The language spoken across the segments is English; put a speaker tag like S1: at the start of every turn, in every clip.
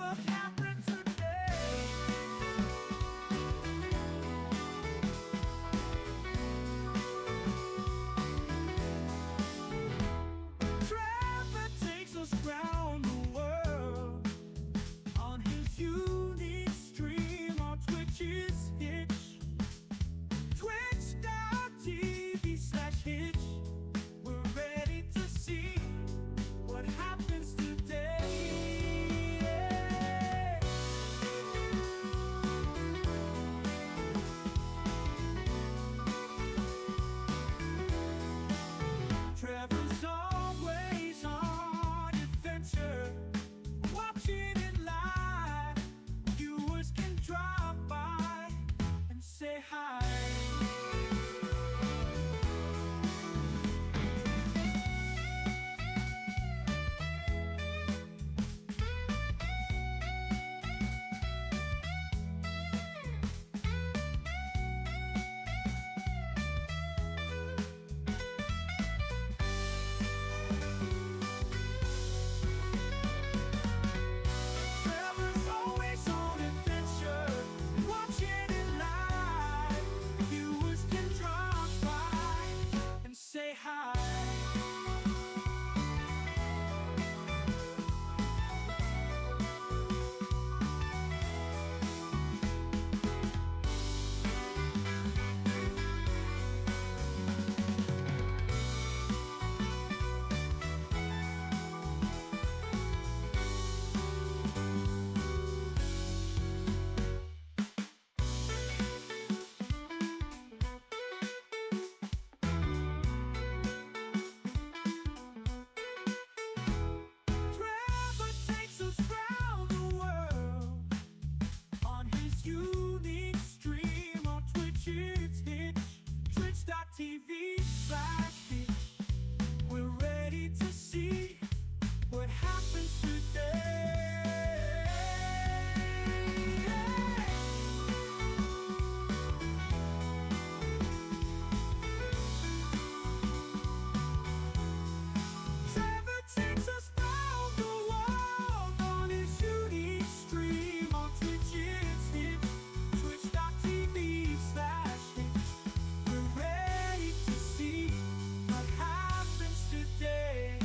S1: Whatever happened today? Trevor takes us round the world on his unique stream on Twitch's Hitch. Twitch.tv/Hitch. We're ready to see what happens today. Trevor's always on adventure, watching it live. Viewers can drop by and say hi. Trevor's always on adventure, watching it live. Viewers can drop by and say hi. Trevor takes us round the world on his unique stream on Twitch's Hitch. Twitch.tv/Hitch. We're ready to see what happens today. Trevor takes us round the world on his unique stream on Twitch's Hitch. Twitch.tv/Hitch. We're ready to see what happens today.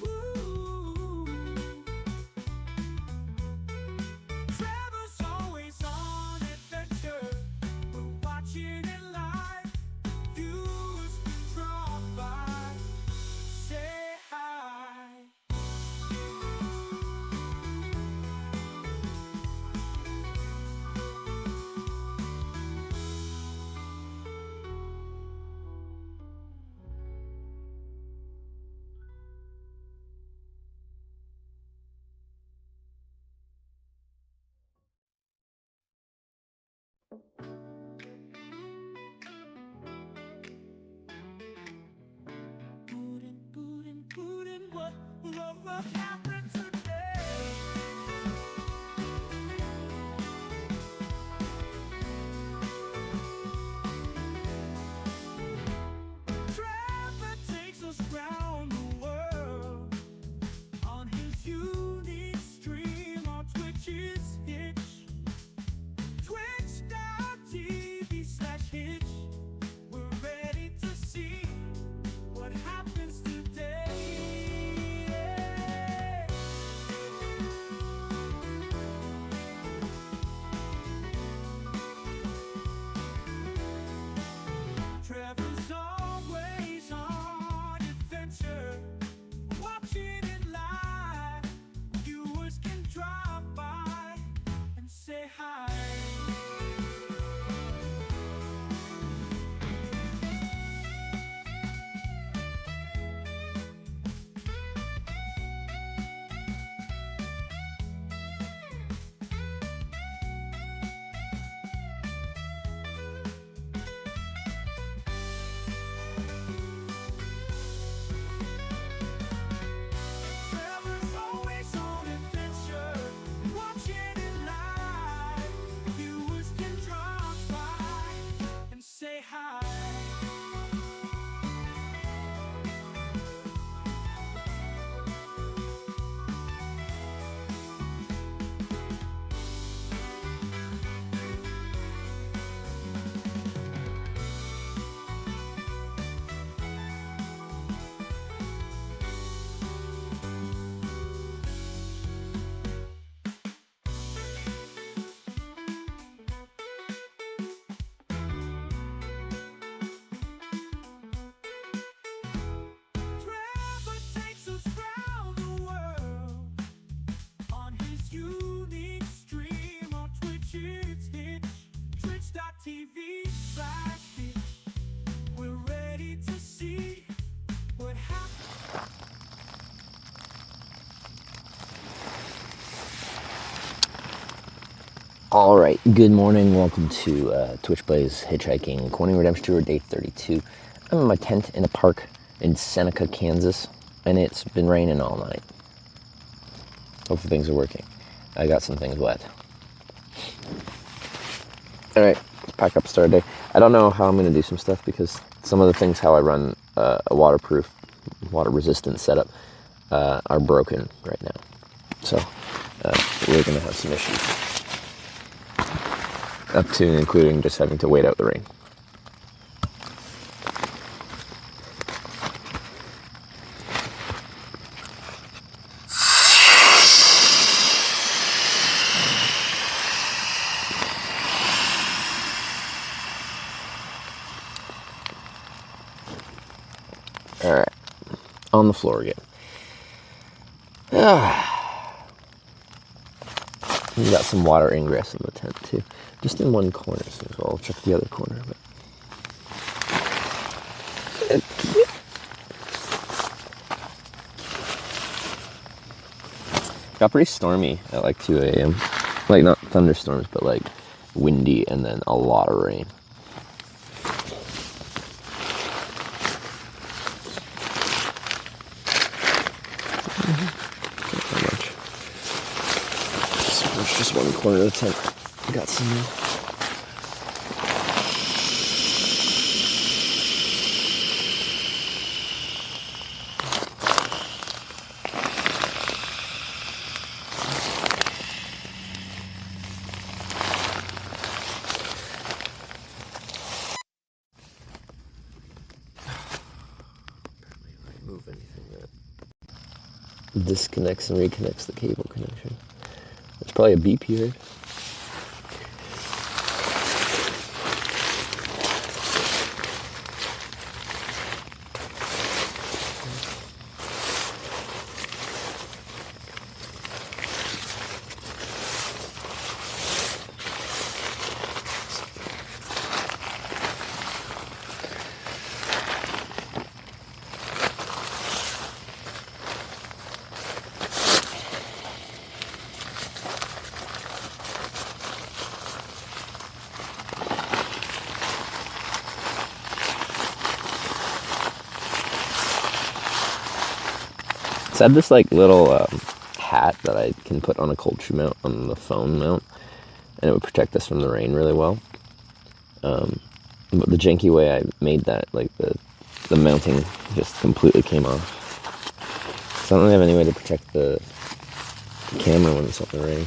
S1: Ooh. Trevor's always on adventure. We're watching it live. Viewers can drop by, say hi. Puddin', whatever happened today? Trevor takes us round the world on his unique stream on Twitch's Hitch. Twitch.tv/Hitch. We're ready to see what happens today. Trevor's always on adventure, watching it live. Viewers can drop by and say hi. Trevor's always on adventure, watching it live. Viewers can drop by and say hi. plastic. We're ready to see what happens.
S2: All right, good morning. Welcome to Twitch Plays Hitchhiking Corning Redemption Tour Day 32. I'm in my tent in a park in Seneca, Kansas, and it's been raining all night. Hopefully things are working. I got some things wet. All right, pack up, start a day. I don't know how I'm going to do some stuff because some of the things how I run a waterproof, water-resistant setup are broken right now. So we're going to have some issues. Up to and including just having to wait out the rain. All right, on the floor again. We got some water ingress in the tent too, just in one corner. So I'll check the other corner. But got pretty stormy at like 2 a.m. Like not thunderstorms, but like windy and then a lot of rain. Just one corner of the tent. Got some. Move anything that disconnects and reconnects the cable connection. There's probably a beep here. So I have this like little hat that I can put on a cold shoe mount on the phone mount, and it would protect us from the rain really well. But the janky way I made that, like the mounting just completely came off. So I don't really have any way to protect the camera when it's up in the rain.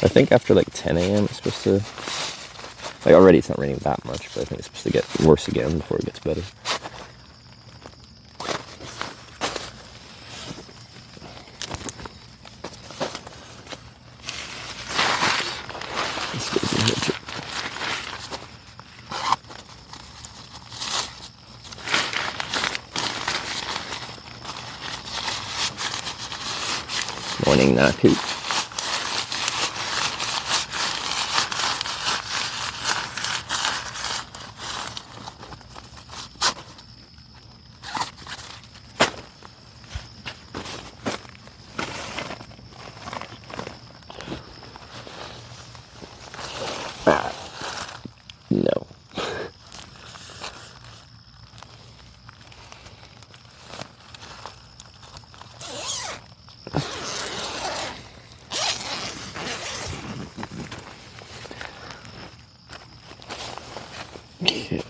S2: I think after like 10 a.m. it's supposed to, like already it's not raining that much, but I think it's supposed to get worse again before it gets better. Morning, Naku. No. Okay.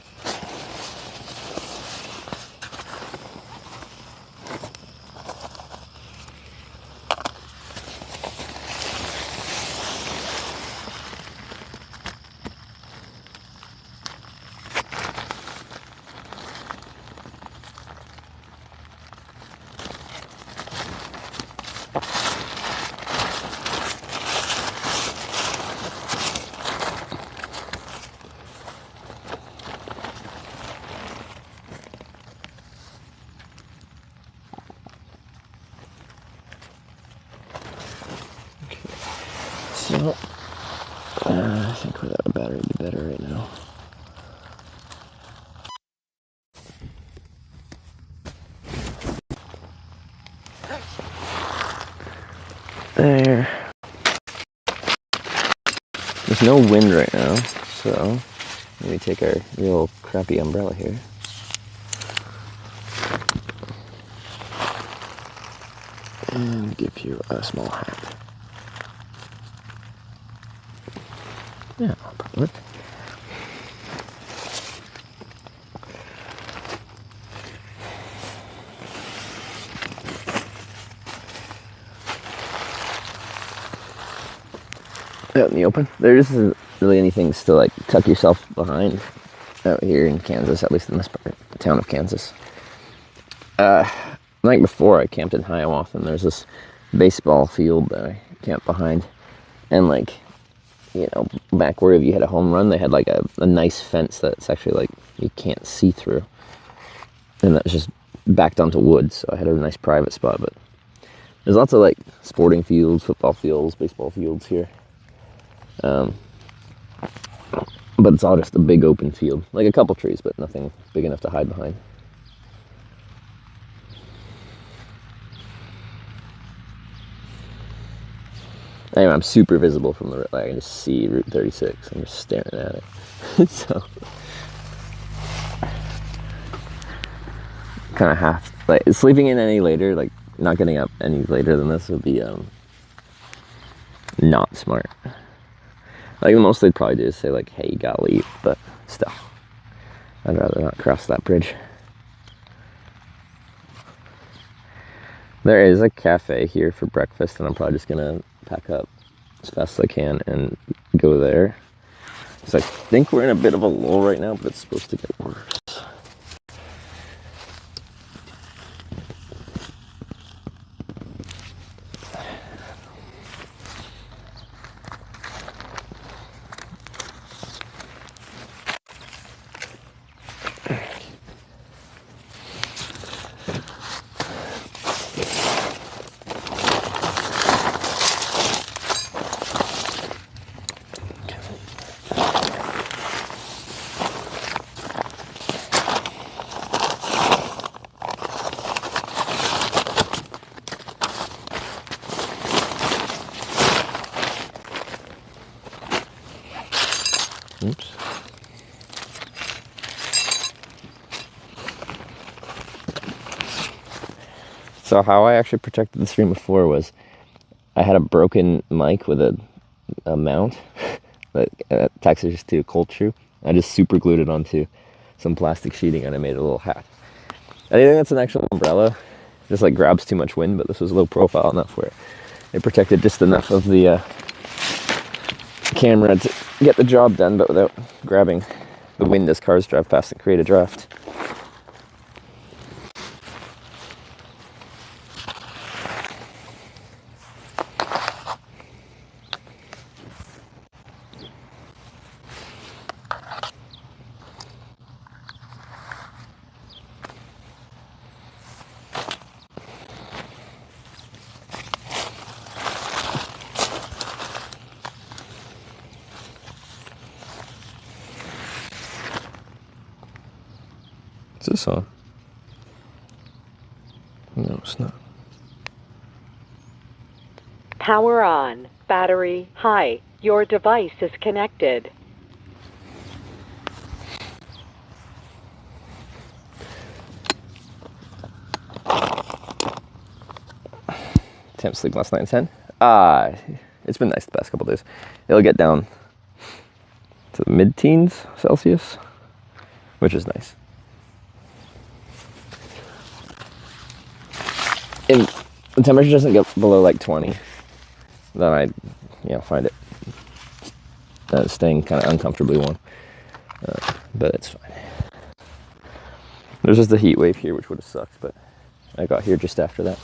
S2: Well, I think without a battery would be better right now. There. There's no wind right now, so maybe take our real crappy umbrella here. And give you a small hat. Yeah, I'll probably work. Out in the open. There isn't really anything to like tuck yourself behind out here in Kansas, at least in this part, the town of Kansas. Like before, I camped in Hiawatha, and there's this baseball field that I camped behind, and like, you know, back where if you had a home run, they had like a nice fence that's actually like you can't see through, and that was just backed onto wood, so I had a nice private spot. But there's lots of like sporting fields, football fields, baseball fields here. But it's all just a big open field. Like a couple trees, but nothing big enough to hide behind. Anyway, I'm super visible from the, like, I can just see Route 36. I'm just staring at it. So, kind of have, like, sleeping in any later, like, not getting up any later than this would be, not smart. Like, the most they'd probably do is say, like, hey, you gotta leave, but still, I'd rather not cross that bridge. There is a cafe here for breakfast, and I'm probably just gonna pack up as fast as I can and go there. Because I think we're in a bit of a lull right now, but it's supposed to get worse. Oops. So how I actually protected the stream before was I had a broken mic with a mount that attaches to a cold shoe. I just super glued it onto some plastic sheeting and I made a little hat. I think that's an actual umbrella. It just like grabs too much wind, but this was low profile enough where it protected just enough of the camera to get the job done, but without grabbing the wind as cars drive past and create a draft. Is this on? No, it's not.
S3: Power on. Battery high. Your device is connected.
S2: Temp sleep last night in 10. It's been nice the past couple days. It'll get down to the mid-teens Celsius, which is nice. If the temperature doesn't get below like 20, then I, find it staying kind of uncomfortably warm. But it's fine. There's just a heat wave here, which would have sucked, but I got here just after that.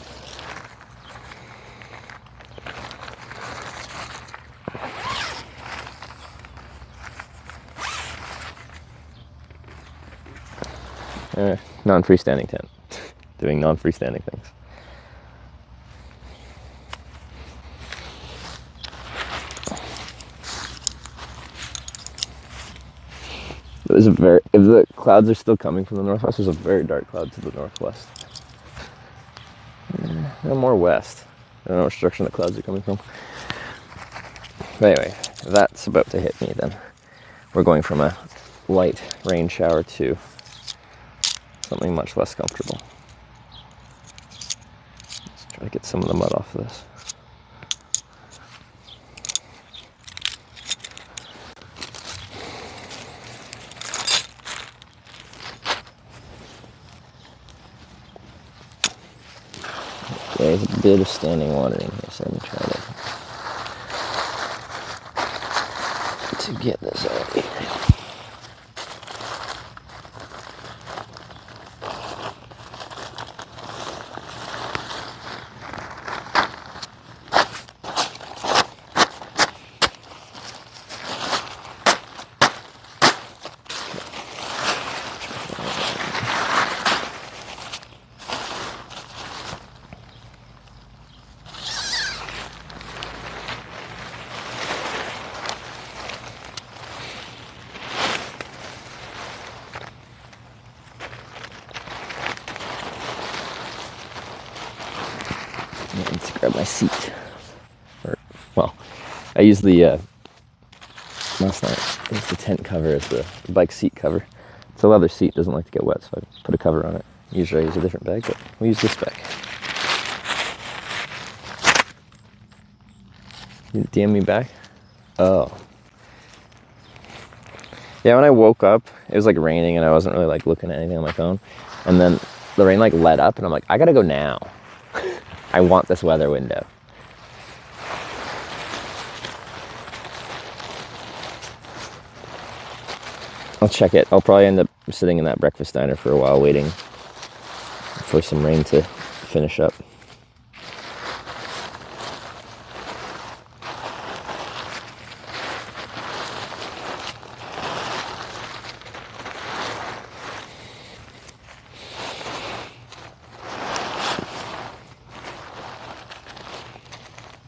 S2: Non-freestanding tent. Doing non-freestanding things. if the clouds are still coming from the northwest, there's a very dark cloud to the northwest. No, more west. I don't know which direction the clouds are coming from. But anyway, that's about to hit me then. We're going from a light rain shower to something much less comfortable. Let's try to get some of the mud off of this. There's a bit of standing water in here, so let me try to get this out. Let's grab my seat. Well, I use the last night. It's the tent cover as the bike seat cover. It's a leather seat, doesn't like to get wet, so I put a cover on it. Usually I use a different bag, but we use this bag. You DM me back? Oh. Yeah, when I woke up, it was like raining and I wasn't really like looking at anything on my phone. And then the rain like let up and I'm like, I gotta go now. I want this weather window. I'll check it. I'll probably end up sitting in that breakfast diner for a while waiting for some rain to finish up.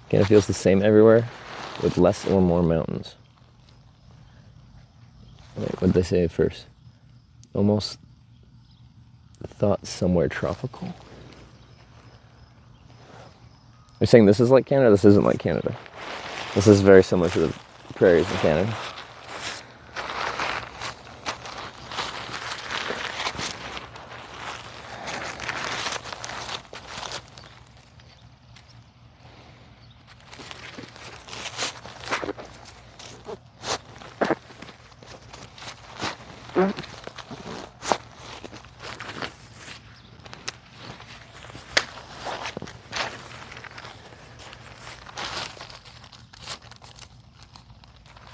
S2: Again, it feels the same everywhere with less or more mountains. Wait, what did they say at first? Almost thought somewhere tropical. They're saying this is like Canada, this isn't like Canada. This is very similar to the prairies in Canada.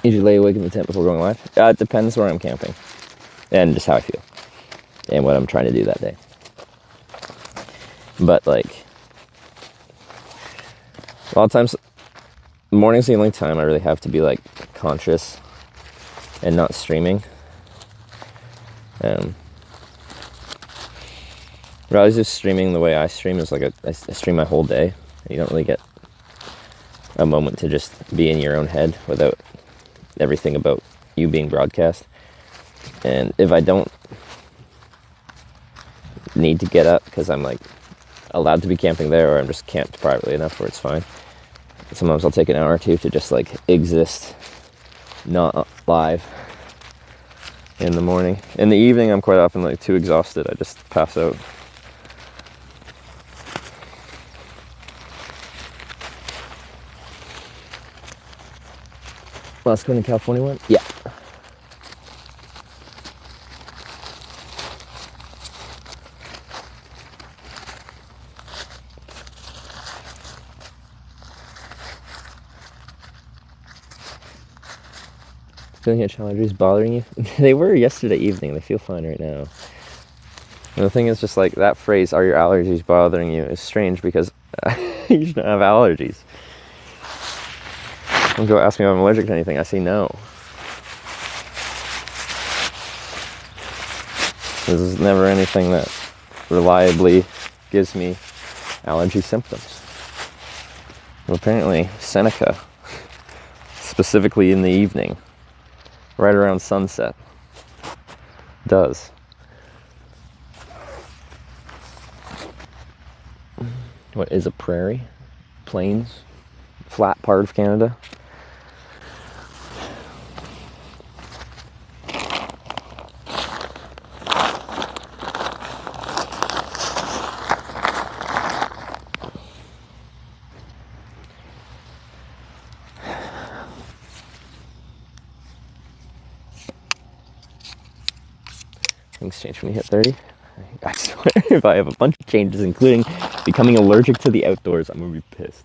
S2: Usually lay awake in the tent before going live. It depends where I'm camping and just how I feel and what I'm trying to do that day. But like, a lot of times, morning's the only time I really have to be like conscious and not streaming. Rather just streaming the way I stream is like I stream my whole day. And you don't really get a moment to just be in your own head without everything about you being broadcast. And if I don't need to get up because I'm like allowed to be camping there, or I'm just camped privately enough where it's fine, sometimes I'll take an hour or two to just like exist, not live in the morning. In the evening I'm quite often like too exhausted, I just pass out. Last going to California one? Yeah. Feeling itch allergies bothering you? They were yesterday evening. They feel fine right now. And the thing is, just like that phrase, "Are your allergies bothering you?" is strange because you shouldn't have allergies. Don't go ask me if I'm allergic to anything. I say no. There's never anything that reliably gives me allergy symptoms. Well, apparently Seneca, specifically in the evening, right around sunset, does. What is a prairie? Plains? Flat part of Canada? Things change when you hit 30. I swear, if I have a bunch of changes, including becoming allergic to the outdoors, I'm gonna be pissed.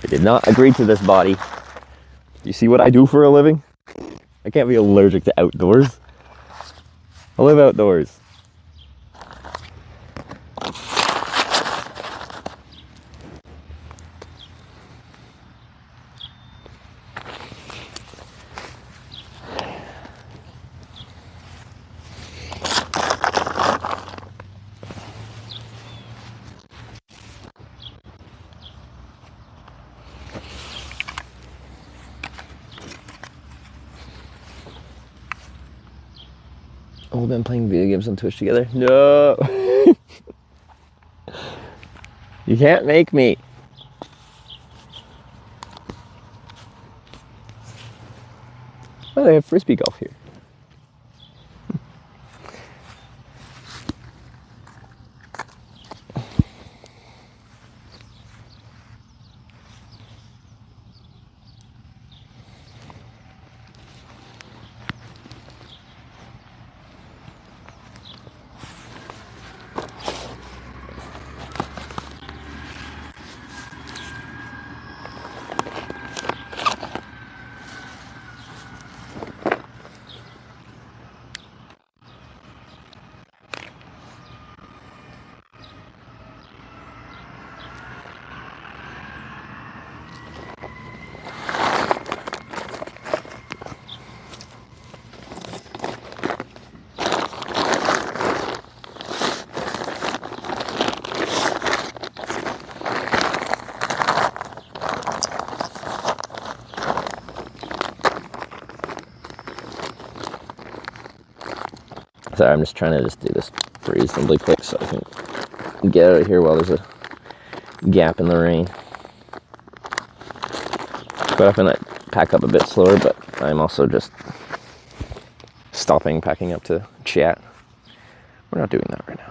S2: I did not agree to this, body. You see what I do for a living? I can't be allergic to outdoors. I live outdoors. Oh, we've been playing video games on Twitch together? No! You can't make me. Oh, they have frisbee golf here. Sorry, I'm just trying to do this reasonably quick so I can get out of here while there's a gap in the rain. Quite often I pack up a bit slower, but I'm also just stopping packing up to chat. We're not doing that right now.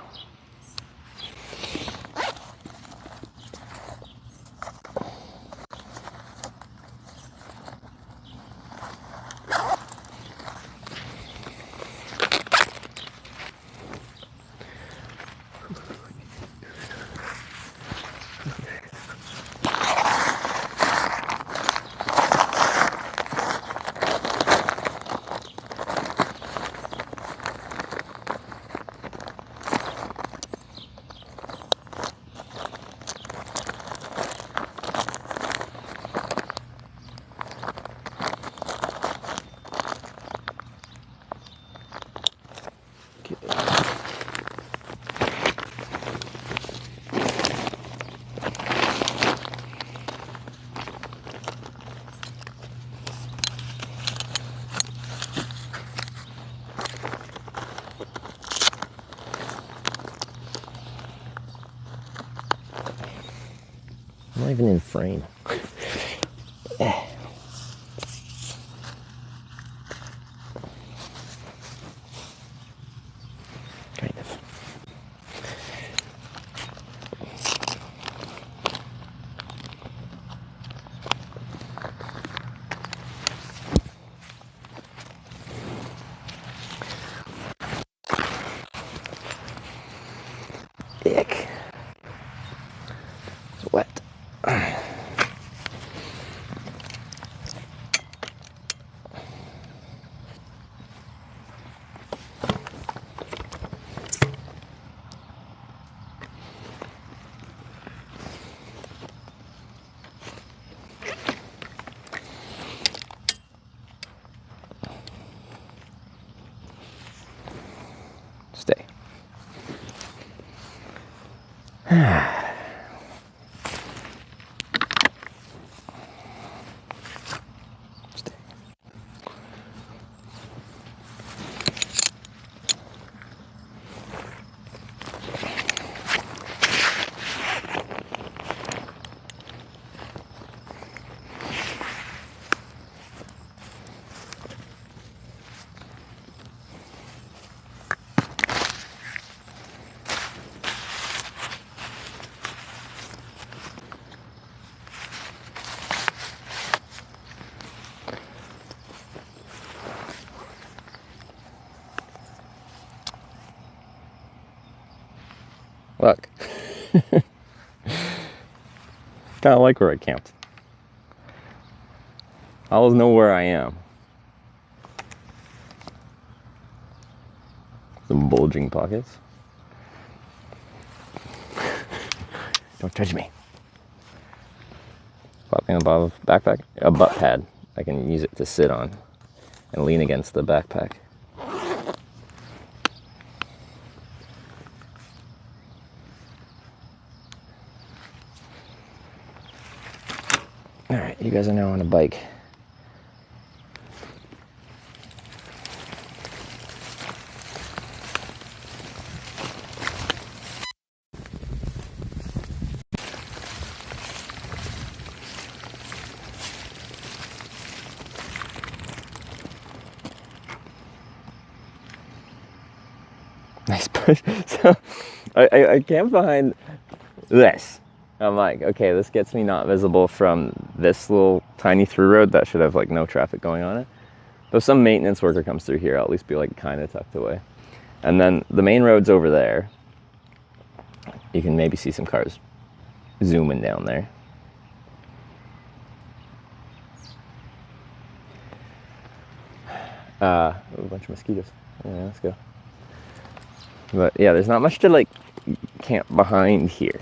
S2: I'm not even in frame. Kind of. Ick. It's wet. Stay. Stay.
S4: Kind of like where I camped. I always know where I am. Some bulging pockets. Don't touch me. Popping above backpack, a butt pad. I can use it to sit on and lean against the backpack. All right, you guys are now on a bike. Nice push. So I camped behind this. I'm like, okay, this gets me not visible from this little tiny through road that should have like no traffic going on it. But if some maintenance worker comes through here, I'll at least be like kind of tucked away. And then the main road's over there. You can maybe see some cars zooming down there. A bunch of mosquitoes. Yeah, let's go. But yeah, there's not much to like camp behind here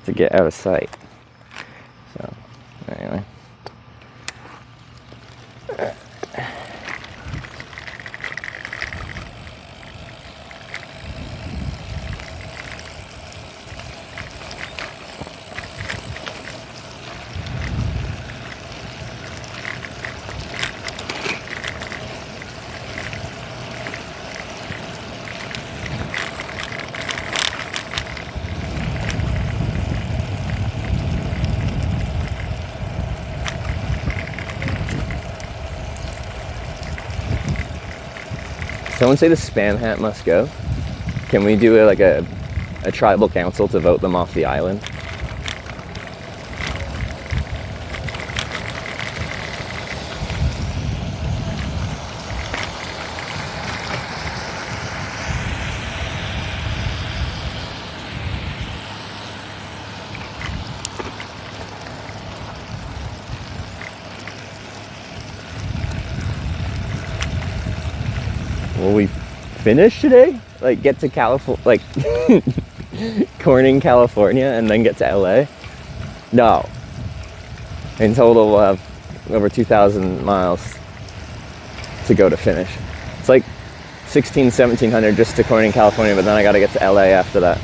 S4: to get out of sight. So anyway. Someone say the spam hat must go. Can we do like a tribal council to vote them off the island? Will we finish today? Like get to California, like Corning, California, and then get to LA? No. In total, we'll have over 2,000 miles to go to finish. It's like 1,700 just to Corning, California, but then I gotta get to LA after that.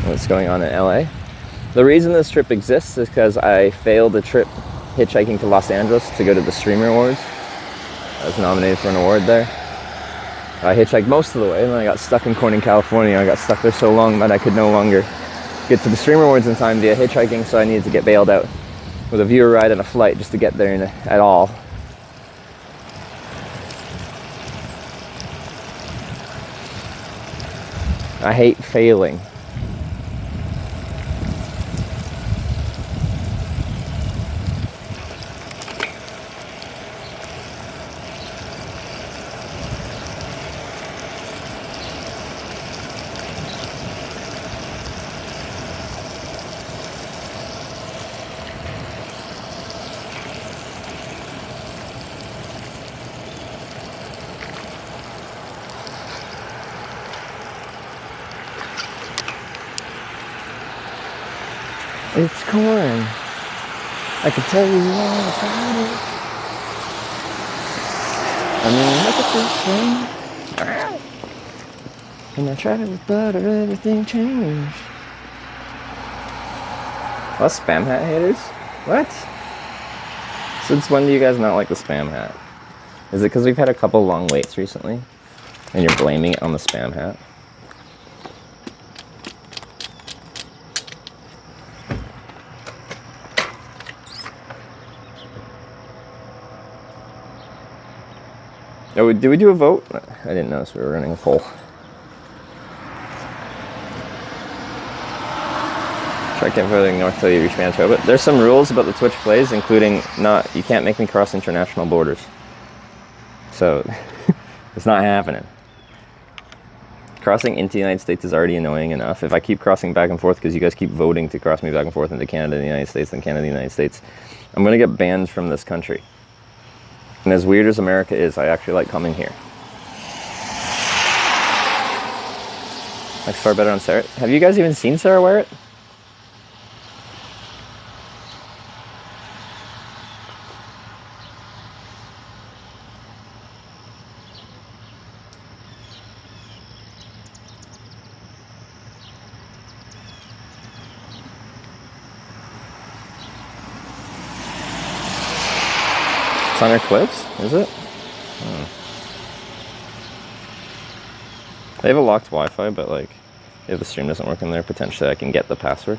S4: What's going on in LA? The reason this trip exists is because I failed a trip hitchhiking to Los Angeles to go to the Streamer Awards. I was nominated for an award there. I hitchhiked most of the way, and then I got stuck in Corning, California. I got stuck there so long that I could no longer get to the Streamer Awards in time via hitchhiking, so I needed to get bailed out with a viewer ride and a flight just to get there at all. I hate failing. It's corn. I can tell you all about it. I mean, look at this thing. And I tried it with butter, everything changed. What, spam hat haters? What? Since when do you guys not like the spam hat? Is it because we've had a couple long waits recently? And you're blaming it on the spam hat? Oh, did we do a vote? I didn't notice we were running a poll. Try keep voting north till you reach Manitoba. There's some rules about the Twitch plays, including you can't make me cross international borders. So, it's not happening. Crossing into the United States is already annoying enough. If I keep crossing back and forth because you guys keep voting to cross me back and forth into Canada and the United States and Canada and the United States, I'm going to get banned from this country. And as weird as America is, I actually like coming here. Looks far better on Sarah. Have you guys even seen Sarah wear it? It's on her clips, is it? Oh. They have a locked Wi-Fi, but like, if the stream doesn't work in there, potentially I can get the password.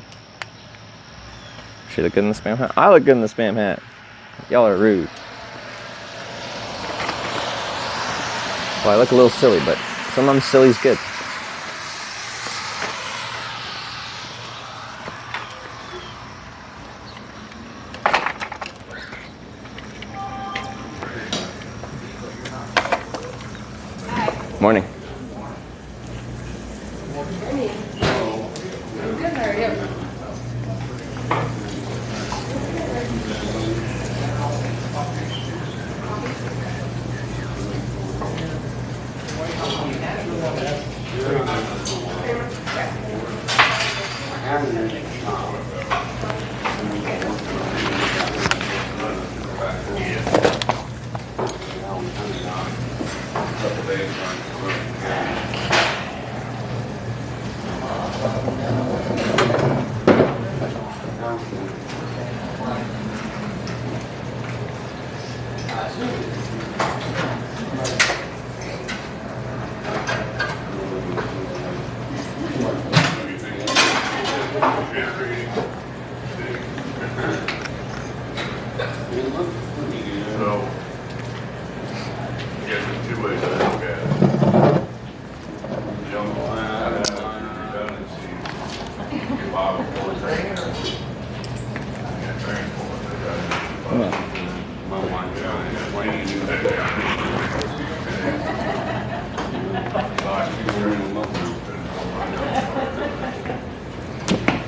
S4: She look good in the spam hat? I look good in the spam hat. Y'all are rude. Well, I look a little silly, but sometimes silly's good. Morning.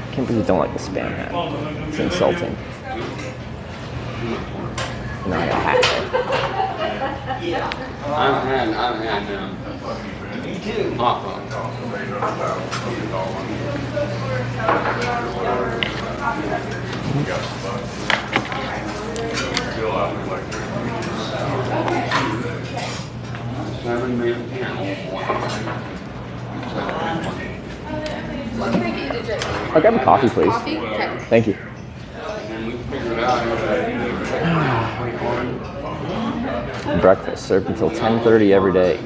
S4: I can't believe you don't like the spam hat. It's insulting. Not a hat.
S5: I've had them. Me too.
S6: What can I get you to drink?
S2: I'll grab a coffee, please.
S6: Coffee? Okay.
S2: Thank you. Breakfast served until 10:30 every day.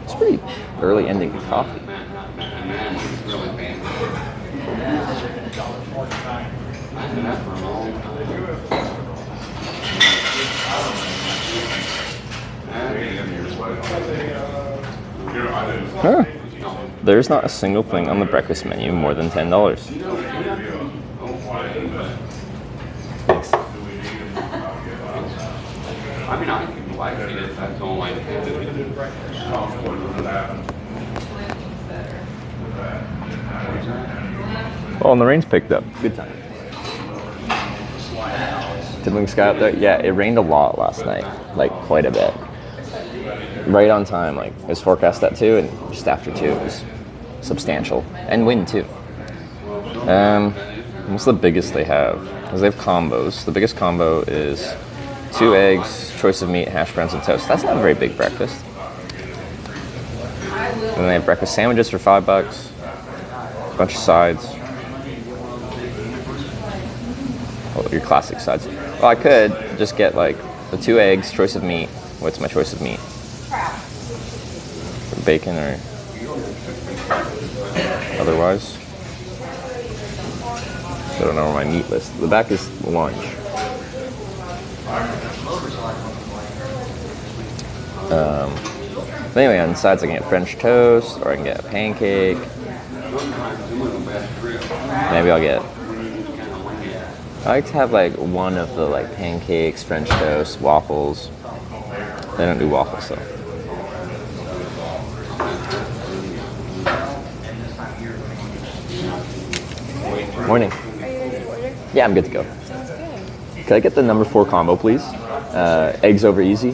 S2: It's pretty early ending to coffee. Huh. There's not a single thing on the breakfast menu more than $10. Thanks.
S5: I mean, I can like it. That's all I can do.
S2: Oh, and the rain's picked up. Good time. Tiddling sky up there? Yeah, it rained a lot last night. Like, quite a bit. Right on time. Like, it was forecast at 2, and just after 2 it was substantial. And wind, too. What's the biggest they have? Because they have combos. The biggest combo is 2 eggs, choice of meat, hash browns, and toast. That's not a very big breakfast. And then they have breakfast sandwiches for $5. A bunch of sides. Oh, your classic sides. Well, I could just get like the 2 eggs, choice of meat. What's my choice of meat? Bacon or otherwise. I don't know where my meat list. The back is lunch.
S4: But anyway, on the sides I can get French toast, or I can get a pancake. Maybe I'll get... I like to have like one of the like pancakes, French toast, waffles. They don't do waffles though. Morning.
S6: Are you ready to order?
S4: Yeah, I'm good to go.
S6: Sounds good.
S4: Could I get the number 4 combo, please? Eggs over easy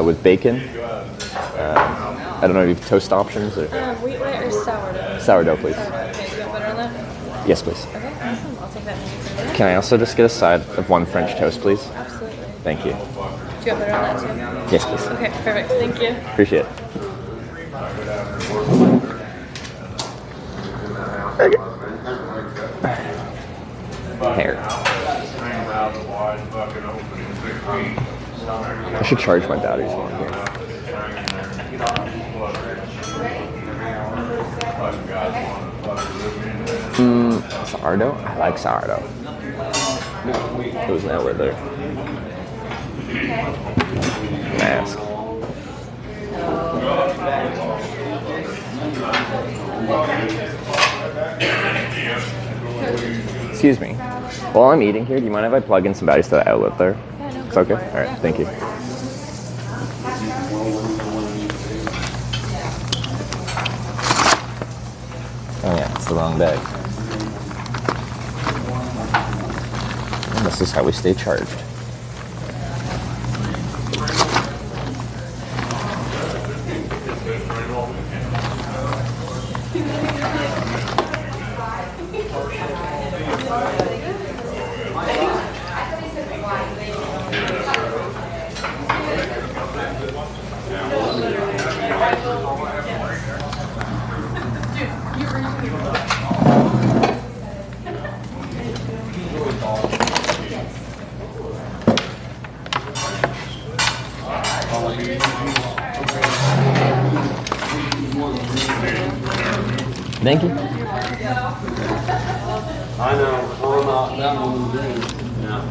S4: with bacon. I don't know if you have toast options or
S6: Wheat white or sourdough?
S4: sourdough, please.
S6: Sourdough. Okay, you got butter on that?
S4: Yes, please.
S6: Okay, awesome. I'll take that menu for you.
S4: Can I also just get a side of 1 French toast, please?
S6: Absolutely.
S4: Thank you.
S6: Do you want butter on that too?
S4: Yes, please.
S6: Okay, perfect. Thank you.
S4: Appreciate it. Hair. I should charge my batteries while I'm here. Sourdough? I like sourdough. It was an outlet there. Mask. Excuse me. While I'm eating here, do you mind if I plug in some batteries to the outlet there?
S6: Yeah, no,
S4: It's
S6: go
S4: okay?
S6: for it.
S4: Alright, thank you. Oh yeah, it's the wrong bag. And this is how we stay charged. Thank you.
S5: I know. Oh, no, that one was good. Yeah.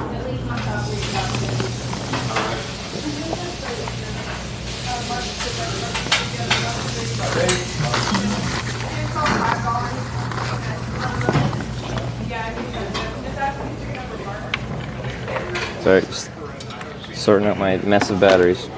S4: Sorry, just sorting out my mess of batteries.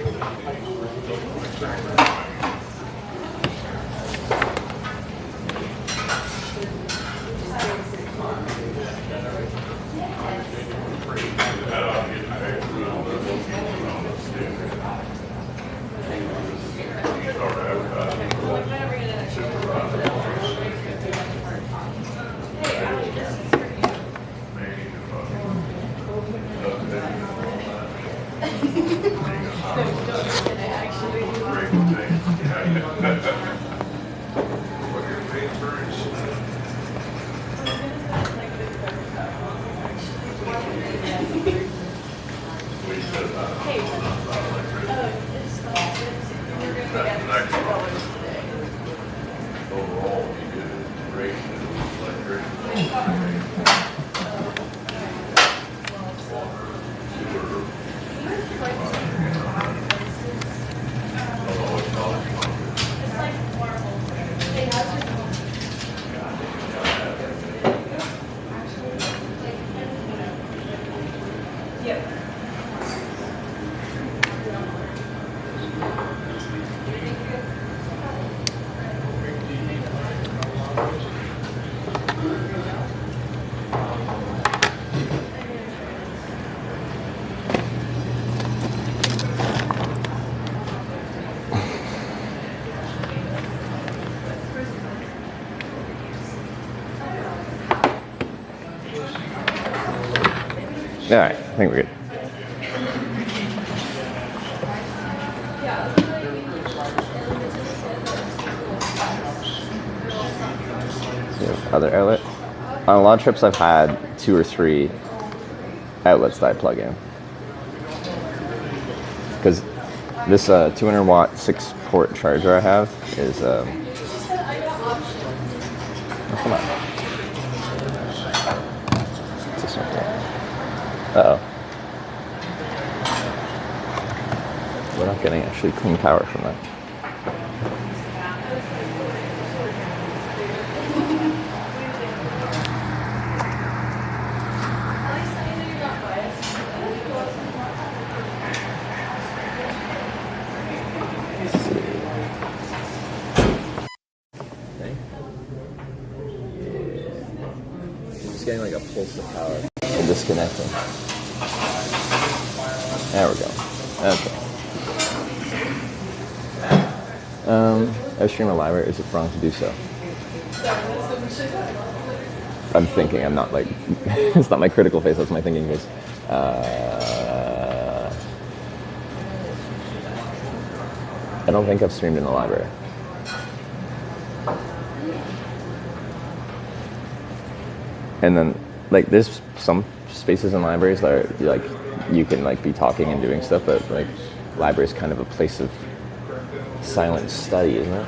S4: All right, I think we're good. So, other outlet. On a lot of trips, I've had 2 or 3 outlets that I plug in. Because this 200 watt 6-port charger I have is. Oh, come on. What's this one? Uh-oh. We're not good. getting actually clean power from that.
S2: Just getting like a pulse of power and disconnecting. There we go. Okay. I stream a library. Is it wrong to do so? I'm thinking. I'm not like. It's not my critical face. That's my thinking face. I don't think I've streamed in the library. And then, like, there's some spaces in libraries that are, like, you can, like, be talking and doing stuff, but, like, library is kind of a place of silent study, isn't it?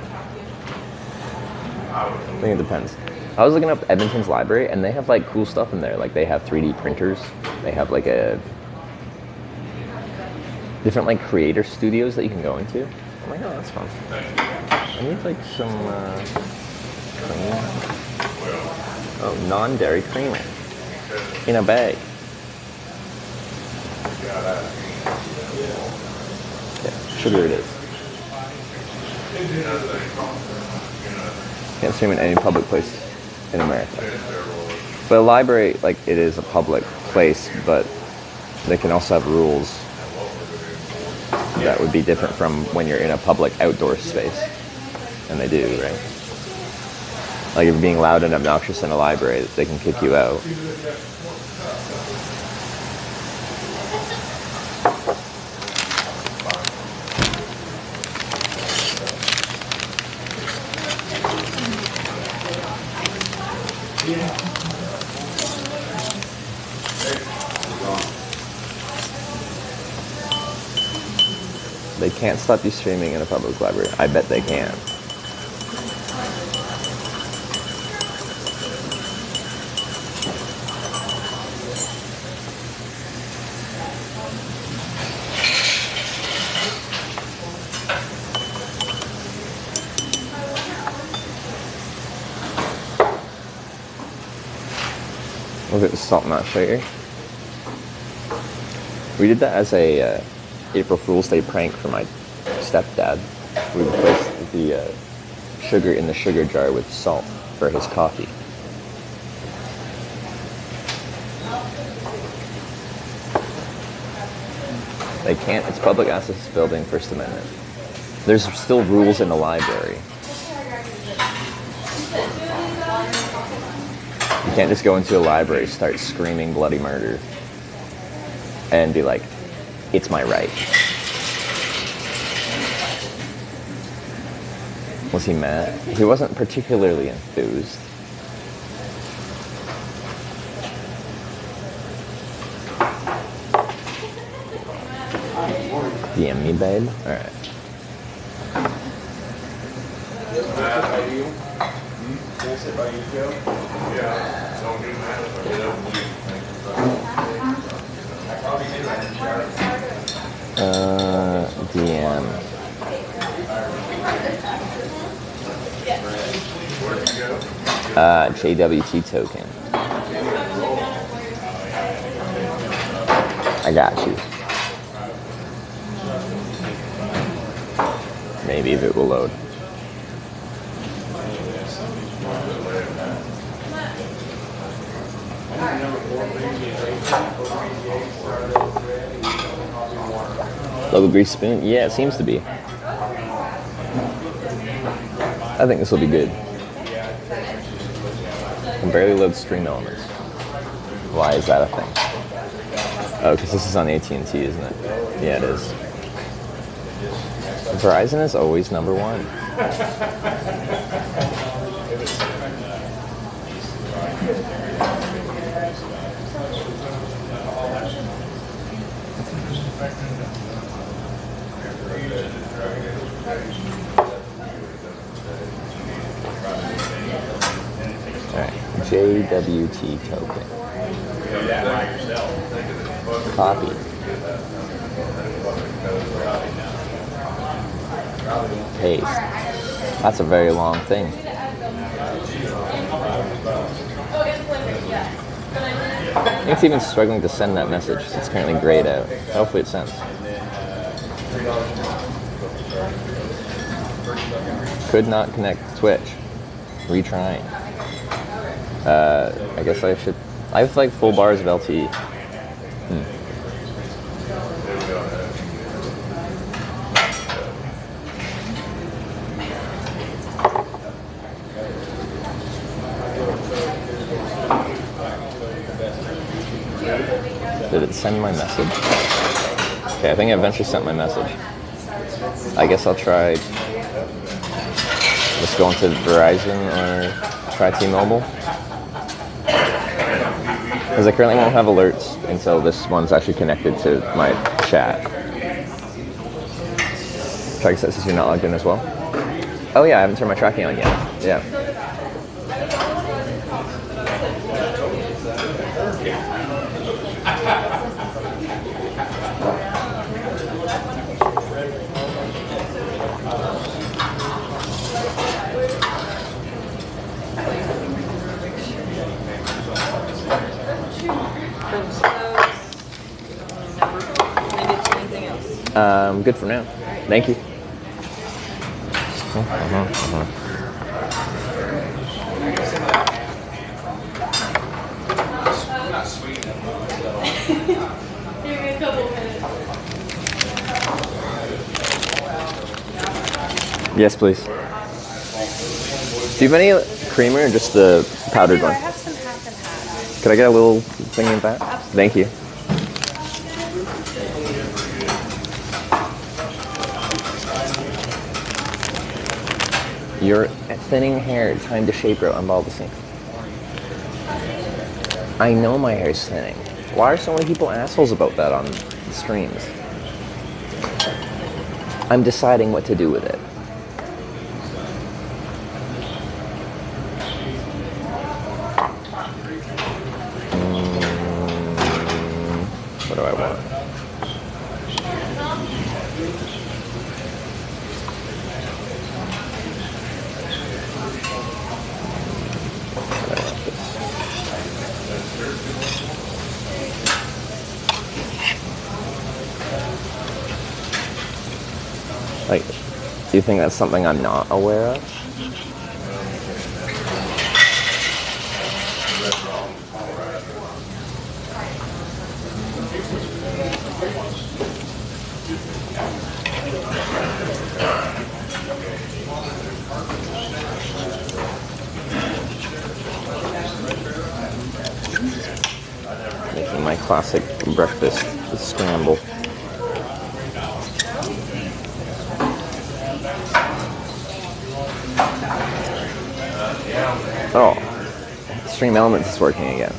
S2: I think it depends. I was looking up Edmonton's library, and they have, like, cool stuff in there. Like, they have 3D printers. They have, like, different, like, creator studios that you can go into. I'm like, oh, that's fun. I need, like, some, cream. Oh, non-dairy creamer in a bag. Yeah, sugar it is. Can't stream in any public place in America. But a library, like, it is a public place, but they can also have rules that would be different from when you're in a public outdoor space. And they do, right? Like, if you're being loud and obnoxious in a library, they can kick you out. They can't stop you streaming in a public library. I bet they can. Was it salt and sugar? We did that as a April Fool's Day prank for my stepdad. We replaced the sugar in the sugar jar with salt for his coffee. They can't. It's public access building, First Amendment. There's still rules in the library. You can't just go into a library, start screaming bloody murder, and be like, it's my right. Was he mad? He wasn't particularly enthused. DM me, babe? Alright. DM. JWT token. I got you. Maybe if it will load. Local grease spoon? Yeah, it seems to be. I think this will be good. Can barely load stream elements. Why is that a thing? Oh, because this is on AT&T, isn't it? Yeah, it is. Verizon is always number one. Alright, JWT token. Copy.
S4: Paste. That's a very long thing. I think it's even struggling to send that message. It's currently grayed out. Hopefully it sends. Could not connect to Twitch. Retrying. I guess I should. I have like full bars of LTE. Did it send my message? Okay, I think I eventually sent my message. I guess I'll try just go into Verizon or try T-Mobile. Because I currently won't have alerts until this one's actually connected to my chat. Track says you're not logged in as well. Oh yeah, I haven't turned my tracking on yet. Yeah. Good for now. Thank you. Yes, please. Do you have any creamer or just the powdered one?
S6: I have some half and half.
S4: Could I get a little thing of that?
S6: Absolutely.
S4: Thank you. Your thinning hair, time to shape row, unball the sink. I know my hair is thinning. Why are so many people assholes about that on the streams? I'm deciding what to do with it. What do I want? Like, do you think that's something I'm not aware of? Making my classic breakfast scramble. Oh, Stream Elements is working again.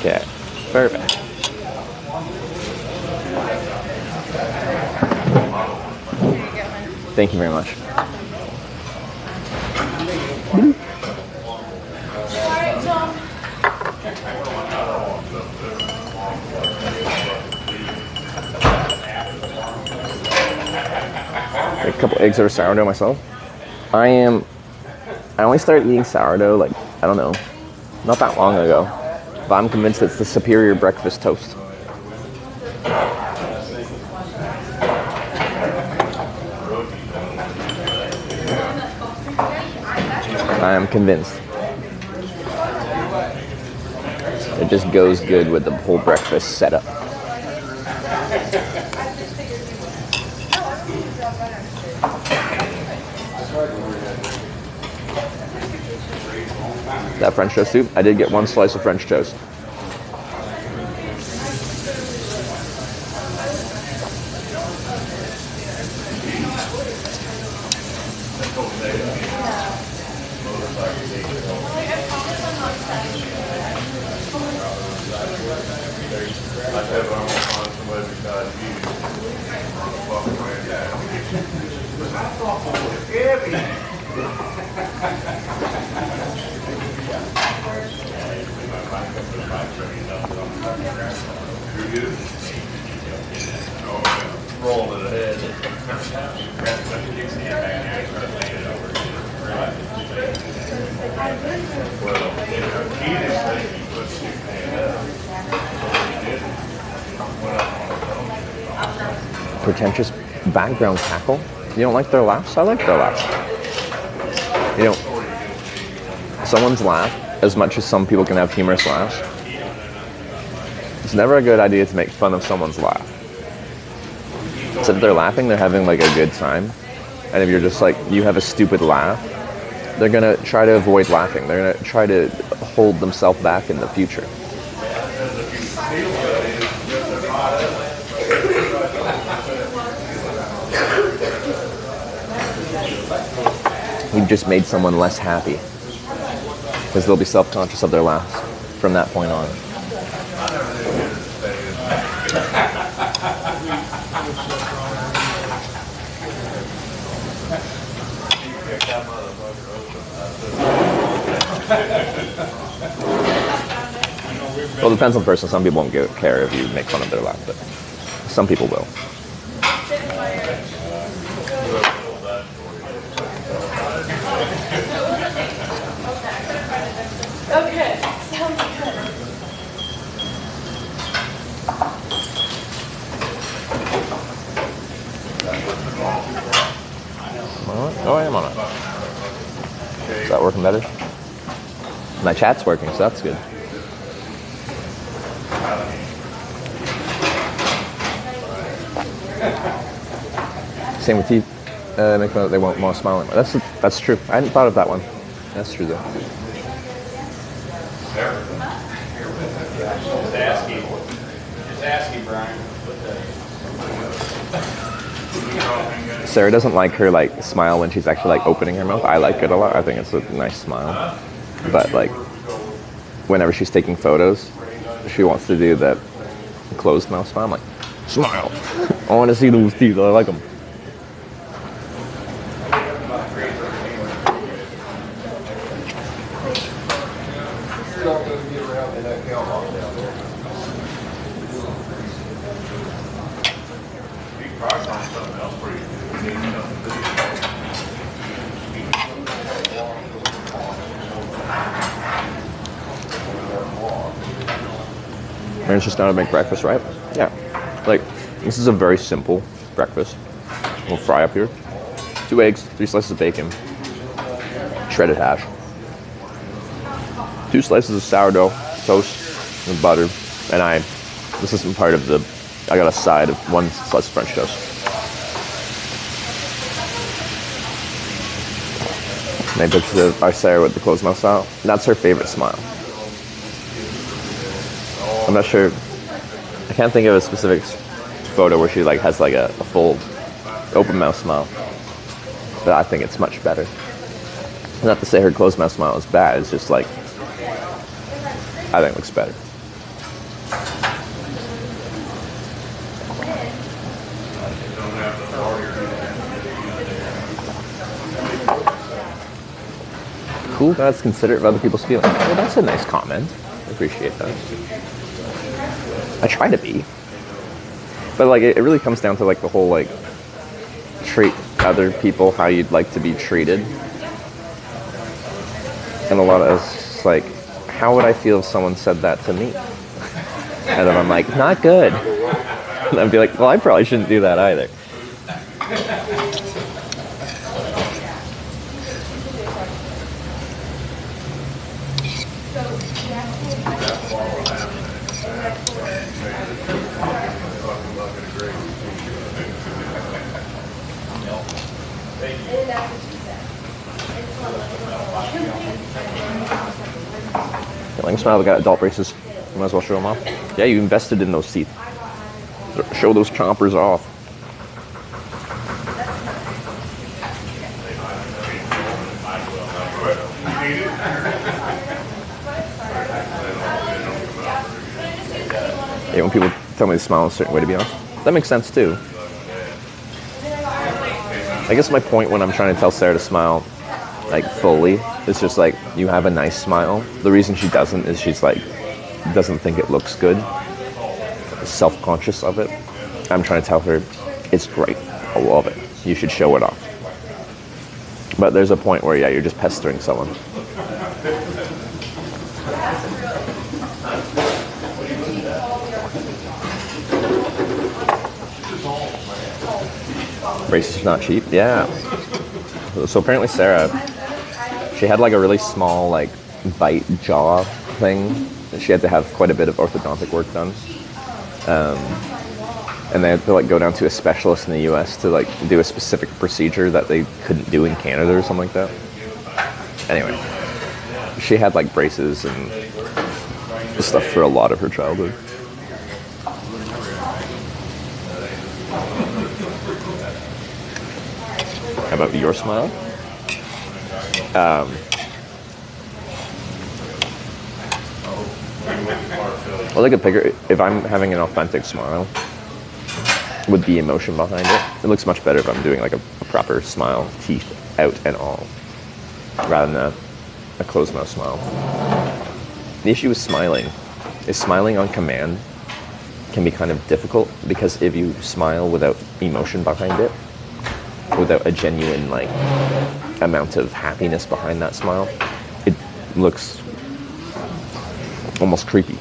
S4: Okay, perfect. Thank you very much. A couple eggs over sourdough myself. I only started eating sourdough like, I don't know, not that long ago. But I'm convinced it's the superior breakfast toast. I am convinced. It just goes good with the whole breakfast setup. That French toast too? I did get one slice of French toast.
S1: Rolling it ahead.
S4: Pretentious background cackle. You don't like their laughs? I like their laughs. You know, someone's laugh, as much as some people can have humorous laughs, it's never a good idea to make fun of someone's laugh. So if they're laughing, they're having like a good time. And if you're just like, you have a stupid laugh, they're gonna try to avoid laughing. They're gonna try to hold themselves back in the future. You've just made someone less happy because they'll be self-conscious of their laughs from that point on. Well, it depends on the person. Some people won't care if you make fun of their laugh, but some people will.
S6: Okay, sounds good.
S4: Oh, I am on it. Is that working better? My chat's working, so that's good. Same with teeth. Make them they want more smiling. That's true. I hadn't thought of that one. That's true though.
S5: Just asking, Brian.
S4: Sarah doesn't like her like smile when she's actually like opening her mouth. I like it a lot. I think it's a nice smile. But like whenever she's taking photos, she wants to do that closed mouth smile. I'm like, smile. I want to see those teeth. I like them. Aaron's just now to make breakfast, right? Yeah. Like, this is a very simple breakfast. We'll fry up here. 2 eggs, 3 slices of bacon, shredded hash, 2 slices of sourdough, toast, and butter. And this isn't part of I got a side of 1 slice of French toast. And I picture our Sarah with the closed mouth style. That's her favorite smile. I'm not sure. I can't think of a specific photo where she like has like a full open mouth smile, but I think it's much better. Not to say her closed mouth smile is bad. It's just like I think it looks better. Cool. That's considerate of other people's feelings. Well, that's a nice comment. I appreciate that. I try to be, but like it really comes down to like the whole like treat other people how you'd like to be treated, and a lot of it's like, how would I feel if someone said that to me? And then I'm like, not good. And I'd be like, well, I probably shouldn't do that either. Feeling smile, we got adult braces. You might as well show them off. Yeah, you invested in those teeth. Show those chompers off. hate when people tell me to smile a certain way, to be honest. That makes sense too. I guess my point when I'm trying to tell Sarah to smile, like, fully, is just like, you have a nice smile. The reason she doesn't is she's like, doesn't think it looks good, self-conscious of it. I'm trying to tell her, it's great, I love it, you should show it off. But there's a point where, yeah, you're just pestering someone. Braces are not cheap, yeah. So apparently Sarah, she had like a really small like bite jaw thing. She had to have quite a bit of orthodontic work done. And they had to like go down to a specialist in the US to like do a specific procedure that they couldn't do in Canada or something like that. Anyway, she had like braces and stuff for a lot of her childhood. How about your smile? Well, I could picture if I'm having an authentic smile with the emotion behind it. It looks much better if I'm doing like a proper smile, teeth out and all, rather than a closed mouth smile. The issue with smiling is smiling on command can be kind of difficult, because if you smile without emotion behind it, without a genuine like amount of happiness behind that smile, it looks almost creepy.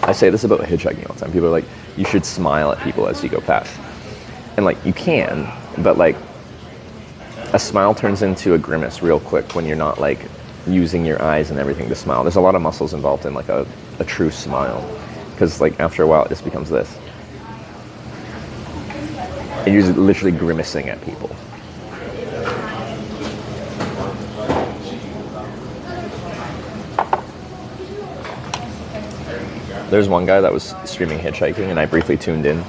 S4: I say this about hitchhiking all the time. People are like, you should smile at people as you go past. And like, you can, but like, a smile turns into a grimace real quick when you're not like using your eyes and everything to smile. There's a lot of muscles involved in like a true smile, because like after a while it just becomes this. And you're just literally grimacing at people. There's one guy that was streaming hitchhiking, and I briefly tuned in,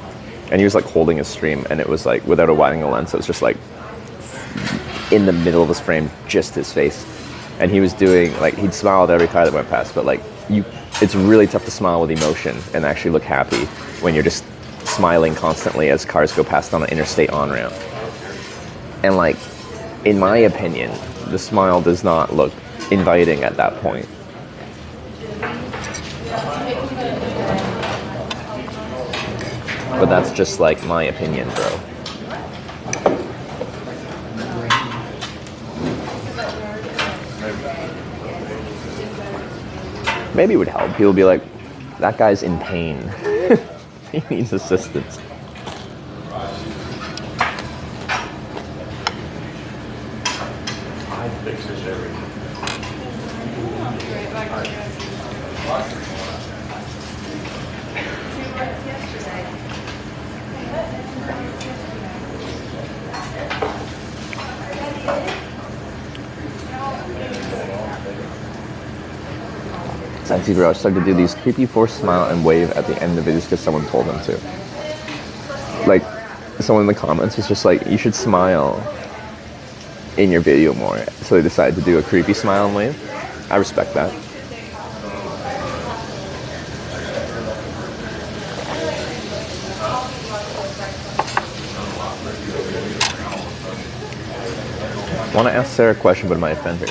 S4: and he was like holding his stream, and it was like without a wide angle lens, so it was just like in the middle of his frame, just his face. And he was doing like, he'd smile at every car that went past, but like it's really tough to smile with emotion and actually look happy when you're just smiling constantly as cars go past on an interstate on-ramp. And like, in my opinion, the smile does not look inviting at that point. But that's just like my opinion, bro. Maybe it would help. People would be like, that guy's in pain. He needs assistance.
S1: I fix this everything.
S4: Sexy bro, I started to do these creepy forced smile and wave at the end of videos because someone told them to. Like, someone in the comments was just like, you should smile in your video more. So they decided to do a creepy smile and wave. I respect that. I want to ask Sarah a question, but it might offend her.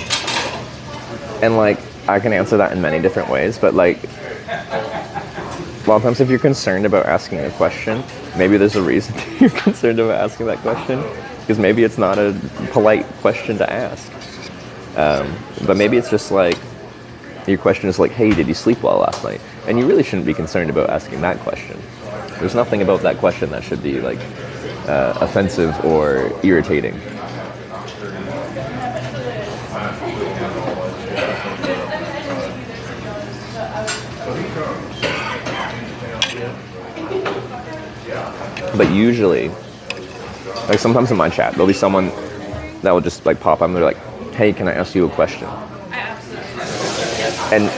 S4: And like, I can answer that in many different ways, but like, a lot of times if you're concerned about asking a question, maybe there's a reason you're concerned about asking that question, because maybe it's not a polite question to ask. But maybe it's just like, your question is like, hey, did you sleep well last night? And you really shouldn't be concerned about asking that question. There's nothing about that question that should be like offensive or irritating. But usually, like sometimes in my chat, there'll be someone that will just like pop up and they're like, hey, can I ask you a question? And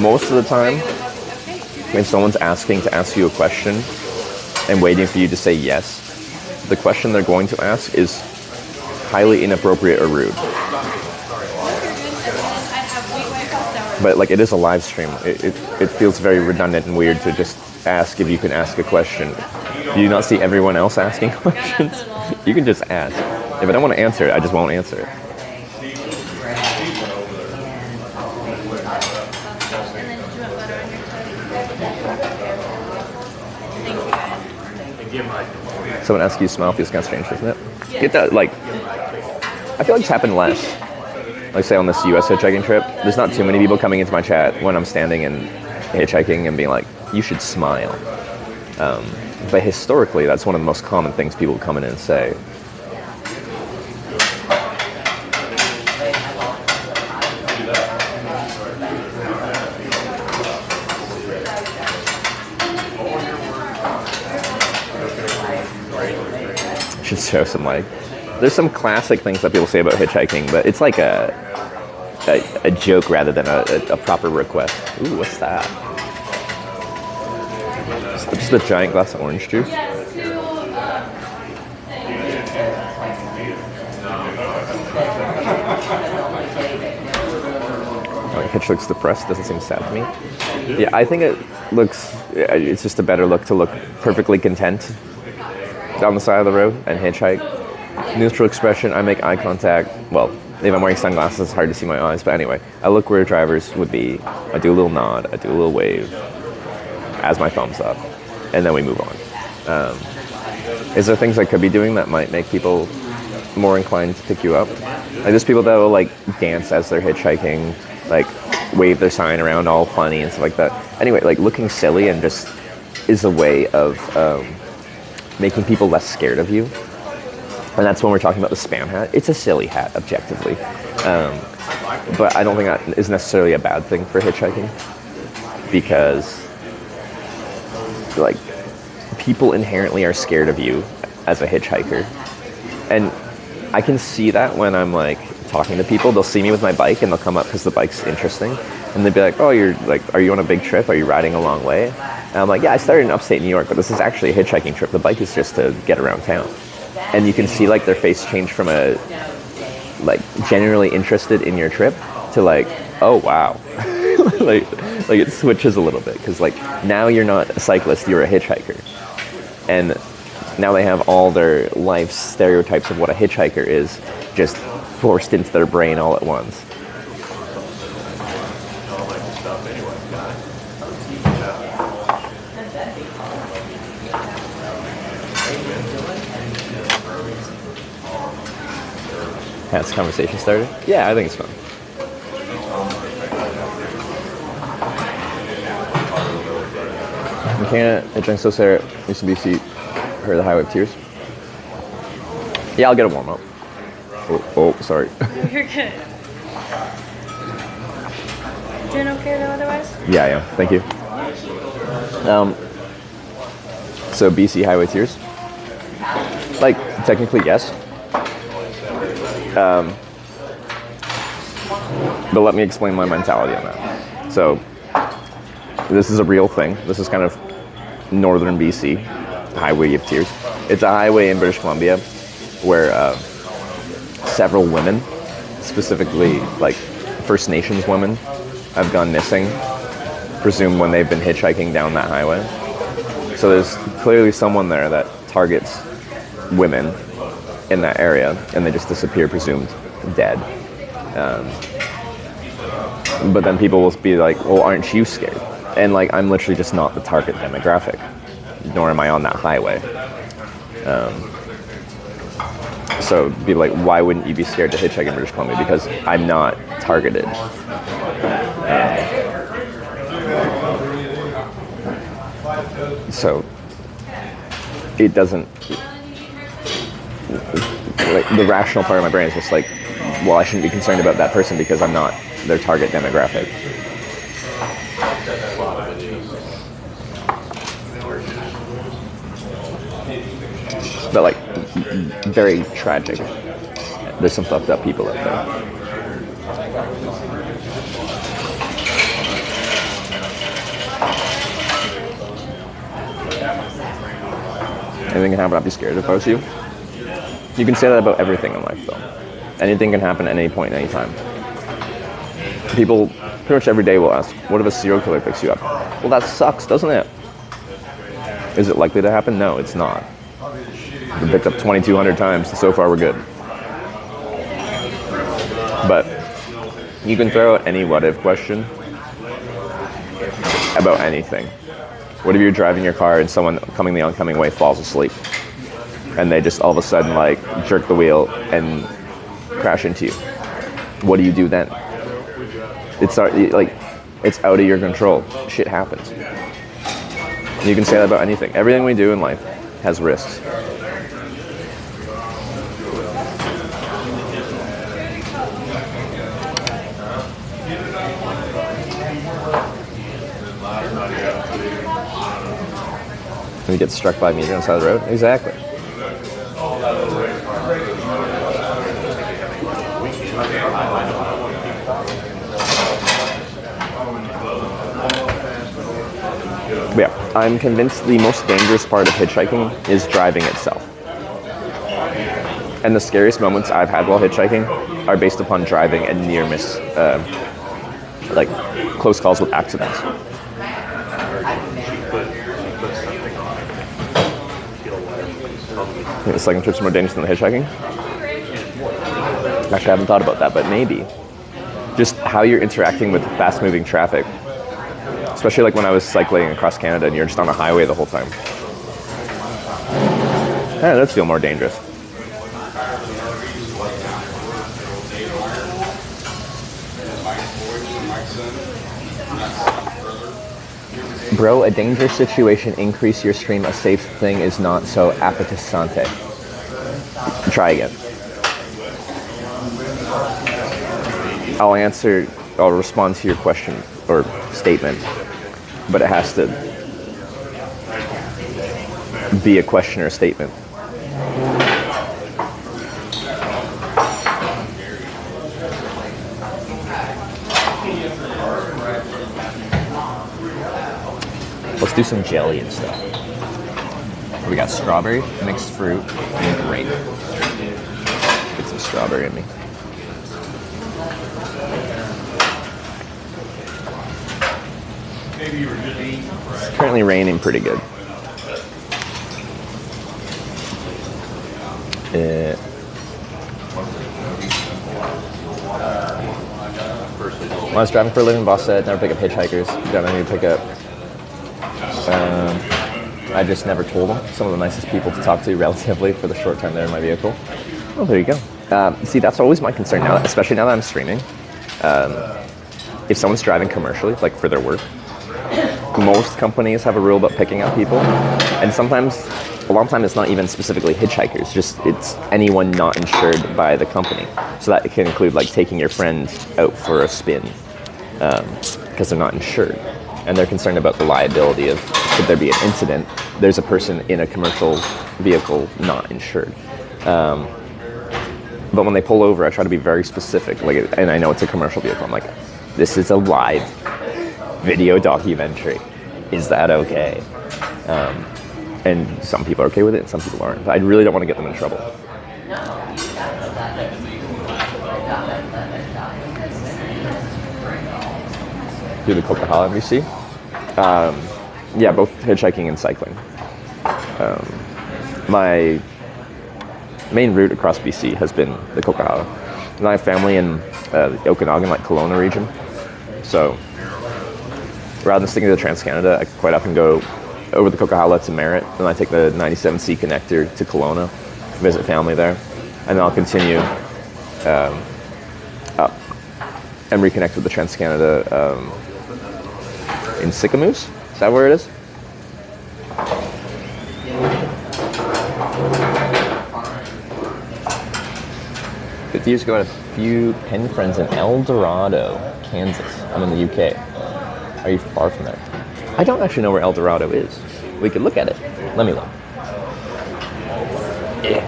S4: most of the time, if someone's asking to ask you a question and waiting for you to say yes, the question they're going to ask is highly inappropriate or rude. But like, it is a live stream. It feels very redundant and weird to just ask if you can ask a question. Do you not see everyone else asking questions? You can just ask. If I don't want to answer it, I just won't answer it. Someone asks you to smile feels kind of strange, doesn't it? Get that, like, I feel like it's happened less. Like, say on this US hitchhiking trip, there's not too many people coming into my chat when I'm standing and hitchhiking and being like, you should smile. But historically, that's one of the most common things people come in and say. Should show some, like, there's some classic things that people say about hitchhiking, but it's like a joke rather than a proper request. Ooh, what's that? Just a giant glass of orange juice. Oh, Hitch looks depressed. Doesn't seem sad to me. Yeah, I think it's just a better look to look perfectly content down the side of the road and hitchhike. Neutral expression, I make eye contact. Well, if I'm wearing sunglasses, it's hard to see my eyes, but anyway, I look where drivers would be. I do a little nod, I do a little wave as my thumbs up, and then we move on. Is there things I could be doing that might make people more inclined to pick you up? Like, there's people that will, like, dance as they're hitchhiking, like, wave their sign around all funny and stuff like that. Anyway, like, looking silly and just is a way of making people less scared of you. And that's when we're talking about the spam hat. It's a silly hat, objectively. But I don't think that is necessarily a bad thing for hitchhiking. Because, like, people inherently are scared of you as a hitchhiker. And I can see that when I'm, like, talking to people. They'll see me with my bike and they'll come up because the bike's interesting. And they'll be like, oh, are you on a big trip? Are you riding a long way? And I'm like, yeah, I started in upstate New York, but this is actually a hitchhiking trip. The bike is just to get around town. And you can see, like, their face change from a, like, genuinely interested in your trip to, like, oh, wow. like it switches a little bit. Because, like, now you're not a cyclist, you're a hitchhiker. And now they have all their life stereotypes of what a hitchhiker is just forced into their brain all at once. Has conversation started? Yeah, I think it's fun. McKenna, Hitchhiking So Sarah, used to be seat, heard the Highway of Tears. Yeah, I'll get a warm up. Oh, sorry.
S6: You're good. Doing okay though otherwise?
S4: Yeah, thank you. So BC Highway Tears? Like, technically, yes. But let me explain my mentality on that. So, this is a real thing. This is kind of northern BC, Highway of Tears. It's a highway in British Columbia where several women, specifically like First Nations women, have gone missing, presumed when they've been hitchhiking down that highway. So there's clearly someone there that targets women in that area, and they just disappear, presumed dead. But then people will be like, well, aren't you scared? And, like, I'm literally just not the target demographic, nor am I on that highway. So people are like, why wouldn't you be scared to hitchhike in British Columbia? Because I'm not targeted. So it doesn't, like, the rational part of my brain is just like, well, I shouldn't be concerned about that person because I'm not their target demographic. But, like, very tragic. There's some fucked up people out there. Anything can happen, I'd be scared if I was you. You can say that about everything in life, though. Anything can happen at any point, any time. People pretty much every day will ask, what if a serial killer picks you up? Well, that sucks, doesn't it? Is it likely to happen? No, it's not. We've been picked up 2,200 times, so far we're good. But you can throw out any what-if question about anything. What if you're driving your car and someone coming the oncoming way falls asleep? And they just all of a sudden like jerk the wheel and crash into you. What do you do then? It's out of your control. Shit happens. You can say that about anything. Everything we do in life has risks. When you get struck by a meteor on the side of the road? Exactly. Yeah, I'm convinced the most dangerous part of hitchhiking is driving itself. And the scariest moments I've had while hitchhiking are based upon driving and near miss, like close calls with accidents. The second trip's more dangerous than the hitchhiking? Actually, I haven't thought about that, but maybe. Just how you're interacting with fast-moving traffic. Especially like when I was cycling across Canada and you're just on a highway the whole time. Yeah, that'd feel more dangerous. Bro, a dangerous situation, increase your stream. A safe thing is not so appetizante. Try again. I'll respond to your question or statement, but it has to be a question or a statement. Let's do some jelly and stuff. We got strawberry, mixed fruit, and grape. Get some strawberry in me. It's currently raining pretty good. When I was driving for a living, boss said never pick up hitchhikers. You don't need to pick up. I just never told them. Some of the nicest people to talk to relatively for the short time they're in my vehicle. Oh, there you go. See, that's always my concern now, especially now that I'm streaming. If someone's driving commercially, like for their work, most companies have a rule about picking up people, and sometimes, a lot of time, it's not even specifically hitchhikers, just it's anyone not insured by the company. So that can include like taking your friend out for a spin because they're not insured, and they're concerned about the liability of could there be an incident. There's a person in a commercial vehicle not insured. But when they pull over, I try to be very specific, like, and I know it's a commercial vehicle. I'm like, this is a live video documentary. Is that okay? And some people are okay with it, and some people aren't. But I really don't want to get them in trouble. Do the Coquihalla NBC? Yeah, both hitchhiking and cycling. My main route across BC has been the Coquihalla. And I have family in the Okanagan, like Kelowna region. So rather than sticking to the Trans-Canada, I quite often go over the Coquihalla to Merritt, and I take the 97C connector to Kelowna, visit family there, and then I'll continue up and reconnect with the Trans-Canada in Sicamous. Is that where it is? Years ago, I had a few pen friends in El Dorado, Kansas. I'm in the UK. Are you far from there? I don't actually know where El Dorado is. We could look at it. Let me look. Yeah.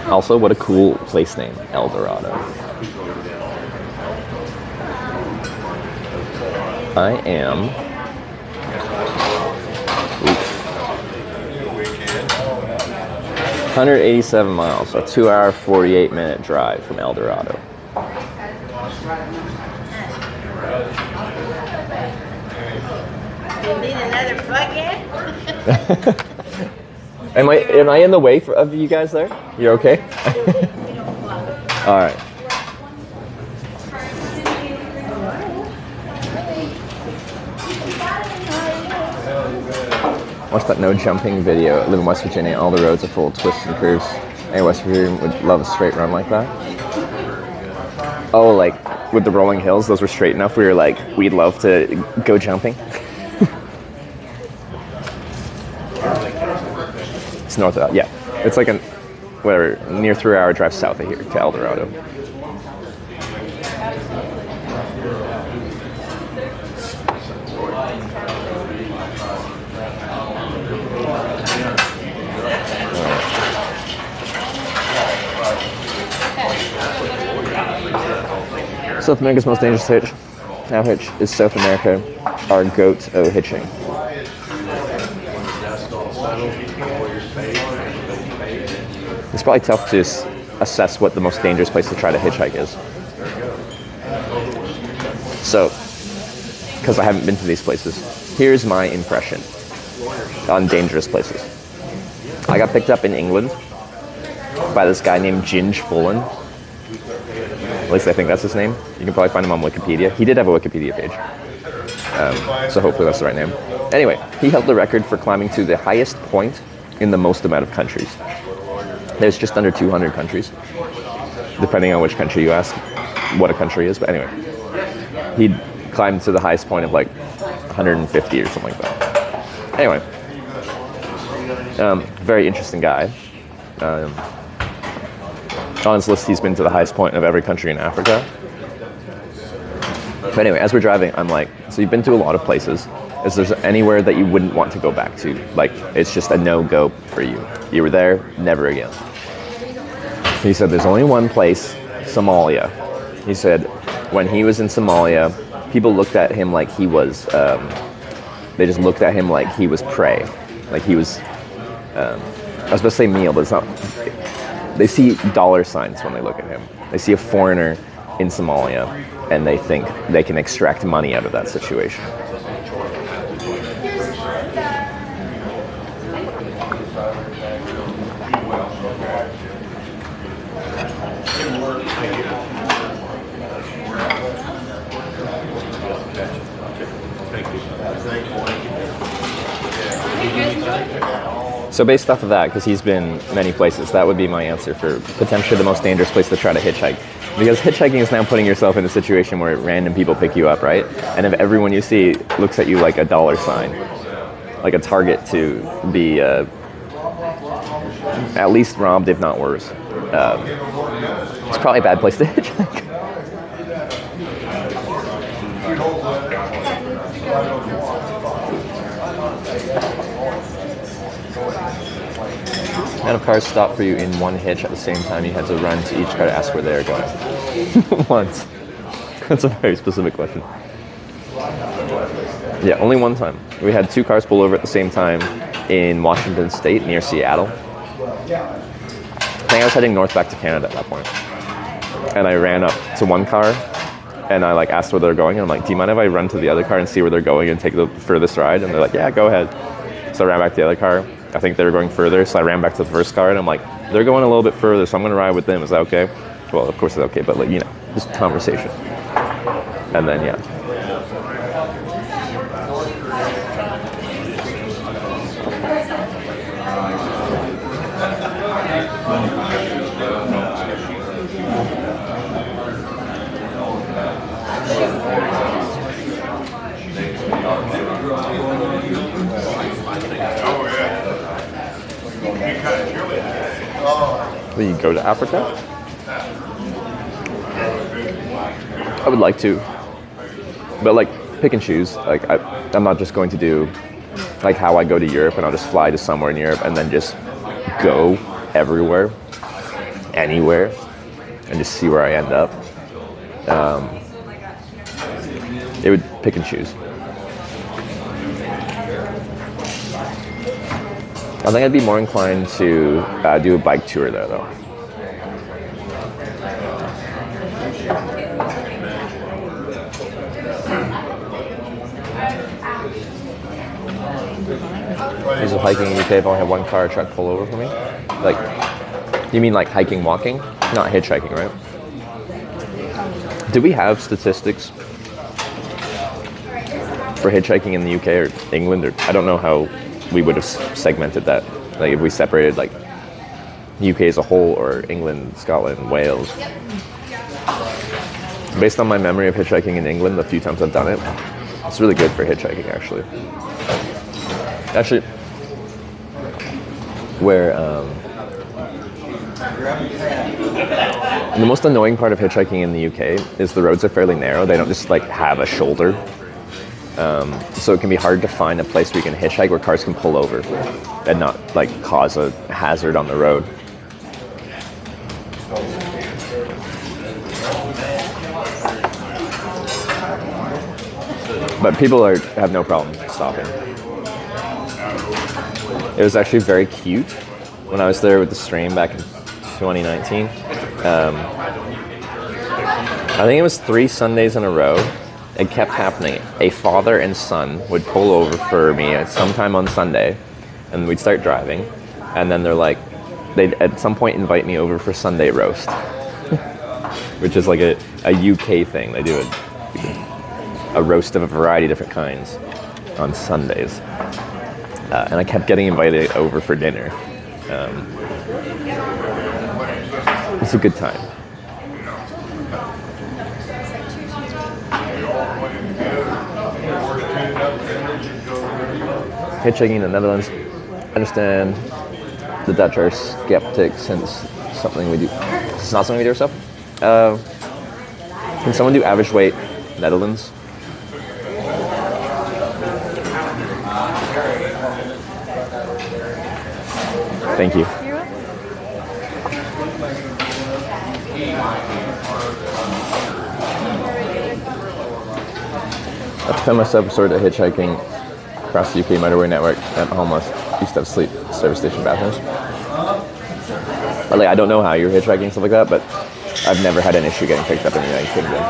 S4: Also, what a cool place name, El Dorado. I am... Oof. 187 miles, so a 2-hour, 48-minute drive from El Dorado.
S7: You need another plug-in?
S4: Am I in the way of you guys there? You're okay? All right. Watch that no jumping video. I live in West Virginia. All the roads are full of twists and curves. Any West Virginian would love a straight run like that. Oh, like with the rolling hills, those were straight enough. We were like, we'd love to go jumping. It's north of that, yeah. It's like whatever, near 3-hour drive south of here to El Dorado. South America's most dangerous hitch. Now hitch is South America, our goat hitching. It's probably tough to assess what the most dangerous place to try to hitchhike is. So, because I haven't been to these places, here's my impression on dangerous places. I got picked up in England by this guy named Ginge Fullen. At least I think that's his name. You can probably find him on Wikipedia. He did have a Wikipedia page. So hopefully that's the right name. Anyway, he held the record for climbing to the highest point in the most amount of countries. There's just under 200 countries, depending on which country you ask what a country is. But anyway, he climbed to the highest point of like 150 or something like that. Anyway, very interesting guy. On his list, he's been to the highest point of every country in Africa. But anyway, as we're driving, I'm like, so you've been to a lot of places. Is there anywhere that you wouldn't want to go back to? Like, it's just a no-go for you. You were there, never again. He said there's only one place, Somalia. He said when he was in Somalia, people looked at him like he was, they just looked at him like he was prey. Like he was, I was about to say meal, but it's not. They see dollar signs when they look at him. They see a foreigner in Somalia, and they think they can extract money out of that situation. So based off of that, because he's been many places, that would be my answer for potentially the most dangerous place to try to hitchhike. Because hitchhiking is now putting yourself in a situation where random people pick you up, right? And if everyone you see looks at you like a dollar sign, like a target to be at least robbed, if not worse, it's probably a bad place to hitchhike. And if cars stop for you in one hitch at the same time, you had to run to each car to ask where they're going. Once. That's a very specific question. Yeah, only one time. We had 2 cars pull over at the same time in Washington State near Seattle. I think I was heading north back to Canada at that point. And I ran up to one car and I asked where they're going. And I'm like, do you mind if I run to the other car and see where they're going and take the furthest ride? And they're like, yeah, go ahead. So I ran back to the other car. I think they were going further, so I ran back to the first car, and I'm like, they're going a little bit further, so I'm going to ride with them. Is that okay? Well, of course it's okay, but just conversation. And then, yeah. Will you go to Africa? I would like to, but pick and choose. I'm not just going to do how I go to Europe and I'll just fly to somewhere in Europe and then just go everywhere, anywhere, and just see where I end up. It would pick and choose.
S2: I think I'd be more inclined to do a bike tour there, though. Is hiking in the UK? I've only had one car or truck pull over for me. Like, you mean like hiking, walking? Not hitchhiking, right? Do we have statistics for hitchhiking in the UK or England? Or I don't know how we would have segmented that. Like if we separated like UK as a whole or England, Scotland, Wales. Based on my memory of hitchhiking in England, the few times I've done it, it's really good for hitchhiking actually. Actually, where the most annoying part of hitchhiking in the UK is the roads are fairly narrow. They don't just like have a shoulder. So it can be hard to find a place where you can hitchhike where cars can pull over and not like cause a hazard on the road. But people have no problem stopping. It was actually very cute when I was there with the stream back in 2019. I think it was 3 Sundays in a row. It kept happening. A father and son would pull over for me at sometime on Sunday, and we'd start driving. And then they'd at some point invite me over for Sunday roast, which is like a UK thing. They do a roast of a variety of different kinds on Sundays. And I kept getting invited over for dinner. It's a good time. Hitchhiking in the Netherlands. I understand the Dutch are skeptic since something we do. It's not something we do ourselves. Can someone do average weight Netherlands? Thank you. I found myself resorted to hitchhiking across the UK motorway network at homeless. Used to have sleep service station bathrooms. But like, I don't know how you're hitchhiking and stuff like that, but I've never had an issue getting picked up in the United Kingdom.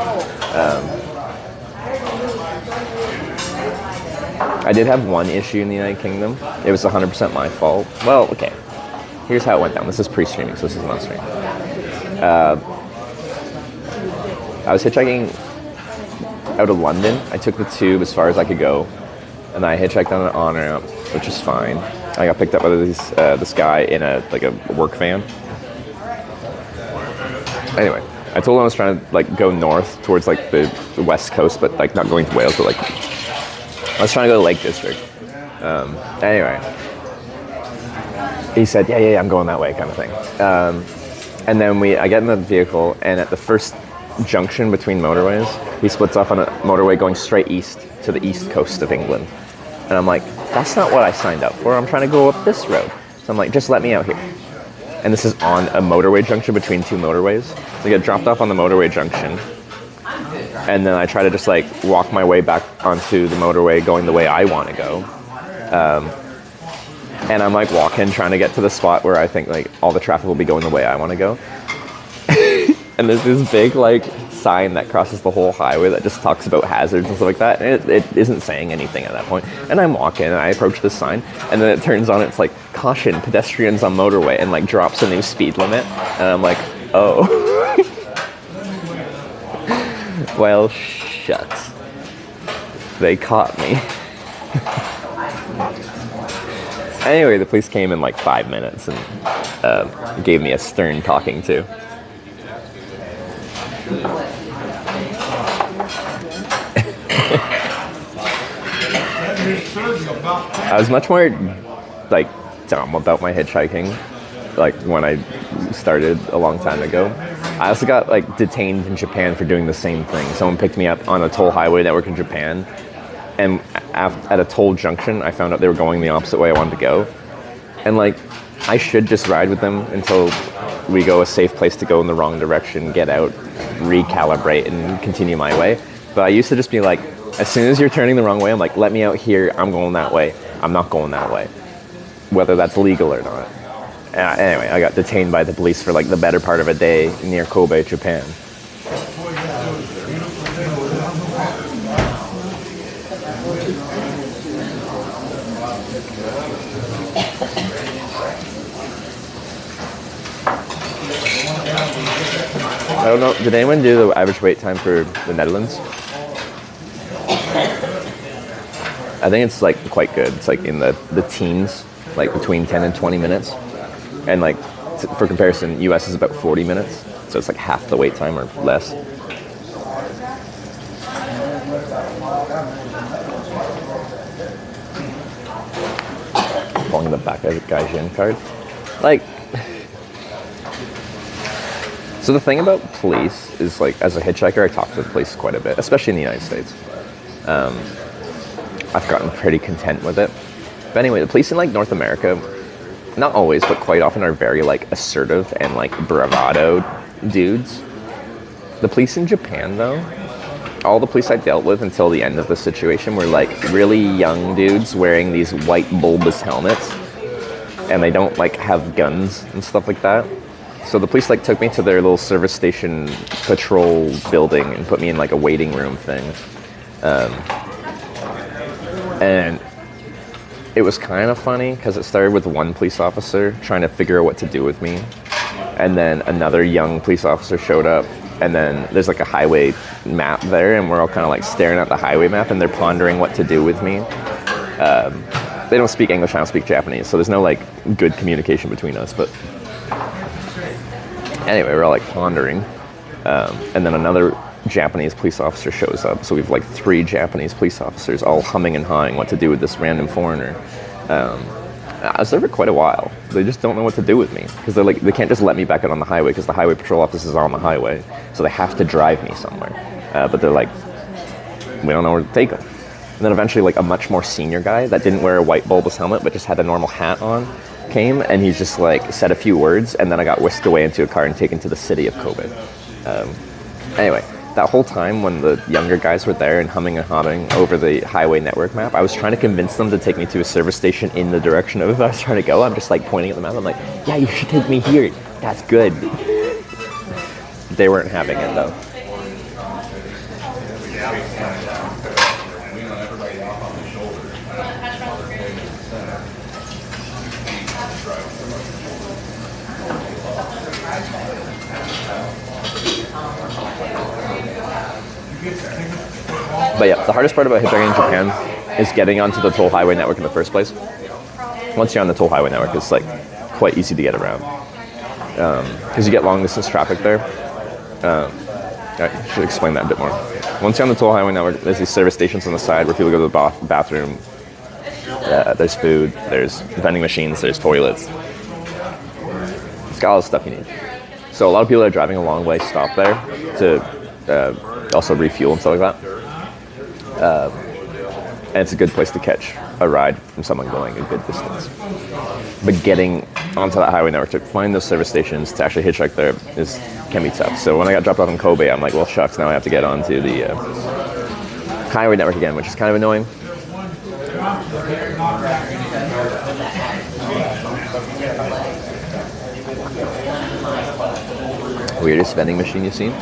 S2: I did have one issue in the United Kingdom. It was 100% my fault. Well, okay. Here's how it went down. This is pre-streaming, so this is not stream. I was hitchhiking out of London. I took the tube as far as I could go, and I hitchhiked on an on-ramp, which is fine. I got picked up by this guy in a work van. Anyway, I told him I was trying to like go north towards like the west coast, but like not going to Wales, but like I was trying to go to Lake District. Anyway, he said, yeah, I'm going that way, kind of thing. And then I get in the vehicle, and at the first junction between motorways, he splits off on a motorway going straight east to the east coast of England. And I'm like, that's not what I signed up for. I'm trying to go up this road. So I'm like, just let me out here. And this is on a motorway junction between 2 motorways. So I get dropped off on the motorway junction. And then I try to just like walk my way back onto the motorway going the way I want to go. And I'm like walking, trying to get to the spot where I think like all the traffic will be going the way I want to go. And there's this big like sign that crosses the whole highway that just talks about hazards and stuff like that. And it isn't saying anything at that point. And I'm walking and I approach this sign, and then it turns on, it's like, caution, pedestrians on motorway, and like drops a new speed limit. And I'm like, oh. Well, shucks. They caught me. Anyway, the police came in like 5 minutes and gave me a stern talking to. I was much more like dumb about my hitchhiking like when I started a long time ago. I also got like detained in Japan for doing the same thing. Someone picked me up on a toll highway network in Japan, and at a toll junction I found out they were going the opposite way I wanted to go. And like, I should just ride with them until we go a safe place to go in the wrong direction, get out, recalibrate, and continue my way. But I used to just be like, as soon as you're turning the wrong way, I'm like, let me out here, I'm going that way. I'm not going that way.
S4: whether that's legal or not. Anyway, I got detained by the police for like the better part of a day near Kobe, Japan. I don't know, did anyone do the average wait time for the Netherlands? I think it's like quite good. It's like in the teens, like between 10 and 20 minutes. And like, for comparison, US is about 40 minutes. So it's like half the wait time or less. Pulling the back of the Gaijin card. Like, so the thing about police is, like, as a hitchhiker, I talk to the police quite a bit, especially in the United States. I've gotten pretty content with it. But anyway, the police in, like, North America, not always, but quite often are very, like, assertive and, like, bravado dudes. The police in Japan, though, all the police I dealt with until the end of the situation were, like, really young dudes wearing these white bulbous helmets. And they don't, like, have guns and stuff like that. So the police like took me to their little service station patrol building and put me in like a waiting room thing. And it was kind of funny because it started with one police officer trying to figure out what to do with me. And then another young police officer showed up, and then there's like a highway map there, and we're all kind of like staring at the highway map, and they're pondering what to do with me. They don't speak English, I don't speak Japanese, so there's no like good communication between us, but anyway, we're all like pondering, and then another Japanese police officer shows up. So we've like 3 Japanese police officers all humming and hawing what to do with this random foreigner. I was there for quite a while. They just don't know what to do with me because they're like, they can't just let me back out on the highway because the highway patrol office is on the highway, so they have to drive me somewhere. But they're like, we don't know where to take them. And then eventually, like a much more senior guy that didn't wear a white bulbous helmet but just had a normal hat on came, and he just like said a few words, and then I got whisked away into a car and taken to the city of Kobe. Anyway, that whole time when the younger guys were there and humming and hawing over the highway network map, I was trying to convince them to take me to a service station in the direction of I was trying to go. I'm just like pointing at the map. I'm like, yeah, you should take me here. That's good. They weren't having it though. But yeah, the hardest part about hitchhiking in Japan is getting onto the toll highway network in the first place. Once you're on the toll highway network, it's like quite easy to get around because you get long distance traffic there. I should explain that a bit more. Once you're on the toll highway network, there's these service stations on the side where people go to the bathroom. There's food, there's vending machines, there's toilets. It's got all the stuff you need. So a lot of people that are driving a long way stop there to also refuel and stuff like that. And it's a good place to catch a ride from someone going a good distance. But getting onto that highway network to find those service stations to actually hitchhike there can be tough. So when I got dropped off in Kobe, I'm like, well, shucks, now I have to get onto the highway network again, which is kind of annoying. Weirdest vending machine you've seen?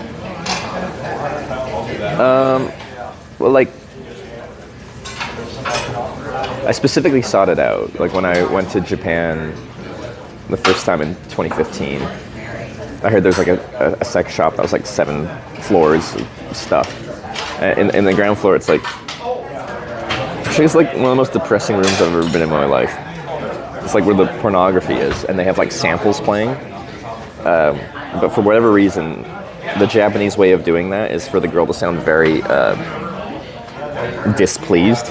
S4: Well, like, I specifically sought it out. Like, when I went to Japan the first time in 2015, I heard there's like a sex shop that was like 7 floors of stuff. In the ground floor, it's like, it's like one of the most depressing rooms I've ever been in my life. It's like where the pornography is, and they have like samples playing. But for whatever reason, the Japanese way of doing that is for the girl to sound very displeased.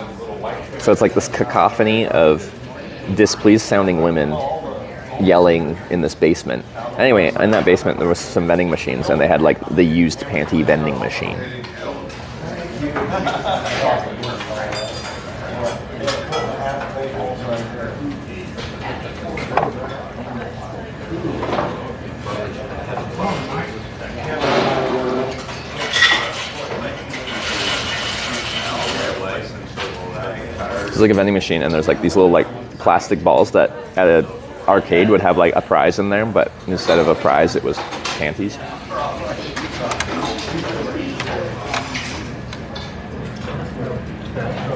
S4: So it's like this cacophony of displeased sounding women yelling in this basement. Anyway, in that basement there was some vending machines, and they had like the used panty vending machine. It's like a vending machine, and there's like these little like plastic balls that at an arcade would have like a prize in there, but instead of a prize, it was panties.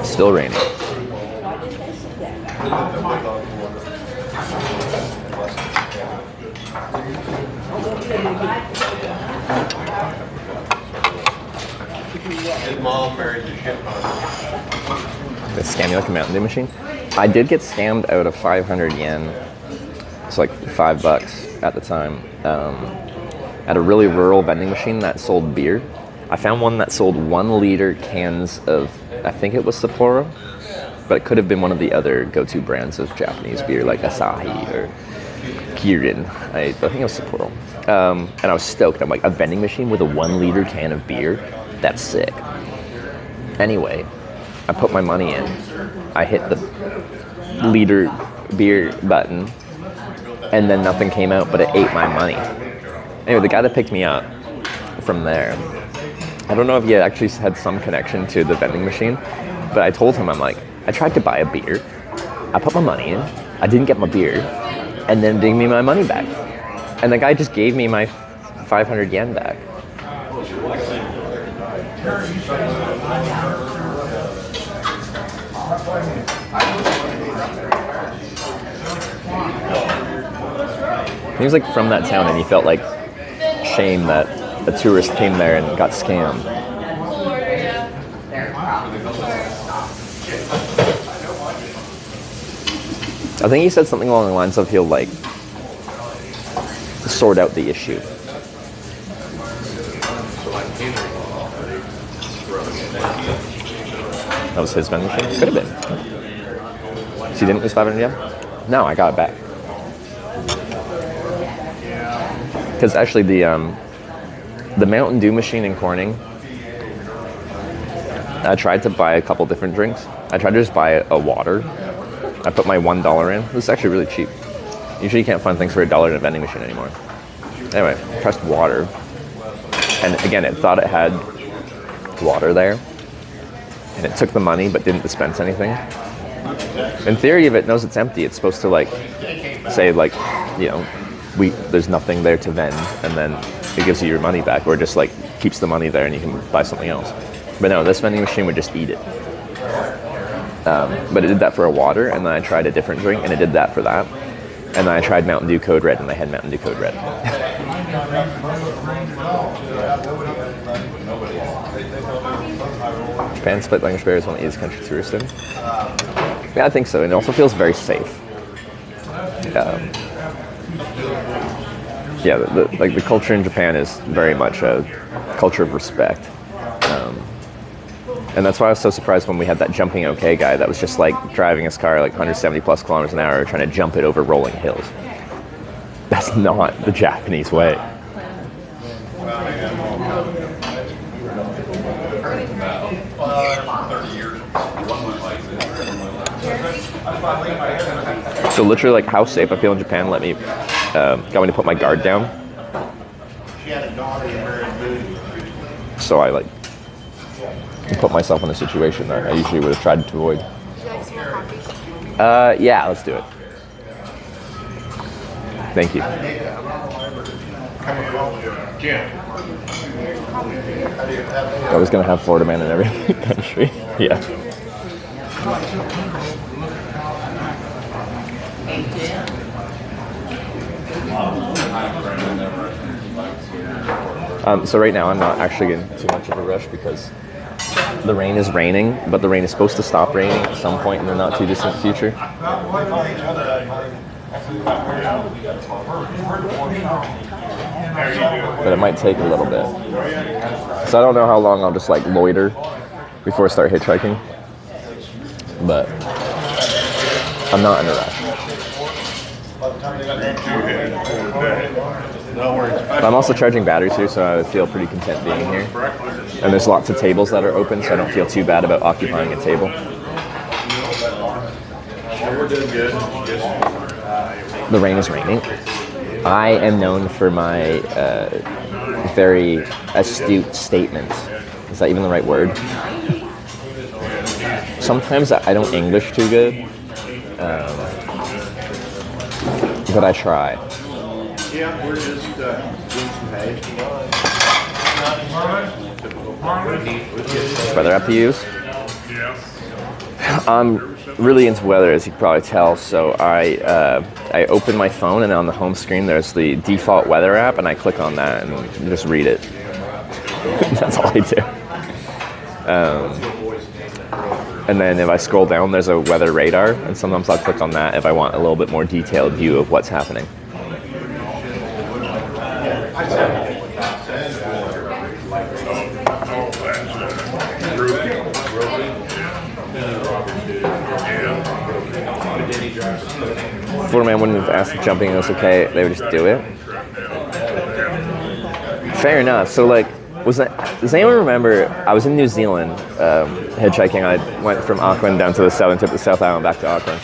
S4: Still raining.
S5: His mom married the chipmunk.
S4: They scam you like a Mountain Dew machine. I did get scammed out of 500 yen. It's like $5 at the time. At a really rural vending machine that sold beer. I found one that sold 1 liter cans of, I think it was Sapporo, but it could have been one of the other go-to brands of Japanese beer like Asahi or Kirin. I think it was Sapporo. And I was stoked. I'm like, a vending machine with a 1 liter can of beer? That's sick. Anyway, I put my money in. I hit the liter beer button, and then nothing came out, but it ate my money. Anyway, the guy that picked me up from there, I don't know if he actually had some connection to the vending machine, but I told him, I'm like, I tried to buy a beer. I put my money in. I didn't get my beer, and then gave me my money back. And the guy just gave me my 500 yen back. He was like from that town, and he felt like shame that a tourist came there and got scammed. I think he said something along the lines of he'll like sort out the issue. That was his vending machine? Could have been. So you didn't lose 500 yen? No, I got it back. Because actually the Mountain Dew machine in Corning, I tried to buy a couple different drinks. I tried to just buy a water. I put my $1 in. This is actually really cheap. Usually you can't find things for $1 in a vending machine anymore. Anyway, I pressed water. And again, it thought it had water there. And it took the money but didn't dispense anything. In theory, if it knows it's empty, it's supposed to like say like, you know, there's nothing there to vend, and then it gives you your money back, or it just like keeps the money there and you can buy something else. But no, this vending machine would just eat it. But it did that for a water, and then I tried a different drink, and it did that for that. And then I tried Mountain Dew Code Red, and they had Mountain Dew Code Red. Japan split language barrier is one of the easiest countries to tourist in. Yeah, I think so. And it also feels very safe. Yeah, the culture in Japan is very much a culture of respect. And that's why I was so surprised when we had that jumping okay guy that was just like driving his car like 170 plus kilometers an hour trying to jump it over rolling hills. That's not the Japanese way. So literally like how safe I feel in Japan let me, got me to put my guard down. So I like put myself in a situation that I usually would have tried to avoid. Yeah, let's do it. Thank you. I was gonna have Florida man in every country. Yeah. So right now I'm not actually in too much of a rush because the rain is raining, but the rain is supposed to stop raining at some point in the not too distant future. But it might take a little bit. So I don't know how long I'll just like loiter before I start hitchhiking. But I'm not in a rush. I'm also charging batteries here, so I feel pretty content being here. And there's lots of tables that are open, so I don't feel too bad about occupying a table. The rain is raining. I am known for my very astute statements. Is that even the right word? Sometimes I don't English too good.
S2: but I try.
S8: Yeah, we're just doing some hay.
S2: Weather app to use? I'm really into weather, as you can probably tell. So I open my phone, and on the home screen there's the default weather app, and I click on that and just read it. That's all I do. And then if I scroll down, there's a weather radar, and sometimes I'll click on that if I want a little bit more detailed view of what's happening. Florida man wouldn't have asked if jumping was okay, they would just do it. Fair enough. So like, does anyone remember, I was in New Zealand hitchhiking. I went from Auckland down to the southern tip of the South Island, back to Auckland.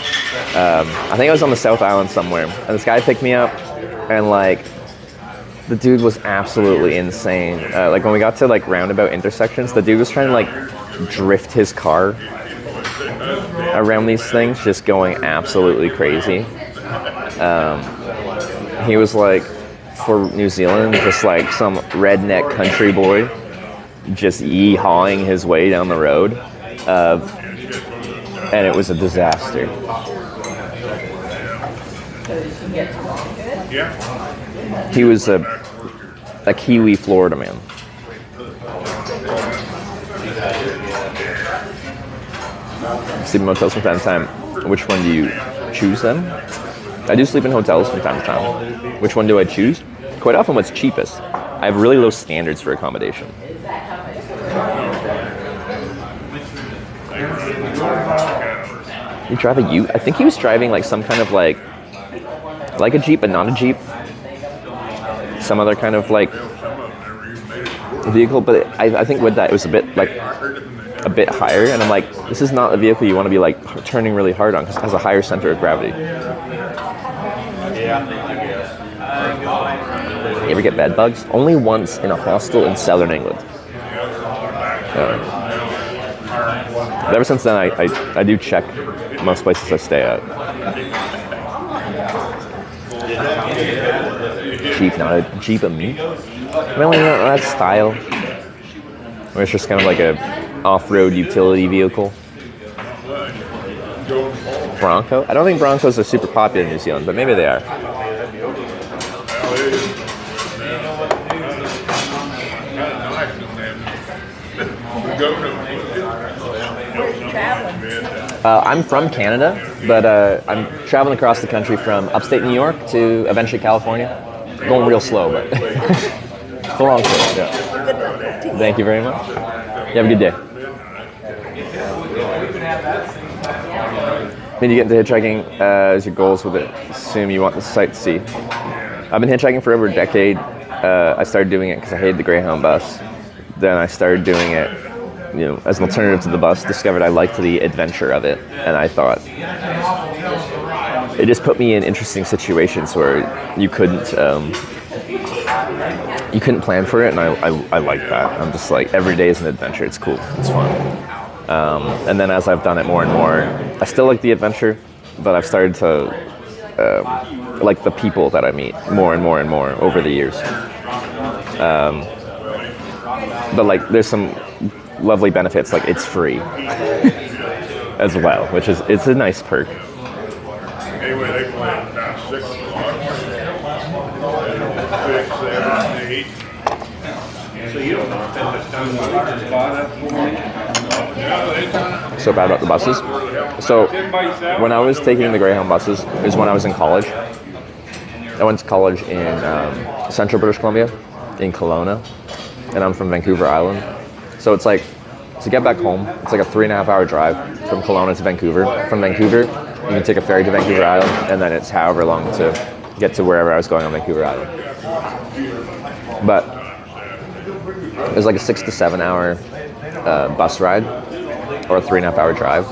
S2: I think I was on the South Island somewhere, and this guy picked me up, and like, the dude was absolutely insane. Like when we got to like roundabout intersections, the dude was trying to like drift his car around these things, just going absolutely crazy. He was like, for New Zealand, just like some redneck country boy, just yee-hawing his way down the road, and it was a disaster. He was a Kiwi Florida man. Sleep in hotels from time to time. Which one do you choose then? I do sleep in hotels from time to time. Which one do I choose? Quite often what's cheapest. I have really low standards for accommodation. You drive a Ute? I think he was driving like some kind of like a Jeep, but not a Jeep. Some other kind of like vehicle, but I think with that it was a bit higher, and I'm like, this is not a vehicle you want to be like turning really hard on because it has a higher center of gravity. You ever get bed bugs? Only once in a hostel in southern England. But ever since then, I do check most places I stay at. Jeep, not a Jeep of me. Well, you know, that style, where it's just kind of like a off-road utility vehicle. Bronco? I don't think Broncos are super popular in New Zealand, but maybe they are. I'm from Canada, but I'm traveling across the country from upstate New York to eventually California. Going real slow, but it's a long trip. Yeah. Thank you very much. You have a good day. When you get into hitchhiking, as your goals with it, assume you want the sight to see. I've been hitchhiking for over a decade. I started doing it because I hated the Greyhound bus. Then I started doing it, you know, as an alternative to the bus. Discovered I liked the adventure of it, and I thought it just put me in interesting situations where you couldn't plan for it, and I like that. I'm just like, every day is an adventure. It's cool. It's fun. And then as I've done it more and more, I still like the adventure, but I've started to like the people that I meet more and more and more over the years. But like, there's some lovely benefits, like it's free as well, which is, it's a nice perk.
S8: Anyway, they play about 6 o'clock. 6, 7, 8. So you don't spend the time.
S2: So bad about the buses. So when I was taking the Greyhound buses, it was when I was in college. I went to college in central British Columbia, in Kelowna, and I'm from Vancouver Island. So it's like, to get back home, it's like a 3.5-hour drive from Kelowna to Vancouver. From Vancouver, you can take a ferry to Vancouver Island, and then it's however long to get to wherever I was going on Vancouver Island. But it was like a 6 to 7 hour bus ride, or a 3.5-hour drive.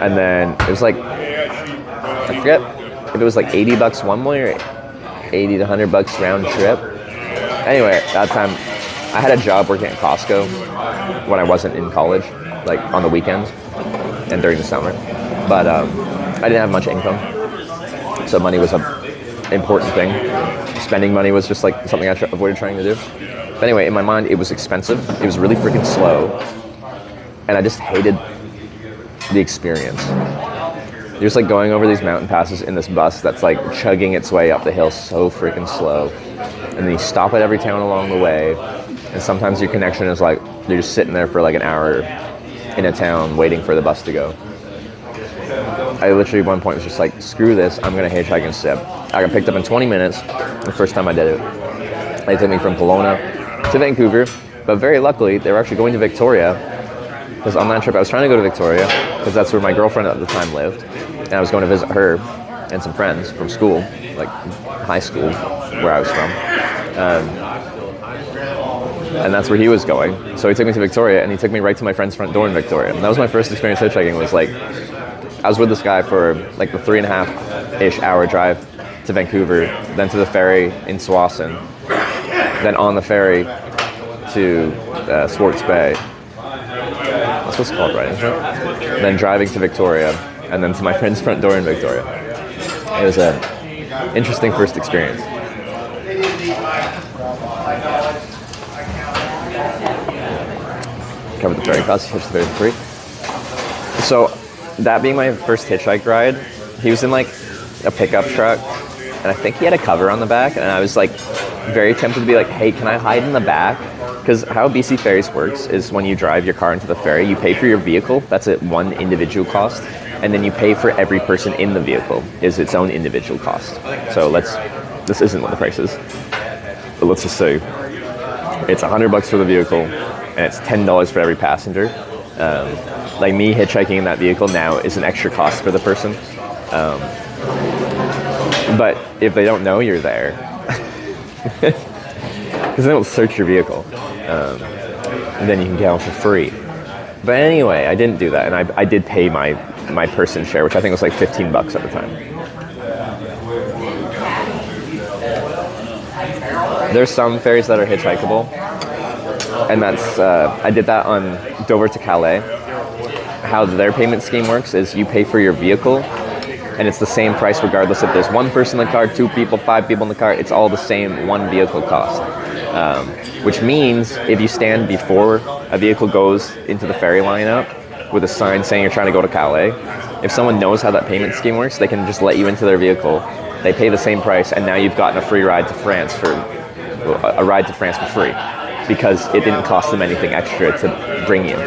S2: And then it was like, I forget if it was like $80 one way or $80 to $100 round trip. Anyway, at that time, I had a job working at Costco when I wasn't in college, like on the weekends and during the summer. But I didn't have much income, so money was a
S4: important thing. Spending money was just like something I avoided trying to do. But anyway, in my mind, it was expensive. It was really freaking slow. And I just hated the experience. You're just like going over these mountain passes in this bus that's like chugging its way up the hill so freaking slow. And then you stop at every town along the way. And sometimes your connection is like, you're just sitting there for like an hour in a town waiting for the bus to go. I literally at one point was just like, screw this, I'm gonna hitchhike instead. I got picked up in 20 minutes the first time I did it. They took me from Kelowna to Vancouver, but very luckily they were actually going to Victoria, because on that trip I was trying to go to Victoria because that's where my girlfriend at the time lived, and I was going to visit her and some friends from school, like high school where I was from. And that's where he was going. So he took me to Victoria, and he took me right to my friend's front door in Victoria. And that was my first experience hitchhiking. Was like, I was with this guy for like the 3.5-ish hour drive to Vancouver, then to the ferry in Tsawwassen, then on the ferry to Swartz Bay. That's what it's called, right? Isn't it? Then driving to Victoria, and then to my friend's front door in Victoria. It was an interesting first experience. Covered the ferry costs, hitched the ferry free. So that being my first hitchhike ride, he was in like a pickup truck, and I think he had a cover on the back, and I was like very tempted to be like, hey, can I hide in the back? Because how BC Ferries works is when you drive your car into the ferry, you pay for your vehicle, that's at one individual cost, and then you pay for every person in the vehicle is its own individual cost. So this isn't what the price is, but let's just say it's $100 for the vehicle, and it's $10 for every passenger. Like me hitchhiking in that vehicle now is an extra cost for the person. But if they don't know you're there, because they don't search your vehicle, and then you can get on for free. But anyway, I didn't do that, and I did pay my person share, which I think was like $15 at the time. There's some ferries that are hitchhikeable, and that's I did that on Dover to Calais. How their payment scheme works is you pay for your vehicle, and it's the same price regardless if there's one person in the car, 2 people, 5 people in the car. It's all the same one vehicle cost, which means if you stand before a vehicle goes into the ferry lineup with a sign saying you're trying to go to Calais, if someone knows how that payment scheme works, they can just let you into their vehicle. They pay the same price, and now you've gotten a free ride to France for free, because it didn't cost them anything extra to bring you.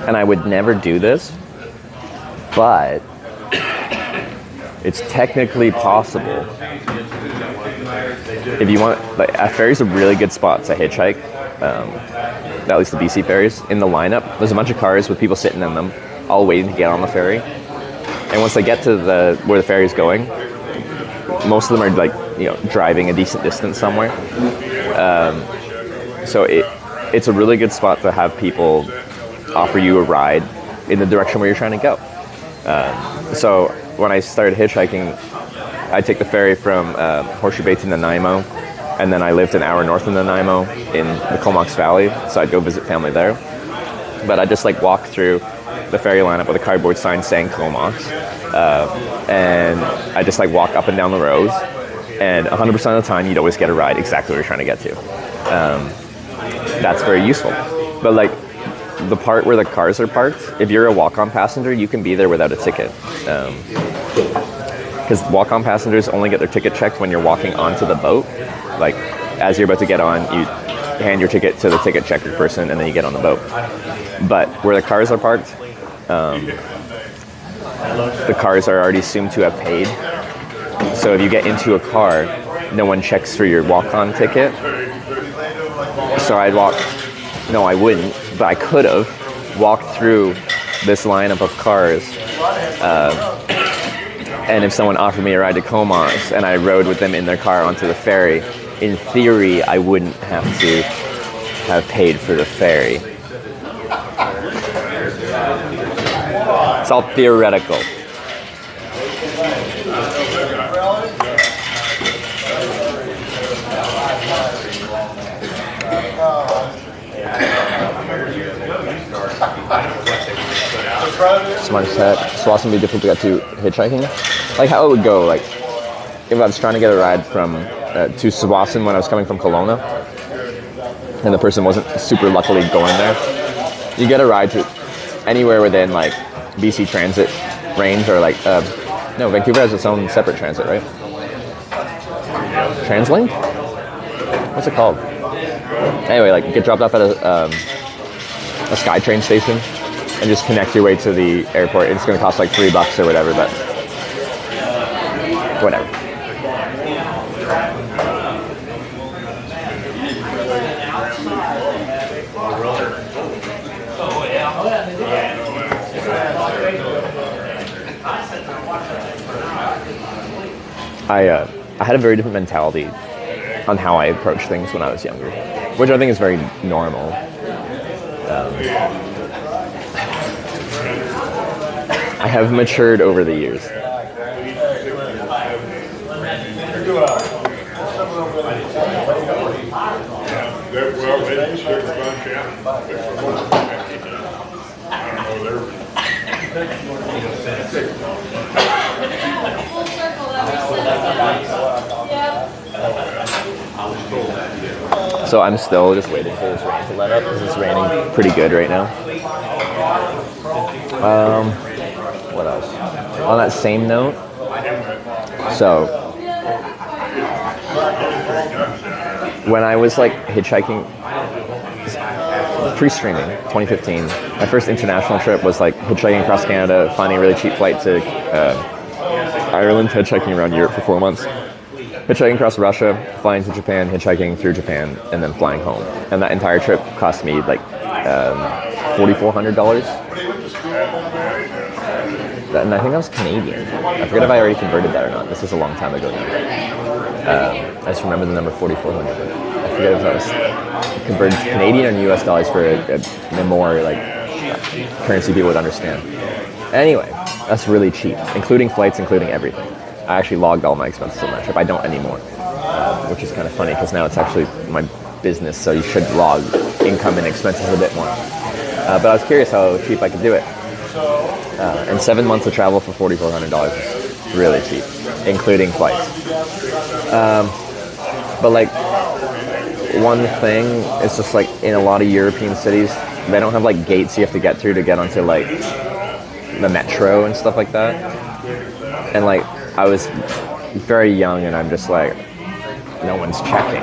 S4: And I would never do this, but it's technically possible. If you want, like, a ferry's a really good spot to hitchhike, at least the BC ferries. In the lineup, there's a bunch of cars with people sitting in them, all waiting to get on the ferry. And once they get to where the ferry's going, most of them are like, driving a decent distance somewhere. So it's a really good spot to have people offer you a ride in the direction where you're trying to go. So when I started hitchhiking, I'd take the ferry from Horseshoe Bay to Nanaimo, and then I lived an hour north of Nanaimo in the Comox Valley, so I'd go visit family there. But I'd just like walk through the ferry lineup with a cardboard sign saying Comox, and I just like walk up and down the roads, and 100% of the time you'd always get a ride exactly where you're trying to get to. That's very useful. But like the part where the cars are parked, if you're a walk-on passenger, you can be there without a ticket. Because walk-on passengers only get their ticket checked when you're walking onto the boat. Like, as you're about to get on, you hand your ticket to the ticket checker person, and then you get on the boat. But where the cars are parked, the cars are already assumed to have paid. So if you get into a car, no one checks for your walk-on ticket. So I wouldn't, but I could have walked through this lineup of cars, and if someone offered me a ride to Comox and I rode with them in their car onto the ferry, in theory I wouldn't have to have paid for the ferry. It's all theoretical. Smart set. Swass would be difficult to get to hitchhiking. Like how it would go, like if I was trying to get a ride from to Swassen when I was coming from Kelowna, and the person wasn't super luckily going there, you get a ride to anywhere within like BC Transit range or like no, Vancouver has its own separate transit, right? TransLink? What's it called? Anyway, like get dropped off at a SkyTrain station and just connect your way to the airport. It's going to cost like $3 or whatever, but whatever. I had a very different mentality on how I approach things when I was younger, which I think is very normal. I have matured over the years. So I'm still just waiting for this rain to let up because it's raining pretty good right now. What else? On that same note, so when I was like hitchhiking, pre-streaming, 2015, my first international trip was like hitchhiking across Canada, finding a really cheap flight to Ireland, hitchhiking around Europe for 4 months. Hitchhiking across Russia, flying to Japan, hitchhiking through Japan, and then flying home. And that entire trip cost me like $4,400. And I think that was Canadian. I forget if I already converted that or not. This is a long time ago now. I just remember the number 4,400. I forget if that was converted to Canadian or US dollars for a more like currency people would understand. Anyway, that's really cheap, including flights, including everything. I actually logged all my expenses on that trip. I don't anymore, which is kind of funny because now it's actually my business, so you should log income and expenses a bit more. But I was curious how cheap I could do it. And 7 months of travel for $4,400 is really cheap, including flights. But like, one thing is just like in a lot of European cities, they don't have like gates you have to get through to get onto like the metro and stuff like that. And like, I was very young and I'm just like, no one's checking.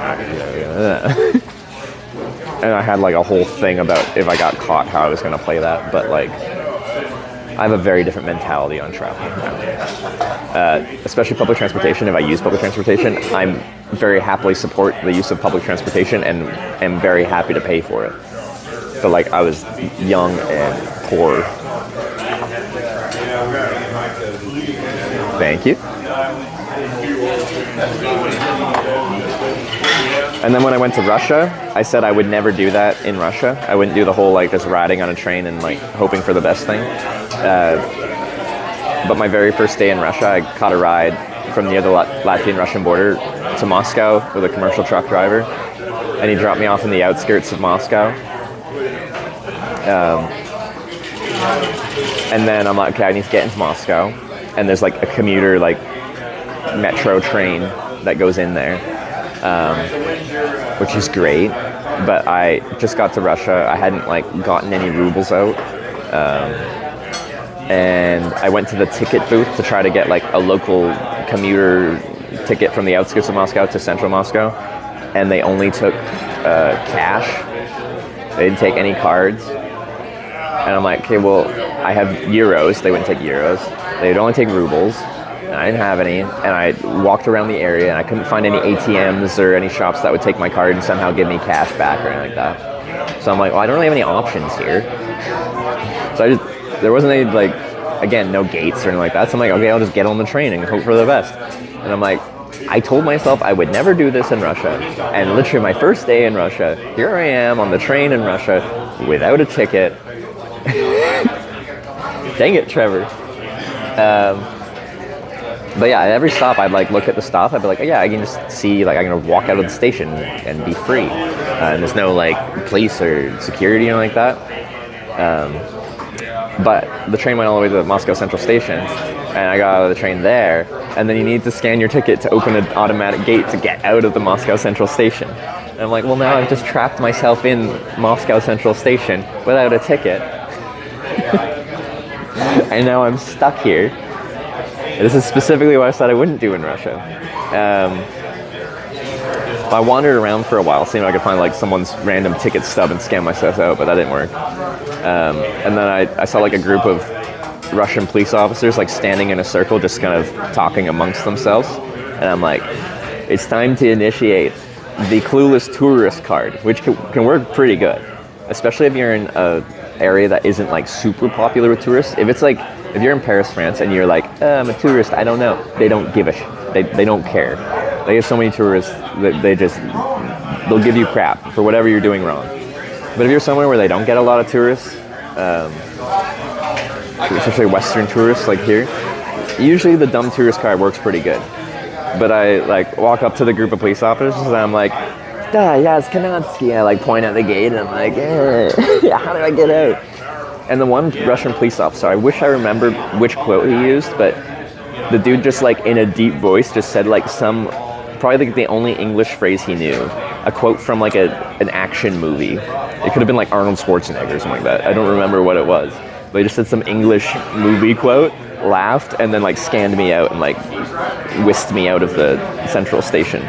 S4: And I had like a whole thing about if I got caught, how I was going to play that. But like, I have a very different mentality on travel now. Especially public transportation. If I use public transportation, I'm very happily support the use of public transportation and am very happy to pay for it. But like, I was young and poor. Thank you. And then when I went to Russia, I said I would never do that in Russia. I wouldn't do the whole like just riding on a train and like hoping for the best thing. But my very first day in Russia, I caught a ride from near the Latvian-Russian border to Moscow with a commercial truck driver. And he dropped me off in the outskirts of Moscow. And then I'm like, okay, I need to get into Moscow. And there's like a commuter like metro train that goes in there, which is great. But I just got to Russia. I hadn't like gotten any rubles out. And I went to the ticket booth to try to get like a local commuter ticket from the outskirts of Moscow to central Moscow. And they only took cash. They didn't take any cards. And I'm like, okay, well, I have euros. They wouldn't take euros. They would only take rubles. And I didn't have any. And I walked around the area and I couldn't find any ATMs or any shops that would take my card and somehow give me cash back or anything like that. So I'm like, well, I don't really have any options here. So there wasn't any, like, again, no gates or anything like that. So I'm like, okay, I'll just get on the train and hope for the best. And I'm like, I told myself I would never do this in Russia. And literally my first day in Russia, here I am on the train in Russia without a ticket. Dang it, Trevor. But yeah, at every stop, I'd like look at the stop. I'd be like, oh, yeah, I can just see, like, I'm gonna walk out of the station and be free. And there's no like police or security or anything like that. But the train went all the way to the Moscow Central Station, and I got out of the train there. And then you need to scan your ticket to open an automatic gate to get out of the Moscow Central Station. And I'm like, well, now I've just trapped myself in Moscow Central Station without a ticket. And now I'm stuck here. This is specifically what I said I wouldn't do in Russia. I wandered around for a while, seeing if I could find like someone's random ticket stub and scan myself out, but that didn't work. And then I saw like a group of Russian police officers like standing in a circle, just kind of talking amongst themselves. And I'm like, it's time to initiate the clueless tourist card, which can work pretty good, especially if you're in a area that isn't like super popular with tourists. If you're in Paris, France, and you're like, I'm a tourist, I don't know. They don't give a shit. They don't care. They have so many tourists that they'll give you crap for whatever you're doing wrong. But if you're somewhere where they don't get a lot of tourists, especially Western tourists like here, usually the dumb tourist card works pretty good. But I like walk up to the group of police officers and I'm like, da, yeah, it's Kanatsky. I like point at the gate and I'm like, how do I get out? And the one Russian police officer, I wish I remembered which quote he used, but the dude just like in a deep voice just said like probably like the only English phrase he knew, a quote from like an action movie. It could have been like Arnold Schwarzenegger or something like that. I don't remember what it was, but he just said some English movie quote, laughed, and then like scanned me out and like whisked me out of the central station.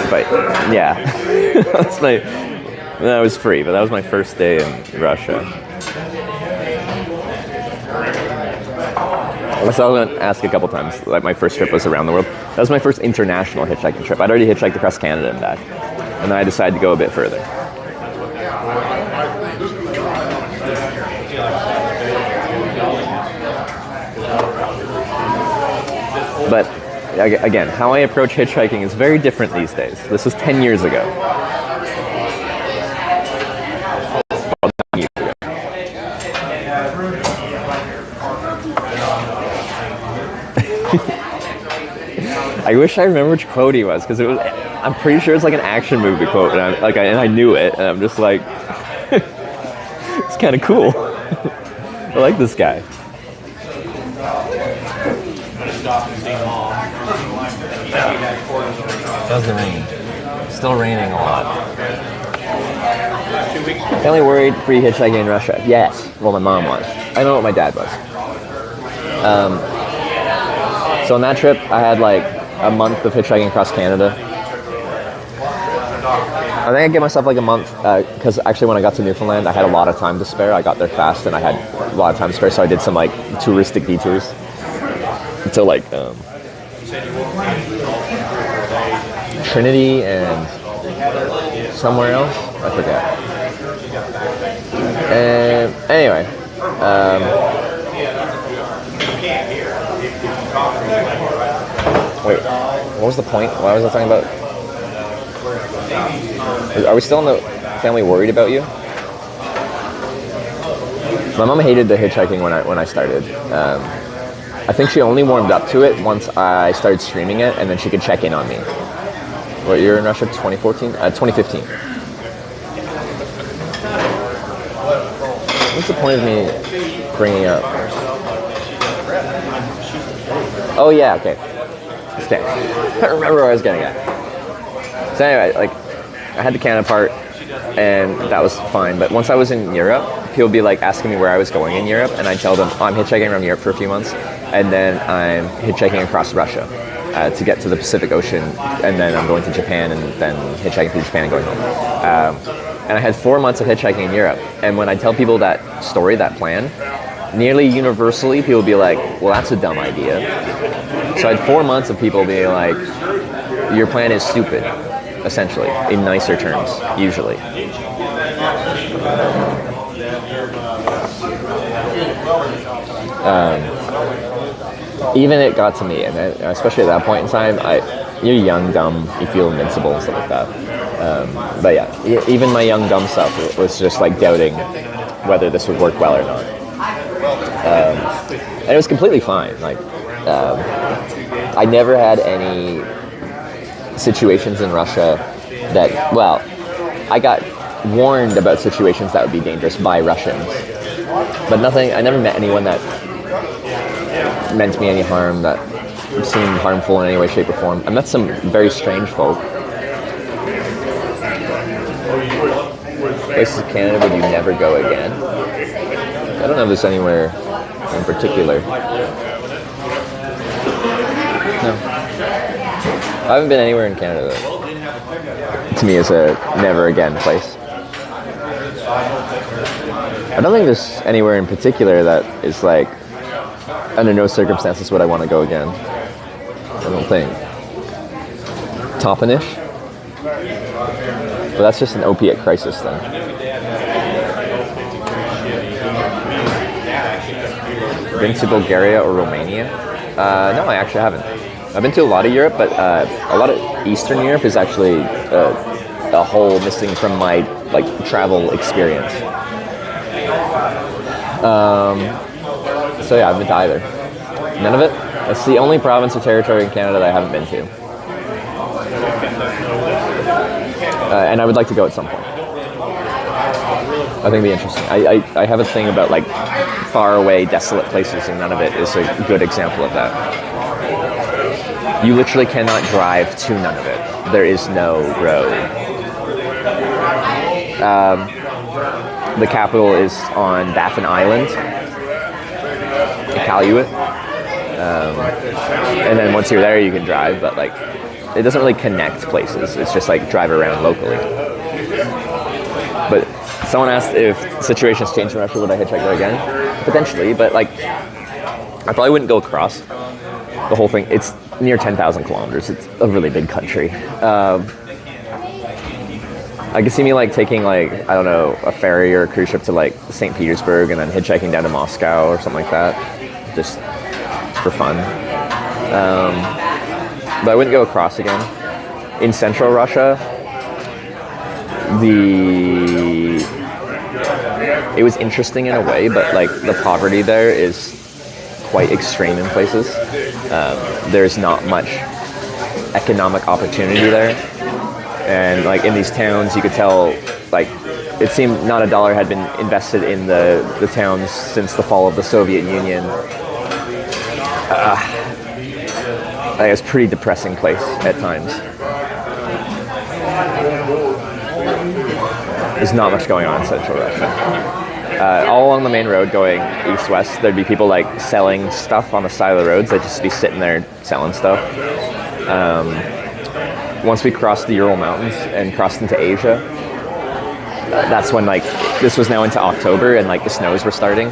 S4: But yeah, that was free, but that was my first day in Russia. So I was going to ask a couple times, like my first trip was around the world. That was my first international hitchhiking trip. I'd already hitchhiked across Canada and back. And then I decided to go a bit further. But again, how I approach hitchhiking is very different these days. This was 10 years ago. I wish I remember which quote he was, because I'm pretty sure it's like an action movie quote, and I knew it, and I'm just like, it's kind of cool. I like this guy. How's the rain? Still raining a lot. Family worried free hitchhiking in Russia? Yes. Well, my mom was. I know what my dad was. So on that trip, I had like a month of hitchhiking across Canada. I think I'd give myself like a month, because actually when I got to Newfoundland, I had a lot of time to spare. I got there fast and I had a lot of time to spare, so I did some like touristic detours until like Trinity and somewhere else. I forget. And anyway, wait, what was the point? What was I talking about? Are we still in the family worried about you? My mom hated the hitchhiking when I started. I think she only warmed up to it once I started streaming it, and then she could check in on me. What year in Russia? 2014? 2015. What's the point of me bringing up? Oh yeah, okay. I don't remember where I was getting at. So anyway, like, I had the Canada part, and that was fine. But once I was in Europe, people would be like asking me where I was going in Europe, and I'd tell them, oh, I'm hitchhiking around Europe for a few months, and then I'm hitchhiking across Russia to get to the Pacific Ocean, and then I'm going to Japan, and then hitchhiking through Japan and going home. And I had 4 months of hitchhiking in Europe, and when I tell people that story, that plan, nearly universally, people would be like, well, that's a dumb idea. So I had 4 months of people being like, your plan is stupid, essentially, in nicer terms, usually. Even it got to me, and especially at that point in time, you're young, dumb, you feel invincible and stuff like that. But yeah, even my young, dumb self was just like doubting
S2: whether this would work well or not. And it was completely fine. Like, I never had any situations in Russia that, well, I got warned about situations that would be dangerous by Russians, but nothing. I never met anyone that meant me any harm, that seemed harmful in any way, shape, or form. I met some very strange folk. Places in Canada would you never go again? I don't know if there's anywhere in particular. No. I haven't been anywhere in Canada that, to me, is a never again place. I don't think there's anywhere in particular that is like, under no circumstances would I want to go again. I don't think. Toppenish? But that's just an opiate crisis then. Been to Bulgaria or Romania? No, I actually haven't. I've been to a lot of Europe, but a lot of Eastern Europe is actually a hole missing from my like travel experience. So yeah, I haven't been to either. None of it? That's the only province or territory in Canada that I haven't been to. And I would like to go at some point. I think it'd be interesting. I have a thing about like far away, desolate places, and none of it is a good example of that. You literally cannot drive to none of it. There is no road. The capital is on Baffin Island, Iqaluit. And then once you're there, you can drive, but like it doesn't really connect places. It's just like drive around locally. But someone asked if situations change in Russia, would I hitchhike again? Potentially, but like I probably wouldn't go across the whole thing. It's near 10,000 kilometers. It's a really big country. I could see me like taking like, I don't know, a ferry or a cruise ship to like St. Petersburg and then hitchhiking down to Moscow or something like that, just for fun. But I wouldn't go across again. In central Russia, it was interesting in a way, but like the poverty there is quite extreme in places. There's not much economic opportunity there. And like in these towns, you could tell, like, it seemed not a dollar had been invested in the towns since the fall of the Soviet Union. Like, it's a pretty depressing place at times. There's not much going on in central Russia. All along the main road going east-west, there'd be people like selling stuff on the side of the roads. They'd just be sitting there selling stuff. Once we crossed the Ural Mountains and crossed into Asia, that's when like, this was now into October and like the snows were starting.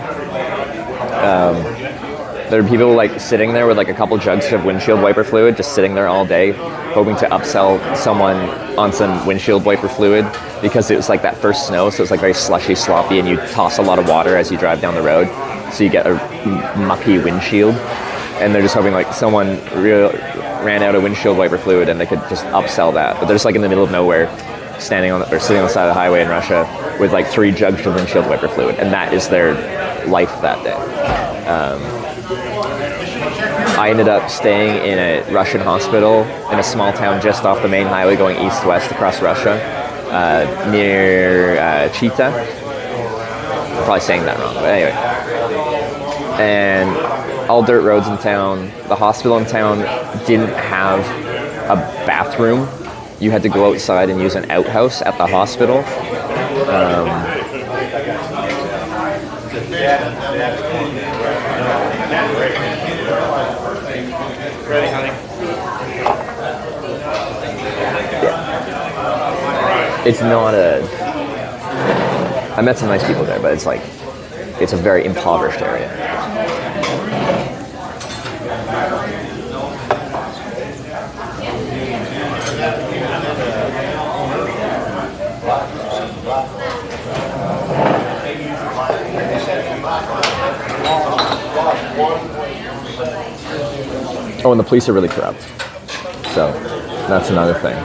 S2: There were people like sitting there with like a couple jugs of windshield wiper fluid, just sitting there all day, hoping to upsell someone on some windshield wiper fluid because it was like that first snow, so it's like very slushy, sloppy, and you toss a lot of water as you drive down the road, so you get a mucky windshield. And they're just hoping like someone ran out of windshield wiper fluid and they could just upsell that. But they're just like in the middle of nowhere, sitting on the side of the highway in Russia with like 3 jugs of windshield wiper fluid, and that is their life that day. I ended up staying in a Russian hospital in a small town just off the main highway going east-west across Russia, near Chita. I'm probably saying that wrong, but anyway. And all dirt roads in town. The hospital in town didn't have a bathroom. You had to go outside and use an outhouse at the hospital.
S8: Ready, honey?
S2: Yeah. It's not I met some nice people there, but it's like, it's a very impoverished area. Oh, and the police are really corrupt. So, that's another thing.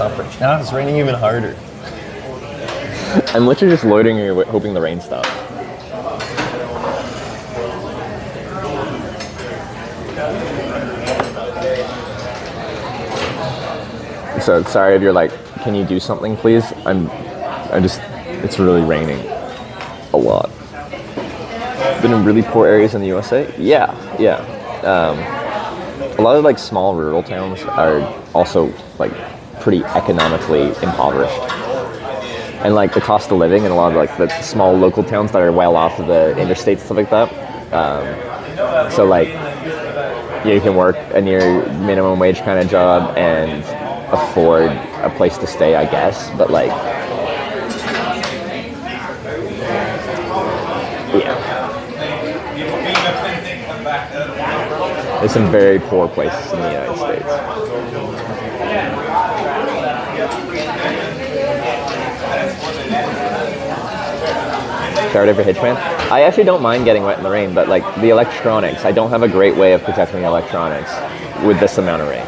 S4: stop raining. Now it's raining even harder. I'm literally just loitering here hoping the rain stops. So sorry if you're like, can you do something please? It's really raining a lot. Been in really poor areas in the USA? Yeah. A lot of like small rural towns are also like pretty economically impoverished. And like the cost of living in a lot of like the small local towns that are well off of the interstate, stuff like that. So like you can work a near minimum wage kind of job and afford a place to stay, I guess. But like, yeah. There's some very poor places in the United States. Started for Hitchman. I actually don't mind getting wet in the rain, but like the electronics, I don't have a great way of protecting the electronics with this amount of rain.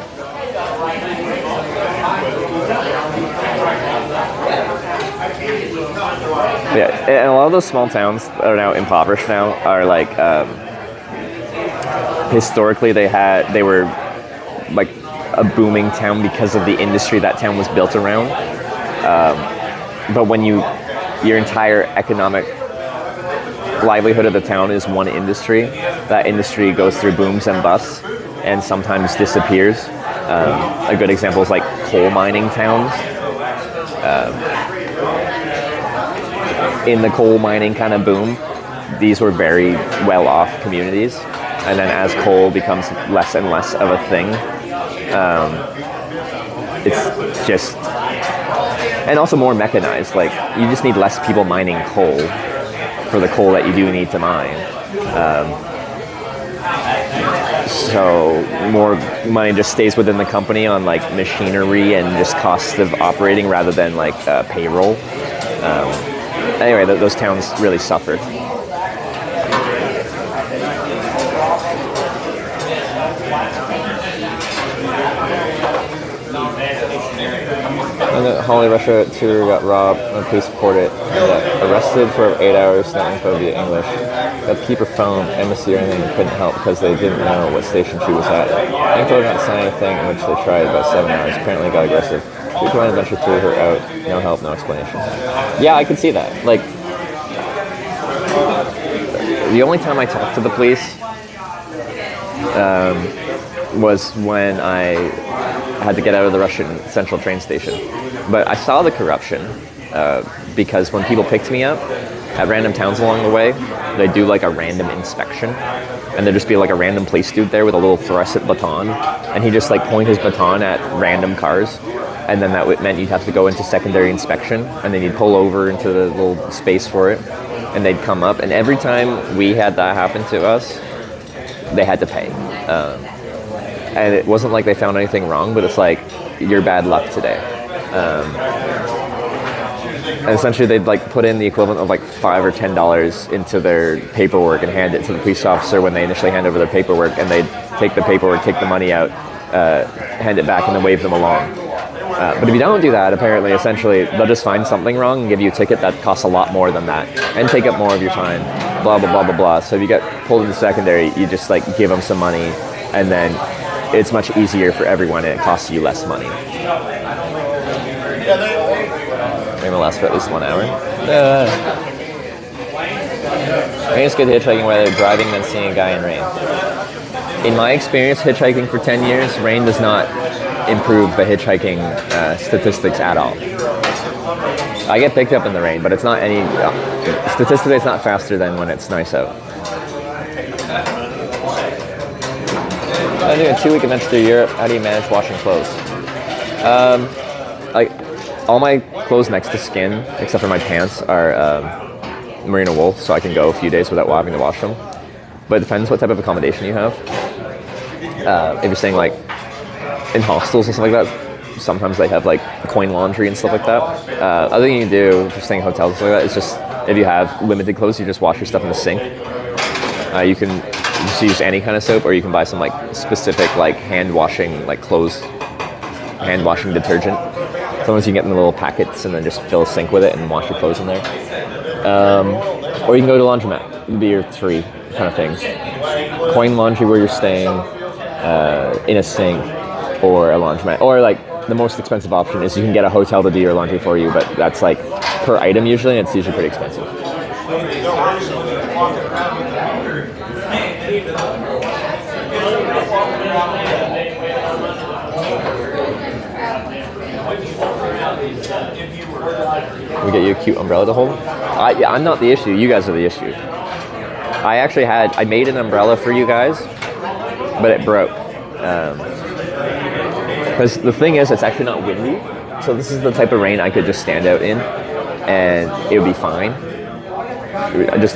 S4: Yeah, and a lot of those small towns that are now impoverished now are like, historically they were like a booming town because of the industry that town was built around. But when your entire economic livelihood of the town is one industry, that industry goes through booms and busts and sometimes disappears. A good example is like coal mining towns. In the coal mining kind of boom, these were very well-off communities. And then as coal becomes less and less of a thing, it's just, and also more mechanized. Like you just need less people mining coal for the coal that you do need to mine. So more money just stays within the company on like machinery and just costs of operating rather than like payroll. Anyway, those towns really suffered. And the Holly Russia tour got robbed, and the police reported it. And arrested for 8 hours, not info via English. Got to keep her phone, embassy or anything, couldn't help because they didn't know what station she was at. Info didn't sign anything, in which they tried about 7 hours. Apparently got aggressive. People trying to eventually threw her out. No help, no explanation. Yeah, I could see that. Like, the only time I talked to the police was when I had to get out of the Russian Central train station. But I saw the corruption because when people picked me up at random towns along the way, they do like a random inspection, and there'd just be like a random police dude there with a little fluorescent baton, and he'd just like point his baton at random cars, and then that meant you'd have to go into secondary inspection, and then you'd pull over into the little space for it, and they'd come up, and every time we had that happen to us, they had to pay. And it wasn't like they found anything wrong, but it's like, you're bad luck today. And essentially they'd like put in the equivalent of like $5 or $10 into their paperwork and hand it to the police officer when they initially hand over their paperwork, and they'd take the paperwork, take the money out, hand it back, and then wave them along. But if you don't do that, apparently, essentially, they'll just find something wrong and give you a ticket that costs a lot more than that and take up more of your time, blah, blah, blah, blah, blah. So if you get pulled into secondary, you just like give them some money, and then it's much easier for everyone and it costs you less money. Maybe it'll last for at least 1 hour. I think it's good hitchhiking weather, driving, then seeing a guy in rain. In my experience hitchhiking for 10 years, rain does not improve the hitchhiking statistics at all. I get picked up in the rain, but it's not any, statistically it's not faster than when it's nice out. I'm doing a 2-week adventure through Europe. How do you manage washing clothes? Like all my clothes next to skin, except for my pants, are merino wool, so I can go a few days without having to wash them. But it depends what type of accommodation you have. If you're staying like in hostels and stuff like that, sometimes they have like coin laundry and stuff like that. Other thing you can do if you're staying in hotels and stuff like that is just, if you have limited clothes, you just wash your stuff in the sink. You can just use any kind of soap, or you can buy some like specific like hand washing detergent.
S2: Sometimes you can get in the little packets and then just fill a sink with it and wash your clothes in there. Or you can go to a laundromat. It'd be your three kind of things. Coin laundry where you're staying, in a sink, or a laundromat. Or like the most expensive option is you can get a hotel to do your laundry for you, but that's like per item usually, and it's usually pretty expensive. We get you a cute umbrella to hold? Yeah, I'm not the issue. You guys are the issue. I made an umbrella for you guys, but it broke. Because the thing is, it's actually not windy. So this is the type of rain I could just stand out in, and it would be fine.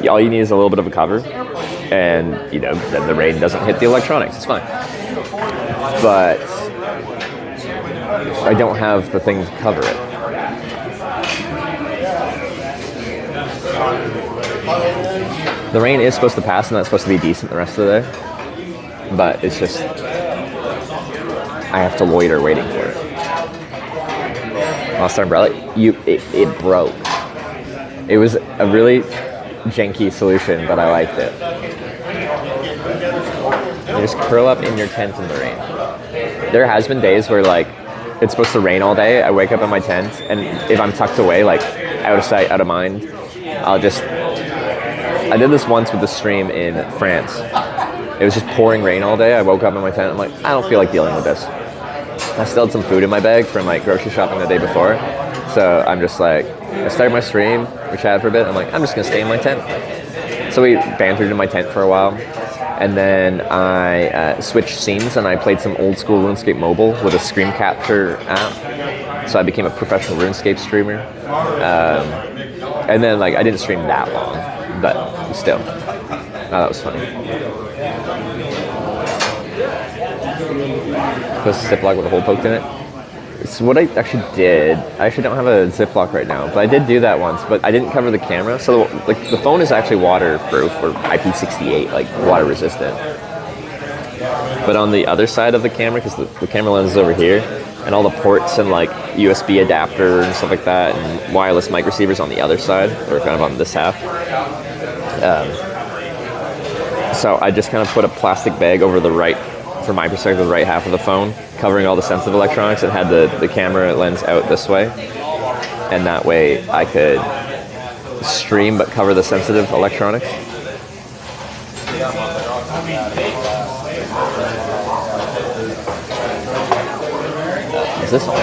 S2: All you need is a little bit of a cover, and then the rain doesn't hit the electronics. It's fine. But I don't have the thing to cover it. The rain is supposed to pass, and that's supposed to be decent the rest of the day. But it's just, I have to loiter waiting for it. Lost our umbrella. It broke. It was a really janky solution, but I liked it. You just curl up in your tent in the rain. There has been days where like it's supposed to rain all day. I wake up in my tent, and if I'm tucked away, like out of sight, out of mind, I did this once with the stream in France. It was just pouring rain all day. I woke up in my tent. I'm like, I don't feel like dealing with this. I still had some food in my bag from like grocery shopping the day before. So I'm just like, I started my stream. We chatted for a bit. I'm like, I'm just going to stay in my tent. So we bantered in my tent for a while. And then I switched scenes and I played some old school RuneScape mobile with a screen capture app. So I became a professional RuneScape streamer. And then like I didn't stream that long, but still. That was funny. Put a Ziploc with a hole poked in it. It's what I actually did. I actually don't have a Ziploc right now, but I did do that once, but I didn't cover the camera. So like the phone is actually waterproof or IP68, like water resistant. But on the other side of the camera, because the camera lens is over here, and all the ports and like USB adapter and stuff like that, and wireless mic receivers on the other side, or kind of on this half. So I just kind of put a plastic bag over the right, from my perspective, the right half of the phone, covering all the sensitive electronics, and had the camera lens out this way. And that way I could stream but cover the sensitive electronics. Is this on?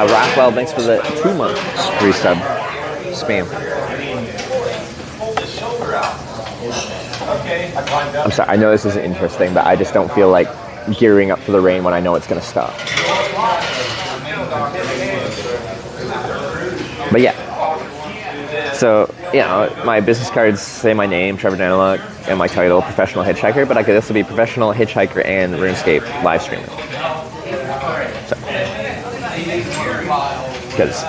S2: Rockwell, thanks for the 2-month resub. Spam. I'm sorry, I know this isn't interesting, but I just don't feel like gearing up for the rain when I know it's going to stop. But yeah. So, my business cards say my name, Trevor Daniluk, and my title, Professional Hitchhiker, but I could also be Professional Hitchhiker and RuneScape live streamer. So, because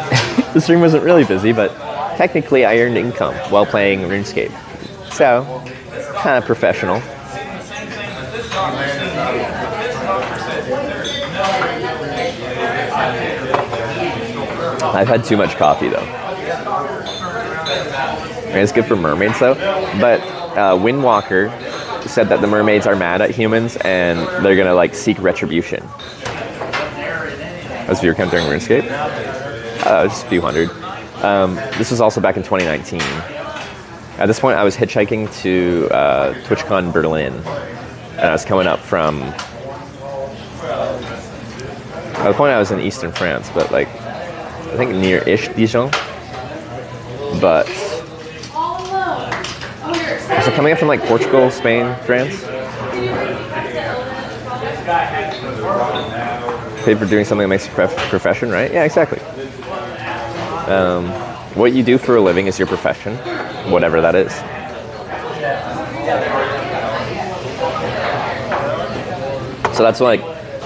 S2: the stream wasn't really busy, but technically I earned income while playing RuneScape. So, kind of professional. I've had too much coffee though. It's good for mermaids though. But Windwalker said that the mermaids are mad at humans and they're gonna like seek retribution. As viewer count during RuneScape? Just a few hundred. This was also back in 2019. At this point I was hitchhiking to TwitchCon Berlin. And I was coming up from... At the point I was in eastern France, but like, I think near-ish Dijon. But... So coming up from like Portugal, Spain, France. Paid for doing something that makes you profession, right? Yeah, exactly. What you do for a living is your profession, whatever that is. So that's like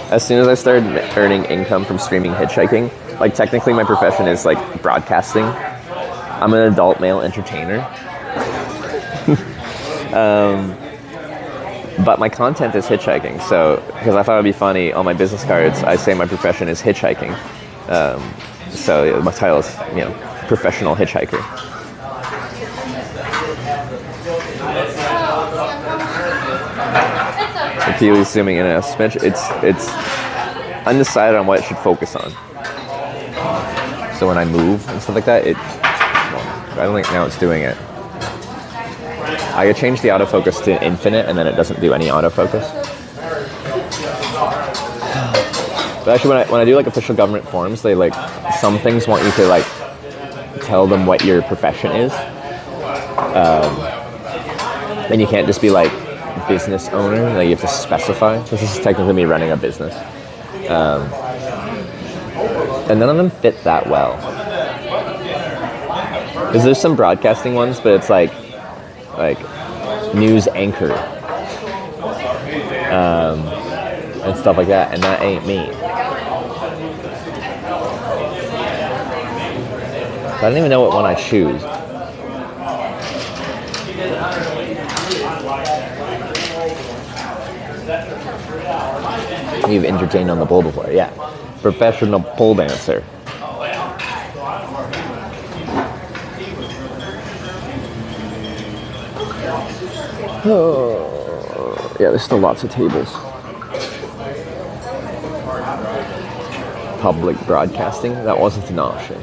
S2: as soon as I started earning income from streaming hitchhiking, like technically my profession is like broadcasting. I'm an adult male entertainer. But my content is hitchhiking, so because I thought it'd be funny, on my business cards I say my profession is hitchhiking. So my title is, professional hitchhiker. So Peely's zooming in a smidge. It's undecided on what it should focus on. So when I move and stuff like that, I don't think now it's doing it. I could change the autofocus to infinite and then it doesn't do any autofocus. But actually when I do like official government forms, they like, some things want you to like tell them what your profession is. And you can't just be like business owner, like you have to specify. This is technically me running a business. And none of them fit that well. Because there's some broadcasting ones, but it's like news anchor and stuff like that, and that ain't me. I don't even know what one I choose. You've entertained on the pole before, yeah. Professional pole dancer. Oh, yeah, there's still lots of tables. Public broadcasting, that wasn't an option.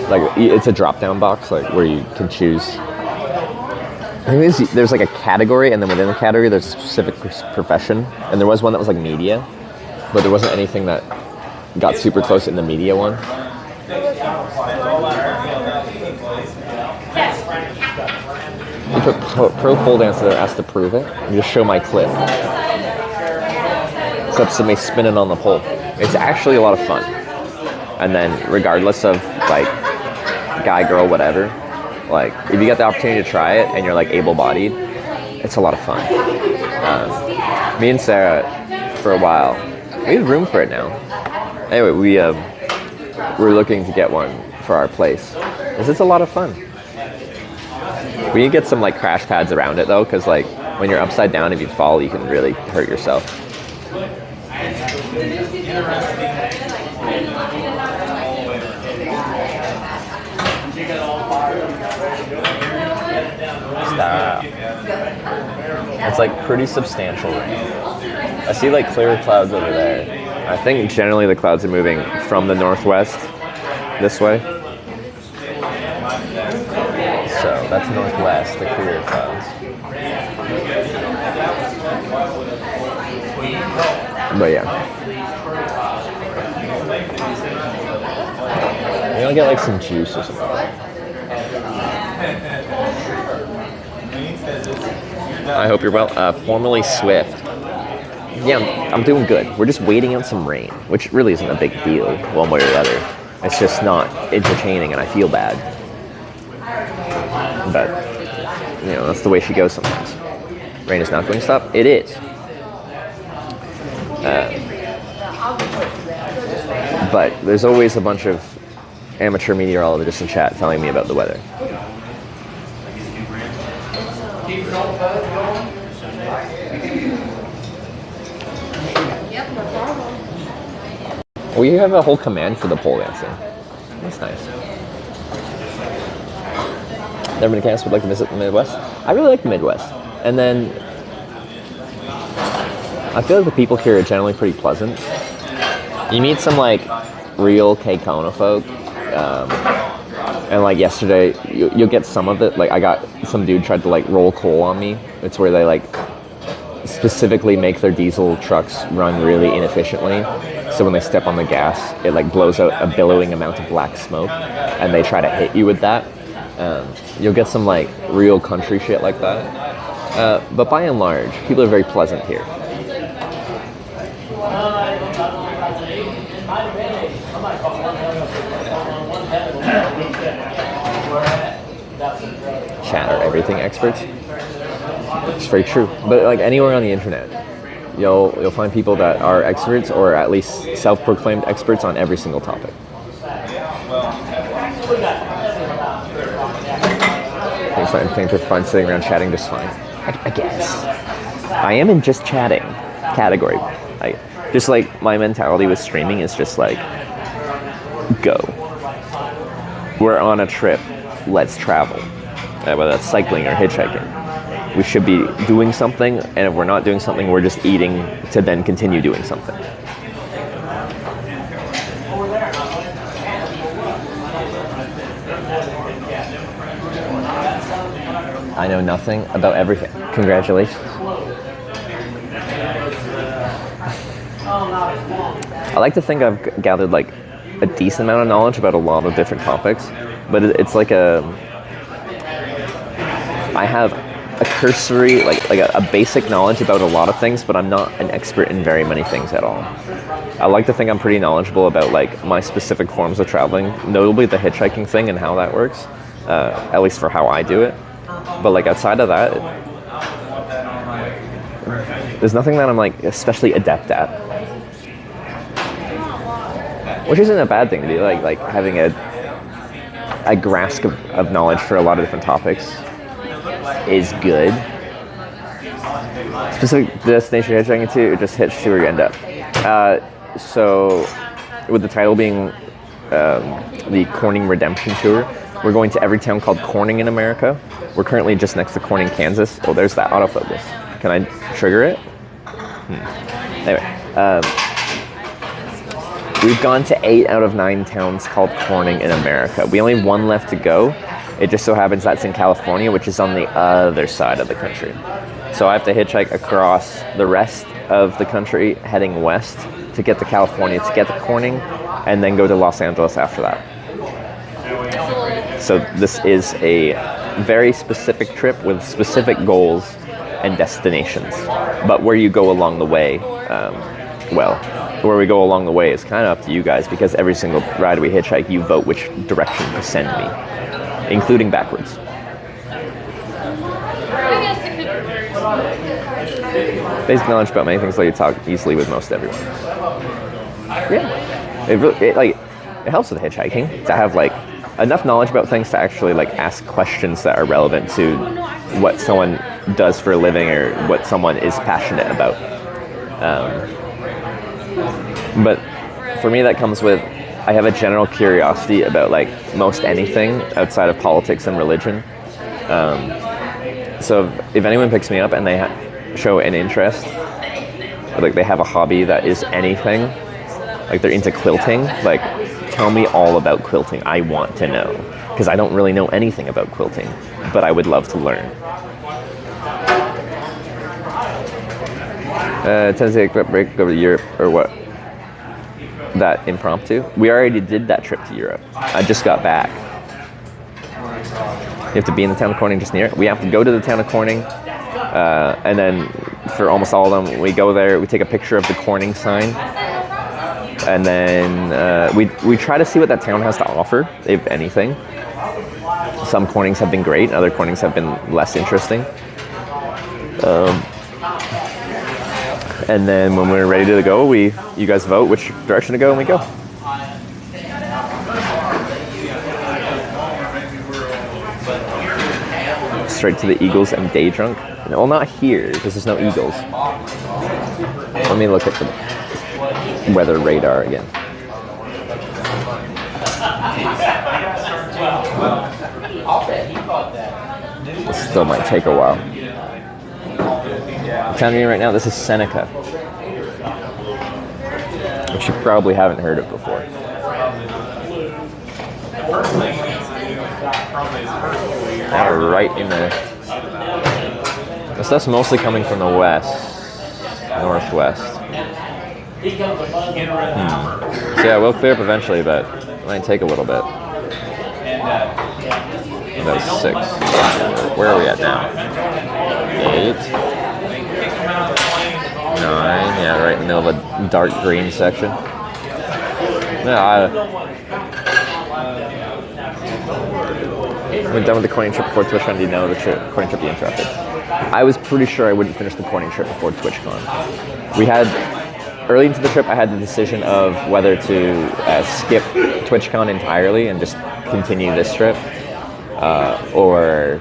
S2: Like, it's a drop-down box, like, where you can choose. I think there's like a category, and then within the category there's a specific profession. And there was one that was like media, but there wasn't anything that got super close in the media one. You put pro pole dancer there, asked to prove it, and just show my clip. Except somebody spinning on the pole. It's actually a lot of fun. And then regardless of like guy, girl, whatever, like if you get the opportunity to try it and you're like able-bodied, it's a lot of fun. Me and Sarah, for a while, we have room for it now. Anyway, we're looking to get one for our place, because it's a lot of fun. We need to get some like crash pads around it though, because like when you're upside down, if you fall, you can really hurt yourself. Stop. It's like pretty substantial rain. I see like clear clouds over there. I think generally the clouds are moving from the northwest this way. So that's northwest, the clear clouds. But yeah. Maybe I'll get like some juice or something. I hope you're well. Formerly Swift. Yeah, I'm doing good. We're just waiting on some rain, which really isn't a big deal one way or the other. It's just not entertaining and I feel bad. But, that's the way she goes sometimes. Rain is not going to stop. It is. But there's always a bunch of amateur meteorologists in chat telling me about the weather. Well, you have a whole command for the pole dancing. That's nice. Never been to Kansas, would like to visit the Midwest. I really like the Midwest. And then I feel like the people here are generally pretty pleasant. You meet some like real Kekona folk. And like yesterday, you'll get some of it. Like I got some dude tried to like roll coal on me. It's where they like specifically make their diesel trucks run really inefficiently. So when they step on the gas, it like blows out a billowing amount of black smoke, and they try to hit you with that. You'll get some like real country shit like that. But by and large, people are very pleasant here. Chat are everything experts. It's very true. But like anywhere on the internet, you'll find people that are experts or at least self-proclaimed experts on every single topic. I think it's fun sitting around chatting just fine. I guess. I am in just chatting category. Just like my mentality with streaming is just like, go. We're on a trip. Let's travel. Whether that's cycling or hitchhiking. We should be doing something, and if we're not doing something, we're just eating to then continue doing something. I know nothing about everything. Congratulations. I like to think I've gathered like a decent amount of knowledge about a lot of different topics, but it's like I have a cursory, like a basic knowledge about a lot of things, but I'm not an expert in very many things at all. I like to think I'm pretty knowledgeable about like my specific forms of traveling, notably the hitchhiking thing and how that works, at least for how I do it. But like outside of that, there's nothing that I'm like especially adept at. Which isn't a bad thing to be like having a grasp of knowledge for a lot of different topics is good. Specific destination you're hitchhiking to, or just hitch to where you end up. So with the title being the Corning Redemption Tour, we're going to every town called Corning in America. We're currently just next to Corning, Kansas. Oh, there's that autofocus. Can I trigger it? Anyway, we've gone to 8 out of 9 towns called Corning in America. We only have 1 left to go. It just so happens that's in California, which is on the other side of the country. So I have to hitchhike across the rest of the country, heading west to get to California, to get to Corning, and then go to Los Angeles after that. So this is a very specific trip with specific goals and destinations. But where you go along the way, where we go along the way is kind of up to you guys, because every single ride we hitchhike, you vote which direction to send me, including backwards. Basic knowledge about many things, let you talk easily with most everyone. Yeah, it helps with hitchhiking to have like enough knowledge about things to actually like ask questions that are relevant to what someone does for a living or what someone is passionate about. But for me, that comes with, I have a general curiosity about like most anything outside of politics and religion. So if anyone picks me up and they show an interest, or like they have a hobby that is anything, like they're into quilting, like tell me all about quilting. I want to know, because I don't really know anything about quilting, but I would love to learn. Tennessee break over to Europe, or what? That impromptu? We already did that trip to Europe. I just got back. You have to be in the town of Corning just near it. We have to go to the town of Corning, and then for almost all of them, we go there, we take a picture of the Corning sign, and then we try to see what that town has to offer, if anything. Some Cornings have been great, other Cornings have been less interesting. And then when we're ready to go, you guys vote which direction to go, and we go. Straight to the Eagles and day drunk. Well, not here, because there's no Eagles. Let me look at the weather radar again. This still might take a while. I'm telling you right now, this is Seneca, which you probably haven't heard of before. Right in the... The stuff's mostly coming from the west, northwest. So yeah, we'll clear up eventually, but it might take a little bit. About 6. Where are we at now? 8. 9. Yeah, right in the middle of a dark green section. We're done with the Corning trip before Twitch. Do you know the Corning trip you interrupted?
S4: I was pretty sure I wouldn't finish the Corning trip before TwitchCon. We had, early into the trip, I had the decision of whether to skip TwitchCon entirely and just continue this trip, or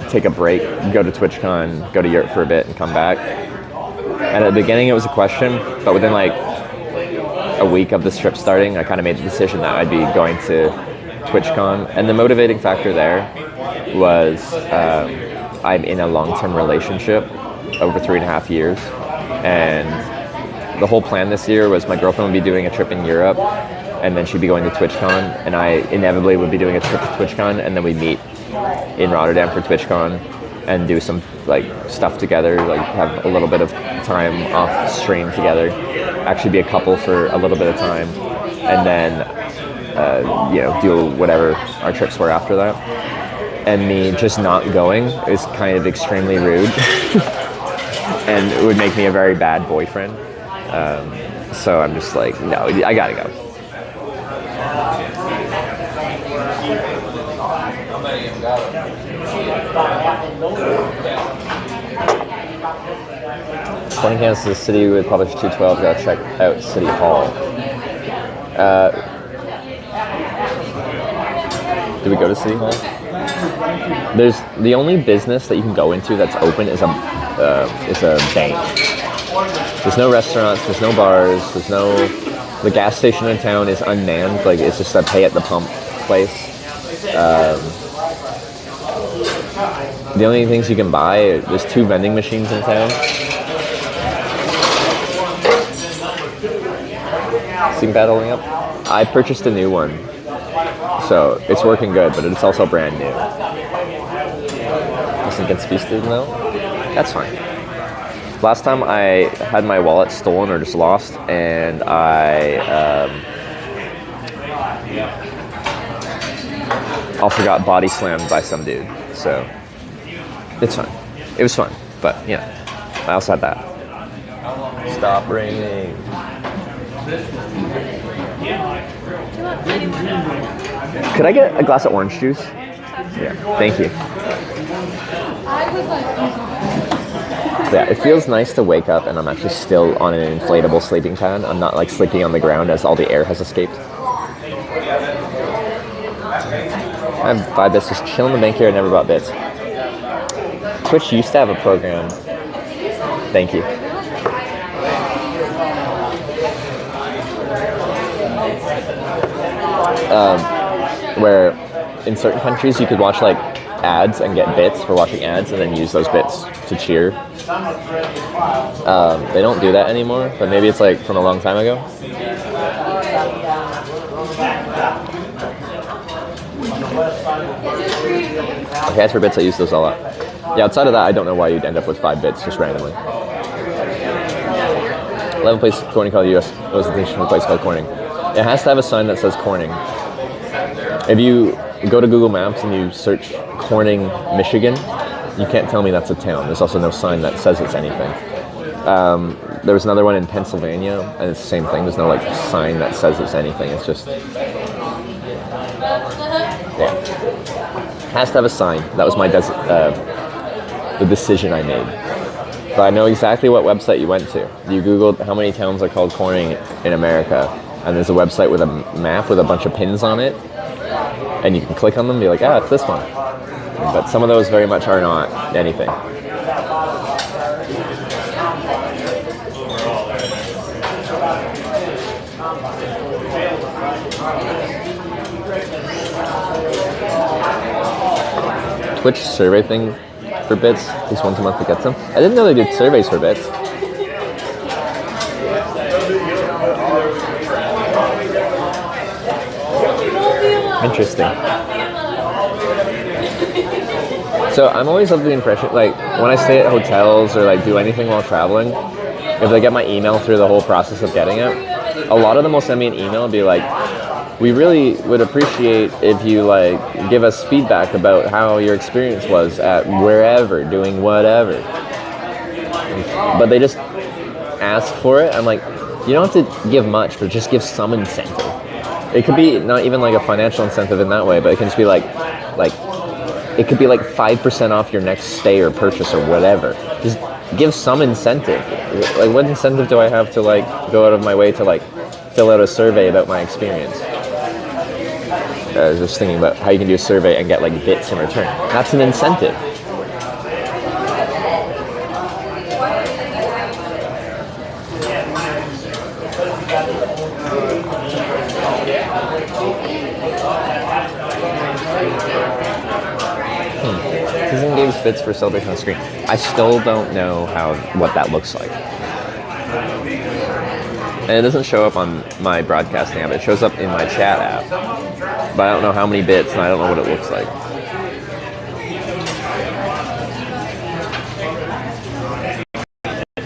S4: take a break, go to TwitchCon, go to Europe for a bit, and come back. And at the beginning, it was a question, but within like a week of this trip starting, I kind of made the decision that I'd be going to TwitchCon. And the motivating factor there was I'm in a long-term relationship over 3.5 years, and the whole plan this year was my girlfriend would be doing a trip in Europe, and then she'd be going to TwitchCon, and I inevitably would be doing a trip to TwitchCon, and then we'd meet in Rotterdam for TwitchCon and do some like stuff together, like have a little bit of time off stream together, actually be a couple for a little bit of time, and then do whatever our trips were after that. And me just not going is kind of extremely rude and it would make me a very bad boyfriend. So I'm just like, no, I gotta go. Corning, Kansas is a city with published 212. Gotta check out City Hall. Do we go to City Hall? There's the only business that you can go into that's open is a bank. There's no restaurants, there's no bars, the gas station in town is unmanned, like it's just a pay at the pump place. The only things you can buy, there's 2 vending machines in town. Seem bad holding up? I purchased a new one, so it's working good, but it's also brand new. Doesn't get speeded though? That's fine. Last time I had my wallet stolen or just lost, and I also got body slammed by some dude, so it's fine. It was fun, but yeah, I also had that. Stop raining. Could I get a glass of orange juice? Yeah, thank you. Yeah, it feels nice to wake up and I'm actually still on an inflatable sleeping pad. I'm not like sleeping on the ground as all the air has escaped. I have 5 bits, just chilling in the bank here. I never bought bits. Twitch used to have a program. Thank you. Where in certain countries you could watch like ads and get bits for watching ads and then use those bits to cheer. They don't do that anymore, but maybe it's like from a long time ago. Okay, as for bits, I use those a lot. Yeah, outside of that, I don't know why you'd end up with 5 bits just randomly. 11 place Corning called US was the place called Corning. It has to have a sign that says Corning. If you go to Google Maps and you search Corning, Michigan, you can't tell me that's a town. There's also no sign that says it's anything. There was another one in Pennsylvania, and it's the same thing. There's no like sign that says it's anything. It's just, yeah. Has to have a sign. That was my the decision I made. But I know exactly what website you went to. You Googled how many towns are called Corning in America, and there's a website with a map with a bunch of pins on it, and you can click on them and be like, ah, it's this one. But some of those very much are not anything. Twitch survey thing for bits, at least once a month to get some. I didn't know they did surveys for bits. Interesting. So I'm always of the impression, like when I stay at hotels or like do anything while traveling, if they get my email through the whole process of getting it, a lot of them will send me an email and be like, we really would appreciate if you like give us feedback about how your experience was at wherever, doing whatever. But they just ask for it. I'm like, you don't have to give much, but just give some incentive. It could be not even like a financial incentive in that way, but it can just be like
S2: it could be like 5% off your next stay or purchase or whatever. Just give some incentive. Like, what incentive do I have to like go out of my way to like fill out a survey about my experience? I was just thinking about how you can do a survey and get like bits in return. That's an incentive. Season games bits for celebration on the screen. I still don't know what that looks like. And it doesn't show up on my broadcasting app. It shows up in my chat app. But I don't know how many bits, and I don't know what it looks like.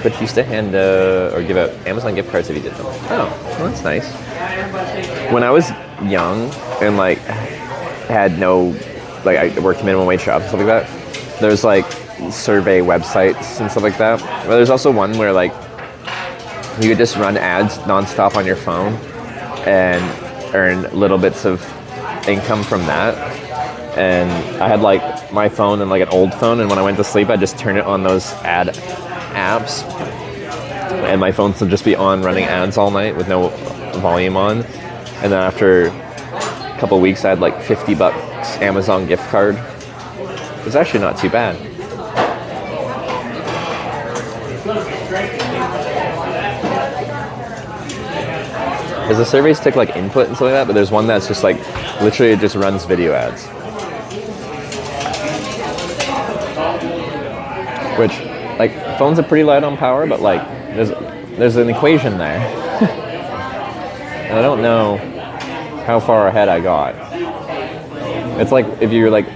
S2: But used to hand or give out Amazon gift cards if you did them. Oh, well, that's nice. When I was young and like had no, like I worked minimum wage jobs and stuff like that, there's like survey websites and stuff like that. But there's also one where like you could just run ads nonstop on your phone and earn little bits of income from that. And I had like my phone and like an old phone, and when I went to sleep I'd just turn it on those ad apps, and my phone would just be on running ads all night with no volume on. And then after a couple of weeks I had like $50 Amazon gift card. It was actually not too bad. Because the surveys take like input and stuff like that, but there's one that's just like literally it just runs video ads. Which, like, phones are pretty light on power, but like there's an equation there. And I don't know how far ahead I got. It's like if you're like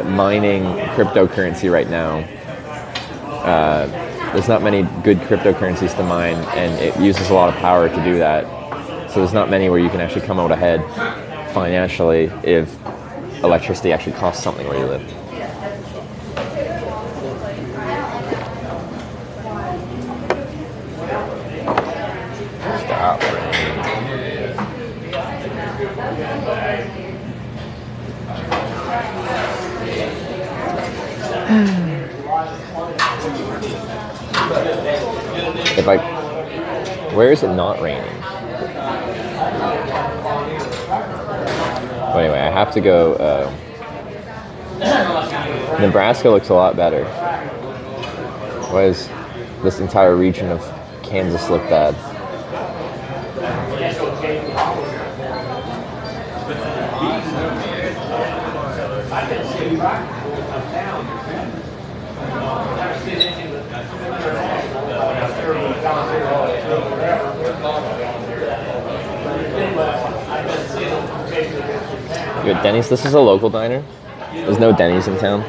S2: mining cryptocurrency right now, there's not many good cryptocurrencies to mine, and it uses a lot of power to do that. So there's not many where you can actually come out ahead financially if electricity actually costs something where you live. Stop raining. Where is it not raining? Well, anyway, I have to go. Nebraska looks a lot better. Why does this entire region of Kansas look bad? You at Denny's? This is a local diner. There's no Denny's in town.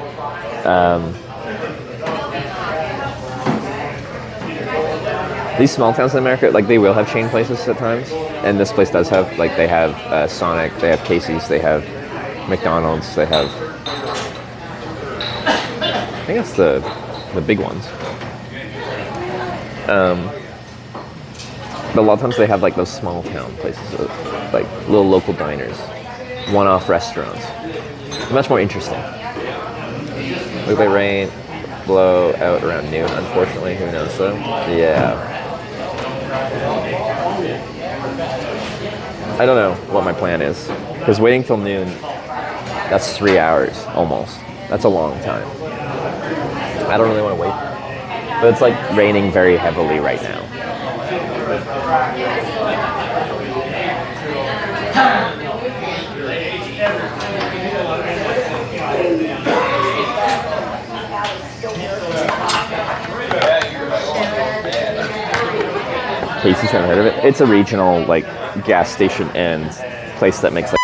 S2: These small towns in America, like they will have chain places at times, and this place does have, like they have Sonic, they have Casey's, they have McDonald's, they have. I think that's the big ones. But a lot of times they have like those small town places, like little local diners, one-off restaurants. Much more interesting. Look like rain, blow out around noon, unfortunately. Who knows though? Yeah. I don't know what my plan is, because waiting till noon, that's 3 hours almost. That's a long time. I don't really want to wait. But it's like raining very heavily right now. Casey's, haven't heard of it. It's a regional like gas station and place that makes like.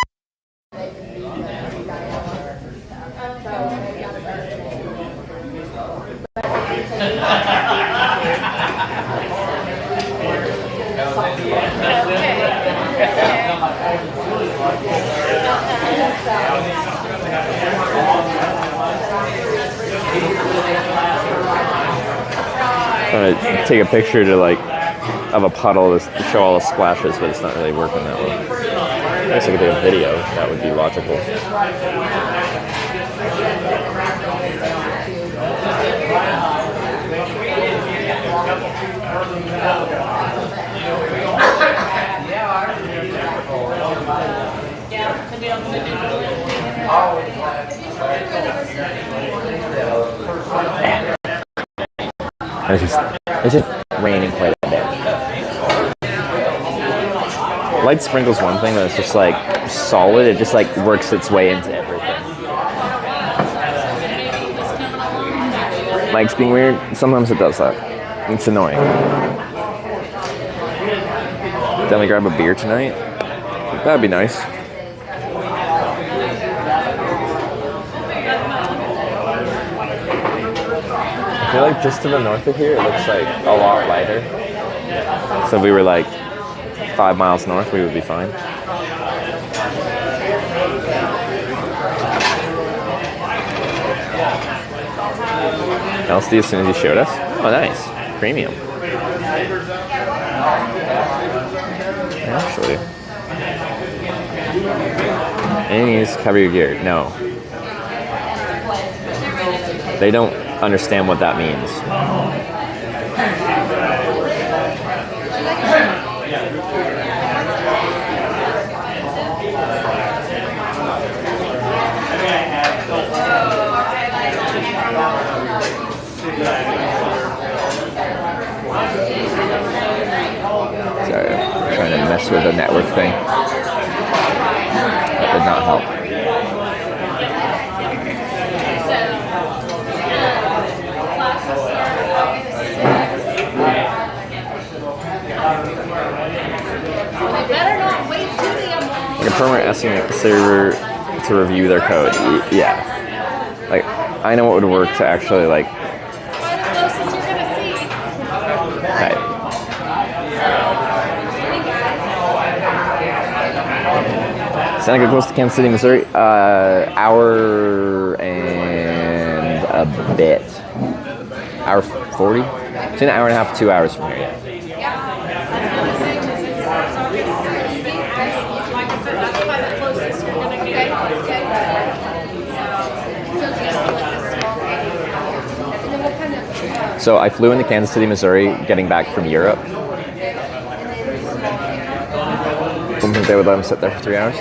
S2: I'm gonna take a picture to like of a puddle to show all the splashes, but it's not really working that well. I guess I could take a video. That would be logical.
S4: It's just raining quite a bit. Light sprinkles one thing, but it's just like solid. It just like works its way into everything. Mike's being weird. Sometimes it does that. It's annoying. Then we grab a beer tonight. That'd be nice. I feel like just to the north of here, it looks like a lot lighter. So if we were like 5 miles north, we would be fine. LSD as soon as you showed us. Oh, nice. Premium. Actually. And you just cover your gear. No. They don't understand what that means. Sorry, I'm trying to mess with the network thing. That did not help. Like a permanent asking a server to review their code. Yeah. Like, I know what would work to actually, like... Right. Seneca close to Kansas City, Missouri. Hour and a bit. Hour 40? It's an hour and a half, 2 hours from here, yeah. So I flew into Kansas City, Missouri, getting back from Europe. I don't think they would let them sit there for 3 hours.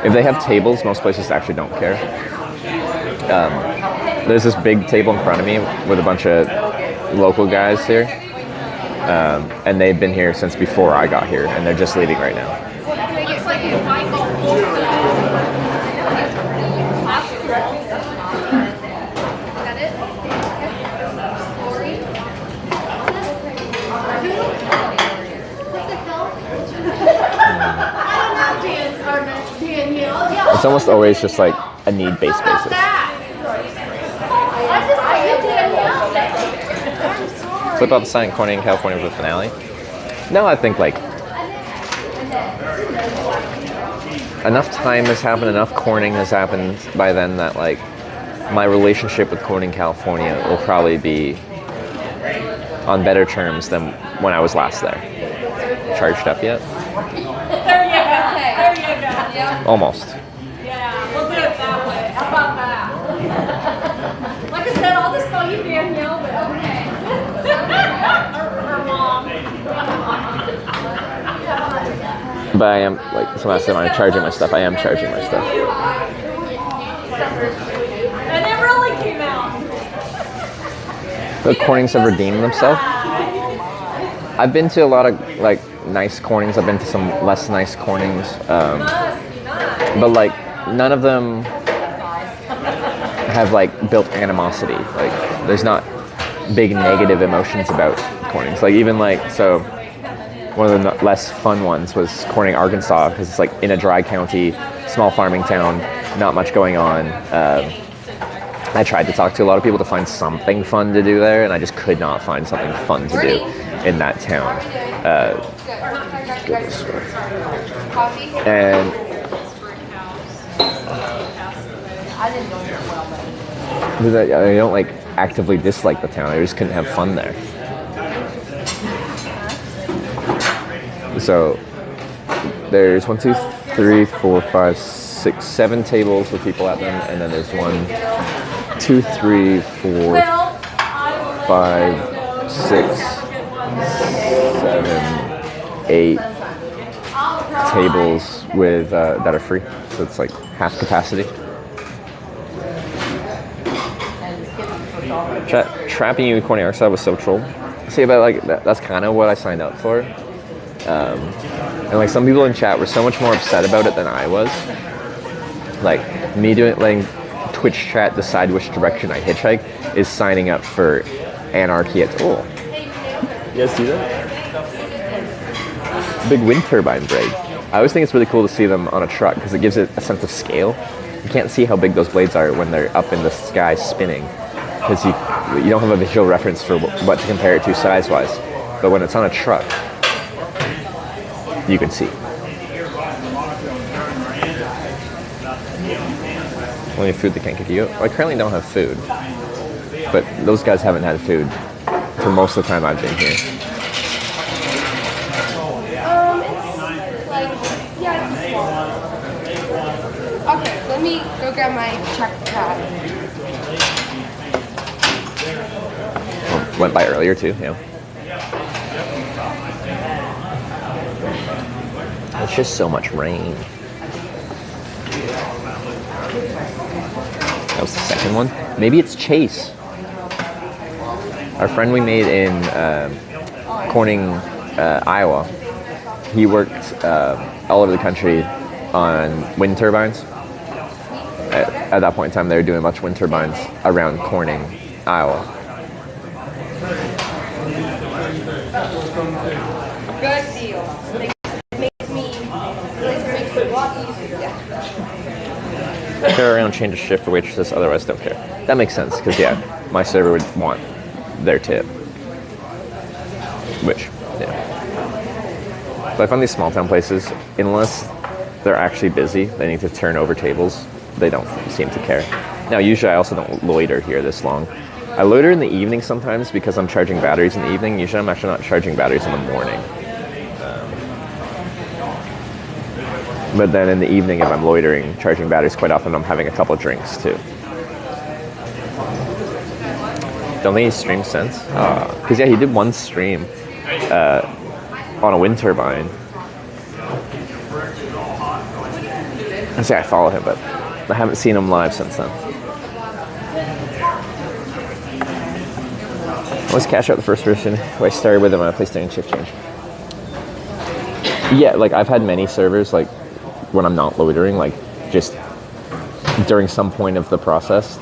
S4: If they have tables, most places actually don't care. There's this big table in front of me with a bunch of local guys here. And they've been here since before I got here, and they're just leaving right now. It's almost always just like a need-based basis. Flip out the sign, Corning in California for the finale. No, I think like enough time has happened, enough Corning has happened by then that like my relationship with Corning, California will probably be on better terms than when I was last there. Charged up yet?
S6: There you go. There you go. Yeah.
S4: Almost.
S6: Yeah, we'll do it that way. How about that? Like I said, I'll just call you Danielle, but okay. Her mom.
S4: But I am, like, so last time I'm charging my stuff, I am charging my stuff.
S6: And it really came out.
S4: The Cornings have redeemed themselves. I've been to a lot of, like, nice Cornings. I've been to some less nice Cornings. But, like, none of them have, like, built animosity. Like, there's not big negative emotions about Cornings. Like, even, like, so one of the less fun ones was Corning, Arkansas, because it's, like, in a dry county, small farming town, not much going on. I tried to talk to a lot of people to find something fun to do there, and I just could not find something fun to do in that town. And I don't like actively dislike the town. I just couldn't have fun there. So there's 1, 2, 3, 4, 5, 6, 7 tables with people at them, and then there's 1, 2, 3, 4, 5, 6, 7, 8 tables with that are free, so it's like half capacity. Trapping Unicorn Airside was so troll. See, but like that's kind of what I signed up for. And like some people in chat were so much more upset about it than I was. Like me letting Twitch chat decide which direction I hitchhike is signing up for anarchy at all. You guys see that? Big wind turbine blade. I always think it's really cool to see them on a truck because it gives it a sense of scale. You can't see how big those blades are when they're up in the sky spinning because you don't have a visual reference for what to compare it to size-wise. But when it's on a truck, you can see. Only food they can't give you. I currently don't have food, but those guys haven't had food for most of the time I've been here.
S6: It's like, yeah, it's small. Okay, let me go get my check pad.
S4: Went by earlier too, yeah. It's just so much rain. That was the second one. Maybe it's Chase. Our friend we made in Corning, Iowa. He worked all over the country on wind turbines. At that point in time, they were doing a bunch of wind turbines around Corning, Iowa.
S6: Good deal. Makes me a lot easier.
S4: Care around, change a shift for waitresses, otherwise don't care. That makes sense, because yeah, my server would want their tip. Which, yeah. But I find these small town places, unless they're actually busy, they need to turn over tables, they don't seem to care. Now, usually I also don't loiter here this long. I loiter in the evening sometimes because I'm charging batteries in the evening. Usually I'm actually not charging batteries in the morning. But then in the evening, if I'm loitering, charging batteries, quite often I'm having a couple drinks too. Don't think he streams since? Because yeah, he did one stream on a wind turbine. I say I follow him, but I haven't seen him live since then. I was cash out the first person who I started with him on a PlayStation shift change. Yeah, like I've had many servers, like when I'm not loitering, like just during some point of the process,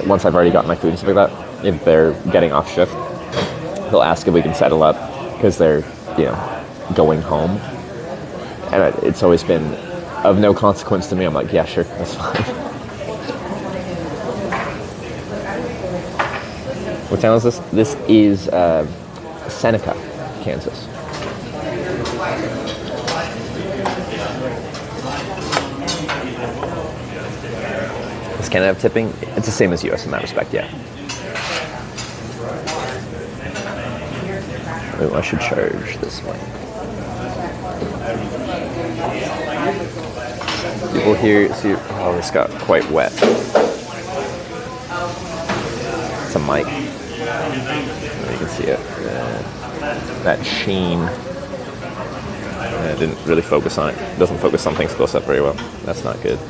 S4: once I've already got my food and stuff like that, if they're getting off shift, they'll ask if we can settle up because they're, going home. And it's always been of no consequence to me. I'm like, yeah, sure, that's fine. What town is this? This is Seneca, Kansas. Does Canada have tipping? It's the same as US in that respect, yeah. Oh, I should charge this one. People here see, oh, this got quite wet. It's a mic. You can see it. That sheen. I didn't really focus on it. It doesn't focus on things close up very well. That's not good.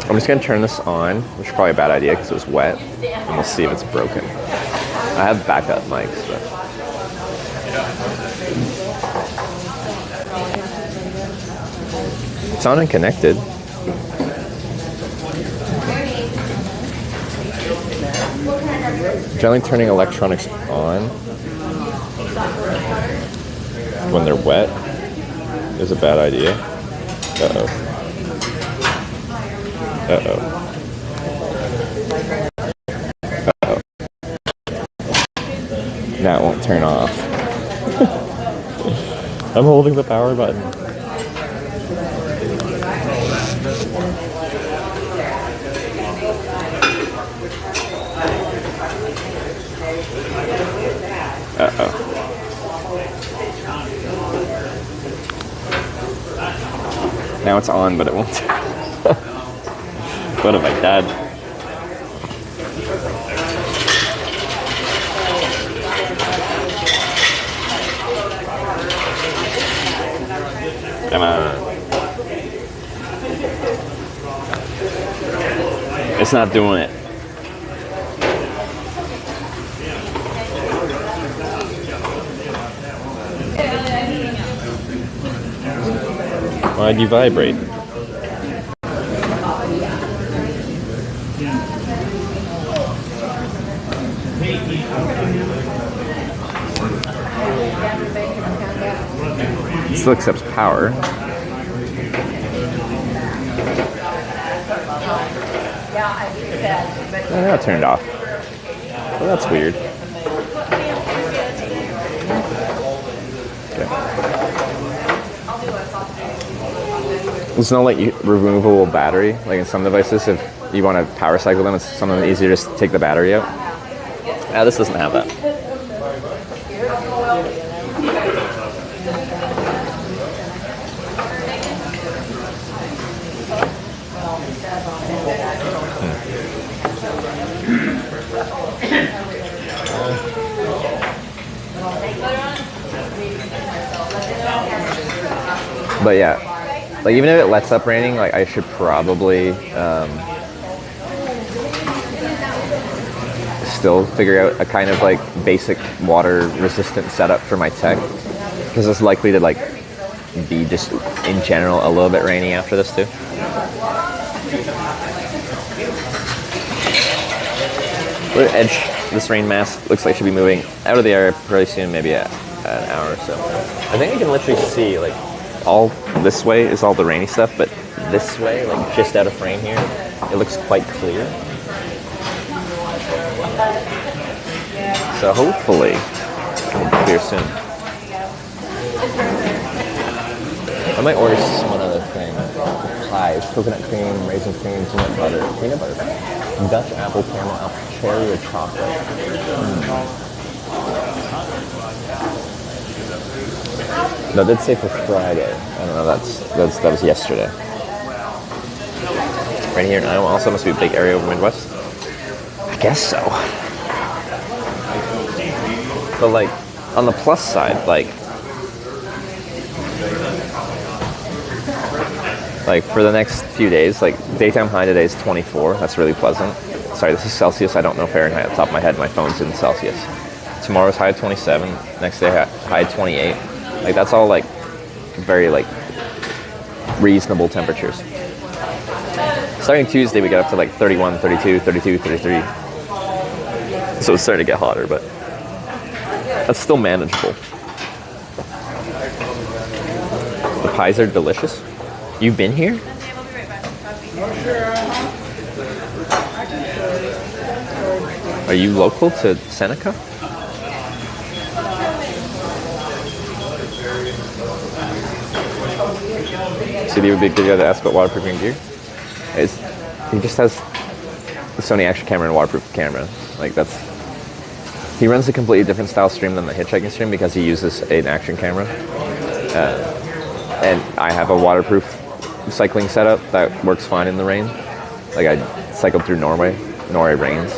S4: I'm just going to turn this on, which is probably a bad idea because it was wet, and we'll see if it's broken. I have backup mics, but... It's on and connected. Generally turning electronics on when they're wet is a bad idea. Uh-oh. Uh-oh. Uh-oh. Now it won't turn off. I'm holding the power button. Uh-oh. Now it's on, but it won't. What have I done? Come on. It's not doing it. Why'd you vibrate? Still accepts power. Oh, now it turned off. Well, that's weird. Okay. There's no like removable battery, like in some devices. If you want to power cycle them, it's sometimes easier to just take the battery out. This doesn't have that. But yeah, like even if it lets up raining, like I should probably still figure out a kind of like basic water resistant setup for my tech, because it's likely to like be just in general a little bit rainy after this too. Edge, this rain mass looks like it should be moving out of the area pretty soon, maybe an hour or so. I think I can literally see like all this way is all the rainy stuff, but this way, like just out of frame here, it looks quite clear. So hopefully it'll be clear soon. I might order one other thing. Pies, coconut cream, raisin cream, peanut butter, Dutch apple, caramel apple, cherry, or chocolate. No, that did say for Friday. I don't know, that was yesterday. Right here in Iowa also must be a big area over Midwest. I guess so. But like, on the plus side, like for the next few days, like daytime high today is 24. That's really pleasant. Sorry, this is Celsius. I don't know Fahrenheit off the top of my head. My phone's in Celsius. Tomorrow's high 27. Next day high 28. Like that's all like very like reasonable temperatures. Starting Tuesday, we got up to like 31, 32, 32, 33. So it's starting to get hotter, but that's still manageable. The pies are delicious. You've been here? Are you local to Seneca? So you would be a good guy to ask about waterproofing gear? He just has the Sony action camera and a waterproof camera. Like he runs a completely different style stream than the hitchhiking stream because he uses an action camera. And I have a waterproof cycling setup that works fine in the rain. Like I cycled through Norway rains.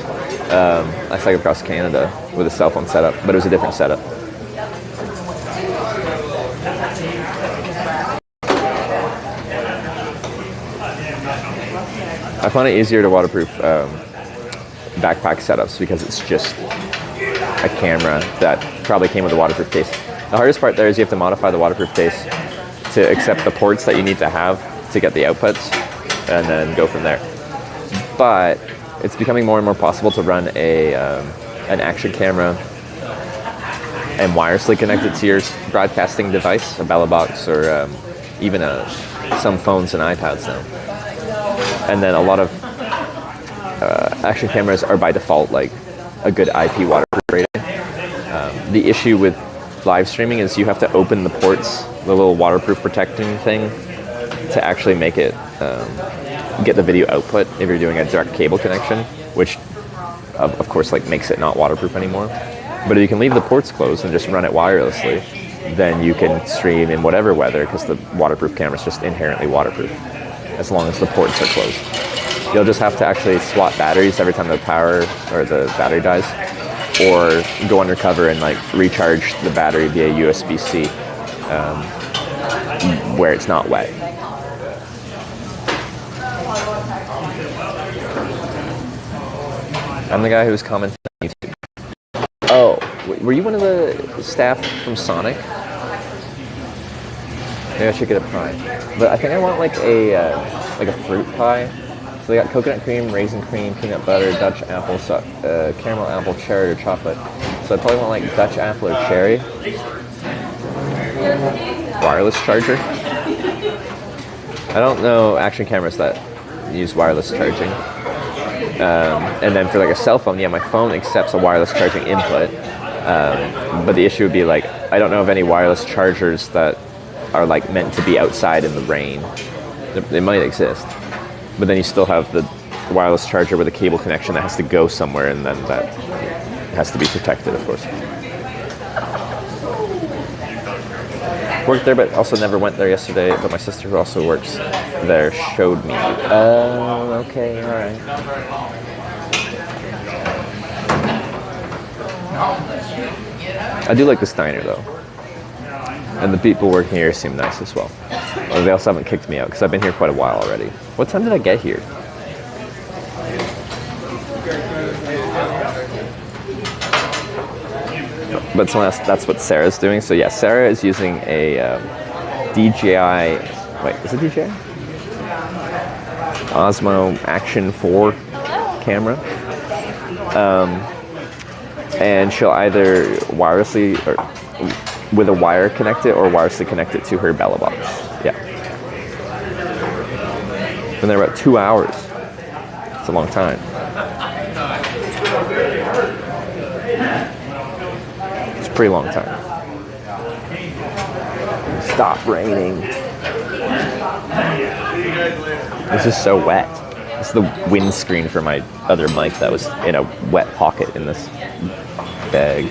S4: I cycled across Canada with a cell phone setup, but it was a different setup. I find it easier to waterproof backpack setups because it's just a camera that probably came with a waterproof case. The hardest part there is you have to modify the waterproof case to accept the ports that you need to have to get the outputs and then go from there. But it's becoming more and more possible to run an action camera and wirelessly connect it to your broadcasting device, a Bella box, or even some phones and iPads now. And then a lot of action cameras are by default like a good IP waterproof rating. The issue with live streaming is you have to open the ports, the little waterproof protecting thing, to actually make it get the video output if you're doing a direct cable connection, which of course like makes it not waterproof anymore. But if you can leave the ports closed and just run it wirelessly, then you can stream in whatever weather because the waterproof camera is just inherently waterproof as long as the ports are closed. You'll just have to actually swap batteries every time the power or the battery dies, or go undercover and like recharge the battery via USB-C where it's not wet. I'm the guy who was commenting on YouTube. Oh, were you one of the staff from Sonic? Maybe I should get a pie. But I think I want like a fruit pie. So they got coconut cream, raisin cream, peanut butter, Dutch apple, caramel apple, cherry, or chocolate. So I probably want like Dutch apple or cherry. Wireless charger. I don't know action cameras that use wireless charging. And then for like a cell phone, yeah, my phone accepts a wireless charging input. But the issue would be like, I don't know of any wireless chargers that are like meant to be outside in the rain. They might exist, but then you still have the wireless charger with a cable connection that has to go somewhere, and then that has to be protected, of course. Worked there, but also never went there yesterday. But my sister, who also works there, showed me. Oh, okay, all right. I do like this diner though, and the people working here seem nice as well. They also haven't kicked me out because I've been here quite a while already. What time did I get here? But that's what Sarah's doing. So yeah, Sarah is using a DJI. Wait, is it DJI? Osmo Action 4 camera. And she'll either wirelessly or with a wire connect it, or wirelessly connect it to her Bella box. Yeah. Been there about 2 hours. It's a long time. It's a pretty long time. Stop raining. This is so wet. This is the windscreen for my other mic that was in a wet pocket in this bag.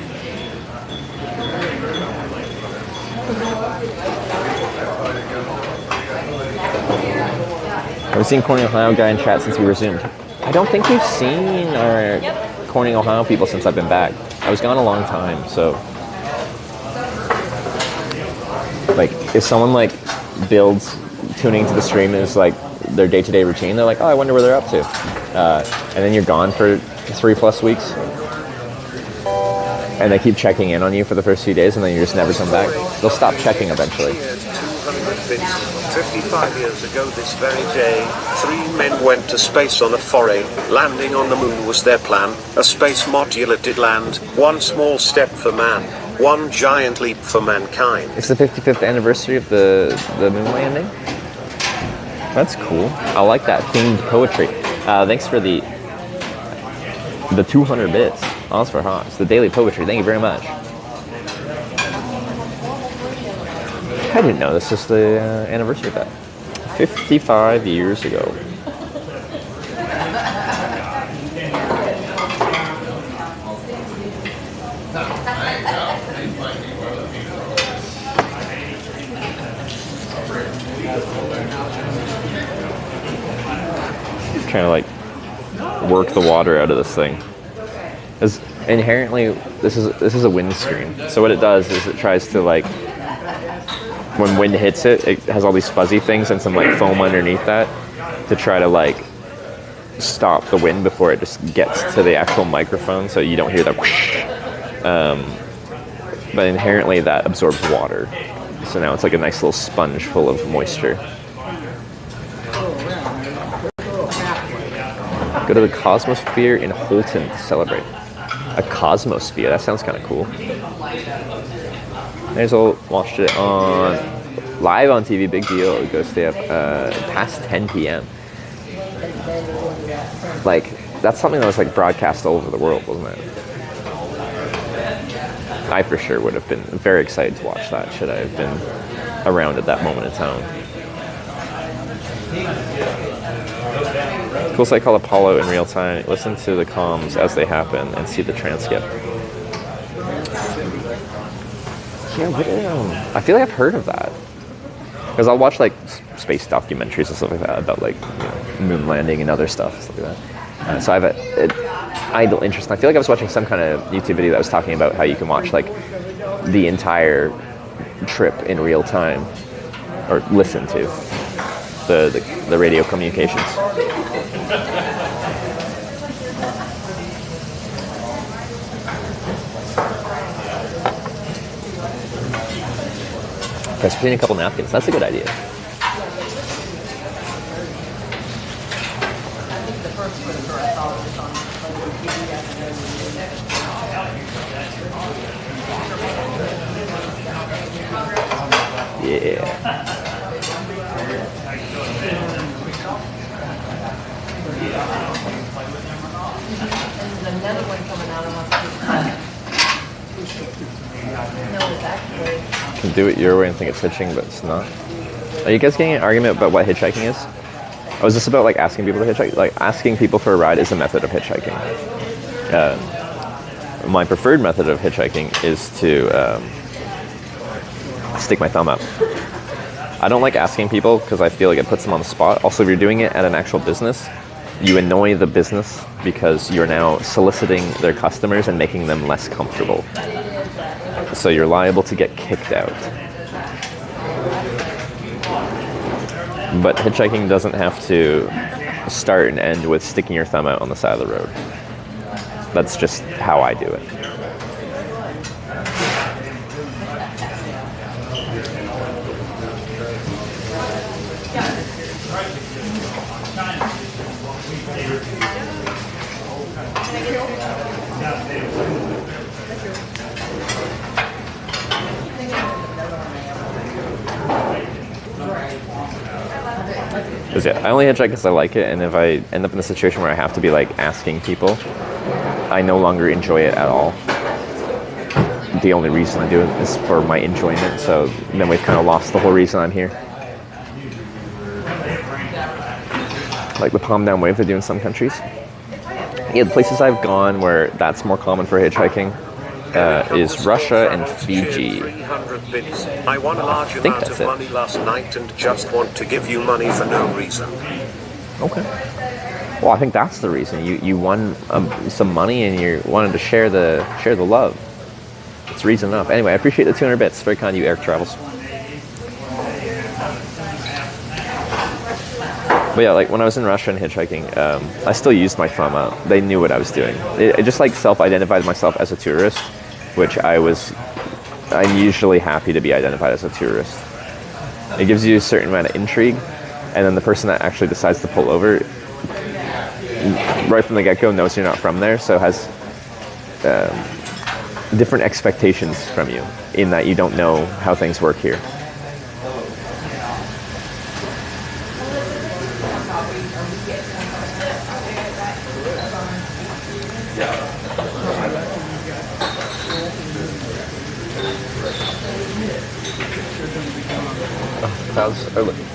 S4: I've seen Corning, Ohio guy in chat since we resumed. I don't think we've seen our Corning, Ohio people since I've been back. I was gone a long time, so like if someone like builds tuning to the stream is like their day-to-day routine, they're like, oh, I wonder where they're up to, and then you're gone for 3+ weeks, and they keep checking in on you for the first few days, and then you just never come back. They'll stop checking eventually.
S8: 55 years ago this very day, 3 men went to space on a foray. Landing on the moon was their plan. A space module did land. 1 small step for man, 1 giant leap for mankind.
S4: It's the 55th anniversary of the moon landing. That's cool. I like that themed poetry. Thanks for the 200 bits. Oscar Haas, the daily poetry. Thank you very much. I didn't know this was the anniversary of that. 55 years ago. Trying to like work the water out of this thing. As inherently, this is a windscreen. So what it does is it tries to like, when wind hits it, it has all these fuzzy things and some like foam underneath that to try to like stop the wind before it just gets to the actual microphone, so you don't hear the whoosh. But inherently that absorbs water. So now it's like a nice little sponge full of moisture. Go to the Cosmosphere in Holton to celebrate. A Cosmosphere, that sounds kind of cool. I just watched it on live on TV, big deal. It goes stay up past 10 p.m. Like, that's something that was like broadcast all over the world, wasn't it? I for sure would have been very excited to watch that, should I have been around at that moment in time. Cool site called Apollo in real time. Listen to the comms as they happen and see the transcript. Yeah, I feel like I've heard of that. Because I'll watch like space documentaries and stuff like that about like moon landing and other stuff like that. So I have an idle interest. And I feel like I was watching some kind of YouTube video that was talking about how you can watch like the entire trip in real time, or listen to the radio communications. Guys, clean a couple napkins. That's a good idea. Yeah.
S6: There's another one coming out of No, it's actually.
S4: You can do it your way and think it's hitching, but it's not. Are you guys getting an argument about what hitchhiking is? Oh, is this about like asking people to hitchhike? Like asking people for a ride is a method of hitchhiking. My preferred method of hitchhiking is to stick my thumb up. I don't like asking people because I feel like it puts them on the spot. Also, if you're doing it at an actual business, you annoy the business because you're now soliciting their customers and making them less comfortable. So you're liable to get kicked out. But hitchhiking doesn't have to start and end with sticking your thumb out on the side of the road. That's just how I do it. Because yeah, I only hitchhike because I like it, and if I end up in a situation where I have to be like asking people, I no longer enjoy it at all. The only reason I do it is for my enjoyment, so then we've kind of lost the whole reason I'm here. Like the palm down wave they do in some countries. Yeah, the places I've gone where that's more common for hitchhiking is Russia and Fiji.
S8: 300 bits. I won a large amount of money last night and just want to give you money for no reason.
S4: Okay. Well, I think that's the reason. You won some money and you wanted to share the love. It's reason enough. Anyway, I appreciate the 200 bits. Very kind of you, Eric Travels. But yeah, like when I was in Russia and hitchhiking, I still used my thumb out. They knew what I was doing. I just like self-identified myself as a tourist, which I'm usually happy to be identified as a tourist. It gives you a certain amount of intrigue, and then the person that actually decides to pull over, right from the get-go, knows you're not from there, so has different expectations from you, in that you don't know how things work here.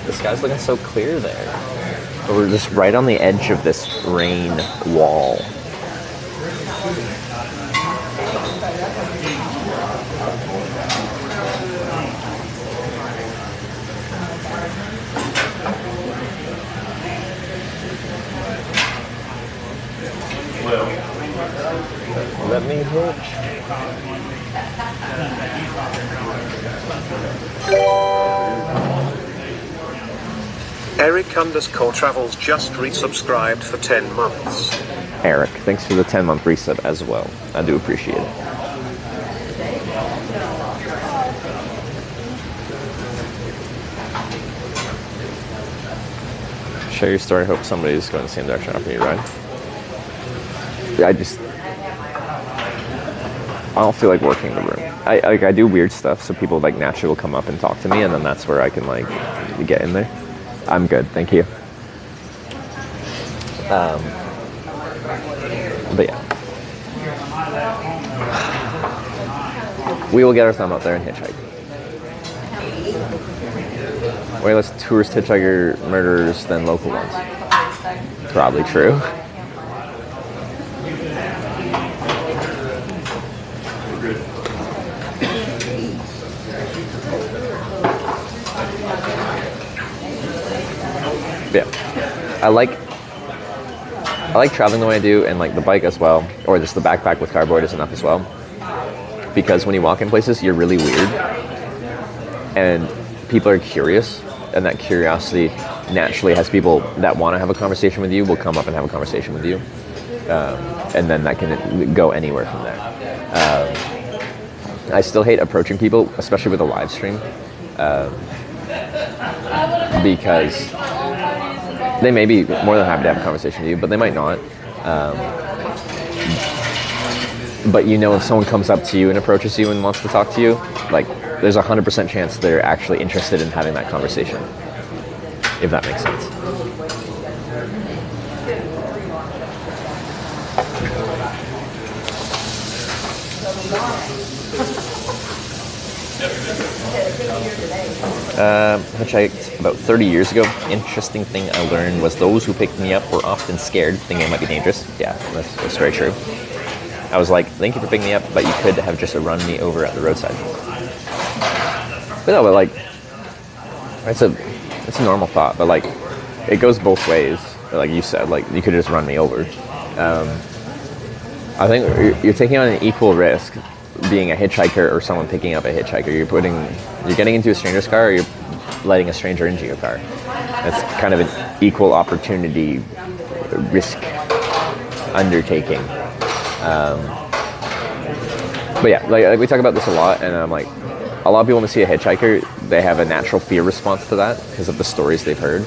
S4: The sky's looking so clear there. We're just right on the edge of this rain wall. Let me hitch.
S8: Eric_Travels just resubscribed for 10 months.
S4: Eric, thanks for the 10-month resub as well. I do appreciate it. Share your story. Hope somebody's going the same direction after you ride. I don't feel like working in the room. I do weird stuff, so people like naturally will come up and talk to me, and then that's where I can like get in there. I'm good, thank you. But yeah, we will get our thumb out there and hitchhike. Way less tourist hitchhiker murderers than local ones. Probably true.
S2: I like traveling the way I do, and like the bike as well, or just the backpack with cardboard is enough as well. Because when you walk in places, you're really weird, and people are curious, and that curiosity naturally has people that want to have a conversation with you will come up and have a conversation with you, and then that can go anywhere from there. I still hate approaching people, especially with a live stream, because they may be more than happy to have a conversation with you, but they might not. But you know, if someone comes up to you and approaches you and wants to talk to you, like there's 100% chance they're actually interested in having that conversation, if that makes sense. Hitchhiked about 30 years ago. Interesting thing I learned was those who picked me up were often scared, thinking I might be dangerous. Yeah, that's very true. I was like, thank you for picking me up, but you could have just run me over at the roadside. But no, but like, it's a normal thought, but like, it goes both ways. Like you said, like you could just run me over. I think you're taking on an equal risk being a hitchhiker or someone picking up a hitchhiker. You're getting into a stranger's car, or you're letting a stranger into your car. That's kind of an equal opportunity risk undertaking. But yeah, like we talk about this a lot, and I'm like, a lot of people when they see a hitchhiker, they have a natural fear response to that because of the stories they've heard.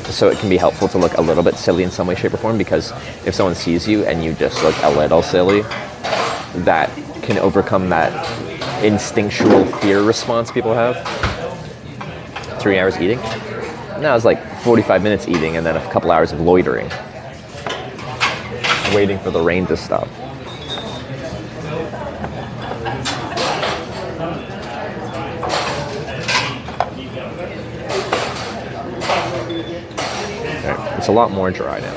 S2: So it can be helpful to look a little bit silly in some way, shape, or form, because if someone sees you and you just look a little silly, that can overcome that instinctual fear response people have. 3 hours eating? No, it's like 45 minutes eating and then a couple hours of loitering, waiting for the rain to stop. Right, it's a lot more dry now.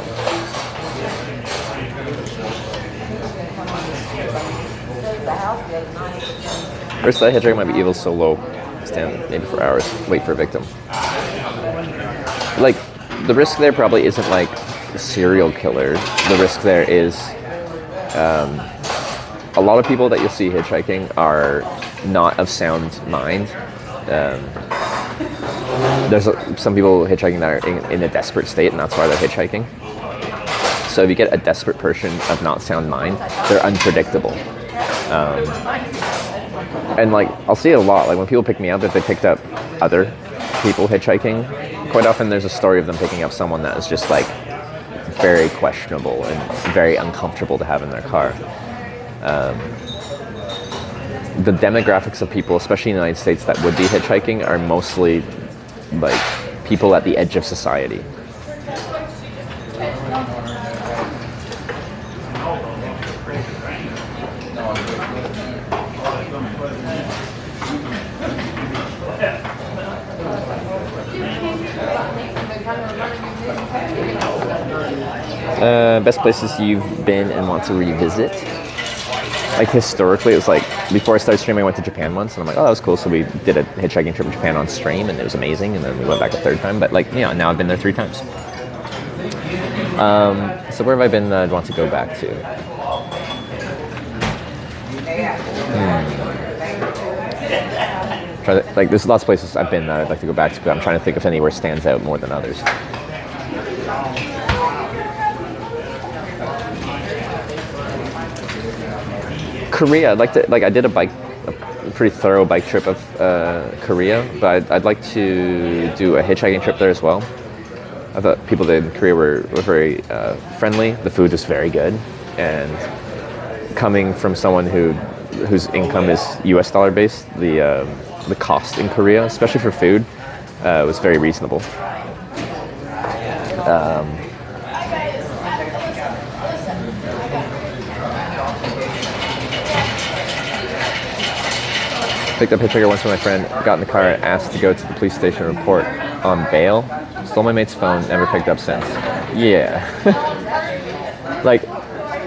S2: First, that hitchhiker might be evil so low. Stand maybe for hours, wait for a victim. Like, the risk there probably isn't like a serial killer. The risk there is a lot of people that you'll see hitchhiking are not of sound mind. There's some people hitchhiking that are in a desperate state, and that's why they're hitchhiking. So if you get a desperate person of not sound mind, they're unpredictable. And like, I'll see it a lot. Like when people pick me up, if they picked up other people hitchhiking, quite often there's a story of them picking up someone that is just like very questionable and very uncomfortable to have in their car. The demographics of people, especially in the United States, that would be hitchhiking are mostly like people at the edge of society. Best places you've been and want to revisit? Like historically, it was like before I started streaming, I went to Japan once, and I'm like, oh, that was cool. So we did a hitchhiking trip in Japan on stream, and it was amazing. And then we went back a third time. But like, yeah, now I've been there 3 times. So where have I been that I'd want to go back to? Like, there's lots of places I've been that I'd like to go back to, but I'm trying to think if anywhere stands out more than others. Korea, I'd like to, like I did a pretty thorough bike trip of Korea, but I'd like to do a hitchhiking trip there as well. I thought people in Korea were very friendly. The food was very good, and coming from someone whose income is US dollar based, the cost in Korea, especially for food, was very reasonable. Picked up Hitchhiker once with my friend, got in the car, asked to go to the police station and report on bail. Stole my mate's phone, never picked up since. Yeah. Like,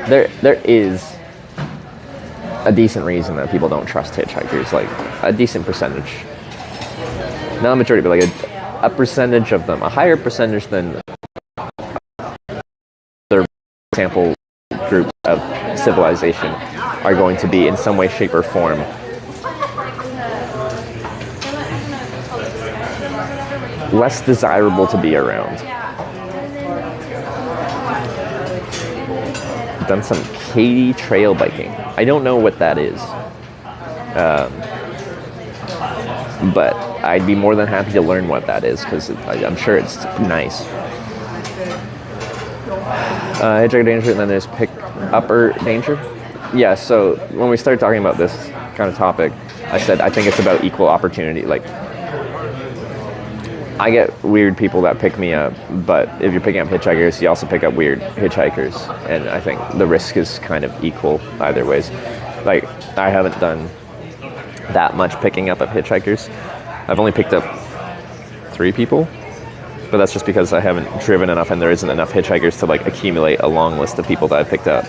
S2: there is a decent reason that people don't trust hitchhikers, like a decent percentage. Not a majority, but like a percentage of them, a higher percentage than
S4: sample group of civilization are going to be in some way, shape, or form less desirable to be around. I've done some Katy trail biking. I don't know what that is. But I'd be more than happy to learn what that is, because I'm sure it's nice. Hitchhiker danger, and then there's pick upper danger. Yeah, so when we started talking about this kind of topic, I said I think it's about equal opportunity. Like, I get weird people that pick me up, but if you're picking up hitchhikers, you also pick up weird hitchhikers, and I think the risk is kind of equal either ways. Like, I haven't done that much picking up of hitchhikers. I've only picked up 3 people, but that's just because I haven't driven enough and there isn't enough hitchhikers to like accumulate a long list of people that I've picked up.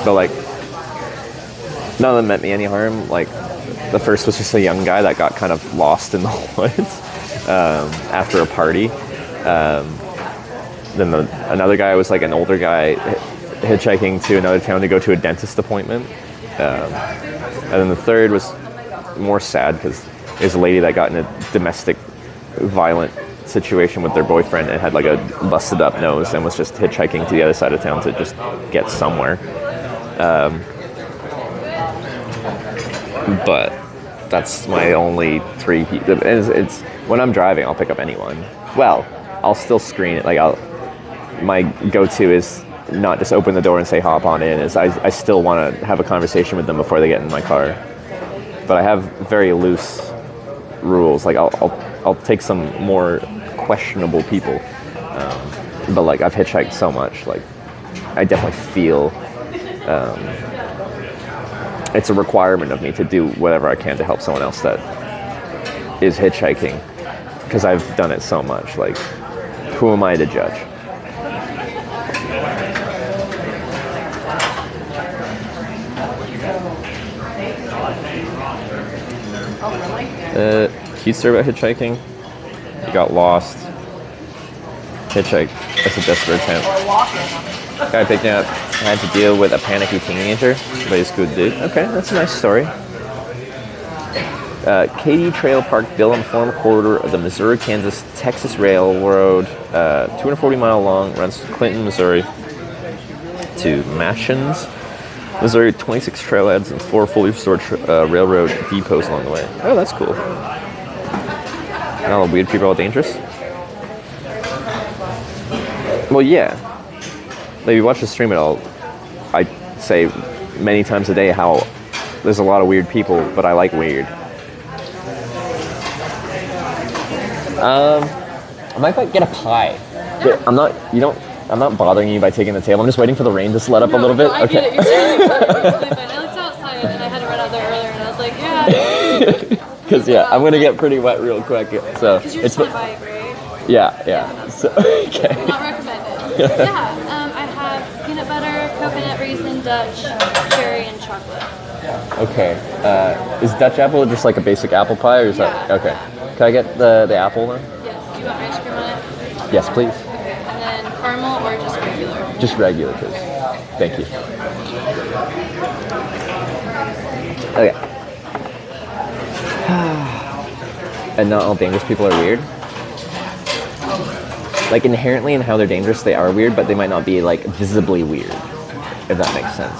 S4: But like, none of them meant me any harm. Like, the first was just a young guy that got kind of lost in the woods after a party. Then another guy was like an older guy hitchhiking to another town to go to a dentist appointment. And then the third was more sad because there's a lady that got in a domestic violent situation with their boyfriend and had like a busted up nose and was just hitchhiking to the other side of town to just get somewhere. But that's my only 3 people. It's when I'm driving, I'll pick up anyone. Well, I'll still screen it. Like, my go-to is not just open the door and say hop on in. Is I still want to have a conversation with them before they get in my car. But I have very loose rules. Like, I'll take some more questionable people. But like, I've hitchhiked so much. Like, I definitely feel it's a requirement of me to do whatever I can to help someone else that is hitchhiking, because I've done it so much. Like, who am I to judge? Cute story about hitchhiking. You got lost. Hitchhike. That's a desperate attempt. Guy picked me up. I had to deal with a panicky teenager, but he's a good dude. Okay, that's a nice story. Katy Trail Park, Bill and Form Corridor of the Missouri, Kansas, Texas Railroad, 240 mile long, runs to Clinton, Missouri to Mashins, Missouri, 26 trailheads and 4 fully restored railroad depots along the way. Oh, that's cool. And all the weird people are all dangerous? Well, yeah. Like, if you watch the stream at all, I say many times a day how there's a lot of weird people, but I like weird. I might get a pie. I'm not bothering you by taking the table. I'm just waiting for the rain to let up a little bit.
S6: I get it. It's really fun. It's really fun. I looked outside and I had to run out there earlier and I was like, yeah.
S4: Because I'm gonna get pretty wet real quick. So
S6: because you're just on a bike, right?
S4: Yeah. So, okay.
S6: Not recommended. Yeah. I have peanut butter, coconut raisin, Dutch, cherry, and chocolate.
S4: Okay. Is Dutch apple just like a basic apple pie, or is that okay? Can I get the apple then?
S6: Yes. Do you want ice cream on it?
S4: Yes, please.
S6: Okay. And then caramel or just regular?
S4: Just regular, please. Thank you. Okay. And not all dangerous people are weird. Like, inherently in how they're dangerous, they are weird, but they might not be like visibly weird, if that makes sense.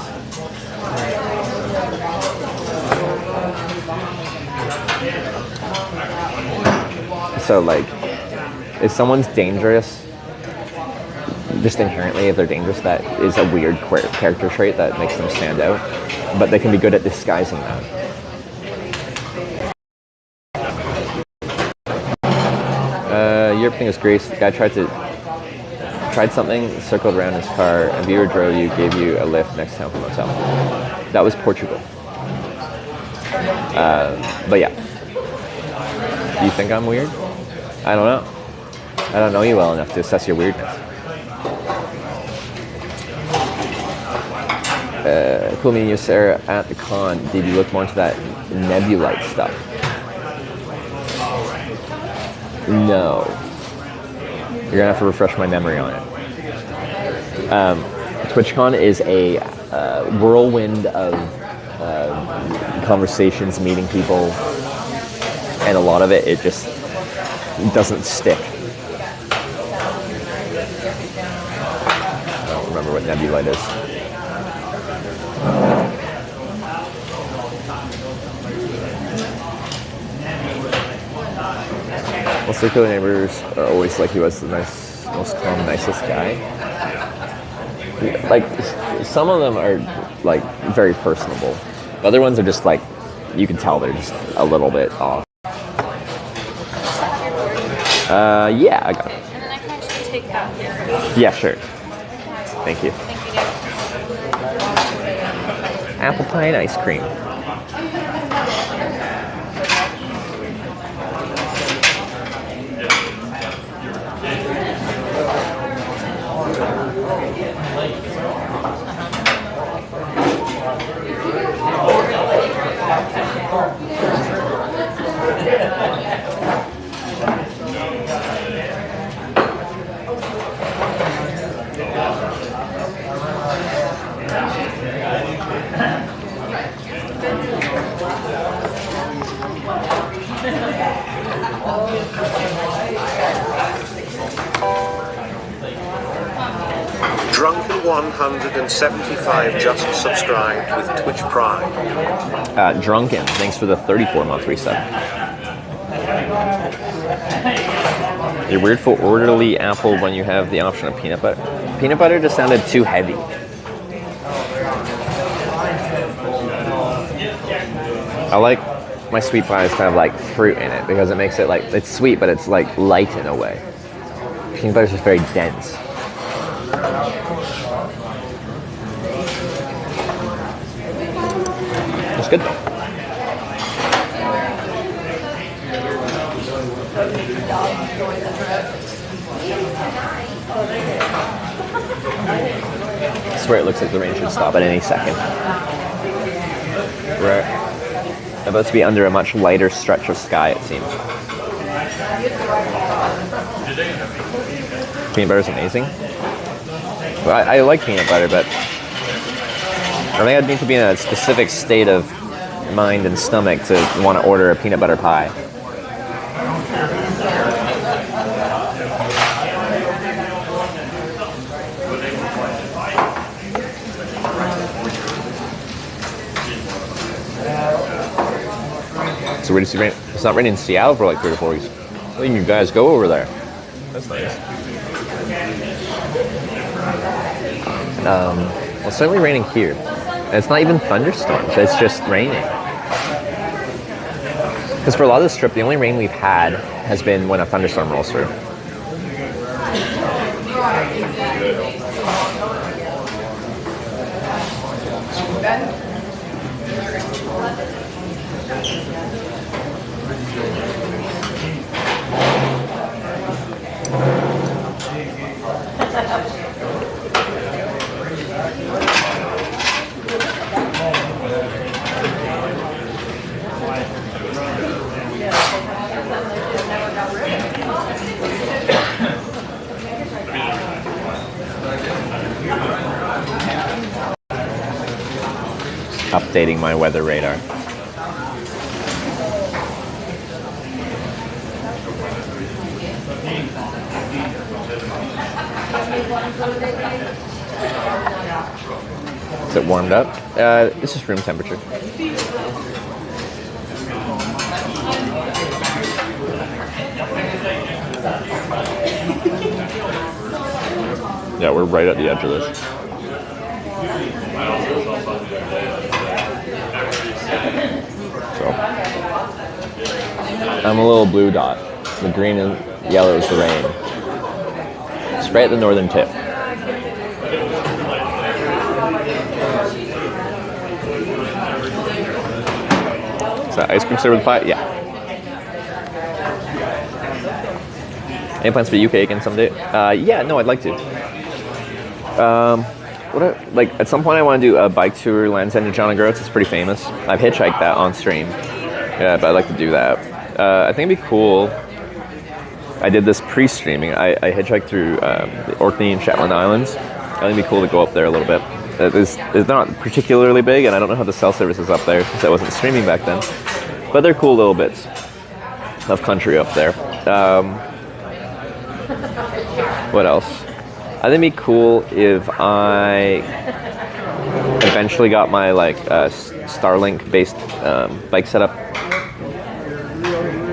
S4: So like, if someone's dangerous, just inherently, if they're dangerous, that is a weird character trait that makes them stand out, but they can be good at disguising that. Your thing was Grace. The guy tried something, circled around his car, a viewer drove you, gave you a lift next town from hotel. That was Portugal. But yeah. Do you think I'm weird? I don't know. I don't know you well enough to assess your weirdness. Cool meeting you, Sarah, at the con. Did you look more into that nebulite stuff? No. You're gonna have to refresh my memory on it. TwitchCon is a whirlwind of conversations, meeting people, and a lot of it just doesn't stick. I don't remember what nebulite is. Well, circular neighbors are always like he was the most calm, nicest guy. Like, some of them are like very personable. The other ones are just like, you can tell they're just a little bit off. Yeah, I got it.
S6: And then I can actually take that here.
S4: Yeah, sure. Thank you.
S6: Thank you, guys.
S4: Apple pie and ice cream.
S8: Drunken 175 just subscribed with Twitch Prime.
S4: Drunken, thanks for the 34-month reset. You're weird for orderly apple when you have the option of peanut butter. Peanut butter just sounded too heavy. I like my sweet pies to have like fruit in it because it makes it like, it's sweet but it's like light in a way. Peanut butter is just very dense. It's good though. I swear it looks like the rain should stop at any second. We're about to be under a much lighter stretch of sky, it seems. Peanut butter is amazing. Well, I like peanut butter, but I think I'd need to be in a specific state of mind and stomach to want to order a peanut butter pie. So where does it rain? It's not raining in Seattle for like 3 or 4 weeks. I think you guys go over there. That's nice. Well, it's certainly raining here. And it's not even thunderstorms, it's just raining. Because for a lot of this trip, the only rain we've had has been when a thunderstorm rolls through. Updating my weather radar. Is it warmed up? It's just room temperature. Yeah, we're right at the edge of this. So, I'm a little blue dot. The green and yellow is the rain. It's right at the northern tip. Is that ice cream served with pie? Yeah. Any plans for UK again someday? Yeah, no, I'd like to. Like at some point I want to do a bike tour Land's End to John O'Groats. It's pretty famous. I've hitchhiked that on stream. Yeah, but I'd like to do that. I think it'd be cool. I did this pre-streaming. I hitchhiked through the Orkney and Shetland Islands. I think it'd be cool to go up there a little bit. It's not particularly big, and I don't know how the cell service is up there since I wasn't streaming back then. But they're cool little bits of country up there. What else? I think it'd be cool if I eventually got my like Starlink-based bike setup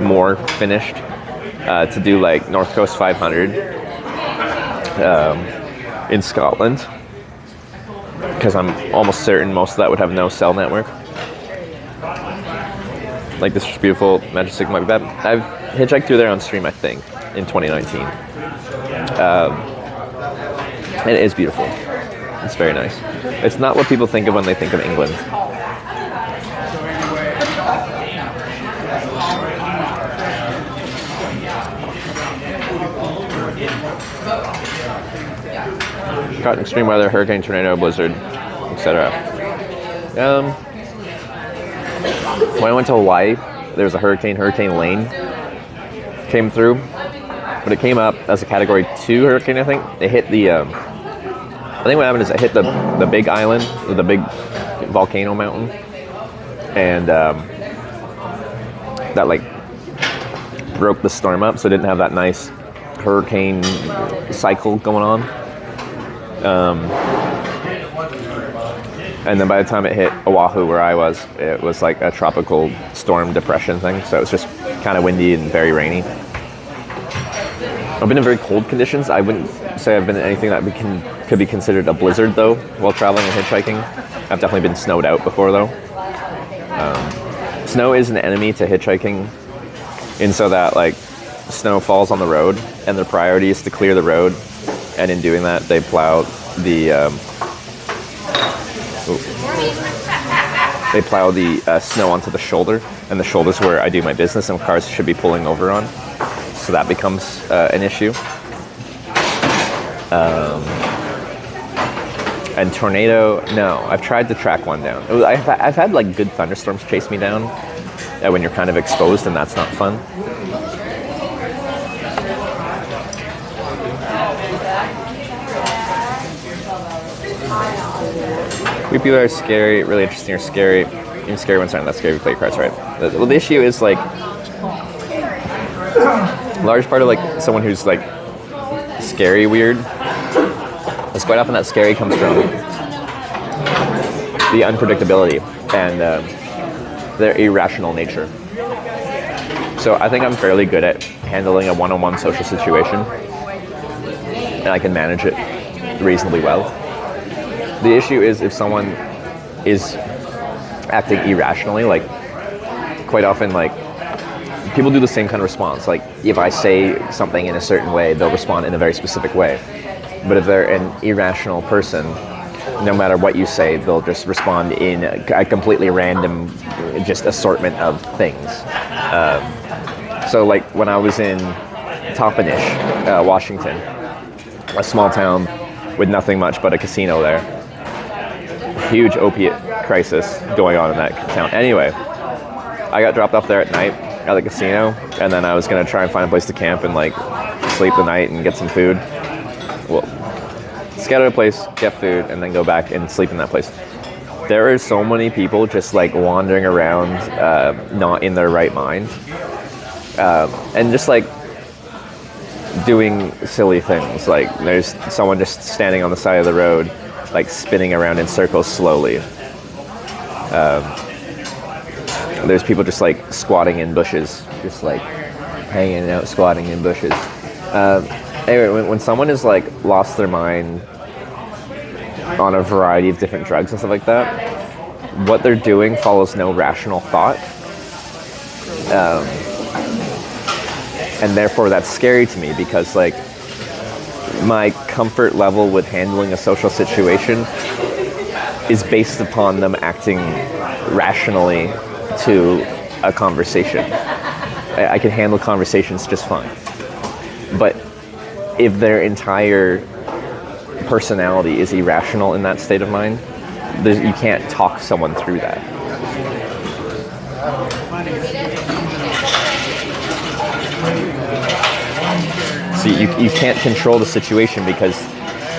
S4: more finished to do like North Coast 500 in Scotland, because I'm almost certain most of that would have no cell network. Like this is beautiful, Majestic might be bad. I've hitchhiked through there on stream, I think, in 2019. And it is beautiful. It's very nice. It's not what people think of when they think of England. Caught in extreme weather, hurricane, tornado, blizzard, etc. When I went to Hawaii, there was a Hurricane Lane came through, but it came up as a Category 2 hurricane, I think. It hit the, I think what happened is it hit the big island, the big volcano mountain, and that like broke the storm up, so it didn't have that nice hurricane cycle going on. And then by the time it hit Oahu, where I was, it was like a tropical storm depression thing. So it was just kind of windy and very rainy. I've been in very cold conditions. I wouldn't say I've been in anything that could be considered a blizzard, though, while traveling and hitchhiking. I've definitely been snowed out before, though. Snow is an enemy to hitchhiking, in so that like snow falls on the road, and their priority is to clear the road. And in doing that, they plow the snow onto the shoulder, and the shoulder's where I do my business, and cars should be pulling over on. So that becomes an issue. And tornado, no, I've tried to track one down. I've had like good thunderstorms chase me down when you're kind of exposed, and that's not fun. Creepy people are scary, really interesting or scary. Even scary ones aren't that scary if you play cards right. Well, the issue is like, a large part of like someone who's like scary weird is quite often that scary comes from the unpredictability and their irrational nature. So I think I'm fairly good at handling a one-on-one social situation, and I can manage it reasonably well. The issue is if someone is acting irrationally, like quite often like people do the same kind of response. Like if I say something in a certain way, they'll respond in a very specific way. But if they're an irrational person, no matter what you say, they'll just respond in a completely random, just assortment of things. So like when I was in Toppenish, Washington, a small town with nothing much but a casino there. Huge opiate crisis going on in that town. Anyway, I got dropped off there at night at the casino, and then I was going to try and find a place to camp and like sleep the night and get some food. Well, scout out a place, get food, and then go back and sleep in that place. There are so many people just like wandering around, not in their right mind, and just like doing silly things. Like there's someone just standing on the side of the road, like spinning around in circles slowly. There's people just like squatting in bushes, just like hanging out, squatting in bushes. Anyway, when someone has like lost their mind on a variety of different drugs and stuff like that, what they're doing follows no rational thought. And therefore that's scary to me, because like my comfort level with handling a social situation is based upon them acting rationally to a conversation. I can handle conversations just fine. But if their entire personality is irrational in that state of mind, you can't talk someone through that. you can't control the situation because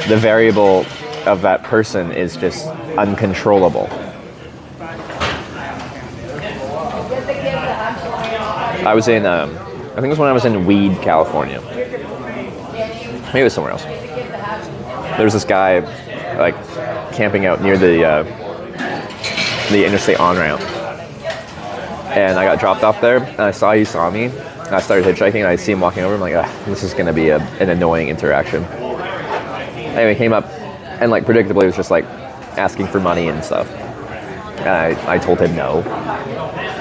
S4: the variable of that person is just uncontrollable. I was in, I think it was when I was in Weed, California. Maybe it was somewhere else. There was this guy, like, camping out near the interstate on-ramp. And I got dropped off there, and I saw he saw me. And I started hitchhiking, and I see him walking over. I'm like, this is going to be an annoying interaction. Anyway, he came up, and, like, predictably, was just, like, asking for money and stuff. And I told him no.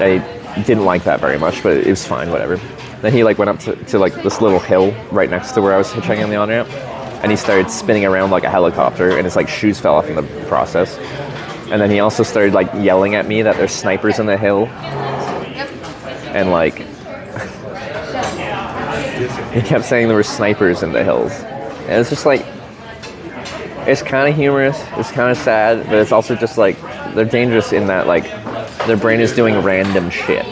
S4: I didn't like that very much, but it was fine, whatever. Then he, like, went up to like, this little hill right next to where I was hitchhiking on the on-ramp. And he started spinning around like a helicopter, and his, like, shoes fell off in the process. And then he also started, like, yelling at me that there's snipers in the hill. And, like, he kept saying there were snipers in the hills. And it's just, like, it's kind of humorous, it's kind of sad, but it's also just, like, they're dangerous in that, like, their brain is doing random shit.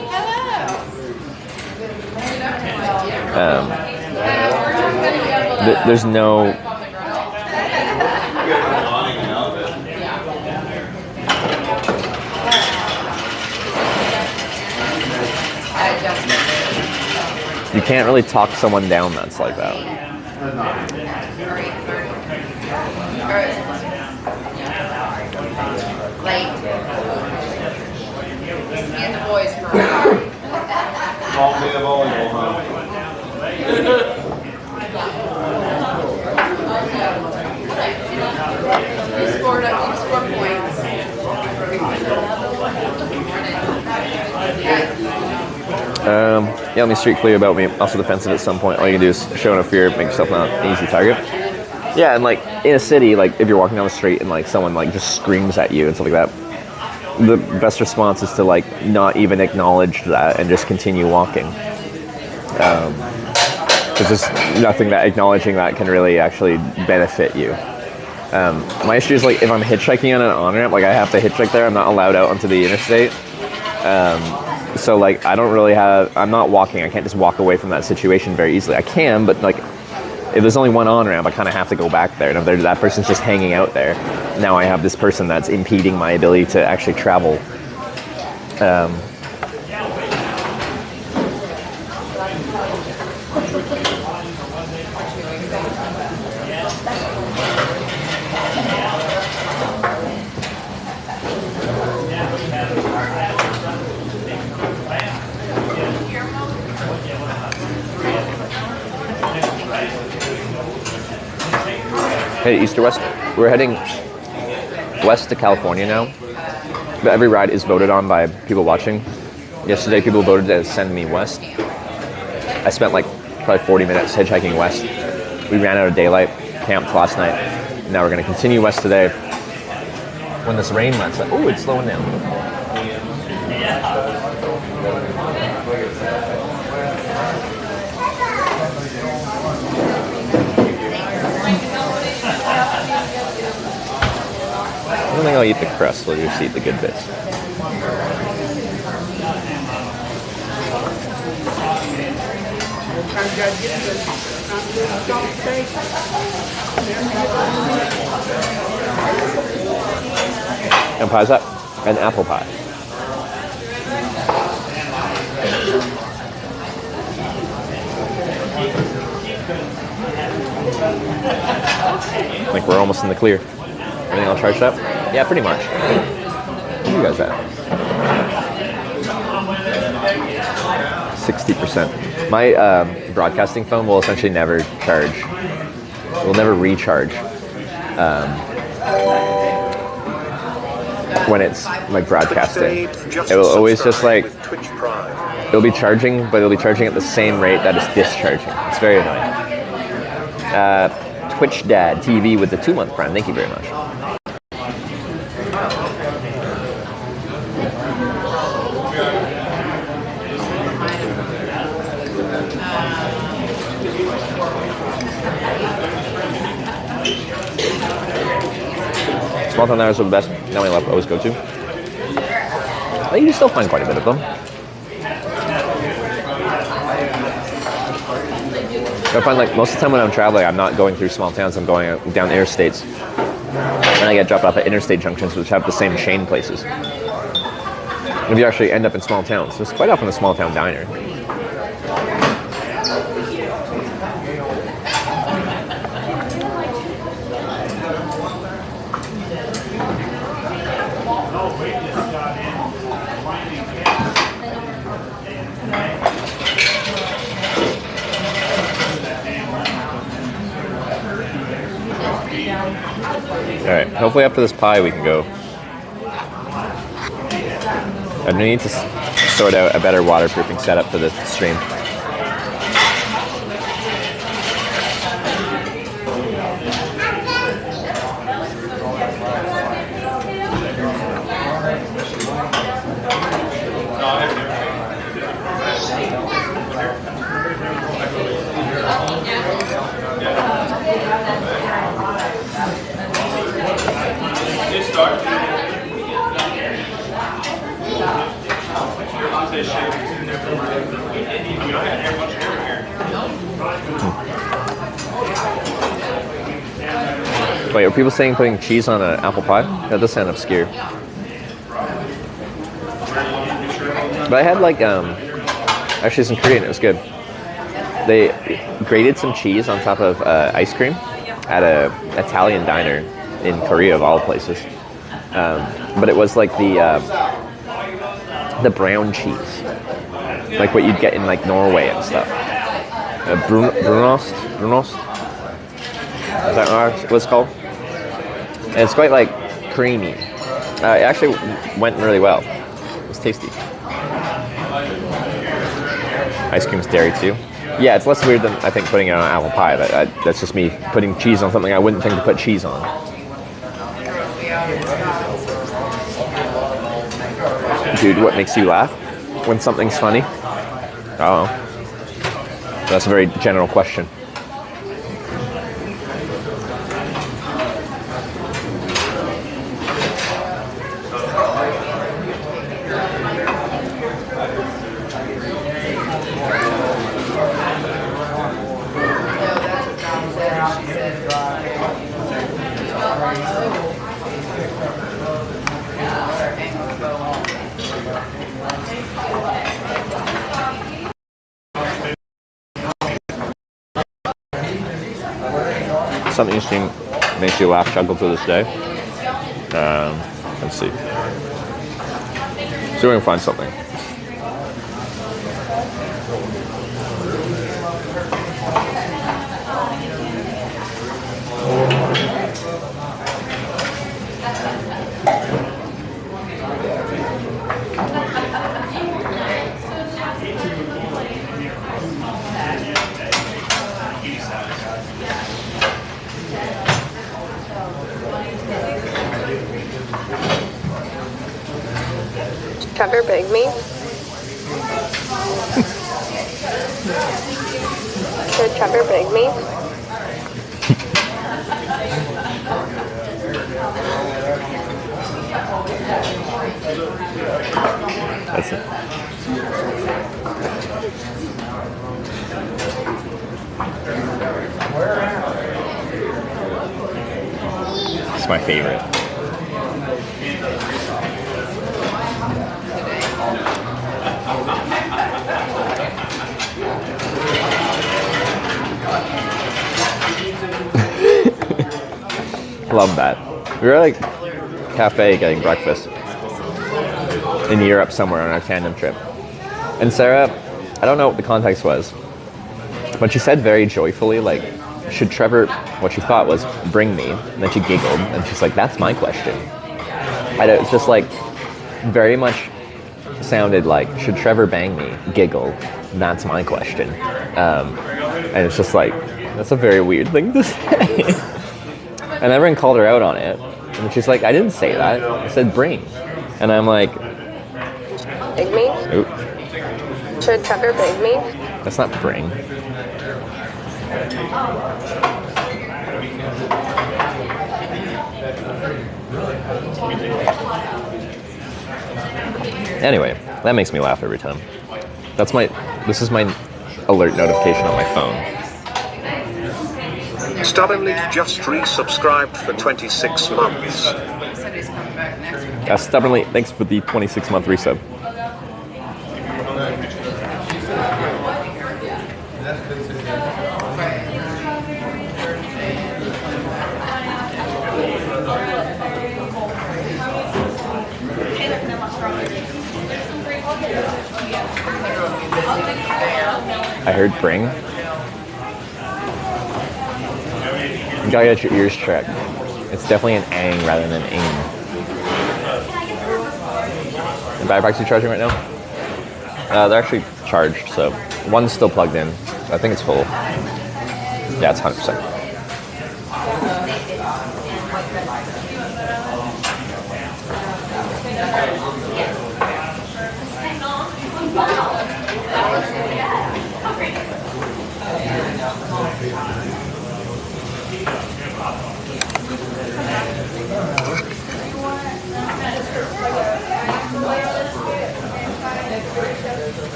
S4: There's no... You can't really talk someone down that's like that. Yeah, let me street clear about me. Also defensive at some point. All you can do is show enough fear, make yourself not an easy target. Yeah, and like in a city, like if you're walking down the street and like someone like just screams at you and stuff like that, the best response is to like not even acknowledge that and just continue walking. Because there's nothing that acknowledging that can really actually benefit you. My issue is like if I'm hitchhiking on an on-ramp, like I have to hitchhike there. I'm not allowed out onto the interstate. So like I don't really have, I'm not walking, I can't just walk away from that situation very easily. I can, but like if there's only one on-ramp, I kind of have to go back there. And if that person's just hanging out there, now I have this person that's impeding my ability to actually travel. Hey, East or West? We're heading west to California now. But every ride is voted on by people watching. Yesterday, people voted to send me west. I spent like probably 40 minutes hitchhiking west. We ran out of daylight, camped last night. Now we're going to continue west today. When this rain lets up. Oh, it's slowing down. I don't think I'll eat the crust, we'll just eat the good bits. And pie is that? An apple pie. I think we're almost in the clear. Everything all charged up? Yeah, pretty much. Where you guys at? 60%. My broadcasting phone will essentially never charge. It will never recharge when it's like broadcasting. It will always just like, it'll be charging, but it'll be charging at the same rate that it's discharging. It's very annoying. Twitch Dad TV with the 2-month prime. Thank you very much. Small town hours are the best. Now I always go to. I think you can still find quite a bit of them. So I find like most of the time when I'm traveling, I'm not going through small towns, I'm going down interstates. And I get dropped off at interstate junctions, which have the same chain places. And you actually end up in small towns. So it's quite often a small town diner. Alright, hopefully after this pie we can go. I need to sort out a better waterproofing setup for the stream. Wait, are people saying putting cheese on an apple pie? That does sound obscure. But I had like, actually some Korean, it was good. They grated some cheese on top of ice cream at a Italian diner in Korea of all places. But it was like the brown cheese. Like what you'd get in like Norway and stuff. Brunost? Is that what it's called? And it's quite like creamy. It actually went really well. It was tasty. Ice cream's dairy too. Yeah, it's less weird than I think putting it on an apple pie. That's just me putting cheese on something I wouldn't think to put cheese on. Dude, what makes you laugh when something's funny? Oh, that's a very general question. Something interesting makes you laugh, chuckle to this day. Let's see. So we're gonna find something.
S9: Trevor beg me? Should Trevor beg me?
S4: That's it. It's my favorite. Love that. We were at like cafe getting breakfast in Europe somewhere on our tandem trip. And Sarah, I don't know what the context was, but she said very joyfully, like, should Trevor, what she thought was, bring me? And then she giggled, and she's like, that's my question. And it was just like, very much sounded like, should Trevor bang me? Giggle, that's my question. And it's just like, that's a very weird thing to say. And everyone called her out on it. And she's like, I didn't say that. I said bring. And I'm like,
S9: Beg me?
S4: oop,
S9: Should Trevor beg me?
S4: that's not bring. Anyway, that makes me laugh every time. This is my alert notification on my phone.
S8: Stubbornly just resubscribed for 26 months.
S4: Stubbornly, thanks for the 26-month resub. I heard bring. You gotta get your ears checked. It's definitely an ang rather than an aim. The battery packs you charging right now? They're actually charged, so one's still plugged in. So I think it's full. Yeah, it's 100%.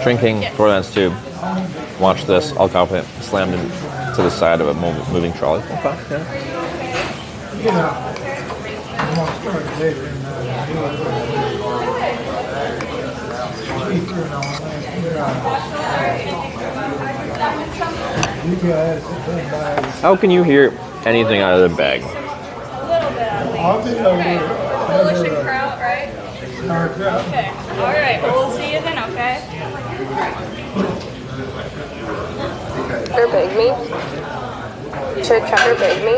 S4: Drinking Sourdough's tube. Watch this. All confident. Slammed into the side of a moving trolley. Okay. Yeah. How can you hear anything out of the bag?
S6: A little bit, okay. Polish and kraut, right? Okay. All right. Well, we'll see you then, okay?
S9: Or big me. Should Trevor big me?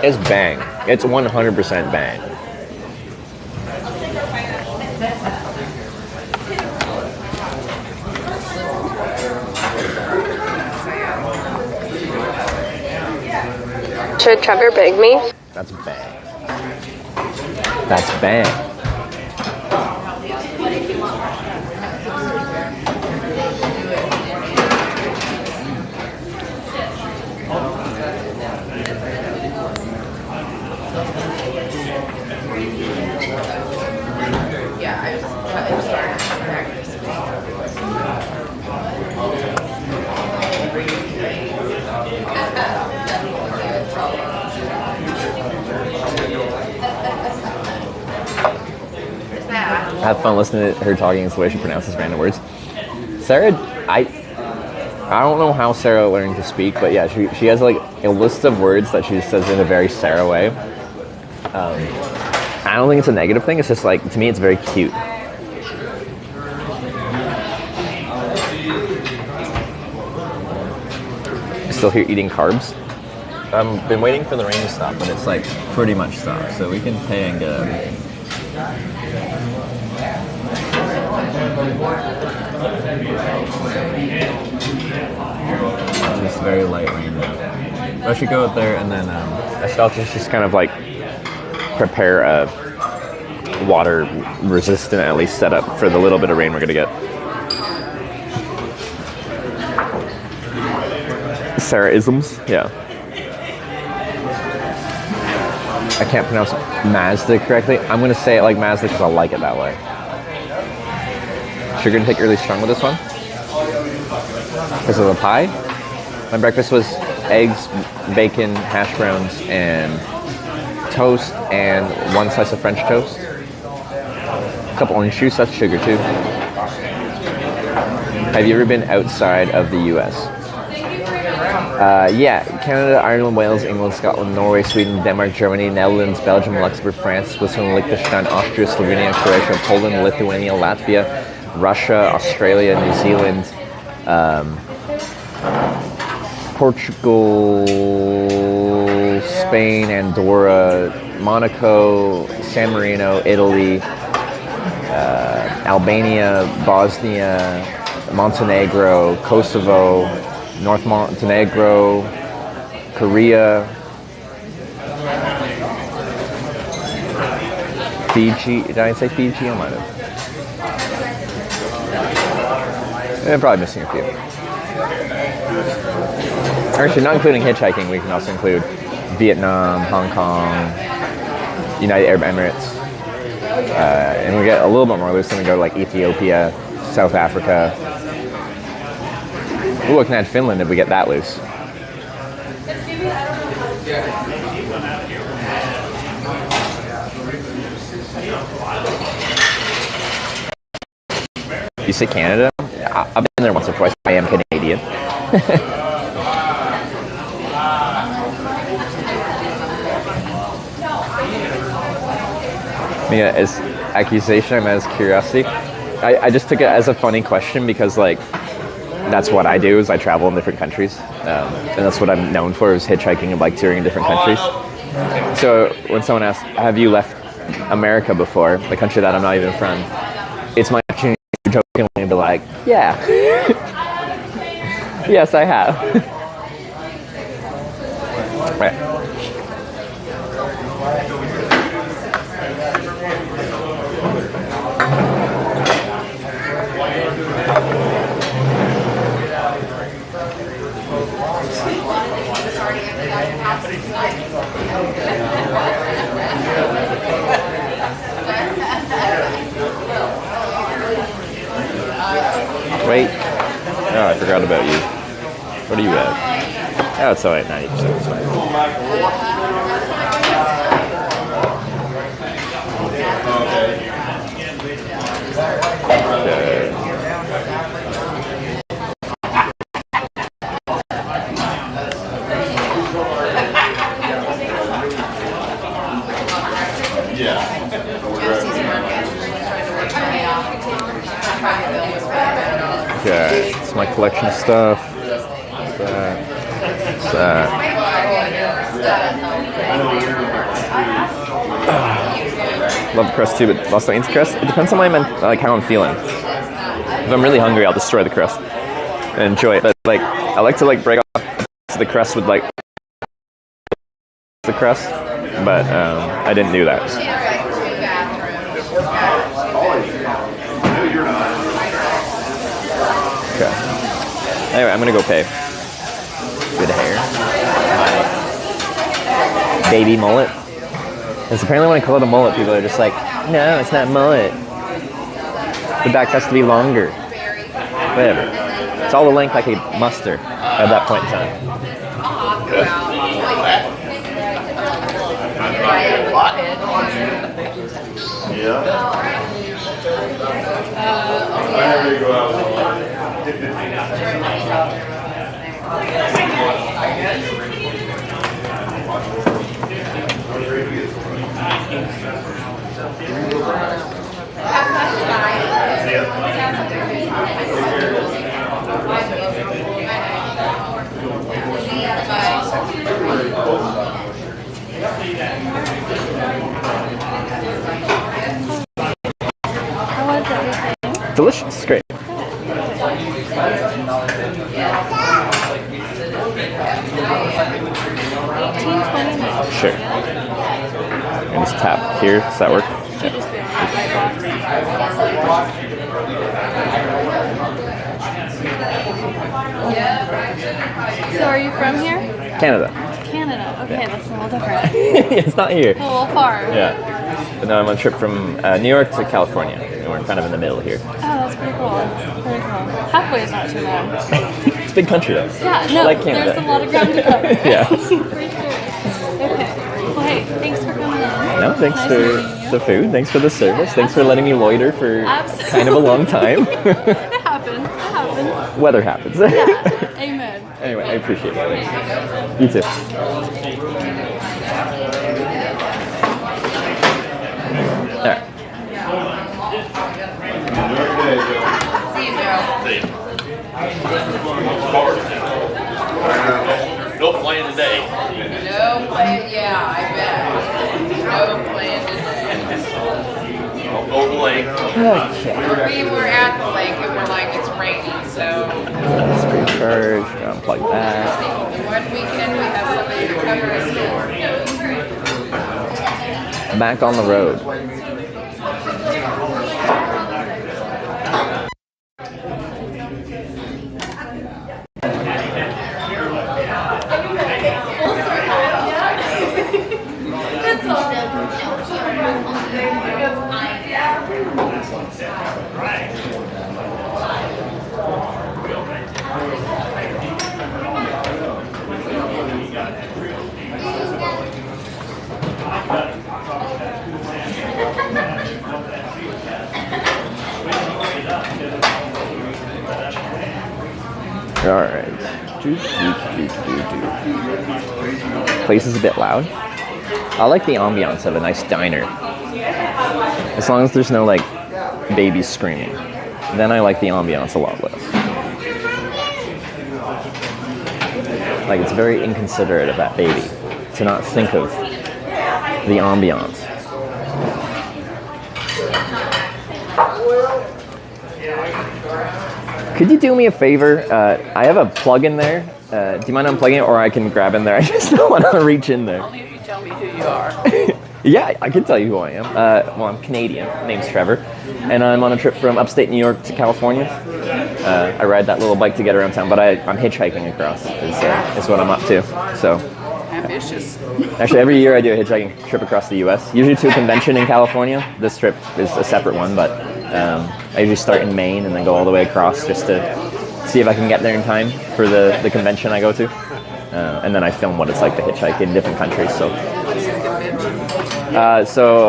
S4: It's bang. It's 100% bang.
S9: Should Trevor big me?
S4: That's bang. That's bang. I have fun listening to her talking. It's the way she pronounces random words. Sarah, I don't know how Sarah learned to speak, but yeah, she has like a list of words that she says in a very Sarah way. I don't think it's a negative thing. It's just like, to me, it's very cute. Still here eating carbs. I've been waiting for the rain to stop, but it's like pretty much stopped, so we can pay and get everything. It's just very light rain now. I should go out there and then I still have to just kind of like prepare a water resistant at least setup for the little bit of rain we're gonna get. Sarah-isms, yeah. I can't pronounce Mazda correctly. I'm gonna say it like Mazda because I like it that way. Sugar intake really strong with this one because of the pie. My breakfast was eggs, bacon, hash browns, and toast, and one slice of French toast. A couple orange juice, that's sugar too. Have you ever been outside of the US? Yeah, Canada, Ireland, Wales, England, Scotland, Norway, Sweden, Denmark, Germany, Netherlands, Belgium, Luxembourg, France, Switzerland, Liechtenstein, Austria, Slovenia, Croatia, Poland, Lithuania, Latvia, Russia, Australia, New Zealand, Portugal, Spain, Andorra, Monaco, San Marino, Italy, Albania, Bosnia, Montenegro, Kosovo, North Montenegro, Korea, Fiji. Did I say Fiji? I might have. I'm probably missing a few. Actually, not including hitchhiking, we can also include Vietnam, Hong Kong, United Arab Emirates, and we get a little bit more loose and we go to like Ethiopia, South Africa, Ooh, looking at Finland if we get that loose. You say Canada? I've been there once or twice. I am Canadian. Yeah, as accusation, I meant as curiosity. I just took it as a funny question because, like, that's what I do is I travel in different countries. And that's what I'm known for is hitchhiking and bike touring in different countries. So when someone asks, have you left America before, the country that I'm not even from, it's my opportunity to jokingly be like, yeah. Yes, I have. Right. Wait. Oh, I forgot about you. What are you at? Oh, it's alright, 90%. It's fine. Okay. Okay, it's my collection of stuff. Love the crust too, but lost the crust. It depends on like how I'm feeling. If I'm really hungry, I'll destroy the crust and enjoy it. But like, I like to like break off the crust with like the crust, but I didn't do that. Okay. Anyway, I'm gonna go pay. Good hair. My baby mullet. Because apparently when I call it a mullet, people are just like, no, it's not mullet. The back has to be longer. Whatever. It's all the length I could muster at that point in time. Delicious, great. Sure. And just tap here. Does that work?
S6: Yeah. So are you from here?
S4: Canada.
S6: Canada. Okay, that's a little different.
S4: It's not here.
S6: A little far.
S4: Yeah. But no, I'm on a trip from New York to California. And we're kind of in the middle here.
S6: Oh, that's pretty cool. Pretty cool. Halfway is not too bad.
S4: It's a big country though.
S6: Yeah, no,
S4: like Canada.
S6: there's a lot of ground to cover.
S4: Yeah.
S6: For sure. Okay. Well, hey, thanks for coming in.
S4: No, thanks
S6: nice
S4: for the food. Thanks for the service. Yeah, thanks for letting me loiter for kind of a long time.
S6: It happens. It happens.
S4: Weather happens.
S6: Yeah. Amen.
S4: Anyway, I appreciate it. You too. All right.
S7: See you, Joe.
S5: See you. No plan today.
S7: No plan, yeah, I bet. No plan today.
S5: Go lake.
S4: Okay.
S7: We were at the lake and we're like, it's raining, so.
S4: Let's recharge. Unplug that.
S7: One weekend we have somebody to cover us.
S4: Back on the road. All right. Place is a bit loud. I like the ambiance of a nice diner. As long as there's no like babies screaming, then I like the ambiance a lot less. Like it's very inconsiderate of that baby to not think of the ambiance. Could you do me a favor? I have a plug in there. Do you mind unplugging it, or I can grab in there? I just don't want to reach in there.
S7: Only if you tell me who you are.
S4: Yeah, I can tell you who I am. Well, I'm Canadian. My name's Trevor, and I'm on a trip from upstate New York to California. I ride that little bike to get around town, but I'm hitchhiking across is what I'm up to. So
S7: Ambitious.
S4: actually, every year I do a hitchhiking trip across the U.S., usually to a convention in California. This trip is a separate one, but I usually start in Maine and then go all the way across just to see if I can get there in time for the convention I go to. And then I film what it's like to hitchhike in different countries. So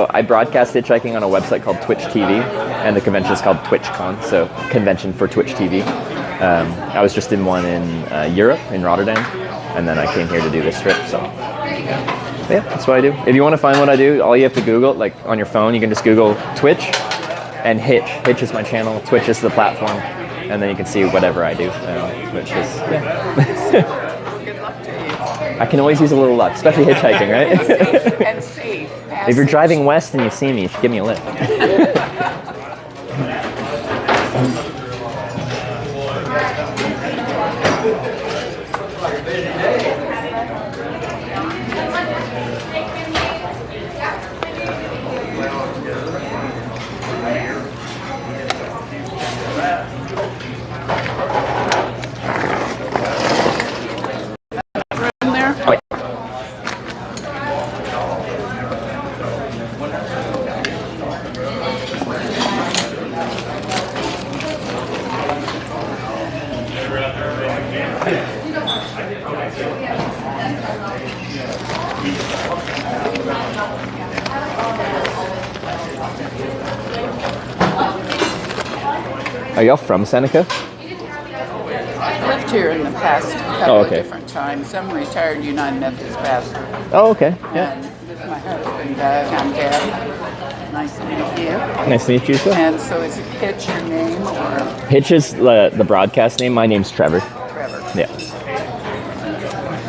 S4: I broadcast hitchhiking on a website called Twitch TV, and the convention is called TwitchCon, so convention for Twitch TV. I was just in one in Europe, in Rotterdam, and then I came here to do this trip. So yeah, that's what I do. If you want to find what I do, all you have to Google, like on your phone, you can just Google Twitch and Hitch. Hitch is my channel, Twitch is the platform, and then you can see whatever I do, which is, yeah.
S7: Good luck to you.
S4: I can always use a little luck, especially hitchhiking, right?
S7: And safe.
S4: If you're driving west and you see me, you should give me a lift.
S7: In there?
S4: Oh, yeah. Are y'all from Seneca?
S7: I lived here in the past a couple
S4: Oh, okay.
S7: of different times. I'm a retired United Methodist pastor.
S4: Oh, okay. Yeah.
S7: And this is my husband, Doug. I'm Deb. Nice to meet you.
S4: Nice to meet you, sir.
S7: And so is Hitch your name or
S4: Hitch is the broadcast name. My name's Trevor.
S7: Trevor?
S4: Yeah.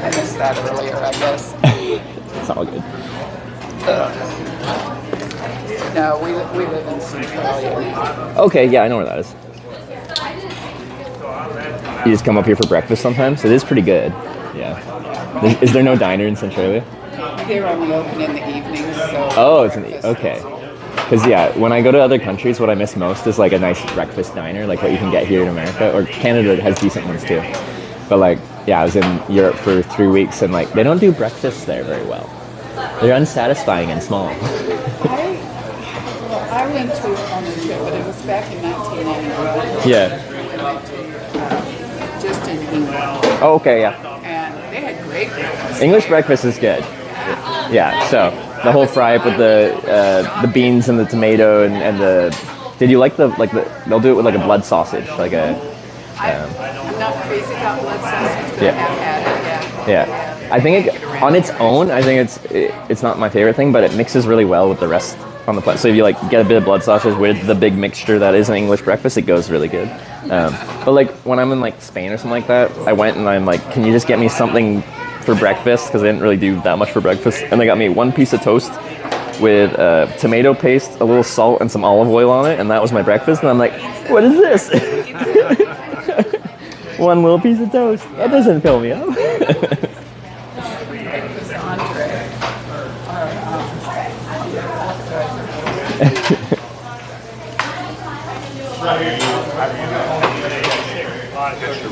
S7: I missed that earlier, I guess.
S4: It's all good.
S7: No, we live in Centralia.
S4: Okay, yeah, I know where that is. You just come up here for breakfast sometimes? It is pretty good. Yeah. Is there no diner in Centralia?
S7: They're only open in the evenings, so...
S4: Oh, it's okay. Because, yeah, when I go to other countries, what I miss most is, like, a nice breakfast diner, like what you can get here in America. Or Canada has decent ones, too. But, like, yeah, I was in Europe for 3 weeks, and, like, they don't do breakfast there very well. They're unsatisfying and small.
S7: I went to on a trip, but it was back in 1991.
S4: Yeah.
S7: We went to just in England,
S4: Oh, okay, yeah.
S7: and they had great breakfast.
S4: English breakfast is good. Yeah, so the whole fry up with the beans and the tomato and the... Did you like the they'll do it with like a blood sausage, like a...
S7: I'm not crazy about blood sausage, but
S4: Yeah.
S7: I have had it, yeah.
S4: Yeah, I think on its own, I think it's not my favorite thing, but it mixes really well with the rest on the plate. So if you like get a bit of blood sausage with the big mixture that is an English breakfast, it goes really good. But like when I'm in like Spain or something like that, I went and I'm like, can you just get me something for breakfast? Because they didn't really do that much for breakfast, and they got me one piece of toast with tomato paste, a little salt, and some olive oil on it, and that was my breakfast. And I'm like, what is this? One little piece of toast. That doesn't fill me up.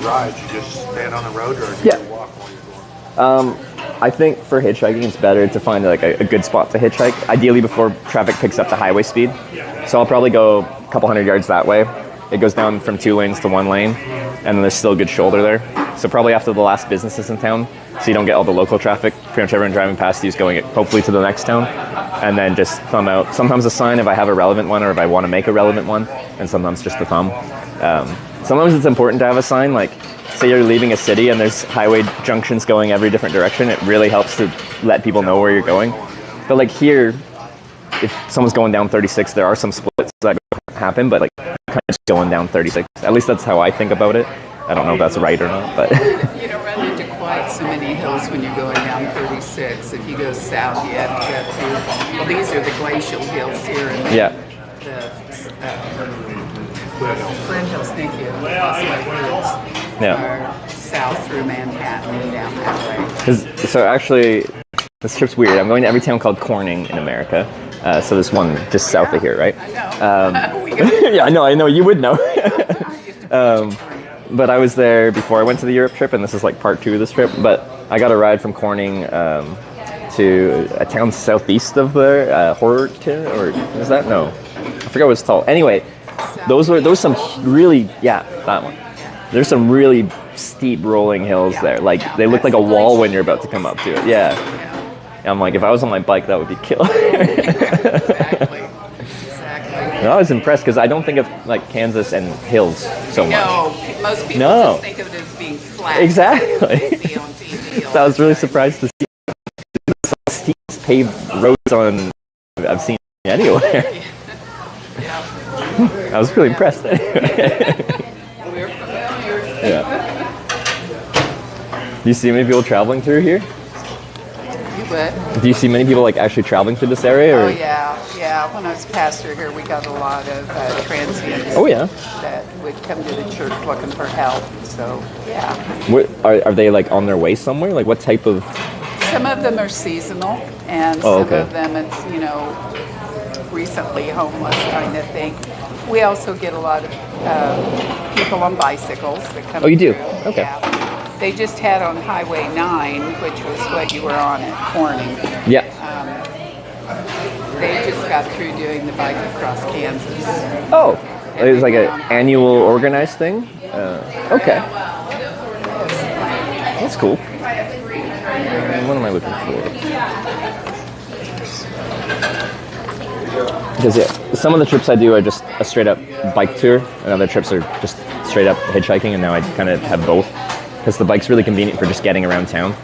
S8: Rides, you just stand on the road, or do you walk while you're going?
S4: I think for hitchhiking, it's better to find like a good spot to hitchhike, ideally before traffic picks up to highway speed. So I'll probably go a couple hundred yards that way. It goes down from 2 lanes to 1 lane, and then there's still a good shoulder there. So probably after the last businesses in town, so you don't get all the local traffic. Pretty much everyone driving past you is going hopefully to the next town, and then just thumb out. Sometimes a sign if I have a relevant one or if I want to make a relevant one, and sometimes just the thumb. Sometimes it's important to have a sign, like say you're leaving a city and there's highway junctions going every different direction, it really helps to let people know where you're going. But like here, if someone's going down 36, there are some splits that happen, but like kind of just going down 36. At least that's how I think about it. I don't know if that's right or not, but
S7: You don't run into quite so many hills when you're going down 36. If you go south, you have to go through. Well, these are the glacial hills here, and then
S4: yeah.
S7: the Flint Hills, thank you. Lost my words.
S4: Yeah.
S7: Are south through Manhattan and down that way.
S4: So actually, this trip's weird. I'm going to every town called Corning in America. So there's one just south of here, right?
S7: I know.
S4: Yeah, I know. You would know. But I was there before I went to the Europe trip, and this is like part 2 of this trip. But I got a ride from Corning to a town southeast of there, Horton, or is that? No. I forgot what it's called. Anyway, those were some really, that one. There's some really steep rolling hills there. Like, they look like a wall when you're about to come up to it. Yeah. I'm like, if I was on my bike, that would be killer.
S7: Exactly.
S4: And I was impressed because I don't think of like Kansas and hills so much.
S7: No, most people just think of it as being flat.
S4: Exactly. So I was really surprised to see the steep paved roads on I've seen anywhere.
S7: Yeah.
S4: I was really impressed.
S7: We're familiar.
S4: Yeah. Do you see many people traveling through here?
S7: You would.
S4: Do you see many people like actually traveling through this area? Or?
S7: Oh yeah. When I was pastor here, we got a lot of transients.
S4: Oh yeah.
S7: That would come to the church looking for help. So yeah.
S4: What are they like on their way somewhere? Like what type of?
S7: Some of them are seasonal, and some of them it's recently homeless kind of thing. We also get a lot of people on bicycles that come.
S4: Oh, you do?
S7: Through.
S4: Okay.
S7: Yeah. They just had on Highway 9, which was what you were on at Corning.
S4: Yeah.
S7: They just got through doing the bike across Kansas.
S4: Oh, it was like an annual organized thing? Okay. That's cool. What am I looking for? Because some of the trips I do are just a straight up bike tour, and other trips are just straight up hitchhiking, and now I kind of have both. Because the bike's really convenient for just getting around town.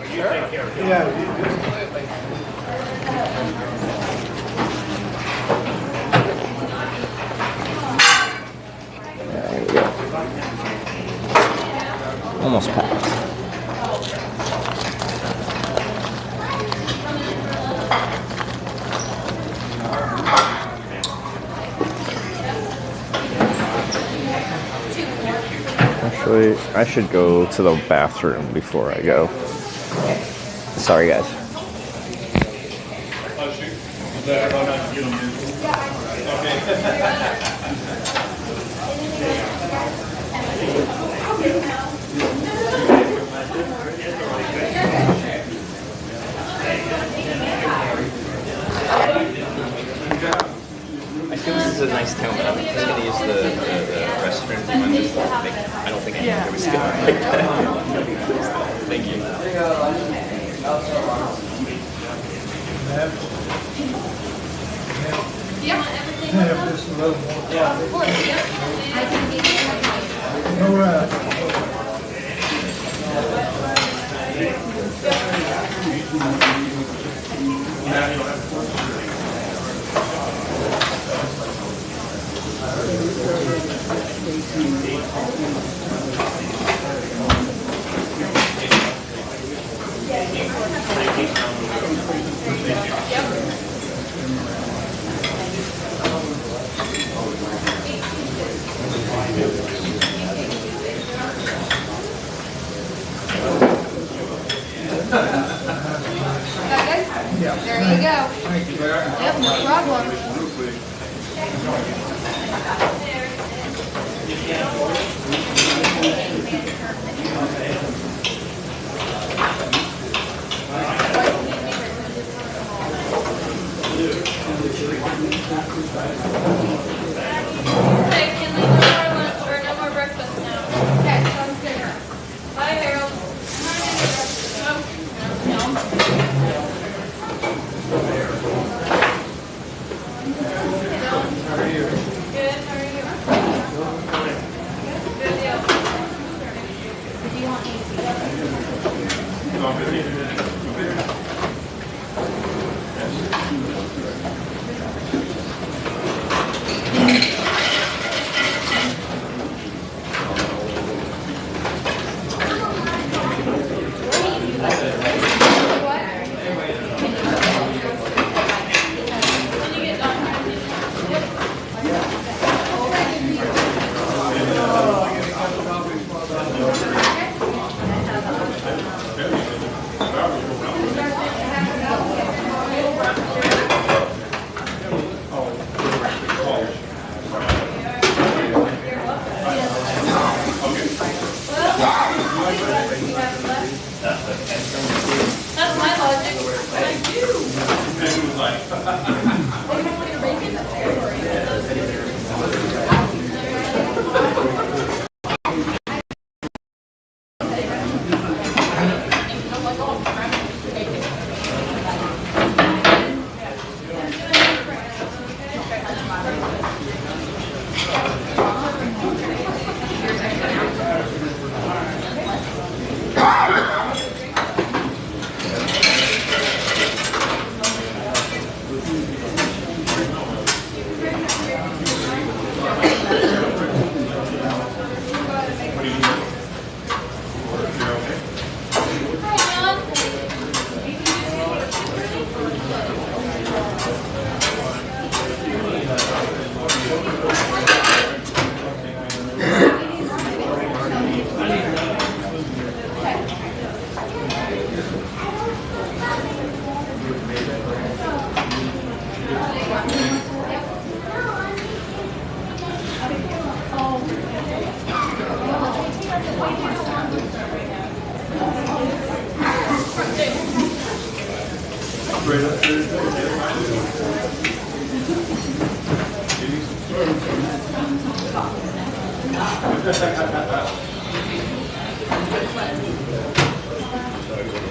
S4: There we go. Almost packed. Actually, I should go to the bathroom before I go. Sorry, guys. I feel this is a nice town, but I'm just going to use the restroom. I don't think anyone ever skip like that. Thank you.
S6: There you go. Yep, no problem. That's my logic. I do.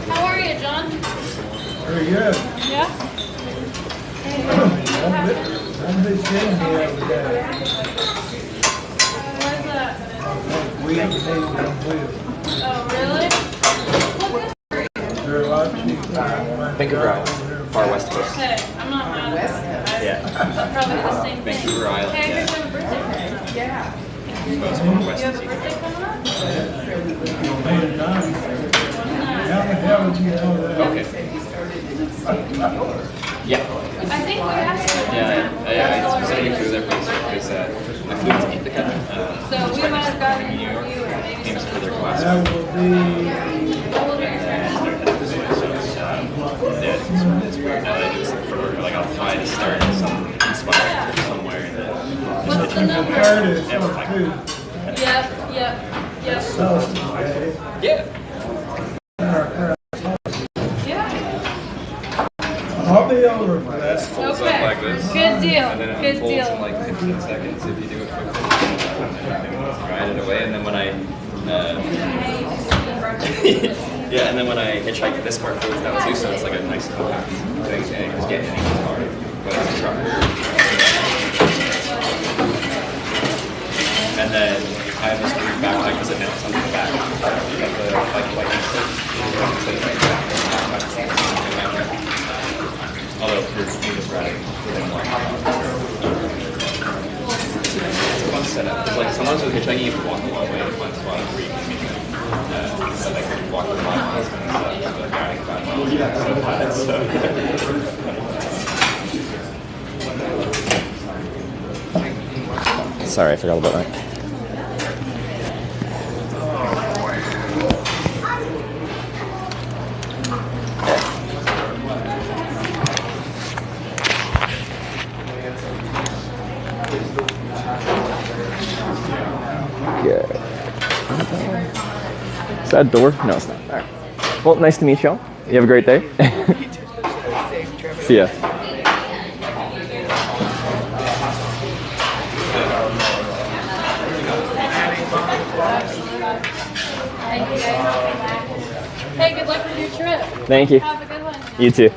S6: How are you, John?
S1: Very good.
S6: Yeah?
S1: I'm been sitting here every day.
S6: Where's that?
S1: We have to take them with.
S6: Oh, really?
S1: They're a lot cheaper.
S4: Vancouver Island, far west coast.
S6: Okay, I'm not mad at that.
S4: Yeah.
S6: Probably the same thing.
S4: Vancouver Island,
S6: Hey,
S4: yeah.
S6: I heard you have a birthday.
S7: Yeah.
S4: Most far
S6: You
S4: west
S6: have a
S4: is
S6: birthday coming up?
S1: Made it nice. How the hell did you know that?
S4: Okay. Yeah.
S6: I think we asked you.
S4: I specifically flew there for this because I flew to Ithaca.
S6: So we might have gotten
S4: New York,
S6: you or maybe
S4: famous for their
S6: something.
S4: glass.
S1: That will be.
S4: Like I'll try to start some inspired somewhere.
S6: What's the number?
S1: Curtis,
S4: Yeah,
S1: or two.
S6: Yep.
S1: Sausage, eh?
S4: Yeah.
S6: Yeah.
S1: I'll be over for that.
S4: Folds up like this.
S6: Good deal.
S4: And then it
S6: Good
S4: unfolds
S6: deal.
S4: in like 15 seconds if you do it quickly. Grind it away, and then when I yeah, and then when I hitchhike, this part folds down too, so it's like a nice compact thing, and you just get in any car, but it's a truck. And then I have this weird backpack because it mounts onto the back of the bike light. So it's like backpack. Although for me, just riding within one. It's a fun setup. Because like sometimes with hitchhiking, you can walk a long way to find spots where you can so like you walk for 5 miles and stuff, like riding 5 miles. So sorry, I forgot about that. Good. Is that a door? No, it's not. All right. Well, nice to meet y'all. You have a great day. See ya.
S6: Hey, good luck with your trip.
S4: Thank you.
S6: Have a good one.
S4: You too.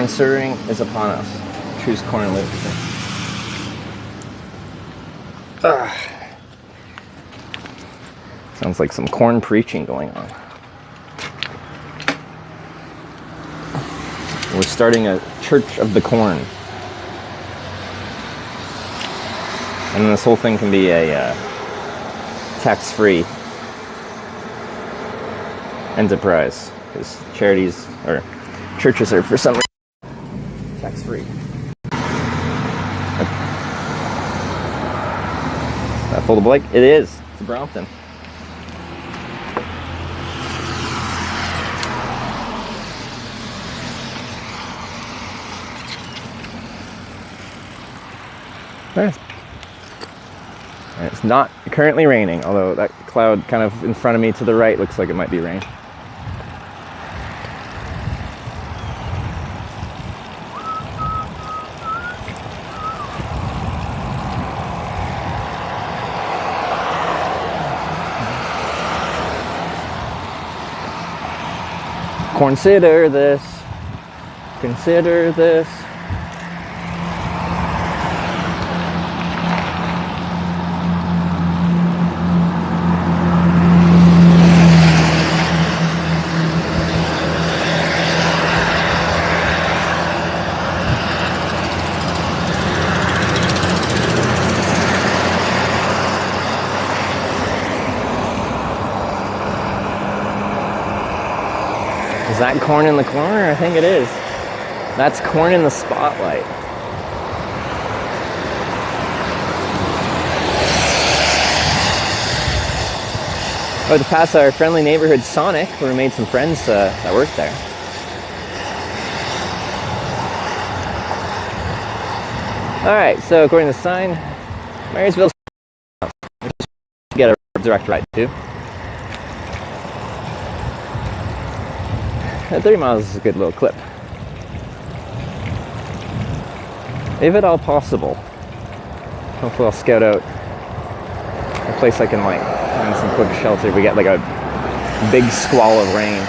S4: answering is upon us. Choose corn lubricant. Sounds like some corn preaching going on. We're starting a church of the corn. And this whole thing can be a tax-free enterprise, because charities or churches are for some reason tax-free. That foldable bike? It is. It's a Brompton. Nice. And it's not currently raining, although that cloud kind of in front of me to the right looks like it might be rain. Consider this. Consider this. Is that corn in the corner? I think it is. That's corn in the spotlight. Oh, to pass our friendly neighborhood Sonic, where we made some friends that work there. Alright, so according to the sign, Marysville, get a direct ride to. 30 miles is a good little clip. If at all possible, hopefully I'll scout out a place I can like find some quick shelter if we get like a big squall of rain.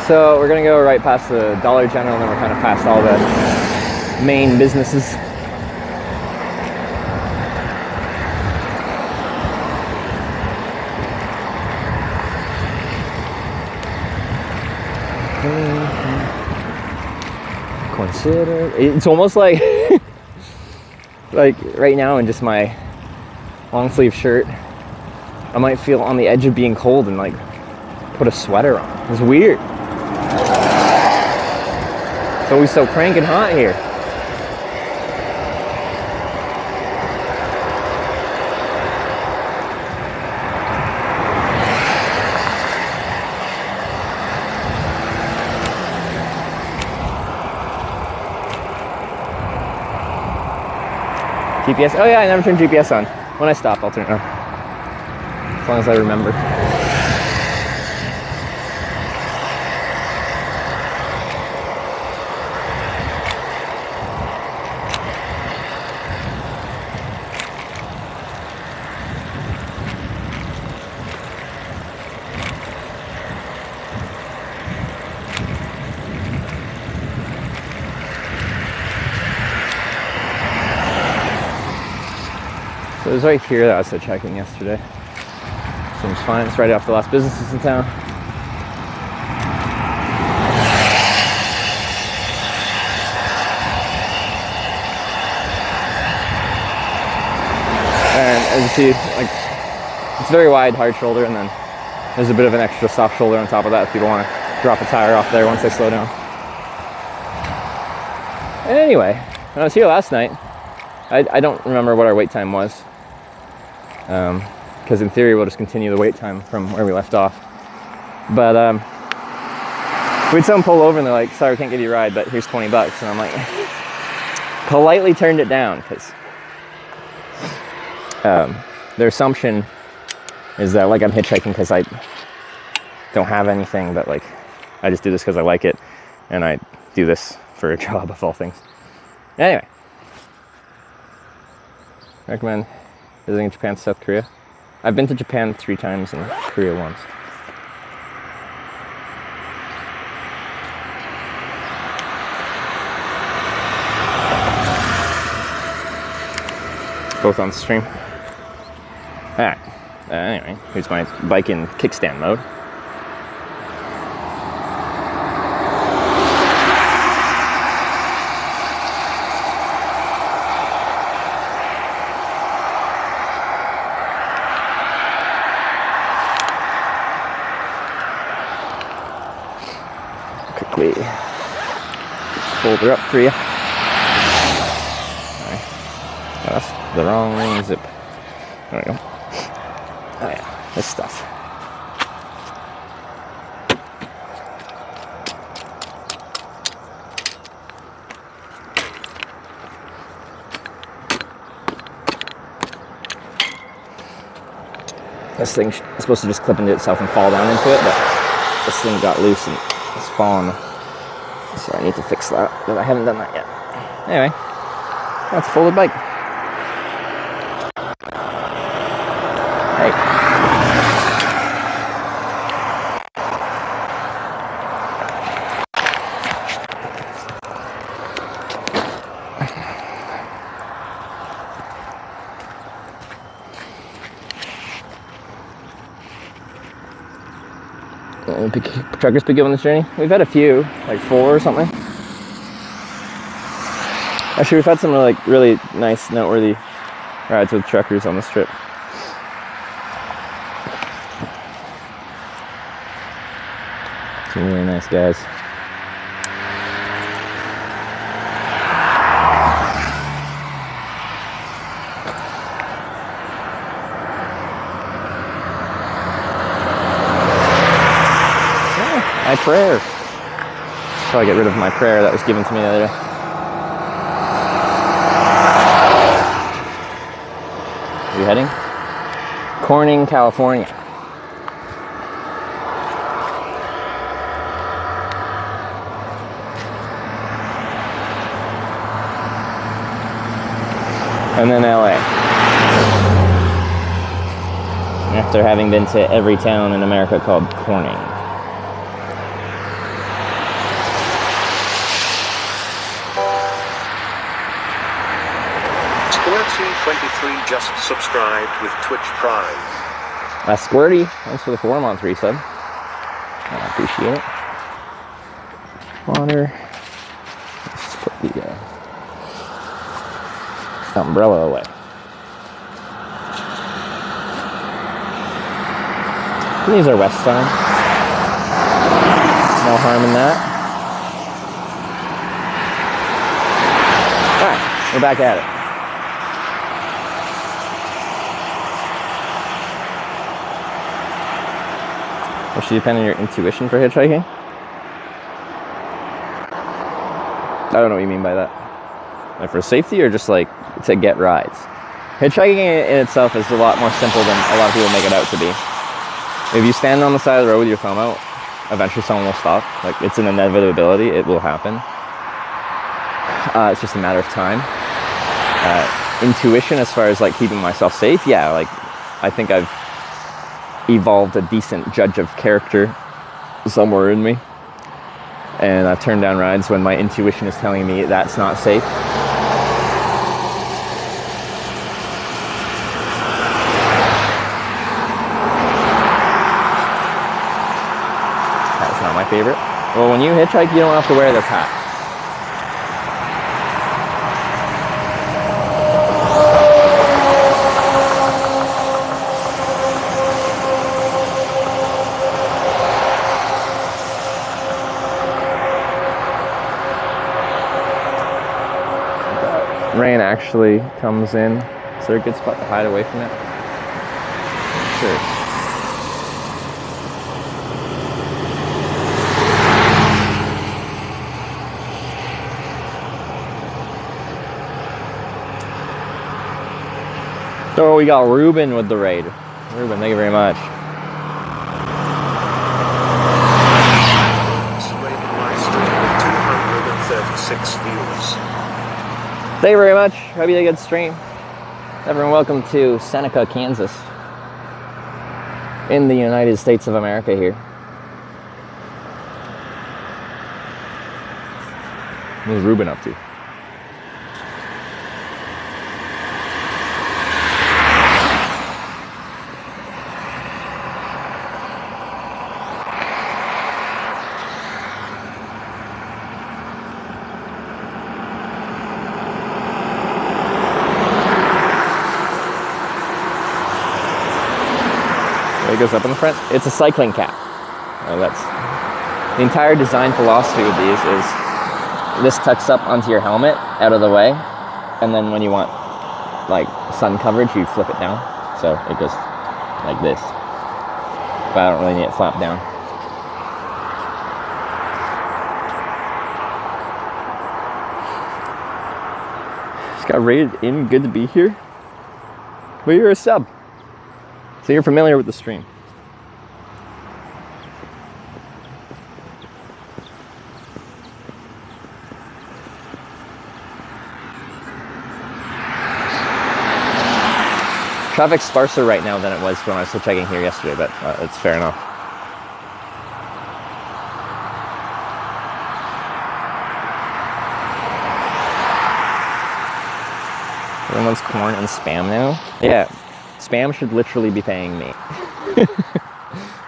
S4: So we're gonna go right past the Dollar General, and then we're kind of past all the main businesses. Consider it's almost like like right now in just my long sleeve shirt, I might feel on the edge of being cold and like put a sweater on. It's weird. It's always so cranking hot here. GPS, oh yeah, I never turn GPS on. When I stop, I'll turn it on. As long as I remember. So it was right here that I was hitchhiking yesterday. Seems fine. It's right off the last businesses in town. And as you see, like, it's very wide, hard shoulder, and then there's a bit of an extra soft shoulder on top of that if people want to drop a tire off there once they slow down. Anyway, when I was here last night, I don't remember what our wait time was. Because in theory, we'll just continue the wait time from where we left off. But we had someone pull over and they're like, sorry, we can't give you a ride, but here's $20. And I'm like, politely turned it down because their assumption is that like I'm hitchhiking because I don't have anything, but like I just do this because I like it, and I do this for a job of all things. Anyway, recommend visiting Japan, South Korea. I've been to Japan 3 times and Korea once. Both on stream. Alright, anyway, here's my bike in kickstand mode. Quickly fold her up for you. Sorry. Oh, that's the wrong zip. There we go. Oh yeah, this stuff. This thing is supposed to just clip into itself and fall down into it, but this thing got loose and it's fallen. So I need to fix that, but I haven't done that yet. Anyway, that's a folded bike. Hey. Truckers pick you up on this journey? We've had a few, like 4 or something. Actually, we've had some really nice, noteworthy rides with truckers on this trip. Some really nice guys. My prayer. Probably get rid of my prayer that was given to me the other day. Are you heading? Corning, California. And then LA. After having been to every town in America called Corning.
S8: 23 just subscribed with Twitch Prime.
S4: Squirty, thanks for the 4-month resub. I appreciate it. Water. Let's just put the umbrella away. These are west sign. No harm in that. Alright, we're back at it. Should you depend on your intuition for hitchhiking? I don't know what you mean by that. Like for safety or just like to get rides? Hitchhiking in itself is a lot more simple than a lot of people make it out to be. If you stand on the side of the road with your thumb out, eventually someone will stop. Like it's an inevitability, it will happen. It's just a matter of time. Intuition as far as like keeping myself safe, yeah, like I think I've evolved a decent judge of character somewhere in me, and I've turned down rides when my intuition is telling me that's not safe. That's not my favorite. Well, when you hitchhike, you don't have to wear this hat. actually comes in. Is there a good spot to hide away from it? Sure. So we got Ruben with the raid. Ruben, thank you very much.
S8: Rated live stream with 236 views.
S4: Thank you very much. Hope you had a good stream. Everyone, welcome to Seneca, Kansas, in the United States of America here. What's Ruben up to? It goes up in the front. It's a cycling cap. That's the entire design philosophy with these is this tucks up onto your helmet out of the way, and then when you want like sun coverage, you flip it down. So it goes like this. But I don't really need it flapped down. Just got rated in. Good to be here. But you're a sub. So you're familiar with the stream. Traffic's sparser right now than it was when I was hitchhiking here yesterday, but it's fair enough. Everyone loves corn and spam now? Yeah. Spam should literally be paying me.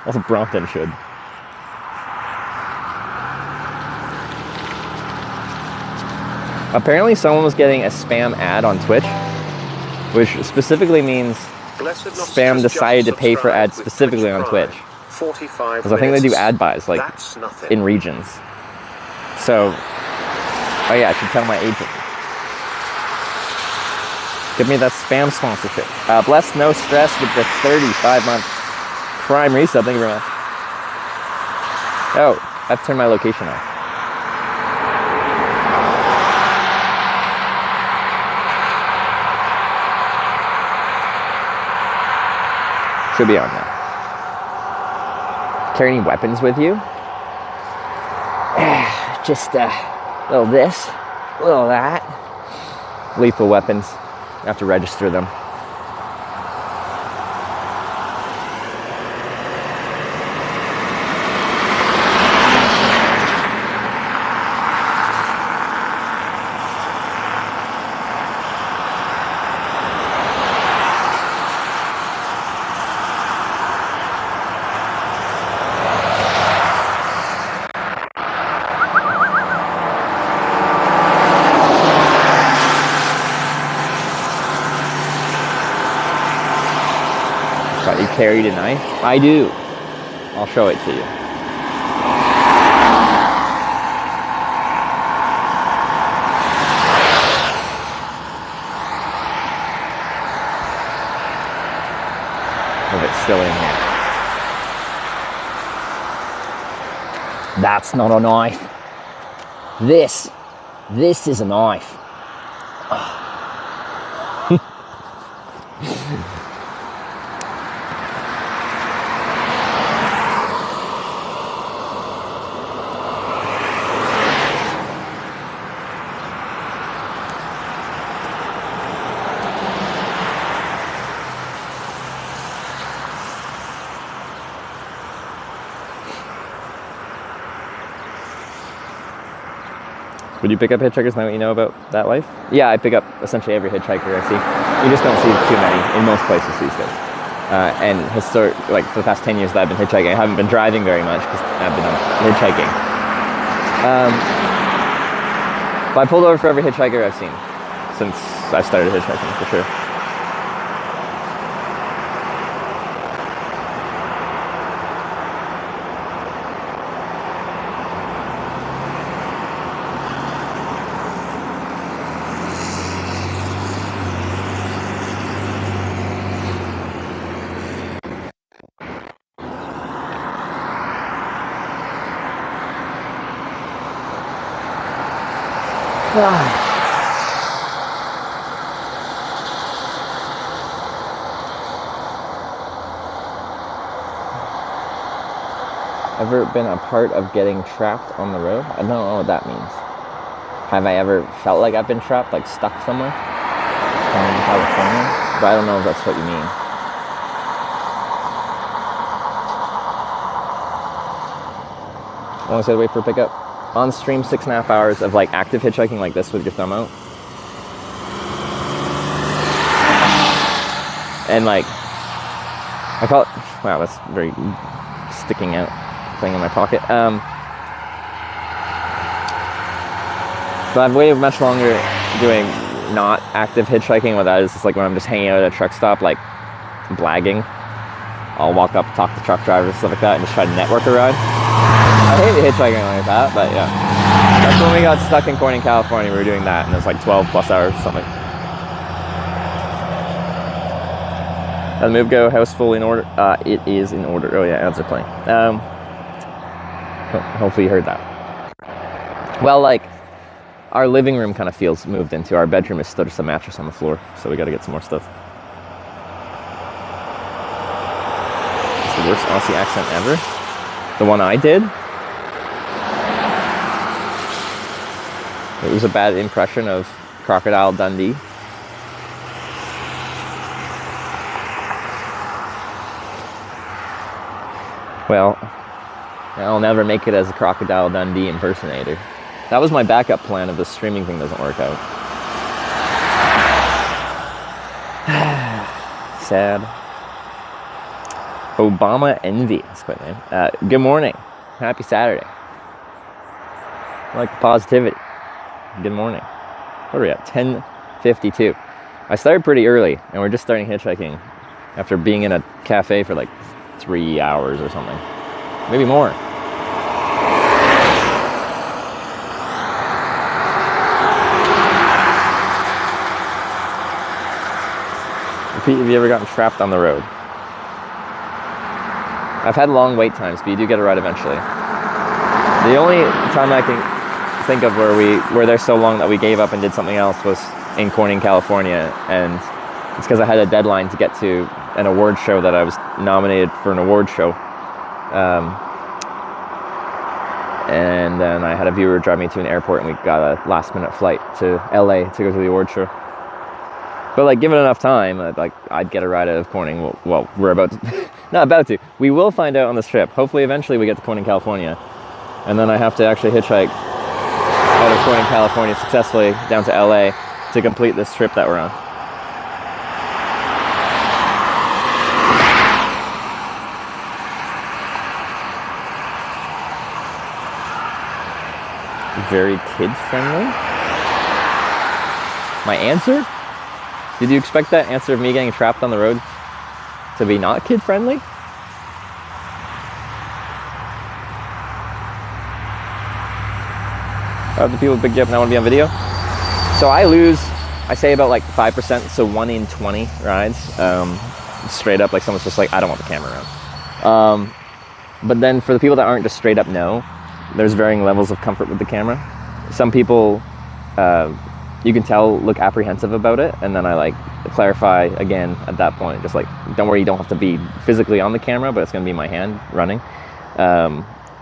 S4: Also, Brompton should. Apparently someone was getting a spam ad on Twitch, which specifically means spam decided to pay for ads specifically on Twitch. Because I think they do ad buys, like, in regions. So, oh yeah, I should tell my agent. Give me that spam sponsorship. Bless No Stress with the 35-month Prime resub. Thank you very much. Oh, I have to turn my location on. Should be on now. Carry any weapons with you? Just a little this, a little that. Lethal weapons. You have to register them. You carried a knife? I do. I'll show it to you. If it's still in here. That's not a knife. This is a knife. Would you pick up hitchhikers now that you know about that life? Yeah, I pick up essentially every hitchhiker I see. You just don't see too many in most places these days. And like for the past 10 years that I've been hitchhiking, I haven't been driving very much because I've been hitchhiking. But I pulled over for every hitchhiker I've seen since I started hitchhiking, for sure. Ever been a part of getting trapped on the road? I don't know what that means. Have I ever felt like I've been trapped, like stuck somewhere? In California? But I don't know if that's what you mean. Only said wait for pickup. On stream, 6.5 hours of like active hitchhiking like this with your thumb out. And like, I call it, wow, that's very sticking out thing in my pocket. But I've waited much longer doing not active hitchhiking. What that is, it's like when I'm just hanging out at a truck stop, like blagging. I'll walk up, talk to truck drivers, stuff like that, and just try to network a ride. I hate hitchhiking like that, but yeah. That's when we got stuck in Corning, California. We were doing that, and it was like 12 plus hours or something. The move go, house full in order. It is in order. Oh yeah, ads are playing. Hopefully you heard that. Well, like, our living room kind of feels moved into. Our bedroom is still just a mattress on the floor, so we got to get some more stuff. It's the worst Aussie accent ever. The one I did. It was a bad impression of Crocodile Dundee. Well, I'll never make it as a Crocodile Dundee impersonator. That was my backup plan if the streaming thing doesn't work out. Sad. Obama envy. That's quite lame. Good morning. Happy Saturday. I like the positivity. Good morning. What are we at? 10:52. I started pretty early, and we're just starting hitchhiking after being in a cafe for like 3 hours or something. Maybe more. Repeat, have you ever gotten trapped on the road? I've had long wait times, but you do get a ride eventually. The only time I can think of where we were there so long that we gave up and did something else was in Corning, California, and it's because I had a deadline to get to an award show that I was nominated for an award show. And then I had a viewer drive me to an airport, and we got a last minute flight to LA to go to the award show. But like, given enough time, I'd get a ride out of Corning. Well, we're about to, not about to. We will find out on this trip. Hopefully, eventually we get to Corning, California. And then I have to actually hitchhike out of Corning, California successfully down to LA to complete this trip that we're on. Very kid-friendly. My answer? Did you expect that answer of me getting trapped on the road to be not kid-friendly? The people with big jump now want to be on video. So I say about like 5%, so 1 in 20 rides. Straight up, like someone's just like, I don't want the camera around. But then for the people that aren't just straight up no, there's varying levels of comfort with the camera. Some people, you can tell, look apprehensive about it, and then I like clarify again at that point, just like, don't worry, you don't have to be physically on the camera, but it's going to be my hand running.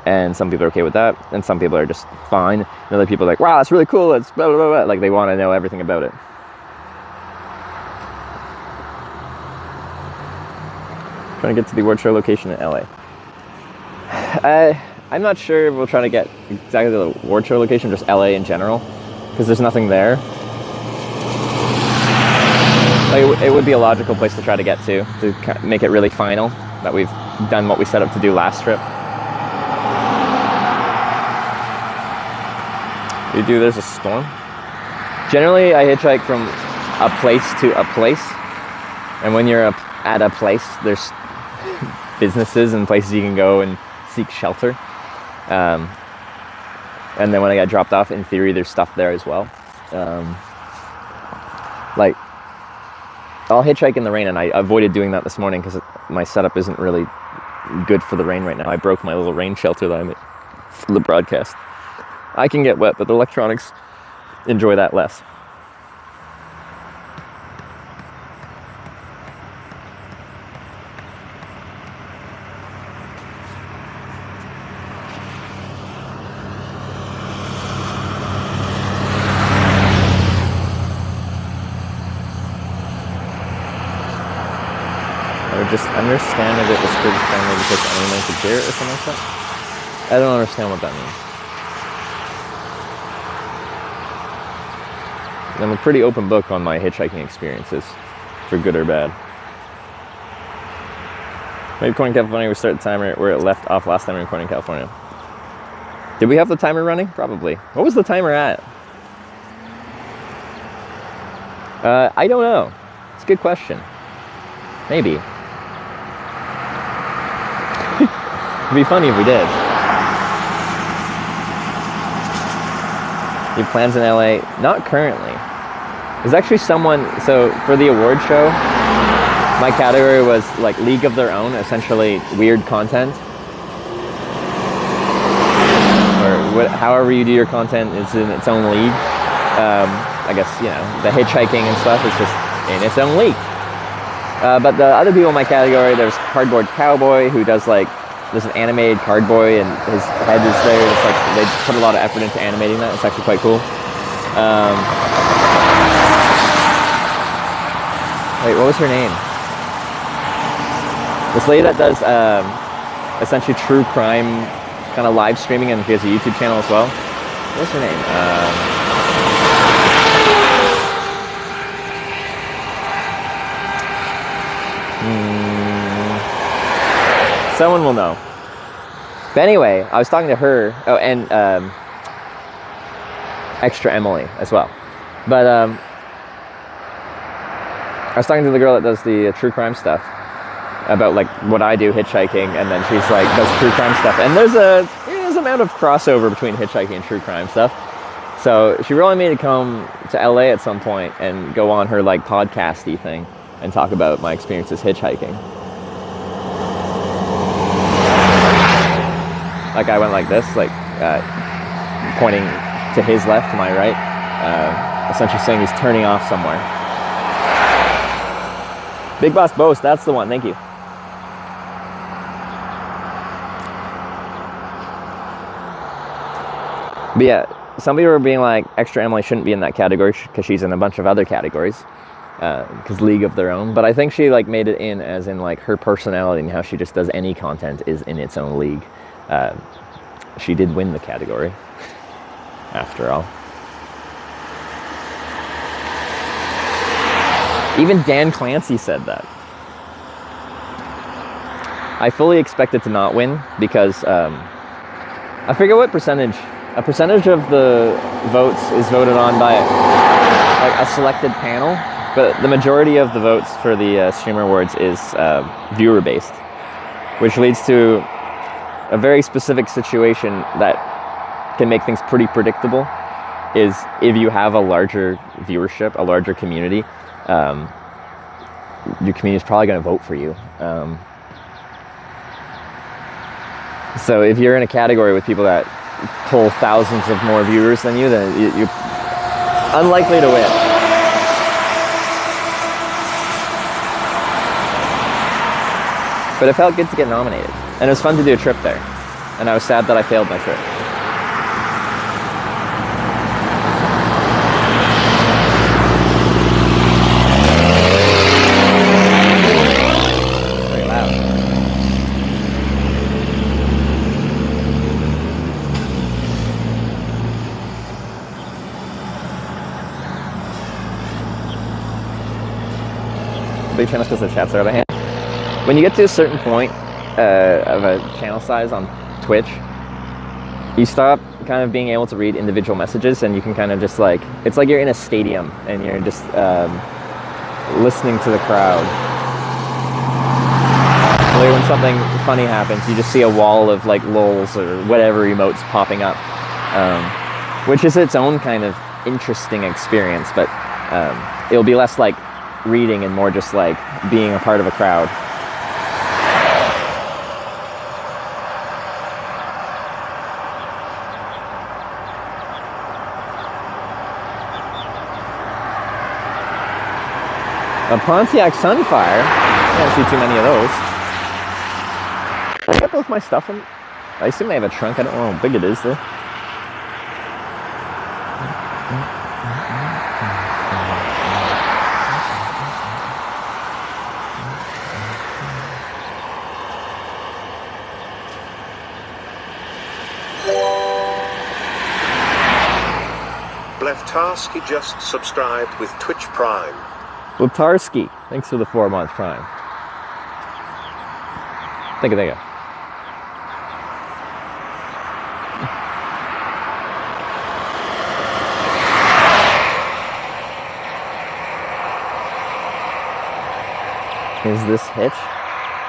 S4: And some people are okay with that, and some people are just fine. And other people are like, wow, that's really cool, it's blah, blah, blah, blah. Like they want to know everything about it. Trying to get to the award show location in LA. I'm not sure if we'll try to get exactly the award show location, just LA in general, because there's nothing there. Like, it would be a logical place to try to get to make it really final, that we've done what we set up to do last trip. There's a storm. Generally, I hitchhike from a place to a place, and when you're at a place, there's businesses and places you can go and seek shelter. And then when I get dropped off, in theory, there's stuff there as well. Like, I'll hitchhike in the rain, and I avoided doing that this morning because my setup isn't really good for the rain right now. I broke my little rain shelter that I made for the broadcast. I can get wet, but the electronics enjoy that less. Or just understand if it was pretty friendly because anyone could hear it or something like that. I don't understand what that means. I'm a pretty open book on my hitchhiking experiences, for good or bad. Maybe Corning, California, we start the timer where it left off last time we were in Corning, California. Did we have the timer running? Probably. What was the timer at? I don't know. It's a good question. Maybe. It'd be funny if we did. Your plans in LA? Not currently. There's actually someone, so for the award show, my category was like League of Their Own, essentially weird content. Or however you do your content is in its own league. I guess, you know, the hitchhiking and stuff is just in its own league. But the other people in my category, there's Cardboard Cowboy, who does like, there's an animated cardboy and his head is there. It's like they put a lot of effort into animating that. It's actually quite cool. Wait, what was her name? This lady that does essentially true crime kind of live streaming, and she has a YouTube channel as well. What's her name? Someone will know. But anyway, I was talking to her. Oh, and Extra Emily as well. But I was talking to the girl that does the true crime stuff about like what I do hitchhiking, and then she's like does true crime stuff. And there's an amount of crossover between hitchhiking and true crime stuff. So she really made me come to LA at some point and go on her like podcasty thing and talk about my experiences hitchhiking. Like I went like this, like pointing to his left, to my right, essentially saying he's turning off somewhere. Big Boss Boast, that's the one, thank you. But yeah, some people were being like, Extra Emily shouldn't be in that category because she's in a bunch of other categories, because League of Their Own. But I think she like made it in as in like her personality and how she just does any content is in its own league. She did win the category, after all. Even Dan Clancy said that. I fully expected to not win because I forget what percentage. A percentage of the votes is voted on by like a selected panel, but the majority of the votes for the Streamer Awards is viewer-based, which leads to a very specific situation that can make things pretty predictable. Is if you have a larger viewership, a larger community, your community is probably going to vote for you. So if you're in a category with people that pull thousands of more viewers than you, then you're unlikely to win. But it felt good to get nominated. And it was fun to do a trip there. And I was sad that I failed my trip. Very loud. Big channels because the chats are out of hand. When you get to a certain point of a channel size on Twitch, you stop kind of being able to read individual messages, and you can kind of just like, it's like you're in a stadium and you're just listening to the crowd. Like when something funny happens, you just see a wall of like lols or whatever emotes popping up, which is its own kind of interesting experience, but it'll be less like reading and more just like being a part of a crowd. A Pontiac Sunfire. I don't see too many of those. I got both my stuff in. I assume they have a trunk. I don't know how big it is though.
S8: Bleftarski just subscribed with Twitch Prime.
S4: Bleftarski, thanks for the 4-month Prime. Thank you. Is this Hitch?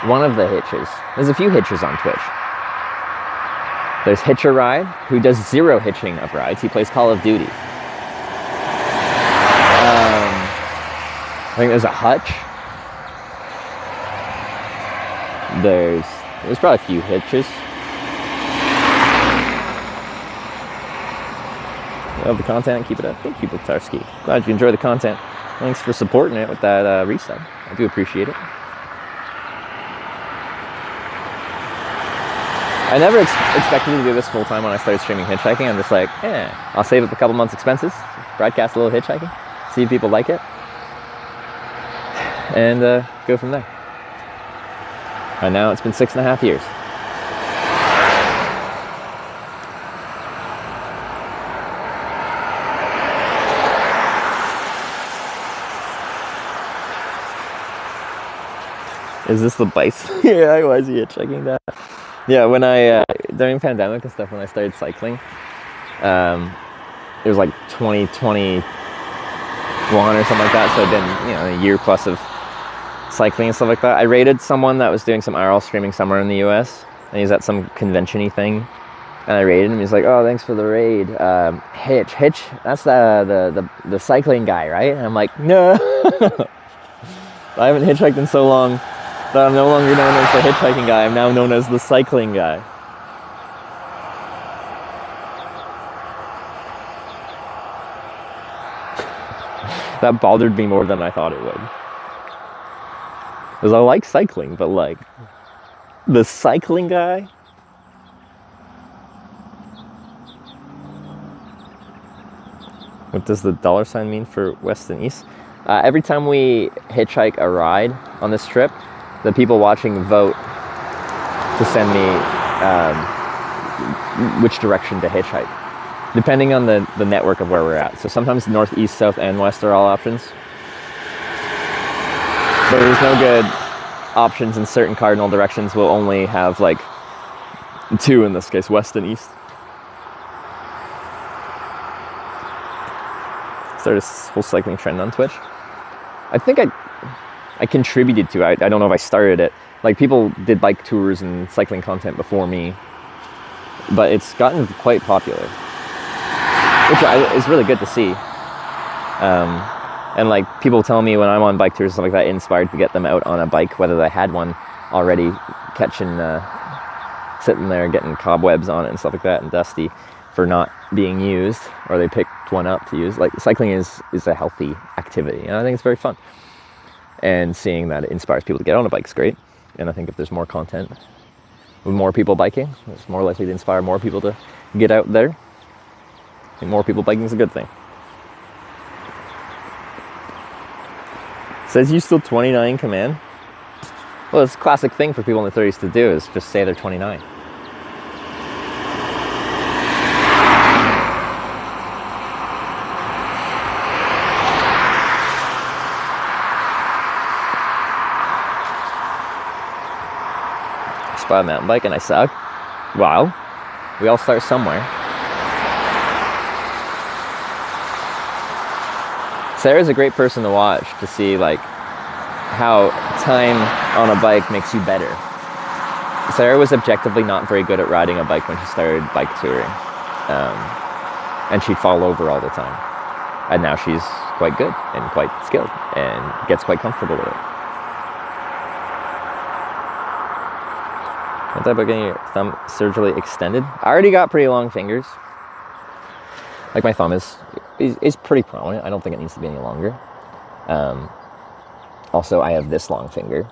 S4: One of the Hitches. There's a few Hitches on Twitch. There's Hitcher Ride, who does 0 hitching of rides. He plays Call of Duty. I think there's a Hutch. There's probably a few Hitches. Love the content, keep it up. Thank you, Bleftarski. Glad you enjoy the content. Thanks for supporting it with that resub. I do appreciate it. I never expected to do this full time when I started streaming hitchhiking. I'm just like, I'll save up a couple months' expenses, broadcast a little hitchhiking, see if people like it, and go from there. And now it's been 6.5 years. Is this the bike? Yeah, I was hitchhiking that. Yeah, when I, during pandemic and stuff, when I started cycling, it was like 2021 or something like that, so I'd been, a year plus of cycling and stuff like that. I raided someone that was doing some IRL streaming somewhere in the US, and he was at some convention-y thing, and I raided him. He's like, "Oh, thanks for the raid. Hitch, that's the cycling guy, right?" And I'm like, "No, I haven't hitchhiked in so long that I'm no longer known as the hitchhiking guy. I'm now known as the cycling guy." That bothered me more than I thought it would. Because I like cycling, but like, the cycling guy? What does the $ mean for west and east? Every time we hitchhike a ride on this trip, the people watching vote to send me which direction to hitchhike, depending on the network of where we're at. So sometimes north, east, south, and west are all options. But there's no good options in certain cardinal directions. We'll only have like 2 in this case, west and east. Started a whole cycling trend on Twitch. I think I contributed to it. I don't know if I started it. Like, people did bike tours and cycling content before me, but it's gotten quite popular, which is really good to see. And like, people tell me when I'm on bike tours and stuff like that, inspired to get them out on a bike, whether they had one already, catching, sitting there getting cobwebs on it and stuff like that, and dusty for not being used, or they picked one up to use. Like, cycling is a healthy activity, and I think it's very fun. And seeing that it inspires people to get on a bike is great. And I think if there's more content with more people biking, it's more likely to inspire more people to get out there. I think more people biking is a good thing. Says you still 29 command? Well, it's a classic thing for people in their 30s to do, is just say they're 29. Bought a mountain bike and I suck. Wow, we all start somewhere. Sarah's a great person to watch to see like how time on a bike makes you better. Sarah was objectively not very good at riding a bike when she started bike touring, and she'd fall over all the time, and now she's quite good and quite skilled and gets quite comfortable with it. What type of getting your thumb surgically extended? I already got pretty long fingers. Like, my thumb is pretty prominent. I don't think it needs to be any longer.
S2: Also, I have this long finger.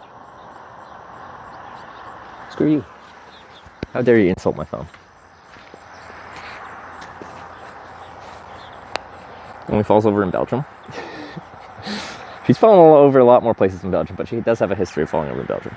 S2: Screw you. How dare you insult my thumb? Only falls over in Belgium. She's fallen over a lot more places in Belgium, but she does have a history of falling over in Belgium.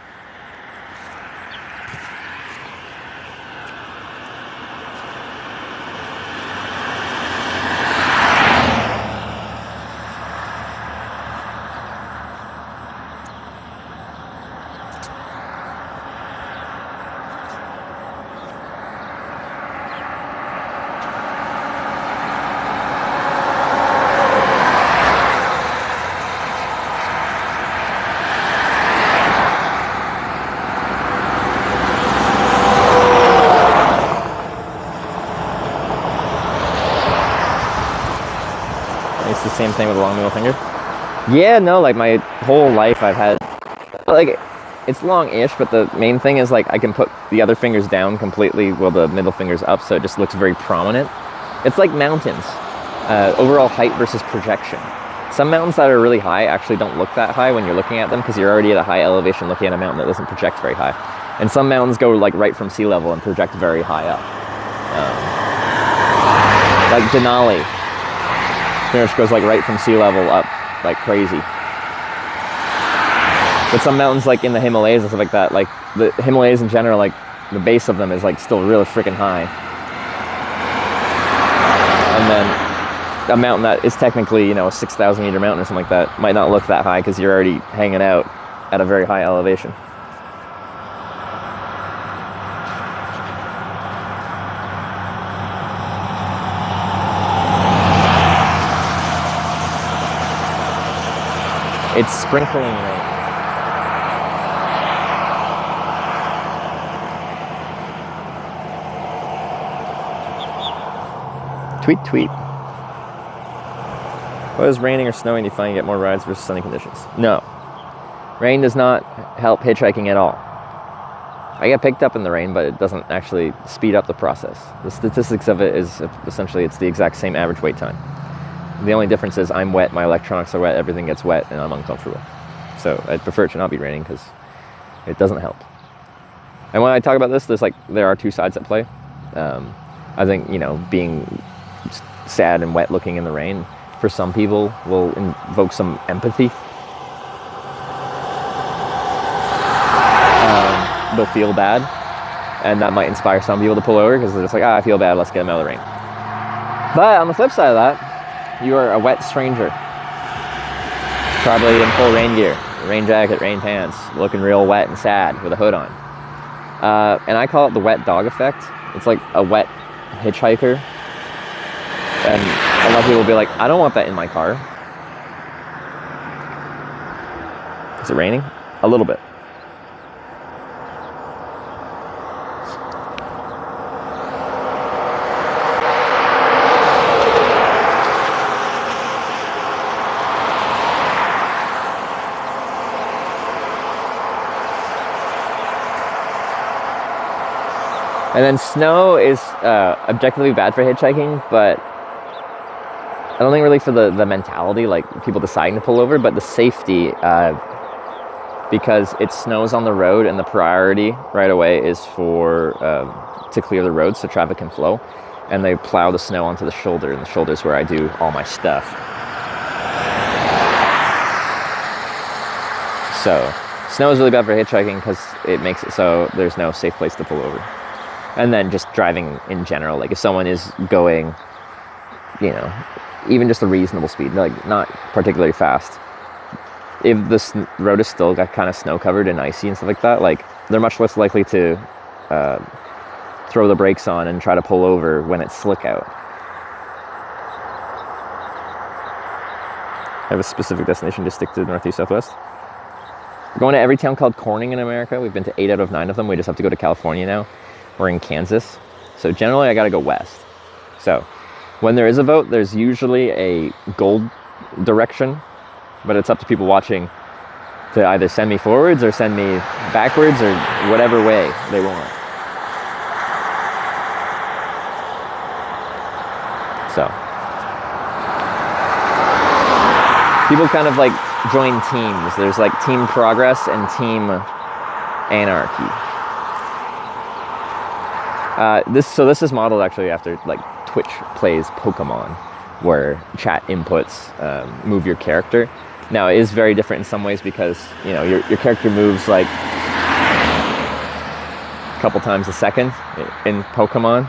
S2: It's the same thing with a long middle finger. Yeah, no, like my whole life I've had, like, it's long-ish, but the main thing is like I can put the other fingers down completely while the middle finger's up, so it just looks very prominent. It's like mountains, overall height versus projection. Some mountains that are really high actually don't look that high when you're looking at them because you're already at a high elevation looking at a mountain that doesn't project very high. And some mountains go like right from sea level and project very high up. Like Denali. Pretty much goes like right from sea level up like crazy. But some mountains like in the Himalayas and stuff like that, like the Himalayas in general, like the base of them is like still really freaking high. And then a mountain that is technically, you know, a 6,000 meter mountain or something like that might not look that high because you're already hanging out at a very high elevation. It's sprinkling rain. Tweet, tweet. What is raining or snowing? Do you find you get more rides versus sunny conditions? No. Rain does not help hitchhiking at all. I get picked up in the rain, but it doesn't actually speed up the process. The statistics of it is essentially it's the exact same average wait time. The only difference is I'm wet, my electronics are wet, everything gets wet, and I'm uncomfortable. So I'd prefer it to not be raining because it doesn't help. And when I talk about this, there are two sides at play. I think, you know, being sad and wet looking in the rain, for some people, will invoke some empathy. They'll feel bad, and that might inspire some people to pull over because they're just like, I feel bad, let's get them out of the rain. But on the flip side of that, you are a wet stranger, probably in full rain gear, rain jacket, rain pants, looking real wet and sad with a hood on. And I call it the wet dog effect. It's like a wet hitchhiker. And a lot of people will be like, I don't want that in my car. Is it raining? A little bit. And then snow is objectively bad for hitchhiking, but I don't think really for the mentality, like people deciding to pull over, but the safety, because it snows on the road and the priority right away is for to clear the road so traffic can flow, and they plow the snow onto the shoulder, and the shoulder is where I do all my stuff. So snow is really bad for hitchhiking because it makes it so there's no safe place to pull over. And then just driving in general, like if someone is going, you know, even just a reasonable speed, like not particularly fast, if the road is still got kind of snow covered and icy and stuff like that, like they're much less likely to throw the brakes on and try to pull over when it's slick out. I have a specific destination, just stick to northeast, southwest. We're going to every town called Corning in America. We've been to 8 out of 9 of them. We just have to go to California now. We're in Kansas. So generally I gotta go west. So when there is a vote, there's usually a gold direction, but it's up to people watching to either send me forwards or send me backwards or whatever way they want. So people kind of like
S4: join teams. There's like Team Progress and Team Anarchy. This is modeled actually after like Twitch plays Pokemon, where chat inputs move your character. Now it is very different in some ways because your character moves like a couple times a second in Pokemon.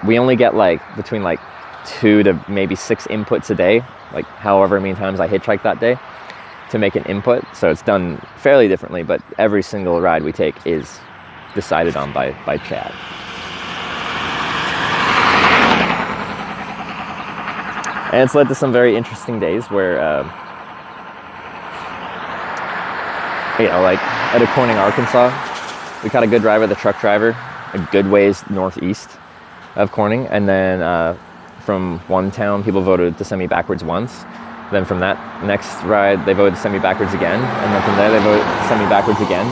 S4: We only get like between like 2 to maybe 6 inputs a day, like however many times I hitchhike that day to make an input. So it's done fairly differently, but every single ride we take is decided on by chat. And it's led to some very interesting days where, like at Corning, Arkansas, we caught a good ride with a truck driver, a good ways northeast of Corning. And then from one town, people voted to send me backwards once. Then from that next ride, they voted to send me backwards again. And then from there, they voted to send me backwards again.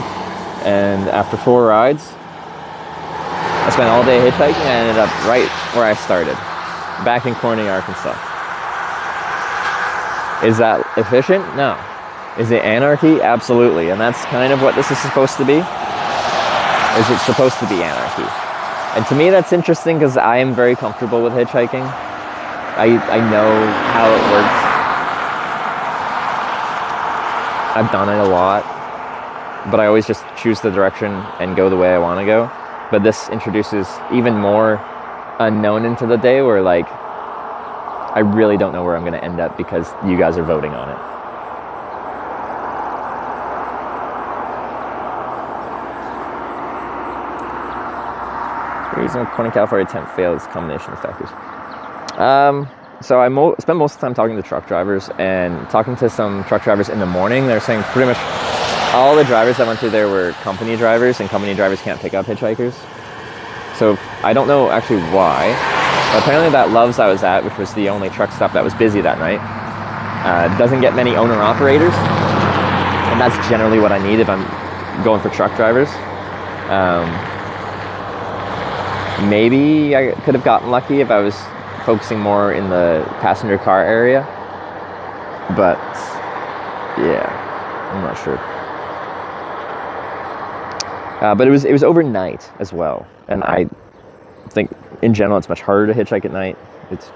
S4: And after 4 rides, I spent all day hitchhiking and I ended up right where I started, back in Corning, Arkansas. Is that efficient? No. Is it anarchy? Absolutely. And that's kind of what this is supposed to be. Is it's supposed to be anarchy. And to me that's interesting because I am very comfortable with hitchhiking. I know how it works. I've done it a lot. But I always just choose the direction and go the way I want to go. But this introduces even more unknown into the day where like I really don't know where I'm going to end up because you guys are voting on it. The reason Corning, California attempt failed is a combination of factors. So I spent most of the time talking to truck drivers and talking to some truck drivers in the morning. They're saying pretty much all the drivers that went through there were company drivers, and company drivers can't pick up hitchhikers. So I don't know actually why. But apparently that Love's I was at, which was the only truck stop that was busy that night, doesn't get many owner-operators. And that's generally what I need if I'm going for truck drivers. Maybe I could have gotten lucky if I was focusing more in the passenger car area. But, yeah, I'm not sure. But it was overnight as well. And I think in general it's much harder to hitchhike at night. It's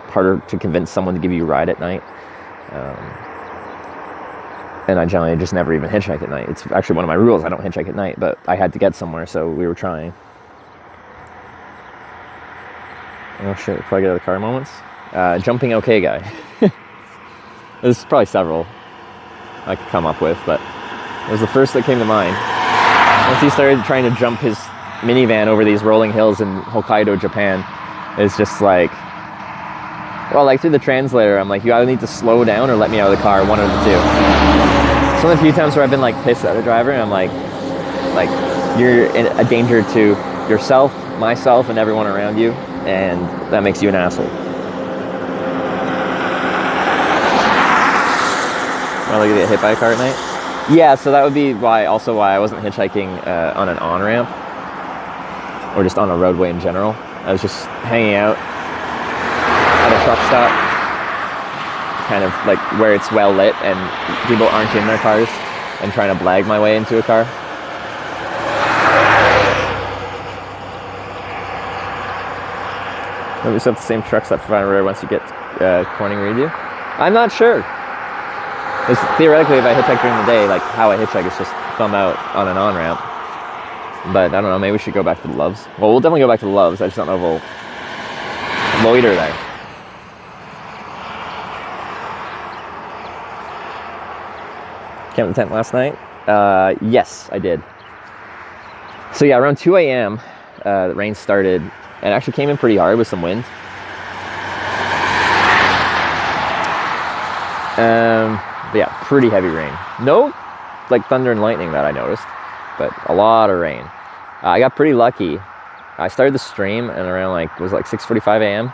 S4: harder to convince someone to give you a ride at night. And I generally just never even hitchhike at night. It's actually one of my rules. I don't hitchhike at night, but I had to get somewhere, so we were trying. Oh shit, probably get out of the car moments. Jumping okay guy. There's probably several I could come up with, but it was the first that came to mind. Once he started trying to jump his minivan over these rolling hills in Hokkaido, Japan, it's just like, well, like through the translator, I'm like, you either need to slow down or let me out of the car, one of the two. So a few times where I've been like pissed at a driver, and I'm like you're a danger to yourself, myself, and everyone around you, and that makes you an asshole. Well, to get hit by a car at night? Yeah, so that would be why I wasn't hitchhiking on an on-ramp, or just on a roadway in general. I was just hanging out at a truck stop, kind of like where it's well lit and people aren't in their cars, and trying to blag my way into a car. Maybe it's up the same truck stop for Rare once you get Corning Radio. I'm not sure. It's theoretically, if I hitchhike during the day, like how I hitchhike is just thumb out on an on-ramp. But I don't know, maybe we should go back to the Loves. Well, we'll definitely go back to the Loves. I just don't know if we'll loiter there. Camped in the tent last night? Yes, I did. So yeah, around 2 a.m., the rain started, and it actually came in pretty hard with some wind. But yeah, pretty heavy rain. No, like thunder and lightning that I noticed, but a lot of rain. I got pretty lucky. I started the stream and around it was 6:45 a.m.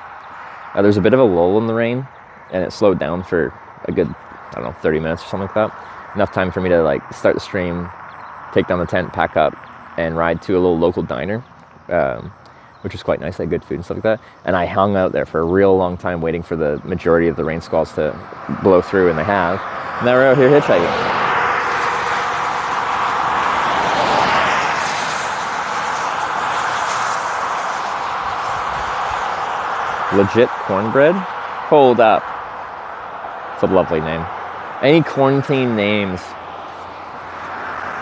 S4: There's a bit of a lull in the rain, and it slowed down for a good, 30 minutes or something like that. Enough time for me to start the stream, take down the tent, pack up, and ride to a little local diner, which was quite nice. They had good food and stuff like that. And I hung out there for a real long time waiting for the majority of the rain squalls to blow through, and they have. Now we're out here hitchhiking. Legit cornbread? Hold up. It's a lovely name. Any quarantine names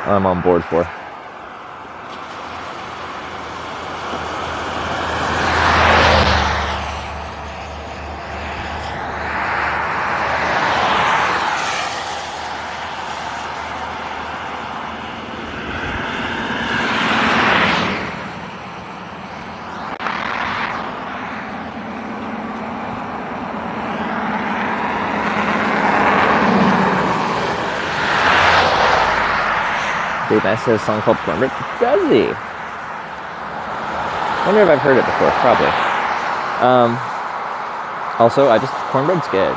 S4: I'm on board for. Dave Bass has a song called Cornbread. Does he? Wonder if I've heard it before. Probably. Also, cornbread's good.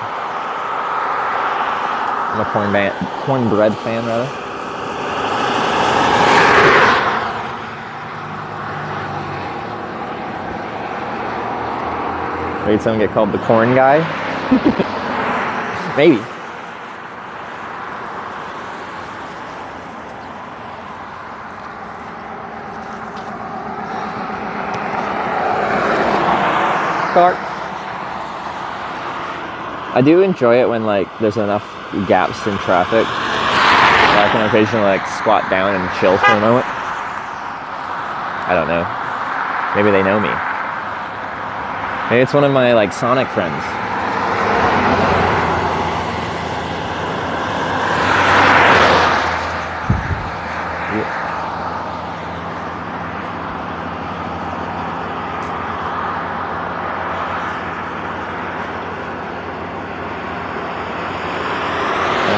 S4: I'm a cornbread fan, rather. Maybe someone get called the corn guy? Maybe. I do enjoy it when there's enough gaps in traffic that I can occasionally squat down and chill for a moment. I don't know. Maybe they know me. Maybe it's one of my Sonic friends.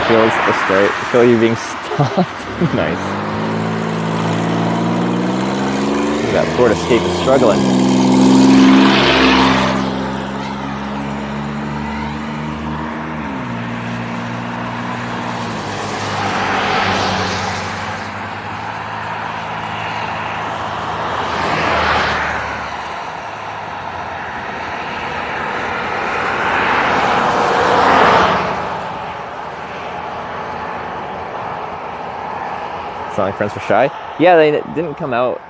S4: Feels straight. I feel you being stopped. Nice. That Ford Escape is struggling. Sonic friends were shy. Yeah, they didn't come out.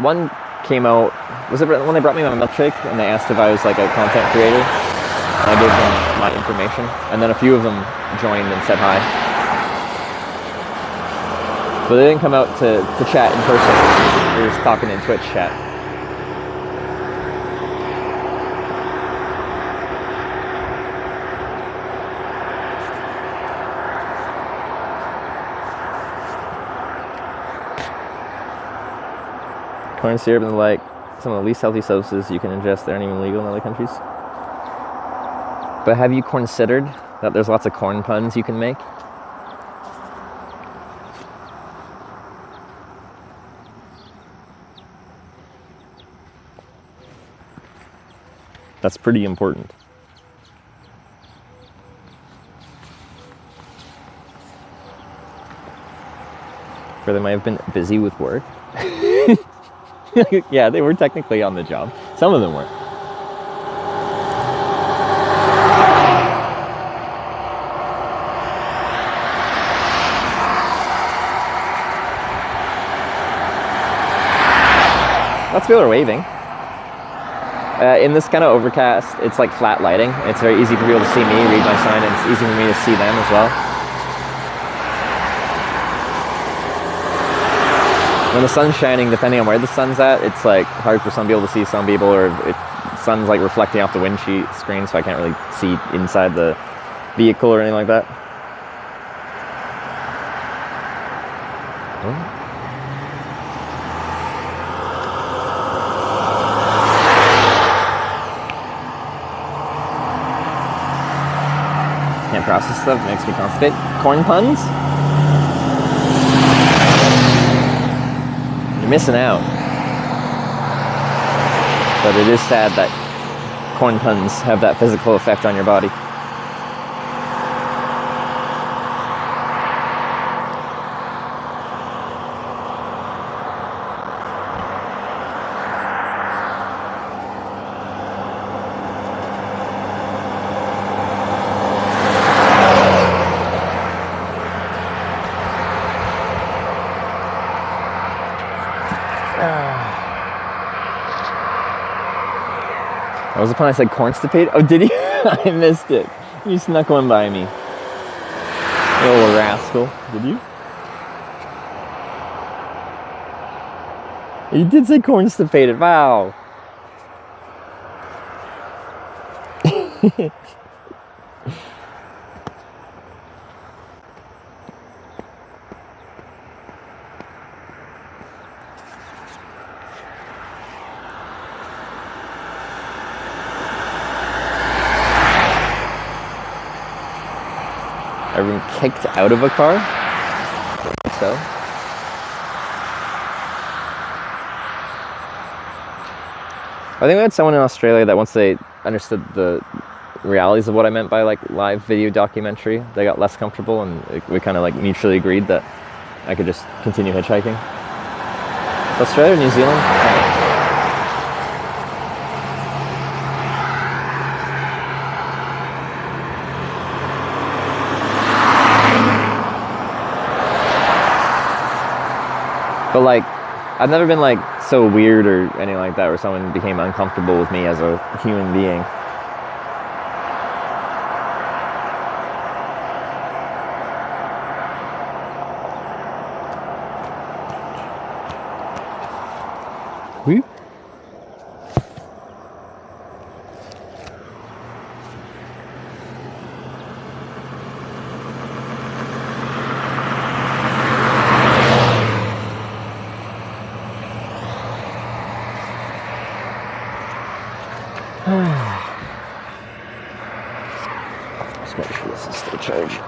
S4: One came out. Was it when they brought me my milkshake and they asked if I was a content creator? And I gave them my information. And then a few of them joined and said hi. But they didn't come out to chat in person. They were just talking in Twitch chat. Corn syrup and some of the least healthy substances you can ingest. They aren't even legal in other countries. But have you considered that there's lots of corn puns you can make? That's pretty important. Or they might have been busy with work. Yeah, they were technically on the job. Some of them were. Lots of people are waving. In this kind of overcast, it's flat lighting. It's very easy for people to see me, read my sign, and it's easy for me to see them as well. When the sun's shining, depending on where the sun's at, it's hard for some people to see some people, or the sun's reflecting off the windshield screen, so I can't really see inside the vehicle or anything like that. Can't process stuff, makes me constipate. Corn puns? You're missing out. But it is sad that corn puns have that physical effect on your body. That was the point I said constipated? Oh, did you? I missed it. You snuck one by me. You little rascal. Did you? You did say constipated. Wow. Ever been kicked out of a car? So? I think we had someone in Australia that once they understood the realities of what I meant by like live video documentary, they got less comfortable, and we kind of like mutually agreed that I could just continue hitchhiking. Australia or New Zealand? But like, I've never been like so weird or anything like that where someone became uncomfortable with me as a human being. Whoop. Just make sure this is still charged.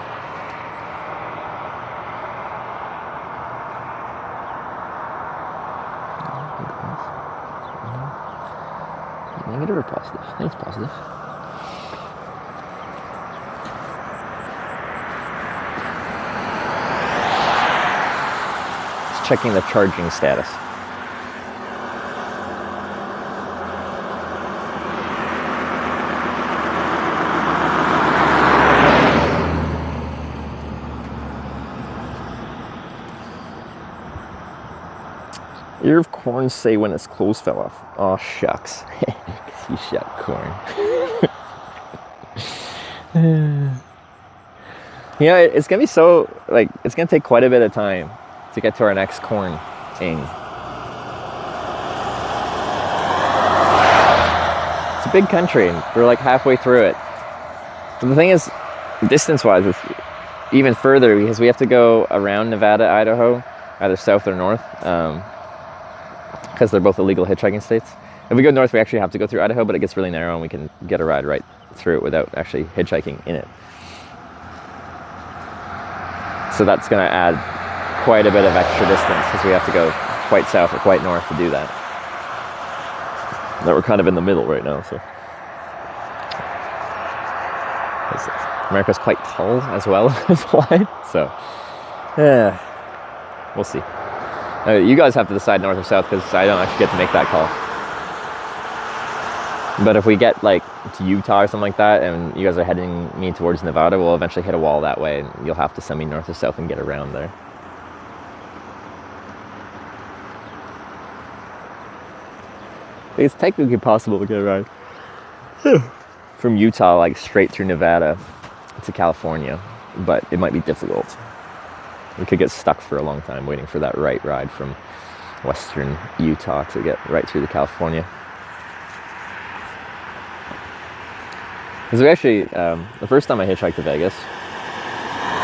S4: Negative or positive? I think it's positive. Just checking the charging status. Ear of corn say when its clothes fell off. Oh shucks. Because you shot corn. You know, it's gonna be so, like, it's gonna take quite a bit of time to get to our next corn thing. It's a big country and we're like halfway through it. But the thing is, distance-wise, it's even further because we have to go around Nevada, Idaho, either south or north. Because they're both illegal hitchhiking states. If we go north, we actually have to go through Idaho, but it gets really narrow and we can get a ride right through it without actually hitchhiking in it. So that's going to add quite a bit of extra distance because we have to go quite south or quite north to do that. But we're kind of in the middle right now, so. America's quite tall as well as wide, so yeah, we'll see. You guys have to decide north or south because I don't actually get to make that call. But if we get like to Utah or something like that and you guys are heading me towards Nevada, we'll eventually hit a wall that way and you'll have to send me north or south and get around there. It's technically possible to get around from Utah like straight through Nevada to California, but it might be difficult. We could get stuck for a long time waiting for that right ride from western Utah to get right through to California. Because we actually, the first time I hitchhiked to Vegas,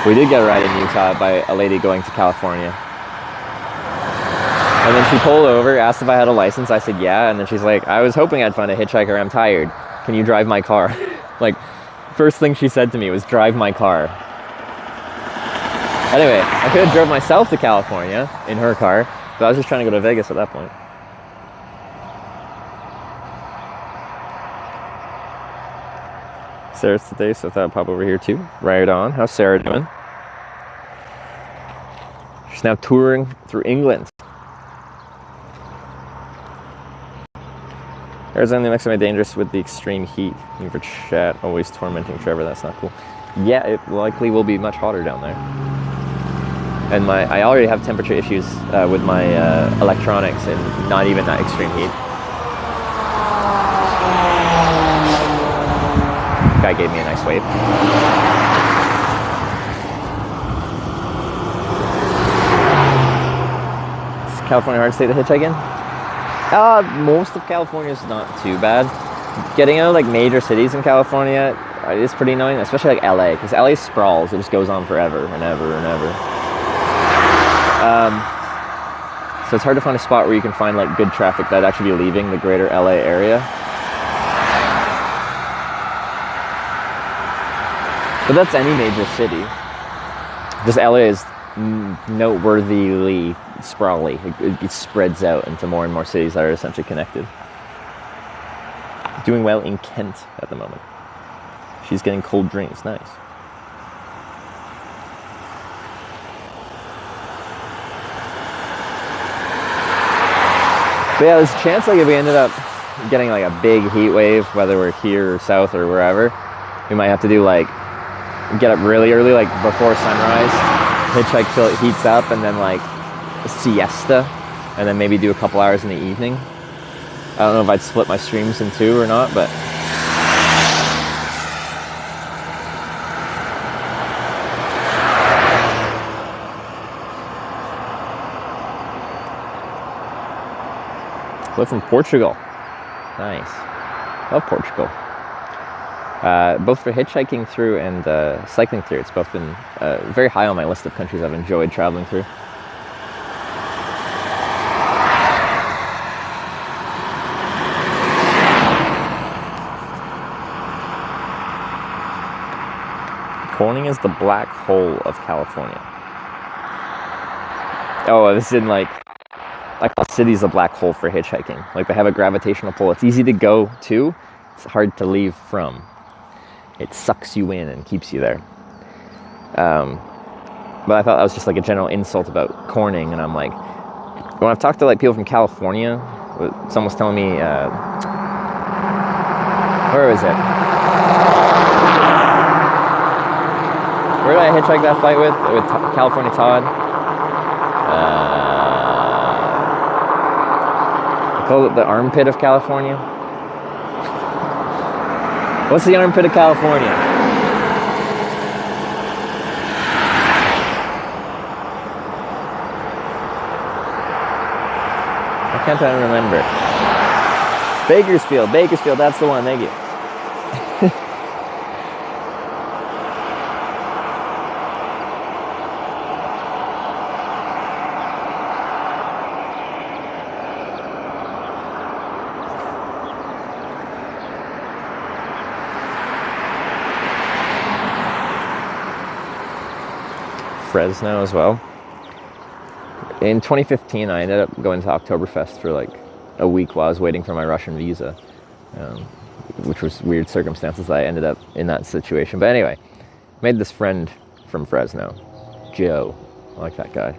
S4: we did get a ride in Utah by a lady going to California. And then she pulled over, asked if I had a license. I said yeah, and then she's like, I was hoping I'd find a hitchhiker, I'm tired. Can you drive my car? Like, first thing she said to me was, drive my car. Anyway, I could have drove myself to California in her car, but I was just trying to go to Vegas at that point. Sarah's today, so I thought I'd pop over here too. Right on. How's Sarah doing? She's now touring through England. Arizona, New Mexico, dangerous with the extreme heat. Looking for chat, always tormenting Trevor, that's not cool. Yeah, it likely will be much hotter down there. And I already have temperature issues with my electronics, and not even that extreme heat. Guy gave me a nice wave. Is California a hard state to hitchhike in? Most of California is not too bad. Getting out of like major cities in California is pretty annoying, especially like LA, because LA sprawls. It just goes on forever and ever and ever. So it's hard to find a spot where you can find like good traffic that'd actually be leaving the greater LA area. But that's any major city. Just LA is noteworthily sprawly. It spreads out into more and more cities that are essentially connected. Doing well in Kent at the moment. She's getting cold drinks. Nice. But yeah, there's a chance like if we ended up getting like a big heat wave, whether we're here or south or wherever, we might have to do like get up really early, like before sunrise, hitchhike till it heats up, and then like a siesta, and then maybe do a couple hours in the evening. I don't know if I'd split my streams in two or not, but we're from Portugal. Nice. Love Portugal. Both for hitchhiking through and cycling through. It's both been very high on my list of countries I've enjoyed traveling through. Corning is the black hole of California. Oh, this is in like city's a black hole for hitchhiking. Like they have a gravitational pull. It's easy to go to. It's hard to leave from. It sucks you in and keeps you there. But I thought that was just like a general insult about Corning, and I'm like, when I've talked to like people from California, someone was telling me, where was it? Where did I hitchhike that flight with California Todd? I call it the armpit of California. What's the armpit of California? Why can't I remember? Bakersfield, that's the one, thank you. Fresno as well. In 2015, I ended up going to Oktoberfest for like a week while I was waiting for my Russian visa, which was weird circumstances that I ended up in that situation. But anyway, made this friend from Fresno, Joe. I like that guy.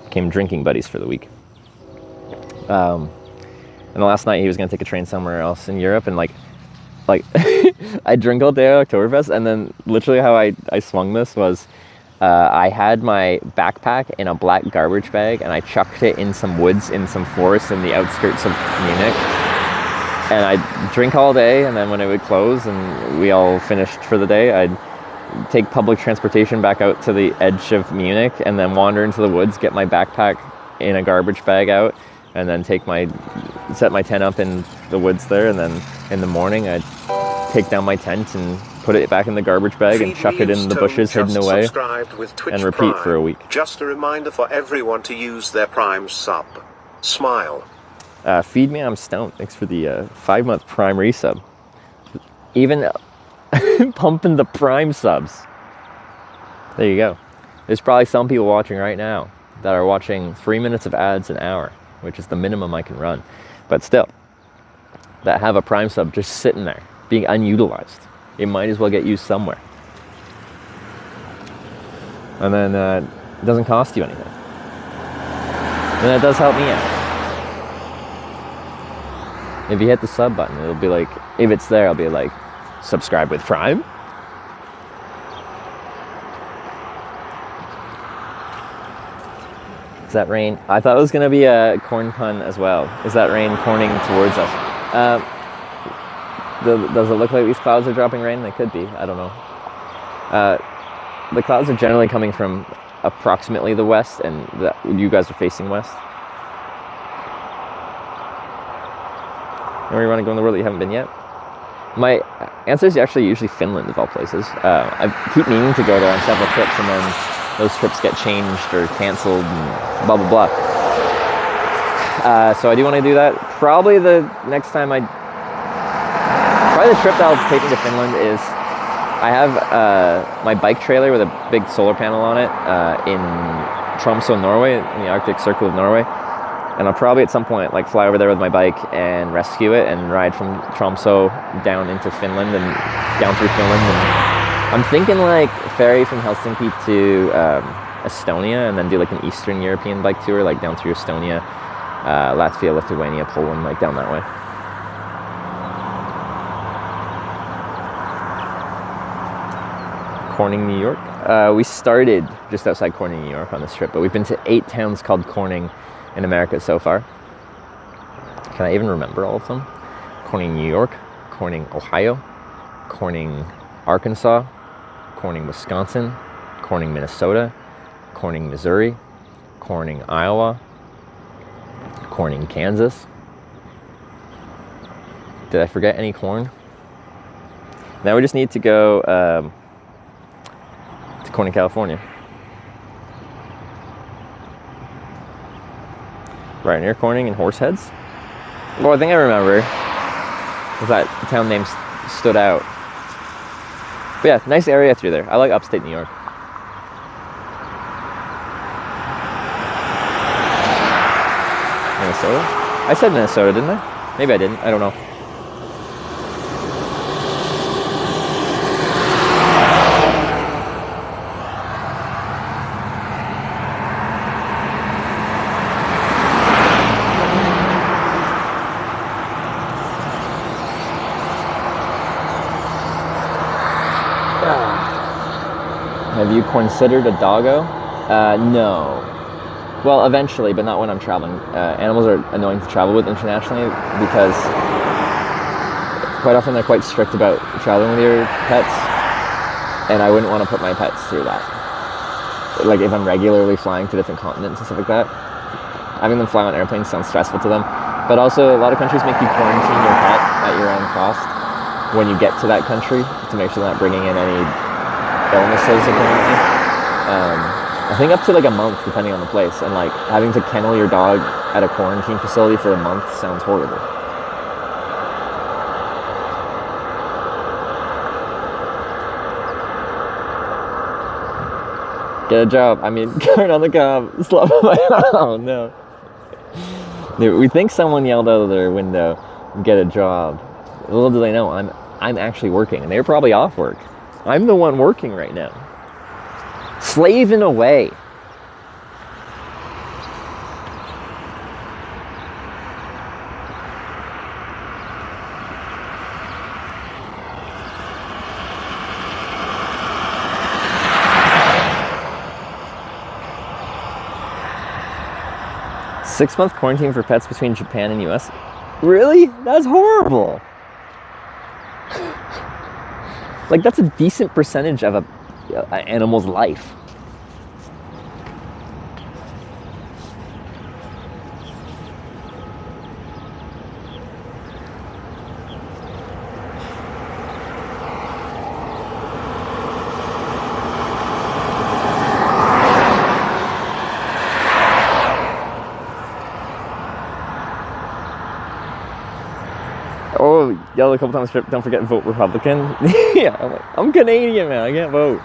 S4: Became drinking buddies for the week. And the last night he was going to take a train somewhere else in Europe, and like I drink all day at Oktoberfest, and then literally how I swung this was I had my backpack in a black garbage bag, and I chucked it in some woods in some forest in the outskirts of Munich, and I'd drink all day, and then when it would close and we all finished for the day, I'd take public transportation back out to the edge of Munich, and then wander into the woods, get my backpack in a garbage bag out, and then set my tent up in the woods there, and then in the morning I'd take down my tent and put it back in the garbage bag and chuck it in the bushes hidden away and repeat for a week.
S8: Just a reminder for everyone to use their Prime sub. Smile.
S4: Feed me, I'm stoned. Thanks for the 5-month Prime resub. Even pumping the Prime subs. There you go. There's probably some people watching right now that are watching 3 minutes of ads an hour, which is the minimum I can run. But still, that have a Prime sub just sitting there, being unutilized. It might as well get used somewhere. And then it doesn't cost you anything. And it does help me out. If you hit the sub button, it'll be like, if it's there, I'll be like, subscribe with Prime. Is that rain? I thought it was gonna be a corn pun as well. Is that rain corning towards us? Does it look like these clouds are dropping rain? They could be. I don't know. The clouds are generally coming from approximately the west, and you guys are facing west. Where you want to go in the world that you haven't been yet? My answer is actually usually Finland, of all places. I keep meaning to go there on several trips, and then those trips get changed or canceled, and blah, blah, blah. So I do want to do that. Probably the next time probably the trip that I'll take me to Finland is, I have my bike trailer with a big solar panel on it in Tromsø, Norway, in the Arctic Circle of Norway. And I'll probably at some point like fly over there with my bike and rescue it and ride from Tromsø down into Finland and down through Finland. And I'm thinking like ferry from Helsinki to Estonia, and then do like an Eastern European bike tour, like down through Estonia, Latvia, Lithuania, Poland, like down that way. Corning, New York. We started just outside Corning, New York on this trip, but we've been to 8 towns called Corning in America so far. Can I even remember all of them? Corning, New York, Corning, Ohio, Corning, Arkansas, Corning, Wisconsin, Corning, Minnesota, Corning, Missouri, Corning, Iowa, Corning, Kansas. Did I forget any corn? Now we just need to go to Corning, California. Right near Corning and Horseheads. Well, I think I remember was that town name stood out. But yeah, nice area through there. I like upstate New York. Minnesota? I said Minnesota, didn't I? Maybe I didn't. I don't know. Have you considered a doggo? No. Well, eventually, but not when I'm traveling. Animals are annoying to travel with internationally because quite often they're quite strict about traveling with your pets, and I wouldn't want to put my pets through that. Like if I'm regularly flying to different continents and stuff like that, having them fly on airplanes sounds stressful to them. But also, a lot of countries make you quarantine your pet at your own cost when you get to that country to make sure they're not bringing in any illnesses, apparently. I think up to like a month, depending on the place. And like having to kennel your dog at a quarantine facility for a month sounds horrible. Get a job. I mean, turn on the cob. Slap my. Oh no. Dude, we think someone yelled out of their window, "Get a job." Little do they know, I'm actually working, and they're probably off work. I'm the one working right now. Slaving away. Six-month quarantine for pets between Japan and US? Really? That's horrible. Like, that's a decent percentage of an animal's life. Oh, yelled a couple times, don't forget to vote Republican. Yeah, I'm Canadian, man, I can't vote.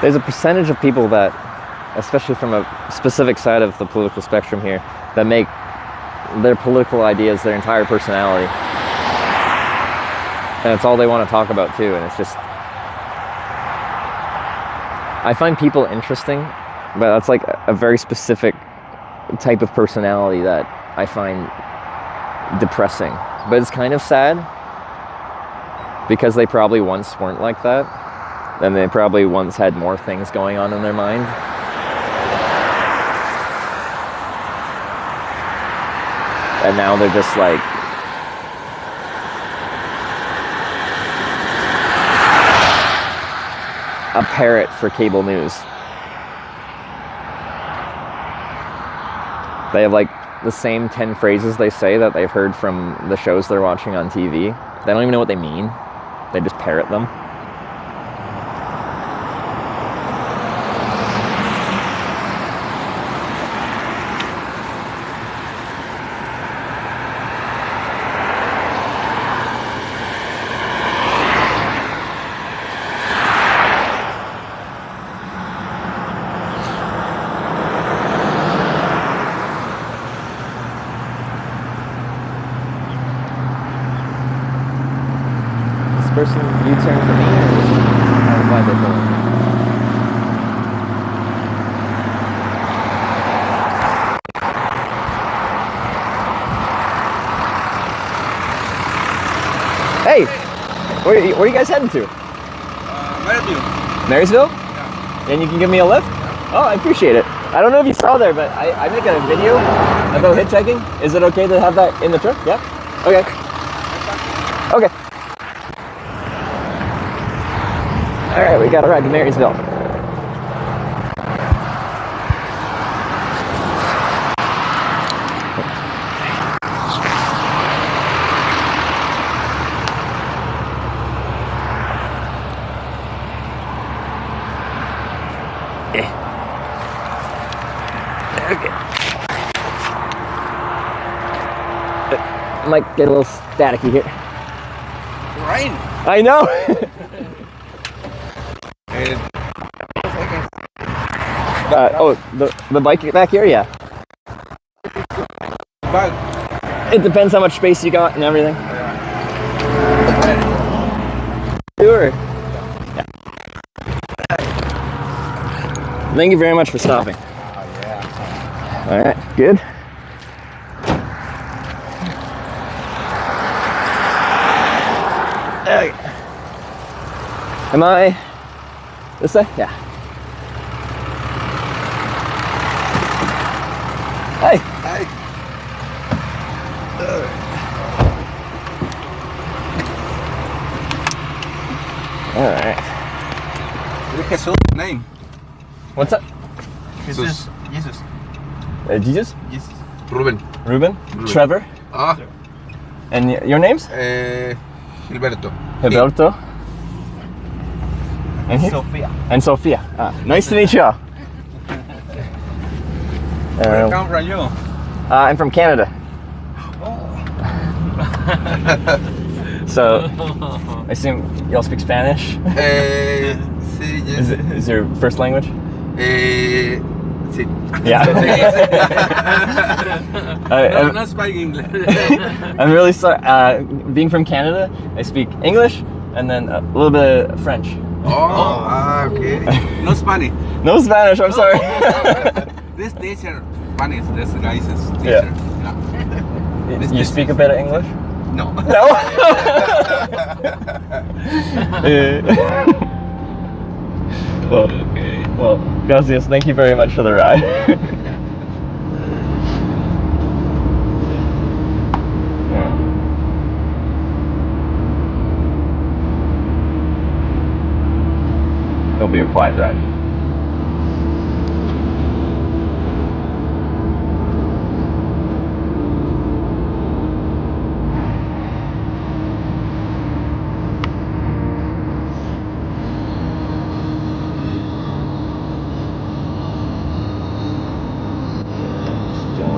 S4: There's a percentage of people that, especially from a specific side of the political spectrum here, that make their political ideas their entire personality. And it's all they want to talk about too, and it's just... I find people interesting, but that's like a very specific type of personality that I find depressing, but it's kind of sad because they probably once weren't like that, and they probably once had more things going on in their mind. And now they're just like a parrot for cable news. They have like the same 10 phrases they say that they've heard from the shows they're watching on TV. They don't even know what they mean. They just parrot them. Person U-turn for me, or just why they're going? Hey, where are you guys heading to?
S5: Marysville.
S4: Marysville?
S5: Yeah.
S4: And you can give me a lift? Oh, I appreciate it. I don't know if you saw there, but I make a video about hitchhiking. Is it okay to have that in the truck? Yeah? Okay. Okay. All right, we got to ride to Marysville. Okay. Might get a little staticky here.
S5: Rain.
S4: I know. Oh, the bike back here, yeah.
S5: Bag.
S4: It depends how much space you got and everything. Sure. Yeah. Thank you very much for stopping.
S5: Yeah.
S4: All right, good. Okay. Am I this way? Yeah. Hey.
S5: Hi.
S4: All right.
S5: Jesus name.
S4: What's up?
S5: Jesus. Jesus.
S4: Jesus?
S5: Jesus. Ruben.
S4: Ruben? Trevor?
S5: Ah.
S4: And your names?
S5: Gilberto.
S4: Gilberto. And here?
S5: Sofia.
S4: And Sophia. Ah, nice to meet you all.
S5: Where come from you?
S4: I'm from Canada. So, I assume you all speak Spanish?
S5: Sí, yes.
S4: Is your first language?
S5: Sí.
S4: Yeah.
S5: No, not speak English.
S4: I'm really sorry. Being from Canada, I speak English and then a little bit of French.
S5: Okay. No Spanish.
S4: No Spanish, I'm sorry.
S5: This teacher, Spanish, this nicest teacher. Yeah.
S4: You speak a bit of English?
S5: No.
S4: No? Okay. Well, gracias. Thank you very much for the ride. It'll be a quiet ride.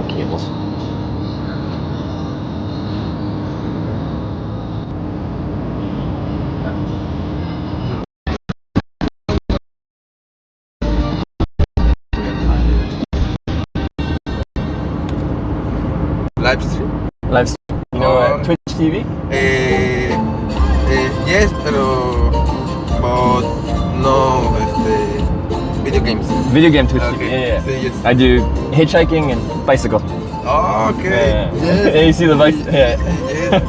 S4: Cables.
S5: Live stream.
S4: Live stream. You know Twitch TV?
S5: Yes, but no, video games.
S4: Video game Twitch
S5: Okay.
S4: TV. Yeah.
S5: Sí, yes.
S4: I do hitchhiking and bicycle.
S10: Oh, okay.
S4: Yeah.
S10: Yes.
S4: Yeah, you see the bike? Yeah.
S10: Yes.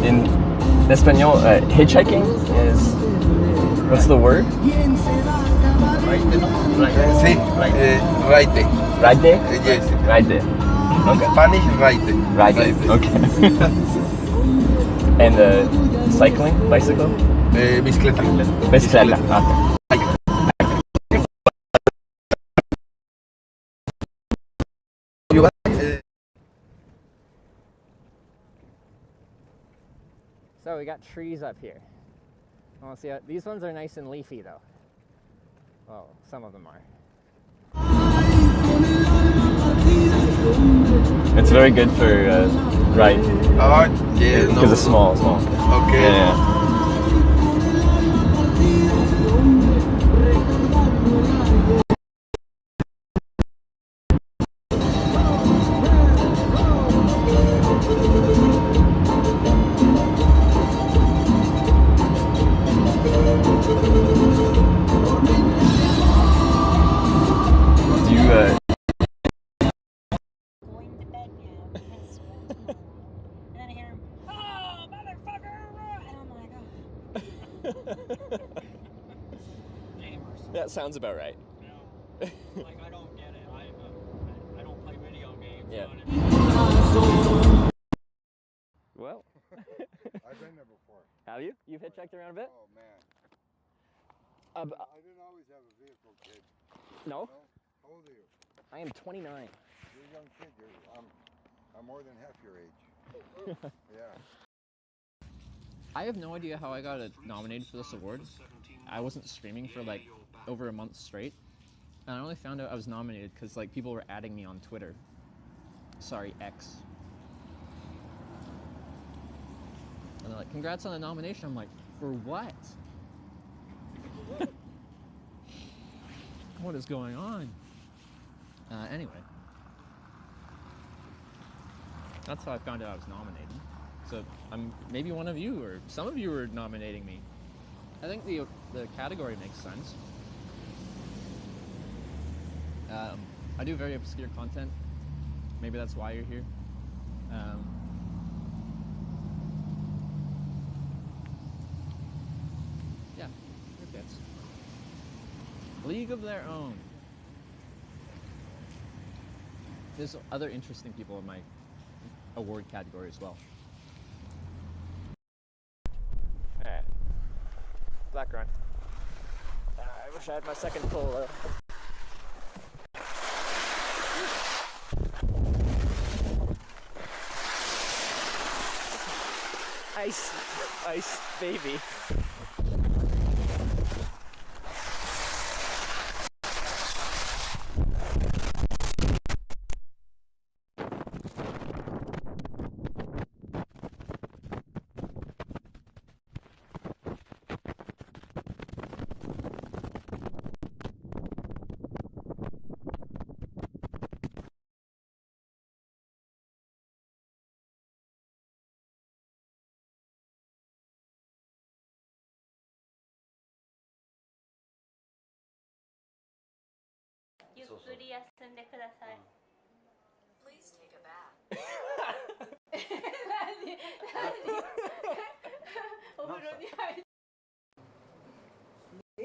S4: In Espanol, hitchhiking is, what's the word?
S10: Sí, raite.
S4: Ride?
S10: Yes.
S4: Ride. Okay.
S10: Spanish, raite.
S4: Ride. Okay. And cycling, bicycle?
S10: Bicicleta.
S4: Bicicleta. Okay. So we got trees up here. I want to see how, these ones are nice and leafy though. Well, some of them are. It's very good for ride.
S10: Oh, yeah.
S4: Because it's small.
S10: Okay.
S4: Yeah. Do you
S11: going to bed now. Yes. And then I hear him, oh, motherfucker! And I'm like, oh.
S12: Gamers.
S4: That sounds about right.
S12: Yeah. Like, I don't get it. I don't play video games.
S4: Yeah.
S12: On it.
S4: Well.
S10: I've been there before.
S4: Have you? You've hitchhiked around a bit?
S10: Oh, man.
S4: I
S10: I didn't always have a vehicle, kid.
S4: No?
S10: How old are you?
S4: I am 29.
S10: You're a young kid. I'm more than half your age. Yeah.
S13: I have no idea how I got nominated for this award. I wasn't streaming for like over a month straight. And I only found out I was nominated because like people were adding me on Twitter. Sorry, X. And they're like, congrats on the nomination. I'm like, for what? What is going on? Anyway. That's how I found out I was nominated. So I'm maybe one of you or some of you are nominating me. I think the category makes sense. I do very obscure content. Maybe that's why you're here. Yeah, it fits. League of Their Own. There's other interesting people in my award category as well.
S4: Alright. Black run. I wish I had my second pull though. Ice, baby.
S11: Please take a bath. お風呂に入る。They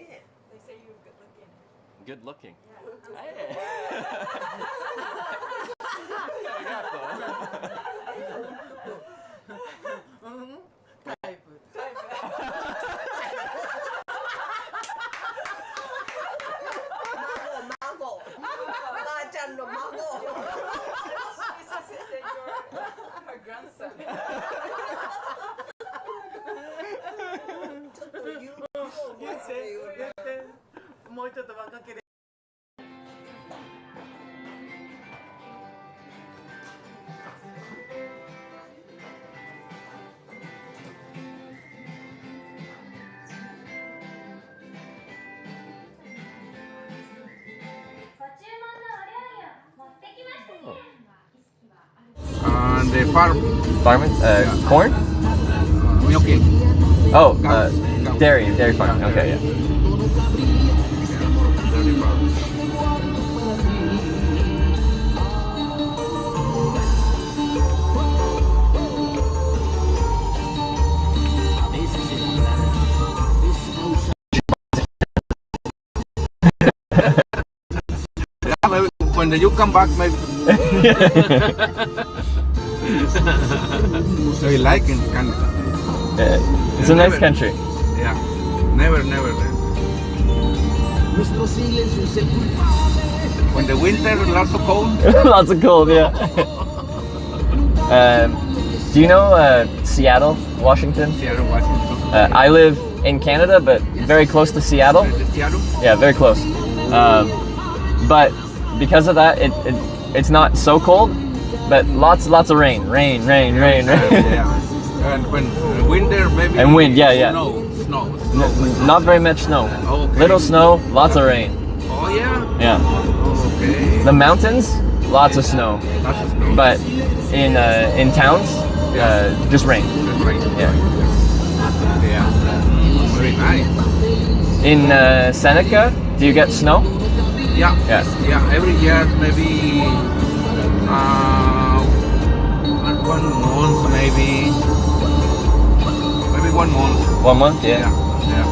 S11: say you're good looking.
S4: Good looking.
S7: Her grandson. もうちょっと若ければ。
S10: And the farm.
S4: Farming? Corn?
S10: Milking.
S4: Oh, dairy farm. Okay, yeah.
S10: Dairy farm.
S14: you come back, maybe. So you like in Canada?
S4: It's a nice country.
S14: Yeah, never there. When the winter, lots of cold.
S4: Lots of cold, yeah. Do you know Seattle, Washington?
S14: Seattle, Washington.
S4: I live in Canada, but very close to Seattle.
S14: Seattle?
S4: Yeah, very close. But because of that, it's not so cold, but lots of rain.
S14: Yeah. And when winter, maybe.
S4: And wind, yeah.
S14: Snow.
S4: Not very much snow.
S14: Okay.
S4: Little snow, lots of rain.
S14: Oh yeah.
S4: Yeah.
S14: Okay.
S4: The mountains, lots of snow.
S14: Lots of snow.
S4: But in towns, just rain. Yeah.
S14: Yeah. Very nice.
S4: In Seneca, do you get snow?
S14: Yeah.
S4: Yeah.
S14: Yeah. Every year, maybe 1 month, maybe 1 month.
S4: 1 month, yeah.
S14: Yeah.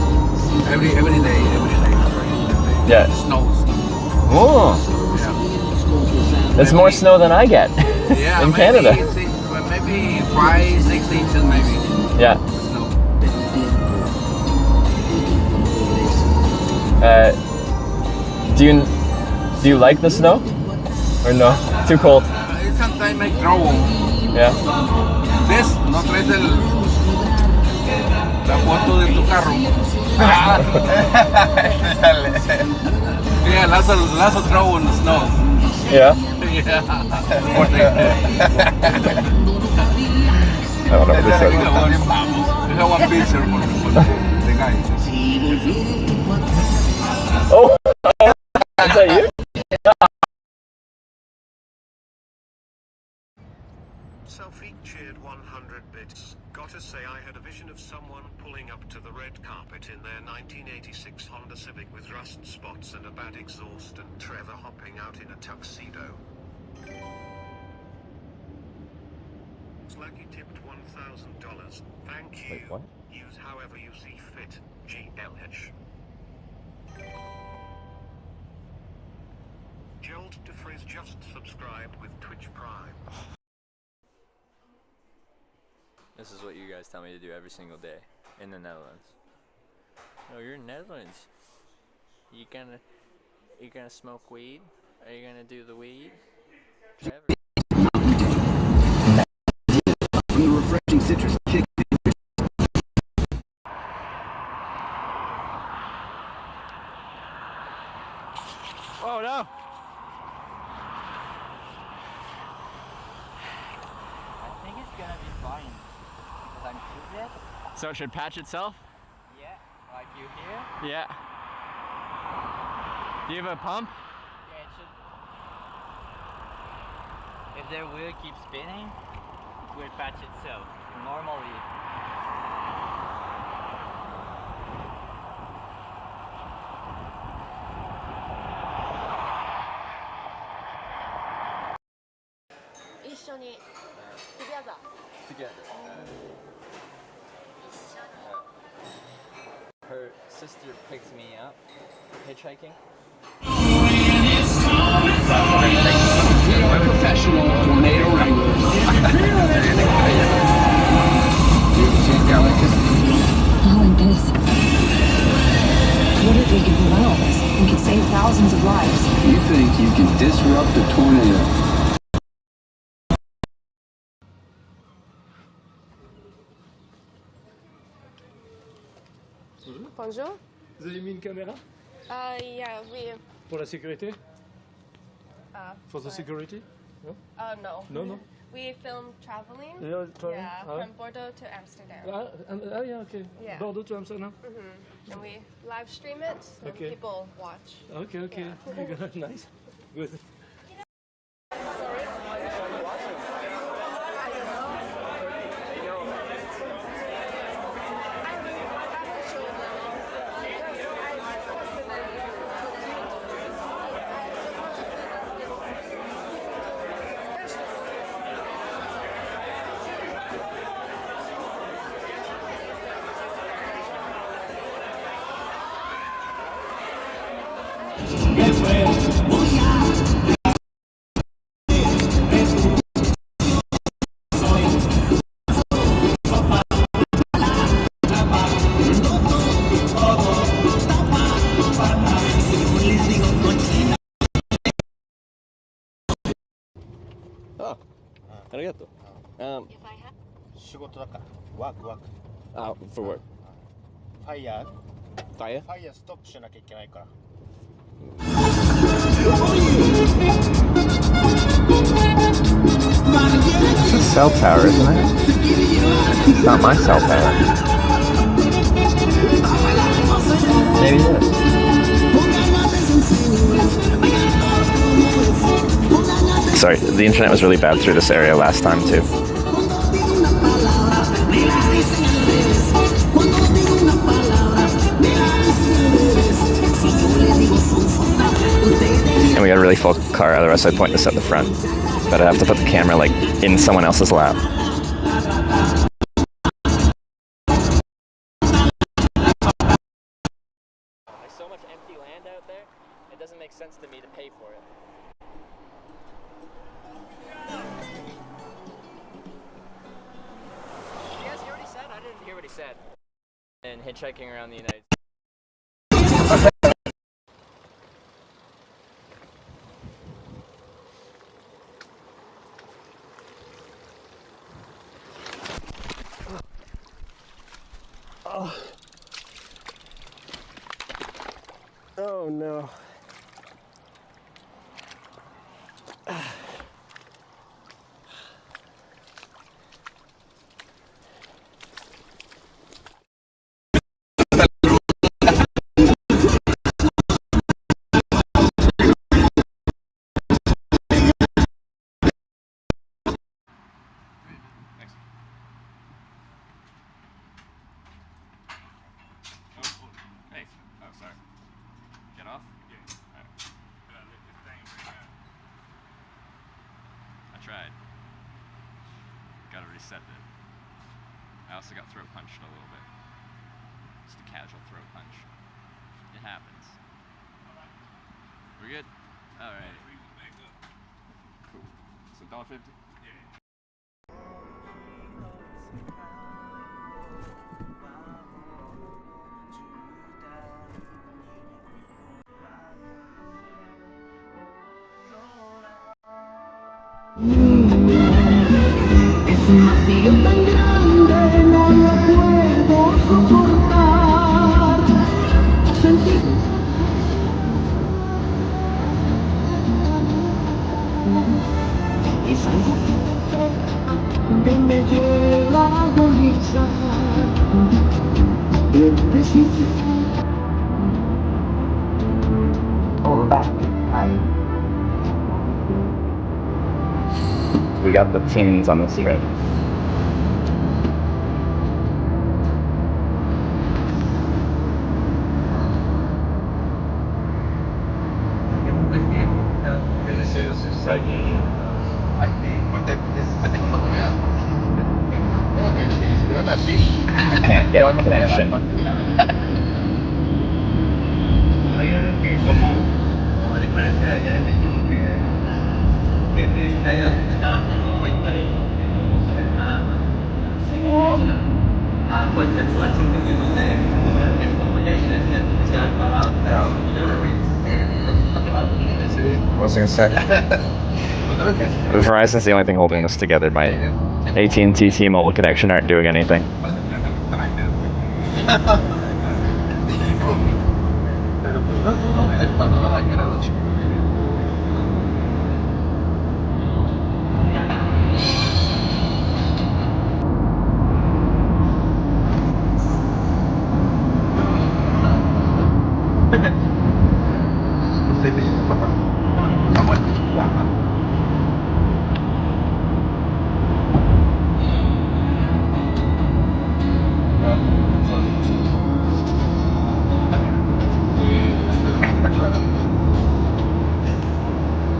S14: Every day.
S4: Yeah.
S14: Snow.
S4: Oh.
S14: Yeah.
S4: That's more snow than I get
S14: Yeah.
S4: in Canada.
S14: Maybe 5-6 inches, maybe.
S4: Yeah.
S14: Snow.
S4: Do you like the snow? Or no? Too cold?
S14: Sometimes make trouble.
S4: Yeah.
S14: ¿Ves? No traes la foto de tu carro. Yeah, lots of trouble in the snow.
S4: Yeah.
S14: Yeah.
S4: I don't know what this is.
S14: I have one picture for the guy.
S4: Oh! Is that you?
S8: Selfie cheered 100 bits. Gotta say I had a vision of someone pulling up to the red carpet in their 1986 Honda Civic with rust spots and a bad exhaust and Trevor hopping out in a tuxedo. Slacky tipped $1,000. Thank you.
S4: Wait, what?
S8: Use however you see fit. GLH. Jolt DeFrizz just subscribed with Twitch Prime.
S4: This is what you guys tell me to do every single day in the Netherlands. Oh, you're in Netherlands. You gonna smoke weed? Are you gonna do the weed? Trevor.
S1: From the refreshing citrus kick.
S13: Oh no!
S12: I think it's gonna be fine. Because I'm tubeless.
S13: So it should patch itself?
S12: Yeah, like you here.
S13: Yeah. Do you have a pump?
S12: Yeah, it should. If the wheel keeps spinning, it will patch itself. Normally.
S4: Together. Her sister picked me up hitchhiking.
S1: I'm a professional tornado wrangler.
S15: Not like this. What if we could prevent all this? We could save thousands of lives.
S1: You think you can disrupt a tornado?
S16: Bonjour.
S17: Vous avez mis une caméra?
S16: Yeah, we.
S17: Pour la sécurité? For the
S16: sorry.
S17: security? No?
S16: No.
S17: No.
S16: We film traveling.
S17: Yeah, traveling.
S16: From Bordeaux to Amsterdam.
S17: Yeah, okay.
S16: Yeah.
S17: Bordeaux to Amsterdam?
S16: And we live stream it, so
S17: Okay.
S16: people watch.
S17: Okay.
S16: Yeah.
S17: Nice. Good.
S4: ありがとう。
S18: 仕事だから。ワーク。
S4: For work.
S18: ファイヤー
S4: Fire?
S18: ファイヤーストップしなきゃいけないから。
S4: It's a cell tower, isn't it? It's not my cell tower. Maybe it is. Sorry, the internet was really bad through this area last time too. And we got a really full car, otherwise I'd point this at the front. But I'd have to put the camera like in someone else's lap.
S13: There's so much empty land out there, it doesn't make sense to me to pay for it. Yes, he already said? I didn't hear what he said. And hitchhiking around the United States.
S4: Oh no.
S5: Hey. Oh, sorry. Get off? Yeah. Alright. I tried. Gotta reset it. I also got throat punched a little bit. Just a casual throat punch. It happens. We're good? Alright. Cool. So $1.50?
S1: Es un martirio tan grande, no lo puedo soportar. Sentir es algo que me lleva a agonizar.
S4: We got the pins on the strip. I can't get a connection. What was I gonna say? Verizon's the only thing holding us together. My AT&T T-Mobile connection aren't doing anything.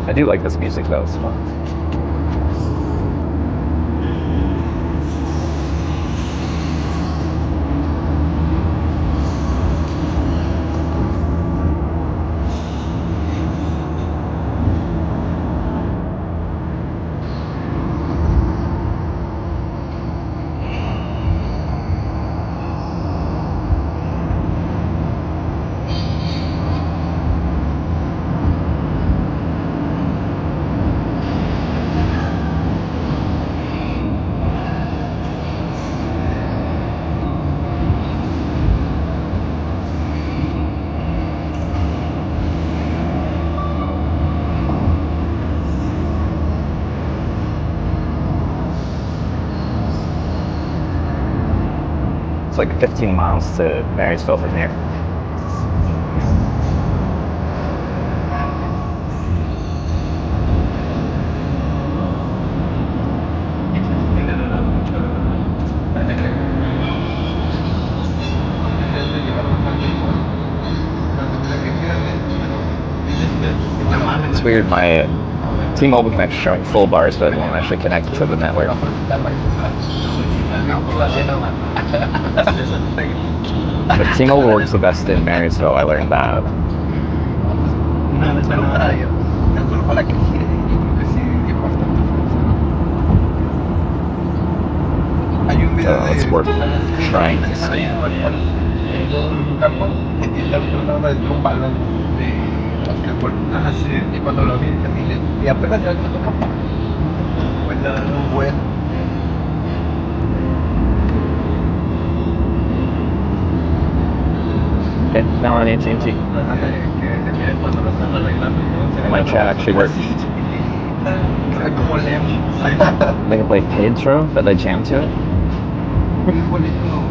S4: I do like this music though, it's fun. like 15 miles to Marysville from here. It's weird, my T-Mobile connection showing full bars, but it won't actually connect to the network. But T-Mobile works the best in Marysville, I learned that. So it's worth trying to see. Okay, now on AT&T. My chat actually works. They can play Pedro, but they jam to it.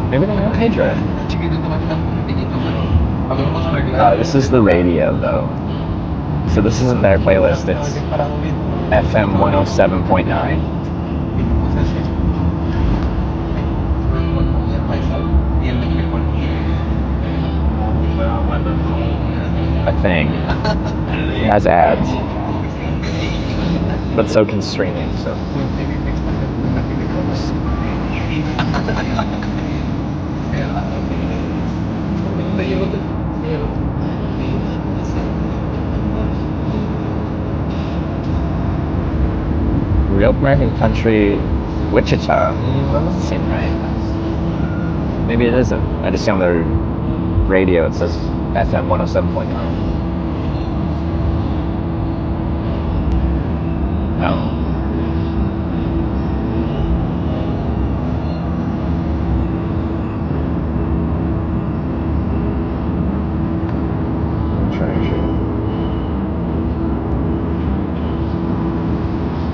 S4: Maybe they know Pedro. This is the radio though. So this isn't their playlist, it's FM 107.9. I think. It has ads. But so constraining, so. Real American Country, Wichita. Doesn't seem right. Maybe it isn't. I just see on their radio it says FM 107.9. Oh.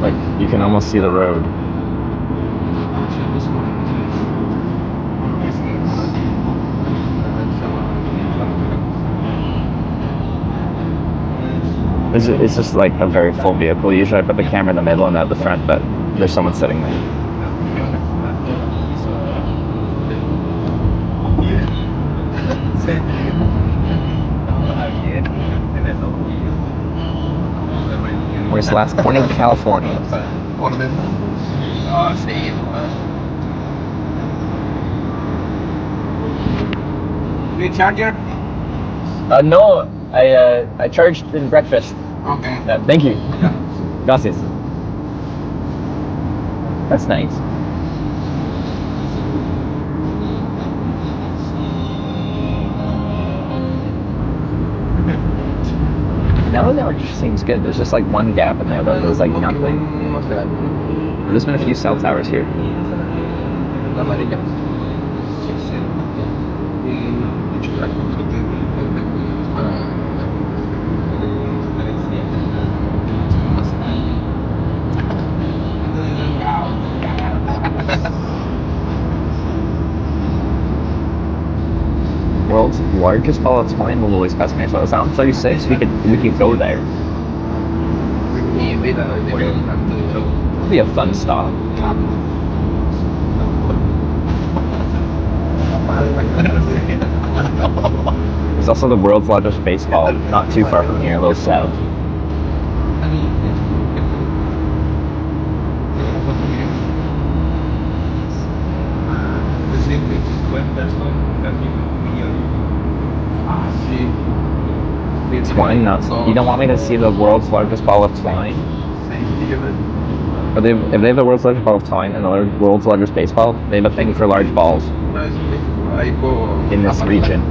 S4: Like, you can almost see the road. It's just like a very full vehicle. Usually I put the camera in the middle and out the front, but there's someone sitting there. Where's the last corner? California.
S18: Need charger?
S4: No, I charged in breakfast.
S18: Okay.
S4: Thank you. Gracias. That's nice. No, it just seems good. There's just like one gap in there, but there's like nothing. There's been a few cell towers here. World's largest ball of twine will always pass me. So it's on 36. We could go there. It'll be a fun stop. There's also the world's largest baseball, not too far from here, a little south. Twine nuts. You don't want me to see the world's largest ball of twine? If they have the world's largest ball of twine and the world's largest baseball, they have a thing for large balls in this region.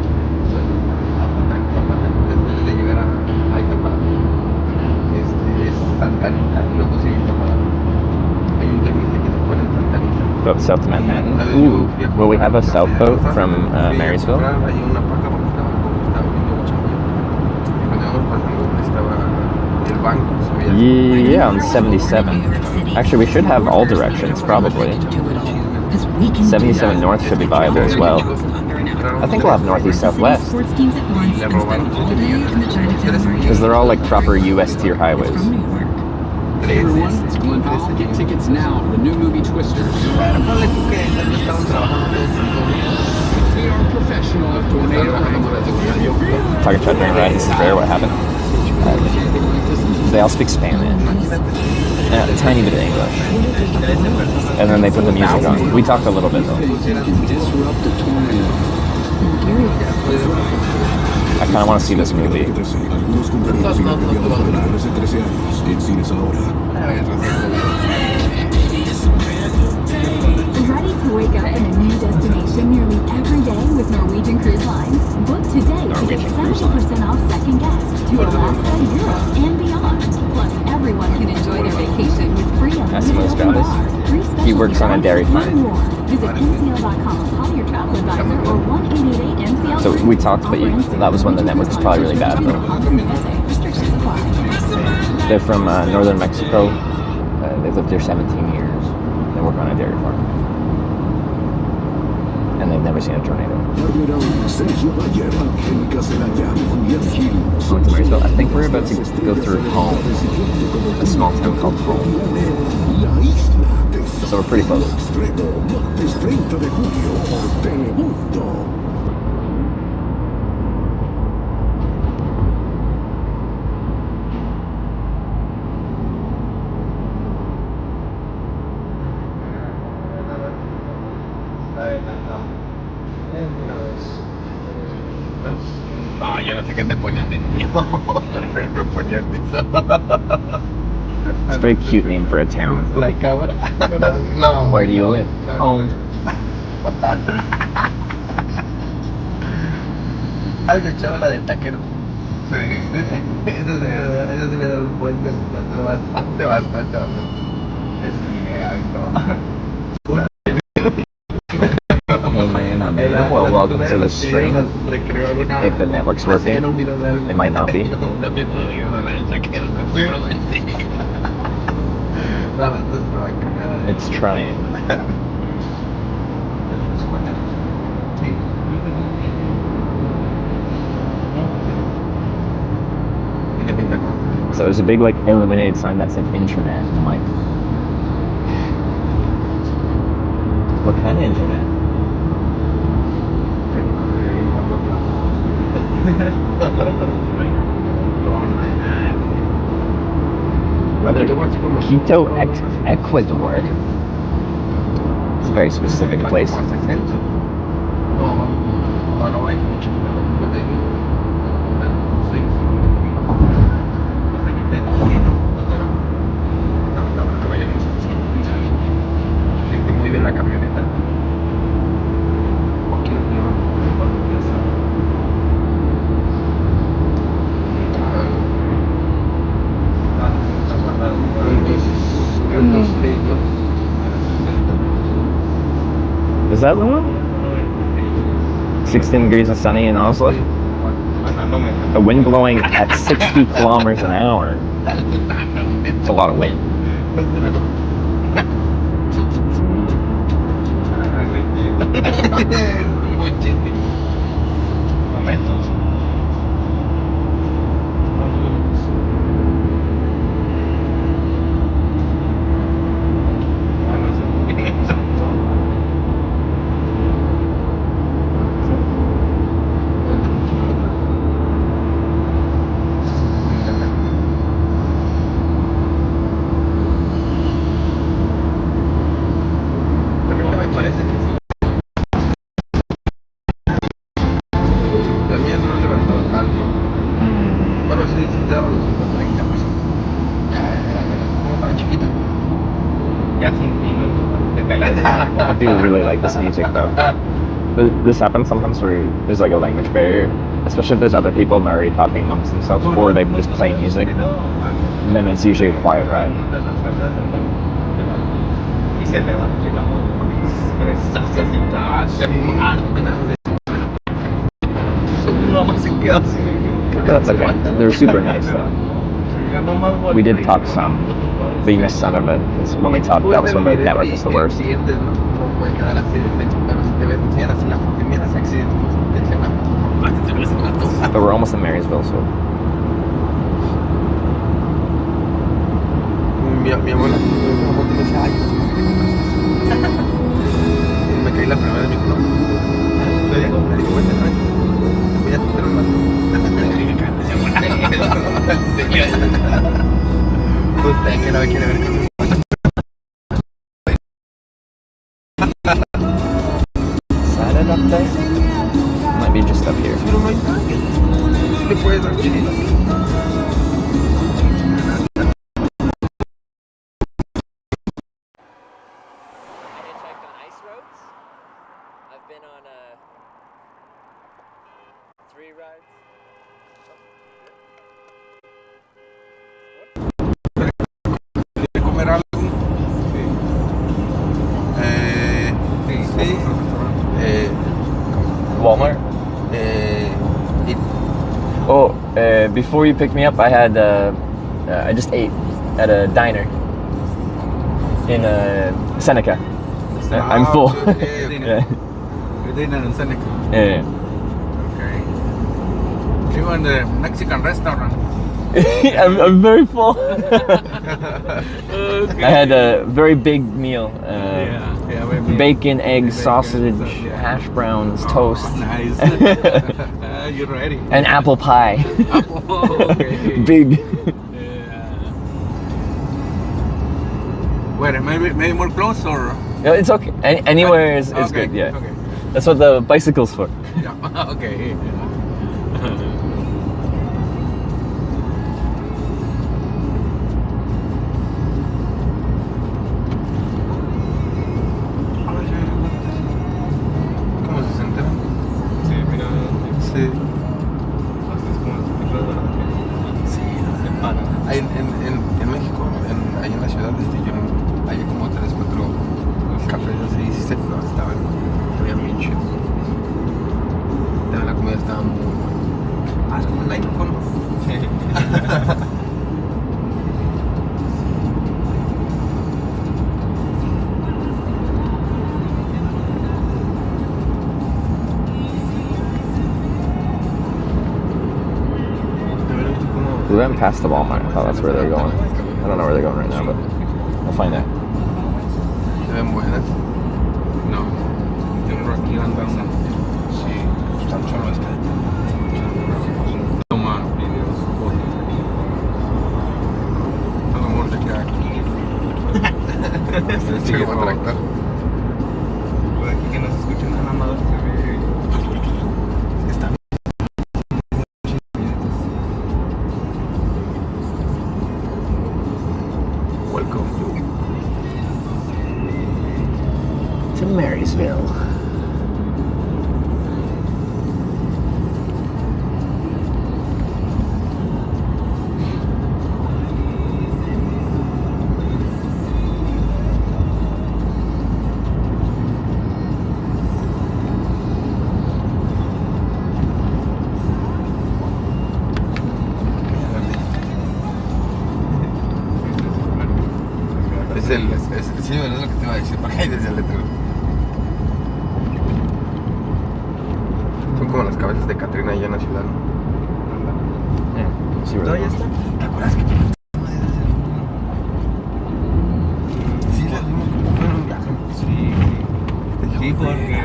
S4: Boat south to Manhattan. Ooh, will we have a south boat from Marysville? Yeah, on 77. Actually, we should have all directions, probably.
S15: because we can
S2: 77 North should be viable as well. I think we'll have Northeast Southwest.
S15: sports teams at once and spend all day in the Chinatown market.
S2: Because they're all like proper US tier highways.
S19: Hey everyone, it's Glenn Powell. Get tickets now for the new movie Twisters. We are professional tornado wranglers.
S2: Talking about turn right, this is rare. What happened? They all speak Spanish. A tiny bit of English. And then they put the music on. We talked a little bit though. I kind of want to see this movie.
S15: Ready to wake up in a new destination nearly every day with Norwegian Cruise Lines? Book today to get 70% off second guest to Alaska, Europe, and beyond. Plus, everyone can enjoy their vacation with free unlimited open bar.
S2: He works on a dairy farm.
S15: Visit ncl.com, call your travel advisor, or 1-888-NCL.
S2: So we talked, but that was when the network was probably really bad.
S15: Restrictions apply.
S2: They're from northern Mexico. They've lived here 17 years. They work on a dairy farm. And they've never seen a tornado. I went to Marysville. I think we're about to go through Home, a small town called Home. So we're pretty close.
S18: No, yo no sé qué te pones de miedo.
S2: It's a very cute name for a town.
S18: Like cabra? No.
S2: Where do you live?
S18: Home. Algo echaba la de taquero. Sí. Eso sí me da un buen desplazamiento bastante. Es
S2: Hey man, well, welcome to the stream. If the network's working, it might not be. It's trying. So there's a big like illuminated sign that said internet. I'm like, what kind of internet? Quito, Ecuador. It's a very specific place.
S18: Muy bien la camioneta.
S2: Is that the one? 16 degrees and sunny in Oslo. The wind blowing at 60 kilometers an hour. It's a lot of wind. I do really like this music though. This happens sometimes where there's like a language barrier, especially if there's other people and they're already talking amongst themselves, or they just play music. And then it's usually a quiet ride. That's okay. They're super nice though. We did talk some, but you missed some of it. When we talked, that was when the network was the worst.
S18: puede quedar así de techo, pero si te ves, enseñan así la foto y mira sexy,
S4: But we're almost in Marysville, so.
S18: Mi abuela me dio una foto y me decía, ay, y me caí la primera vez y me dijo, no. Le digo, vete, no, voy a tener un rato. Usted que no me quiere ver conmigo.
S4: Is that it up there? Might be just up here.
S18: Pero no hay tanque. Le puedes dar chile.
S4: I've been on 3 rides.
S18: ¿Quiere comer algo? Sí.
S4: Walmart? Oh, before you picked me up, I had I just ate at a diner in Seneca. I'm full.
S14: Yeah. You're dinner in Seneca.
S4: Yeah.
S14: Okay. You went to the Mexican restaurant.
S4: I'm very full.
S14: Okay.
S4: I had a very big meal.
S14: Very big.
S4: Bacon, eggs,
S14: Bacon,
S4: sausage,
S14: yeah.
S4: hash browns, toast.
S14: Nice. You're ready.
S4: And apple pie.
S14: Okay.
S4: Big.
S14: Wait, maybe more close or?
S4: Yeah, it's okay. Anywhere is
S14: Okay,
S4: good. Yeah.
S14: okay.
S4: That's what the bicycle's for.
S14: Yeah. Okay.
S18: ¿Cómo se enteran?
S17: Sí, mira.
S18: Sí.
S17: Así es como se
S18: Sí.
S17: paran.
S18: Ahí en México, ahí en la ciudad, hay como 3, 4 cafés así, no, estaban bien chidos. También la comida estaba muy buena. Es como un like con.
S4: We went past the Walmart. I thought that's where they're going. I don't know where they're going right now, but we'll find out.
S18: ¿Se ven buenas?
S14: No. Tengo aquí andando.
S18: Sí, están solo
S14: Toma videos, fotos.
S18: A lo mejor te queda aquí.
S14: Sí,
S18: Se va a tractar.
S14: Por aquí que no se escucha nada más se ve.
S18: Está welcome
S4: To Marysville.
S18: Sí, es lo que te iba a decir, porque ahí desde el letrero. Son como las cabezas de Catrina allá en la ciudad, ¿no?
S4: Sí,
S18: ¿Todavía está? ¿Te acuerdas que sí, las vimos como en un viaje?
S17: Sí, porque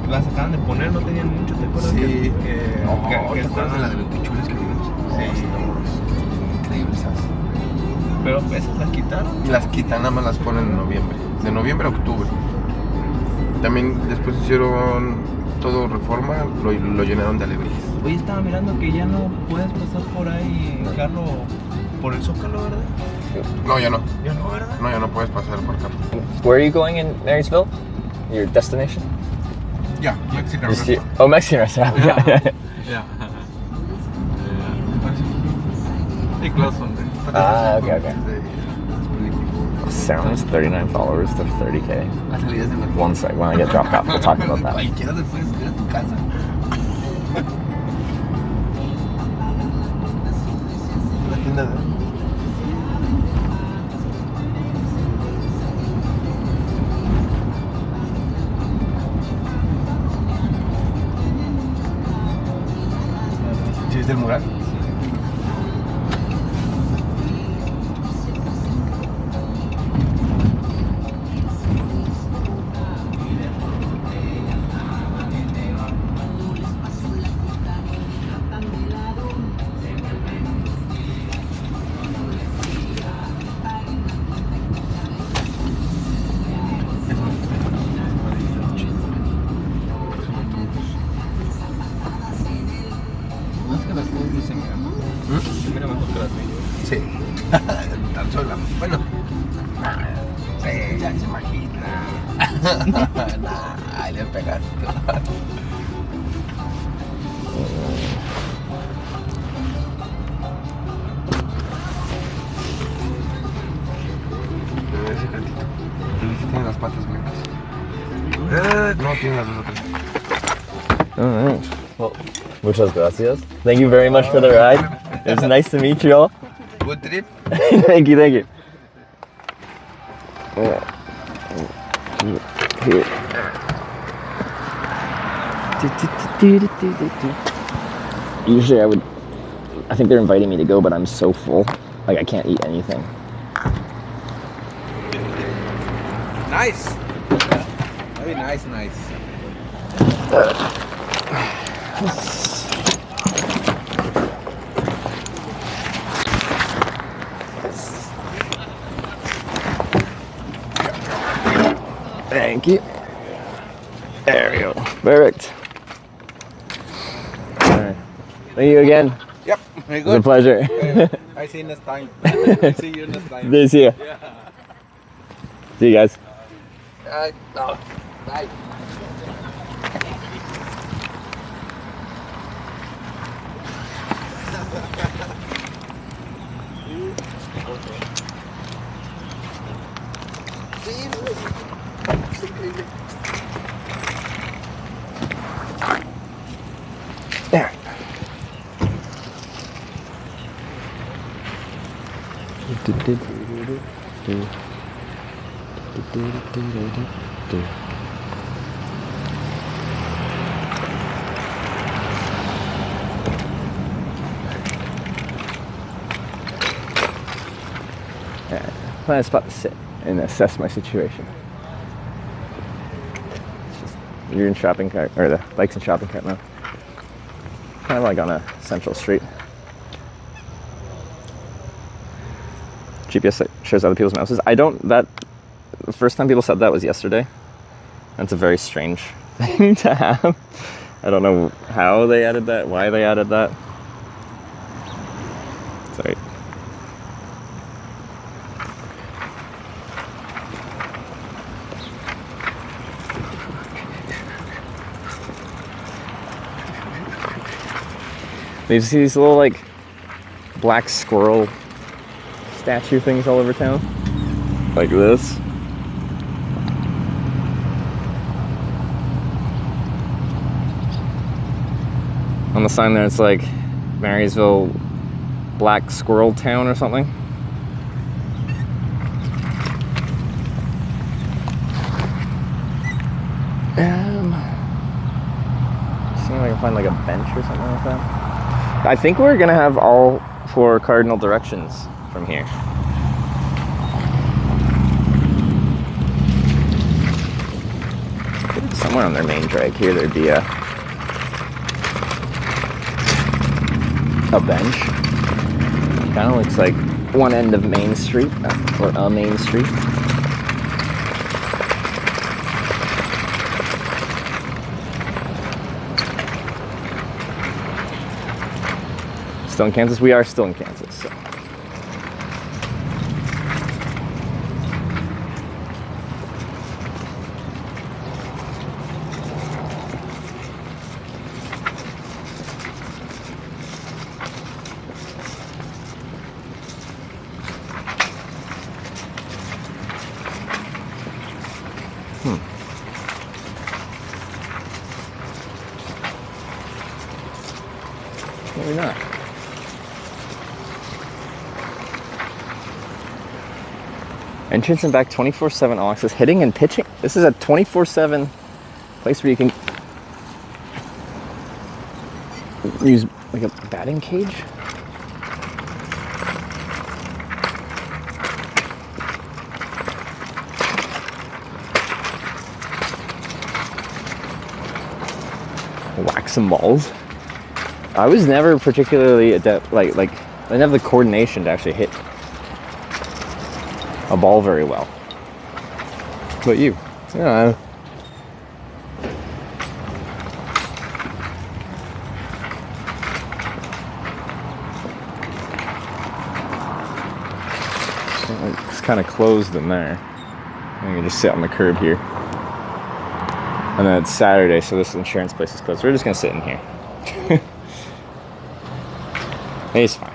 S17: las acaban de poner, no tenían mucho, ¿te acuerdas?
S18: Sí.
S17: Que
S18: ¿Te acuerdas de la de los pichuelos que vimos?
S17: Sí.
S18: Increíble, ¿sabes?
S17: Pero esas las quitaron.
S18: Las quitan, nada más las ponen en noviembre. De noviembre a octubre. También después hicieron todo reforma, lo llenaron de alebrijes.
S17: Oye, estaba mirando que ya no puedes pasar por ahí en carro por el Zócalo, ¿verdad?
S18: No, ya no.
S17: Ya no, ¿verdad?
S18: No, ya no puedes pasar por carro.
S4: Where are you going in Marysville? Your destination?
S18: Yeah, Mexican
S4: Just
S18: restaurant.
S4: Oh, Mexican restaurant.
S14: Yeah. Pretty close one there.
S4: Ah, okay. Sounds 39 followers to 30K. One sec, when I get dropped off, we'll talk about that.
S18: Cualquiera se puede subir a tu casa. La tienda de... ¿Viste el mural?
S17: Más que las fotos dicen que mira mejor que las videos.
S18: Sí. Tan sola. Bueno. Sí, ya se imagina. Nah, le pegaste. Ese gatito. Tiene las patas blancas. No, tiene las dos o tres.
S4: All right. Well, muchas gracias. Thank you very much for the ride. It was nice to meet you all.
S18: Good trip.
S4: Thank you, thank you. Here. Usually I think they're inviting me to go, but I'm so full. Like I can't eat anything.
S18: Nice. Very nice, nice.
S4: Thank you. There we go. Perfect. All right. Thank you again.
S18: Yep, very
S4: It
S18: good.
S4: was a pleasure.
S18: I see you next time. See you next time.
S4: Good to see you. See you guys.
S18: No. Bye.
S4: There. Find a spot to sit and assess my situation. It's just, you're in shopping cart, or the bike's in shopping cart now. Kind of like on a central street. GPS shows other people's mouses. The first time people said that was yesterday. That's a very strange thing to have. I don't know how they added that, why they added that. Sorry. You see these little like black squirrel statue things all over town? Like this. On the sign there it's like Marysville Black Squirrel Town or something. See if I can find like a bench or something like that. I think we're gonna have all 4 cardinal directions from here. Somewhere on their main drag here there'd be a bench. Kind of looks like one end of Main Street, or a Main Street. Still in Kansas? We are still in Kansas, so. Maybe not. Entrance and back 24/7 all access. Hitting and pitching. This is a 24/7 place where you can use like a batting cage. Whack some balls. I was never particularly adept, like I didn't have the coordination to actually hit a ball very well. But you, yeah. It's kind of closed in there. I can just sit on the curb here. And then it's Saturday, so this insurance place is closed. We're just gonna sit in here. It's fine.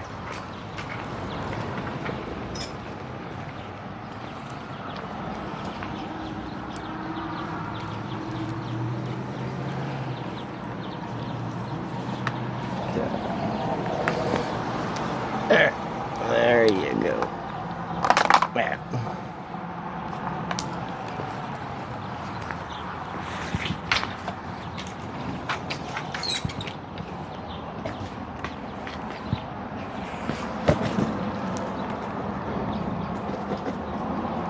S4: There you go. Man.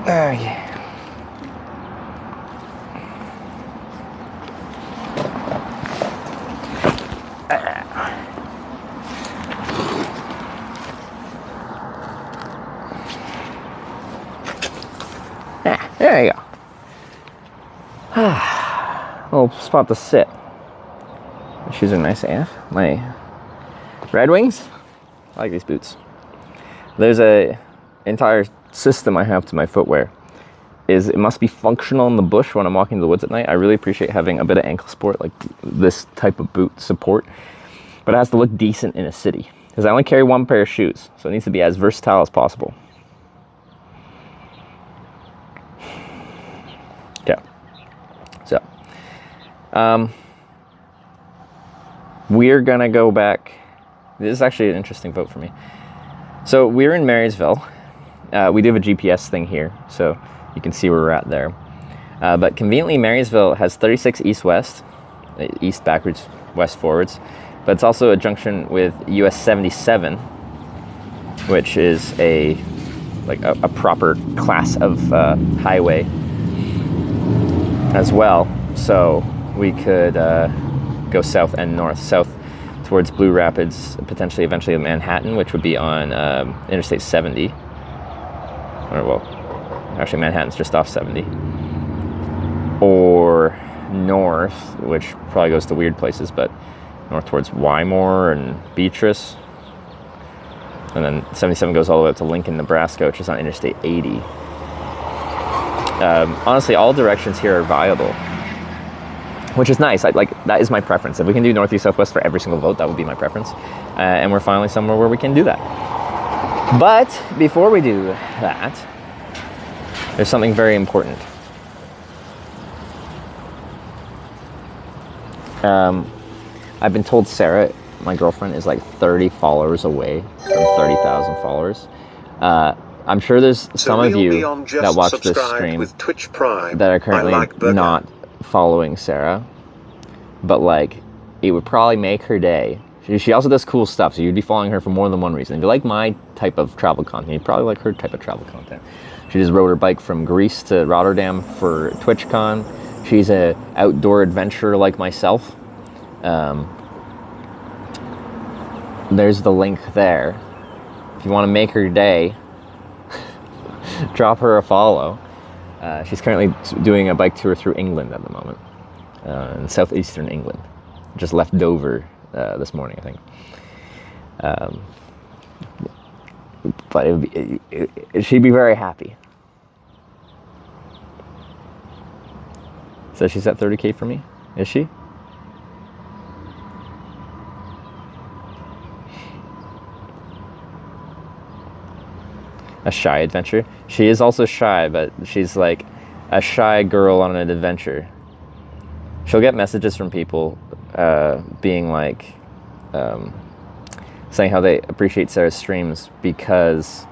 S4: Oh yeah. There you go. Little spot to sit. My shoes are nice AF. My Red Wings. I like these boots. There's a entire system I have to my footwear. Is it must be functional in the bush when I'm walking in the woods at night. I really appreciate having a bit of ankle support, like this type of boot support. But it has to look decent in a city. Because I only carry one pair of shoes, so it needs to be as versatile as possible. Yeah. So, we're gonna go back. This is actually an interesting vote for me. So we're in Marysville. We do have a GPS thing here, so you can see where we're at there. But conveniently, Marysville has 36 east-west, east backwards, west forwards. But it's also a junction with US 77, which is a proper class of highway as well. So we could go south and north. South towards Blue Rapids, potentially eventually Manhattan, which would be on Interstate 70. Or well, actually Manhattan's just off 70. Or north, which probably goes to weird places, but north towards Wymore and Beatrice. And then 77 goes all the way up to Lincoln, Nebraska, which is on Interstate 80. Honestly, all directions here are viable, which is nice. That is my preference. If we can do northeast, southwest for every single vote, that would be my preference. And we're finally somewhere where we can do that. But before we do that, there's something very important. I've been told Sarah, my girlfriend, is like 30 followers away from 30,000 followers. I'm sure there's some of you that watch this stream that are currently not following Sarah, but like it would probably make her day. She also does cool stuff, so you'd be following her for more than one reason. If you like my type of travel content, you'd probably like her type of travel content. She just rode her bike from Greece to Rotterdam for TwitchCon. She's an outdoor adventurer like myself. There's the link there. If you want to make her day, drop her a follow. She's currently doing a bike tour through England at the moment, in southeastern England. Just left Dover this morning, I think. But she'd be very happy. So she's at 30K for me, is she? A shy adventure. She is also shy, but she's like a shy girl on an adventure. She'll get messages from people being like, saying how they appreciate Sarah's streams because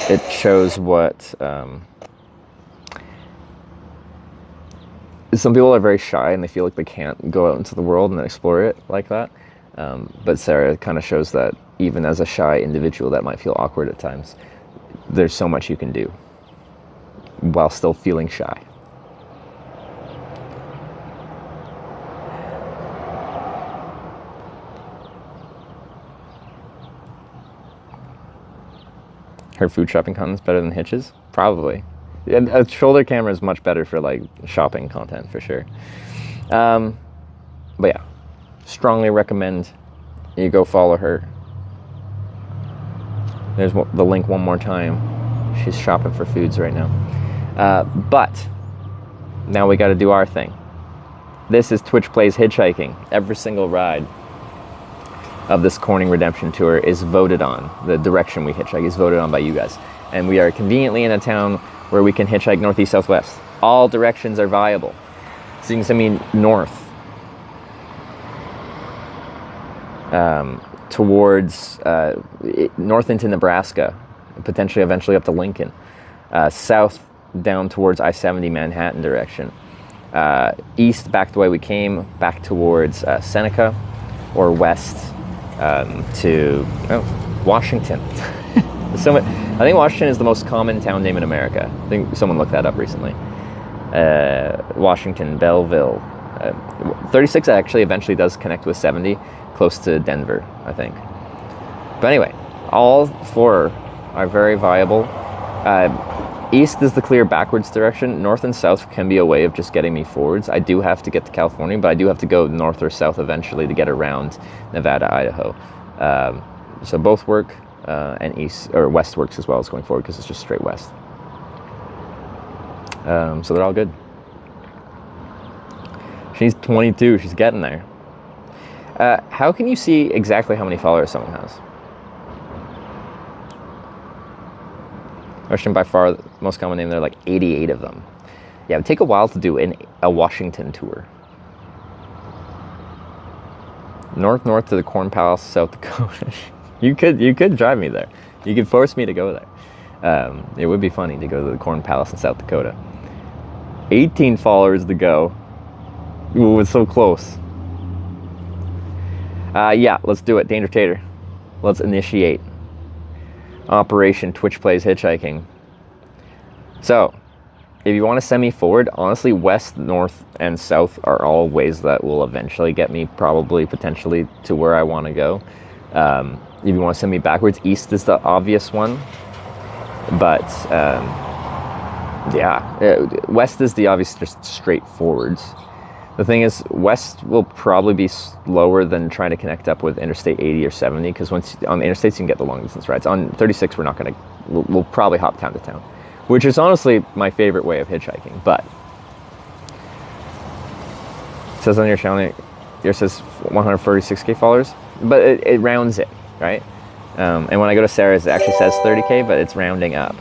S4: it shows what, some people are very shy and they feel like they can't go out into the world and explore it like that.
S2: But Sarah kind of shows that even as a shy individual that might feel awkward at times, there's so much you can do while still feeling shy. Her food shopping content's better than Hitch's? Probably. And a shoulder camera is much better for like shopping content for sure. But yeah, strongly recommend you go follow her. There's the link one more time. She's shopping for foods right now. But now we got to do our thing. This is Twitch Plays Hitchhiking. Every single ride of this Corning Redemption Tour is voted on. The direction we hitchhike is voted on by you guys. And we are conveniently in a town where we can hitchhike northeast, southwest. All directions are viable. So you can send me north. Towards north into Nebraska, potentially eventually up to Lincoln. South down towards I-70 Manhattan direction. East back the way we came, back towards Seneca, or west to Washington. I think Washington is the most common town name in America. I think someone looked that up recently. Washington, Belleville. 36 actually eventually does connect with 70, close to Denver, I think. But anyway, all four are very viable. East is the clear backwards direction. North and south can be a way of just getting me forwards. I do have to get to California, but I do have to go north or south eventually to get around Nevada, Idaho. So both work, and east or west works as well as going forward because it's just straight west. So they're all good. She's 22. She's getting there. How can you see exactly how many followers someone has? Russian by far the most common name. There are like 88 of them. Yeah, it would take a while to do a Washington tour. North to the Corn Palace, South Dakota. You could drive me there. You could force me to go there. It would be funny to go to the Corn Palace in South Dakota. 18 followers to go. Ooh, it's so close. Yeah, let's do it. Danger Tater. Let's initiate Operation Twitch Plays Hitchhiking. So, if you want to send me forward, honestly, west, north, and south are all ways that will eventually get me probably, potentially, to where I want to go. If you want to send me backwards, east is the obvious one. But, yeah, west is the obvious, just straight forwards. The thing is, west will probably be slower than trying to connect up with Interstate 80 or 70, because once on the interstates you can get the long distance rides. On 36 we're not going to, we'll probably hop town to town, which is honestly my favorite way of hitchhiking. But it says on your channel, yours says 146k followers, but it rounds it, right? And when I go to Sarah's, it actually says 30k, but it's rounding up.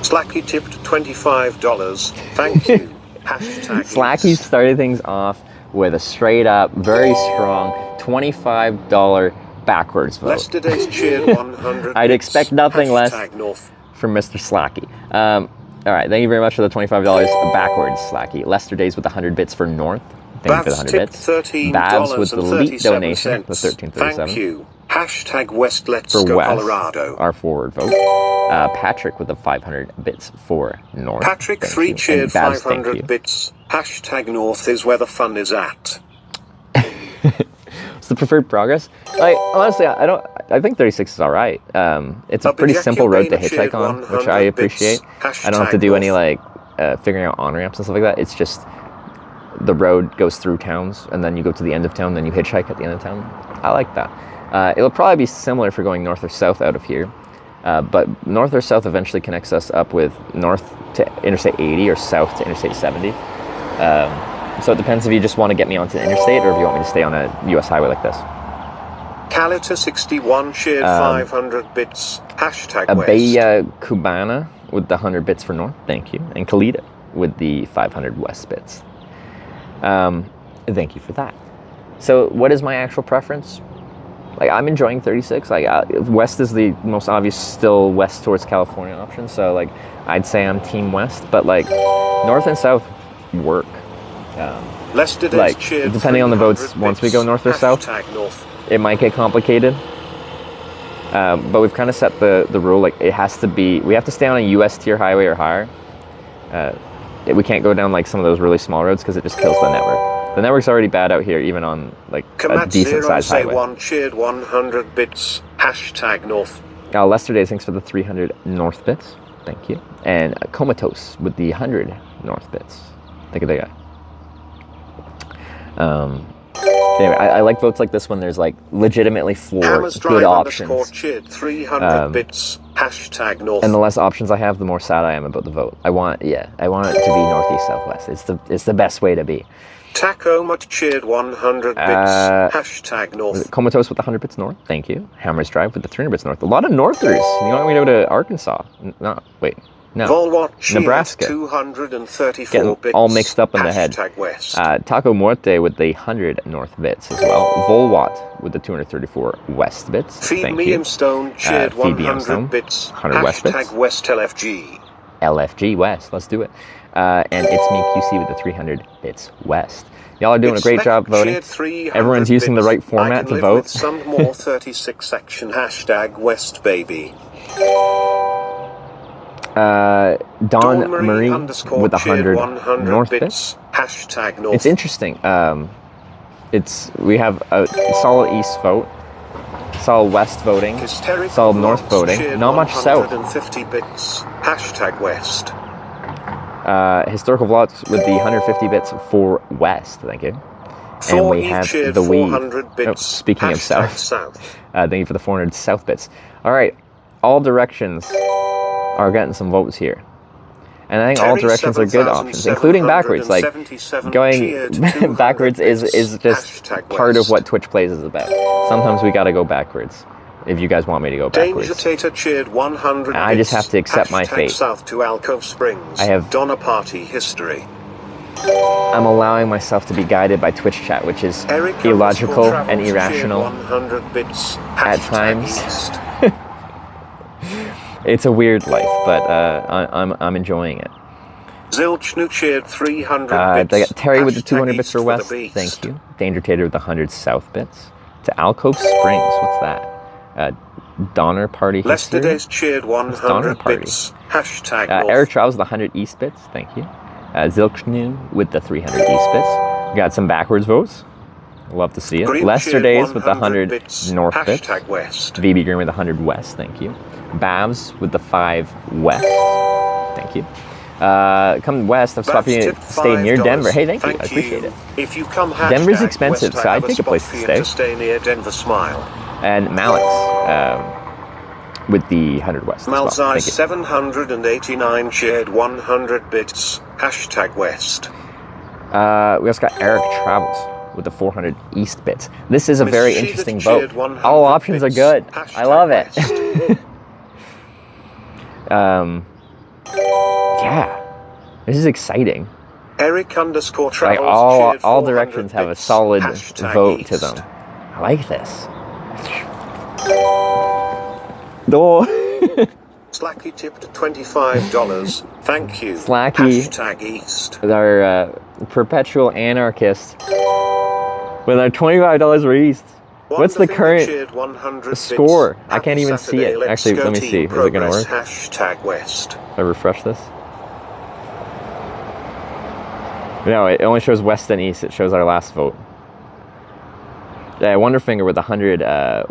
S8: Slacky tipped $25. Thank you.
S2: Slacky started things off with a straight up, very strong $25 backwards vote.
S8: Lester Days cheered 100.
S2: I'd expect nothing less
S8: North.
S2: from Mr. Slacky. All right, thank you very much for the $25 backwards, Slacky. Lester Days with 100 bits for North. Thank you for the 100 bits. Babs with the elite donation with 1337.
S8: Thank you. Hashtag West Let's
S2: for
S8: Go
S2: West,
S8: Colorado.
S2: Our forward vote. Patrick with the 500 bits for North.
S8: Patrick 3 cheered 500 bits. Hashtag North is where the fun is at.
S2: It's the preferred progress. Like, honestly, I think 36 is all right. It's a pretty simple road to hitchhike on, which I appreciate. I don't have to do any like figuring out on ramps and stuff like that. It's just the road goes through towns, and then you go to the end of town, then you hitchhike at the end of town. I like that. It'll probably be similar if we're going north or south out of here. But north or south eventually connects us up with north to Interstate 80 or south to Interstate 70. So it depends if you just want to get me onto the interstate or if you want me to stay on a US highway like this.
S8: Calita 61 shared 500 bits. Hashtag West.
S2: Abella Cubana with the 100 bits for north. Thank you. And Kalita with the 500 west bits. Thank you for that. So what is my actual preference? Like, I'm enjoying 36. Like, west is the most obvious, still west towards California option. So, like, I'd say I'm team west. But, like, north and south work. like, depending on the votes, once we go north or south, it might get complicated. But we've kind of set the rule, like, it has to be, we have to stay on a US tier highway or higher. We can't go down like some of those really small roads because it just kills the network. The network's already bad out here, even on like a decent sized highway.
S8: One cheered 100 bits. Hashtag north.
S2: Lester Days, thanks for the 300 north bits. Thank you. And Comatose with the 100 north bits. Thank you, that guy. Anyway, I like votes like this when there's like legitimately 4 good options.
S8: Cheered 300 bits. Hashtag north.
S2: And the less options I have, the more sad I am about the vote. I want it to be northeast, southwest. It's the best way to be.
S8: Taco much cheered 100 bits. Hashtag north.
S2: Comatose with the 100 bits north. Thank you. Hammers Drive with the 300 bits north. A lot of northers. You want me to go to Arkansas? No, wait. No.
S8: Volwatt
S2: Nebraska.
S8: 234
S2: Getting
S8: bits.
S2: all mixed up in the head.
S8: West.
S2: Taco Muerte with the 100 north bits as well. Volwatt with the 234 west bits.
S8: Feed
S2: Thank
S8: me
S2: you.
S8: and Stone cheered 100 bits.
S2: 100 west bits.
S8: Hashtag West LFG.
S2: LFG West. Let's do it. And it's me QC with the 300 bits west. Y'all are doing a great job voting. Everyone's using the right format to vote.
S8: Some more 36 section. Hashtag West baby.
S2: Dawn Marie with 100 north bits.
S8: Hashtag north.
S2: It's interesting. We have a solid east vote, solid west voting, solid north voting, not much south.
S8: 150 bits. Hashtag west.
S2: Historical vlogs with the 150 bits for west. Thank you. And we have the weed. Speaking of south. Thank you for the 400 south bits. All right, all directions are getting some votes here, and I think all directions are good options, including backwards. Like, going backwards is just part of what Twitch Plays is about. Sometimes we gotta go backwards if you guys want me to go backwards. And I just have to accept my fate.
S8: South to Alcove Springs.
S2: I have
S8: Donner Party history.
S2: I'm allowing myself to be guided by Twitch chat, which is illogical and irrational at times. It's a weird life, but I'm enjoying it.
S8: Zilch new cheered 300 bits.
S2: They got Terry with the 200 bits for west. Thank you. Danger Tater with the 100 south bits. To Alcove Springs. What's that? Donner Party history.
S8: Lester Days cheered 100 bits. Hashtag
S2: Eric Charles with the 100 east bits. Thank you. Zilchnu with the 300 east bits. Got some backwards votes. Love to see it.
S8: Green
S2: Lester Days with the 100
S8: bits.
S2: north bits.
S8: Hashtag west.
S2: VB Green with the 100 west. Thank you. Babs with the 5 west. Thank you. Come west. I'm stopping to stay near Denver. Hey, thank you. I appreciate it.
S8: If you come
S2: Denver's expensive, so I'd take a place to stay.
S8: Near Denver, smile.
S2: And Malix with the 100 west.
S8: Malzai 789 shared 100 bits. Hashtag west.
S2: We also got Eric Travels with the 400 east bits. This is a very interesting vote. All options are good. I love it. Yeah, this is exciting.
S8: Eric _travels.
S2: Like all directions have a solid vote to them. I like this. Oh.
S8: Slacky tipped $25. Thank you.
S2: Slacky,
S8: Hashtag east.
S2: our perpetual anarchist, with our $25 for east. What's the current score? I can't even see it. Actually, let me see. Is it going to work?
S8: Hashtag west.
S2: If I refresh this. No, it only shows west and east. It shows our last vote. Yeah, Wonderfinger with 100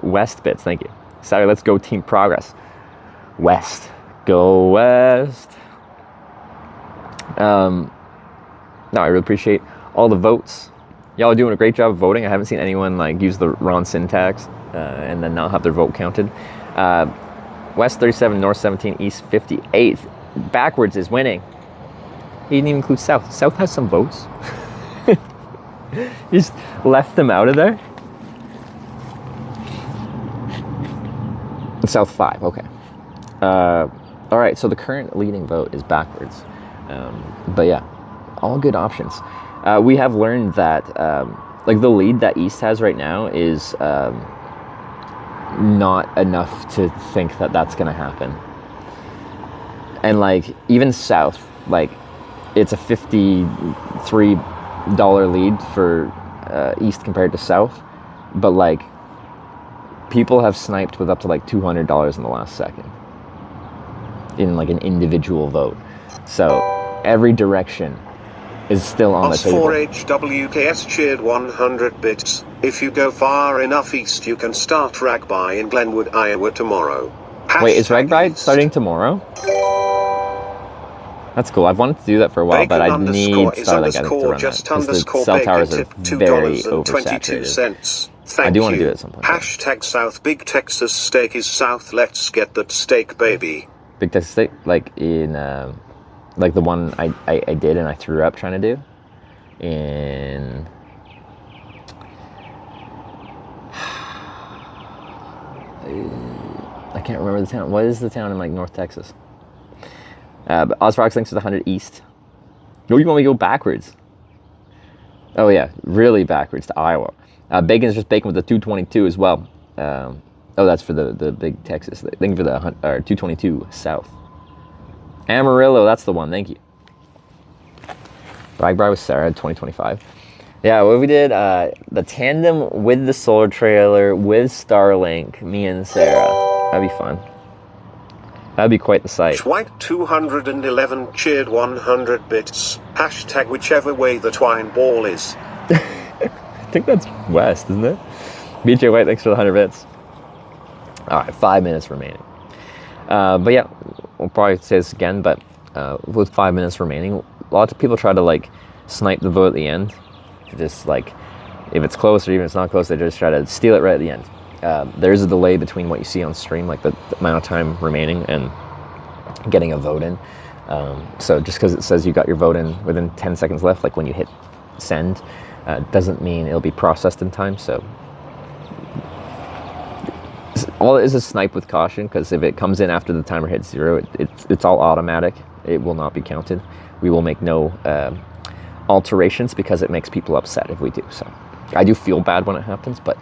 S2: west bits. Thank you. Sorry, let's go Team Progress. West. Go west. No, I really appreciate all the votes. Y'all are doing a great job of voting. I haven't seen anyone like use the wrong syntax and then not have their vote counted. West 37, North 17, East 58. Backwards is winning. He didn't even include South. South has some votes. You just left them out of there. South 5, okay. All right, so the current leading vote is backwards. But yeah, all good options. We have learned that like the lead that East has right now is not enough to think that that's going to happen. And like even South, like it's a 53 $1 lead for East compared to South, but like people have sniped with up to like $200 in the last second in like an individual vote. So every direction is still on the table.
S8: Os4HWKS cheered 100 bits. If you go far enough east, you can start Ragby in Glenwood, Iowa tomorrow.
S2: Wait, is Ragby starting tomorrow? That's cool. I've wanted to do that for a while, but I need Starlink, I think, to run that, because the cell towers are very oversaturated. I do want to do it at some point.
S8: Hashtag South Big Texas Steak is South. Let's get that steak, baby.
S2: Big Texas Steak, like in, like the one I did and I threw up trying to do in... I can't remember the town. What is the town in like North Texas? But Ozrox links to the 100 East. No, you want me to go backwards? Oh yeah, really backwards to Iowa. Bacon is just bacon with the 222 as well. Oh, that's for the big Texas. Thank you for the 222 South. Amarillo, that's the one. Thank you. Ragby with Sarah, 2025. Yeah, what we did, the tandem with the solar trailer with Starlink, me and Sarah. That'd be fun. That'd be quite the sight.
S8: White 211 cheered 100 bits. Hashtag whichever way the twine ball is.
S2: I think that's west, isn't it? BJ White, thanks for the 100 bits. Alright, 5 minutes remaining. But yeah, we'll probably say this again, but with 5 minutes remaining, lots of people try to like snipe the vote at the end. Just like, if it's close or even if it's not close, they just try to steal it right at the end. There is a delay between what you see on stream, like the amount of time remaining and getting a vote in. So just because it says you got your vote in within 10 seconds left, like when you hit send, doesn't mean it'll be processed in time. So all it is snipe with caution, because if it comes in after the timer hits 0, it's all automatic. It will not be counted. We will make no alterations because it makes people upset if we do. So I do feel bad when it happens, but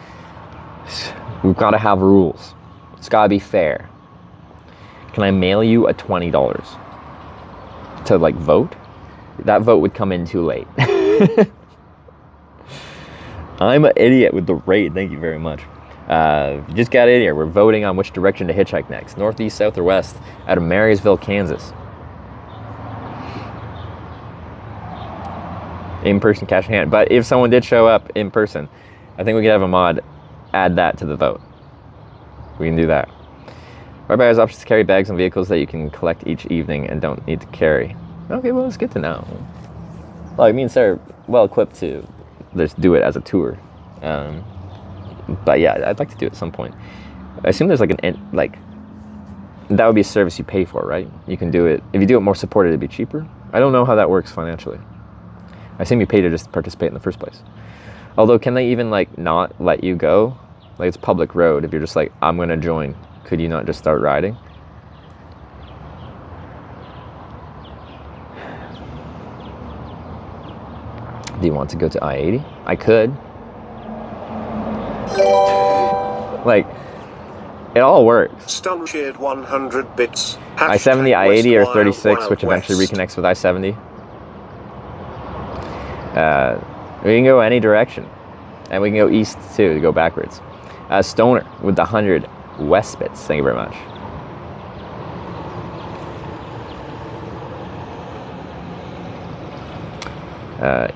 S2: we've got to have rules. It's got to be fair. Can I mail you a $20 to like vote? That vote would come in too late. I'm an idiot with the raid. Thank you very much. Just got in here. We're voting on which direction to hitchhike next. Northeast, south, or west out of Marysville, Kansas. In-person cash in hand. But if someone did show up in person, I think we could have a mod add that to the vote. We can do that. Ragby has options to carry bags on vehicles that you can collect each evening and don't need to carry. Okay, well, it's good to know. Like, me and Sarah are well equipped to just do it as a tour. But yeah, I'd like to do it at some point. I assume there's like that would be a service you pay for, right? You can do it, if you do it more supported, it'd be cheaper. I don't know how that works financially. I assume you pay to just participate in the first place. Although, can they even like not let you go? Like, it's public road. If you're just like, I'm gonna join, could you not just start riding? Do you want to go to I-80? I could. Like, it all works.
S8: Stun cheered 100 bits.
S2: I-70, I-80, or 36,
S8: Wild
S2: which eventually
S8: West.
S2: reconnects with I-70. We can go any direction. And we can go east too, to go backwards. Stoner with the 100 west bits. Thank you very much.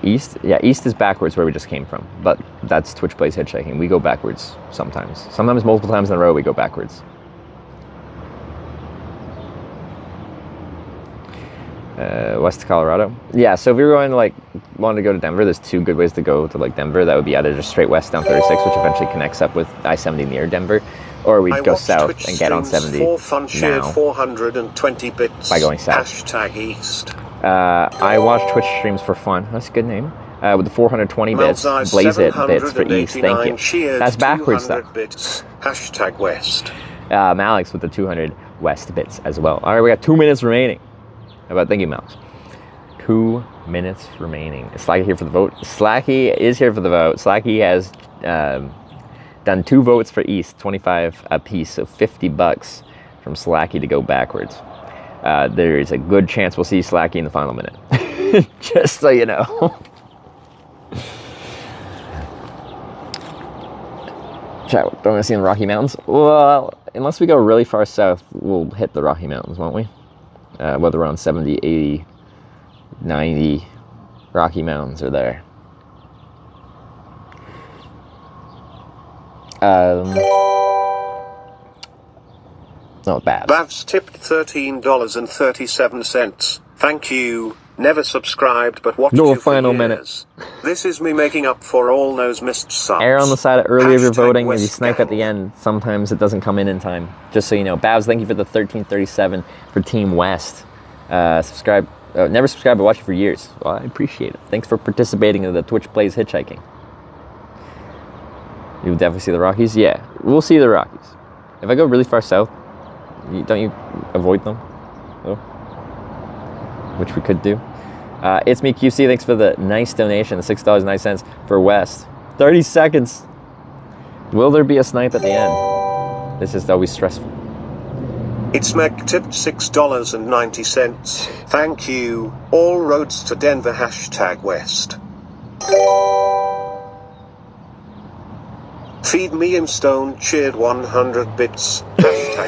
S2: East? Yeah, east is backwards where we just came from. But that's Twitch Plays Hitchhiking. We go backwards sometimes. Sometimes multiple times in a row we go backwards. West Colorado. Yeah, so if we were going to like wanted to go to Denver, there's two good ways to go to like Denver. That would be either just straight west down 36, which eventually connects up with I-70 near Denver, or we'd go south
S8: Twitch
S2: and get on
S8: streams
S2: 70
S8: for fun cheered
S2: now
S8: 420 bits.
S2: by going south.
S8: Hashtag east.
S2: I watch Twitch streams for fun. That's a good name. With the 420 bits, Blaze It bits for east. Thank you. That's backwards though.
S8: Bits. Hashtag west.
S2: Malix with the 200 west bits as well. All right, we got 2 minutes remaining. How about, thank you, Malix. 2 minutes remaining. Is Slacky here for the vote? Slacky is here for the vote. Slacky has done 2 votes for East, 25 a piece, so $50 from Slacky to go backwards. There is a good chance we'll see Slacky in the final minute. Just so you know. Chat, don't want to see in the Rocky Mountains? Well, unless we go really far south, we'll hit the Rocky Mountains, won't we? Whether around 70, 80, 90 Rocky Mountains are there. Not bad.
S8: Bav's tipped $13.37. Thank you. Never subscribed, but watched you for
S2: final
S8: years.
S2: minute.
S8: This is me making up for all those missed subs.
S2: Err on the side of early of your voting. If you
S8: West
S2: snipe at the end, sometimes it doesn't come in time. Just so you know. Babs, thank you for the 1337 for Team West. Subscribe. Never subscribed, but watched you for years. Well, I appreciate it. Thanks for participating in the Twitch Plays Hitchhiking. You'll definitely see the Rockies? Yeah, we'll see the Rockies. If I go really far south, don't you avoid them? Oh. Which we could do. It's me, QC. Thanks for the nice donation, the $6.09 for West. 30 seconds. Will there be a snipe at the end? This is always stressful.
S8: It's Meg tipped $6.90. Thank you. All roads to Denver #West. Feed me Imstone cheered 100 bits #West.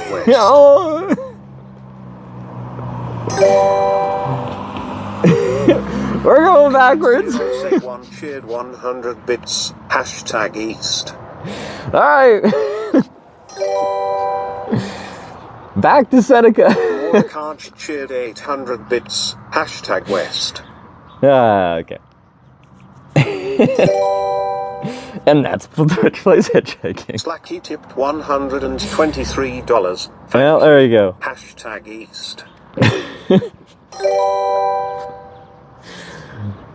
S2: We're going backwards.
S8: Say one cheered 100 bits #East.
S2: All right. Back to Seneca.
S8: Warcard cheered 800 bits #West.
S2: Okay. And that's Twitch Plays Hitchhiking.
S8: Slacky tipped $123.
S2: Well, there you go.
S8: #East.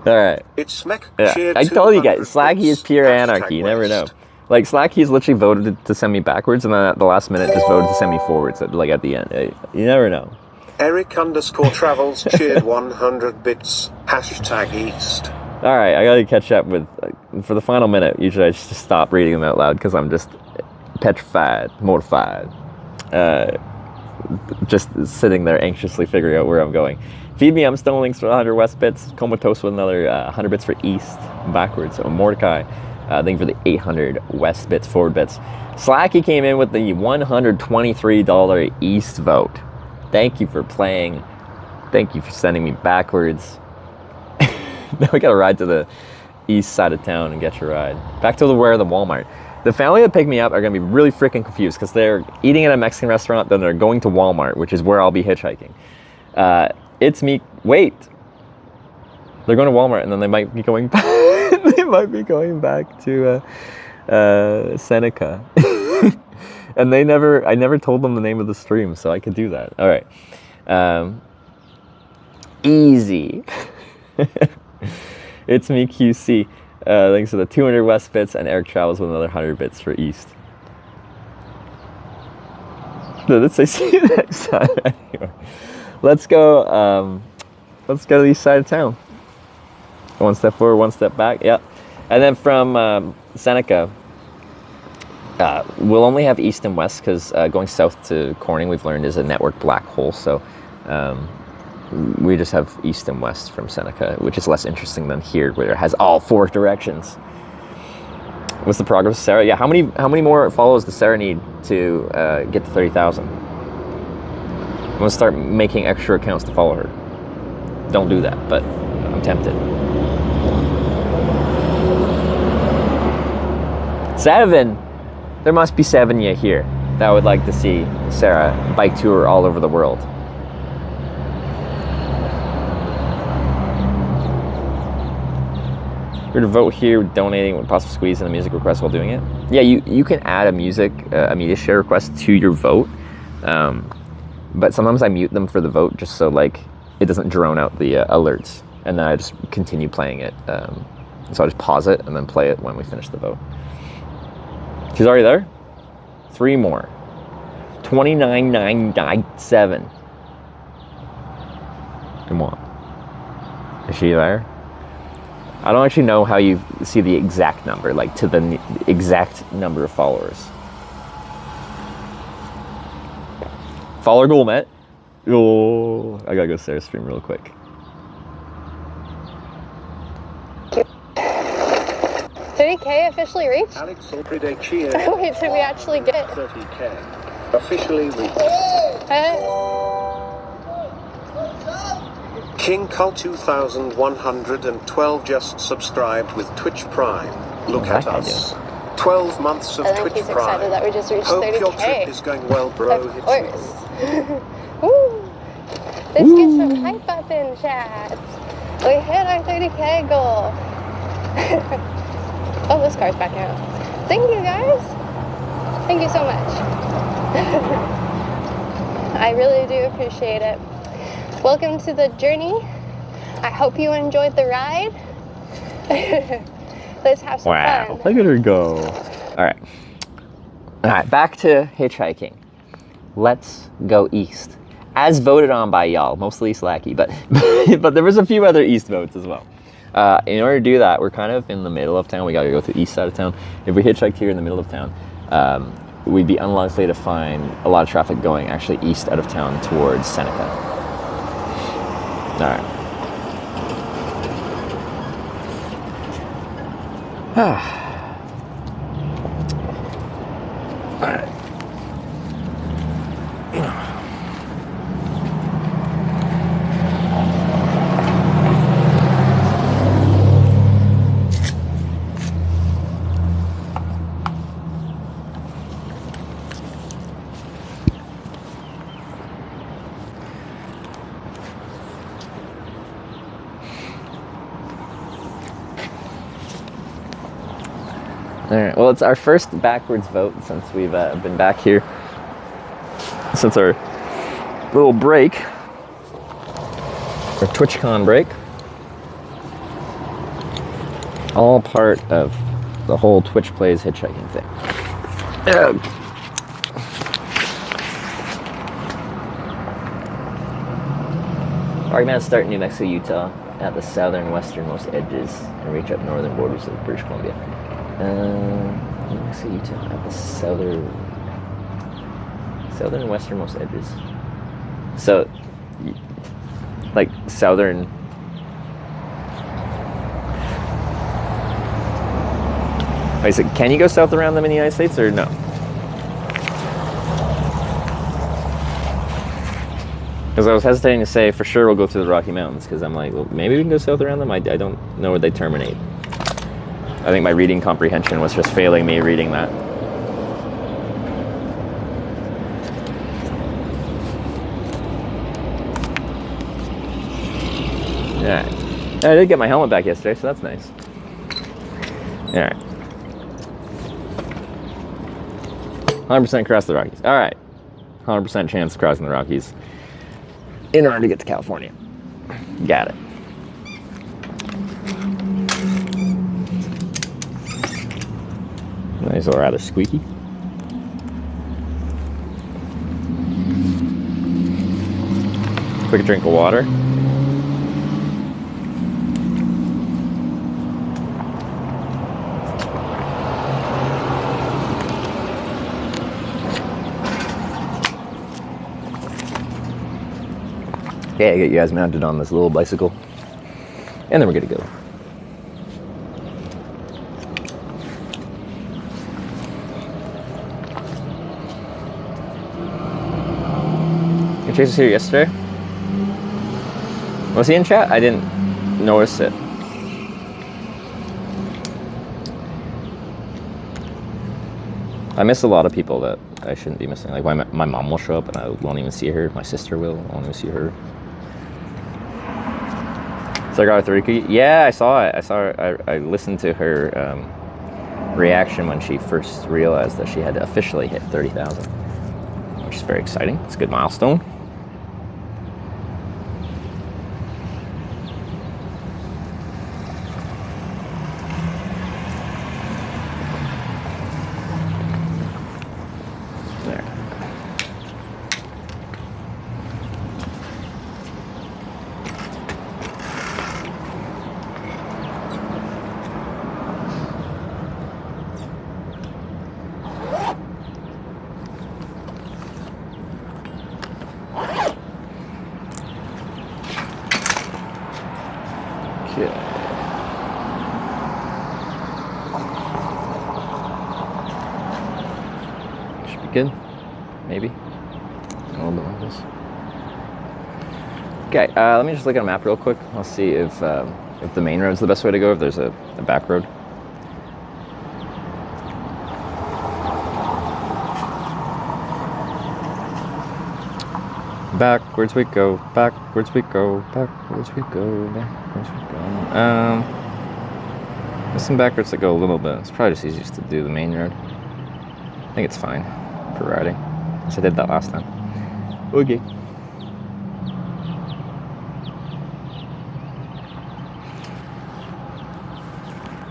S2: Alright.
S8: It's Smek.
S2: Yeah. I told you guys, Slacky is pure anarchy. You never know. Like, Slacky's literally voted to send me backwards, and then at the last minute just voted to send me forwards, like at the end. You never know.
S8: Eric_travels cheered 100 bits #East.
S2: Alright, I gotta catch up with, for the final minute, usually I just stop reading them out loud because I'm just petrified, mortified. Just sitting there anxiously figuring out where I'm going. Feed me, I'm still links for 100 West bits. Comatose with another 100 bits for East, backwards. So Mordecai, thank you for the 800 West bits, forward bits. Slacky came in with the $123 East vote. Thank you for playing. Thank you for sending me backwards. Now we gotta ride to the east side of town and get your ride. Back to the Walmart. The family that picked me up are gonna be really freaking confused because they're eating at a Mexican restaurant, then they're going to Walmart, which is where I'll be hitchhiking. It's me. Wait. They're going to Walmart, and then they might be going back. They might be going back to Seneca. And I never told them the name of the stream, so I could do that. All right. Easy. It's me, QC. Thanks for the 200 West bits, and Eric travels with another 100 bits for East. No, let's say see you next time. Anyway, let's go to the east side of town. One step forward, one step back. Yep. And then from Seneca, we'll only have east and west because going south to Corning, we've learned, is a network black hole. So we just have east and west from Seneca, which is less interesting than here, where it has all 4 directions. What's the progress of Sarah? Yeah, how many more follows does Sarah need to get to 30,000? I'm gonna start making extra accounts to follow her. Don't do that, but I'm tempted. 7. There must be 7 yet here that would like to see Sarah bike tour all over the world. We're to vote here, donating with possible squeeze and a music request while doing it. Yeah, you can add a media share request to your vote, but sometimes I mute them for the vote just so like it doesn't drone out the alerts, and then I just continue playing it. So I just pause it and then play it when we finish the vote. She's already there? 3 more. 29,997. Come on. Is she there? I don't actually know how you see the exact number, like to the exact number of followers. Follower goal met. Oh, I gotta go Sarah's stream real quick.
S9: 30K officially reached?
S8: Alex already cheered.
S9: Wait, did we actually get it?
S8: 30K. Officially reached. King Cult 2112 just subscribed with Twitch Prime. Look at us. 12 months of
S9: I think
S8: Twitch
S9: he's
S8: Prime.
S9: excited that we just reached
S8: Hope
S9: 30K.
S8: your trip is going well, bro.
S9: Of course. Woo! Let's get some hype up in chat. We hit our 30K goal. Oh, this car's backing out. Thank you, guys. Thank you so much. I really do appreciate it. Welcome to the journey. I hope you enjoyed the ride. Let's have some fun.
S4: Look at her go. All right, back to hitchhiking. Let's go east. As voted on by y'all, mostly Slacky, but but there was a few other east votes as well. In order to do that, we're kind of in the middle of town. We gotta go to the east side of town. If we hitchhiked here in the middle of town, we'd be unlikely to find a lot of traffic going actually east out of town towards Seneca. All right. All right. Alright, well, it's our first backwards vote since we've been back here. Since our little break, our TwitchCon break. All part of the whole Twitch Plays hitchhiking thing. Our gonna start in New Mexico, Utah at the southern westernmost edges and reach up northern borders of British Columbia. New Mexico, Utah at the southern westernmost edges. So, like southern. I said, can you go south around them in the United States or no? Because I was hesitating to say for sure we'll go through the Rocky Mountains because I'm like, well, maybe we can go south around them. I don't know where they terminate. I think my reading comprehension was just failing me reading that. Alright. I did get my helmet back yesterday, so that's nice. Alright. 100% cross the Rockies. Alright. 100% chance of crossing the Rockies in order to get to California. Got it. Nice, or rather squeaky. Quick drink of water. Okay, I get you guys mounted on this little bicycle. And then we're good to go. Chase was here yesterday. Was he in chat? I didn't notice it. I miss a lot of people that I shouldn't be missing. Like my mom will show up and I won't even see her. My sister will. I won't even see her. Cigar 30. Yeah, I saw it. I listened to her reaction when she first realized that she had officially hit 30,000, which is very exciting. It's a good milestone. Good? Maybe? A little bit like this. Okay, let me just look at a map real quick. I'll see if the main road's the best way to go, if there's a back road. Backwards we go, backwards we go, backwards we go, backwards we go. There's some back roads that go a little bit. It's probably just easiest to do the main road. I think it's fine for riding. So I did that last time. Okay.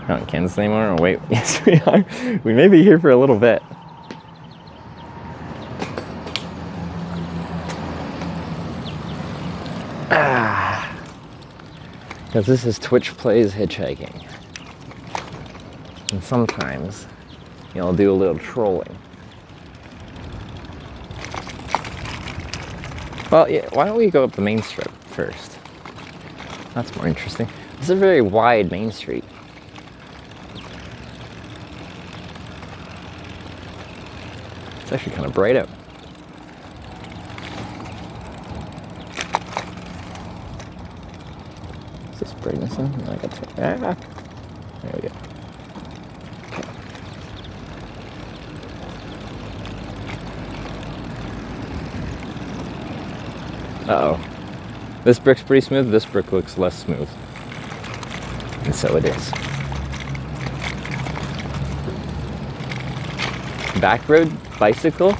S4: Not in Kansas anymore? Oh wait, yes we are. We may be here for a little bit. Because this is Twitch Plays Hitchhiking. And sometimes, I'll do a little trolling. Well, yeah, why don't we go up the main strip first? That's more interesting. This is a very wide main street. It's actually kind of bright out. Is this brightness on? I got to, there we go. Uh-oh. This brick's pretty smooth, this brick looks less smooth. And so it is. Back road, bicycle?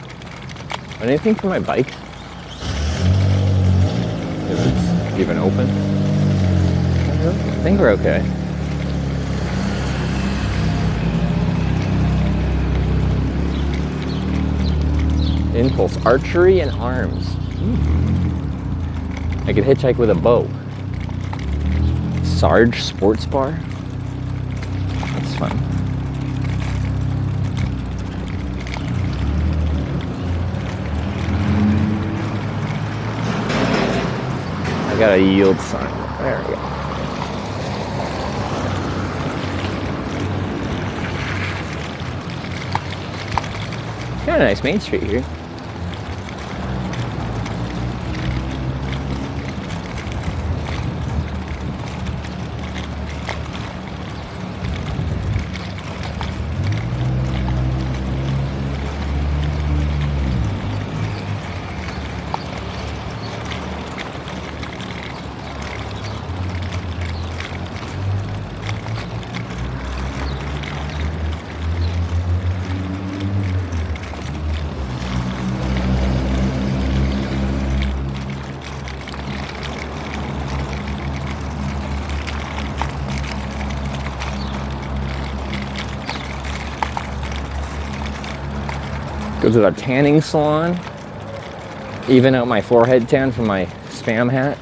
S4: Anything for my bike? Is it even open? I think we're okay. Impulse, archery and arms. I could hitchhike with a bow. Sarge sports bar. That's fun. I got a yield sign. There we go. Got a nice main street here. Go to the tanning salon. Even out my forehead tan from my spam hat.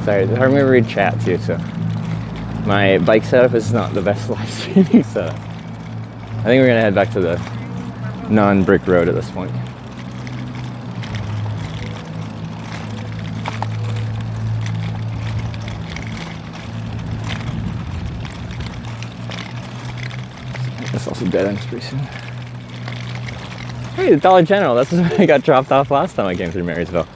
S4: Sorry, it's hard for me to read chat too, so my bike setup is not the best live streaming setup. I think we're gonna head back to the non-brick road at this point. That's also dead ends pretty soon. Hey, the Dollar General. That's where I got dropped off last time I came through Marysville.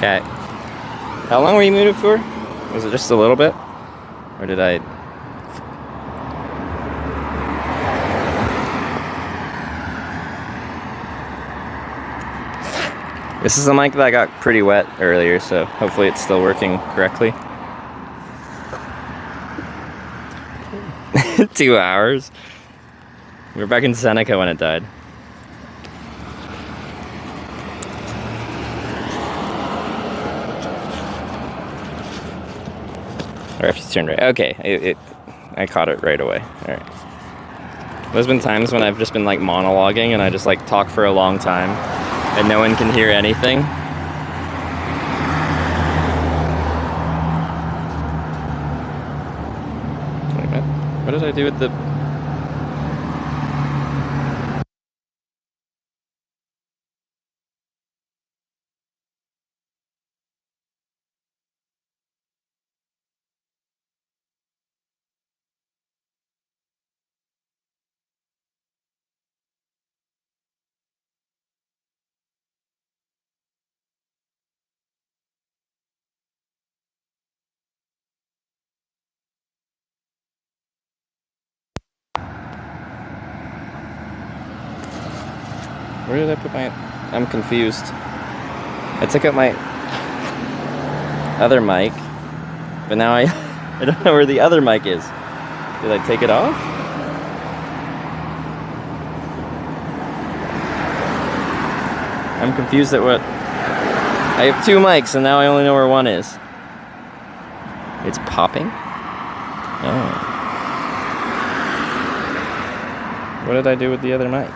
S4: Okay. How long were you muted for? Was it just a little bit? Or did I... This is a mic that got pretty wet earlier, so hopefully it's still working correctly. 2 hours? We were back in Seneca when it died. Or if you turn right. Okay, I caught it right away. Alright. There's been times when I've just been like monologuing and I just like talk for a long time and no one can hear anything. Wait a minute. What did I do with the... Where did I put my... I'm confused. I took out my other mic, but now I don't know where the other mic is. Did I take it off? I'm confused at what... I have 2 mics and now I only know where one is. It's popping? Oh. What did I do with the other mic?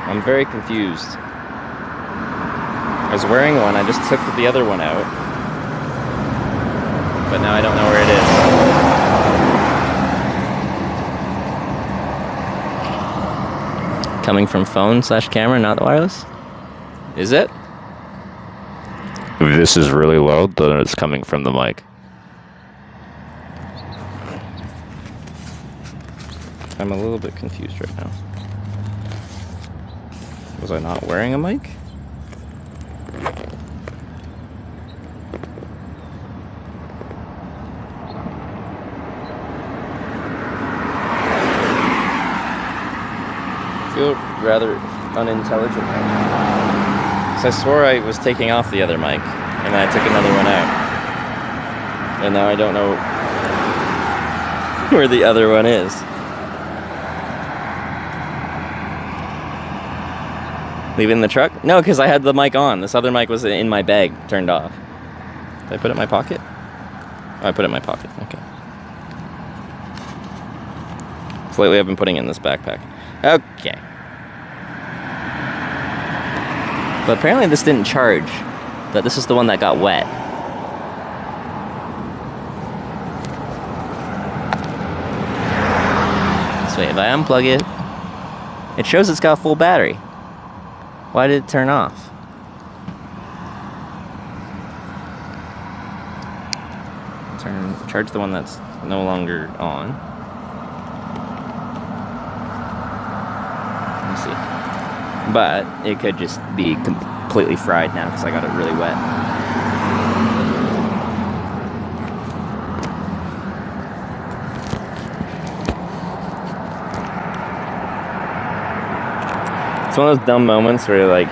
S4: I'm very confused. I was wearing one, I just took the other one out. But now I don't know where it is. Coming from phone/camera, not the wireless? Is it? If this is really low, then it's coming from the mic. I'm a little bit confused right now. Was I not wearing a mic? I feel rather unintelligent right now. So I swore I was taking off the other mic, and then I took another one out. And now I don't know where the other one is. Leaving the truck? No, because I had the mic on. This other mic was in my bag, turned off. Did I put it in my pocket? Oh, I put it in my pocket. Okay. So lately I've been putting it in this backpack. Okay. But apparently this didn't charge. That this is the one that got wet. So if I unplug it, it shows it's got full battery. Why did it turn off? Charge the one that's no longer on. Let me see. But it could just be completely fried now because I got it really wet. It's one of those dumb moments where you're like,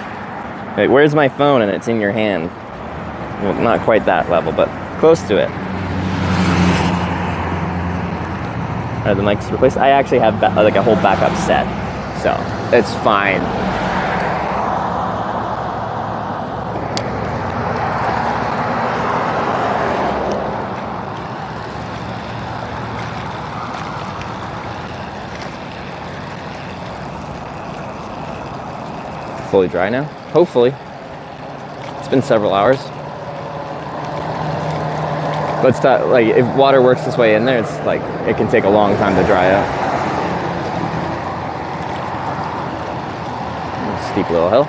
S4: where's my phone? And it's in your hand. Well, not quite that level, but close to it. Are the mics replaced? I actually have like a whole backup set, so it's fine. Fully dry now, hopefully. It's been several hours. Let's talk, like, if water works this way in there, it's like, it can take a long time to dry out. Steep little hill.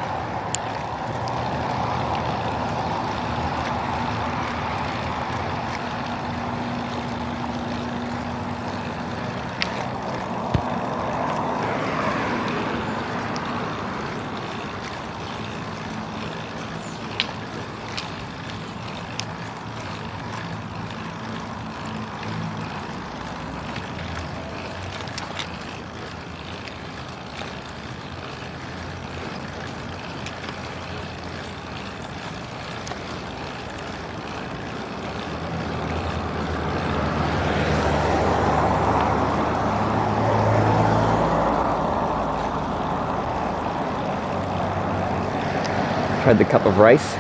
S4: tried the cup of rice.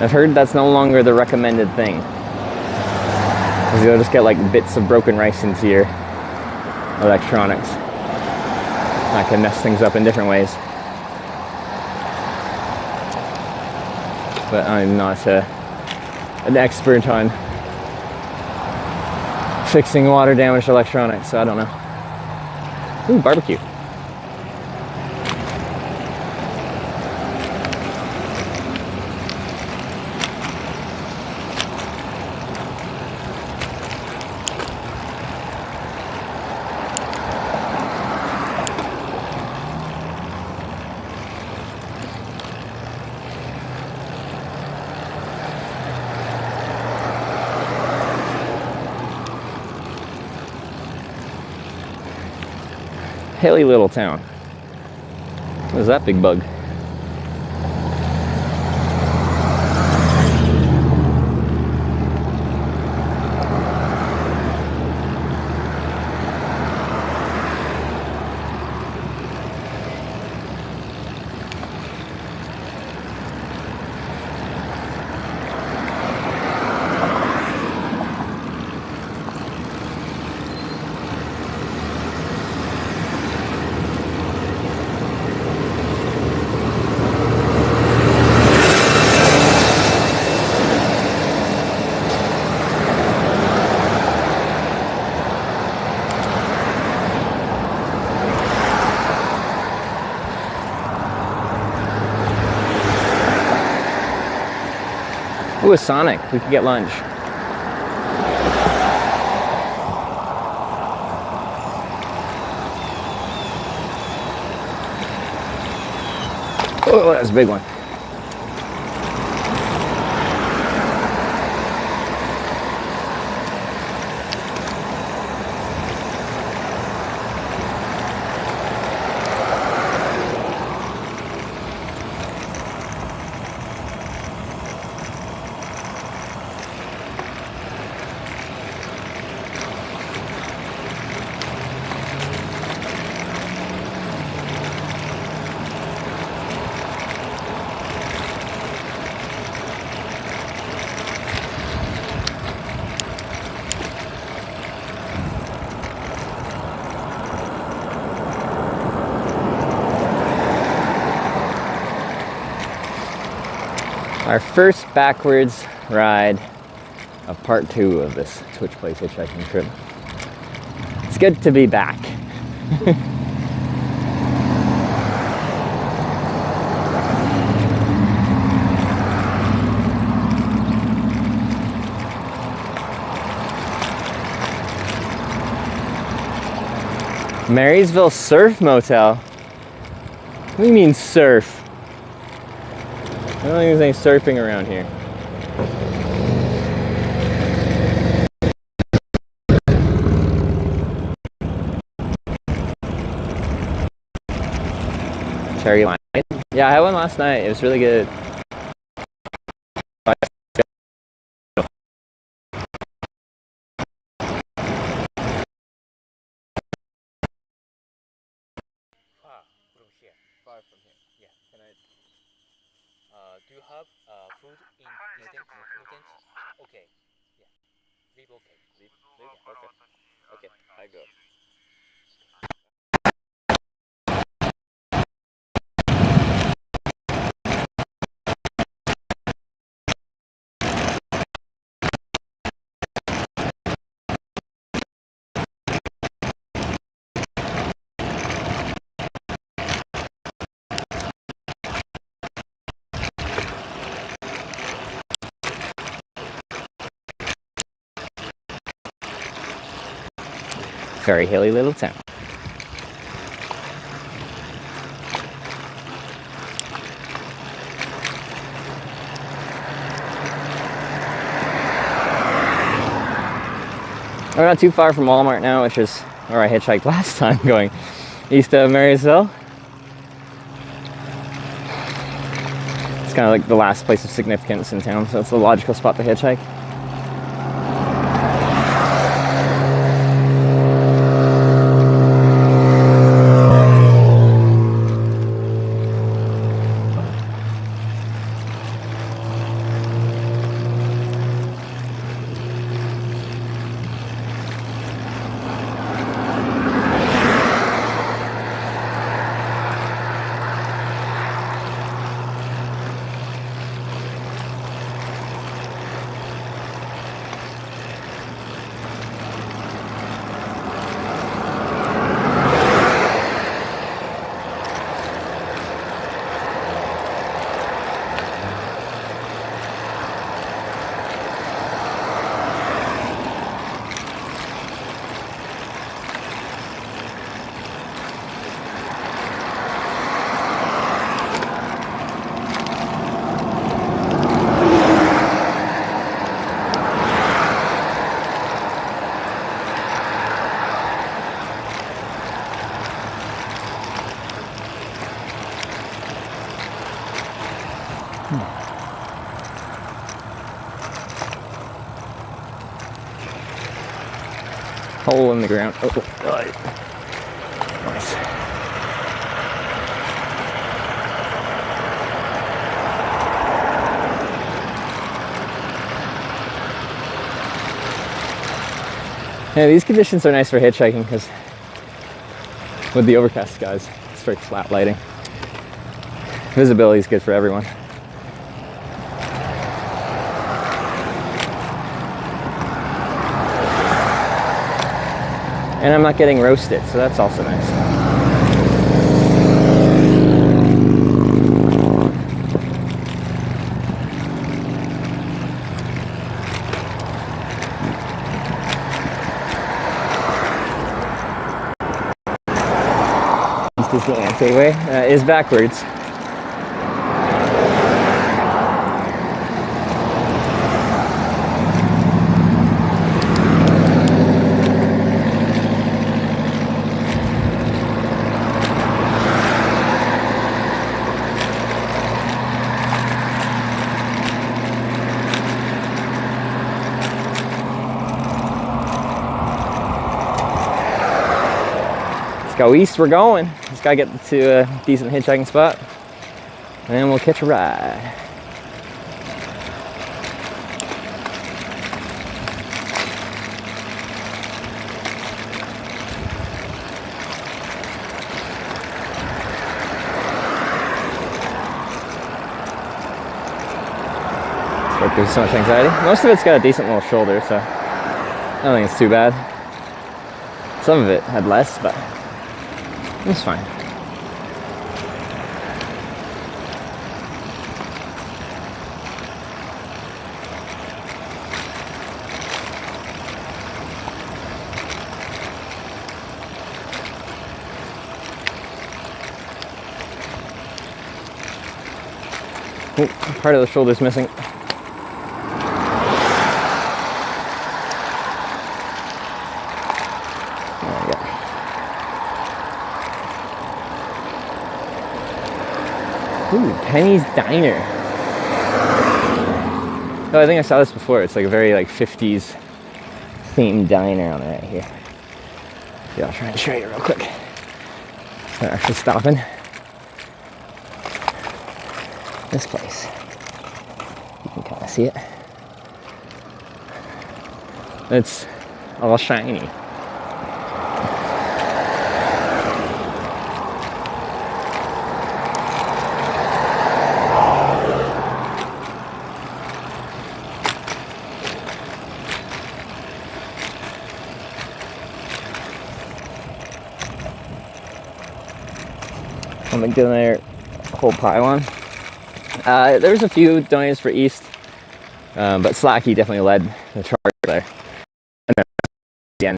S4: I've heard that's no longer the recommended thing. Because you'll just get like bits of broken rice into your electronics. That can mess things up in different ways. But I'm not an expert on fixing water damaged electronics, so I don't know. Ooh, barbecue. Hilly little town. What is that big bug? Ooh, a Sonic. We could get lunch. Oh, that's a big one. Our first backwards ride of part 2 of this Twitch Plays hitchhiking trip. It's good to be back. Marysville Surf Motel? What do you mean surf? I don't think there's any surfing around here. Cherry lime. Yeah, I had one last night. It was really good. Far from here. Yeah. Can I? Do you have food in distance? Okay. Yeah. Leave. Okay. Leave. Okay. Okay. I go. Very hilly little town. We're not too far from Walmart now, which is where I hitchhiked last time, going east of Marysville. It's kind of like the last place of significance in town, so it's a logical spot to hitchhike. hole in the ground. Oh, nice. Yeah, these conditions are nice for hitchhiking because with the overcast skies, it's very flat lighting. Visibility is good for everyone. And I'm not getting roasted, so that's also nice. This is the anti-way. Is backwards. Go east, we're going. Just gotta get to a decent hitchhiking spot, and then we'll catch a ride. But there's so much anxiety. Most of it's got a decent little shoulder, so I don't think it's too bad. Some of it had less, but it's fine. Oh, part of the shoulder's missing. Ooh, Penny's Diner. Oh, I think I saw this before. It's like a very like 50s themed diner on it right here. Yeah, I'll try and show you real quick. It's not actually stopping. This place. You can kind of see it. It's all shiny. I'm doing their whole pylon. There was a few donations for East, but Slacky definitely led the charge there. And then again.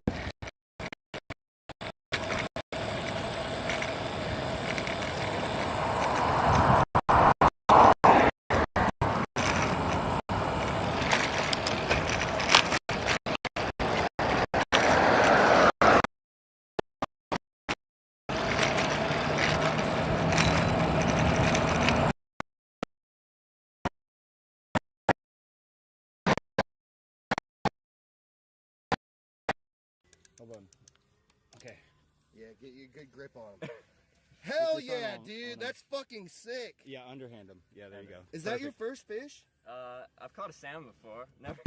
S10: Hold on. Okay. Yeah, get you a good grip on him. Hell yeah, dude. That's fucking sick.
S20: Yeah, underhand him. Yeah, there you go.
S10: Is that your first fish?
S5: I've caught a salmon before. Never.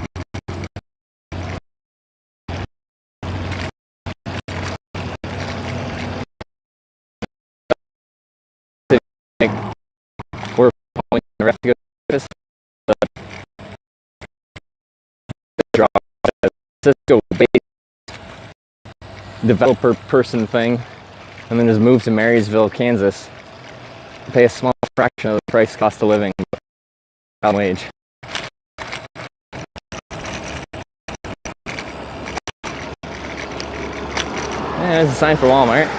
S4: We're following the rest of this. Cisco developer person thing, and then just move to Marysville, Kansas, pay a small fraction of the price cost of living on wage. Yeah, there's a sign for Walmart.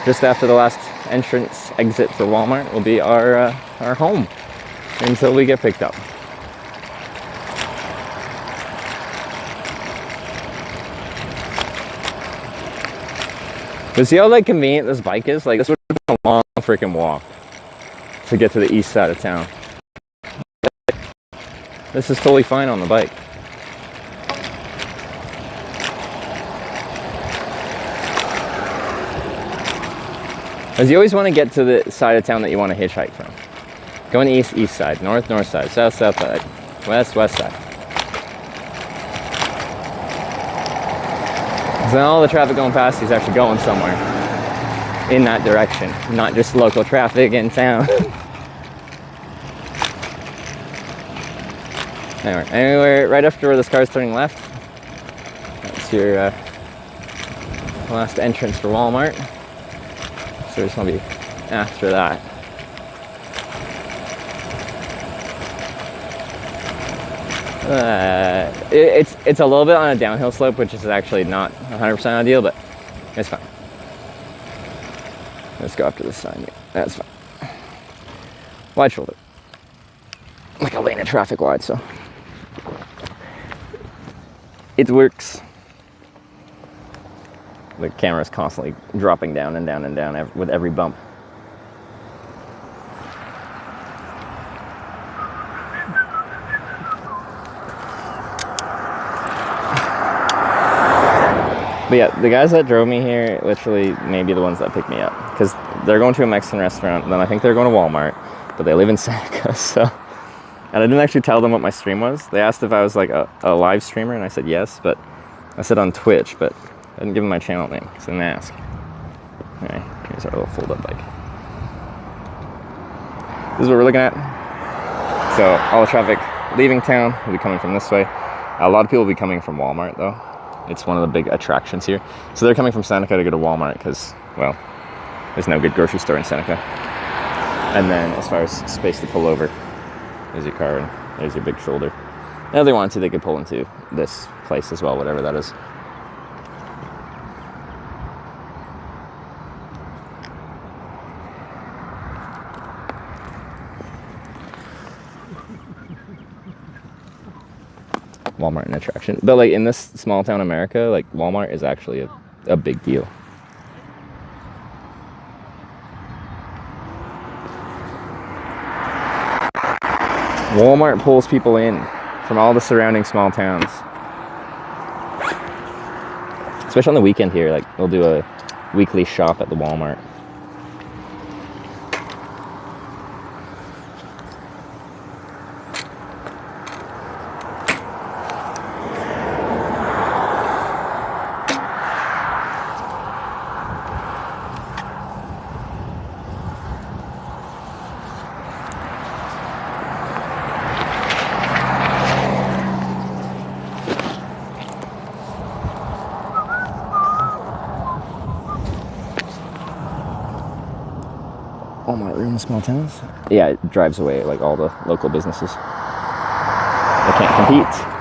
S4: Just after the last entrance exit for Walmart will be our home until we get picked up. But see how like convenient this bike is? Like this would have been a long freaking walk to get to the east side of town. This is totally fine on the bike. Because you always want to get to the side of town that you want to hitchhike from. Going east, east side, north, north side, south, south side, west, west side. So all the traffic going past you is actually going somewhere in that direction, not just local traffic in town. Anyway, right after where this car's turning left, that's your last entrance for Walmart. So we just want to be after that. It's a little bit on a downhill slope, which is actually not 100% ideal, but it's fine. Let's go after this sign here. That's fine. Wide shoulder. Like a lane of traffic wide, so it works. The camera's constantly dropping down and down and down with every bump. But yeah, the guys that drove me here literally may be the ones that picked me up, because they're going to a Mexican restaurant, then I think they're going to Walmart, but they live in Seneca, so. And I didn't actually tell them what my stream was. They asked if I was like a live streamer, and I said yes, but I said on Twitch, but I didn't give them my channel name, so I didn't ask. Anyway, here's our little fold-up bike. This is what we're looking at. So all the traffic leaving town will be coming from this way. A lot of people will be coming from Walmart, though. It's one of the big attractions here. So they're coming from Seneca to go to Walmart because, well, there's no good grocery store in Seneca. And then as far as space to pull over, there's your car and there's your big shoulder. And if they wanted to, they could pull into this place as well, whatever that is. Walmart an attraction, but like in this small town America, like Walmart is actually a big deal. Walmart pulls people in from all the surrounding small towns, especially on the weekend here. Like we'll do a weekly shop at the Walmart. Walmart, we're in the small towns? Yeah, it drives away like all the local businesses. They can't compete.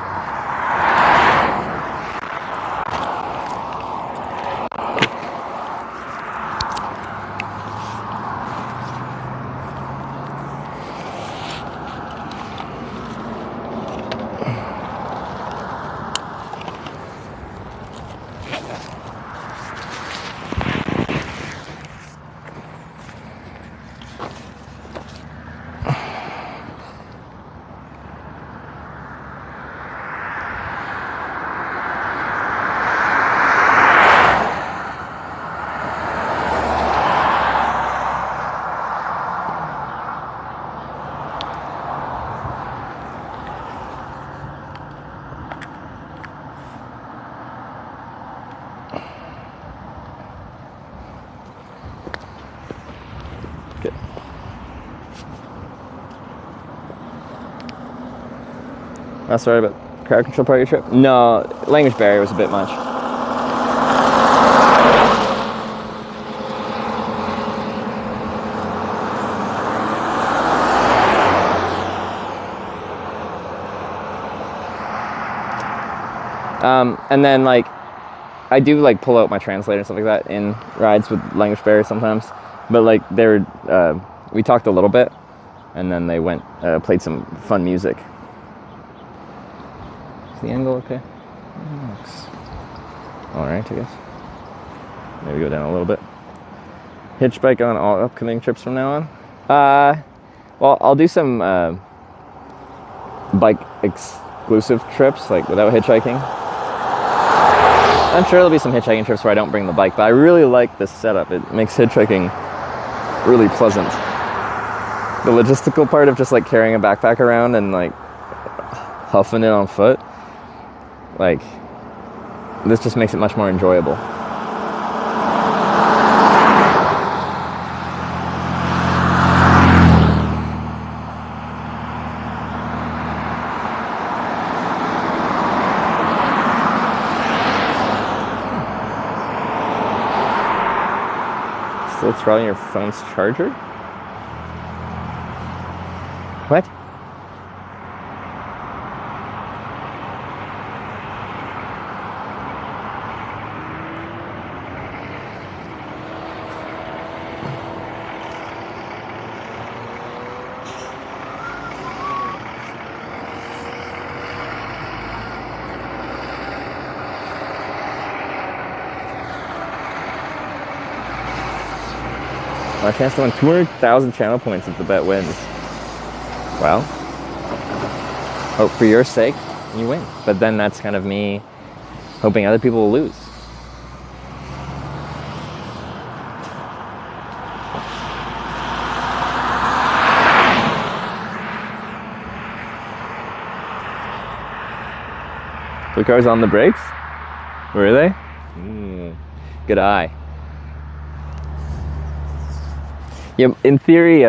S4: Sorry about crowd control part of your trip? No, language barrier was a bit much. And then like, I do like pull out my translator and stuff like that in rides with language barrier sometimes. But like we talked a little bit, and then they went, played some fun music. The angle okay? Looks alright, I guess. Maybe go down a little bit. Hitch bike on all upcoming trips from now on? Well, I'll do some bike exclusive trips, like without hitchhiking. I'm sure there'll be some hitchhiking trips where I don't bring the bike, but I really like this setup. It makes hitchhiking really pleasant. The logistical part of just like carrying a backpack around and like huffing it on foot, like this just makes it much more enjoyable. Still throttling your phone's charger? What? My chance to win 200,000 channel points if the bet wins. Well, hope for your sake you win. But then that's kind of me hoping other people will lose. Blue car's on the brakes? Were they? Good eye. Yeah, in theory,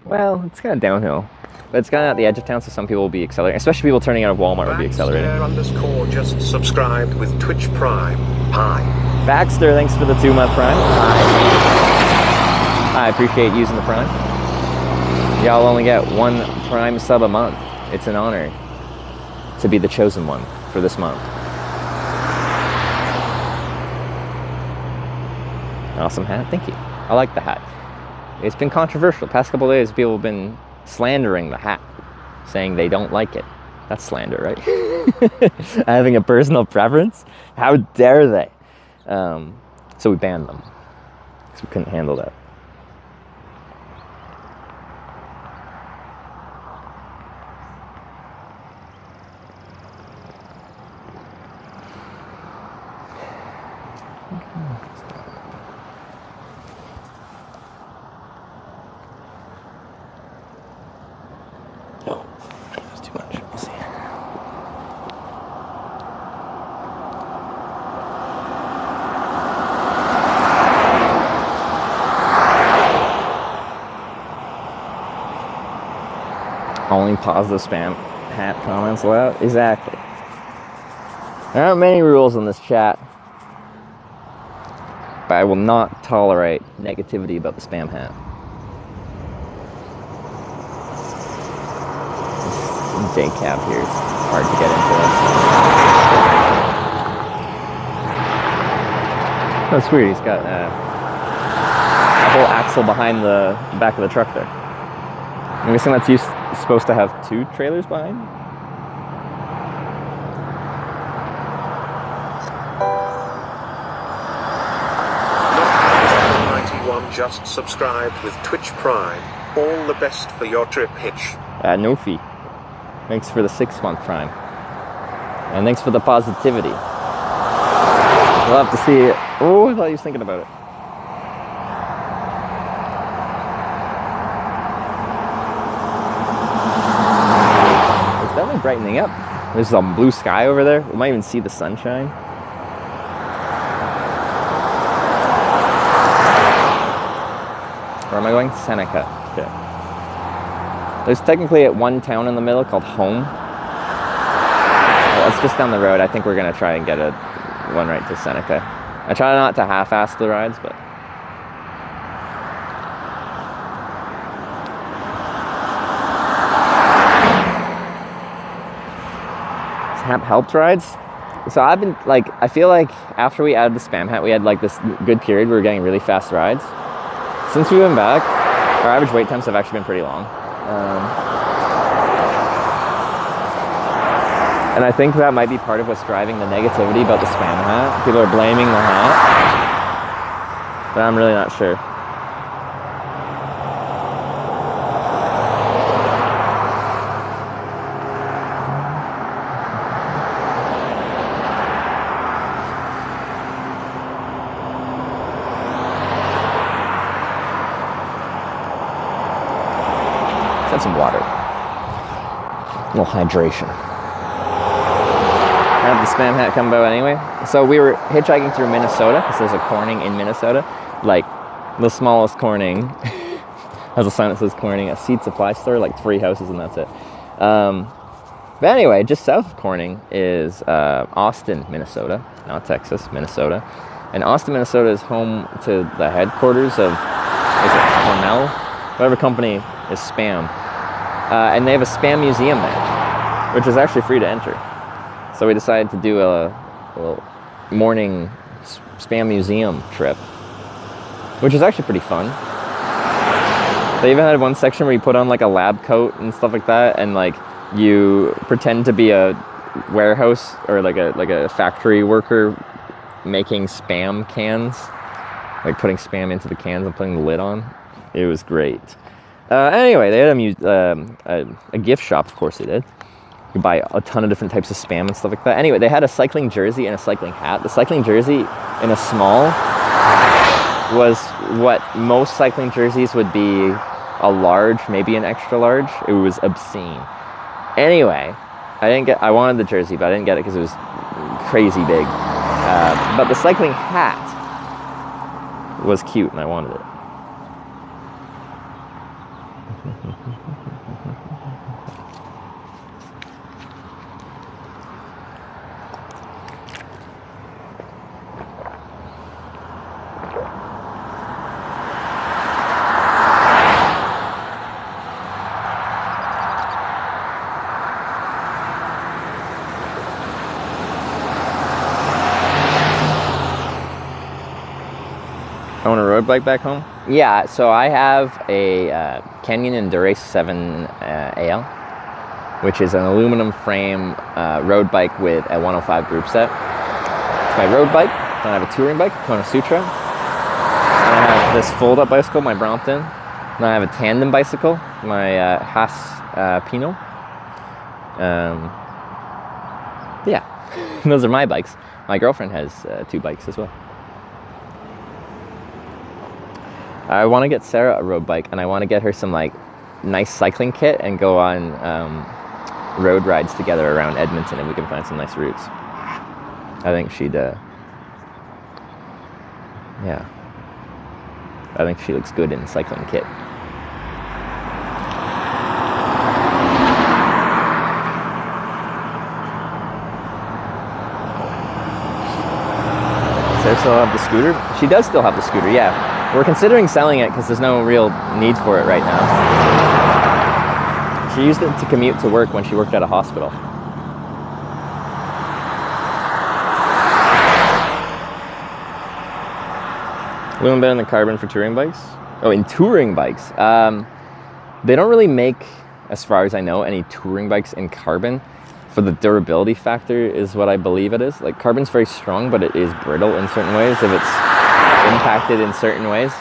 S4: well, it's kind of downhill. But it's kind of at the edge of town, so some people will be accelerating. Especially people turning out of Walmart will be accelerating.
S8: Baxter_ just subscribed with Twitch Prime. Hi.
S4: Baxter, thanks for the 2-month Prime. Hi. I appreciate using the Prime. Y'all only get 1 Prime sub a month. It's an honor to be the chosen one for this month. Awesome hat, thank you. I like the hat. It's been controversial. The past couple of days, people have been slandering the hat, saying they don't like it. That's slander, right? Having a personal preference? How dare they? So we banned them, because we couldn't handle that. Only positive spam hat comments allowed? Exactly. There aren't many rules in this chat, but I will not tolerate negativity about the spam hat. This J-cab here is hard to get into. That's weird, he's got a whole axle behind the back of the truck there. I'm guessing that's supposed to have 2 trailers behind?
S8: Just subscribed with Twitch Prime. All the best for your trip, Hitch.
S4: No fee. Thanks for the 6-month Prime. And thanks for the positivity. We'll have to see it. Oh, I thought he was thinking about it. It's definitely brightening up. There's some blue sky over there. We might even see the sunshine. Where am I going? Seneca. Okay. There's technically one town in the middle called Home. Well, it's just down the road. I think we're going to try and get one right to Seneca. I try not to half-ass the rides, but... Snap helped rides? So I've been, like, I feel like after we added the spam hat, we had, like, this good period where we were getting really fast rides. Since we've been back, our average wait times have actually been pretty long. And I think that might be part of what's driving the negativity about the spam hat. People are blaming the hat, but I'm really not sure.
S2: have some water. A little hydration. I had the spam hat come about anyway. So we were hitchhiking through Minnesota, because there's a Corning in Minnesota. Like, the smallest Corning has a sign that says Corning, a seed supply store, like 3 houses, and that's it. But anyway, just south of Corning is Austin, Minnesota. Not Texas, Minnesota. And Austin, Minnesota is home to the headquarters of, is it Cornell? Whatever company is Spam. And they have a Spam museum there, which is actually free to enter. So we decided to do a little morning Spam museum trip, which is actually pretty fun. They even had one section where you put on like a lab coat and stuff like that, and like you pretend to be a warehouse or like a factory worker making Spam cans, like putting Spam into the cans and putting the lid on. It was great. Anyway, they had a gift shop, of course they did. You could buy a ton of different types of Spam and stuff like that. Anyway, they had a cycling jersey and a cycling hat. The cycling jersey in a small was what most cycling jerseys would be a large, maybe an extra large. It was obscene. Anyway, I wanted the jersey, but I didn't get it because it was crazy big. But the cycling hat was cute and I wanted it. Own a road bike back home? Yeah, so I have a Canyon Endurace 7 AL, which is an aluminum frame road bike with a 105 group set. It's my road bike. Then I have a touring bike, Kona Sutra. And I have this fold-up bicycle, my Brompton. Then I have a tandem bicycle, my Haas Pinot. Yeah, those are my bikes. My girlfriend has 2 bikes as well. I want to get Sarah a road bike, and I want to get her some like nice cycling kit and go on road rides together around Edmonton, and we can find some nice routes. I think she'd, yeah. I think she looks good in cycling kit. Does Sarah still have the scooter? She does still have the scooter, yeah. We're considering selling it because there's no real need for it right now. She used it to commute to work when she worked at a hospital. Aluminum bed and the carbon for touring bikes? Oh, in touring bikes. They don't really make, as far as I know, any touring bikes in carbon. For the durability factor is what I believe it is. Like, carbon's very strong, but it is brittle in certain ways if it's impacted in certain ways.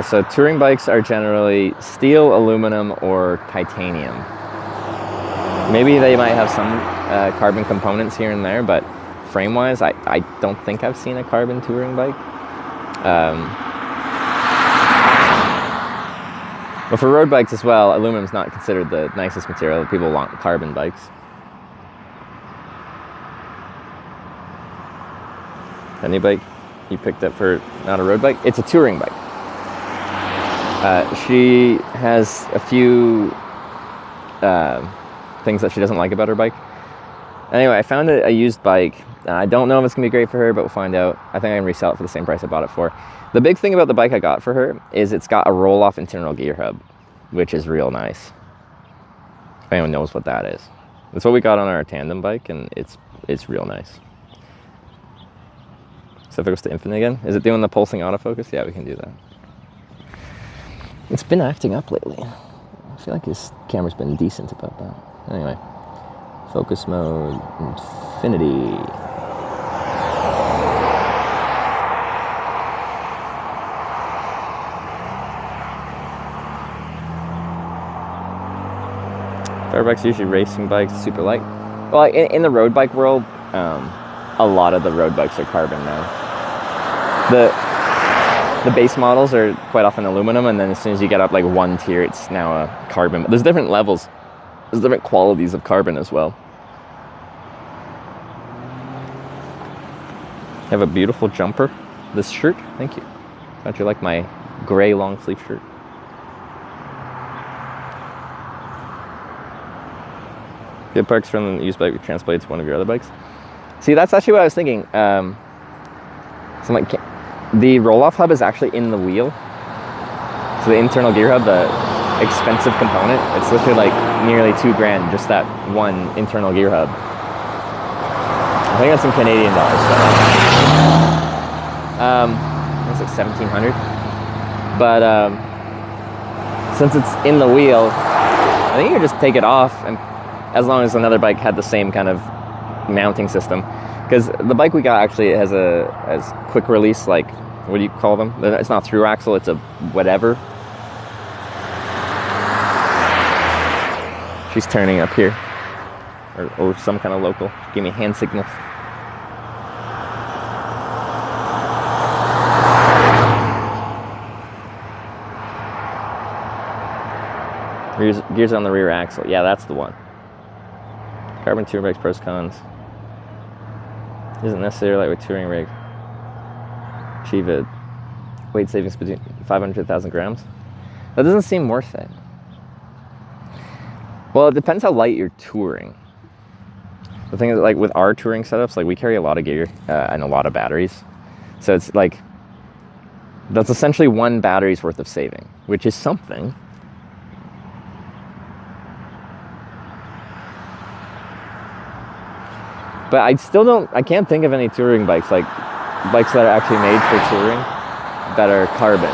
S2: So touring bikes are generally steel, aluminum, or titanium. Maybe they might have some carbon components here and there, but frame-wise, I don't think I've seen a carbon touring bike. But for road bikes as well, aluminum's not considered the nicest material. People want carbon bikes. Any bike you picked up for not a road bike? It's a touring bike. She has a few things that she doesn't like about her bike. Anyway, I found a used bike. I don't know if it's going to be great for her, but we'll find out. I think I can resell it for the same price I bought it for. The big thing about the bike I got for her is it's got a roll-off internal gear hub, which is real nice. If anyone knows what that is. That's what we got on our tandem bike, and it's real nice. So if it goes to infinite again, is it doing the pulsing autofocus? Yeah, we can do that. It's been acting up lately. I feel like this camera's been decent about that. Anyway, focus mode, infinity. Power bikes are usually racing bikes, super light. Well, in the road bike world, a lot of the road bikes are carbon now. The
S4: the base models are quite often aluminum, and then as soon as you get up like one tier, it's now a carbon. But there's different levels. There's different qualities of carbon as well. I have a beautiful jumper. This shirt, thank you. Don't you like my gray long sleeve shirt? Good parks from the used bike translated to one of your other bikes. See, that's actually what I was thinking. So like, the roll-off hub is actually in the wheel. So the internal gear hub, the expensive component, it's literally like nearly $2,000 just that one internal gear hub. I think that's in Canadian dollars. It's like 1,700. But since it's in the wheel, I think you can just take it off, and as long as another bike had the same kind of mounting system. Because the bike we got actually has quick release, like, what do you call them? It's not through axle, it's a whatever. She's turning up here. Or some kind of local. Give me hand signals. Gears on the rear axle. Yeah, that's the one. Carbon touring bikes, pros, cons. Isn't necessarily like a touring rig. Achieve a weight savings between 500 to 1,000 grams. That doesn't seem worth it. Well, it depends how light you're touring. The thing is, like with our touring setups, like we carry a lot of gear and a lot of batteries. So it's like, that's essentially one battery's worth of saving, which is something. But I can't think of any touring bikes, like bikes that are actually made for touring, that are carbon.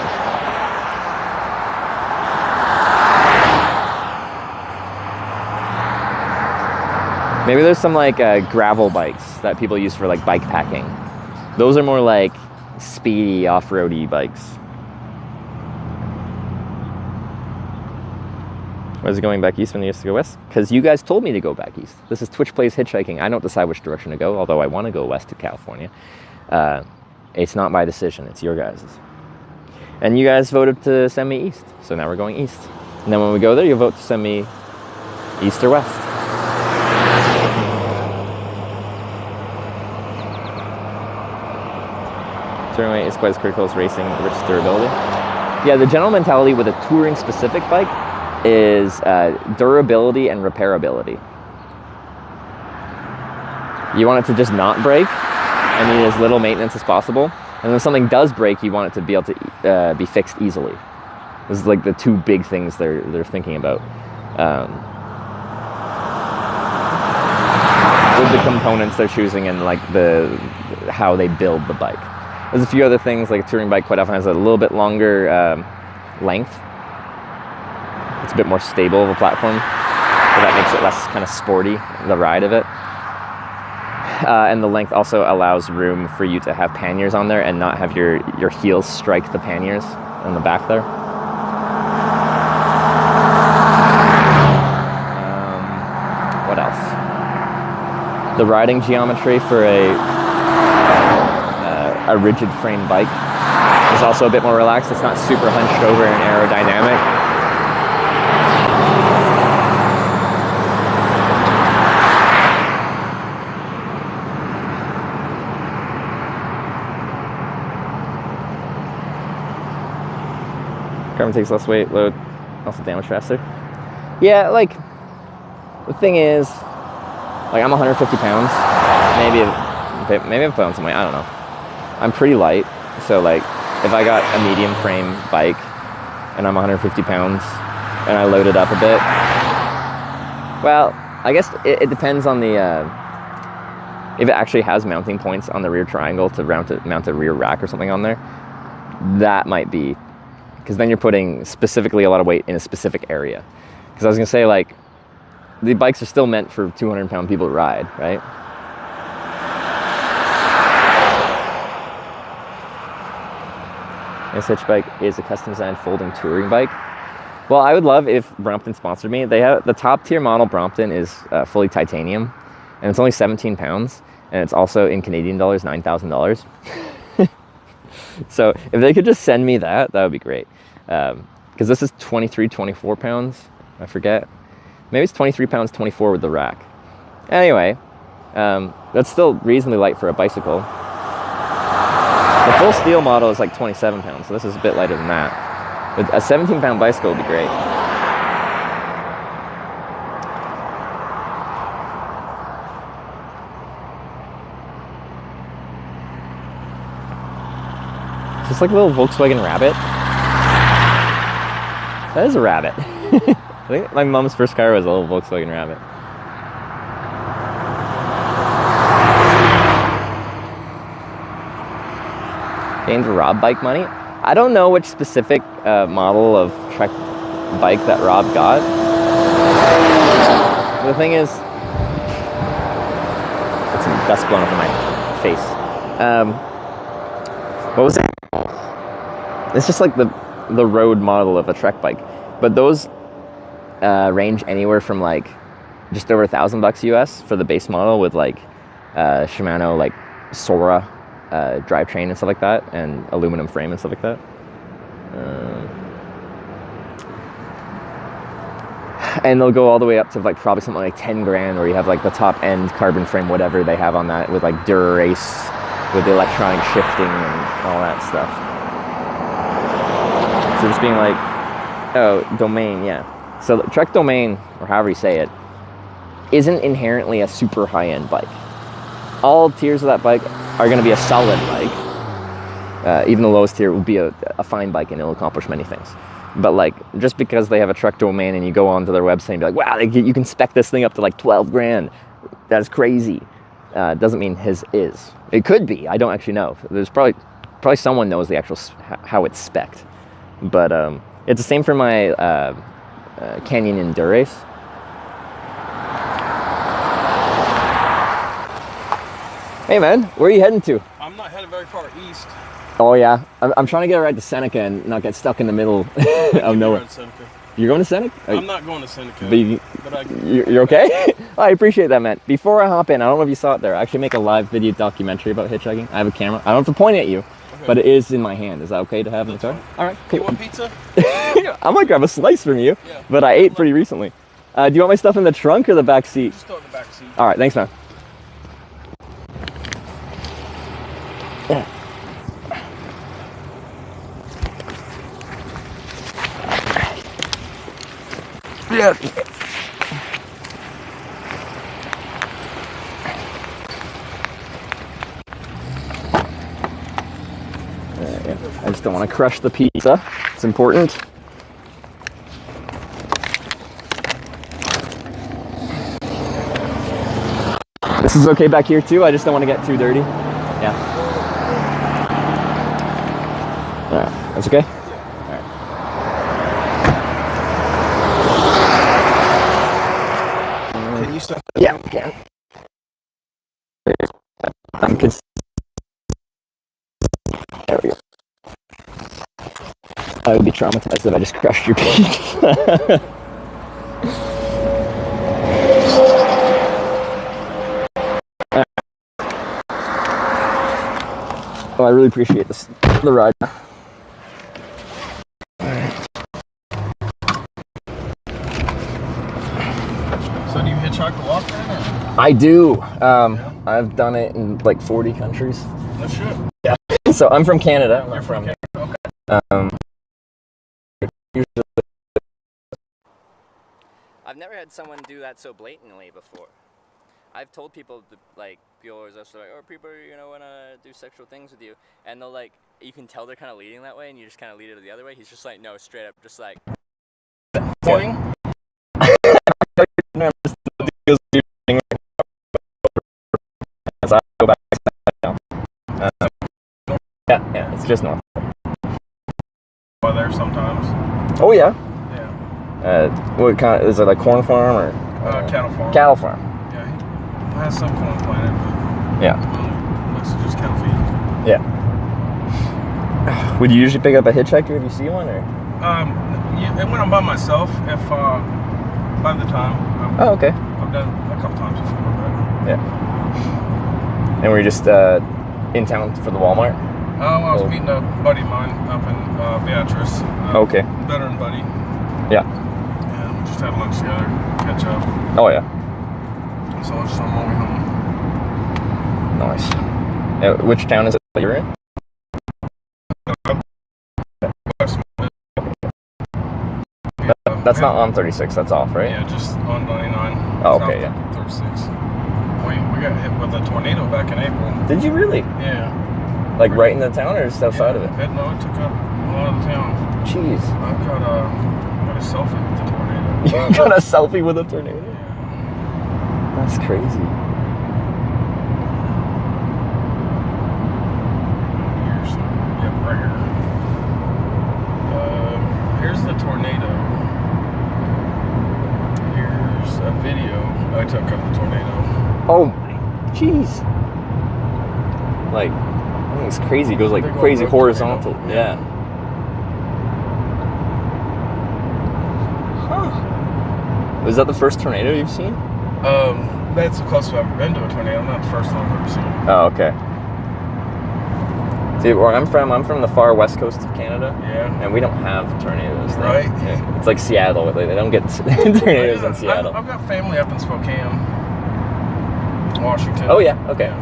S4: Maybe there's some like gravel bikes that people use for like bike packing. Those are more like speedy off-roady bikes. Why is it going back east when you used to go west? Because you guys told me to go back east. This is Twitch Plays Hitchhiking. I don't decide which direction to go, although I want to go west to California. It's not my decision, it's your guys's. And you guys voted to send me east, so now we're going east. And then when we go there, you'll vote to send me east or west. Touring weight is quite as critical as racing versus durability. Yeah, the general mentality with a touring specific bike is durability and repairability. You want it to just not break and need as little maintenance as possible. And when something does break, you want it to be able to be fixed easily. This is like the two big things they're thinking about. With the components they're choosing and like how they build the bike. There's a few other things, like a touring bike quite often has a little bit longer length. It's a bit more stable of a platform, so that makes it less kind of sporty, the ride of it. And the length also allows room for you to have panniers on there and not have your heels strike the panniers on the back there. What else? The riding geometry for a rigid frame bike is also a bit more relaxed. It's not super hunched over and aerodynamic. Carbon takes less weight, load, also damage faster. Yeah, like, the thing is, like, I'm 150 pounds. Maybe I've put on some weight, I don't know. I'm pretty light, so, like, if I got a medium frame bike and I'm 150 pounds and I load it up a bit, well, I guess it depends on the, if it actually has mounting points on the rear triangle to mount a rear rack or something on there, that might be, because then you're putting specifically a lot of weight in a specific area. Because I was going to say, like, the bikes are still meant for 200-pound people to ride, right? This Hitch bike is a custom-designed folding touring bike. Well, I would love if Brompton sponsored me. They have the top-tier model Brompton is fully titanium, and it's only 17 pounds, and it's also in Canadian dollars $9,000. So if they could just send me that would be great. Because this is 23, 24 pounds. I forget. Maybe it's 23 pounds, 24 with the rack. Anyway, that's still reasonably light for a bicycle. The full steel model is like 27 pounds, so this is a bit lighter than that. But a 17-pound bicycle would be great. Is this like a little Volkswagen Rabbit? That is a Rabbit. I think my mom's first car was a little Volkswagen Rabbit. Paying to rob bike money? I don't know which specific model of Trek bike that Rob got. The thing is, it's some dust blowing up in my face. What was it? It's just like the road model of a Trek bike, but those range anywhere from like just over $1,000 US for the base model with like Shimano like Sourdough drivetrain and stuff like that, and aluminum frame and stuff like that. And they'll go all the way up to like probably something like 10 grand, where you have like the top end carbon frame, whatever they have on that, with like Dura-Race with the electronic shifting and all that stuff. So just being like, oh, Domain, yeah. So the Trek Domain, or however you say it, isn't inherently a super high-end bike. All tiers of that bike are going to be a solid bike. Even the lowest tier will be a fine bike, and it'll accomplish many things. But like, just because they have a Trek Domain and you go onto their website and be like, wow, you can spec this thing up to like 12 grand. That's crazy. Doesn't mean his is. It could be. I don't actually know. There's probably someone knows the actual how it's spec'd. But it's the same for my Canyon Endurace. Hey man, where are you heading to?
S21: I'm not heading very far east.
S4: Oh yeah, I'm trying to get a ride to Seneca and not get stuck in the middle of nowhere. You're going to Seneca?
S21: I'm not going to Seneca.
S4: But you're okay? I appreciate that, man. Before I hop in, I don't know if you saw it there. I actually make a live video documentary about hitchhiking. I have a camera. I don't have to point at you, okay, but it is in my hand. Is that okay to have in the car? All right, cool.
S21: You want pizza?
S4: I might grab a slice from you, yeah, but I ate pretty recently. Do you want my stuff in the trunk or the back seat?
S21: Just throw it in the back seat.
S4: All right, thanks, man. Yeah. Yeah. I just don't want to crush the pizza. It's important. This is okay back here too. I just don't want to get too dirty. Yeah. All right. That's okay. Yeah, we can. There we go. I would be traumatized if I just crushed your pizza. Oh, I really appreciate the ride.
S21: So do you hitchhike a lot then? Or?
S4: I do. I've done it in like 40 countries.
S21: No shit.
S4: Yeah. So I'm from Canada. I'm from
S21: Canada. Okay.
S4: I've never had someone do that so blatantly before. I've told people, like, people always ask, like, oh, people, you know, want to do sexual things with you. And they'll, like, you can tell they're kind of leading that way, and you just kind of lead it the other way. He's just like, no, straight up, just like...
S21: Pointing?
S4: Yeah, it's just normal.
S21: Are there sometimes?
S4: Oh, yeah.
S21: Yeah.
S4: What kind of, is it like corn farm or?
S21: Cattle farm.
S4: Cattle farm.
S21: Yeah, he has some corn planted, but
S4: yeah,
S21: mostly just cattle feed.
S4: Yeah. Would you usually pick up a hitchhiker if you see one, or?
S21: Yeah, when I'm by myself, if by the time.
S4: Oh, okay.
S21: I've done a couple times before, but.
S4: Yeah. And we're just in town for the Walmart.
S21: I was meeting a buddy of mine up in Beatrice.
S4: Okay.
S21: Veteran buddy.
S4: Yeah.
S21: And we just had lunch together, catch up.
S4: Oh yeah.
S21: So just on my way home.
S4: Nice. Which town is it that you're in? That's not on 36. That's off, right?
S21: Yeah, just on 99.
S4: Oh, okay, yeah.
S21: 36. We got hit with a tornado back in April.
S4: Did you really?
S21: Yeah.
S4: Like right in the town or just outside of it?
S21: No, it took up a lot of the town.
S4: Jeez.
S21: I got a selfie with the tornado.
S4: You got a selfie with a tornado? That's crazy.
S21: Here's, yep, right here. Here's the tornado. Here's a video I took of the tornado.
S4: Oh my, jeez. Like, I think it's crazy. It goes like crazy horizontal.
S21: Tornado.
S4: Yeah. Huh. Was that the first tornado you've seen?
S21: That's the closest I've ever been to a tornado. Not the first one I've ever seen.
S4: Oh, okay. See, where I'm from the far west coast of Canada.
S21: Yeah.
S4: And we don't have tornadoes.
S21: Right.
S4: Yeah. It's like Seattle. They don't get tornadoes in Seattle.
S21: I've got family up in Spokane, Washington.
S4: Oh, yeah. Okay.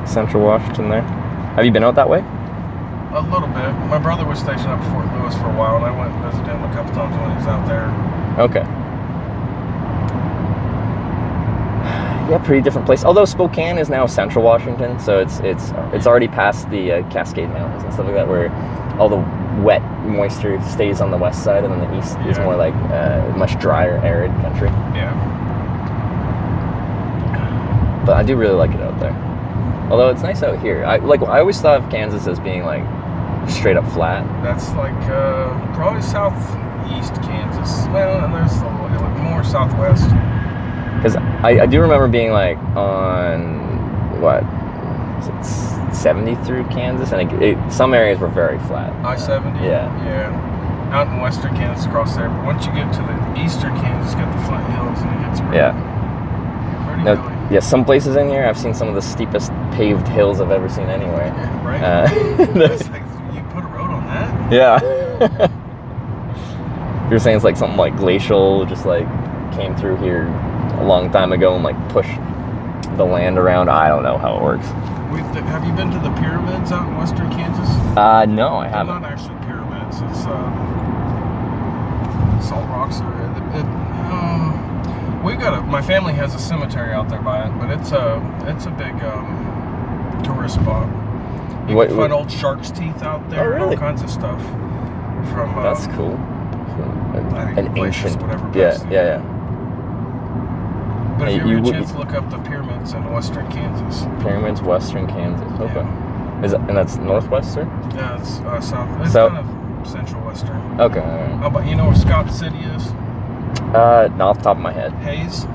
S4: Central Washington there. Have you been out that way?
S21: A little bit. My brother was stationed up at Fort Lewis for a while, and I went and visited him a couple times when he was out there.
S4: Okay. Yeah, pretty different place. Although Spokane is now Central Washington, so it's already past the Cascade Mountains and stuff like that, where all the wet moisture stays on the west side, and then the east is more like much drier, arid country.
S21: Yeah.
S4: But I do really like it out there. Although it's nice out here. I always thought of Kansas as being like straight up flat.
S21: That's like probably southeast Kansas. Well, and there's a little more southwest.
S4: Because I do remember being like on what is it 70 through Kansas, and some areas were very flat.
S21: I-70.
S4: Yeah.
S21: Out in western Kansas, across there. But once you get to the eastern Kansas, get the Flint Hills, and it gets pretty hilly.
S4: Yeah, some places in here, I've seen some of the steepest paved hills I've ever seen anywhere.
S21: Yeah, right. That's like, you put a road on that?
S4: Yeah. You're saying it's like something like glacial, just like came through here a long time ago and like pushed the land around. I don't know how it works.
S21: Have you been to the pyramids out in western Kansas?
S4: No, I haven't.
S21: They're not actually pyramids. It's salt rocks. My family has a cemetery out there by it, but it's a big tourist spot. You can find old shark's teeth out there.
S4: Oh, really?
S21: All kinds of stuff. From
S4: that's cool. An ancient,
S21: whatever.
S4: Yeah.
S21: But if you have a chance to look up the pyramids in western Kansas.
S4: Pyramids, western Kansas. Okay. Yeah. And that's northwest, sir?
S21: Yeah, it's south. It's kind of central western.
S4: Okay. All right.
S21: How about, you know where Scott City is?
S4: Not off the top of my head.
S21: Hayes?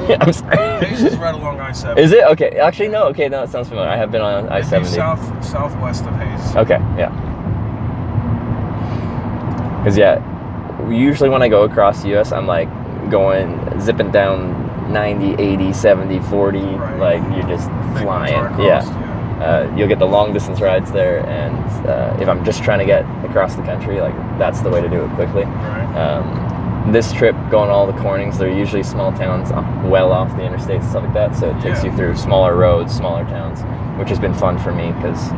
S4: Yeah, I'm sorry.
S21: Hayes is right along I-70.
S4: Is it? Okay. Actually, no. Okay, no, it sounds familiar. I have been on I-70.
S21: Southwest of Hayes.
S4: Okay, yeah. Because, usually when I go across the U.S., I'm like zipping down 90, 80, 70, 40. Right. Like, you're just flying. Yeah. You'll get the long distance rides there, and if I'm just trying to get across the country, like, that's the way to do it quickly.
S21: Right.
S4: This trip, going all the Cornings, they're usually small towns well off the interstates and stuff like that, so it takes you through smaller roads, smaller towns, which has been fun for me, because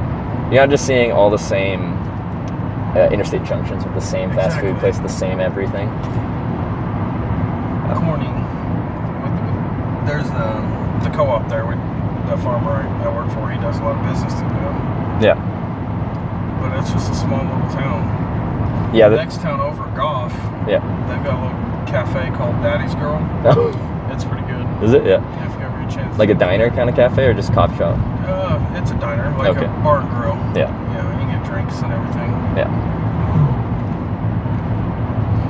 S4: you're not just seeing all the same interstate junctions with the same fast food place, the same everything.
S21: Corning. There's the co-op there with the farmer I work for. He does a lot of business through them.
S4: Yeah.
S21: But it's just a small little town.
S4: Yeah.
S21: The next town over, Goff.
S4: Yeah.
S21: They've got a little cafe called Daddy's Girl.
S4: Oh.
S21: It's pretty good.
S4: Is it? Yeah.
S21: Yeah, if you ever get a chance.
S4: Like a diner kind of cafe, or just coffee shop?
S21: It's a diner, like a bar and grill.
S4: Yeah.
S21: Yeah, you can get drinks and everything.
S4: Yeah.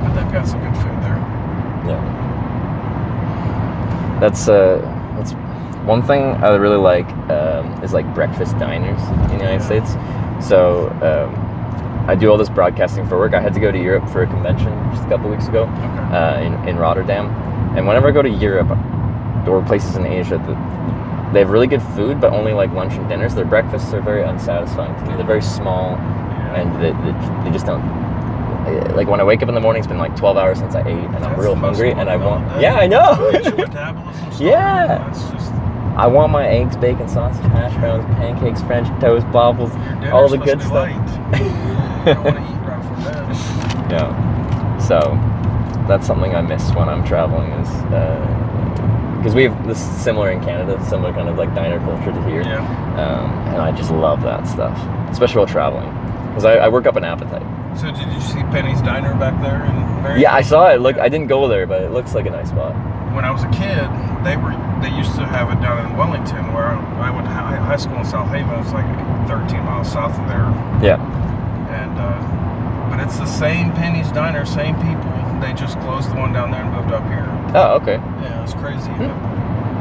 S21: But they've got some good food there.
S4: Yeah. That's one thing I really like is like breakfast diners in the United States. So I do all this broadcasting for work. I had to go to Europe for a convention just a couple weeks ago in Rotterdam. And whenever I go to Europe or places in Asia,
S2: they have really good food, but only like lunch and dinners. Their breakfasts are very unsatisfying to me. They're very small, and they just don't. Like when I wake up in the morning, it's been like 12 hours since I ate, and I'm real hungry, and I want. Yeah, I know. Yeah. I want my eggs, bacon, sausage, hash browns, pancakes, French toast, bobbles, all the good stuff. Yeah. So that's something I miss when I'm traveling is because we have this similar in Canada, similar kind of like diner culture to here, and I just love that stuff, especially while traveling because I work up an appetite.
S21: So did you see Penny's Diner back there in Marysville?
S2: Yeah, I saw it. Look, I didn't go there, but it looks like a nice spot.
S21: When I was a kid, they used to have it down in Wellington, where I went to high school in South Haven. It's like 13 miles south of there.
S2: Yeah.
S21: And but it's the same Penny's Diner, same people. They just closed the one down there and moved up here.
S2: Oh, okay.
S21: Yeah, it's crazy. But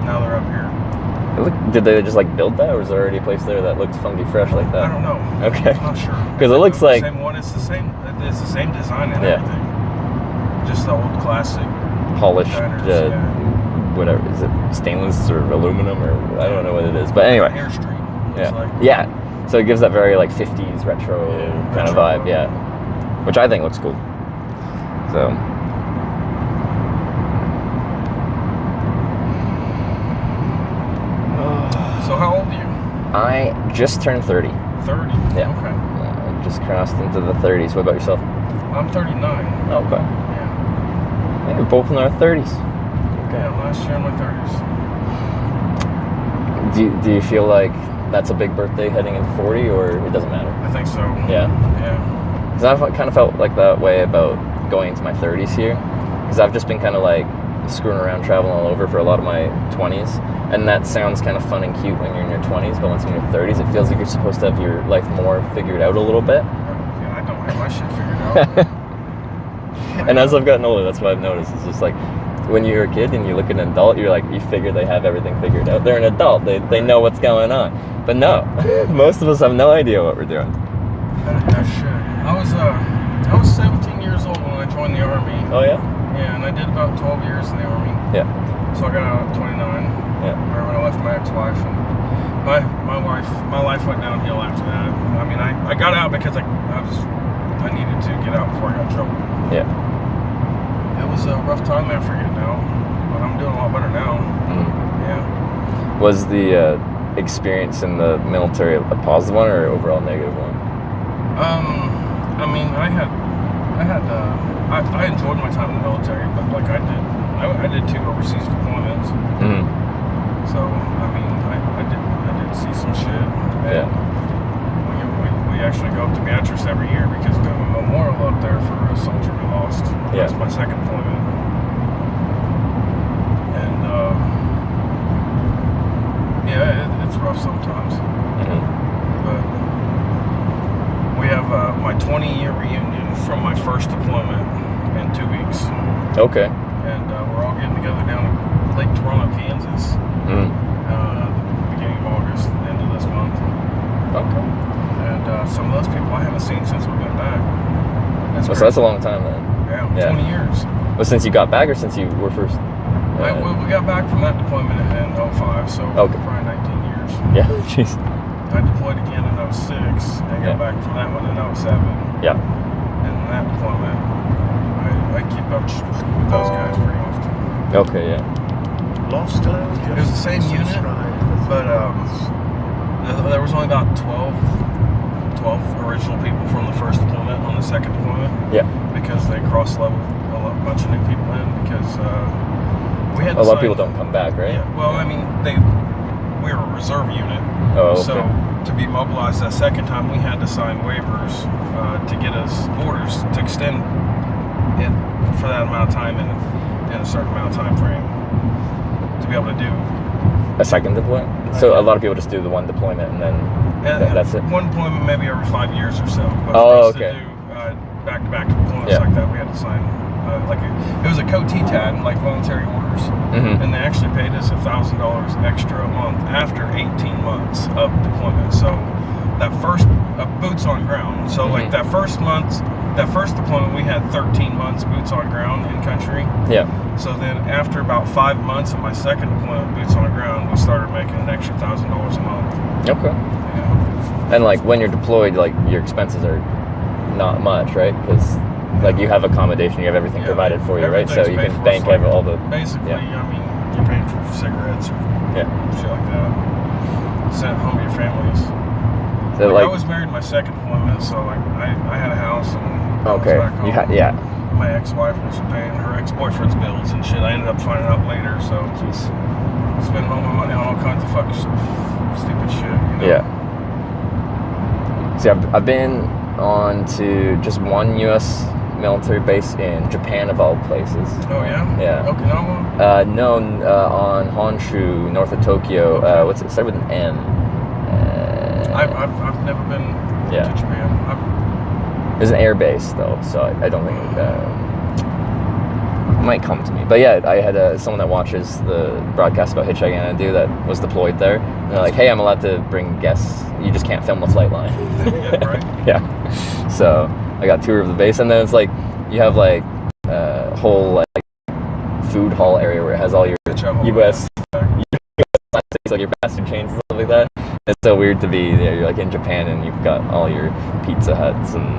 S21: now they're up here.
S2: Did they just like build that, or was there already a place there that looked funky fresh like that?
S21: I don't know.
S2: Okay.
S21: I'm not sure.
S2: Because it looks like
S21: the same one. It's the same. It's the same design and everything. Just the old classic.
S2: Polished,
S21: diners,
S2: whatever is it, stainless or aluminum or I don't know what it is. But anyway.
S21: Airstream.
S2: Yeah. So it gives that very like 50s retro kind of vibe. Yeah. Which I think looks cool. So.
S21: So how old are you?
S2: I just turned 30.
S21: 30?
S2: Yeah.
S21: Okay.
S2: I just crossed into the 30s. What about yourself?
S21: I'm 39.
S2: Okay.
S21: Yeah.
S2: I think we're both in our 30s.
S21: Okay. Yeah, last year in my 30s.
S2: Do you feel like that's a big birthday heading into 40, or it doesn't matter?
S21: I think so.
S2: Yeah?
S21: Yeah.
S2: Because I've kind of felt like that way about going into my 30s here. Because I've just been kind of like screwing around, traveling all over for a lot of my 20s. And that sounds kind of fun and cute when you're in your 20s, but once you're in your 30s, it feels like you're supposed to have your life more figured out a little bit.
S21: Yeah, I don't have my shit figured out.
S2: And as I've gotten older, that's what I've noticed. It's just like when you're a kid and you look at an adult, you're like, you figure they have everything figured out. They're an adult. They know what's going on. But no, most of us have no idea what we're doing.
S21: No shit. I was 17 years old when I joined the Army.
S2: Oh, yeah?
S21: Yeah, and I did about 12 years in the Army.
S2: Yeah.
S21: So I got out at 29.
S2: Yeah.
S21: Right when I left my ex-wife, and my life went downhill after that. I mean, I got out because I needed to get out before I got in trouble.
S2: Yeah.
S21: It was a rough time after getting out, but I'm doing a lot better now. Yeah.
S2: Was the experience in the military a positive one or overall negative one?
S21: I mean, I enjoyed my time in the military, but like I did 2 overseas deployments. So I mean, I did see some shit. And we actually go up to Beatrice every year because we have a memorial up there for a soldier we lost.
S2: Yeah.
S21: That's my second deployment. And yeah, it's rough sometimes. But we have my 20-year reunion from my first deployment in 2 weeks.
S2: Okay.
S21: And we're all getting together down in Lake Toronto, Kansas. Beginning of August, end of this month.
S2: Okay.
S21: And some of those people I haven't seen since we've been back.
S2: So that's a long time then.
S21: Yeah, 20 years.
S2: Well, since you got back or since you were first?
S21: We got back from that deployment in 05, so probably 19 years.
S2: Yeah, jeez.
S21: I deployed again in 06 and got back from that one in 07.
S2: Yeah.
S21: And that deployment, I keep up with those guys pretty often.
S2: Okay, yeah.
S21: It was the same unit, but there was only about 12 original people from the first deployment on the second deployment.
S2: Yeah.
S21: Because they cross-leveled a bunch of new people in because we had
S2: a lot of people don't come back, right?
S21: Yeah. Well, I mean, we were a reserve unit.
S2: Oh, okay.
S21: So to be mobilized that second time, we had to sign waivers to get us orders to extend it for that amount of time in a certain amount of time frame to be able to do
S2: a second deployment. So a lot of people just do the one deployment and then that's it.
S21: One deployment maybe every 5 years or so. But
S2: oh,
S21: for us
S2: okay.
S21: to do back-to-back deployments like that, we had to sign it was a co-TTAD, like voluntary orders, and they actually paid us $1,000 extra a month after 18 months of deployment. So that first boots on ground. So like that first month that first deployment, we had 13 months boots on ground in country.
S4: Yeah.
S21: So then after about 5 months of my second deployment, boots on the ground, we started making an extra $1,000 a month.
S4: Okay.
S21: Yeah.
S4: And like when you're deployed, like your expenses are not much, right? Because like you have accommodation, you have everything provided for you, right? So you can bank all the.
S21: Basically, I mean, you're paying for cigarettes or shit like that. Sent home to your families.
S4: So
S21: I was married in my second deployment, so like I had a house and I was back home. My ex-wife was paying her ex-boyfriend's bills and shit. I ended up finding out later, so spending all my money on all kinds of fucking stupid shit. You know?
S4: Yeah. See, I've been on to just one U.S. military base in Japan, of all places.
S21: Oh yeah.
S4: Yeah.
S21: Okinawa.
S4: No, on Honshu, north of Tokyo. What's it? Start with an M.
S21: I've never been to Japan.
S4: There's an air base though, so I don't think it might come to me. But yeah, I had someone that watches the broadcast about hitchhiking I do that was deployed there. And they're like, hey, I'm allowed to bring guests. You just can't film the flight line.
S21: Yeah, right.
S4: Yeah. So I got a tour of the base, and then it's like you have like a whole like food hall area where it has all your U.S. like your fast food chains and stuff like that. It's so weird to be there. You're like in Japan and you've got all your Pizza Huts and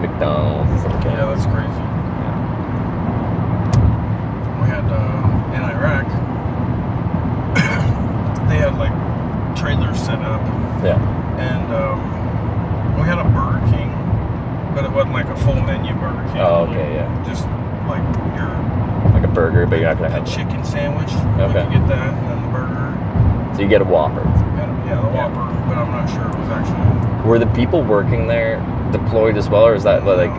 S4: McDonald's and stuff like that.
S21: Yeah, that's crazy. We had in Iraq, they had like trailers set up.
S4: Yeah.
S21: And we had a Burger King, but it wasn't like a full menu Burger King.
S4: Oh, okay, yeah.
S21: Just like your
S4: like a burger, but you're not gonna have
S21: a chicken sandwich.
S4: Okay.
S21: You get that, and then the burger.
S4: So you get a Whopper.
S21: Yeah, the Whopper, but I'm not sure it was actually.
S4: Were the people working there deployed as well, or is that like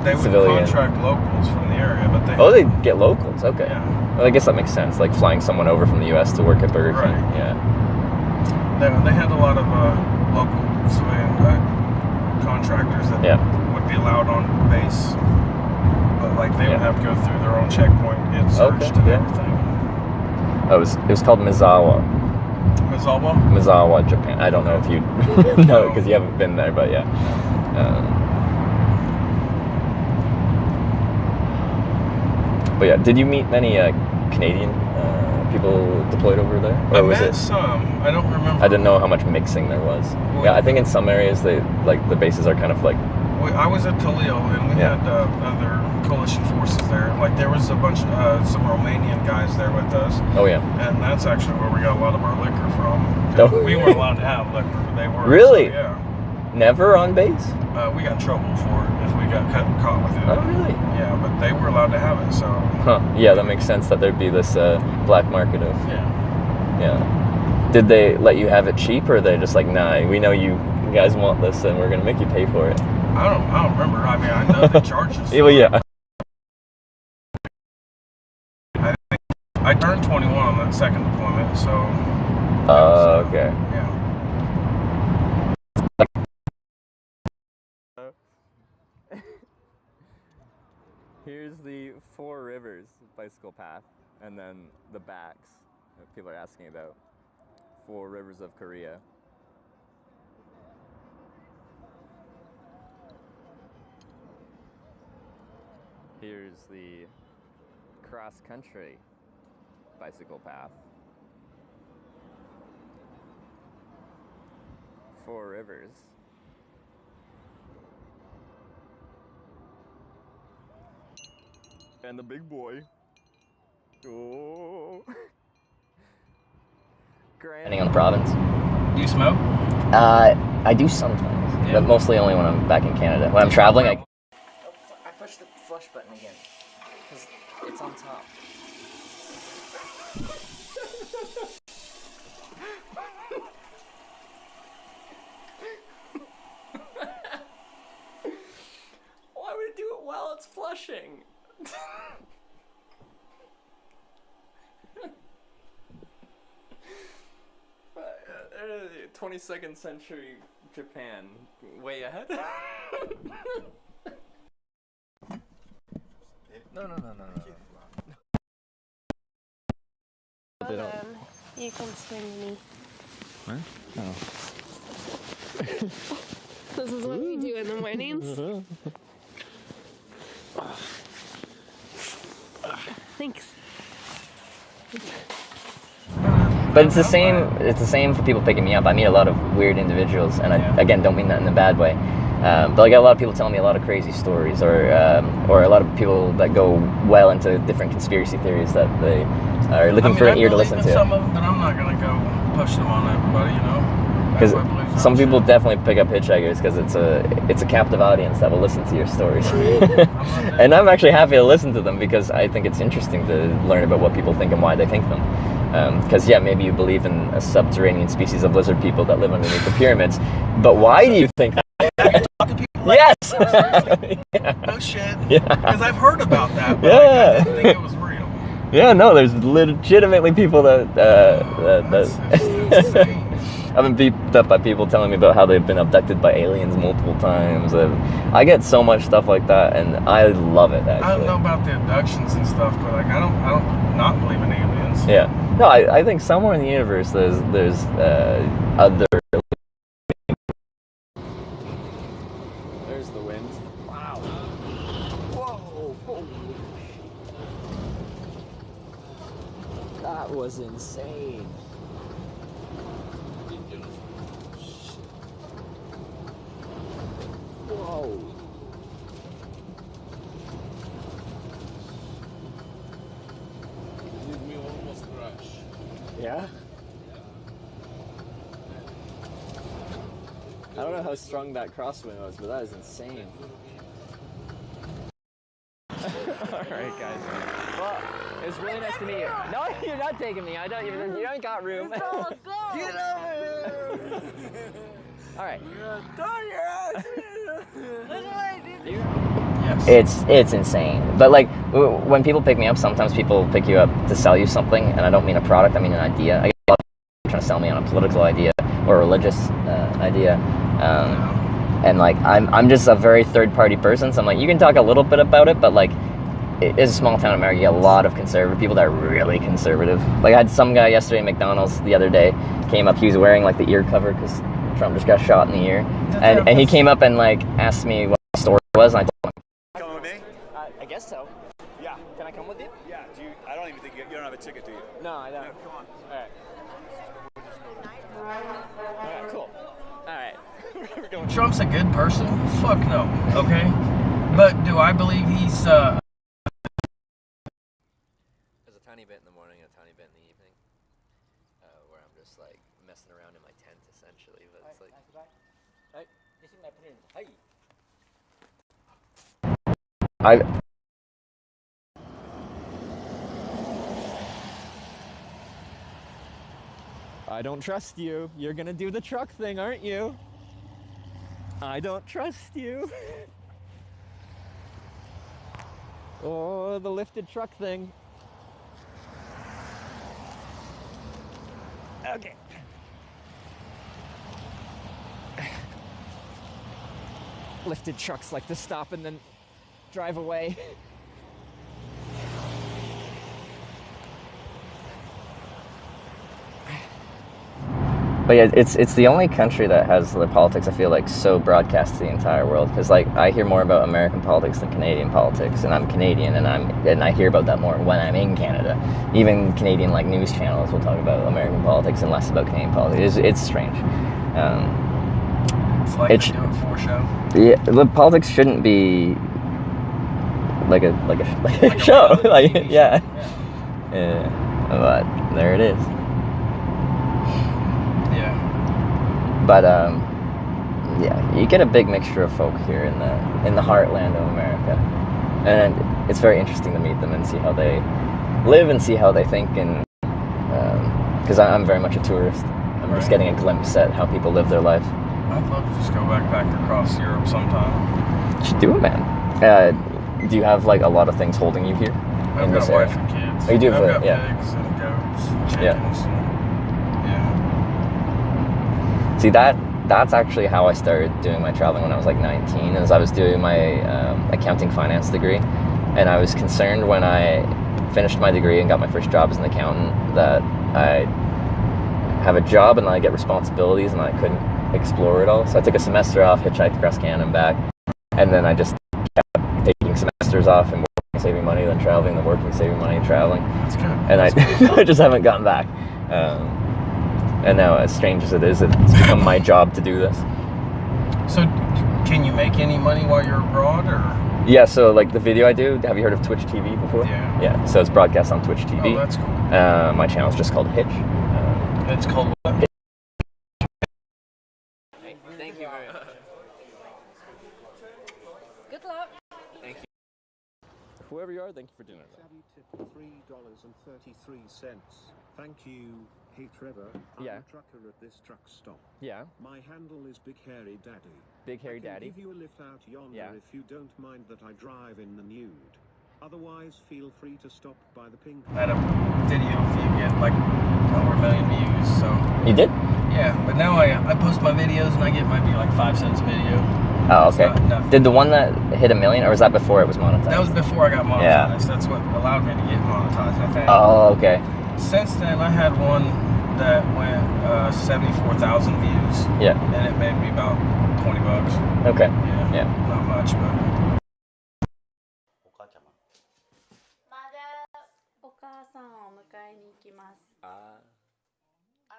S21: they would
S4: civilian?
S21: Contract locals from the area, but they.
S4: Oh, they get locals. Okay.
S21: Yeah.
S4: Well, I guess that makes sense. Like flying someone over from the U.S. to work at Burger King.
S21: Right.
S4: Yeah.
S21: They had a lot of local civilian contractors that would be allowed on base, but like they would have to go through their own checkpoint, get searched and everything.
S4: Oh, it was called Mizawa.
S21: Mizawa?
S4: Mizawa, Japan. I don't know if you know because you haven't been there, but yeah. But yeah, did you meet many Canadian people deployed over there? Or
S21: I
S4: was
S21: met
S4: it?
S21: some. I don't remember.
S4: I didn't know how much mixing there was. Yeah, I think in some areas they like the bases are kind of like.
S21: I was at Toledo and we had other coalition forces there. Like there was a bunch of some Romanian guys there with us.
S4: Oh yeah.
S21: And that's actually where we got a lot of our liquor from.
S4: Oh.
S21: We weren't allowed to have liquor, but they were.
S4: Really?
S21: So, yeah.
S4: Never on base?
S21: We got in trouble for it if we got caught with it.
S4: Oh really?
S21: Yeah, but they were allowed to have it, so.
S4: Huh. Yeah, that makes sense that there'd be this black market of. Yeah. Did they let you have it cheap, or are they just like, nah, we know you guys want this, and we're gonna make you pay for it?
S21: I don't remember. I mean, I know they charged us.
S4: Well, yeah.
S21: I turned 21 on that second deployment, so.
S4: Okay.
S21: Yeah.
S4: Here's the Four Rivers bicycle path, and then the backs that people are asking about. Four Rivers of Korea. Here's the cross-country bicycle path. Four Rivers. And the big boy. Oh. Depending on the province.
S21: Do you smoke?
S4: I do sometimes, but mostly only when I'm back in Canada. When I'm traveling, I pushed the flush button again because it's on top. Why would it do it while it's flushing? 22nd century Japan, way ahead. No.
S16: Hold on. You can swing me.
S4: What? Oh.
S16: This is what we do in the mornings.
S11: Thanks.
S4: But it's the same. It's the same for people picking me up. I meet a lot of weird individuals, and I again don't mean that in a bad way. But I get a lot of people telling me a lot of crazy stories, or a lot of people that go well into different conspiracy theories that they are looking for an ear to listen to.
S21: Some of them, but I'm not gonna go push them on everybody, you know.
S4: Because some people definitely pick up hitchhikers because it's a captive audience that will listen to your stories. And I'm actually happy to listen to them because I think it's interesting to learn about what people think and why they think them. Because maybe you believe in a subterranean species of lizard people that live underneath the pyramids, but why do you think that? Yes.
S21: No shit.
S4: Yeah.
S21: Because I've heard about that. But I didn't think it was real.
S4: Yeah, no, there's legitimately people that I've been beat up by people telling me about how they've been abducted by aliens multiple times. I get so much stuff like that, and I love it. Actually,
S21: I don't know about the abductions and stuff, but like I don't not believe in aliens.
S4: Yeah, no, I think somewhere in the universe there's other.
S13: There's the wind. Wow. Whoa. That was insane. Whoa.
S14: Did me almost crash.
S13: Yeah? I don't know how strong that crosswind was, but that is insane. Alright, guys. Well, it was really nice to meet you. No, you're not taking me. You don't got room.
S1: Get over here!
S13: Alright.
S4: It's insane. But like when people pick me up, sometimes people pick you up to sell you something, and I don't mean a product, I mean an idea. I get a lot of people trying to sell me on a political idea or a religious idea. And like I'm just a very third-party person, so I'm like, you can talk a little bit about it, but like it's a small town in America. You get a lot of conservative people that are really conservative. Like I had some guy yesterday at McDonald's the other day came up. He was wearing like the ear cover because Trump just got shot in the ear, and he came up and like asked me what the story was, and I told him.
S20: Coming with me?
S13: I guess so.
S20: Yeah.
S13: Can I come with you?
S20: Yeah. I don't even think you don't have a ticket, do you?
S13: No, I don't.
S20: No, come on.
S13: Alright, cool. Alright.
S21: Trump's a good person? Fuck no. Okay? But do I believe he's
S2: There's a tiny bit in the morning and a tiny bit in the evening where I'm just like messing around in my tent essentially, but it's like
S13: I don't trust you. You're gonna do the truck thing, aren't you? I don't trust you. Oh, the lifted truck thing. Okay. Lifted trucks like to stop and then drive away.
S4: But yeah, it's the only country that has their politics, I feel like, so broadcast to the entire world. Because like I hear more about American politics than Canadian politics, and I'm Canadian, and I hear about that more when I'm in Canada. Even Canadian like news channels will talk about American politics and less about Canadian politics. It's strange.
S21: It's like they do it for show.
S4: Yeah, but politics shouldn't be like a show. Like yeah. But there it is. But yeah, you get a big mixture of folk here in the heartland of America, and it's very interesting to meet them and see how they live and see how they think, and because I'm very much a tourist, I'm just getting a glimpse at how people live their life.
S21: I'd love to just go back across Europe sometime.
S4: You should do it, man. Do you have like a lot of things holding you here?
S21: I've got a wife and kids.
S4: Oh, you do have
S21: I've got
S4: yeah.
S21: pigs and goats and chickens.
S4: See, that's actually how I started doing my traveling when I was like 19, as I was doing my accounting finance degree, and I was concerned when I finished my degree and got my first job as an accountant that I have a job and then I get responsibilities and I couldn't explore it all. So I took a semester off, hitchhiked across Canada and back, and then I just kept taking semesters off and working
S2: saving money, then traveling, then working, saving money, traveling.
S21: That's good.
S2: And I just haven't gotten back. And now, as strange as it is, it's become my job to do this.
S21: So, can you make any money while you're abroad, or?
S2: Yeah, so like the video I do, have you heard of Twitch TV before?
S21: Yeah.
S2: Yeah, so it's broadcast on Twitch TV.
S21: Oh, that's cool.
S2: My channel's just called Hitch.
S21: It's called what?
S2: Hitch. Thank you very much.
S6: Good luck.
S2: Thank you. Whoever you are, thank you for dinner.
S8: $3.33. Thank you. Hey Trevor, I'm
S2: Yeah.
S8: a trucker at this truck stop.
S2: Yeah.
S8: My handle is Big Hairy Daddy.
S2: Big Hairy
S8: I can
S2: Daddy?
S8: give you a lift out yonder
S2: Yeah.
S8: if you don't mind that I drive in the nude. Otherwise, feel free to stop by the pink.
S21: I had a video of you get like over 1 million views, so.
S2: You did?
S21: Yeah, but now I post my videos and I get maybe like 5 cents a video.
S2: Oh, okay.
S21: Nothing.
S2: Did the one that hit 1 million, or was that before it was monetized?
S21: That was before I got monetized.
S2: Yeah.
S21: That's what allowed me to get monetized, I think.
S2: Oh, okay.
S21: Since then, I had one that went 74,000 views.
S2: Yeah.
S21: And it made me about $20.
S2: Okay.
S21: Yeah. Not much, but.
S11: お母さんを迎えに行きます。I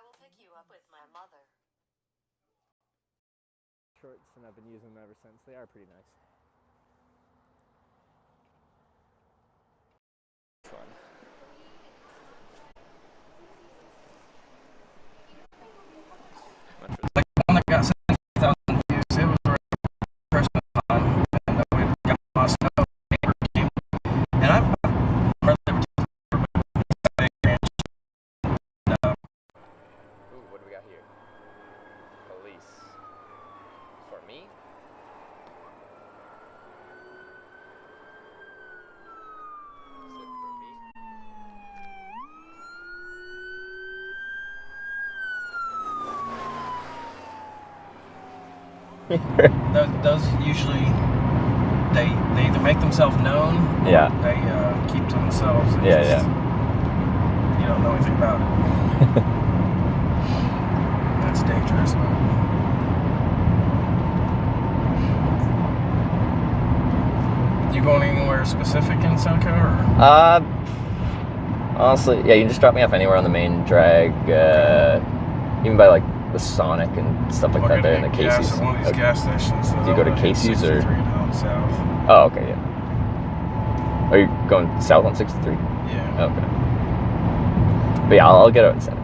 S11: will pick you up with my mother.
S2: Shorts, and I've been using them ever since. They are pretty nice. Fun.
S21: Like the one that got 70,000 views, it was around Christmas time, and we got my snow neighbor came. And I've hardly ever told
S2: Ooh, what do we got here? Police. For me?
S21: those usually they either make themselves known or
S2: Yeah.
S21: they keep to themselves. And
S2: Yeah,
S21: just, you don't know anything about it. That's dangerous. You going anywhere specific in Seneca, or?
S2: Honestly, yeah, you can just drop me off anywhere on the main drag, even by like the Sonic and stuff like that there in the Casey's.
S21: Gas at one of these gas stations.
S2: Do you go to Casey's or?
S21: Down south.
S2: Oh, okay, yeah. Are you going south on 63?
S21: Yeah.
S2: Okay. But yeah, I'll get out in Seneca.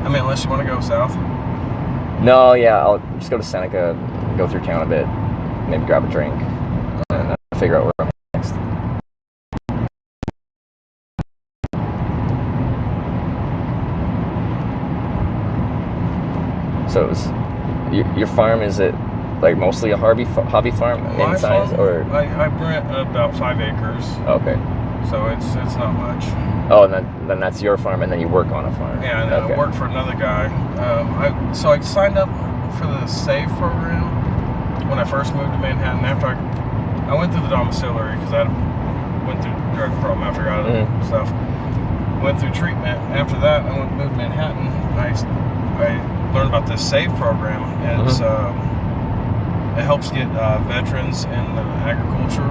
S21: I mean, unless you want to go south.
S2: No, yeah, I'll just go to Seneca, go through town a bit, maybe grab a drink, and then figure out where I'm next. So, your farm, is it like mostly a hobby farm
S21: My
S2: in size,
S21: farm,
S2: or?
S21: I rent about 5 acres.
S2: Okay.
S21: So it's not much.
S2: Oh, and then that's your farm, and then you work on a farm.
S21: Yeah, and
S2: okay.
S21: I work for another guy. So I signed up for the SAVE program when I first moved to Manhattan. After I went through the domiciliary because I went through drug problem after I got out of stuff. Went through treatment. After that, I moved to Manhattan. I learned about this SAVE program. And it's, it helps get veterans in agriculture.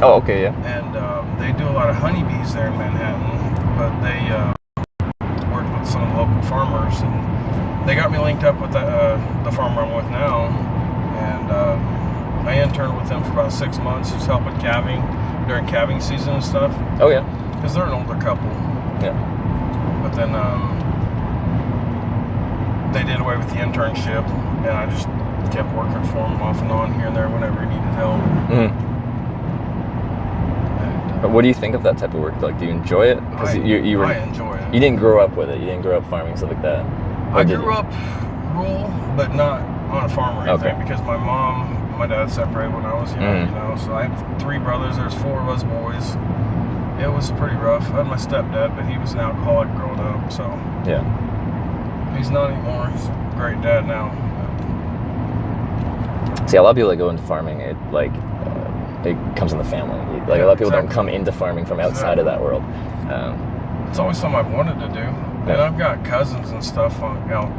S2: Oh, okay, yeah.
S21: And they do a lot of honeybees there in Manhattan, but they work with some of the local farmers, and they got me linked up with the farmer I'm with now, and I interned with them for about 6 months, just helping calving during calving season and stuff.
S2: Oh, yeah.
S21: Because they're an older couple.
S2: Yeah.
S21: But then they did away with the internship, and I just kept working for them off and on here and there whenever he needed help.
S2: But what do you think of that type of work? Like, do you enjoy it? Because you were,
S21: I enjoy it.
S2: You didn't grow up with it. You didn't grow up farming, stuff like that.
S21: I grew up rural, but not on a farm or anything,
S2: Okay.
S21: because my mom and my dad separated when I was young, you know, so I have 3 brothers, there's 4 of us boys. It was pretty rough. I had my stepdad, but he was an alcoholic growing up, so.
S2: Yeah.
S21: He's not anymore. He's a great dad now.
S2: See, a lot of people that go into farming, it comes in the family. Like, a lot of people don't come into farming from outside of that world.
S21: It's always something I've wanted to do. And I've got cousins and stuff out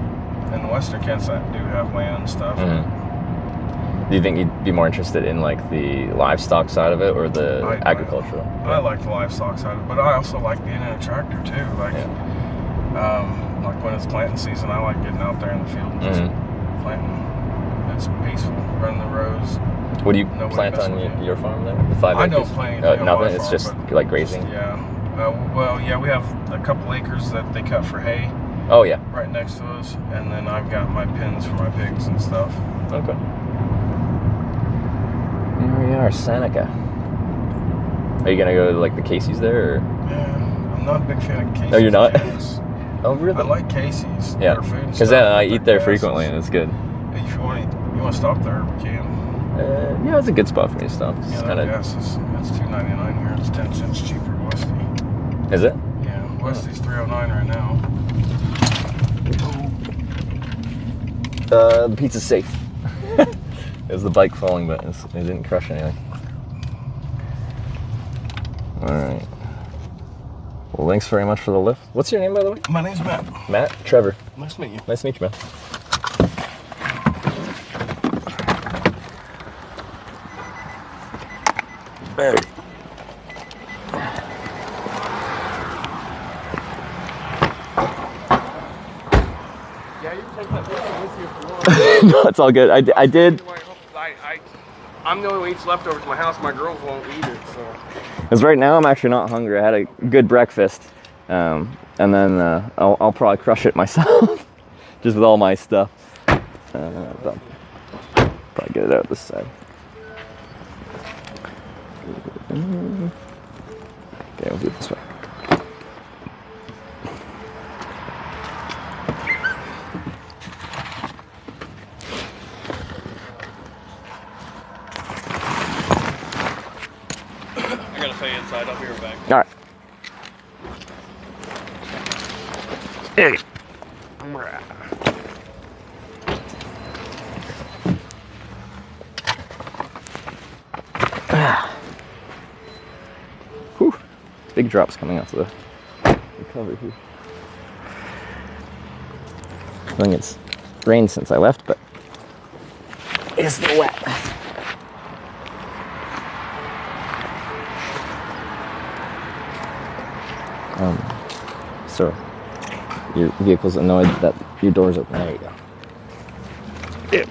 S21: in western Kansas that do have land and stuff.
S4: Do you think you'd be more interested in like the livestock side of it or the agricultural?
S21: I like the livestock side of it, but I also like being in a tractor too. Like, like when it's planting season, I like getting out there in the field and just planting. It's peaceful, running the rows.
S4: What do you plant on your farm there? The 5 acres?
S21: I don't plant anything on my
S4: nothing. It's
S21: farm,
S4: just like grazing.
S21: Yeah. Well, yeah, we have a couple acres that they cut for hay.
S4: Oh yeah.
S21: Right next to us, and then I've got my pens for my pigs and stuff.
S4: Okay. Here we are, Seneca. Are you gonna go to like the Casey's there? Or?
S21: Yeah, I'm not a big fan of Casey's.
S4: Oh, you're not?
S21: Gas.
S4: Oh, really?
S21: I like Casey's.
S4: Yeah.
S21: Their food and
S4: Because
S21: stuff,
S4: I
S21: but
S4: eat
S21: their
S4: there frequently, and it's good.
S21: If you want to stop there, we can.
S4: Yeah, it's a good spot for me to stop. It's
S21: Yeah,
S4: kind of.
S21: gas is $2.99 here. It's 10 cents cheaper than Westy.
S4: Is it?
S21: Yeah, Westy's $3.09 right now.
S4: The pizza's safe. It was the bike falling, but it didn't crush anything. All right. Well, thanks very much for the lift. What's your name, by the way?
S21: My name's Matt.
S4: Matt? Trevor.
S21: Nice to meet you.
S4: Nice to meet you, man. There.
S21: Yeah, you can take that with you if you want.
S4: No, it's all good. I did.
S21: I'm the only one who eats leftovers at my house. My girls won't eat it, so.
S4: Because right now I'm actually not hungry. I had a good breakfast, and then I'll probably crush it myself, just with all my stuff. But probably get it out this side. Okay, we'll do it this way.
S21: I gotta stay inside. I'll be right back.
S4: All right.
S21: Hey.
S4: Whew. Big drops coming off the cover here. I think it's rained since I left, but it's still wet. So your vehicle's annoyed that your door's open. There you go. Yeah.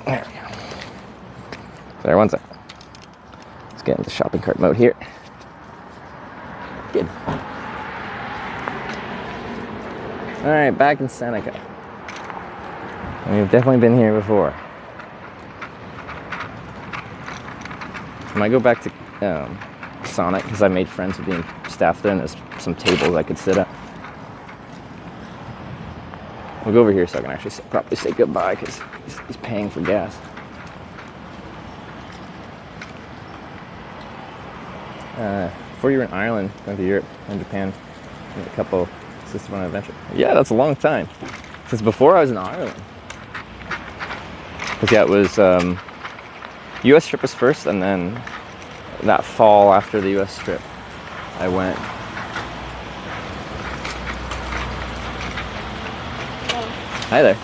S4: There we go. Sorry, one sec. Let's get into shopping cart mode here. Good. All right, back in Seneca. We've definitely been here before. I might go back to Sonic because I made friends with the staff there, and there's some tables I could sit at. We'll go over here so I can actually properly say goodbye because he's paying for gas. Before you were in Ireland, going to Europe and Japan, and a couple sisters went on an adventure. Yeah, that's a long time. Since before I was in Ireland. Because yeah, it was U.S. trip was first, and then that fall after the U.S. trip, I went. Hi there.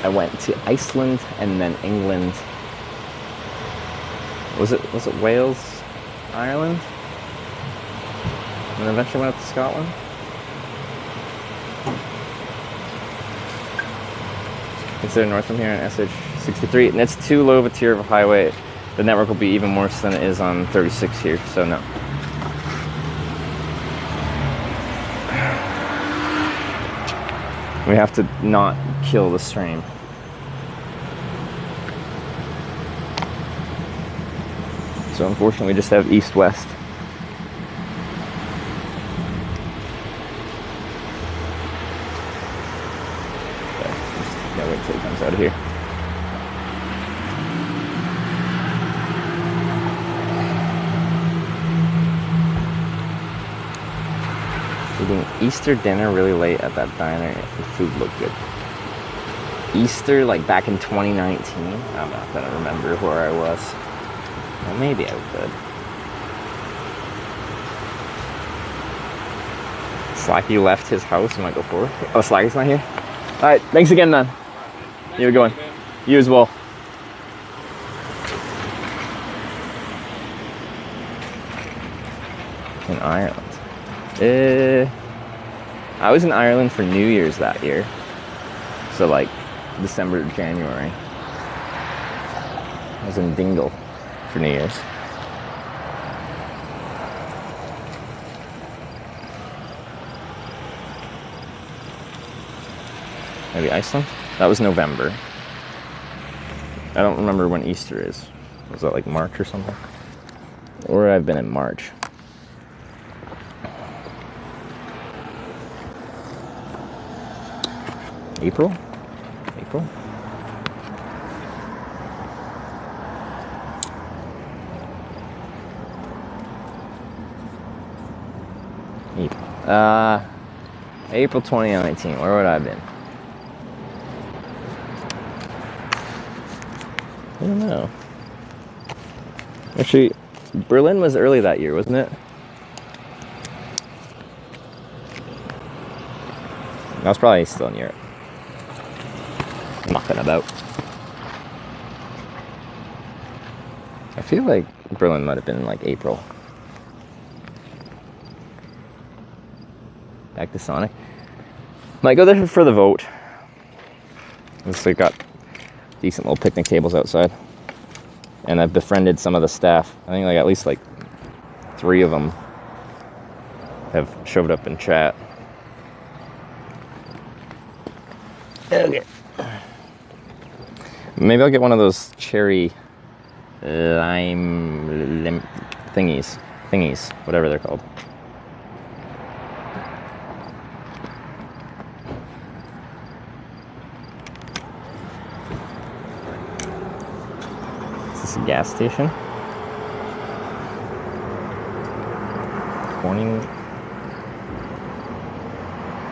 S4: I went to Iceland and then England. Was it Wales, Ireland? And then eventually went up to Scotland. Consider north from here on SH63, and it's too low of a tier of a highway. The network will be even worse than it is on 36 here, so no. We have to not kill the stream. So unfortunately, we just have east-west. Yeah, wait till it comes out of here. Eating Easter dinner really late at that diner. The food looked good. Easter, like back in 2019. I'm not gonna remember where I was. Well, maybe I could. Slacky left his house. I might go forward. Oh, Slacky's not here. All right, thanks again, man. You have a good one. You as well. In Ireland. I was in Ireland for New Year's that year. So like December, January. I was in Dingle for New Year's. Maybe Iceland? That was November. I don't remember when Easter is. Was that like March or something? Or I've been in March. April? April? April 2019. Where would I have been? I don't know. Actually, Berlin was early that year, wasn't it? I was probably still in Europe. Mucking about. I feel like Berlin might have been in like April. Back to Sonic. Might go there for the vote. They've got decent little picnic tables outside. And I've befriended some of the staff. I think like at least like 3 of them have showed up in chat. Okay. Maybe I'll get one of those cherry lime thingies, whatever they're called. Is this a gas station? Corning,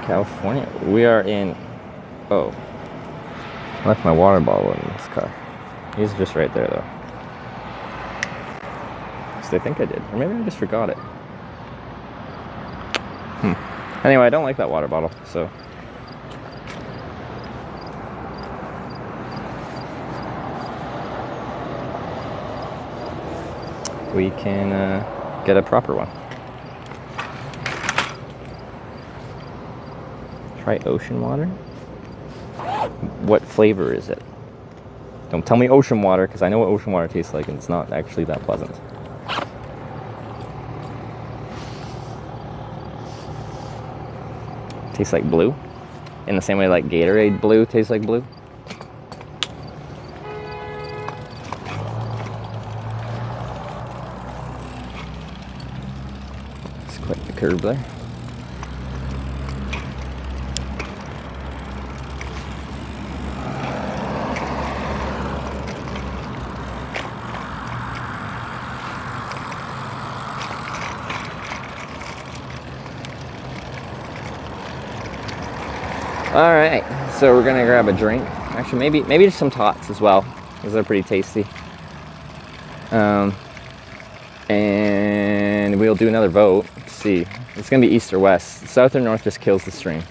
S4: California. We are in. Oh. I left my water bottle in this car. He's just right there, though. So I think I did. Or maybe I just forgot it. Anyway, I don't like that water bottle, so. We can get a proper one. Try ocean water. What flavor is it? Don't tell me ocean water, because I know what ocean water tastes like, and it's not actually that pleasant. Tastes like blue? In the same way like Gatorade blue tastes like blue? It's quite the curve there. All right, so we're gonna grab a drink. Actually, maybe just some tots as well, because they're pretty tasty. And we'll do another vote. Let's see, it's gonna be east or west. South or north just kills the stream.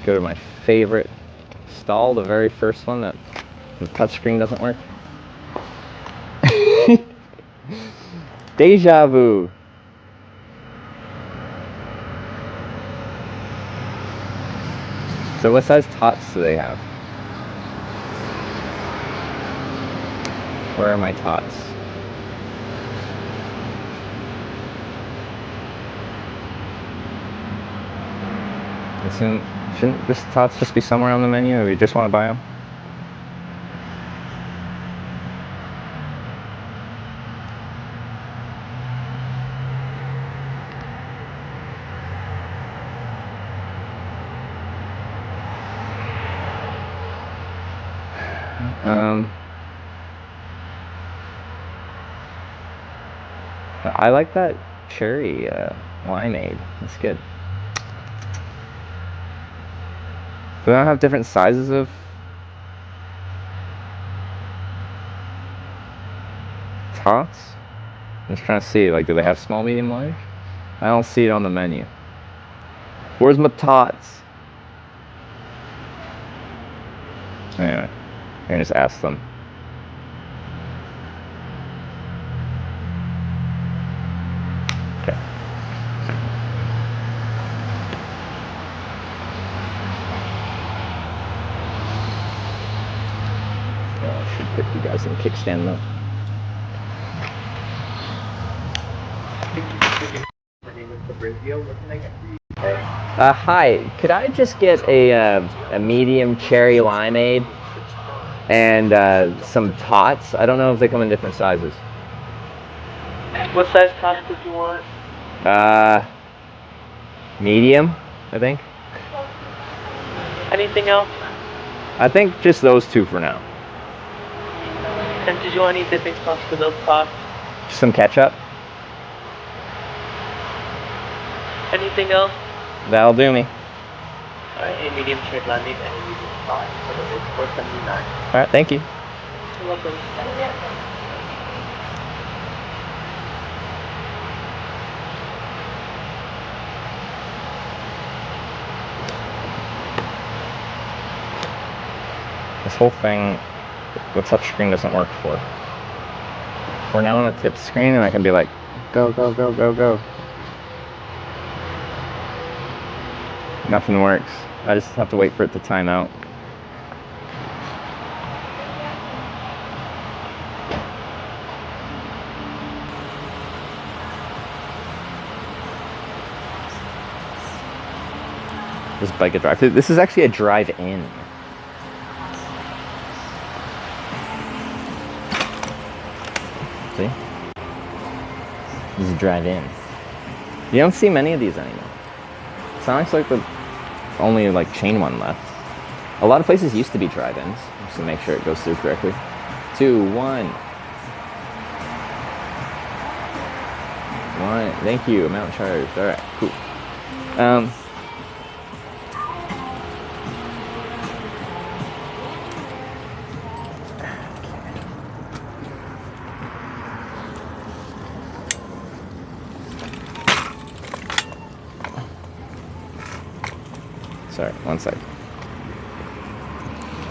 S4: Go to my favorite stall, the very first one that the touchscreen doesn't work. Deja vu. So what size tots do they have? Where are my tots? Shouldn't this tots just be somewhere on the menu, or we just want to buy them? I like that cherry limeade. That's good. Do they not have different sizes of tots? I'm just trying to see, like, do they have small, medium, large? I don't see it on the menu. Where's my tots? Anyway, I can just ask them. Okay. I should put you guys in kickstand though. Hi, could I just get a medium cherry limeade and some tots? I don't know if they come in different sizes.
S3: What size tots did you want?
S4: Medium, I think.
S3: Anything else?
S4: I think just those two for now.
S3: And did you want any dipping sauce for those tots?
S4: Some ketchup.
S3: Anything else?
S4: That'll do me.
S3: Alright, a medium cherry limeade and a medium sauce for the $4.79.
S4: All right, thank you.
S3: You're welcome.
S4: This whole thing, the touchscreen doesn't work for. We're now on a tip screen and I can be like, go, go, go, go, go. Nothing works. I just have to wait for it to time out. This bike a drive-through. This is actually a drive-in. See? This is a drive-in. You don't see many of these anymore. Sounds like the only like chain one left. A lot of places used to be drive-ins, just to make sure it goes through correctly. 2, 1. 1. Thank you. Amount charged. All right. Cool. Sorry, one sec.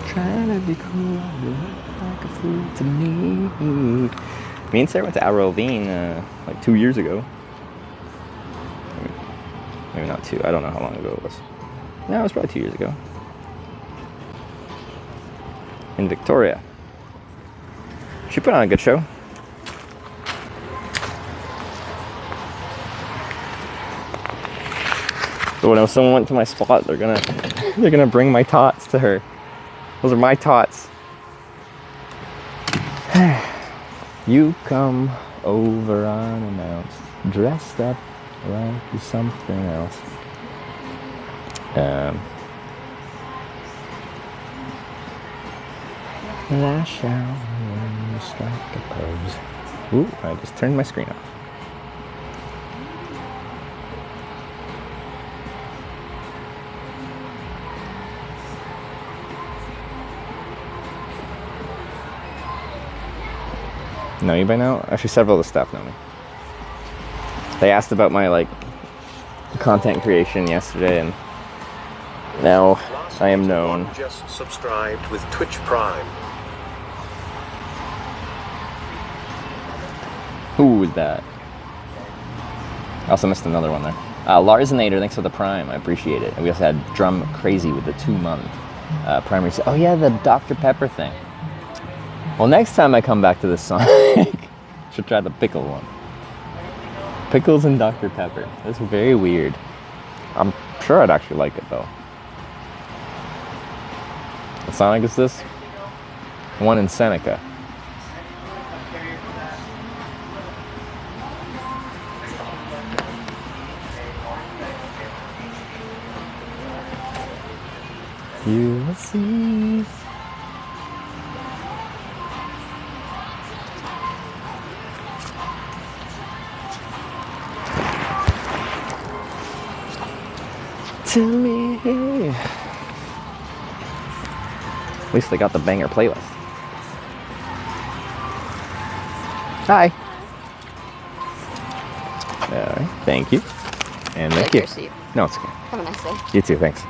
S4: Trying to be cool, you look like a fool to me. Me and Sarah went to Aroline like 2 years ago. Maybe not 2. I don't know how long ago it was. No, it was probably 2 years ago. In Victoria. She put on a good show. So when someone went to my spot, they're gonna bring my tots to her. Those are my tots. You come over unannounced, dressed up like you're something else. Lash out when you strike a pose. Ooh, I just turned my screen off. Know you by now? Actually, several of the staff know me. They asked about my like content creation yesterday, and now I am known.
S8: Just subscribed with Twitch Prime.
S4: Who was that? I also missed another one there. Larsinator, thanks for the Prime. I appreciate it. And we also had Drum Crazy with the 2-month primary. Oh yeah, the Dr. Pepper thing. Well, next time I come back to this song, should try the pickle one. Pickles and Dr. Pepper. That's very weird. I'm sure I'd actually like it though. What Sonic is this? One in Seneca. Ulysses. to me. At least they got the banger playlist. Hi. All right, thank you. And thank you.
S9: Your seat.
S4: No, it's okay.
S9: Have a nice day.
S4: You too, thanks.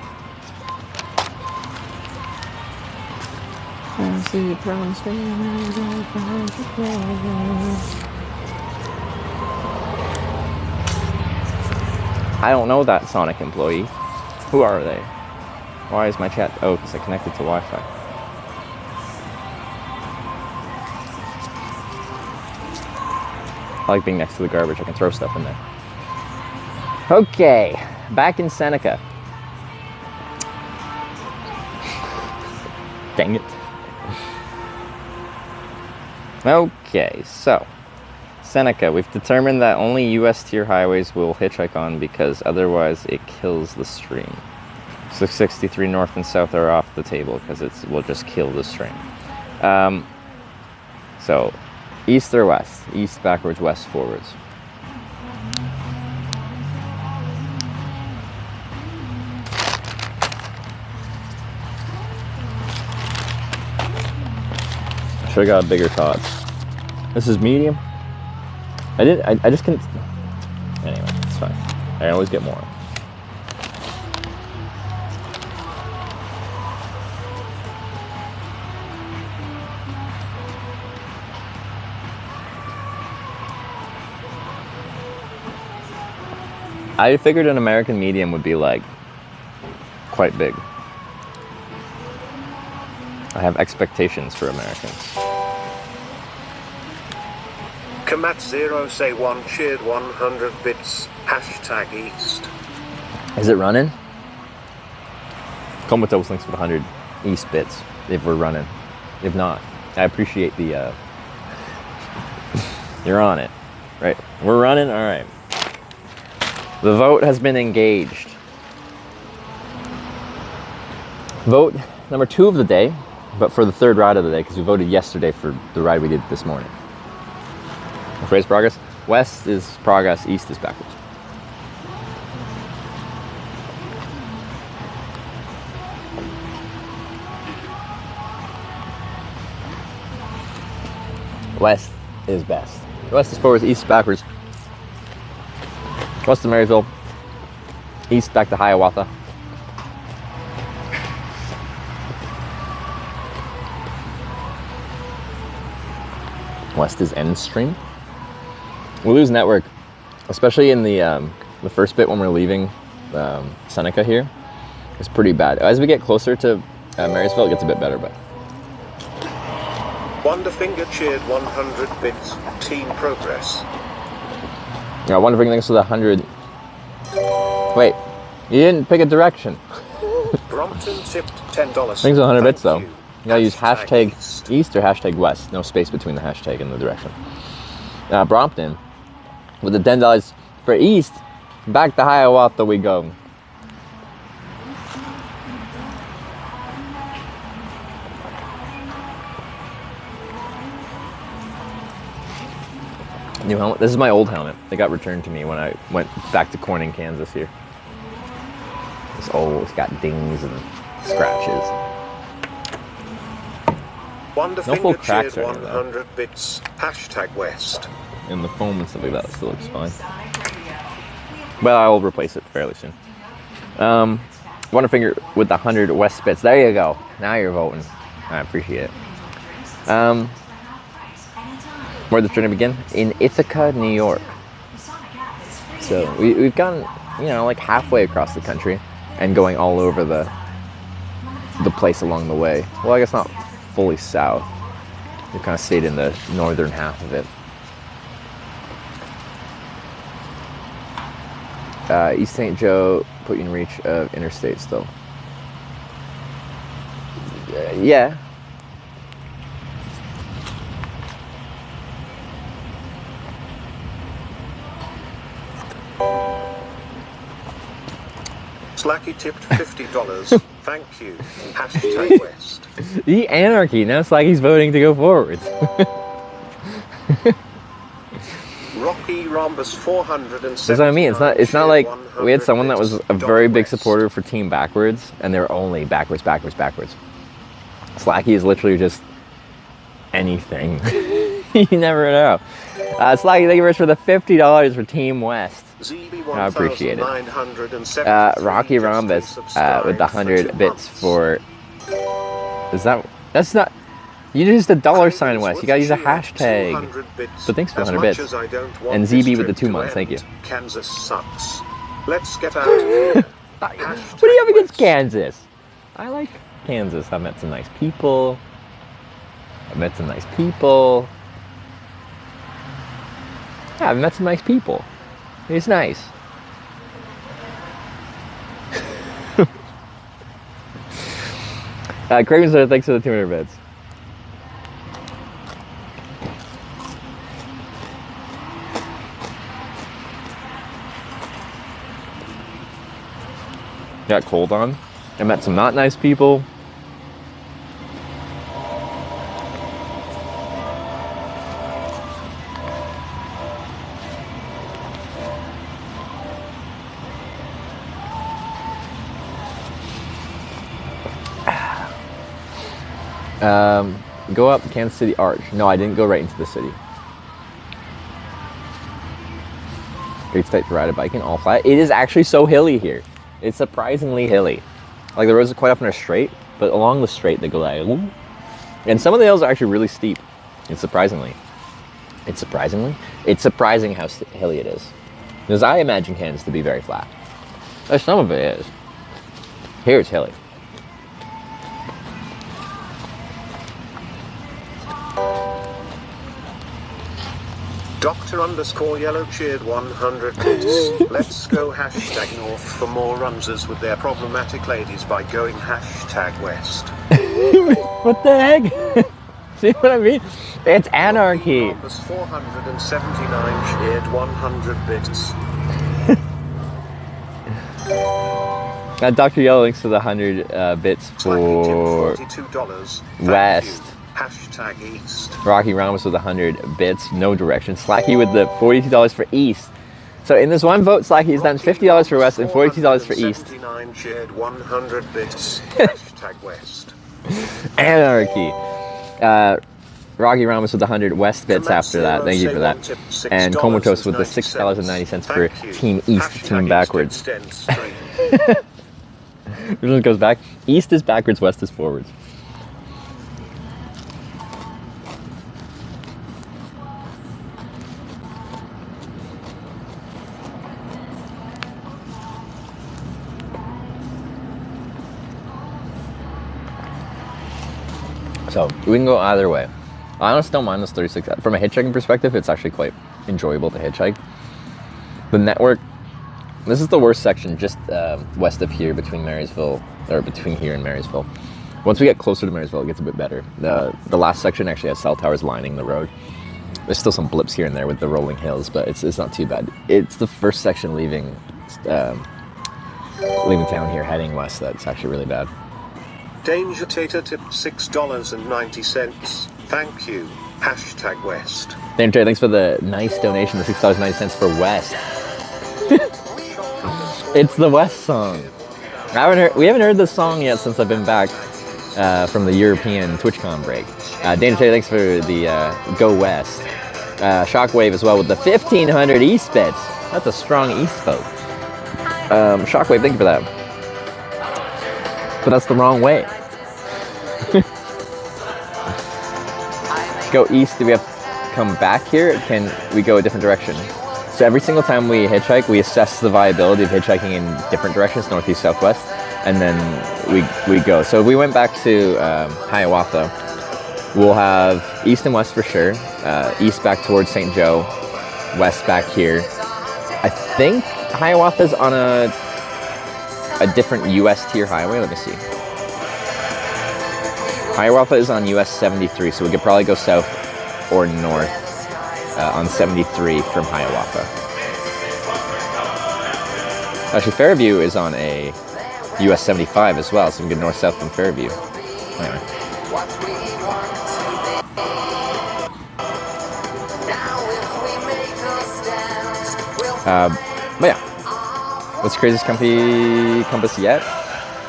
S4: I don't know that Sonic employee. Who are they? Why is my chat? Oh, because I connected to Wi-Fi. I like being next to the garbage. I can throw stuff in there. Okay, back in Seneca. Dang it. Okay, so Seneca, we've determined that only US tier highways will hitchhike on because otherwise it kills the stream. 663 north and south are off the table because it will just kill the stream. So east or west? East backwards, west forwards. Should have got a bigger tot. This is medium. I just couldn't. Anyway, it's fine. I can always get more. I figured an American medium would be like quite big. I have expectations for Americans.
S8: Kamat0 say 1 cheered 100 bits. Hashtag East.
S4: Is it running? Comatose links with 100 East bits if we're running. If not, I appreciate the you're on it. Right. We're running? Alright. The vote has been engaged. Vote number 2 of the day, but for the third ride of the day, because we voted yesterday for the ride we did this morning. Phrase progress. West is progress, east is backwards. West is best. West is forwards, east is backwards. West to Marysville, east back to Hiawatha. West is end stream. We lose network, especially in the first bit when we're leaving Seneca here. It's pretty bad. As we get closer to Marysville, it gets a bit better, but.
S8: Wonderfinger cheered 100 bits. Team progress.
S4: Yeah, Wonderfinger thanks for the 100. Wait, you didn't pick a direction.
S8: Brompton tipped $10.
S4: Thanks for the 100 bits though. You gotta use hashtag east or hashtag west. No space between the hashtag and the direction. Brompton, with the $10 for east, back to Hiawatha we go. New helmet. This is my old helmet. It got returned to me when I went back to Corning, Kansas here. It's old. It's got dings and scratches. No full cracks or anything.
S8: 100 bits. Hashtag West.
S4: And the foam and stuff like that still looks fine. But I'll replace it fairly soon. Wonderfinger with the 100 West bits. There you go. Now you're voting. I appreciate it. Where did the journey begin? In Ithaca, New York. So we've gone, like halfway across the country and going all over the place along the way. Well, I guess not fully south. We kind of stayed in the northern half of it. East St. Joe put you in reach of interstate still. Yeah.
S8: Slacky tipped $50. Thank you. Hashtag West.
S4: The anarchy. Now Slacky's voting to go forwards.
S8: Rocky Rhombus 470.
S4: That's what I mean. It's not like we had someone that was a very big supporter for Team Backwards, and they're only backwards. Slacky is literally just anything. You never know. Slacky, thank you very much for the $50 for Team West. I appreciate it. Rocky Rhombus with the 100 bits for. That's not. You used a $sign West. You gotta use a hashtag. But thanks for 100 bits. And ZB with the 2 months. Thank you.
S8: Kansas sucks. Let's get out of here.
S4: What do you have against Kansas? I like Kansas. I've met some nice people. Yeah, I've met some nice people. It's nice. Craven said thanks for the 200 bits. Got cold on. I met some not nice people. Go up Kansas City Arch. No, I didn't go right into the city. Great state to ride a bike in, all flat. It is actually so hilly here. It's surprisingly hilly. Like the roads quite often are straight, but along the straight they go like, ooh. And some of the hills are actually really steep. It's surprising how hilly it is. Because I imagine Kansas to be very flat. Some of it is. Here it's hilly.
S8: Dr_Yellow cheered 100 bits. Let's go #North for more runzers with their problematic ladies by going #West.
S4: What the heck? See what I mean? It's anarchy.
S8: Numbers 479 cheered 100 bits.
S4: Dr. Yellow links to the 100 bits for
S8: $42.
S4: West.
S8: #East.
S4: Rocky Rhombus with 100 bits, no direction. Slacky with the $42 for East. So in this one vote, Slacky is down $50 for West and $42 for East.
S8: 79 shared 100 bits. #West.
S4: Anarchy. Rocky Rhombus with 100 West bits after that. Thank you for that. And Comatose with the $6.90 for Team East, Team Backwards. Which one goes back? East is backwards, West is forwards. So we can go either way. I honestly don't mind this 36. From a hitchhiking perspective, it's actually quite enjoyable to hitchhike. The network, this is the worst section just west of here between Marysville, or between here and Marysville. Once we get closer to Marysville, it gets a bit better. The last section actually has cell towers lining the road. There's still some blips here and there with the rolling hills, but it's not too bad. It's the first section leaving town here, heading west, that's actually really bad.
S8: Danger Tater tipped $6.90. Thank you. #West.
S4: Danger Tater, thanks for the nice donation, the $6.90 for West. It's the West song. We haven't heard this song yet since I've been back from the European TwitchCon break. Danger Tater, thanks for the Go West. Shockwave as well with the 1500 East bits. That's a strong East vote. Shockwave, thank you for that. But that's the wrong way. Go east, do we have to come back here? Can we go a different direction? So every single time we hitchhike, we assess the viability of hitchhiking in different directions, northeast, southwest, and then we go. So if we went back to Hiawatha, we'll have east and west for sure. East back towards St. Joe, west back here. I think Hiawatha's on a different US tier highway. Let me see. Hiawatha is on US 73, so we could probably go south or north on 73 from Hiawatha. Actually, Fairview is on a US 75 as well, so we can go north-south from Fairview. Anyway. But yeah, what's the craziest compass yet?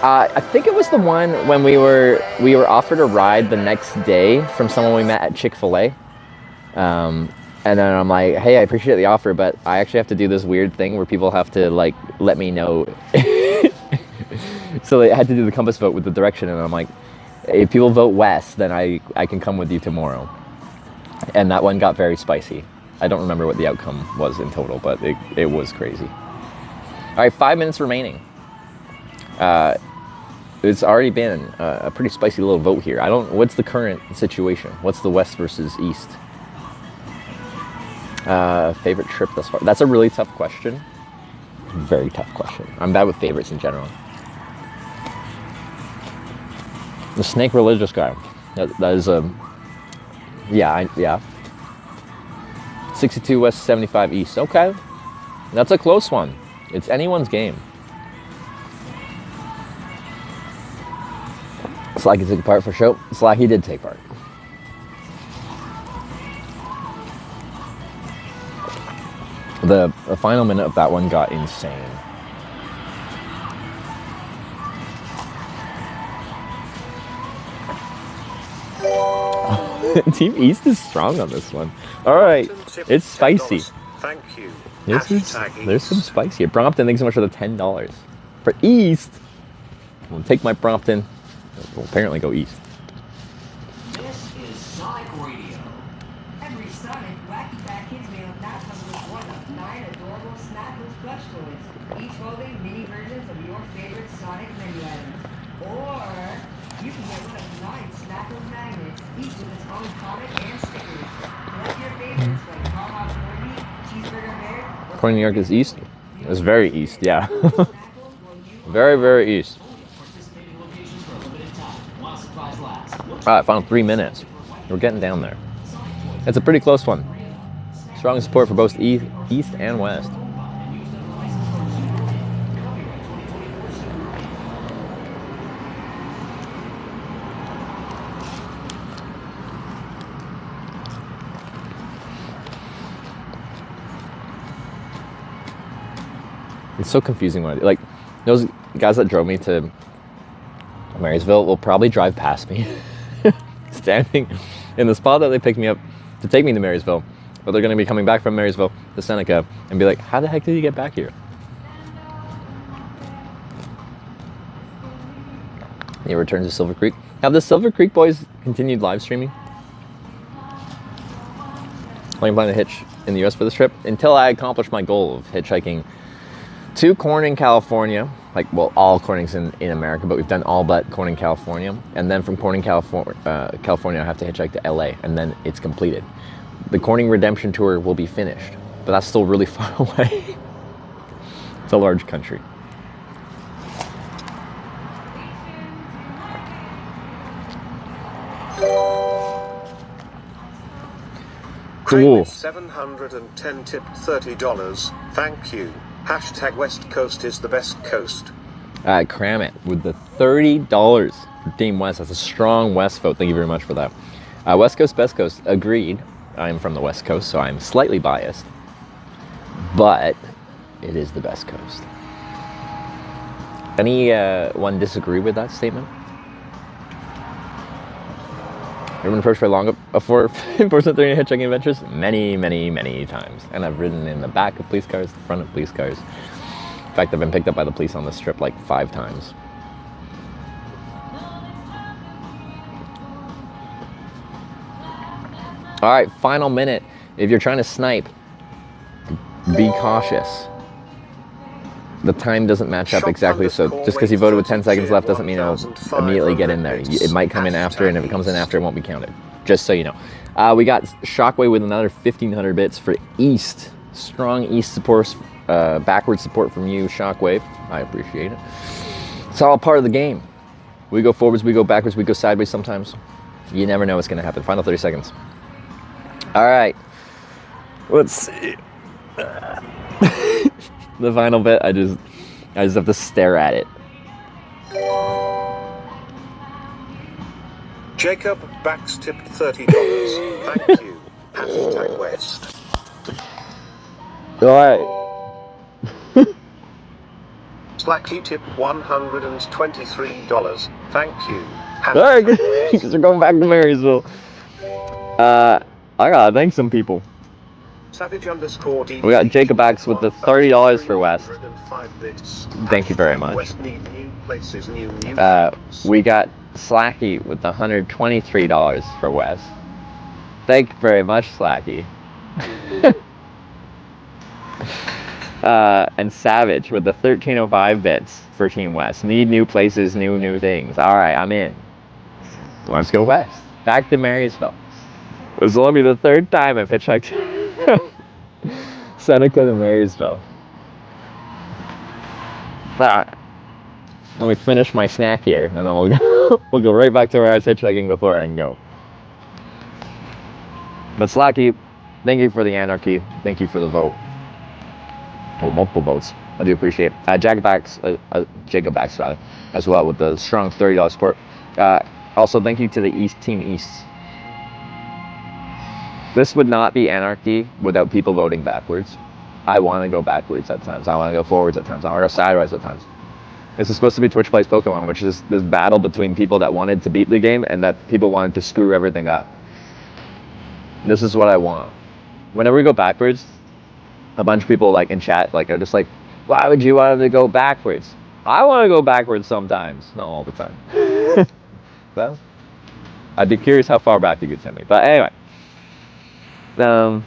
S4: I think it was the one when we were offered a ride the next day from someone we met at Chick-fil-A. And then I'm like, hey, I appreciate the offer, but I actually have to do this weird thing where people have to like let me know. So I had to do the compass vote with the direction, and I'm like, if people vote west, then I can come with you tomorrow. And that one got very spicy. I don't remember what the outcome was in total, but it was crazy. All right, 5 minutes remaining. It's already been a pretty spicy little vote here. What's the current situation? What's the west versus east? Favorite trip thus far? That's a really tough question. Very tough question. I'm bad with favorites in general. The snake religious guy. That is a... Yeah. 62 west, 75 east. Okay. That's a close one. It's anyone's game. Slacky took part for sure. Slacky did take part. The final minute of that one got insane. Team East is strong on this one. All right, it's spicy.
S8: Thank you.
S4: There's some spice here. Brompton, thanks so much for the $10. For East, I'll take my Brompton. We'll apparently go East.
S1: This is Sonic Radio. Every Sonic Wacky Fat Kids meal now comes with one of 9 adorable Snackles plush toys, each holding mini versions of your favorite Sonic menu items. Or you can get one of 9 Snackles magnets, each with its own comic and stickers. Collect your favorites like Tomahawk Corned Beef, Cheeseburger Bear.
S4: Corn New York is East? It's very East, yeah. Very, very East. All right, final 3 minutes. We're getting down there. It's a pretty close one. Strong support for both East and West. It's so confusing when I do. Like, those guys that drove me to Marysville will probably drive past me standing in the spot that they picked me up to take me to Marysville, but they're going to be coming back from Marysville to Seneca and be like, how the heck did you get back here? He returns to Silver Creek. Have the Silver Creek boys continued live streaming? I'm planning to hitch in the US for this trip until I accomplish my goal of hitchhiking to Corning, California. Like, well, all Cornings in America, but we've done all but Corning, California. And then from Corning, California, I have to hitchhike to LA, and then it's completed. The Corning Redemption Tour will be finished, but that's still really far away. It's a large country.
S8: Cool. 710 tipped $30. Thank you. Hashtag West Coast is the best coast.
S4: Cram it with the $30 for Team West. That's a strong West vote. Thank you very much for that. West Coast, best coast. Agreed. I'm from the West Coast, so I'm slightly biased. But it is the best coast. Anyone disagree with that statement? Ever been approached by long for enforcement during hitchhiking adventures? Many, many, many times. And I've ridden in the back of police cars, the front of police cars. In fact, I've been picked up by the police on this trip like 5 times. All right, final minute. If you're trying to snipe, be cautious. The time doesn't match up exactly, so just because you voted with 10 seconds left doesn't mean it'll immediately get in there. It might come in after, and if it comes in after, it won't be counted. Just so you know. We got Shockwave with another 1,500 bits for East. Strong East support, backward support from you, Shockwave. I appreciate it. It's all part of the game. We go forwards, we go backwards, we go sideways sometimes. You never know what's going to happen. Final 30 seconds. All right. Let's see. The final bit, I just have to stare at it.
S8: Jacob backs tipped $30. Thank you. Hashtag West.
S4: All right.
S8: Flaky tip $123. Thank you.
S4: Alright, because we're going back to Marysville. I gotta thank some people.
S8: Savage_D.
S4: We got Jacob Axe with the $30 for West. Thank you very much. We got Slacky with the $123 for West. Thank you very much, Slacky. And Savage with the 1305 bits for Team West. Need new places, new things. Alright, I'm in. Let's go west. Back to Marysville. This will only be the third time I've hitchhiked Seneca to Marysville. Let me finish my snack here, and then we'll go right back to where I was hitchhiking before I can go. But Slacky, thank you for the anarchy. Thank you for the vote. Well, multiple votes. I do appreciate it. Jacob Axe rather, as well, with the strong $30 support. Also, thank you to the Team East. This would not be anarchy without people voting backwards. I want to go backwards at times. I want to go forwards at times. I want to go sideways at times. This is supposed to be Twitch Plays Pokemon, which is this battle between people that wanted to beat the game and that people wanted to screw everything up. This is what I want. Whenever we go backwards, a bunch of people like in chat are just like, why would you want to go backwards? I want to go backwards sometimes, not all the time. Well, I'd be curious how far back you could send me. But anyway, no,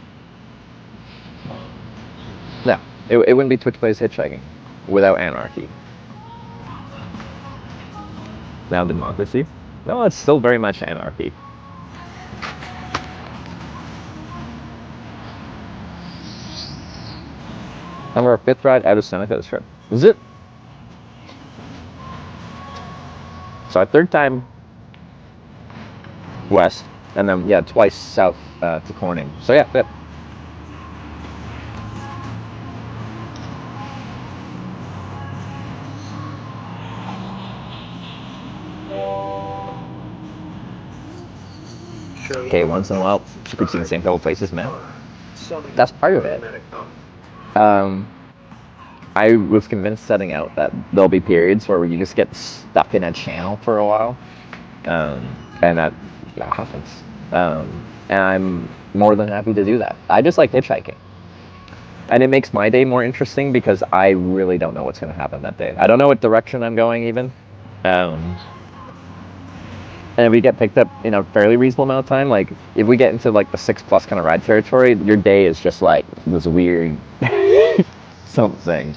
S4: it wouldn't be Twitch Plays Hitchhiking without anarchy. Now democracy? No, it's still very much anarchy. And we're our 5th ride out of Seneca this trip. Is it? So our 3rd time west, and then yeah, twice south to Corning. So yeah, yep. Okay, once in a while, you could see the same couple places, man. That's part of it. I was convinced setting out that there'll be periods where you just get stuck in a channel for a while, and that happens. And I'm more than happy to do that. I just like hitchhiking. And it makes my day more interesting because I really don't know what's going to happen that day. I don't know what direction I'm going even. And if we get picked up in a fairly reasonable amount of time, like if we get into like the 6+ kind of ride territory, your day is just like this weird something.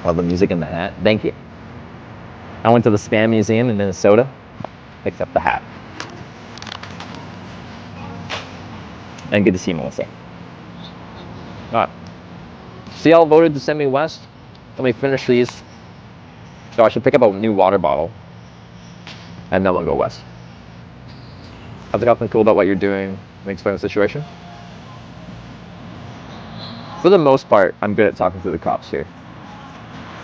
S4: Love the music in the hat. Thank you. I went to the Spam Museum in Minnesota, picked up the hat. And good to see you, Melissa. Alright. So y'all voted to send me west. Let me finish these. So I should pick up a new water bottle. And then we'll go west. How's it something cool about what you're doing? Let me explain the situation. For the most part, I'm good at talking to the cops here.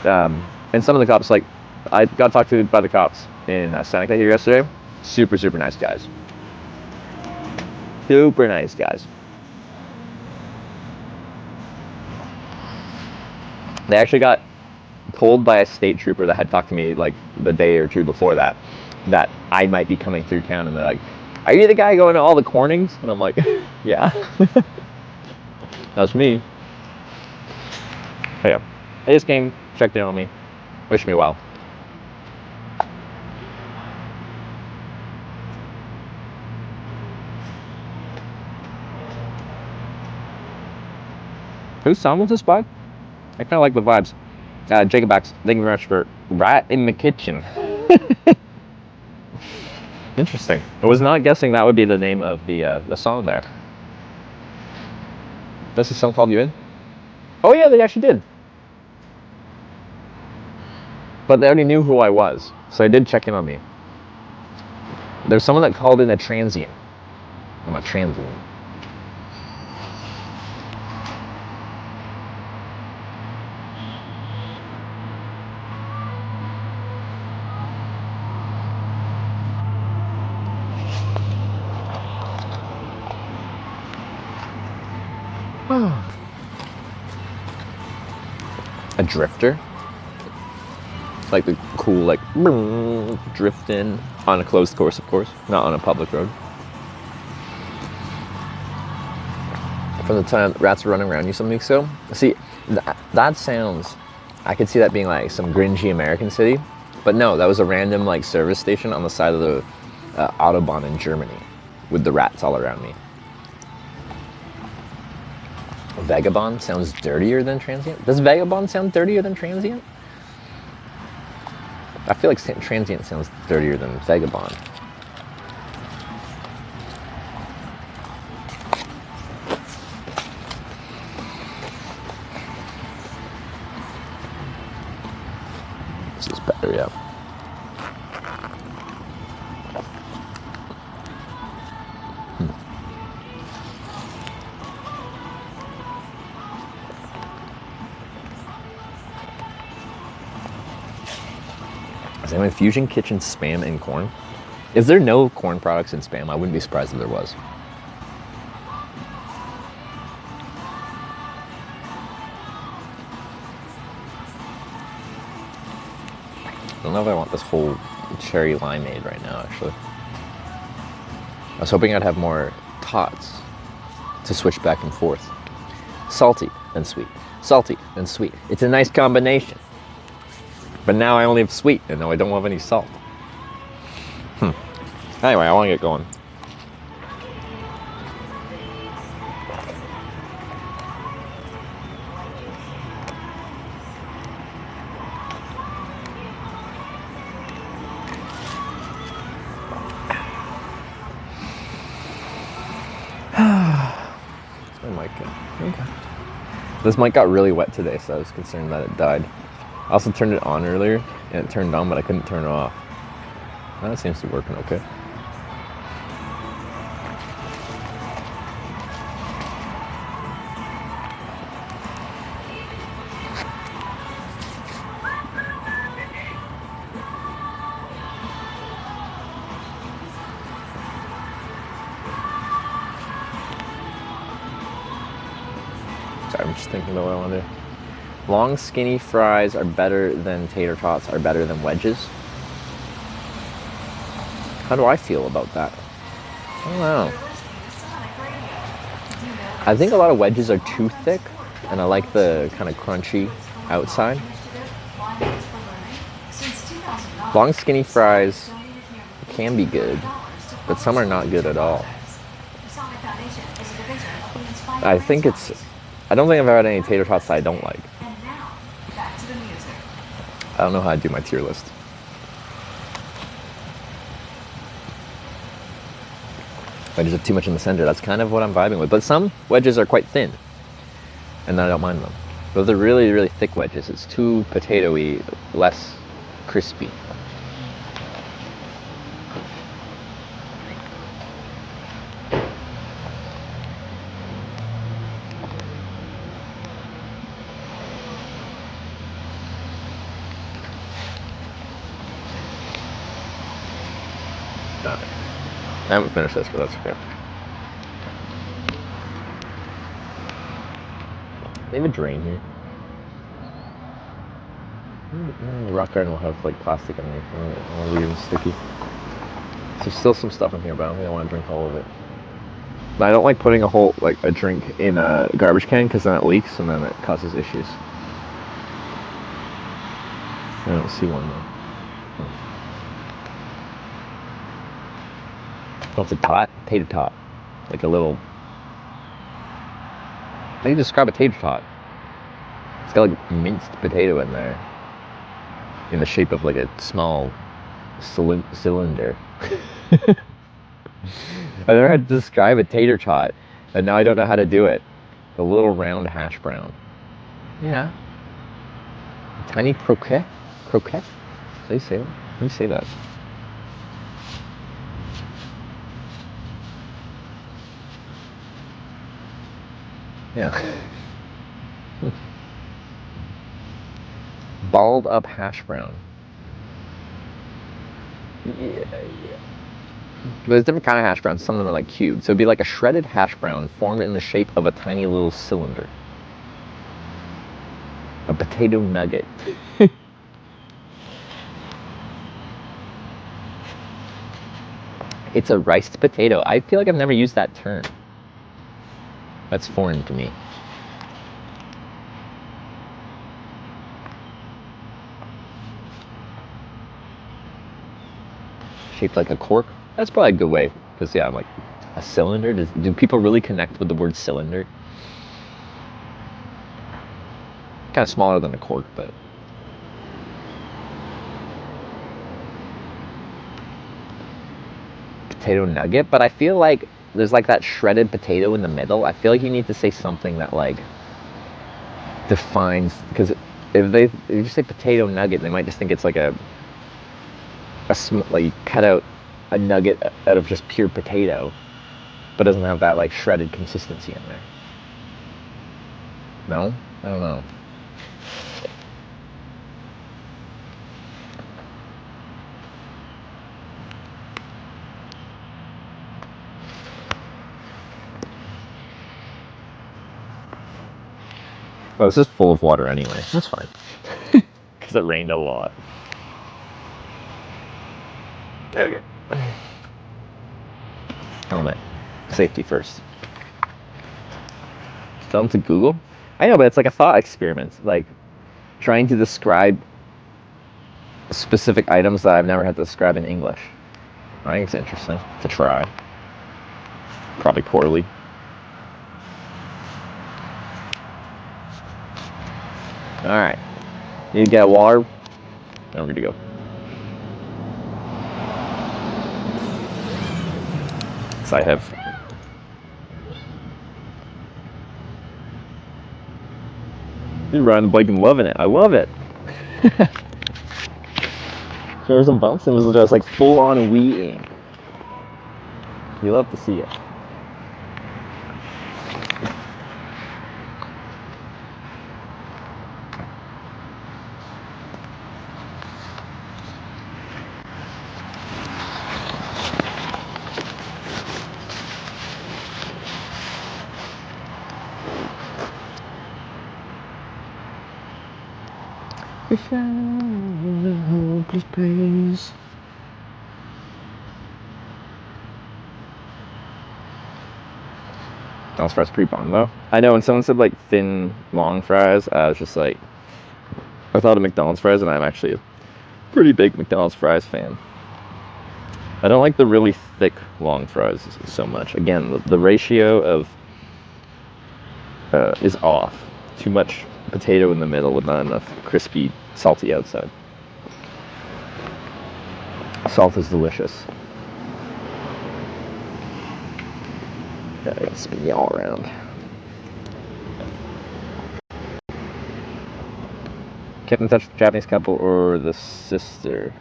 S4: And some of the cops, like, I got talked to by the cops in Seneca here yesterday. Super, super nice guys. Super nice guys. They actually got told by a state trooper that had talked to me like the day or two before that I might be coming through town, and they're like, are you the guy going to all the cornings? And I'm like, yeah. That's me. But yeah, they just came, checked in on me, wished me well. Whose song was this by? I kind of like the vibes. Jacob Axe, thank you very much for Rat in the Kitchen. Interesting. I was not guessing that would be the name of the song there. Does the song called you in? Oh yeah, they actually did. But they already knew who I was, so they did check in on me. There's someone that called in a transient. I'm a transient.
S2: drifter. Like the cool, like, drift in on a closed course, of course, not on a public road. From the time rats were running around you some weeks ago. See, that sounds, I could see that being like some gringy American city, but no, that was a random like service station on the side of the Autobahn in Germany with the rats all around me. Vagabond sounds dirtier than transient. Does vagabond sound dirtier than transient? I feel like transient sounds dirtier than vagabond. This is better, yeah. Is anyone Fusion Kitchen Spam and corn? Is there no corn products in Spam? I wouldn't be surprised if there was. I don't know if I want this whole cherry limeade right now, actually. I was hoping I'd have more tots to switch back and forth. Salty and sweet. Salty and sweet. It's a nice combination. But now I only have sweet, and now I don't have any salt. Anyway, I want to get going. My mic. Okay. This mic got really wet today, so I was concerned that it died. I also turned it on earlier, and it turned on, but I couldn't turn it off. Now it seems to be working okay. Sorry, I'm just thinking about what I want to do. Long skinny fries are better than tater tots, are better than wedges. How do I feel about that? I don't know. I think a lot of wedges are too thick, and I like the kind of crunchy outside. Long skinny fries can be good, but some are not good at all. I don't think I've ever had any tater tots that I don't like. I don't know how I do my tier list. Wedges have too much in the center. That's kind of what I'm vibing with. But some wedges are quite thin, and I don't mind them. But they're really, really thick wedges. It's too potato-y, less crispy. I haven't finished this, but that's okay. They have a drain here. The rock garden will have like plastic underneath. I don't want to leave it sticky. There's still some stuff in here, but I don't think I want to drink all of it. But I don't like putting a drink in a garbage can because then it leaks and then it causes issues. I don't see one though. Oh, it's a tot? Tater tot. Like a little... How do you describe a tater tot? It's got like minced potato in there. In the shape of like a small cylinder. I've never had to describe a tater tot, and now I don't know how to do it. A little round hash brown. Yeah. A tiny croquette? Croquette? Did they say that? How do you say that? Yeah. Balled up hash brown. Yeah. There's different kind of hash browns. Some of them are like cubed. So it'd be like a shredded hash brown formed in the shape of a tiny little cylinder. A potato nugget. It's a riced potato. I feel like I've never used that term. That's foreign to me. Shaped like a cork. That's probably a good way. Because, yeah, I'm like, a cylinder? Do people really connect with the word cylinder? Kind of smaller than a cork, but... Potato nugget, but I feel like there's like that shredded potato in the middle. I feel like you need to say something that like defines, because if you say potato nugget, they might just think it's like like you cut out a nugget out of just pure potato, but doesn't have that like shredded consistency in there. No? I don't know. Oh, this is full of water anyway. That's fine. Because it rained a lot. Okay. Helmet. Safety first. Tell them to Google? I know, but it's like a thought experiment. Like, trying to describe specific items that I've never had to describe in English. I think it's interesting to try. Probably poorly. Alright. Need to get water. Now we're good to go. So I have... You're riding the bike and loving it. I love it. There were some bumps and it was just like full on weeing. You love to see it. We found a hopeless place. McDonald's fries pretty bomb though. I know when someone said like thin long fries, I was just like, I thought of McDonald's fries, and I'm actually a pretty big McDonald's fries fan. I don't like the really thick long fries so much. Again, the ratio of is off. Too much potato in the middle with not enough crispy, salty outside. Salt is delicious. Yeah, I gotta spin you all around. Kept in touch with the Japanese couple or the sister?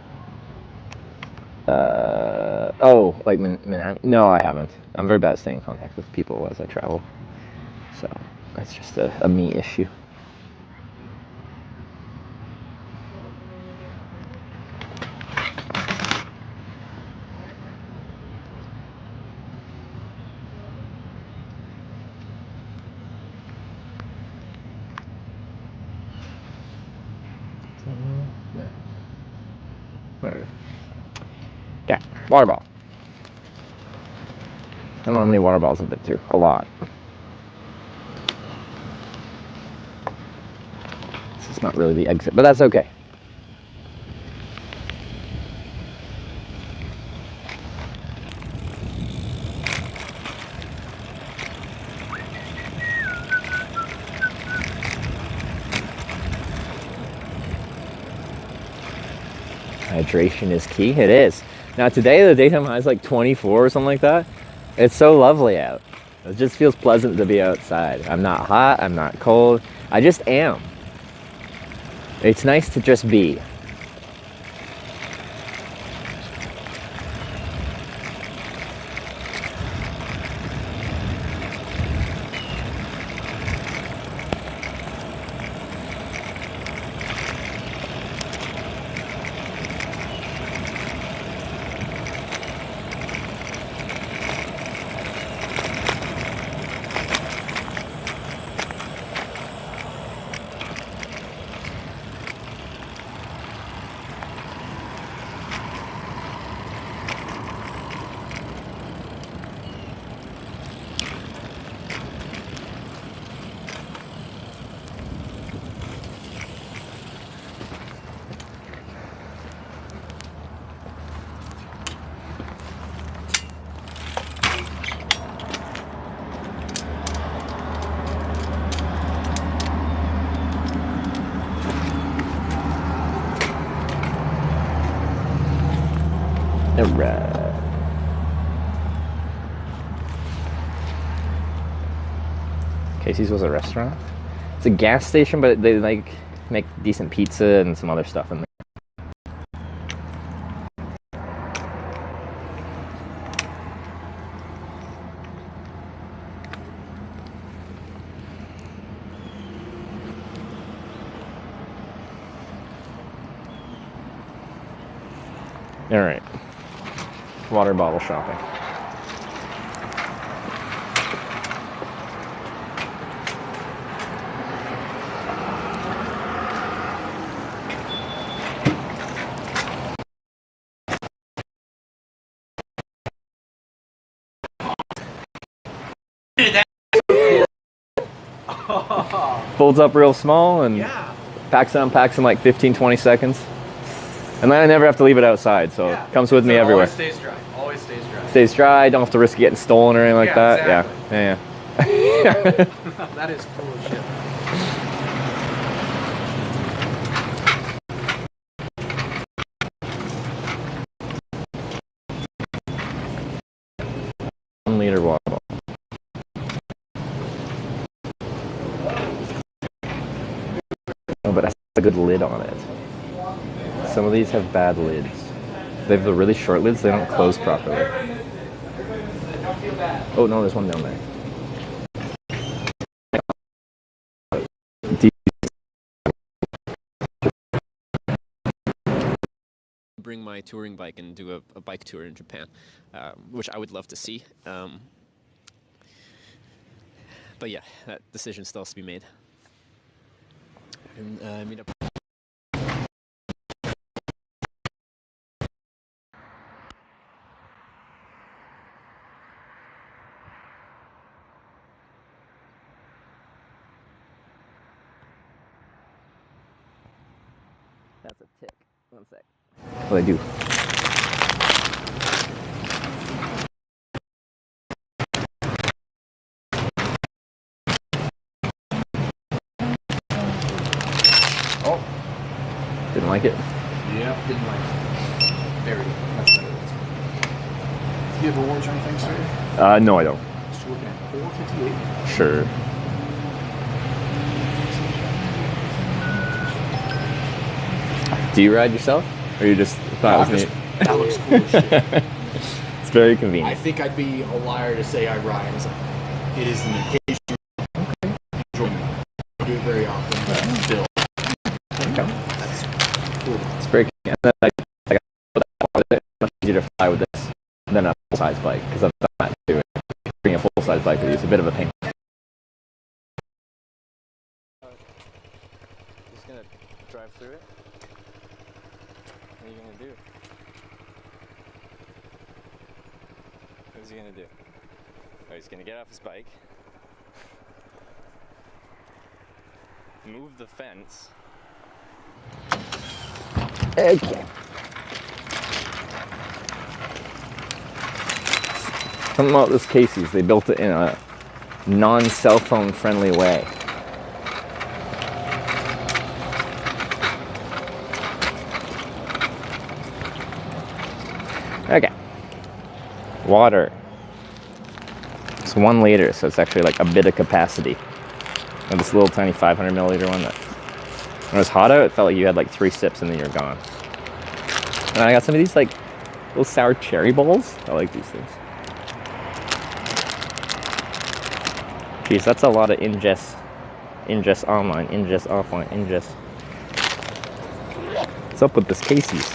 S2: Oh, like Manhattan? No, I haven't. I'm very bad at staying in contact with people as I travel. So, that's just a me issue. Yeah, water bottle. I don't know how many water bottles I've been through. A lot. This is not really the exit, but that's okay. Hydration is key. It is. Now today the daytime high is like 24 or something like that. It's so lovely out. It just feels pleasant to be outside. I'm not hot, I'm not cold. I just am. It's nice to just be.
S4: Alright. Casey's was a restaurant. It's a gas station, but they like make decent pizza and some other stuff in there. All right, water bottle shopping. Folds up real small and packs it, unpacks in like 15-20 seconds. And then I never have to leave it outside, so it comes with me everywhere.
S7: Always stays dry. Always stays dry.
S4: Stays dry, don't have to risk getting stolen or anything like that.
S7: Exactly.
S4: Yeah.
S7: That is cool as shit.
S4: Liter water bottle. Oh, but that's a good lid on it. Some of these have bad lids. They have the really short lids, they don't close properly. Oh no, there's one down there.
S2: Bring my touring bike and do a bike tour in Japan, which I would love to see. But yeah, that decision still has to be made. And meet up.
S4: That's a tick. 1 sec. What do I do?
S7: Oh.
S4: Didn't like it?
S7: Yeah, didn't like it. Very much better. Do you have awards or anything, sir?
S4: No, I don't.
S7: Just looking at 458.
S4: Sure. Do you ride yourself? Or you just thought it was neat?
S7: That looks cool as shit.
S4: It's very convenient.
S7: I think I'd be a liar to say I ride. It's like, it is an occasion. Okay. I do it very often, but still.
S4: Okay.
S7: That's cool.
S4: It's very convenient. And then I got it much easier to fly with this than a full-size bike, because I've done that too. Bring a full-size bike with you is a bit of a pain.
S2: Just gonna drive through it. What are you gonna do? What's he gonna do? Oh, he's gonna get off his bike, move the fence.
S4: Okay. Something about this Casey's, they built it in a non-cell phone friendly way. Okay. Water. It's 1 liter, so it's actually like a bit of capacity. And this little tiny 500 milliliter one that, when it was hot out, it felt like you had like 3 sips and then you're gone. And I got some of these like little sour cherry balls. I like these things. Geez, that's a lot of ingest online, ingest offline, ingest. What's up with this Casey's?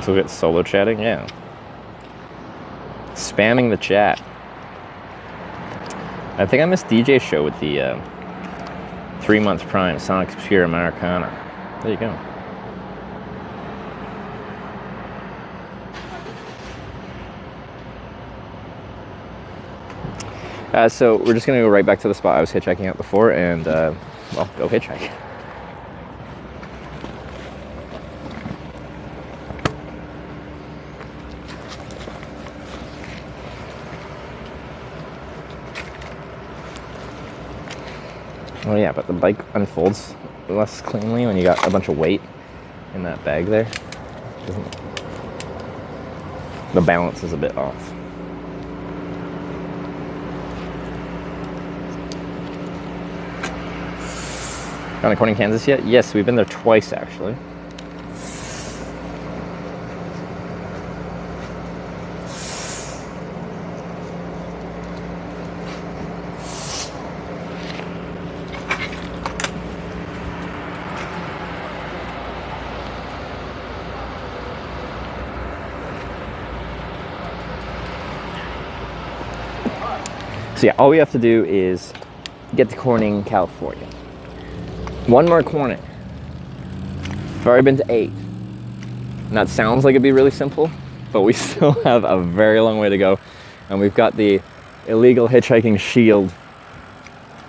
S4: So we get solo chatting, yeah. Spamming the chat. I think I missed DJ's show with the 3-month Prime Sonic Pure Americana. There you go. So we're just gonna go right back to the spot I was hitchhiking at before, and well, go hitchhike. Oh yeah, but the bike unfolds less cleanly when you got a bunch of weight in that bag there. The balance is a bit off. Gone to Corning, Kansas yet? Yes, we've been there twice actually. So yeah, all we have to do is get to Corning, California. One more corner. I've already been to 8. And that sounds like it'd be really simple, but we still have a very long way to go. And we've got the illegal hitchhiking shield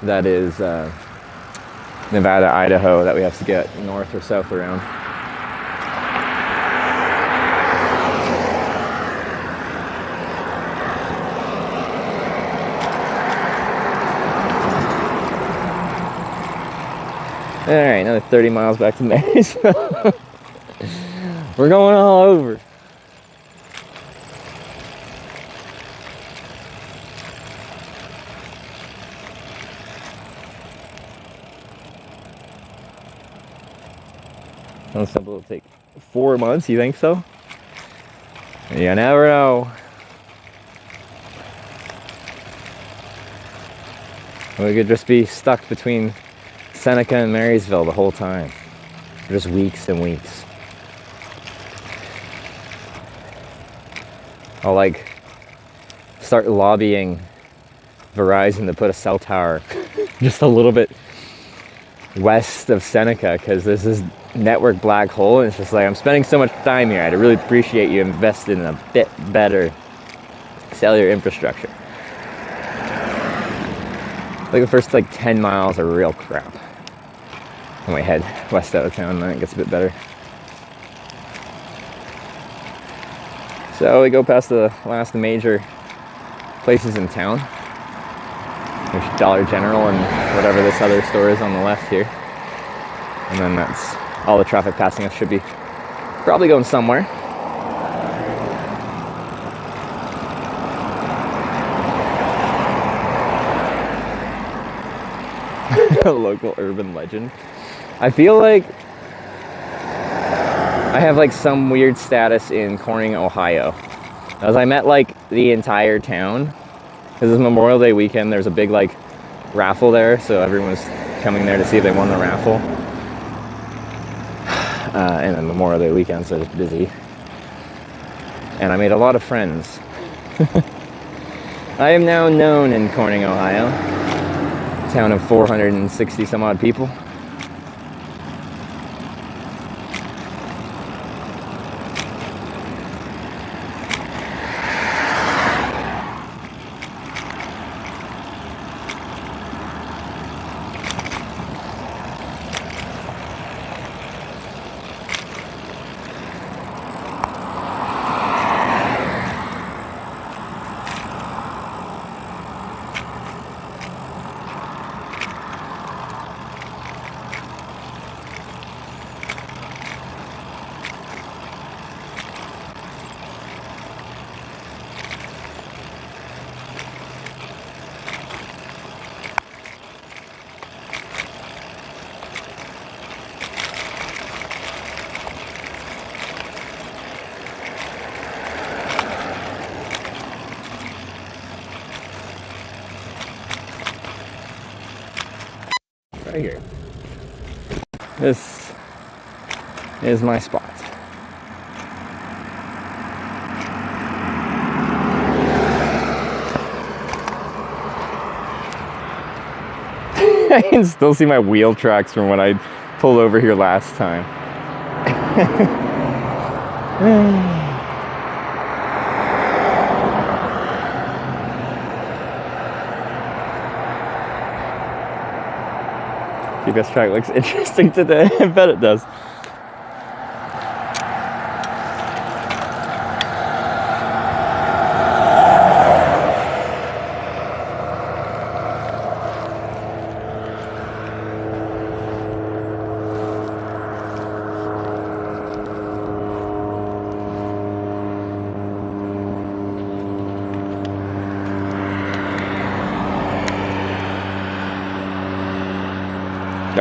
S4: that is Nevada, Idaho, that we have to get north or south around. All right, another 30 miles back to Marysville. We're going all over. Sounds simple. It'll take 4 months, you think so? You never know. We could just be stuck between Seneca and Marysville the whole time. For just weeks and weeks. I'll like start lobbying Verizon to put a cell tower just a little bit west of Seneca, because there's this network black hole, and it's just like, I'm spending so much time here. I'd really appreciate you investing in a bit better cellular infrastructure. Like the first like 10 miles are real crap. And we head west out of town, and then it gets a bit better. So we go past the last major places in town. There's Dollar General and whatever this other store is on the left here. And then that's all the traffic passing us should be probably going somewhere. A local urban legend. I feel like I have like some weird status in Corning, Ohio. As I met like the entire town. Because it's Memorial Day weekend, there's a big like raffle there, so everyone's coming there to see if they won the raffle. And then Memorial Day weekend, so it's busy. And I made a lot of friends. I am now known in Corning, Ohio. A town of 460 some odd people. Right here. This is my spot. I can still see my wheel tracks from when I pulled over here last time. GPS track looks interesting today. I bet it does.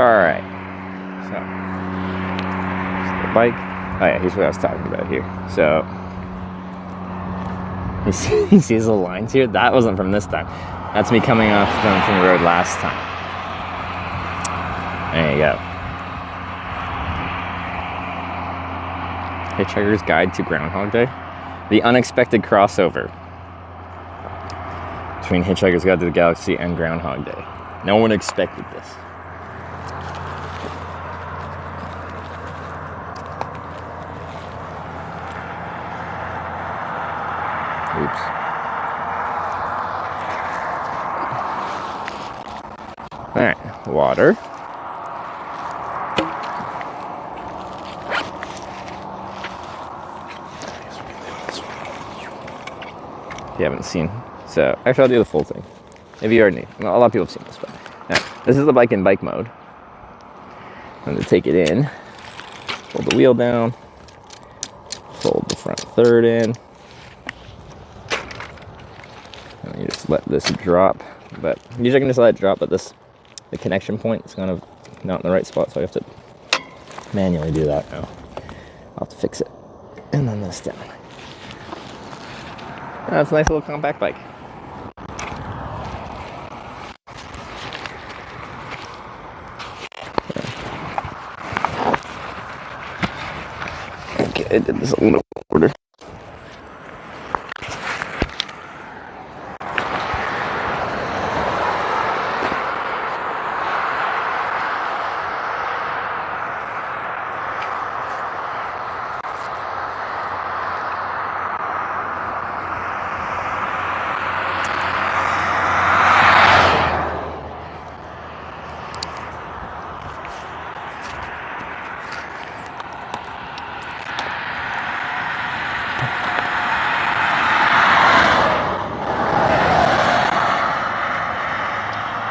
S4: Alright. So, the bike. Oh yeah, here's what I was talking about here. So, you see these little lines here? That wasn't from this time. That's me coming off from the road last time. There you go. Hitchhiker's Guide to Groundhog Day. The unexpected crossover between Hitchhiker's Guide to the Galaxy and Groundhog Day. No one expected this. Oops. Alright, water. If you haven't seen. So, actually I'll do the full thing. Maybe you already, well, a lot of people have seen this, but yeah, this is the bike in bike mode. I'm going to take it in, fold the wheel down, fold the front third in, and you just let this drop. But usually I can just let it drop, but the connection point is kind of not in the right spot, so I have to manually do that now. I'll have to fix it. And then this down. That's a nice little compact bike. Okay, I did this a little order.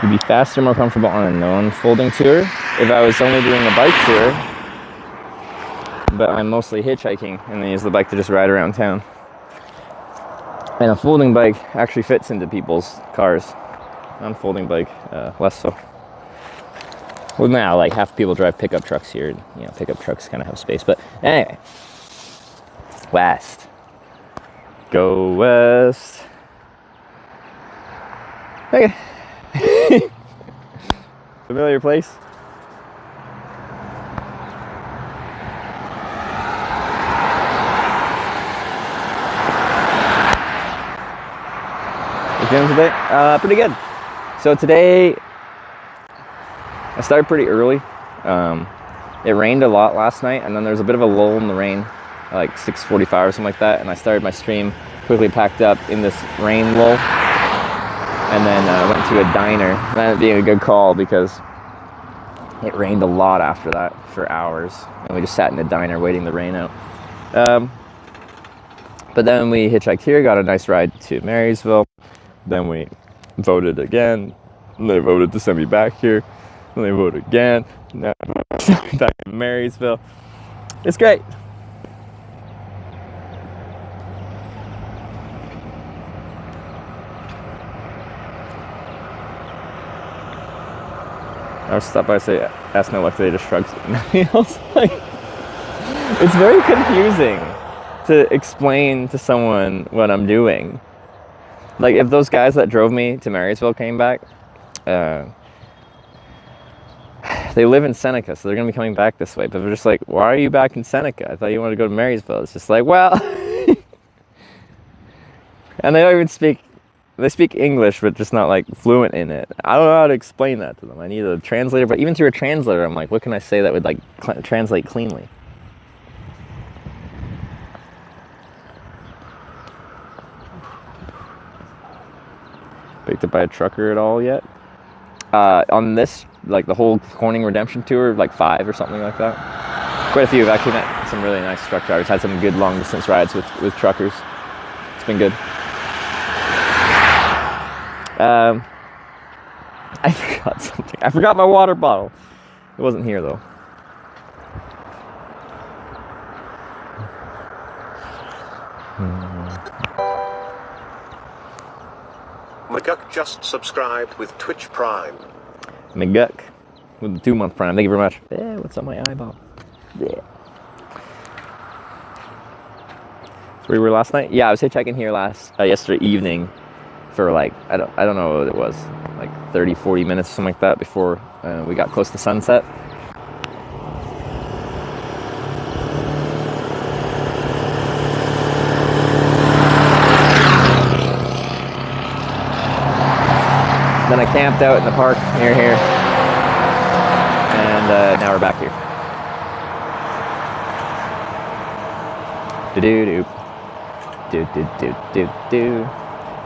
S4: You'd be faster, more comfortable on a non-folding tour if I was only doing a bike tour, but I'm mostly hitchhiking and then use the bike to just ride around town. And a folding bike actually fits into people's cars. Non-folding bike, less so. Well, now, like, half people drive pickup trucks here. You know, pickup trucks kind of have space, but anyway. West. Go west. Okay. Familiar place? Feeling today? Pretty good. So today, I started pretty early. It rained a lot last night, and then there was a bit of a lull in the rain, like 6:45 or something like that, and I started my stream, quickly packed up in this rain lull. And then went to a diner. That ended up being a good call because it rained a lot after that for hours. And we just sat in a diner waiting the rain out. But then we hitchhiked here, got a nice ride to Marysville. Then we voted again. And they voted to send me back here. And they voted again. Now I'm back in Marysville. It's great. I was stopped by to say, ask no luck, they just shrugged. Like, it's very confusing to explain to someone what I'm doing. Like, if those guys that drove me to Marysville came back, they live in Seneca, so they're going to be coming back this way. But they're just like, why are you back in Seneca? I thought you wanted to go to Marysville. It's just like, well... And they don't even speak... They speak English, but just not, like, fluent in it. I don't know how to explain that to them. I need a translator, but even through a translator, I'm like, what can I say that would, like, translate cleanly? Picked up by a trucker at all yet? On this, like, the whole Corning Redemption Tour, like 5 or something like that. Quite a few. I've actually met some really nice truck drivers. Had some good long-distance rides with truckers. It's been good. I forgot something. I forgot my water bottle. It wasn't here, though.
S8: McGuck just subscribed with Twitch Prime.
S4: McGuck. with the 2-month prime. Thank you very much. Yeah, what's on my eyeball? Yeah. So where we were last night? Yeah, I was hitchhiking here yesterday evening for like, I don't know what it was, like 30, 40 minutes, something like that, before we got close to sunset. Then I camped out in the park near here, and now we're back here. Do-do-do. Do-do-do-do-do.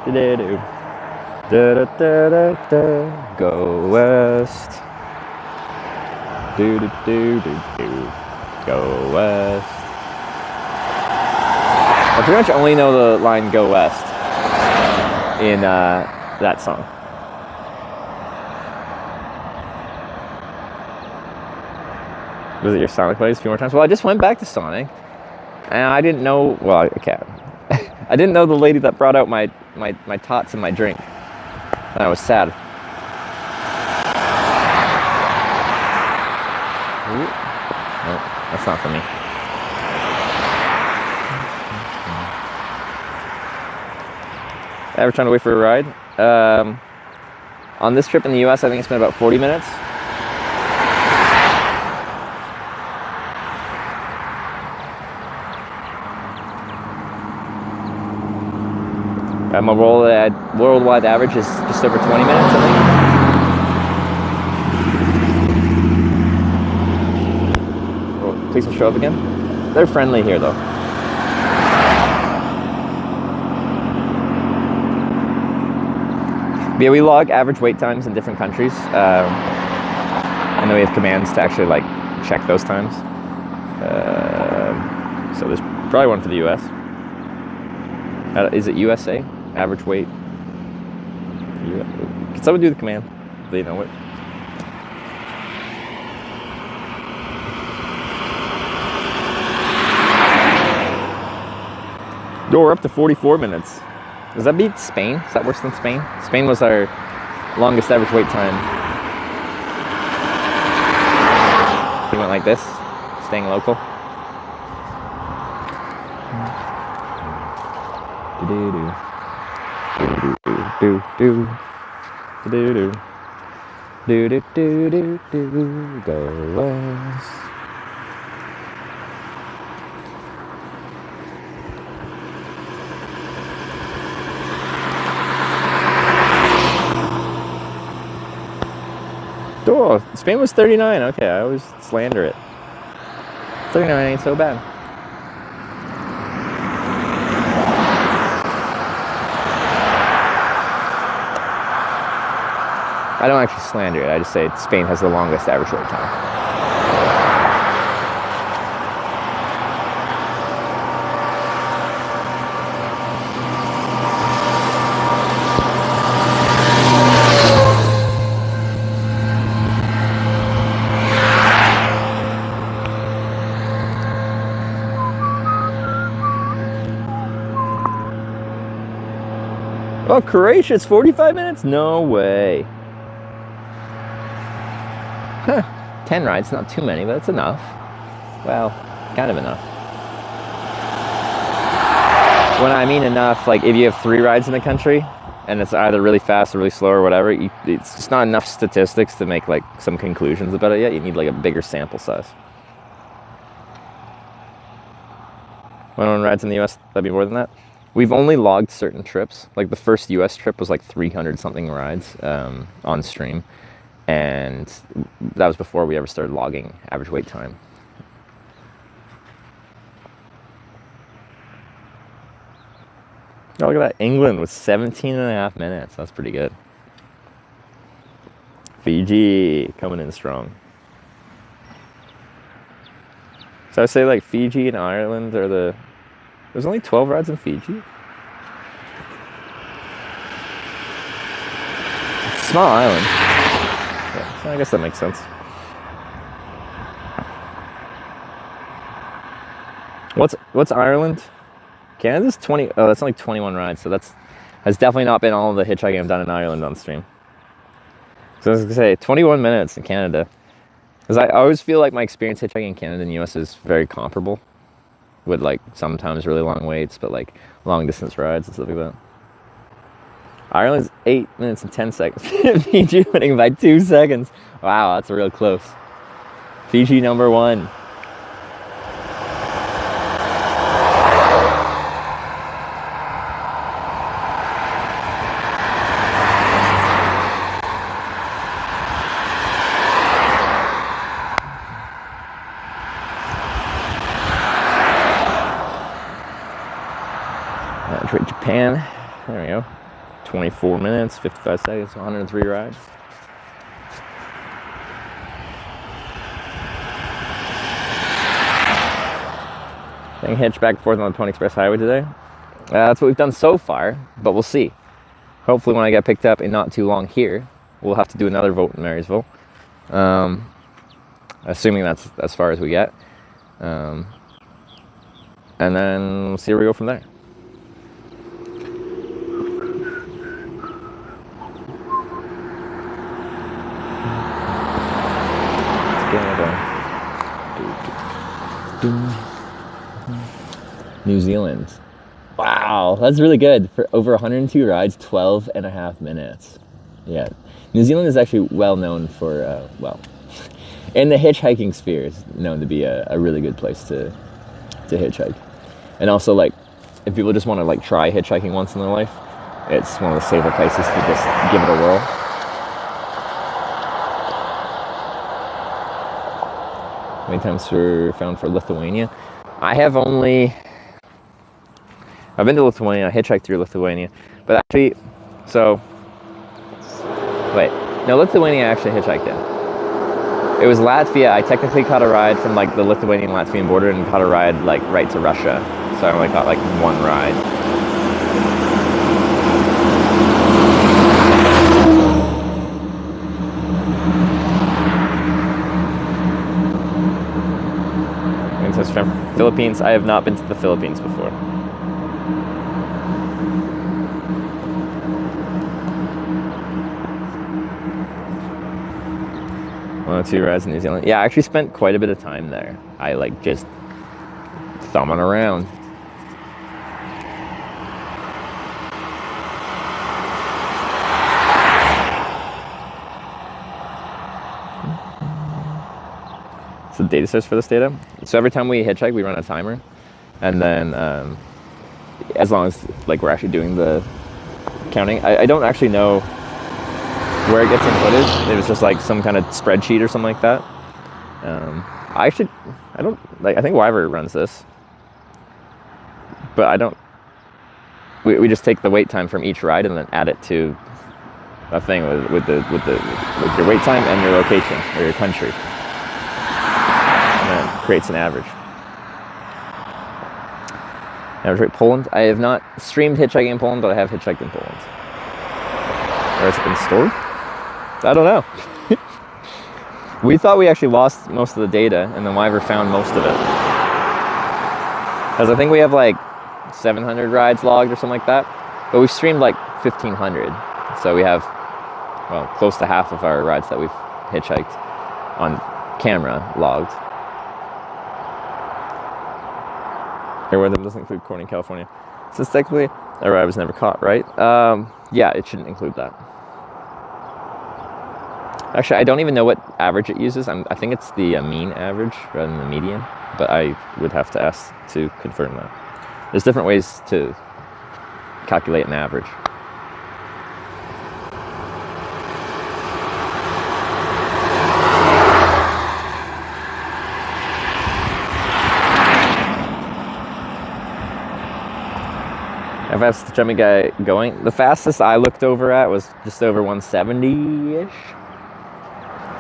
S4: Do-do-do. Da-da-da-da-da. Go west. Do-do-do-do-do. Go west. I pretty much only know the line "Go West" in that song. Visit your Sonic buddies a few more times. Well, I just went back to Sonic, and I didn't know. Well, I can't. I didn't know the lady that brought out my tots and my drink. And I was sad. Ooh. No, that's not for me. Ever trying to wait for a ride? On this trip in the US, I think it's been about 40 minutes. My worldwide average is just over 20 minutes, I think. Well, police will show up again. They're friendly here, though. But yeah, we log average wait times in different countries. And then we have commands to actually like check those times. So there's probably one for the US. Is it USA? Average weight. Can someone do the command? They know it. Oh, we're up to 44 minutes. Does that beat Spain? Is that worse than Spain? Spain was our longest average wait time. We went like this, staying local. Do-do-do. Do-do-do-do. Do-do-do. Do-do-do-do-do. Go west. Oh, Spain was 39. Okay, I always slander it. 39 ain't so bad. I don't actually slander it. I just say Spain has the longest average wait time. Oh, Croatia, it's 45 minutes? No way. Huh. 10 rides, not too many, but it's enough. Well, kind of enough. When I mean enough, like if you have 3 rides in the country, and it's either really fast or really slow or whatever, it's just not enough statistics to make like some conclusions about it yet. You need like a bigger sample size. 101 rides in the US, that'd be more than that. We've only logged certain trips. Like the first US trip was like 300 something rides on stream. And that was before we ever started logging average wait time. Oh, look at that. England was 17.5 minutes. That's pretty good. Fiji coming in strong. So I say like Fiji and Ireland are the... There's only 12 rides in Fiji? It's a small island. Yeah, so I guess that makes sense. What's Ireland? Canada's 20. Oh, that's only 21 rides. So has definitely not been all of the hitchhiking I've done in Ireland on stream. So I was gonna say 21 minutes in Canada. Because I always feel like my experience hitchhiking in Canada and the US is very comparable, with like sometimes really long waits, but like long distance rides and stuff like that. Ireland's 8 minutes and 10 seconds. Fiji winning by 2 seconds. Wow, that's real close. Fiji number 1. Detroit, Japan. There we go. 24 minutes, 55 seconds, 103 rides. Getting hitched back and forth on the Pony Express Highway today. That's what we've done so far, but we'll see. Hopefully when I get picked up in not too long here, we'll have to do another vote in Marysville. Assuming that's as far as we get. And then we'll see where we go from there. New Zealand. Wow, that's really good. For over 102 rides, 12 and a half minutes. Yeah. New Zealand is actually well known for, well, in the hitchhiking sphere, is known to be a really good place to hitchhike. And also, like, if people just want to, like, try hitchhiking once in their life, it's one of the safer places to just give it a whirl. How many times were found for Lithuania? I've been to Lithuania, I hitchhiked through Lithuania, but actually, no, Lithuania I actually hitchhiked in. It was Latvia. I technically caught a ride from like the Lithuanian-Latvian border and caught a ride like right to Russia. So I only caught like one ride. From Philippines, I have not been to the Philippines before. 102 rides in New Zealand. Yeah, I actually spent quite a bit of time there. I like just thumbing around. So the data source for this data. So every time we hitchhike, we run a timer, and then as long as like we're actually doing the counting, I don't actually know where it gets inputted. It was just like some kind of spreadsheet or something like that. I think Wyver runs this, but I don't. We just take the wait time from each ride and then add it to a thing with your wait time and your location or your country. And then it creates an average. Average rate Poland. I have not streamed hitchhiking in Poland, but I have hitchhiked in Poland. Where has it been stored? I don't know. We thought we actually lost most of the data, and then Wyver found most of it. Because I think we have like 700 rides logged or something like that, but we've streamed like 1,500. So we have, well, close to half of our rides that we've hitchhiked on camera logged. Airweather doesn't include Corning, California. Since technically a ride was never caught, right? Yeah, it shouldn't include that. Actually, I don't even know what average it uses. I think it's the mean average rather than the median, but I would have to ask to confirm that. There's different ways to calculate an average. How fast is the jumping guy going? The fastest I looked over at was just over 170-ish.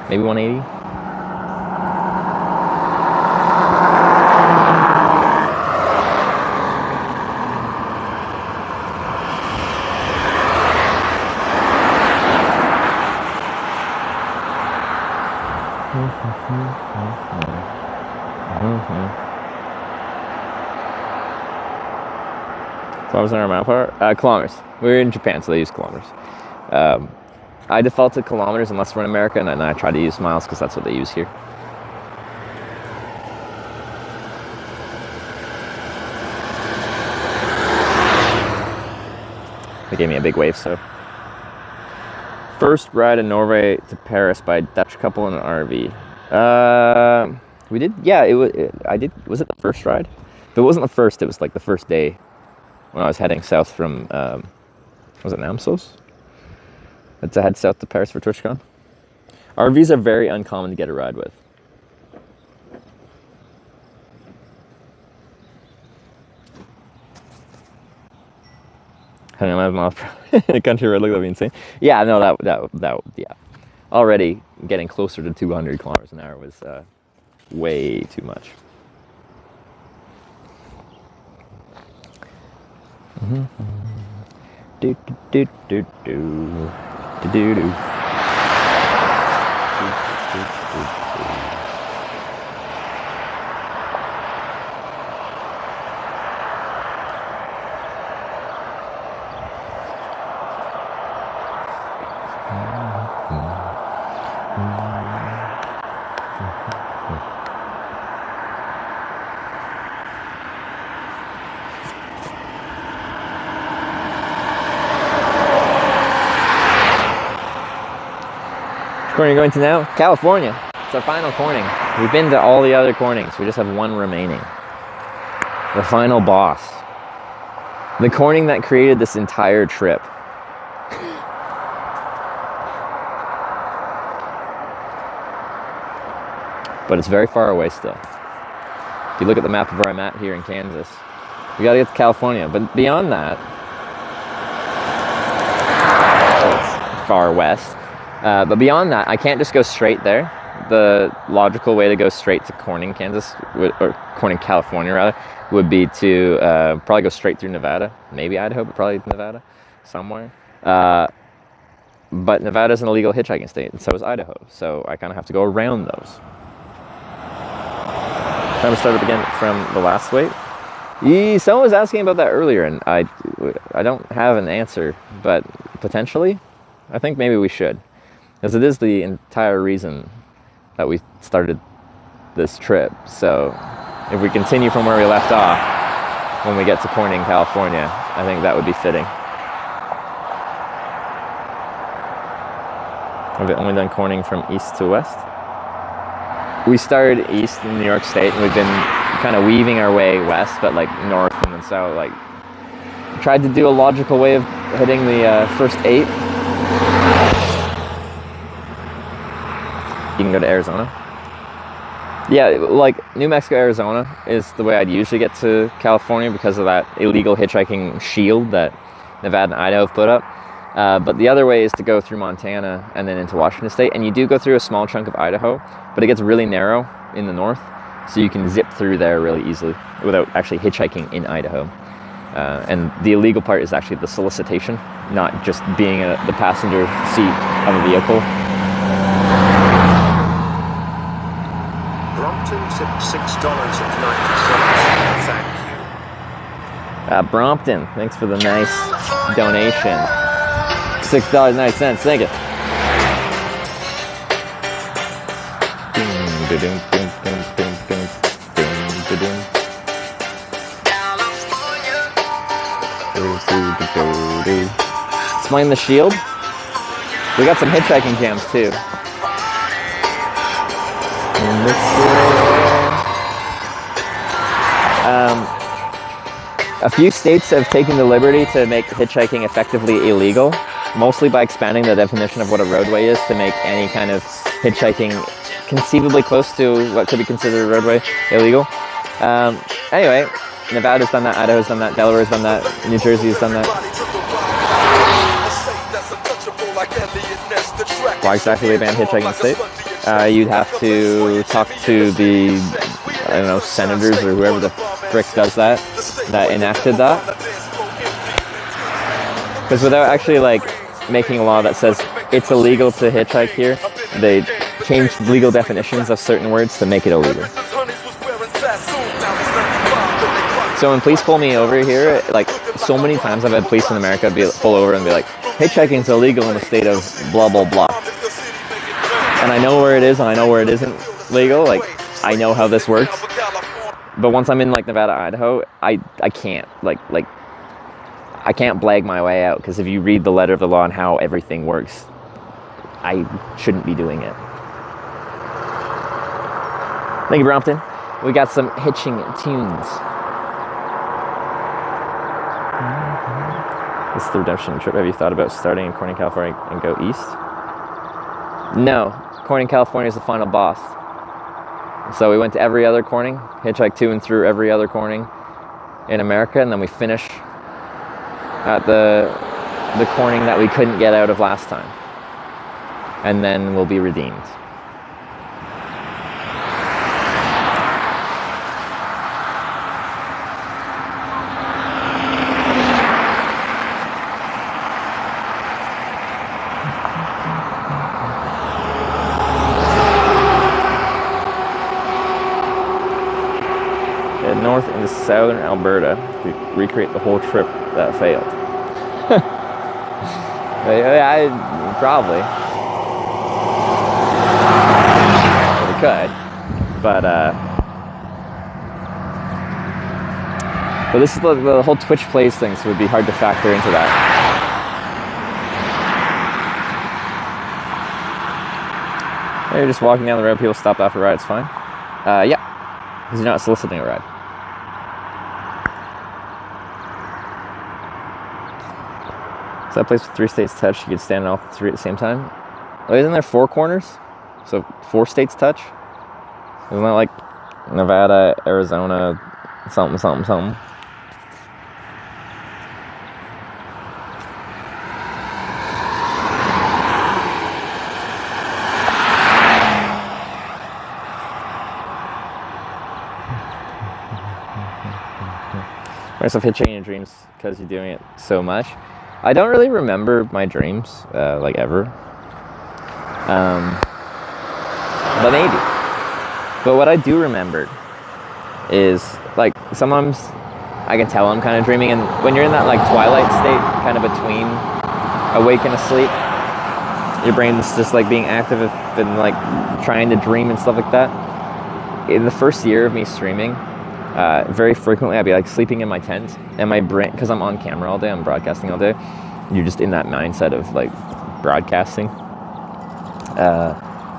S4: Maybe 180. Kilometers an hour, mile per hour? Kilometers. We're in Japan, so they use kilometers. I default to kilometers unless we're in America, and then I try to use miles because that's what they use here. They gave me a big wave, so. First ride in Norway to Paris by a Dutch couple in an RV. We did, yeah, was it the first ride? If it wasn't the first, it was like the first day when I was heading south from, was it Namsos? To head south to Paris for TwitchCon. RVs are very uncommon to get a ride with. 111 miles per hour in a country road, like that'd be insane. Yeah, no, that yeah. Already getting closer to 200 kilometers an hour was way too much. Do do do do do do do. Corning you're going to now? California. It's our final corning. We've been to all the other cornings. We just have one remaining. The final boss. The corning that created this entire trip. But it's very far away still. If you look at the map of where I'm at here in Kansas, we gotta get to California. But beyond that, it's far west. But beyond that, I can't just go straight there. The logical way to go straight to Corning, Kansas, or Corning, California, rather, would be to probably go straight through Nevada. Maybe Idaho, but probably Nevada, somewhere. But Nevada's an illegal hitchhiking state, and so is Idaho. So I kind of have to go around those. Time to start up again from the last wait. Someone was asking about that earlier, and I don't have an answer, but potentially, I think maybe we should. Because it is the entire reason that we started this trip. So if we continue from where we left off when we get to Corning, California, I think that would be fitting. We've only done Corning from east to west. We started east in New York State, and we've been kind of weaving our way west, but like north and then south. Like, tried to do a logical way of hitting the first 8. You can go to Arizona. Yeah, like New Mexico, Arizona is the way I'd usually get to California because of that illegal hitchhiking shield that Nevada and Idaho have put up. But the other way is to go through Montana and then into Washington State. And you do go through a small chunk of Idaho, but it gets really narrow in the north. So you can zip through there really easily without actually hitchhiking in Idaho. And the illegal part is actually the solicitation, not just being the passenger seat of a vehicle.
S8: Brompton $6.90. Thank you.
S4: Brompton, thanks for the nice donation. $6.90, thank you. Explain the shield. We got some hitchhiking jams too. A few states have taken the liberty to make hitchhiking effectively illegal, mostly by expanding the definition of what a roadway is to make any kind of hitchhiking conceivably close to what could be considered a roadway illegal. Anyway, Nevada's done that, Idaho's done that, Delaware's done that, New Jersey's done that. Why exactly they banned hitchhiking in the state? You'd have to talk to the, I don't know, senators or whoever the frick does that enacted that. Because without actually like making a law that says it's illegal to hitchhike here, they changed legal definitions of certain words to make it illegal. So when police pull me over here, like so many times I've had police in America pull over and be like, hitchhiking's illegal in the state of blah blah blah. And I know where it is and I know where it isn't legal, like I know how this works. But once I'm in like Nevada, Idaho, I can't. Like I can't blag my way out, because if you read the letter of the law and how everything works, I shouldn't be doing it. Thank you, Brompton. We got some hitching tunes. This is the redemption trip. Have you thought about starting in Corning, California and go east? No. Corning, California is the final boss. So we went to every other Corning, hitchhiked to and through every other Corning in America, and then we finish at the Corning that we couldn't get out of last time. And then we'll be redeemed. Head north into southern Alberta to recreate the whole trip that failed. I probably. We could, but this is the whole Twitch plays thing, so it would be hard to factor into that. You're just walking down the road, people stop after a ride, it's fine. Yeah, because you're not soliciting a ride. So that place with 3 states touch, you could stand on all 3 at the same time. Oh, isn't there 4 corners? So 4 states touch? Isn't that like Nevada, Arizona, something, something, something? Myself hitching your dreams because you're doing it so much. I don't really remember my dreams, like ever. But maybe. But what I do remember is, like, sometimes I can tell I'm kind of dreaming, and when you're in that, like, twilight state, kind of between awake and asleep, your brain's just, like, being active and, like, trying to dream and stuff like that. In the first year of me streaming, very frequently I'd be like sleeping in my tent, and my brain, because I'm on camera all day, I'm broadcasting all day, you're just in that mindset of like broadcasting.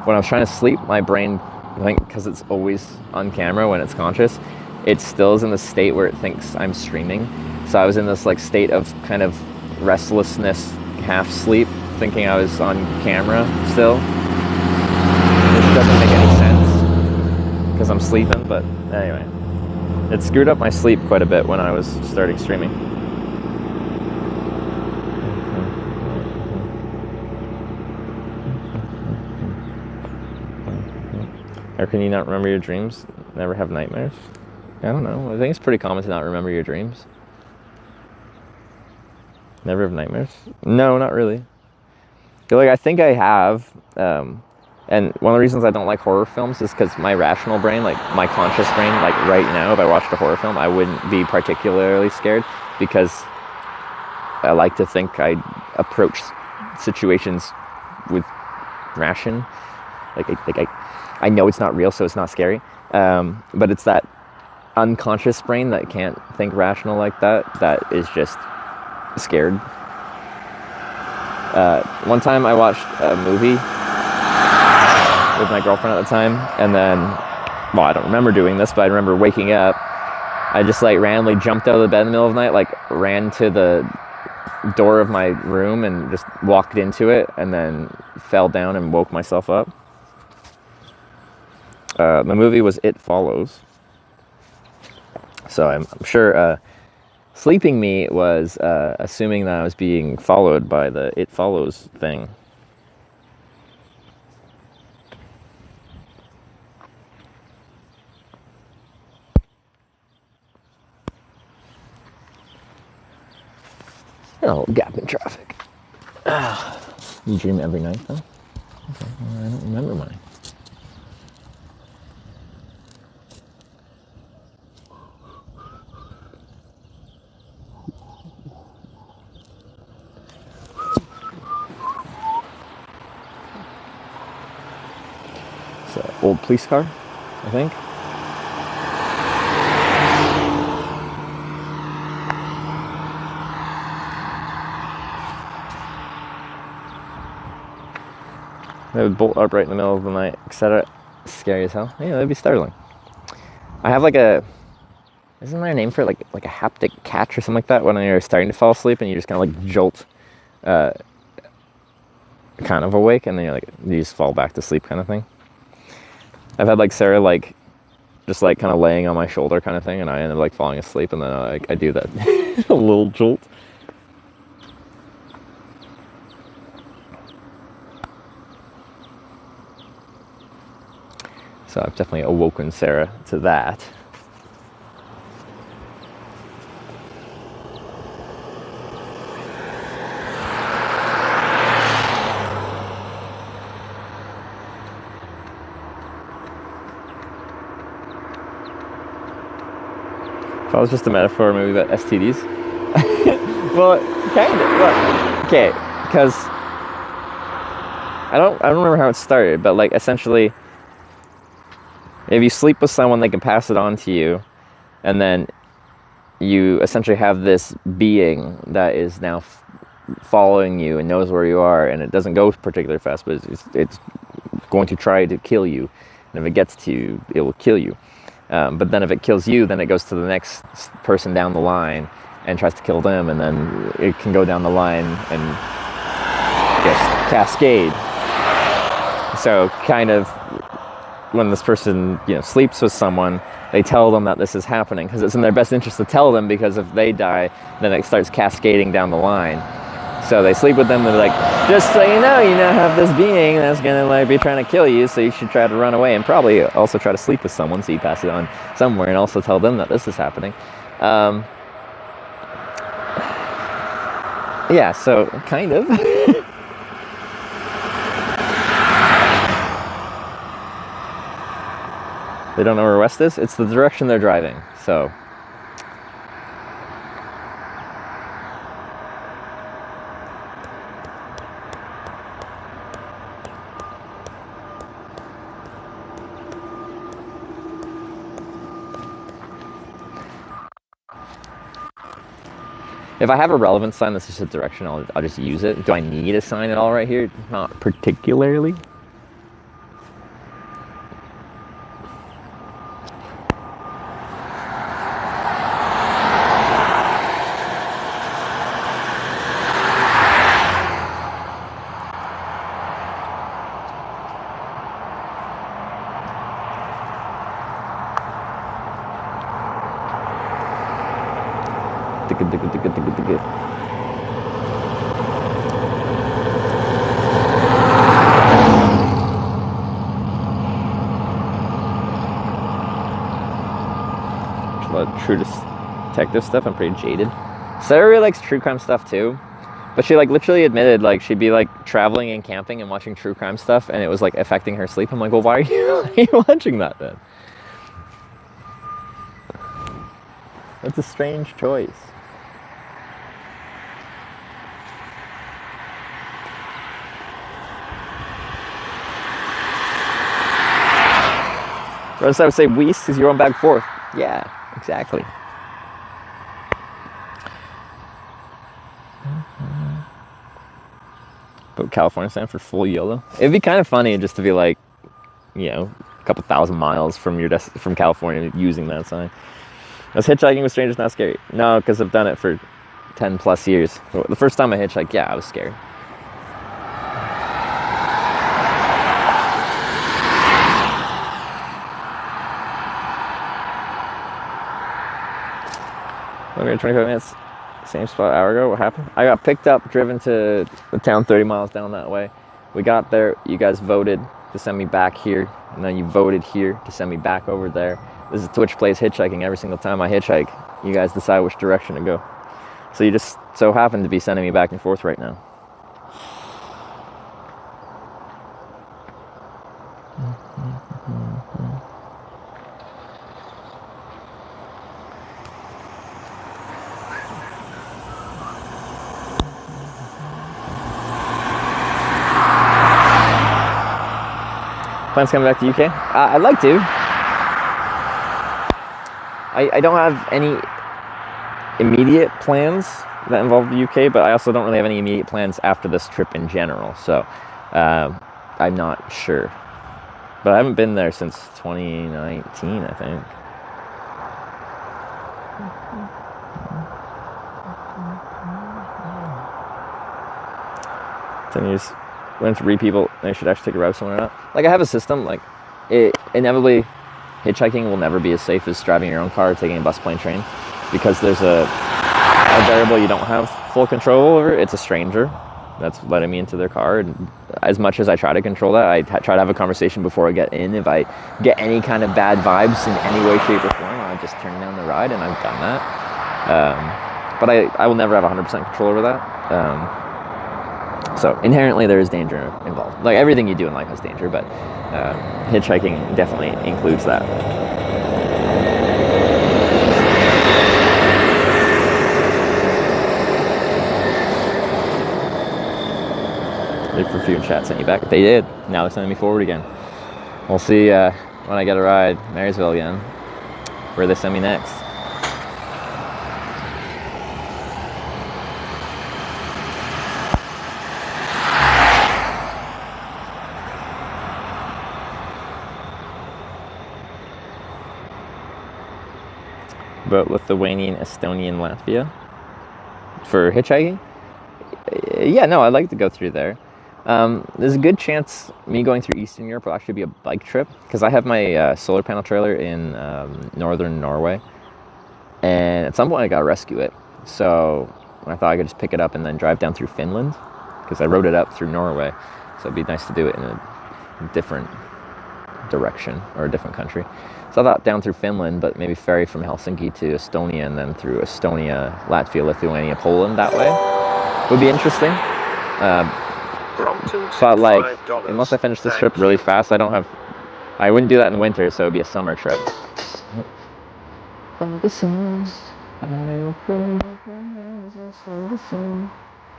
S4: When I was trying to sleep, my brain, I think because it's always on camera when it's conscious, it still is in the state where it thinks I'm streaming. So I was in this like state of kind of restlessness, half sleep, thinking I was on camera still, which doesn't make any sense because I'm sleeping. But anyway, it screwed up my sleep quite a bit when I was starting streaming. Or can you not remember your dreams? Never have nightmares? I don't know. I think it's pretty common to not remember your dreams. Never have nightmares? No, not really. Like, I think I have. And one of the reasons I don't like horror films is because my rational brain, like my conscious brain, like right now, if I watched a horror film, I wouldn't be particularly scared because I like to think I approach situations with ration. I know it's not real, so it's not scary. But it's that unconscious brain that can't think rational like that, that is just scared. One time I watched a movie with my girlfriend at the time, and then, well, I don't remember doing this, but I remember waking up. I just like randomly jumped out of the bed in the middle of the night, like ran to the door of my room and just walked into it, and then fell down and woke myself up. The movie was It Follows. So I'm sure sleeping me was assuming that I was being followed by the It Follows thing. Oh, gap in traffic. You dream every night, though? Okay, well, I don't remember mine. It's an old police car, I think. They would bolt up right in the middle of the night, etc. Scary as hell. Yeah, that'd be startling. I have like a, isn't there a name for it? Like a haptic catch or something like that, when you're starting to fall asleep and you just kind of like jolt kind of awake, and then you just fall back to sleep kind of thing. I've had like Sarah like just like kind of laying on my shoulder kind of thing, and I end up like falling asleep, and then I do that a little jolt. So I've definitely awoken Sarah to that. That was just a metaphor maybe about STDs. Well, kind of. Well, okay, because I don't remember how it started, but like essentially, if you sleep with someone, they can pass it on to you, and then you essentially have this being that is now following you and knows where you are, and it doesn't go particularly fast, but it's going to try to kill you, and if it gets to you, it will kill you. But then if it kills you, then it goes to the next person down the line and tries to kill them, and then it can go down the line and I guess cascade. So kind of when this person sleeps with someone, they tell them that this is happening because it's in their best interest to tell them, because if they die, then it starts cascading down the line. So they sleep with them, they're like, just so you now have this being that's gonna like be trying to kill you, so you should try to run away, and probably also try to sleep with someone so you pass it on somewhere, and also tell them that this is happening. Yeah, so kind of. They don't know where west is? It's the direction they're driving, so. If I have a relevant sign that's just a direction, I'll just use it. Do I need a sign at all right here? Not particularly. True detective stuff. I'm pretty jaded. Sarah really likes true crime stuff too, but she like literally admitted like she'd be like traveling and camping and watching true crime stuff, and it was like affecting her sleep. I'm like, well, why are you watching that then? That's a strange choice. Or else I would say Weiss because you're on back forth. Yeah. Exactly. But California stand for full YOLO. It'd be kind of funny just to be like, a couple thousand miles from from California using that sign. Was hitchhiking with strangers not scary? No, because I've done it for 10 plus years. The first time I hitchhiked, yeah, I was scared. We were 25 minutes, same spot an hour ago. What happened? I got picked up, driven to the town 30 miles down that way. We got there, you guys voted to send me back here, and then you voted here to send me back over there. This is Twitch Plays Hitchhiking. Every single time I hitchhike, you guys decide which direction to go. So you just so happen to be sending me back and forth right now. Plans coming back to UK? I'd like to. I don't have any immediate plans that involve the UK, but I also don't really have any immediate plans after this trip in general. So I'm not sure. But I haven't been there since 2019, I think. So you just went to read people, they should actually take a ride somewhere or not. Like, I have a system, like, it inevitably, hitchhiking will never be as safe as driving your own car or taking a bus, plane, train, because there's a variable you don't have full control over. It's a stranger that's letting me into their car, and as much as I try to control that, I try to have a conversation before I get in. If I get any kind of bad vibes in any way, shape, or form, I'll just turn down the ride, and I've done that. But I will never have 100% control over that. So inherently there is danger involved. Like, everything you do in life has danger, but hitchhiking definitely includes that. Wait for a few in chat, sent you back. They did. Now they're sending me forward again. We'll see when I get a ride, Marysville again, where they send me next. But Lithuanian, Estonian, Latvia for hitchhiking. Yeah, no, I'd like to go through there. There's a good chance me going through Eastern Europe will actually be a bike trip, because I have my solar panel trailer in northern Norway, and at some point I gotta rescue it. So I thought I could just pick it up and then drive down through Finland, because I rode it up through Norway. So it'd be nice to do it in a different direction or a different country. So I thought down through Finland, but maybe ferry from Helsinki to Estonia, and then through Estonia, Latvia, Lithuania, Poland that way. Would be interesting. But like, unless I finish this trip really fast, I wouldn't do that in winter, so it'd be a summer trip.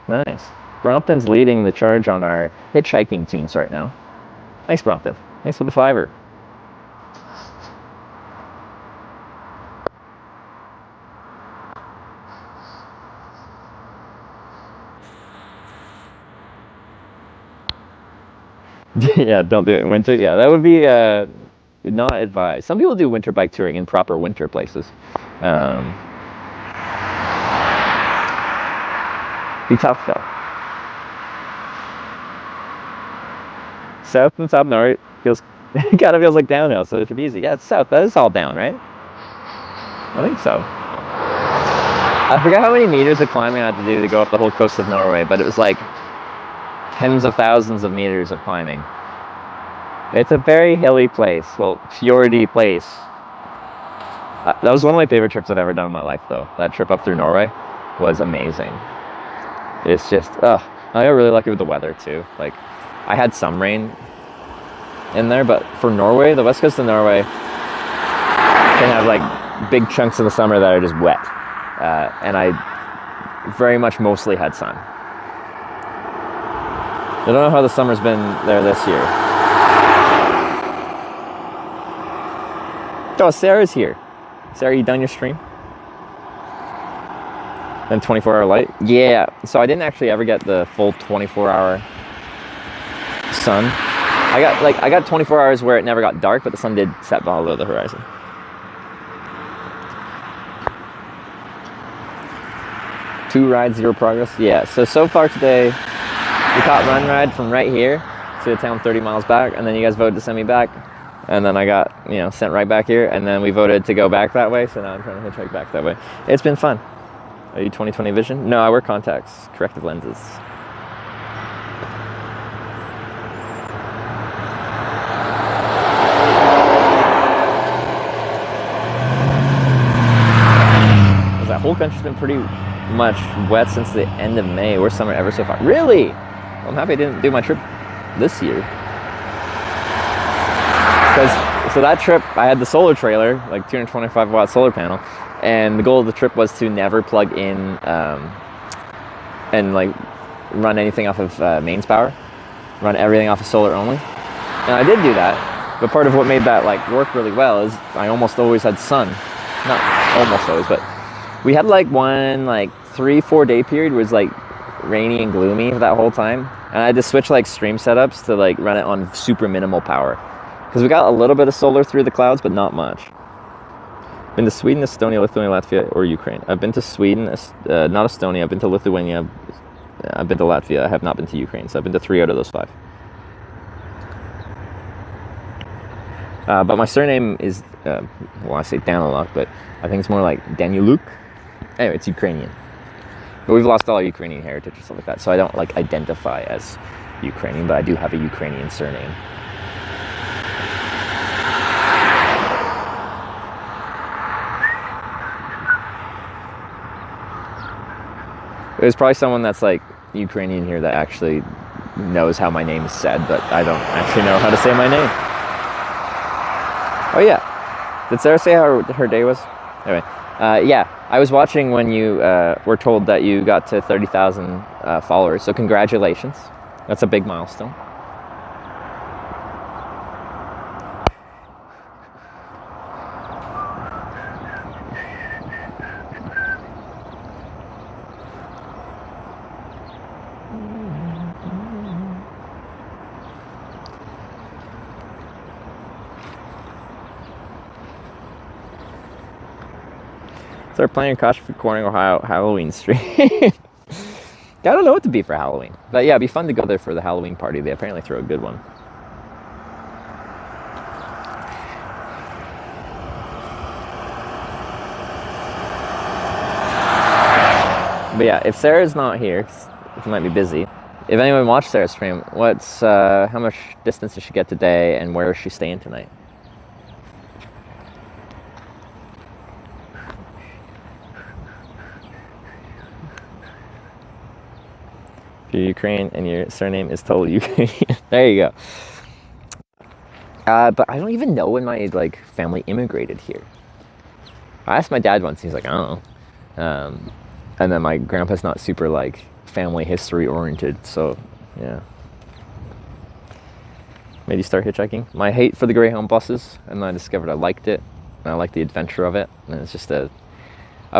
S4: Nice. Brompton's leading the charge on our hitchhiking teams right now. Thanks, Brompton. Thanks for the $5. Yeah, don't do it in winter. Yeah, that would be not advised. Some people do winter bike touring in proper winter places. Be tough though. South and South North feels kind of feels like downhill, so it should be easy. Yeah, it's south. That is all down, right? I think so. I forgot how many meters of climbing I had to do to go up the whole coast of Norway, but it was like tens of thousands of meters of climbing. It's a very hilly place, well, fjordy place. That was one of my favorite trips I've ever done in my life, though. That trip up through Norway was amazing. It's just, I got really lucky with the weather, too. Like, I had some rain in there, but for Norway, the west coast of Norway can have, like, big chunks of the summer that are just wet. And I very much mostly had sun. I don't know how the summer's been there this year. Oh, Sarah's here. Sarah, you done your stream? Then 24-hour light? Yeah, so I didn't actually ever get the full 24-hour sun. I got 24 hours where it never got dark, but the sun did set below the horizon. Two rides, zero progress. Yeah, so far today, we caught run ride from right here to the town 30 miles back, and then you guys voted to send me back, and then I got, sent right back here, and then we voted to go back that way, so now I'm trying to hitchhike back that way. It's been fun. Are you 20/20 vision? No, I wear contacts, corrective lenses. That whole country's been pretty much wet since the end of May. Worst summer ever so far. Really? Well, I'm happy I didn't do my trip this year. So that trip, I had the solar trailer, like 225 watt solar panel, and the goal of the trip was to never plug in and like run anything off of mains power, run everything off of solar only. And I did do that, but part of what made that like work really well is I almost always had sun. Not almost always, but we had like one 3-4 day period was like rainy and gloomy for that whole time, And I had to switch like stream setups to like run it on super minimal power. Because we got a little bit of solar through the clouds, but not much. Been to Sweden, Estonia, Lithuania, Latvia, or Ukraine. I've been to Sweden, not Estonia. I've been to Lithuania. I've been to Latvia. I have not been to Ukraine. So I've been to 3 out of those 5. But my surname is, well, I say Daniluk, but I think it's more like Daniluk. Anyway, it's Ukrainian. But we've lost all our Ukrainian heritage and stuff like that, so I don't like identify as Ukrainian, but I do have a Ukrainian surname. There's probably someone that's like Ukrainian here that actually knows how my name is said, but I don't actually know how to say my name. Oh yeah, did Sarah say how her day was? Anyway, yeah, I was watching when you were told that you got to 30,000 followers, so congratulations. That's a big milestone. Start planning a costume for Corning, Ohio Halloween stream. I don't know what to be for Halloween. But yeah, it'd be fun to go there for the Halloween party. They apparently throw a good one. But yeah, if Sarah's not here, she might be busy. If anyone watched Sarah's stream, what's how much distance did she get today, and where is she staying tonight? You're Ukraine and your surname is totally Ukrainian. There you go. But I don't even know when my like family immigrated here. I asked my dad once, he's like, I don't know. And then my grandpa's not super like family history oriented, so yeah. Made you start hitchhiking? My hate for the Greyhound buses, and then I discovered I liked it, and I liked the adventure of it, and it's just a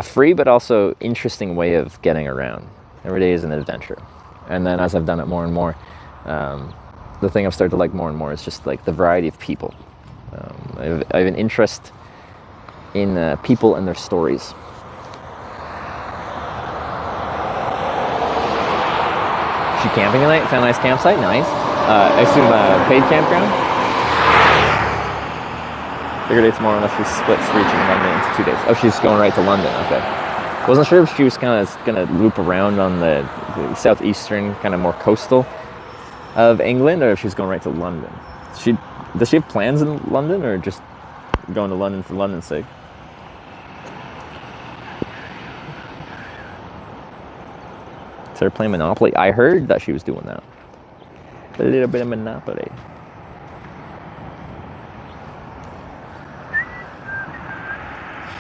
S4: free but also interesting way of getting around. Every day is an adventure. And then as I've done it more and more, the thing I've started to like more and more is just like the variety of people. I have an interest in people and their stories. She camping tonight? Found a nice campsite? Nice. I assume paid campground? Bigger day tomorrow unless she splits reaching London into 2 days. Oh, she's going right to London, okay. Wasn't sure if she was kind of going to loop around on the southeastern, kind of more coastal of England, or if she's going right to London. Does she have plans in London, or just going to London for London's sake? Started playing Monopoly. I heard that she was doing that. A little bit of Monopoly.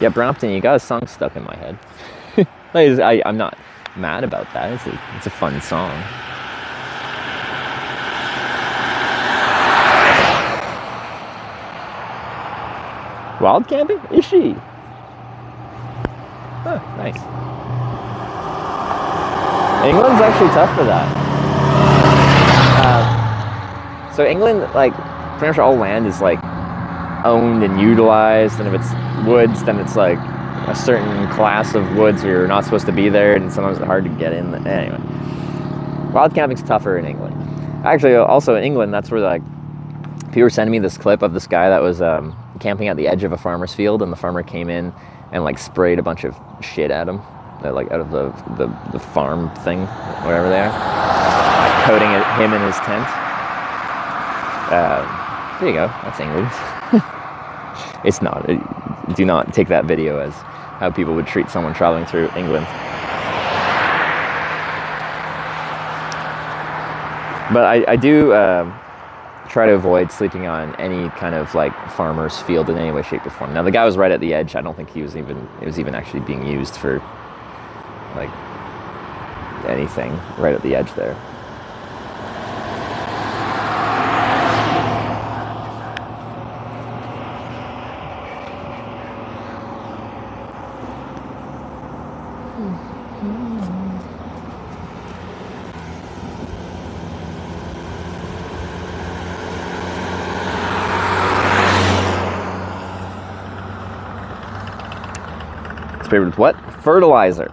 S4: Yeah, Brompton, you got a song stuck in my head. I'm not mad about that. It's a fun song. Wild camping? Is she? Huh, nice. England's actually tough for that. So England, like, pretty much all land is like owned and utilized, and if it's woods, then it's like a certain class of woods where you're not supposed to be there, and sometimes it's hard to get in. Anyway, wild camping's tougher in England. Actually, also in England, that's where like people were sending me this clip of this guy that was camping at the edge of a farmer's field, and the farmer came in and like sprayed a bunch of shit at him, like out of the farm thing, whatever they are, like coating him in his tent. There you go. That's England. It's not. Do not take that video as how people would treat someone traveling through England. But I do try to avoid sleeping on any kind of like farmer's field in any way, shape, or form. Now the guy was right at the edge. I don't think it was even actually being used for like anything right at the edge there. Sprayed with what? Fertilizer.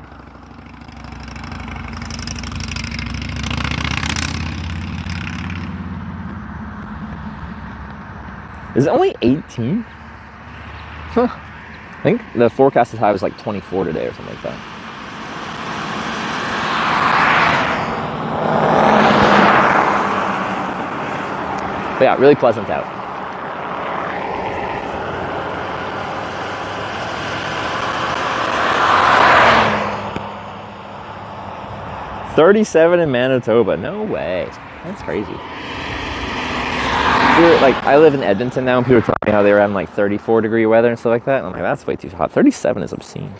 S4: Is it only 18? Huh. I think the forecasted high was like 24 today or something like that. But yeah, really pleasant out. $37 in Manitoba. No way. That's crazy. Like, I live in Edmonton now, and people tell me how they were having like 34-degree weather and stuff like that. And I'm like, that's way too hot. 37 is obscene.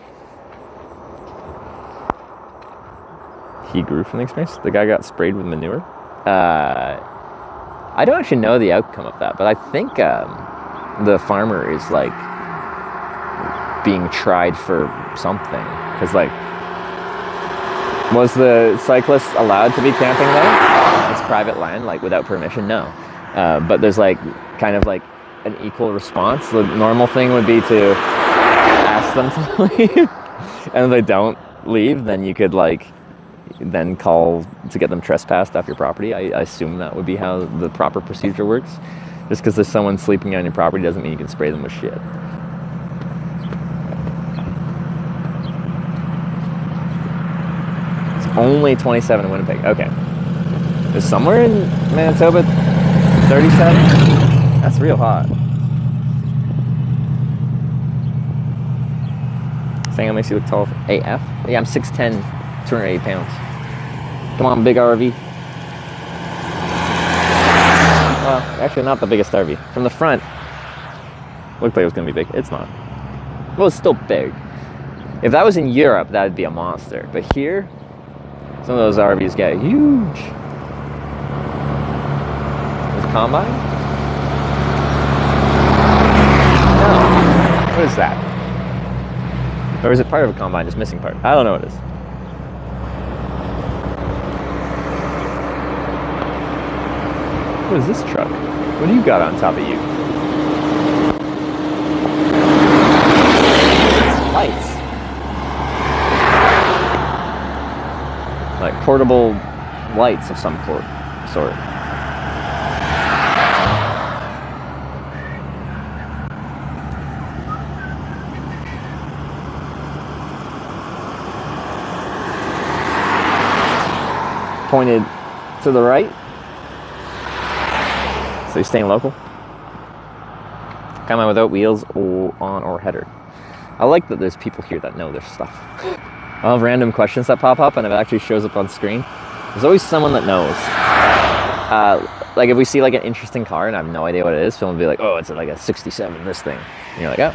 S4: He grew from the experience. The guy got sprayed with manure. I don't actually know the outcome of that, but I think the farmer is like being tried for something. Because like, was the cyclist allowed to be camping there? It's private land, like without permission? No. But there's like kind of like an equal response. The normal thing would be to ask them to leave, and if they don't leave, then you could like then call to get them trespassed off your property. I assume that would be how the proper procedure works. Just because there's someone sleeping on your property doesn't mean you can spray them with shit. It's only 27 in Winnipeg. Okay. There's somewhere in Manitoba 37? That's real hot. Saying it makes you look tall AF? Yeah, I'm 6'10", 280 pounds. Come on, big RV. Well, actually not the biggest RV. From the front, looked like it was going to be big. It's not. Well, it's still big. If that was in Europe, that would be a monster. But here, some of those RVs get huge. Combine? No. What is that? Or is it part of a combine, just missing part? I don't know what it is. What is this truck? What do you got on top of you? Lights. Like portable lights of some sort. Pointed to the right. So you're staying local. Come on without wheels or header. I like that there's people here that know their stuff. I'll have random questions that pop up and if it actually shows up on screen, there's always someone that knows. Like if we see like an interesting car and I have no idea what it is, someone will be like, oh, it's like a 67, this thing. And you're like, oh,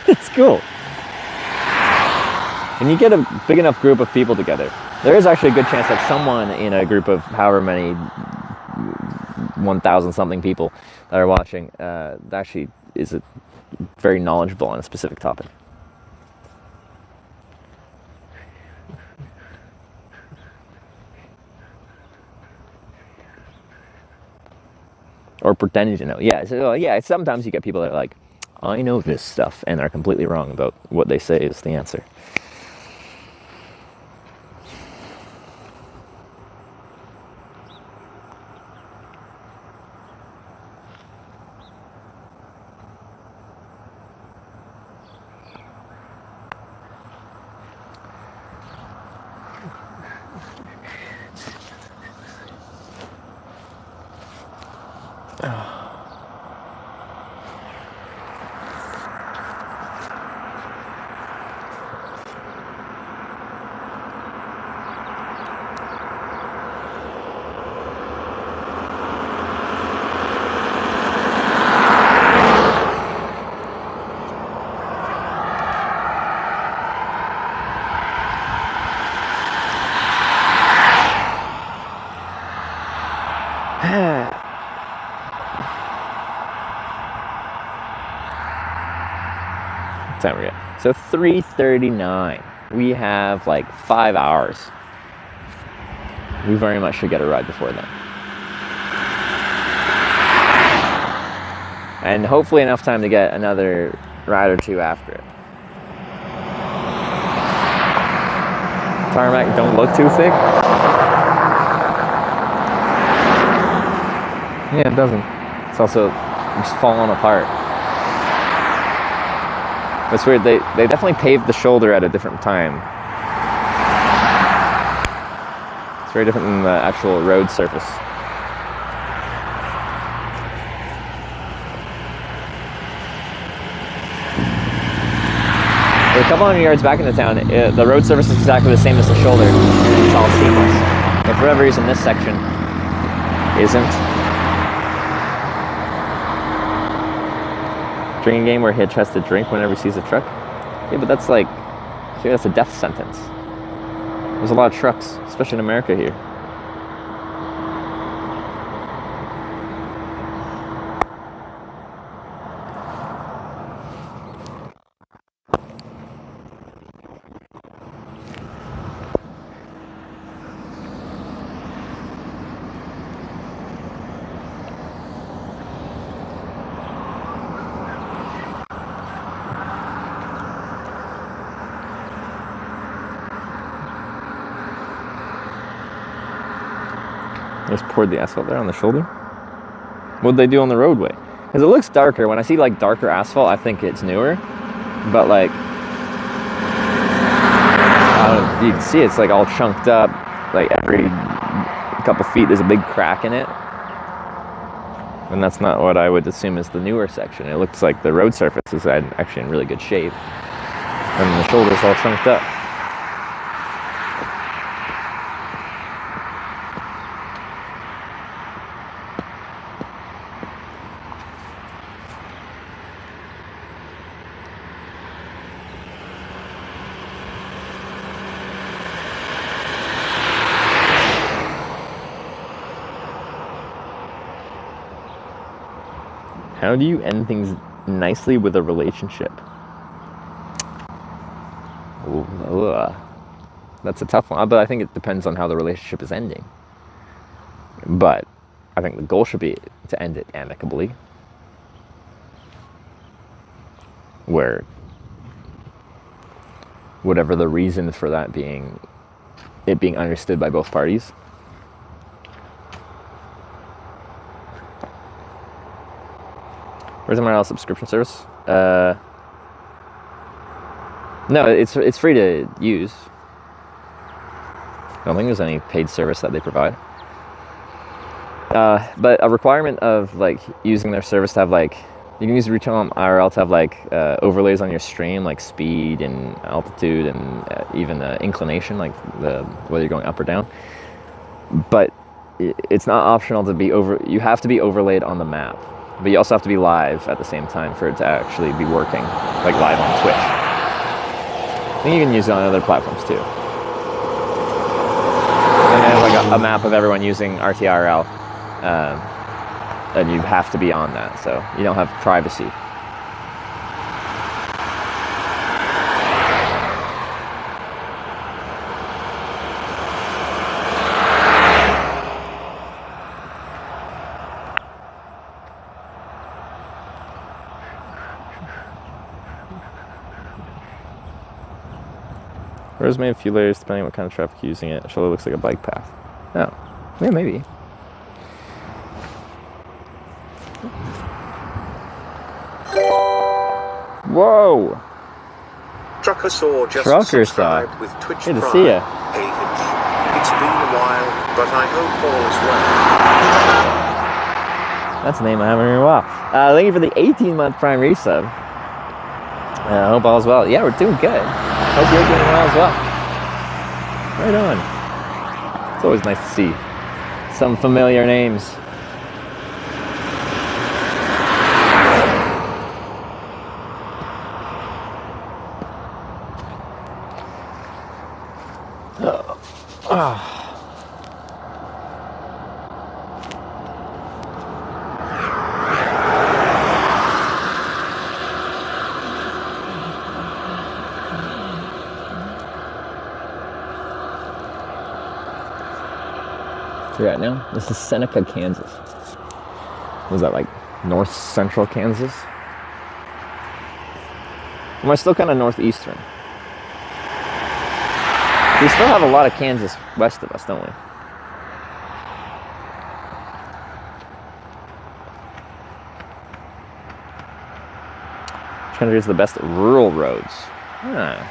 S4: it's cool. When you get a big enough group of people together, there is actually a good chance that someone in a group of however many 1,000 something people that are watching actually is very knowledgeable on a specific topic. Or pretending to know. Yeah, so, yeah, sometimes you get people that are like, I know this stuff, and are completely wrong about what they say is the answer. Time we got. So 3:39. We have like 5 hours. We very much should get a ride before then. And hopefully enough time to get another ride or two after it. tarmac don't look too thick. Yeah, it doesn't. It's also just falling apart. That's weird. They definitely paved the shoulder at a different time. It's very different than the actual road surface. A couple hundred yards back into town, the road surface is exactly the same as the shoulder. It's all seamless. But for whatever reason, this section isn't. Drinking game where Hitch has to drink whenever he sees a truck. Yeah, but that's like, that's a death sentence. There's a lot of trucks, especially in America here. Just poured the asphalt there on the shoulder. What'd they do on the roadway? Because it looks darker. When I see like darker asphalt, I think it's newer. But like, you can see it's like all chunked up. Like every couple feet there's a big crack in it. And that's not what I would assume is the newer section. It looks like the road surface is actually in really good shape. And the shoulder's all chunked up. How do you end things nicely with a relationship? That's a tough one, but I think it depends on how the relationship is ending. But I think the goal should be to end it amicably, where whatever the reason for that being, it being understood by both parties. Where's my subscription service? No, it's free to use. I don't think there's any paid service that they provide. But a requirement of like using their service to have like, you can use Retail on IRL to have like overlays on your stream, like speed and altitude and even inclination, like whether you're going up or down. But it's not optional to be you have to be overlaid on the map. But you also have to be live at the same time for it to actually be working, like live on Twitch. I think you can use it on other platforms too. And there's like a map of everyone using RTRL, and you have to be on that, so you don't have privacy. Roads made a few layers depending on what kind of traffic you're using it. It surely looks like a bike path. Oh, yeah, maybe. Whoa!
S8: Trucker Saw just subscribed with Twitch
S4: Good to
S8: Prime.
S4: see ya.
S8: Hey Hitch, it's been a while, but I hope all is well.
S4: That's a name I haven't heard in a while. Thank you for the 18-month Prime resub. I hope all's well. Yeah, we're doing good. Hope you're doing well as well. Right on. It's always nice to see some familiar names. Right now, this is Seneca, Kansas. Was that like north central Kansas? Am I still kind of northeastern? We still have a lot of Kansas west of us, don't we? Which country has the best rural roads? Huh.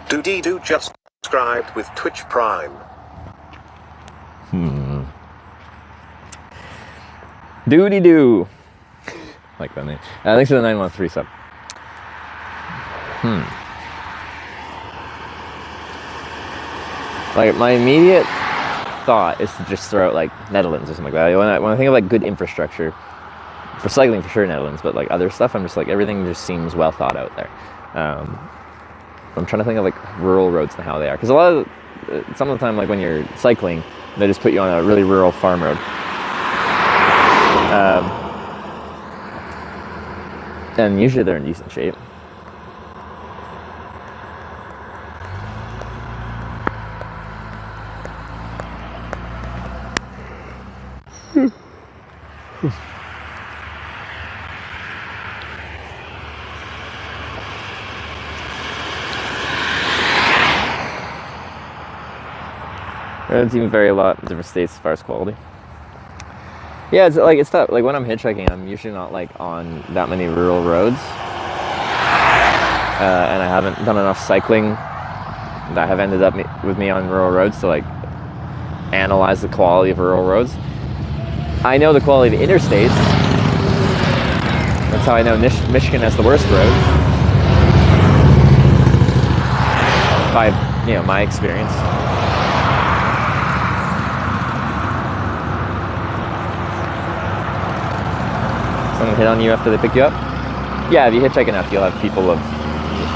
S8: Doody-doo just subscribed with Twitch Prime.
S4: Doody-doo. Like that name. Thanks for the 913 sub. Like, my immediate thought is to just throw out, like, Netherlands or something like that. When I think of, like, good infrastructure, for cycling for sure, Netherlands, but, like, other stuff, I'm just like, everything just seems well thought out there. I'm trying to think of, like, rural roads and how they are. Because a lot of, some of the time, like, when you're cycling, they just put you on a really rural farm road. And usually they're in decent shape. It's even vary a lot in different states as far as quality. Yeah, it's tough. Like, when I'm hitchhiking, I'm usually not, like, on that many rural roads. And I haven't done enough cycling that have ended up with me on rural roads to, like, analyze the quality of rural roads. I know the quality of the interstates. That's how I know Michigan has the worst roads. By, my experience. Someone hit on you after they pick you up? Yeah, if you hitchhike enough, you'll have people of,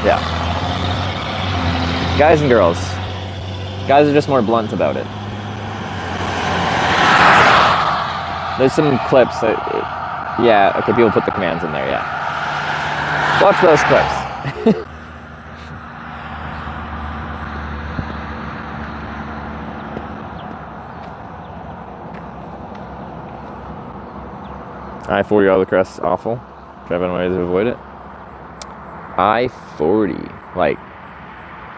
S4: yeah. Guys and girls. Guys are just more blunt about it. There's some clips that, yeah, okay, people put the commands in there, yeah. Watch those clips. I-40 all across awful. Driving ways to avoid it. I-40, like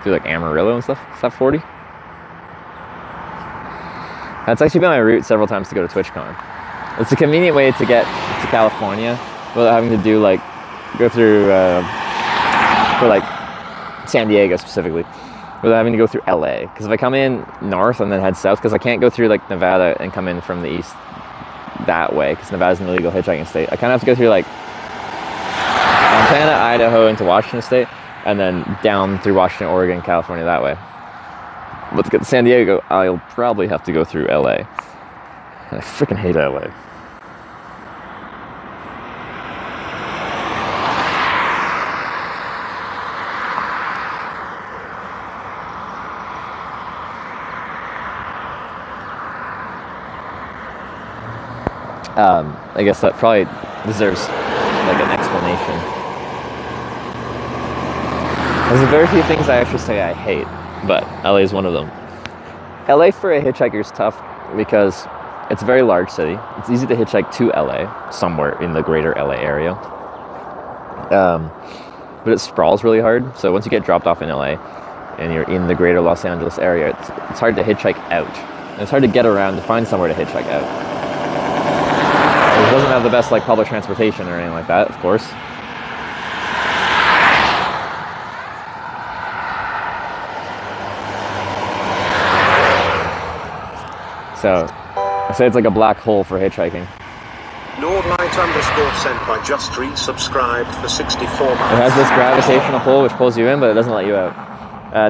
S4: through like Amarillo and stuff. Is that 40? That's actually been my route several times to go to TwitchCon. It's a convenient way to get to California without having to do like go through for like San Diego specifically, without having to go through LA. Because if I come in north and then head south, because I can't go through like Nevada and come in from the east that way, because Nevada's an illegal hitchhiking state. I kind of have to go through like Montana, Idaho into Washington state, and then down through Washington, Oregon, California that way. But to get to San Diego, I'll probably have to go through LA. And I freaking hate LA. I guess that probably deserves like an explanation. There's very few things I actually say I hate, but LA is one of them. LA for a hitchhiker is tough because it's a very large city. It's easy to hitchhike to LA, somewhere in the greater LA area. But it sprawls really hard. So once you get dropped off in LA and you're in the greater Los Angeles area, it's hard to hitchhike out. And it's hard to get around to find somewhere to hitchhike out. It doesn't have the best like public transportation or anything like that, of course. So, I say it's like a black hole for hitchhiking.
S8: Nordlight_Senpai just resubscribed for 64 months.
S4: It has this gravitational pull which pulls you in, but it doesn't let you out.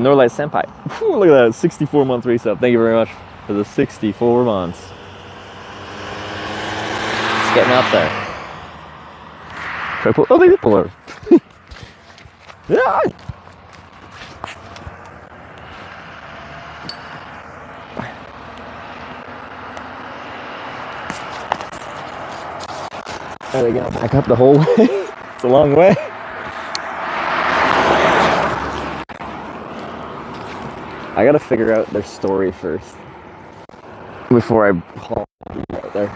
S4: Nordlight Senpai. Whew, look at that, 64-month resub. Thank you very much for the 64 months. It's getting up there. Oh, they did pull over. Yeah. There we go, back up the whole way. It's a long way. I gotta figure out their story first before I haul out there.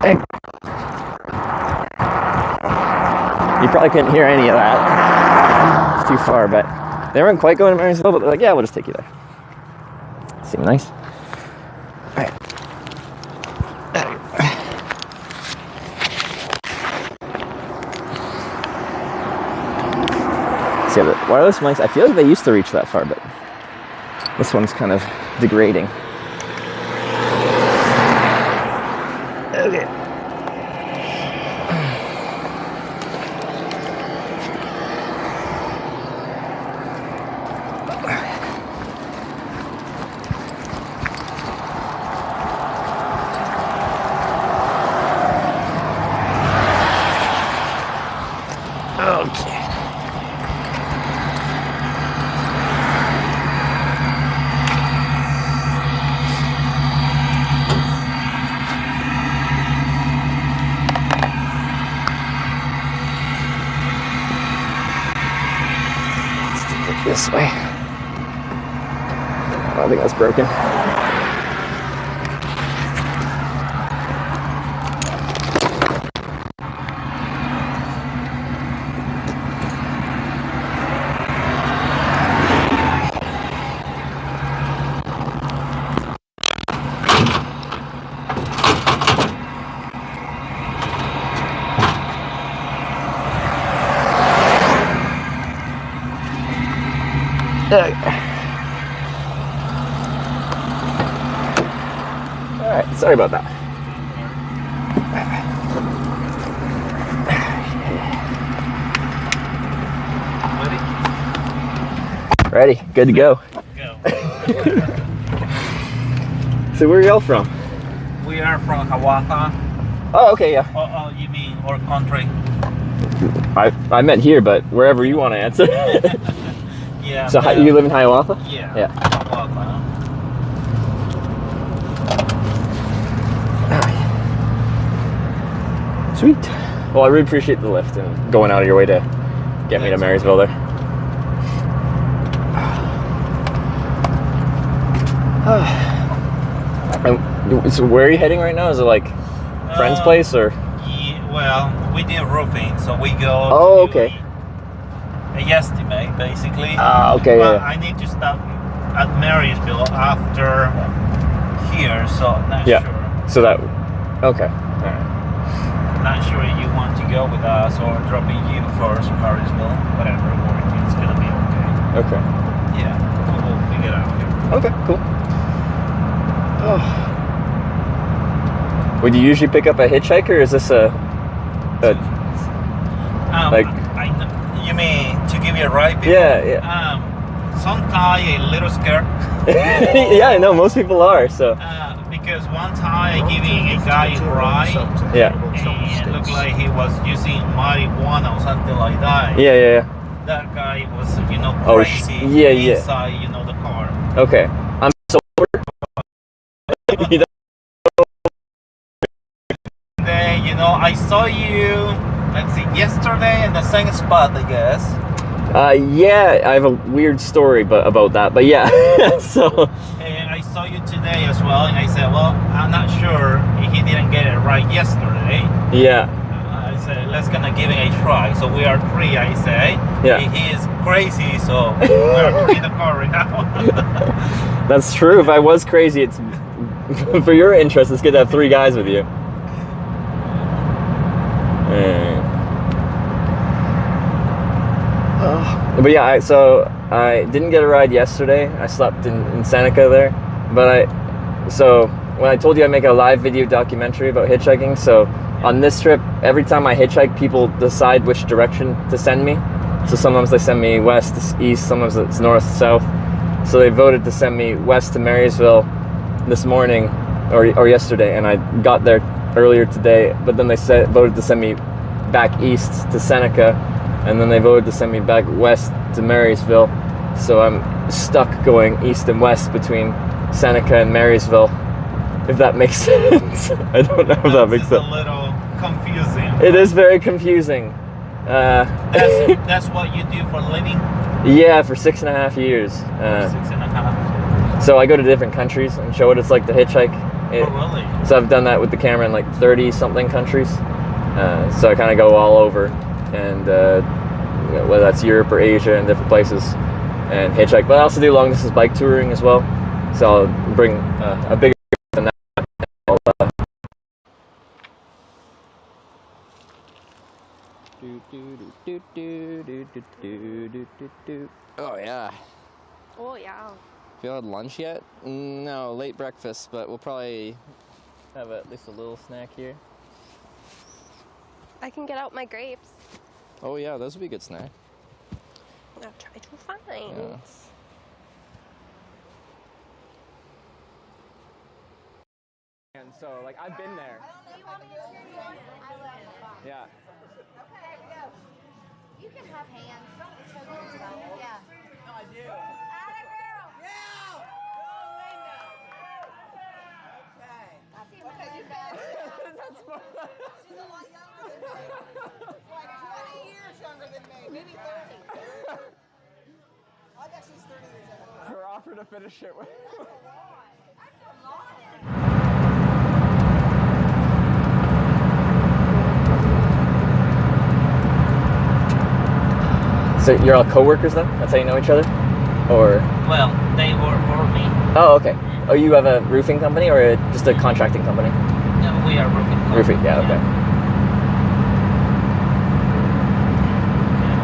S4: Hey. You probably couldn't hear any of that. It's too far, but they weren't quite going to Marysville, but they're like, yeah, we'll just take you there. Seem nice. All right. See, the wireless mics, I feel like they used to reach that far, but this one's kind of degrading. Okay. This way. I think that's broken. Alright, sorry about that. Ready? Good to go. So where are y'all from?
S12: We are from Hiawatha.
S4: Oh, okay, yeah.
S12: Oh, you mean our country?
S4: I meant here, but wherever you want to answer.
S12: Yeah.
S4: So you live in Hiawatha?
S12: Yeah.
S4: Yeah.
S12: Hiawatha.
S4: Sweet. Well, I really appreciate the lift and going out of your way to get me to Marysville there. So where are you heading right now? Is it like friend's place or?
S12: Yeah, well, we do roofing, so we go.
S4: Oh, okay.
S12: Estimate basically.
S4: Ah, okay.
S12: But
S4: yeah.
S12: I need to stop at Marysville after here, so not
S4: Yeah.
S12: sure.
S4: So that. Okay. All right.
S12: Not sure you want to go with us or dropping you first, Marysville, whatever work, it's gonna be okay.
S4: Okay.
S12: Yeah, we'll figure it out here.
S4: Okay. Cool. Oh. Would you usually pick up a hitchhiker, or is this a like?
S12: You mean to give you a ride? People?
S4: Yeah.
S12: Sometimes a little scared.
S4: Yeah, I know most people are. So.
S12: Because one time I giving a guy a ride.
S4: Yeah.
S12: And it looked like he was using marijuana or something like that.
S4: Yeah.
S12: that guy was, you know,
S4: Oh,
S12: crazy
S4: yeah, yeah.
S12: inside, you know, the car.
S4: Okay. I'm sober. You know?
S12: You know, I saw you, let's see, yesterday in the same spot, I guess.
S4: Yeah, I have a weird story about that, but yeah. So.
S12: And I saw you today as well, and I said, well, I'm not sure if he didn't get it right yesterday.
S4: Yeah.
S12: I said, let's gonna give it a try. So we are three, I say.
S4: Yeah.
S12: He is crazy, so we are three in the car right now.
S4: That's true. If I was crazy, it's for your interest. It's good to have 3 guys with you. But yeah, so I didn't get a ride yesterday. I slept in Seneca there. But so when I told you I make a live video documentary about hitchhiking, so on this trip, every time I hitchhike, people decide which direction to send me. So sometimes they send me west to east, sometimes it's north to south. So they voted to send me west to Marysville this morning or yesterday, and I got there earlier today, but then they voted to send me back east to Seneca, and then they voted to send me back west to Marysville. So I'm stuck going east and west between Seneca and Marysville, if that makes sense. I don't know if that makes sense.
S12: It's a little confusing.
S4: It is very confusing.
S12: That's what you do for a living?
S4: Yeah, for 6.5 years.
S12: 6.5.
S4: So I go to different countries and show what it's like to hitchhike.
S12: Really?
S4: So I've done that with the camera in like 30-something countries. So I kind of go all over, and whether that's Europe or Asia and different places, and hitchhike. But I also do long distance bike touring as well. So I'll bring a bigger than that. Oh yeah.
S9: Oh yeah.
S13: Have you had lunch yet? No, late breakfast, but we'll probably have at least a little snack here.
S9: I can get out my grapes.
S13: Oh yeah, those would be a good snack.
S9: I'll try to find.
S13: Yeah.
S4: And so, like, I've been there. Yeah.
S19: Okay, we go. You can have hands. Don't show yourself. Yeah. No, I do. Atta girl. Yeah. Go, Linda. Okay. Okay, you got it. That's fun. She's a lot younger than me. Like 20 years younger than me. Maybe 30. I bet she's 30 years younger.
S4: Her offer to finish it with.
S19: That's a lot. That's a lot.
S4: So you're all co-workers then? That's how you know each other? Or?
S12: Well, they work for me.
S4: Oh, okay. Oh, you have a roofing company or just a contracting company?
S12: No, we are roofing company.
S4: Roofing, yeah, okay.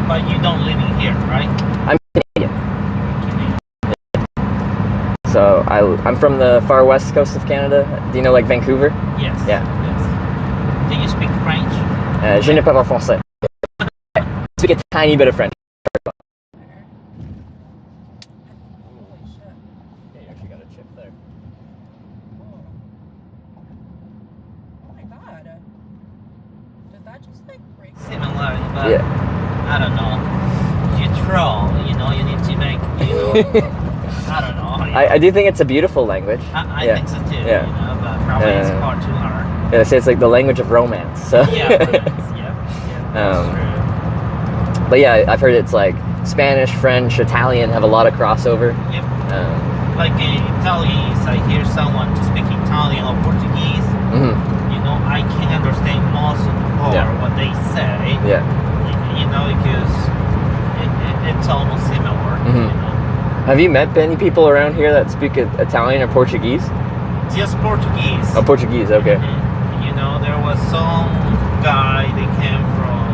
S12: But you don't live in here, right?
S4: I'm Canadian. So I'm from the far west coast of Canada. Do you know like Vancouver?
S12: Yes.
S4: Yeah.
S12: Yes. Do you speak French?
S4: Je ne parle pas français. I speak a tiny bit of French.
S12: Similar, but
S4: Yeah.
S12: I don't know. You troll, you know, you need to make, you know, I don't know.
S4: I do think it's a beautiful language.
S12: I
S4: Yeah.
S12: think so too,
S4: Yeah.
S12: you know, but probably it's hard to learn.
S4: Yeah, so it's like the language of romance. So.
S12: Yeah, that's true.
S4: But yeah, I've heard it's like Spanish, French, Italian have a lot of crossover.
S12: Yep. Like in Italian, if I hear someone to speak Italian or Portuguese, you know, I can understand most of what they say.
S4: Yeah.
S12: You know, because it's almost similar. You know?
S4: Have you met many people around here that speak Italian or Portuguese?
S12: Just Portuguese.
S4: Oh, Portuguese, okay.
S12: You know, there was some guy, they came from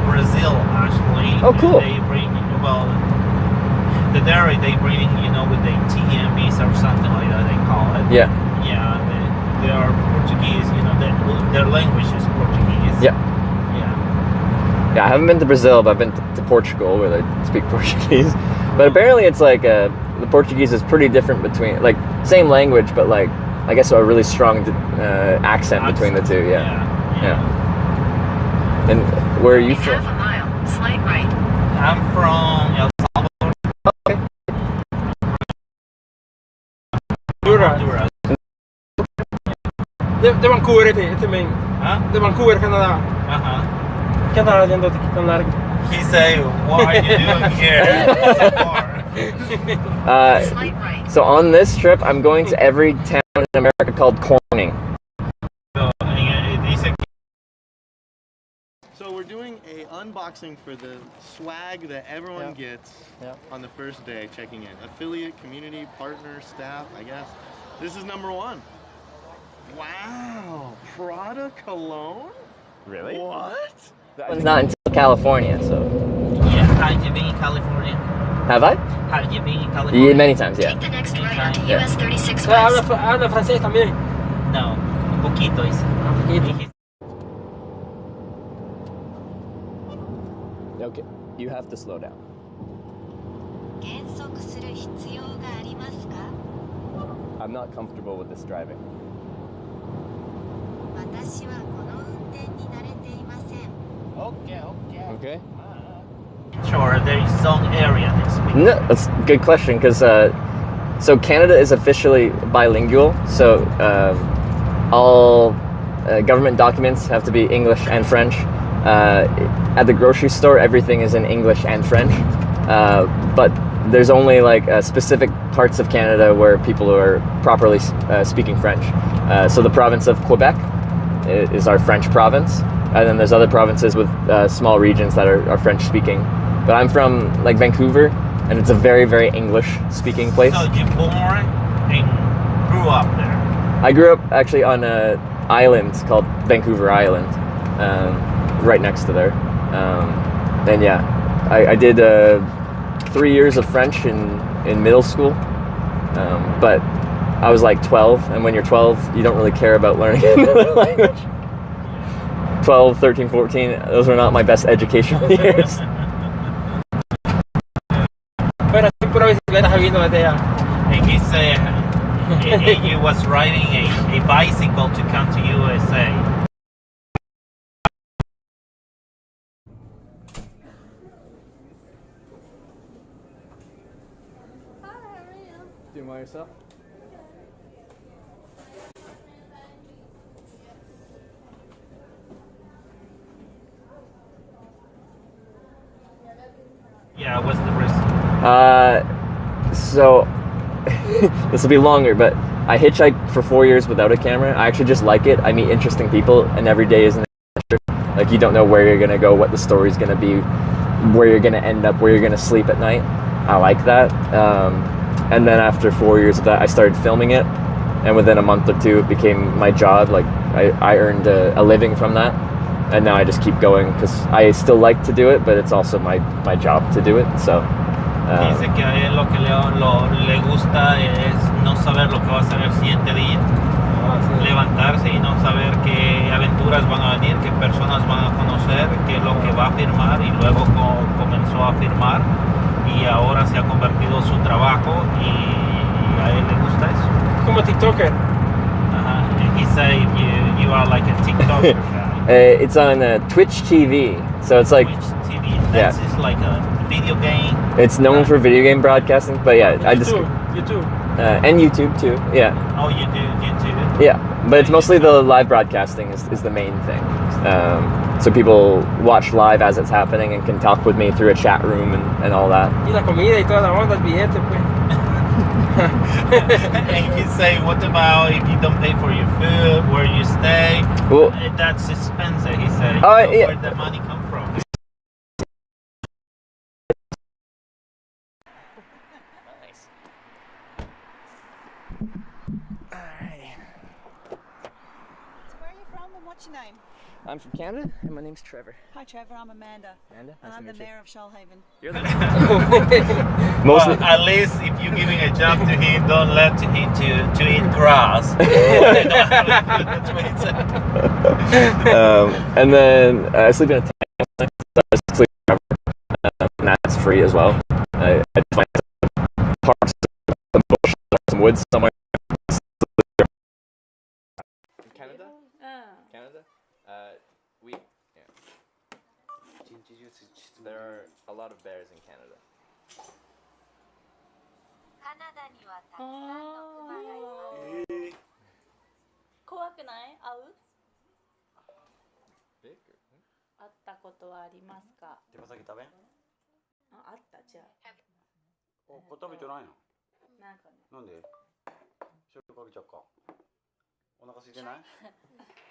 S12: Brazil, actually.
S4: Oh, cool.
S12: They bring, well, the dairy they bring, you know, with the TMBs or something like that, they call it.
S4: Yeah.
S12: Yeah, they are Portuguese, you know, their language is Portuguese.
S4: Yeah.
S12: Yeah.
S4: Yeah, I haven't been to Brazil, but I've been to Portugal where they speak Portuguese. But apparently it's like, the Portuguese is pretty different between, like, same language, but like, I guess a really strong accent between the two, yeah. And where are you from?
S19: Half a mile, slight right.
S12: I'm from El Salvador.
S15: Honduras. De Vancouver também. De Vancouver, Canadá. Que andaram dentro daqui tão largo?
S12: He say, what are you doing here? So far.
S4: So on this trip, I'm going to every town in America called Corning.
S10: So we're doing a unboxing for the swag that everyone gets on the first day checking in. Affiliate, community, partner, staff, I guess. This is number one. Wow, Prada cologne?
S4: Really?
S10: What?
S4: It's not until California, so.
S12: Yeah, have you been in California?
S4: Have I?
S12: Have you been in California?
S4: Yeah, many times, yeah.
S12: Take the next right
S4: onto US
S12: 36
S15: Habla francés también.
S12: No, un poquito, dice.
S4: Okay, you have to slow down. I'm not comfortable with this driving. Okay.
S12: Sure, there is some area next week.
S4: No, that's a good question because so Canada is officially bilingual. So all government documents have to be English and French. At the grocery store, everything is in English and French. But there's only like specific parts of Canada where people are properly speaking French. So the province of Quebec is our French province, and then there's other provinces with small regions that are French speaking. But I'm from like Vancouver, and it's a very, very English speaking place.
S12: So you born and grew up there?
S4: I grew up actually on an island called Vancouver Island, right next to there. And yeah, I did 3 years of French in middle school, but I was like 12, and when you're 12, you don't really care about learning another language. 12, 13, 14, those were not my best educational years.
S12: And he said he was riding a bicycle to come to USA.
S4: Doing by yourself?
S12: Yeah, what's the risk?
S4: So this will be longer, but I hitchhiked for 4 years without a camera. I actually just like it. I meet interesting people, and every day is an adventure. Like, you don't know where you're gonna go, what the story's gonna be, where you're gonna end up, where you're gonna sleep at night. I like that. And then after 4 years of that, I started filming it, and within a month or two, it became my job. Like, I earned a living from that, and now I just keep going because I still like to do it, but it's also my job to do it. So.
S12: Dice que a él lo que le gusta es no saber lo que va a ser el siguiente día, levantarse y no saber qué aventuras van a venir, qué personas van a conocer, qué es lo que va a firmar, y luego comenzó a firmar y ahora se ha convertido en su trabajo y a él le gusta eso.
S15: Como TikToker.
S12: He said you are like a TikToker guy.
S4: It's on Twitch TV, so it's like
S12: Twitch TV. That's just like a video game.
S4: It's known for video game broadcasting, but yeah, I just
S15: YouTube.
S4: And YouTube too. Yeah.
S12: Oh, you do YouTube?
S4: Yeah, but it's mostly the live broadcasting is the main thing. So people watch live as it's happening and can talk with me through a chat room and all that.
S15: Y la comida y toda la onda, el billete, pues.
S12: And you say, what about if you don't pay for your food, where you stay?
S4: Well,
S12: that's expensive, he said.
S4: Yeah.
S12: Where the money come from?
S4: Nice.
S11: Alright. So where are you from and what's your name?
S4: I'm from Canada, and my name's Trevor.
S11: Hi Trevor, I'm Amanda.
S4: Amanda, nice
S11: and I'm
S4: to
S11: the
S4: meet you.
S11: mayor of Shoalhaven.
S4: You're
S12: Well, at least if you're giving a job to him, don't let him to eat grass. That's what he said.
S4: And then I sleep in a tent. So I sleep forever, and that's free as well. I find some parks, some bush, some woods somewhere. Canada? Canada? There are a lot of bears in Canada.
S11: カナダにはたくさんのクマがいます。怖くない？会う？会ったことはありますか？
S20: 手羽先食べん？
S11: あったじゃあ。
S20: これ食べてないの？
S11: なんかね。
S20: なんで？醤油かけちゃうか。お腹空いてない？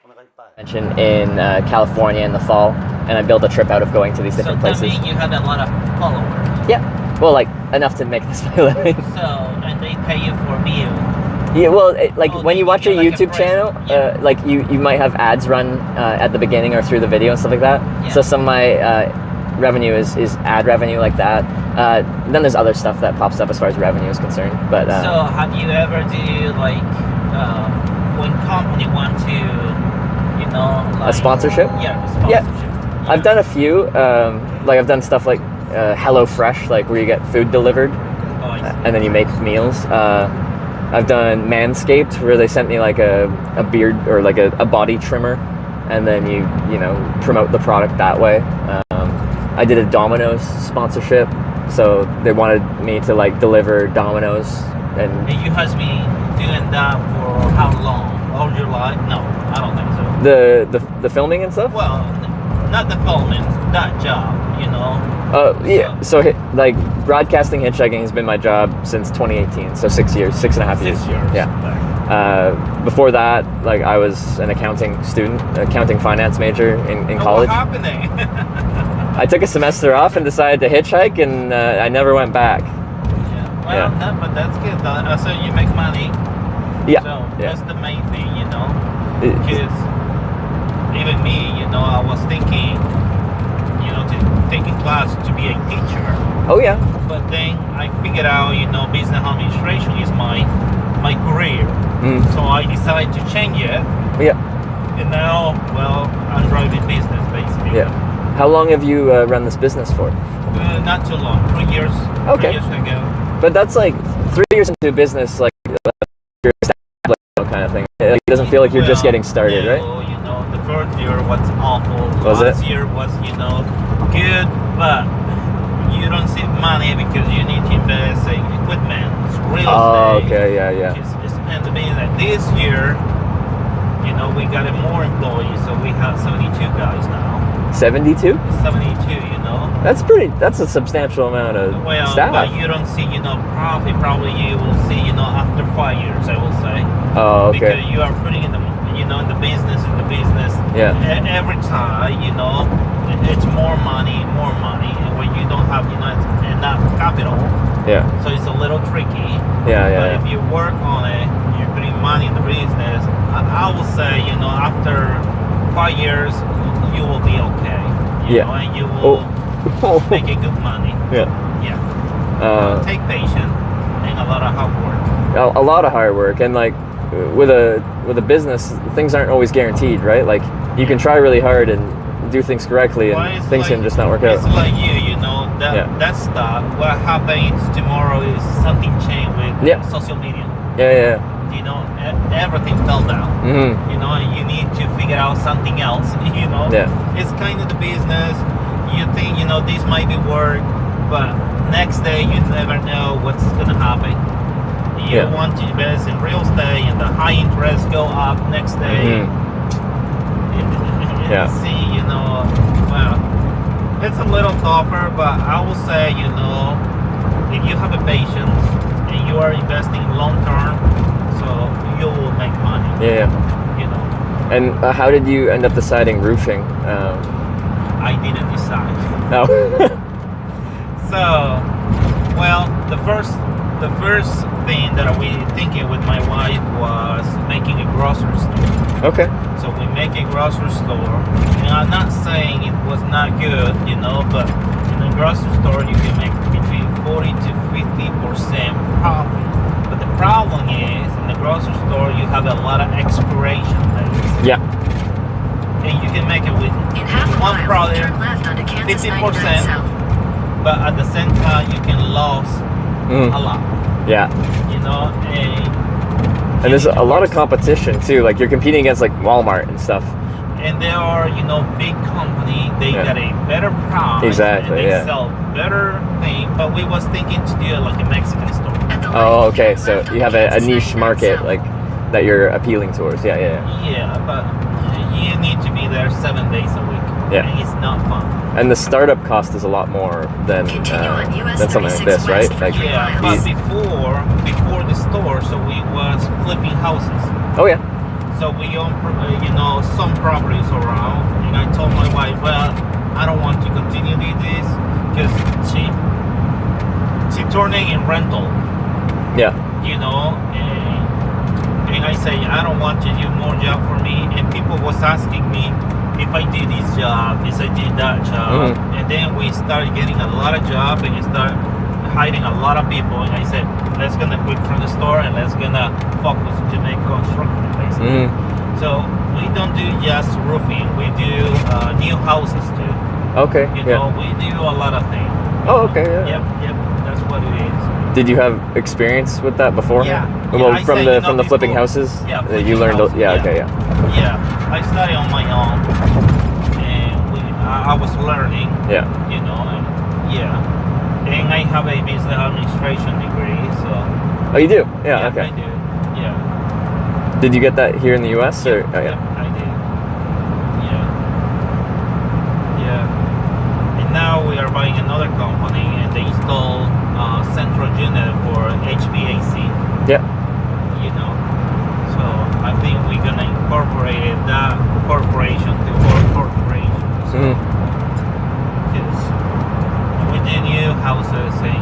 S20: お腹いっぱい。
S2: Mention in California in the fall, and I built a trip out of going to these different places.
S12: You have a lot of followers.
S2: Yeah, well, like enough to make this my living.
S12: So, and they pay you for view.
S2: Yeah, well, when you watch a YouTube channel, like you might have ads run at the beginning or through the video and stuff like that.
S12: Yeah.
S2: So some of my revenue is ad revenue like that. Then there's other stuff that pops up as far as revenue is concerned. But
S12: so have you ever do like when company want to, you know, like,
S2: a sponsorship?
S12: Yeah, a sponsorship.
S2: Yeah, I've done a few. Like I've done stuff like Hello Fresh, like where you get food delivered, and then you make meals. I've done Manscaped, where they sent me like a beard or like a body trimmer, and then you know promote the product that way. I did a Domino's sponsorship, so they wanted me to like deliver Domino's, and
S12: you has been doing that for how long? All your life? No, I don't think so.
S2: The filming and stuff.
S12: Well, not the filming, that job, you know.
S2: Yeah. So like broadcasting hitchhiking has been my job since 2018, so 6 years, 6.5 years.
S12: 6 years.
S2: Yeah. Before that, like I was an accounting student, accounting finance major in college.
S12: What happened?
S2: I took a semester off and decided to hitchhike, and I never went back.
S12: Well, no, but that's good. So you make money.
S2: Yeah.
S12: So that's the main thing, you know. Because even me, you know, I was thinking, you know, taking class to be a teacher.
S2: Oh yeah.
S12: But then I figured out, you know, business administration is my career. So I decided to change it.
S2: Yeah.
S12: And now, well, I'm driving business basically.
S2: Yeah. How long have you run this business for?
S12: Not too long. 3 years.
S2: Okay.
S12: 3 years ago.
S2: But that's like 3 years into business, like you're established kind of thing. It doesn't feel like you're just getting started, right?
S12: You know, the first year was awful.
S2: Was
S12: Last
S2: it?
S12: year was, you know, good, but you don't see money because you need to invest in equipment, real estate.
S2: Oh, okay, yeah.
S12: And the means that this year, you know, we got more employees, so we have 72 guys now.
S2: 72?
S12: 72, you know.
S2: That's a substantial amount of staff.
S12: But you don't see, you know, profit. Probably you will see, you know, after 5 years, I will say.
S2: Oh, okay.
S12: Because you are putting in the, you know, in the business.
S2: Yeah.
S12: Every time, you know, it's more money, and when you don't have, you know, enough capital.
S2: Yeah.
S12: So it's a little tricky.
S2: Yeah.
S12: But if you work on it, you're putting money in the business. I will say, you know, after 5 years, you will be okay. You know, and you will make a good money.
S2: Yeah.
S12: Yeah. Take patience and a lot of hard work.
S2: A lot of hard work, and like with a business, things aren't always guaranteed, right? Like you can try really hard and do things correctly, and things can just not work out.
S12: It's like you know, that stuff. What happens tomorrow is something changed with social media.
S2: Yeah.
S12: You know, everything fell down. You know, you need to figure out something else. You know, it's kind of the business. You think, you know, this might be work, but next day you never know what's gonna happen. You want to invest in real estate, and the high interest go up next day. See, you know, well, it's a little tougher, but I will say, you know, if you have a patience and you are investing long term, so you will make money.
S2: Yeah.
S12: You know.
S2: And how did you end up deciding roofing?
S12: I didn't decide.
S2: No.
S12: So, well, the first thing that we thinking with my wife was making a grocery store.
S2: Okay.
S12: So we make a grocery store, and I'm not saying it was not good, you know, but in a grocery store you can make between 40 to 50% profit. But the problem is, in the grocery store you have a lot of expiration dates.
S2: Yeah.
S12: And you can make it with one product 50%, but at the same time you can lose a lot.
S2: Yeah.
S12: You know,
S2: and there's a lot of competition too. Like you're competing against like Walmart and stuff.
S12: and they are, you know, big company. They
S4: Yeah.
S12: got a better price.
S4: Exactly,
S12: And they
S4: yeah.
S12: sell better thing. But we was thinking to do like a Mexican store.
S4: Oh, okay. So you have a niche market like that you're appealing towards. Yeah, yeah, yeah.
S12: Yeah, but you need to be there 7 days a week.
S4: Yeah.
S12: And it's not fun.
S4: And the startup cost is a lot more than something like this, right? Like,
S12: Yeah, but before the store, so we was flipping houses.
S4: oh yeah.
S12: So we own, you know, some properties around, and I told my wife, well, I don't want to continue doing this because she turning in rental,
S4: Yeah.
S12: you know, and I say I don't want to do more job for me, and people was asking me if I did this job, if I did that job, and then we started getting a lot of job, and you start hiring a lot of people, and I said, let's gonna quit from the store and let's gonna focus to make construction basically. So we don't do just roofing, we do new houses too.
S4: Okay.
S12: You
S4: yeah.
S12: know, we do a lot of things.
S4: Oh, okay. Yeah.
S12: Yep, that's what it is.
S4: Did you have experience with that before?
S12: Yeah.
S4: Well,
S12: I
S4: from
S12: say,
S4: the
S12: you know,
S4: from the flipping
S12: before-
S4: houses.
S12: Yeah,
S4: You learned.
S12: flipping
S4: Yeah.
S12: houses,
S4: Okay. Yeah.
S12: Yeah, I studied on my own, and I was learning.
S4: Yeah.
S12: You know, and and I have a business administration degree, so.
S4: Oh, you do? Yeah. Okay.
S12: I do. Yeah.
S4: Did you get that here in the U.S. or? Oh, yeah.
S12: I did. Yeah. Yeah. And now we are buying another company, and they install central unit for HVAC.
S4: Yeah.
S12: You know, so I think we're gonna incorporate that corporation to our corporation. So, because we do new houses, and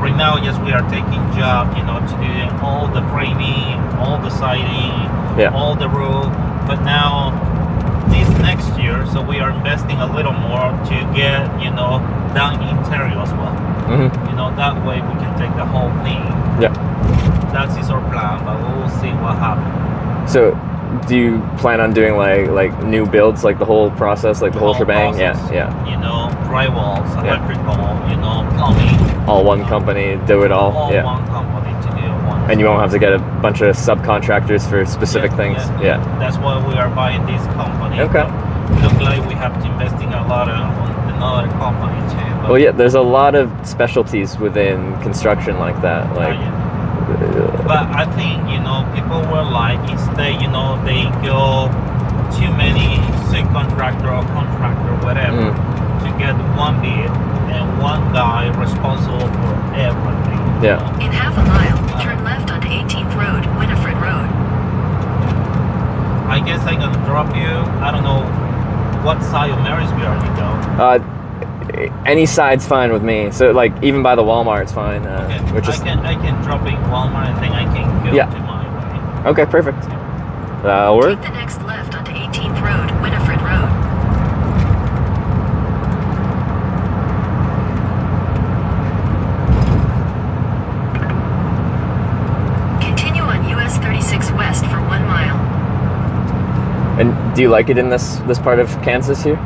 S12: right now, yes, we are taking job, you know, to do all the framing, all the siding, all the roof. But now, this next year, so we are investing a little more to get, you know, down interior as well. You know, that way we can take the whole thing.
S4: Yeah.
S12: That is our plan, but we will see what happens.
S4: So, do you plan on doing like new builds, like the whole process, like the whole shebang?
S12: process.
S4: Yeah.
S12: You know, drywalls, electrical, you know, plumbing.
S4: All one company, do it all.
S12: All
S4: yeah.
S12: one company to do one.
S4: And you won't have to get a bunch of subcontractors for specific things. Yeah.
S12: That's why we are buying this company.
S4: Okay.
S12: Look like we have to invest in a lot of another company too. But
S4: Well, yeah. There's a lot of specialties within construction like that. Like.
S12: But I think, you know, people were like, instead, you know, they go too many subcontractor or contractor, whatever, to get one bid and one guy responsible for everything.
S4: Yeah.
S17: In half a mile, turn left onto 18th Road, Winifred Road.
S12: I guess I'm gonna drop you. I don't know what side of Marysville are you go.
S4: Any side's fine with me. So like even by the Walmart's fine. Which is
S12: I can drop in Walmart and then I can go to my way.
S4: okay. Perfect. That'll work.
S17: Take the next left onto 18th Road, Winifred Road. Continue on US 36 West for 1 mile.
S4: And do you like it in this part of Kansas here?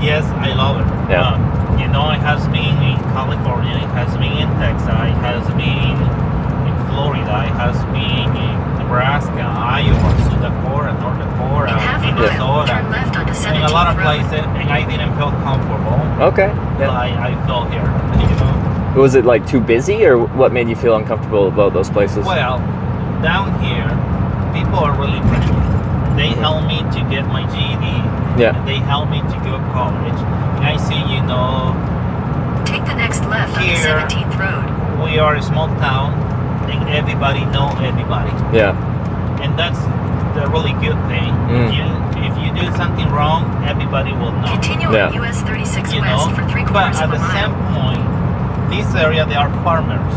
S12: Yes, I love it.
S4: Yeah.
S12: You know, it has been in California, it has been in Texas, it has been in Florida, it has been in Nebraska, Iowa, South Dakota, North Dakota, Minnesota, and a lot of places, and I didn't feel comfortable.
S4: Okay. Yeah.
S12: I felt here, you know.
S4: Was it like too busy, or what made you feel uncomfortable about those places?
S12: Well, down here, people are really friendly. They helped me to get my GED.
S4: Yeah.
S12: And they helped me to go to college. And I see, you know,
S17: Take the next left
S12: here,
S17: onto 17th Road.
S12: we are a small town, and everybody know everybody.
S4: Yeah.
S12: And that's the really good thing. If you do something wrong, everybody will know.
S17: Continue on US 36
S12: You
S17: West
S12: know?
S17: for 3/4
S12: But
S17: of
S12: at
S17: a
S12: the
S17: mile.
S12: same point, this area, they are farmers.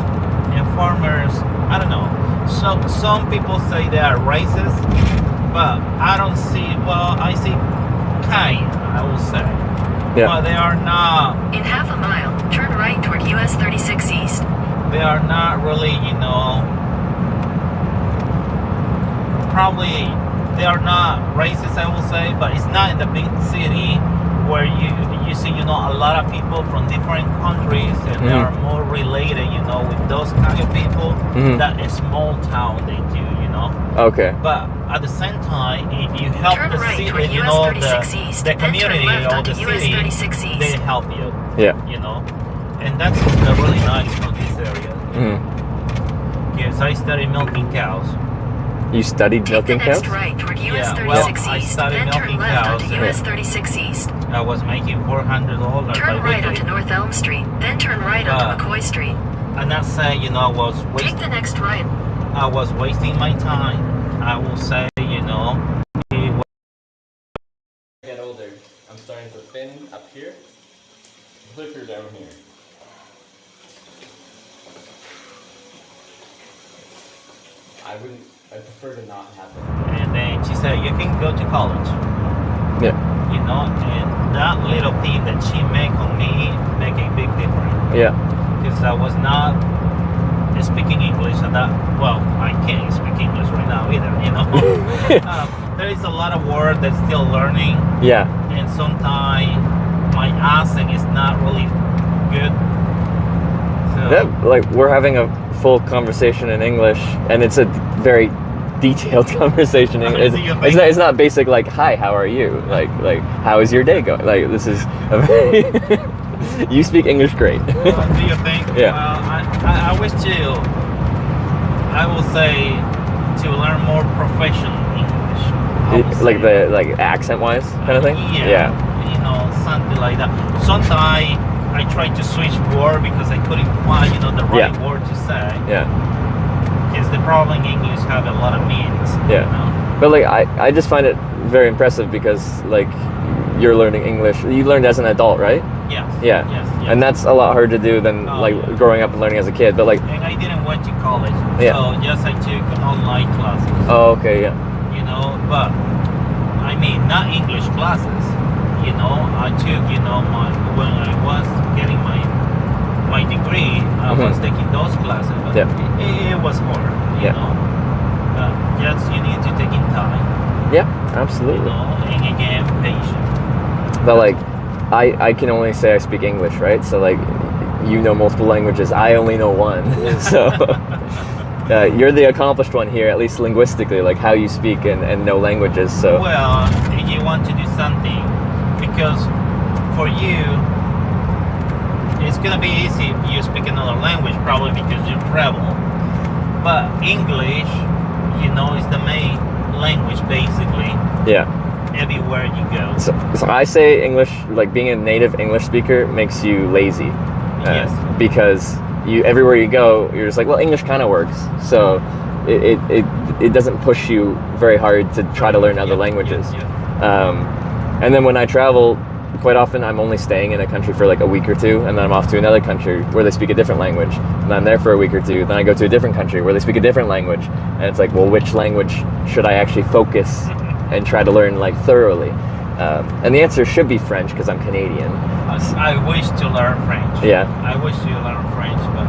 S12: And farmers, I don't know. So some people say they are racist, but I don't see, well, I see kind, I will say.
S4: Yeah.
S12: But they are not,
S17: In half a mile, turn right toward US 36 East.
S12: they are not really, you know, probably they are not racist, I will say, but it's not in the big city where you see, you know, a lot of people from different countries, and they are more related, you know, with those kind of people that a small town they do, you know.
S4: Okay.
S12: But at the same time, if you help
S17: Turn
S12: the
S17: right
S12: city,
S17: toward
S12: you
S17: US
S12: know,
S17: 36 East,
S12: the
S17: then turn
S12: community
S17: left
S12: or
S17: onto
S12: the
S17: US
S12: city,
S17: 36 East.
S12: they help you.
S4: Yeah.
S12: You know, and that's really nice on this area. Yes, I studied milking cows.
S4: You studied milking cows?
S17: Next right toward US
S12: Yeah,
S17: 36
S12: well, I
S17: East,
S12: started
S17: then turn
S12: milking
S17: left
S12: cows.
S17: onto US 36 East.
S12: I was making $400
S17: Turn right
S12: weekly.
S17: onto North Elm Street, then turn right onto McCoy Street.
S12: I'm not saying, you know, I was
S17: Take the next right.
S12: I was wasting my time. I will say, you know, it was
S4: Get older, I'm starting to thin up here, thicker down here. I prefer to not have it.
S12: And then she said, you can go to college.
S4: Yeah.
S12: You know, and that little thing that she make on me make a big difference.
S4: Yeah.
S12: Because I was not speaking English and that, well, I can't speak English right now either, you know. There is a lot of words that's still learning.
S4: Yeah.
S12: And sometimes my accent is not really good. So,
S4: Yeah, like we're having a full conversation in English, and it's a very detailed conversation. It's not basic like, hi, how are you? Like how is your day going? Like this is a very you speak English great.
S12: do you think?
S4: Yeah.
S12: I wish I will say to learn more professional English.
S4: Like the accent wise kind of thing?
S12: Yeah. You know, something like that. Sometimes I try to switch word because I couldn't find, you know, the right word to say.
S4: Yeah.
S12: Because the problem in English have a lot of meanings.
S4: Yeah.
S12: You know?
S4: But like I just find it very impressive because like you're learning English. You learned as an adult, right?
S12: Yes.
S4: Yeah.
S12: Yes.
S4: And that's a lot harder to do than growing up and learning as a kid. But like.
S12: And I didn't went to college.
S4: Yeah.
S12: So yes, I took online classes.
S4: Oh, okay, yeah.
S12: You know, but I mean not English classes. You know, I took, you know, when I was getting my degree, I was taking those classes, but it was hard, you know. Just you need to take in time.
S4: Yeah, absolutely.
S12: You know, and again, patience.
S4: But like, I can only say I speak English, right? So like, you know multiple languages. I only know one. So you're the accomplished one here, at least linguistically, like how you speak and know languages. So
S12: well, if you want to do something, because for you, it's gonna be easy if you speak another language, probably because you travel. But English, you know, is the main language basically.
S4: Yeah.
S12: Everywhere you go.
S4: So I say English, like being a native English speaker makes you lazy.
S12: Yes.
S4: Because you everywhere you go, you're just like, well, English kind of works. So it doesn't push you very hard to try to learn other languages. And then when I travel, quite often I'm only staying in a country for like a week or two, and then I'm off to another country where they speak a different language. And I'm there for a week or two, then I go to a different country where they speak a different language. And it's like, well, which language should I actually focus and try to learn like thoroughly? And the answer should be French because I'm Canadian.
S12: I wish to learn French.
S4: Yeah.
S12: I wish to learn French, but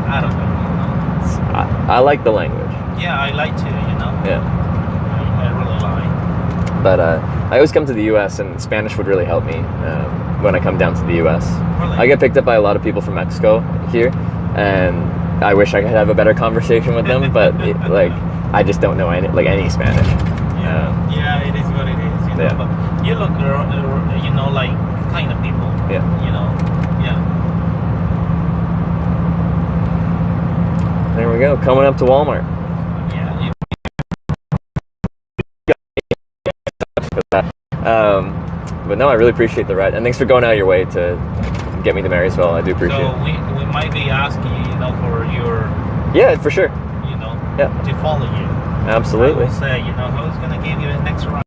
S12: I don't know. You know.
S4: I like the language.
S12: Yeah, I like to, you know.
S4: Yeah.
S12: I really like.
S4: But I always come to the U.S. and Spanish would really help me when I come down to the U.S.
S12: Really?
S4: I get picked up by a lot of people from Mexico here, and I wish I could have a better conversation with them, but like I just don't know any Spanish.
S12: Yeah, it is what it is. You know,
S4: Yeah.
S12: but you look, you know, like kind of people.
S4: Yeah.
S12: You know. Yeah.
S4: There we go. Coming up to Walmart. But no, I really appreciate the ride, and thanks for going out of your way to get me to Marysville. I do appreciate
S12: So
S4: it.
S12: we might be asking you, you know, for your,
S4: Yeah, for sure.
S12: you know,
S4: Yeah.
S12: to follow you.
S4: Absolutely.
S12: I will say, you know, who's gonna give you the next ride?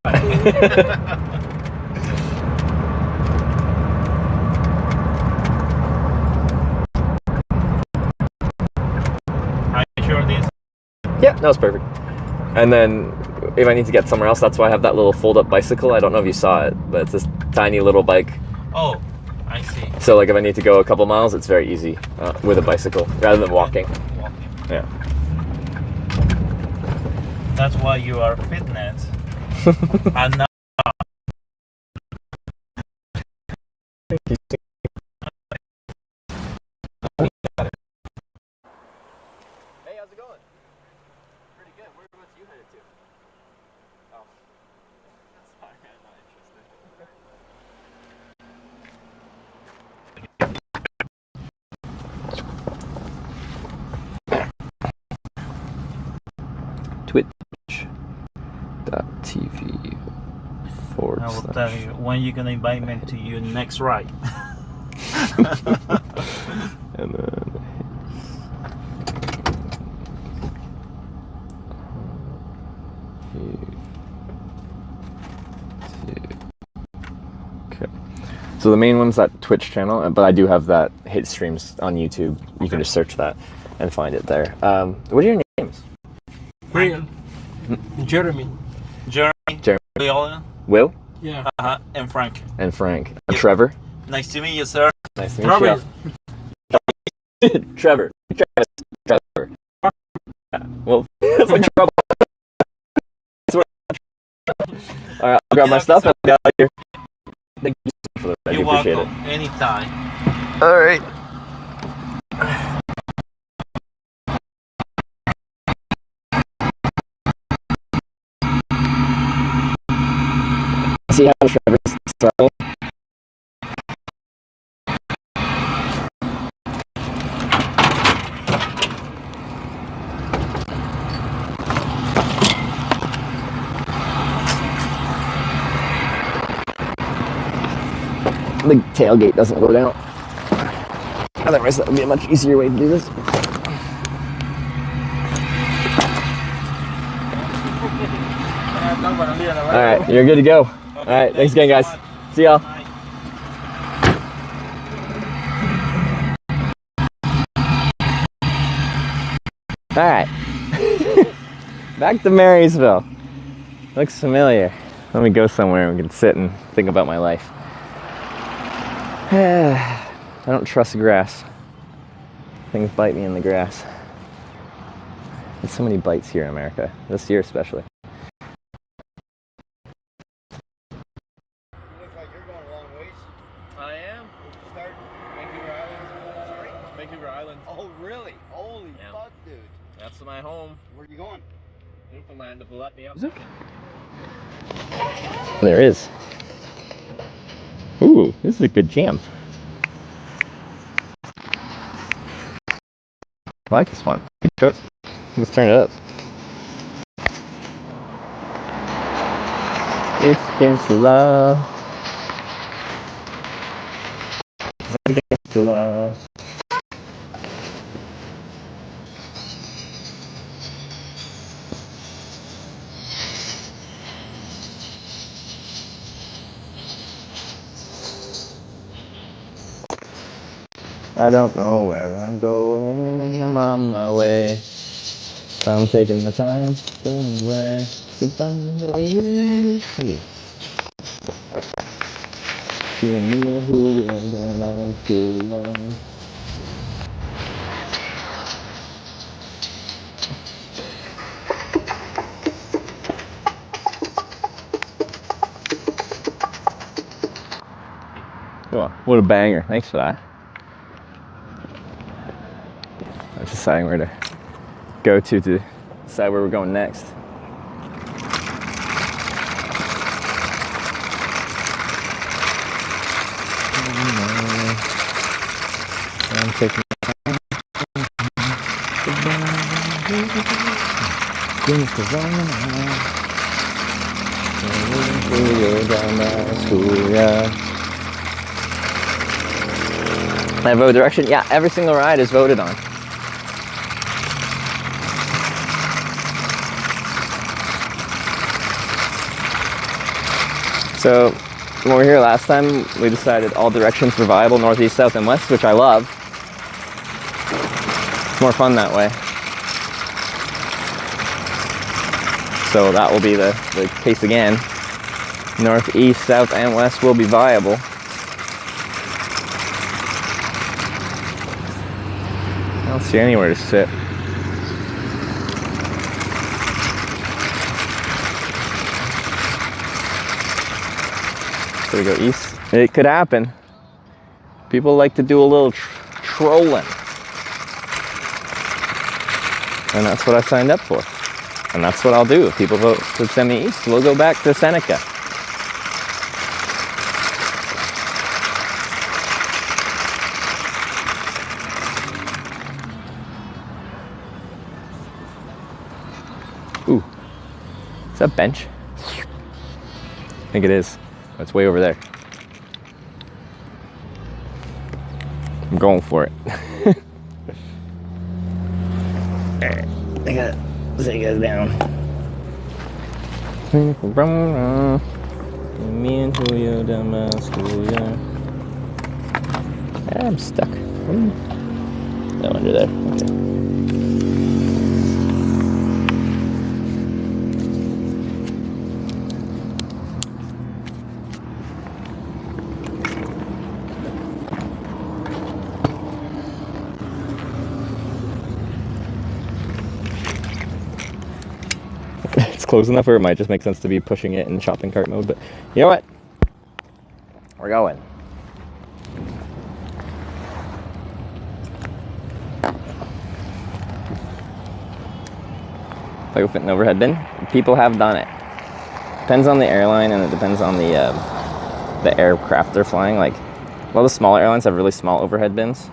S12: Are you sure this?
S4: Yeah, that was perfect. And then if I need to get somewhere else, that's why I have that little fold-up bicycle. I don't know if you saw it, but it's this tiny little bike.
S12: Oh, I see.
S4: So like if I need to go a couple miles, it's very easy with a bicycle rather than walking. Yeah.
S12: That's why you are fitness. And now.
S4: Hey, how's it going? Pretty good. Whereabouts you headed to?
S12: I will tell you when you're gonna invite me to your next ride.
S4: And then okay. So the main one's that Twitch channel, but I do have that Hit streams on YouTube. You can just search that and find it there. What are your names?
S15: Real. Jeremy.
S12: Jeremy.
S4: Will?
S15: Yeah.
S12: And Frank.
S4: And Frank. I'm Trevor.
S12: Nice to meet you, sir.
S4: Nice to meet you. Trevor. Trevor. Yeah, well, that's like trouble. All right, I'll grab my stuff and I'll get out of here. Thank you so much for the ride.
S12: You're
S4: Appreciate
S12: welcome.
S4: it.
S12: Anytime.
S4: All right. See how Trevor's starting? The tailgate doesn't go down. Otherwise, that would be a much easier way to do this. Alright, you're good to go. Alright, thanks again, guys. See y'all. Alright. Back to Marysville. Looks familiar. Let me go somewhere and we can sit and think about my life. I don't trust grass. Things bite me in the grass. There's so many bites here in America, this year especially.
S15: I am. Start Vancouver Island. Sorry? Vancouver Island.
S20: Oh, really? Holy fuck, dude.
S15: That's my home.
S20: Where are you going?
S15: Newfoundland to let me up.
S4: Music? There is. Ooh, this is a good jam. I like this one. Good choice. Let's turn it up. It's against the law. It's against the law. I don't know where I'm going, I'm on my way. I'm taking the time to away. To find the way. You knew who we were going too long. Oh, what a banger. Thanks for that. I was deciding where to go to decide where we're going next. I'm taking I vote direction? Yeah, every single ride is voted on. So, when we were here last time, we decided all directions were viable, northeast, south, and west, which I love. It's more fun that way. So that will be the case again. Northeast, south, and west will be viable. I don't see anywhere to sit. So we go east. It could happen. People like to do a little trolling. And that's what I signed up for. And that's what I'll do. If people vote to send me east, we'll go back to Seneca. Ooh, is that bench? think it is. It's way over there. I'm going for it. Alright, I gotta set you guys down. Me and Julio down by schoolyard. I'm stuck. No, under there. Okay. It's close enough where it might just make sense to be pushing it in shopping cart mode, but you know what? We're going. Like with an overhead bin, people have done it. Depends on the airline, and it depends on the aircraft they're flying. Like, well, the smaller airlines have really small overhead bins,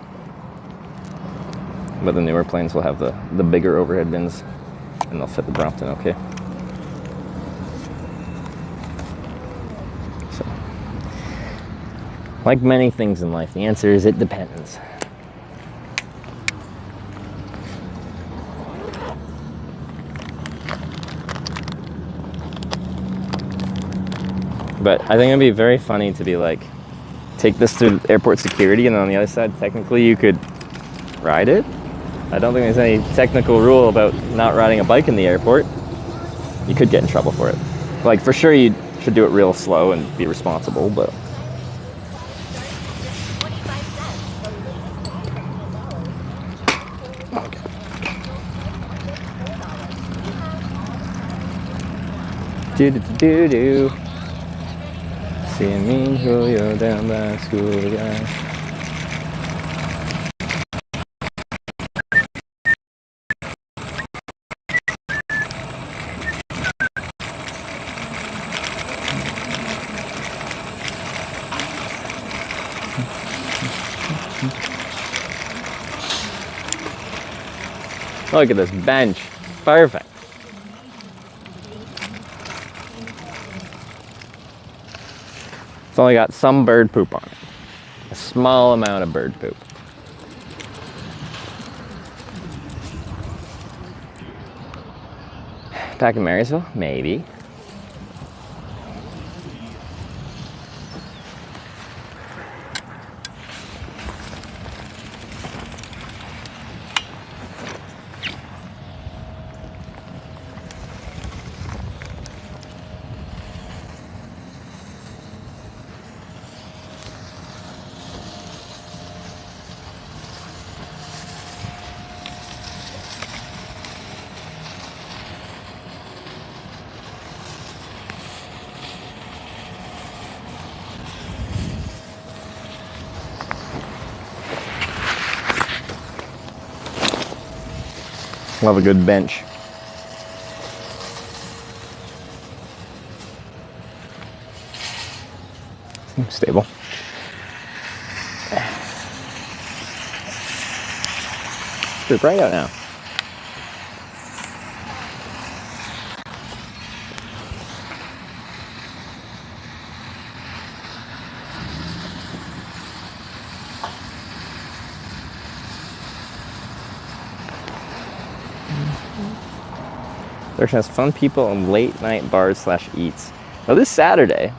S4: but the newer planes will have the bigger overhead bins, and they'll fit the Brompton okay. So, like many things in life, the answer is it depends. But I think it'd be very funny to be like, take this to airport security, and then on the other side, technically you could ride it. I don't think there's any technical rule about not riding a bike in the airport. You could get in trouble for it. Like, for sure you should do it real slow and be responsible, but... Do-do-do-do-do. Seeing me and Julio down by school again. Look at this bench. Perfect. It's only got some bird poop on it. A small amount of bird poop. Back in Marysville? Maybe. Love a good bench. Seems stable. It's pretty bright out now. Direction has fun people and late night bars / eats. Now this Saturday.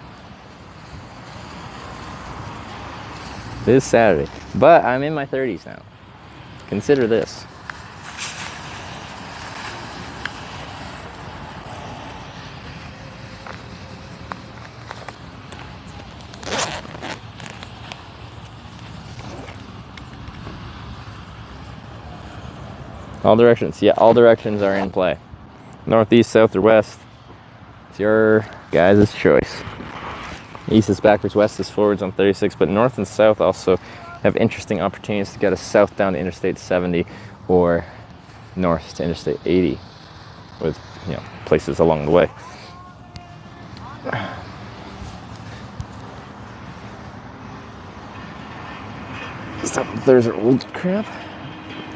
S4: This Saturday. But I'm in my 30s now. Consider this. All directions. Yeah, all directions are in play. Northeast, south, or west. It's your guys' choice. East is backwards, west is forwards on 36, but north and south also have interesting opportunities to get us south down to Interstate 70 or north to Interstate 80 with, you know, places along the way. Stop, there's old crap.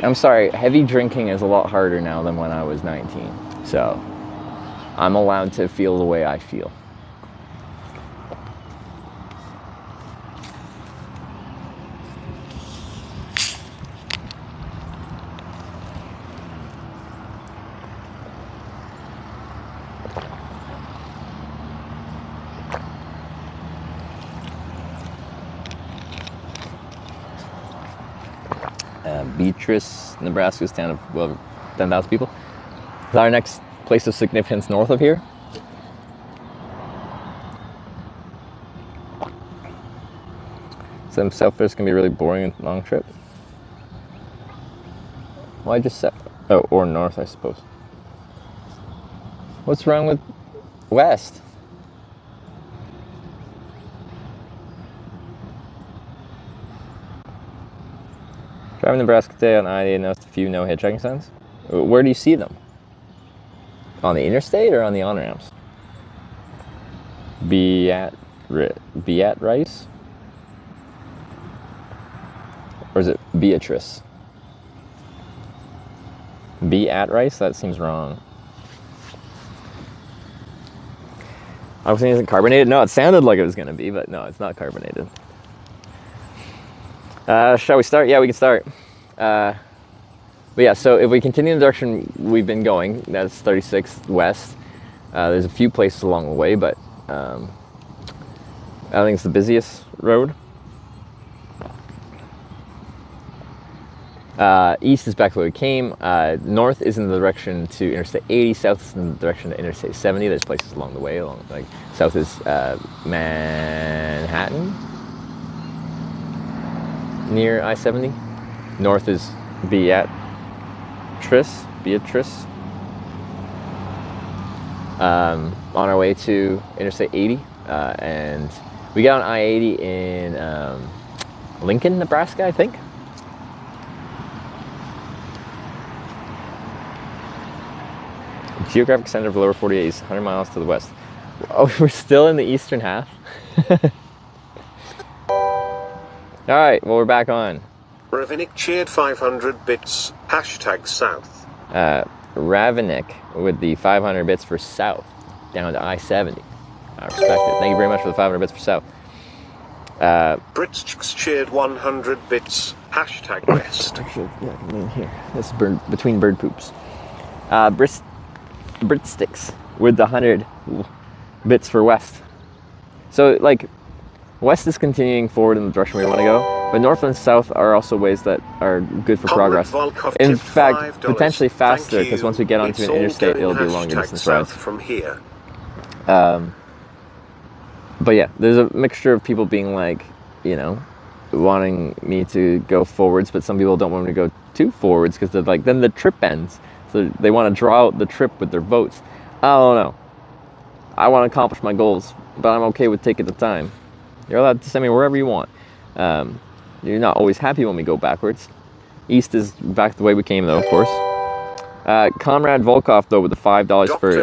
S4: I'm sorry, heavy drinking is a lot harder now than when I was 19. So, I'm allowed to feel the way I feel. Beatrice, Nebraska is a town of well, 10,000 people. Is our next place of significance north of here. So south there's gonna be a really boring and long trip. Well, I just said, oh, or north, I suppose. What's wrong with west? Driving Nebraska today on I-80 noticed a few no hitchhiking signs. Where do you see them? On the interstate or on the on-ramps? Rice? Or is it Beatrice? Rice? That seems wrong. I was thinking, is it carbonated? No, it sounded like it was going to be, but no, it's not carbonated. Shall we start? Yeah, we can start. But yeah, so if we continue in the direction we've been going, that's 36 west. There's a few places along the way, but I think it's the busiest road. East is back the way we came. North is in the direction to Interstate 80. South is in the direction to Interstate 70. There's places along the way. Like south is Manhattan, near I-70. North is Beatrice. On our way to Interstate 80, and we got on I-80 in Lincoln, Nebraska, I think. Geographic center of the lower 48 is 100 miles to the west. Oh, we're still in the eastern half. All right, well, we're back on.
S8: Ravinic cheered 500 bits. Hashtag south.
S4: Ravinic with the 500 bits for south, down to I-70. I respect it. Thank you very much for the 500 bits for south.
S8: Brits cheered 100 bits. Hashtag west.
S4: Actually, yeah, I can lean here. This is between bird poops. Britsticks with the 100 bits for west. So, like, west is continuing forward in the direction we want to go, but north and south are also ways that are good for progress. In fact, potentially faster, because once we get onto an interstate, it'll be longer distance rides.
S8: From here.
S4: But yeah, there's a mixture of people being like, you know, wanting me to go forwards, but some people don't want me to go too forwards because they're like, then the trip ends. So they want to draw out the trip with their votes. I don't know. I want to accomplish my goals, but I'm okay with taking the time. You're allowed to send me wherever you want. You're not always happy when we go backwards. East is back the way we came, though, of course. Comrade Volkov, though, with the $5 for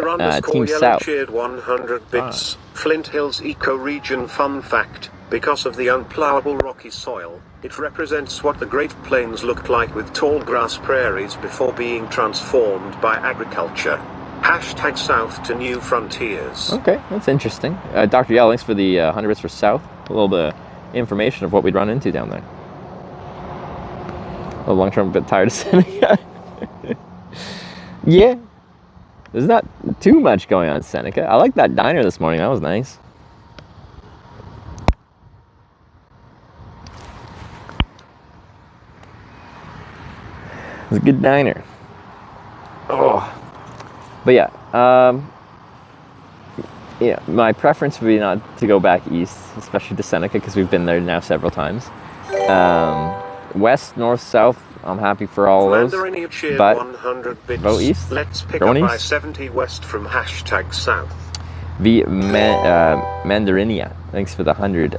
S4: Team South.
S8: Cheered 100 bits. Flint Hills eco-region fun fact. Because of the unplowable rocky soil, it represents what the Great Plains looked like with tall grass prairies before being transformed by agriculture. Hashtag south to new frontiers.
S4: Okay, that's interesting. Dr. Yell, thanks for the 100 bits for south. A little bit of information of what we'd run into down there. A long term, a bit tired of Seneca. Yeah, there's not too much going on in Seneca. I like that diner this morning. That was nice. It was a good diner. Oh. But yeah, yeah, my preference would be not to go back east, especially to Seneca, because we've been there now several times. West, north, south, I'm happy for all of those. But
S8: 100 bits.
S4: Go east.
S8: Let's pick up I-70 west from hashtag south.
S4: Mandarinia, thanks for the 100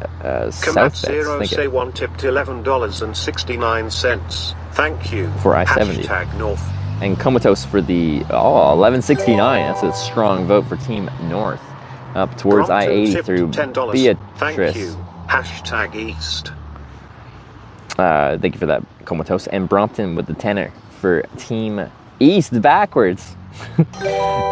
S4: south bets.
S8: Zero say one tipped $11.69. Thank you.
S4: For I-70.
S8: Hashtag north.
S4: And Comatose for the $11.69. That's a strong vote for Team North. Up towards I-80 through Beatrice.
S8: Thank you. Hashtag east.
S4: Thank you for that, Comatose. And Brompton with the tenor for Team East backwards.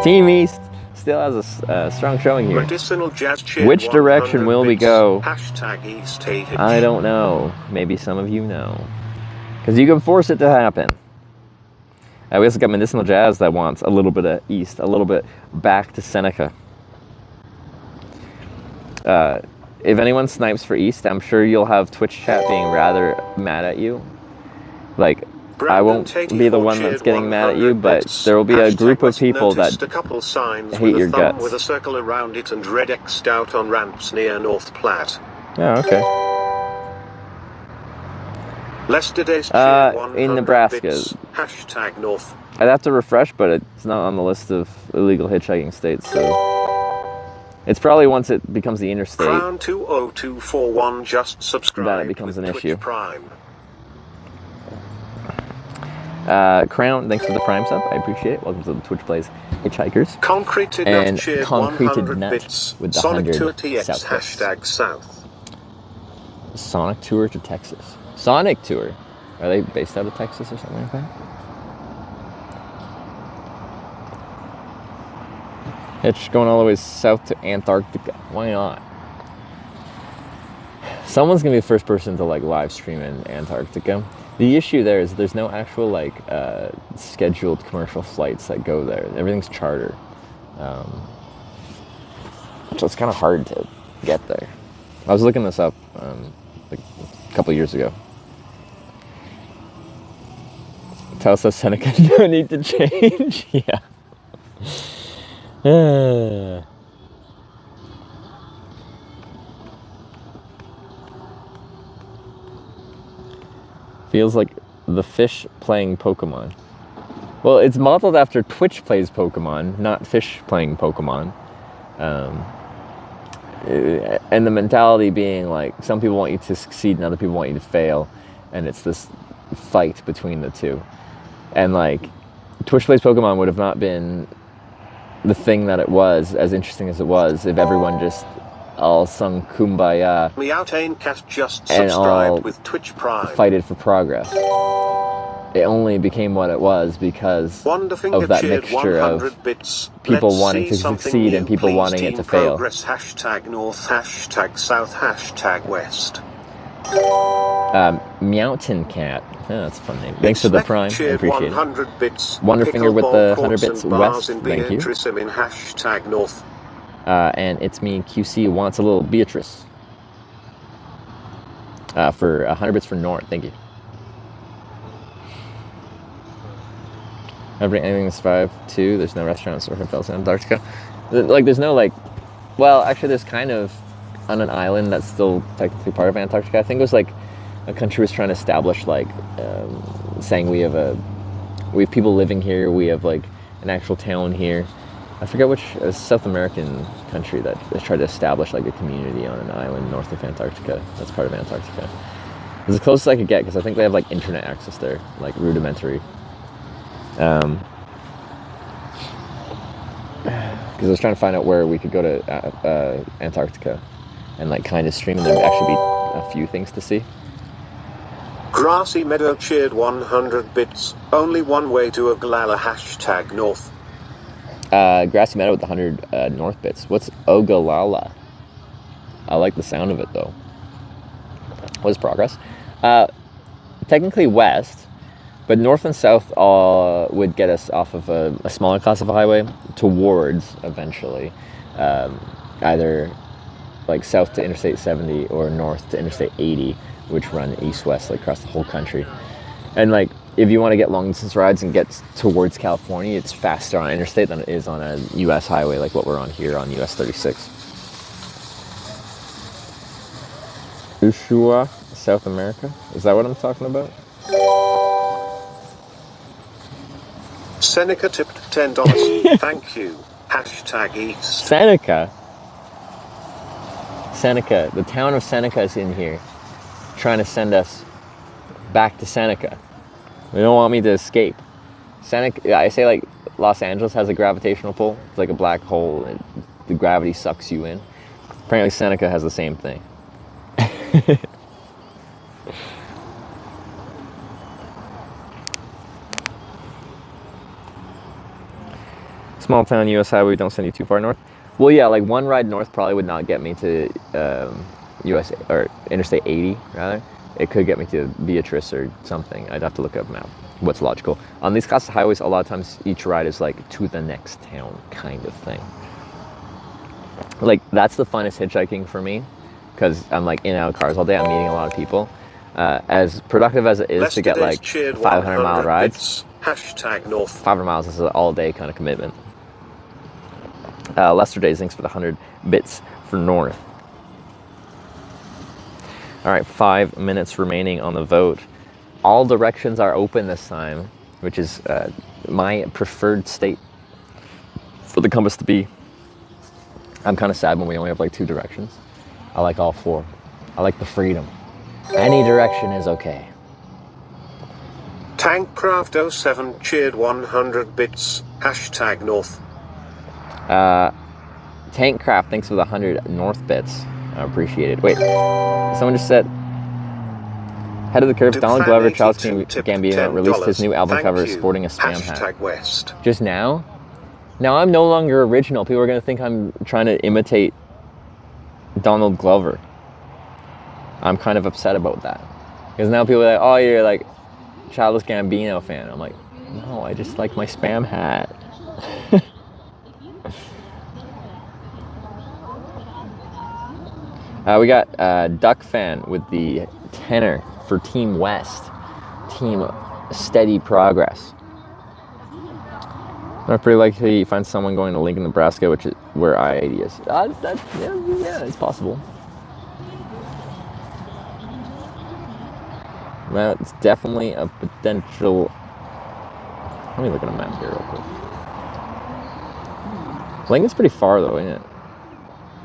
S4: Team East still has a strong showing here.
S8: Medicinal jazz cheer.
S4: Which direction will we go?
S8: Hashtag east. Hitch.
S4: I don't know. Maybe some of you know. Because you can force it to happen. We also got Medicinal Jazz that wants a little bit of east, a little bit back to Seneca. If anyone snipes for east, I'm sure you'll have Twitch chat being rather mad at you.
S2: like, I won't be the one that's getting mad at you, but there will be a group of people that
S8: a couple signs
S2: hate
S8: with
S2: your
S8: a thumb
S2: guts.
S8: with a circle around it and red X'd out on ramps near North Platte.
S2: Oh, okay. In Nebraska.
S8: Hashtag North.
S2: I'd have to refresh, but it's not on the list of illegal hitchhiking states, so it's probably once it becomes the interstate
S8: Crown 20241 just subscribed
S2: that it becomes an
S8: with
S2: issue.
S8: Twitch Prime.
S2: Crown, thanks for the Prime sub. I appreciate it. Welcome to the Twitch Plays Hitchhikers.
S8: Concreted
S2: and
S8: Nut cheered
S2: Concreted
S8: 100
S2: Nut
S8: bits.
S2: with the
S8: Sonic
S2: 100
S8: Tour TX
S2: South bits.
S8: hashtag South.
S2: Sonic Tour to Texas. Sonic Tour. Are they based out of Texas or something like that? Hitch going all the way south to Antarctica. Why not? Someone's gonna be the first person to like live stream in Antarctica. The issue there is there's no actual like scheduled commercial flights that go there. Everything's charter, so it's kind of hard to get there. I was looking this up like a couple years ago. Tell says Seneca, no need to change. Yeah. Feels like the fish playing Pokemon. Well, it's modeled after Twitch plays Pokemon, not fish playing Pokemon. And the mentality being like, some people want you to succeed and other people want you to fail. And it's this fight between the two. And like, Twitch plays Pokemon would have not been the thing that it was, as interesting as it was, if everyone just all sung Kumbaya
S8: Meowtaincat just
S2: and
S8: subscribed
S2: all
S8: with Twitch Prime.
S2: fighted for progress. It only became what it was because of that mixture of
S8: bits.
S2: people
S8: Let's
S2: wanting
S8: see
S2: to
S8: something
S2: succeed
S8: new,
S2: and people
S8: please.
S2: wanting it
S8: Team
S2: to fail.
S8: Progress hashtag North hashtag South hashtag West.
S2: Meowtaincat. Oh, that's a fun name. Thanks for the Prime. I appreciate
S8: 100 bits.
S2: it. Wonderfinger with the 100 bits west.
S8: In
S2: Thank you.
S8: Beatrice in hashtag North.
S2: And it's me, QC, wants a little Beatrice. For 100 bits for North. Thank you. Anything's 5-2. There's no restaurants or hotels in Antarctica. Like, there's no, like... Well, actually, there's kind of... On an island that's still technically part of Antarctica. I think it was, like... A country was trying to establish, like... saying we have people living here. We have, like, an actual town here. I forget which South American country that has tried to establish, like, a community on an island north of Antarctica. That's part of Antarctica. It's as close as I could get, because I think they have, like, internet access there. Like, rudimentary. Because I was trying to find out where we could go to Antarctica and like kind of stream, and there'd actually be a few things to see.
S8: Grassy Meadow cheered 100 bits. Only one way to Oglala hashtag North.
S2: Grassy Meadow with the 100 North bits. What's Ogallala? I like the sound of it though. What is progress? Technically west. But north and south would get us off of a smaller class of highway towards, eventually, either like south to Interstate 70 or north to Interstate 80, which run east-west like across the whole country. And like, if you want to get long-distance rides and get towards California, it's faster on interstate than it is on a U.S. highway like what we're on here on US 36. Ushuaia, South America? Is that what I'm talking about?
S8: Seneca tipped $10. Thank you. Hashtag East.
S2: Seneca, the town of Seneca is in here, trying to send us back to Seneca. They don't want me to escape. Seneca, I say like Los Angeles has a gravitational pull. It's like a black hole, and the gravity sucks you in. Apparently Seneca has the same thing. Small town U.S. highway, don't send you too far north. Well, yeah, like one ride north probably would not get me to U.S. or Interstate 80, rather. It could get me to Beatrice or something. I'd have to look up a map. What's logical? On these class of highways, a lot of times each ride is like to the next town kind of thing. Like, that's the funnest hitchhiking for me, because I'm like in and out of cars all day. I'm meeting a lot of people. As productive as it is to get like 500-mile rides,
S8: North.
S2: 500 miles is an all-day kind of commitment. Lester Days, thanks for the 100 bits for North. All right, 5 minutes remaining on the vote. All directions are open this time, which is my preferred state for the compass to be. I'm kind of sad when we only have like 2 directions. I like all 4. I like the freedom. Any direction is okay.
S8: Tankcraft07 cheered 100 bits. North.
S2: Tankcraft, thanks for the 100 North bits. I appreciate it. Wait, someone just said, head of the curve, Donald Glover, Charles Gambino released his new album cover sporting a spam hat.
S8: West.
S2: Just now? Now I'm no longer original. People are going to think I'm trying to imitate Donald Glover. I'm kind of upset about that. Because now people are like, oh, you're like Childish Gambino fan. I'm like, no, I just like my spam hat. We got Duck Fan with the tenor for Team West. Team Steady Progress. I'm pretty likely you find someone going to Lincoln, Nebraska, which is where I-80 is. Yeah, it's possible. Well, it's definitely a potential. Let me look at a map here real quick. Lincoln's pretty far though, isn't it?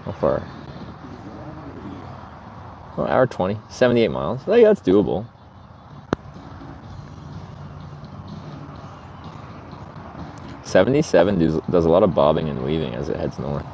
S2: How far? Oh, hour 20, 78 miles. I think that's doable. '77 does a lot of bobbing and weaving as it heads north.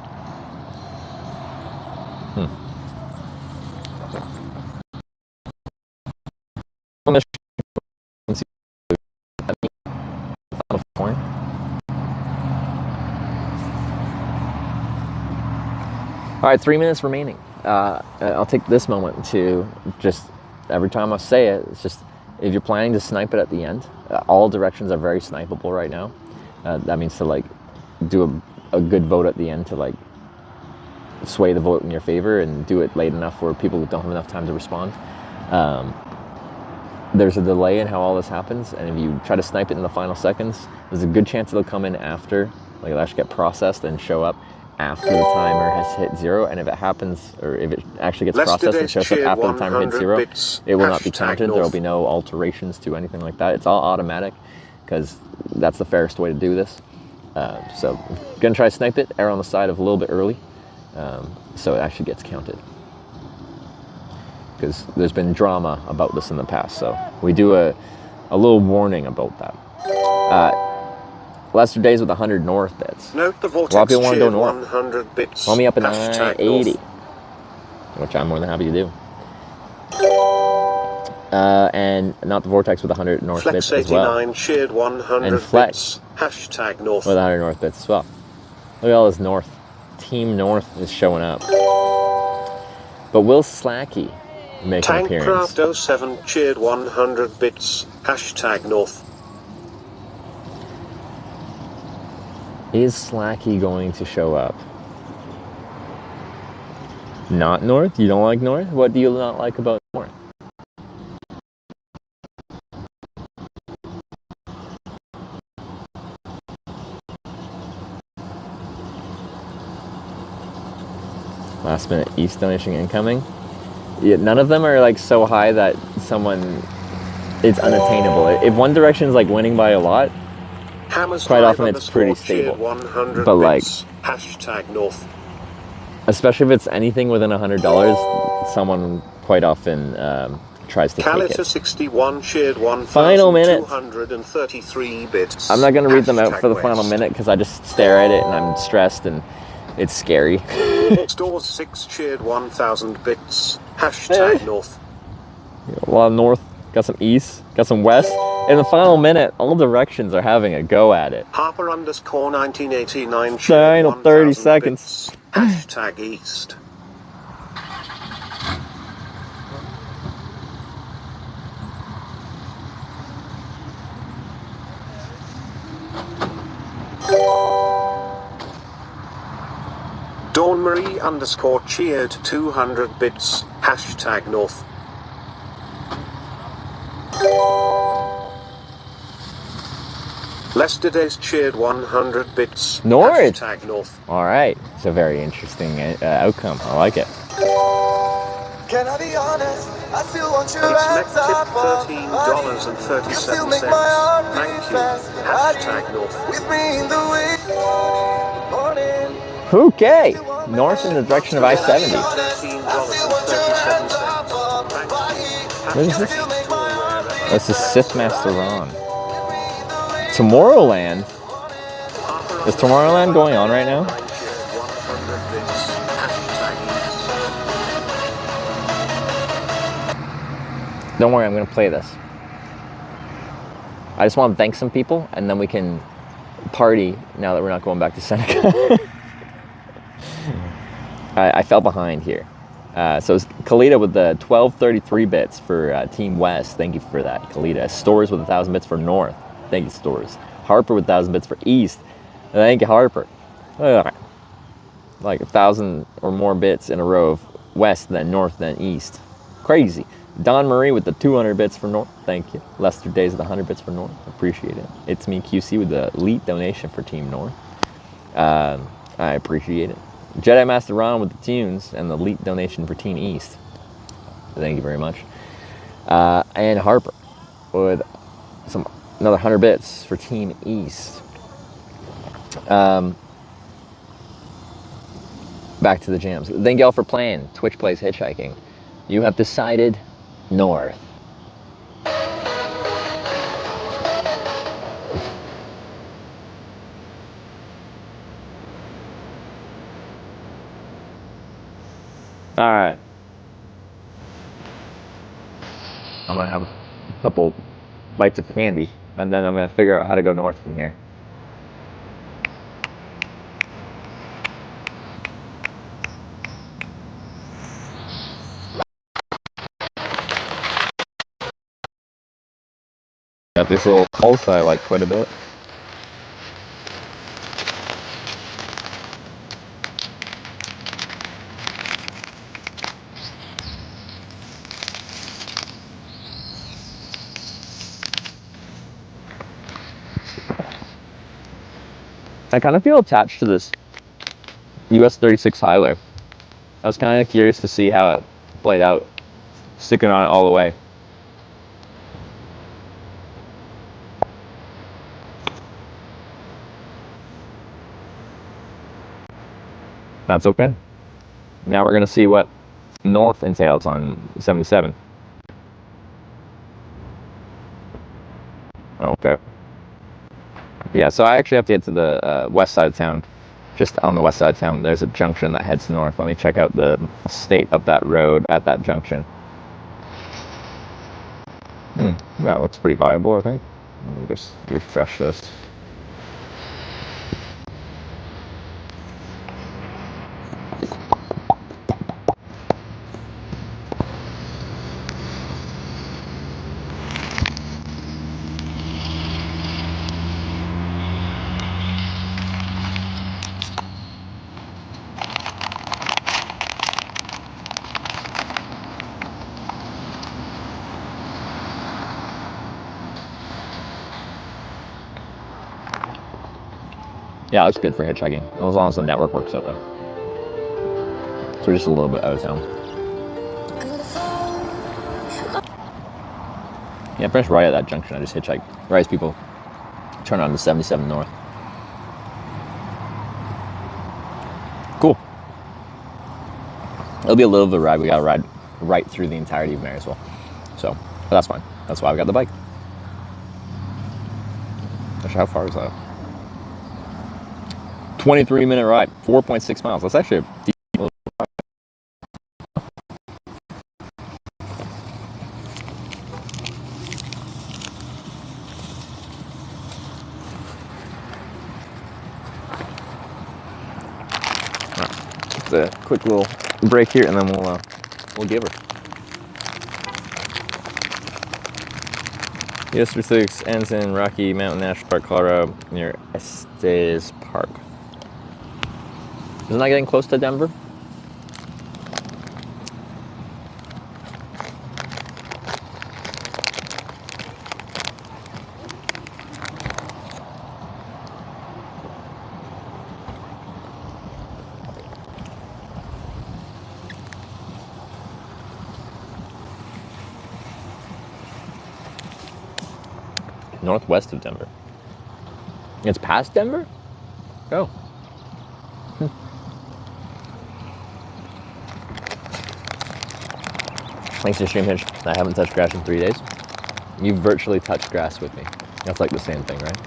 S2: All right, 3 minutes remaining. I'll take this moment to just, every time I say it, it's just, if you're planning to snipe it at the end, all directions are very snipeable right now. That means to like do a good vote at the end to like sway the vote in your favor and do it late enough where people don't have enough time to respond. There's a delay in how all this happens, and if you try to snipe it in the final seconds, there's a good chance it'll come in after, like it'll actually get processed and show up after the timer has hit 0, and if it happens, or if it actually gets processed and shows up after the timer hits 0, it will not be counted. There will be no alterations to anything like that. It's all automatic, because that's the fairest way to do this. So, gonna try to snipe it, err on the side of a little bit early, so it actually gets counted. Because there's been drama about this in the past, so we do a little warning about that. Lester Days with 100 North bits.
S8: Note the
S2: a lot of people want to go north.
S8: 100 bits.
S2: Call me up at 980, which I'm more than happy to do. And not the Vortex with 100 North
S8: Flex
S2: bits as well.
S8: 89 shared 100
S2: and Flex
S8: bits. North
S2: with 100 North bits as well. Look at all this North. Team North is showing up. But will Slacky make an appearance?
S8: Tankcraft07 shared 100 bits. North.
S2: Is Slacky going to show up? Not North? You don't like North? What do you not like about North? Last minute East donation incoming. Yeah, none of them are like so high that it's unattainable. If One Direction's like winning by a lot, quite often it's pretty stable. But like,
S8: North.
S2: especially if it's anything within $100, someone quite often tries to take it.
S8: 61 shared 1,233
S2: Final minute.
S8: bits.
S2: I'm not going to read them out for the final minute because I just stare at it and I'm stressed and it's scary.
S8: Stores 6 shared 1,000 bits. North.
S2: A lot of North, got some East, got some West. In the final minute, all directions are having a go at it.
S8: Harper _ 1989
S2: Final 30 seconds.
S8: East. Dawn Marie _ cheered 200 bits. North. Lester Days cheered 100 bits.
S4: North.
S8: Hashtag North.
S4: All right. It's a very interesting outcome. I like it.
S18: Can I be honest? I still want your
S8: It's
S18: hands
S8: neck tip
S18: up on
S8: $13.37. Thank you. Hashtag North.
S18: with me in the morning.
S4: Okay. North in the direction of I-70. What is this? That's the Sith Master Ron. Tomorrowland? Is Tomorrowland going on right now? Don't worry, I'm going to play this. I just want to thank some people, and then we can party now that we're not going back to Seneca. I fell behind here. So it's Kalita with the 1233 bits for Team West. Thank you for that, Kalita. Stores with 1,000 bits for North. Thank you, Stores. Harper with 1,000 bits for East. Thank you, Harper. Like 1,000 or more bits in a row of West, then North, then East. Crazy. Don Marie with the 200 bits for North. Thank you. Lester Days with the 100 bits for North. Appreciate it. It's me, QC, with the elite donation for Team North. I appreciate it. Jedi Master Ron with the tunes and the elite donation for Team East. Thank you very much. And Harper with another 100 bits for Team East. Back to the jams. Thank y'all for playing Twitch Plays Hitchhiking. You have decided North. All right. I'm gonna have a couple bites of candy, and then I'm gonna figure out how to go north from here. Got this little pulse I like quite a bit. I kind of feel attached to this US 36 Hyler. I was kind of curious to see how it played out, sticking on it all the way. That's okay. Now we're gonna see what North entails on 77. Okay. Yeah, so I actually have to get to the west side of town. Just on the west side of town, there's a junction that heads north. Let me check out the state of that road at that junction. That looks pretty viable, I think. Let me just refresh this. Yeah, it's good for hitchhiking, as long as the network works out though. So we're just a little bit out of town. Yeah, press right at that junction. I just hitchhiked. Right as people turn on to 77 North. Cool. It'll be a little bit of a ride. We gotta ride right through the entirety of Marysville. So, but that's fine. That's why we got the bike. Actually, how far is that? 23-minute ride, 4.6 miles. That's actually a decent little ride. Right. Just a quick little break here, and then we'll give her. US 36 ends in Rocky Mountain National Park, Colorado, near Estes Park. Isn't that getting close to Denver? Northwest of Denver. It's past Denver? Oh. Thanks to Stream Hitch. I haven't touched grass in 3 days. You've virtually touched grass with me. That's like the same thing, right?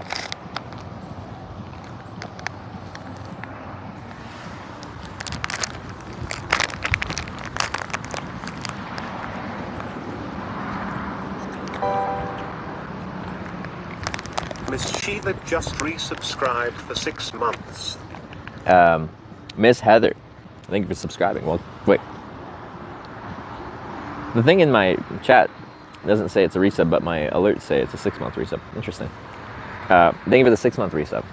S8: Miss Sheila just resubscribed for 6 months.
S4: Miss Heather, thank you for subscribing. Well, wait. The thing in my chat doesn't say it's a resub, but my alerts say it's a 6-month resub. Interesting. Thank you for the 6-month resub.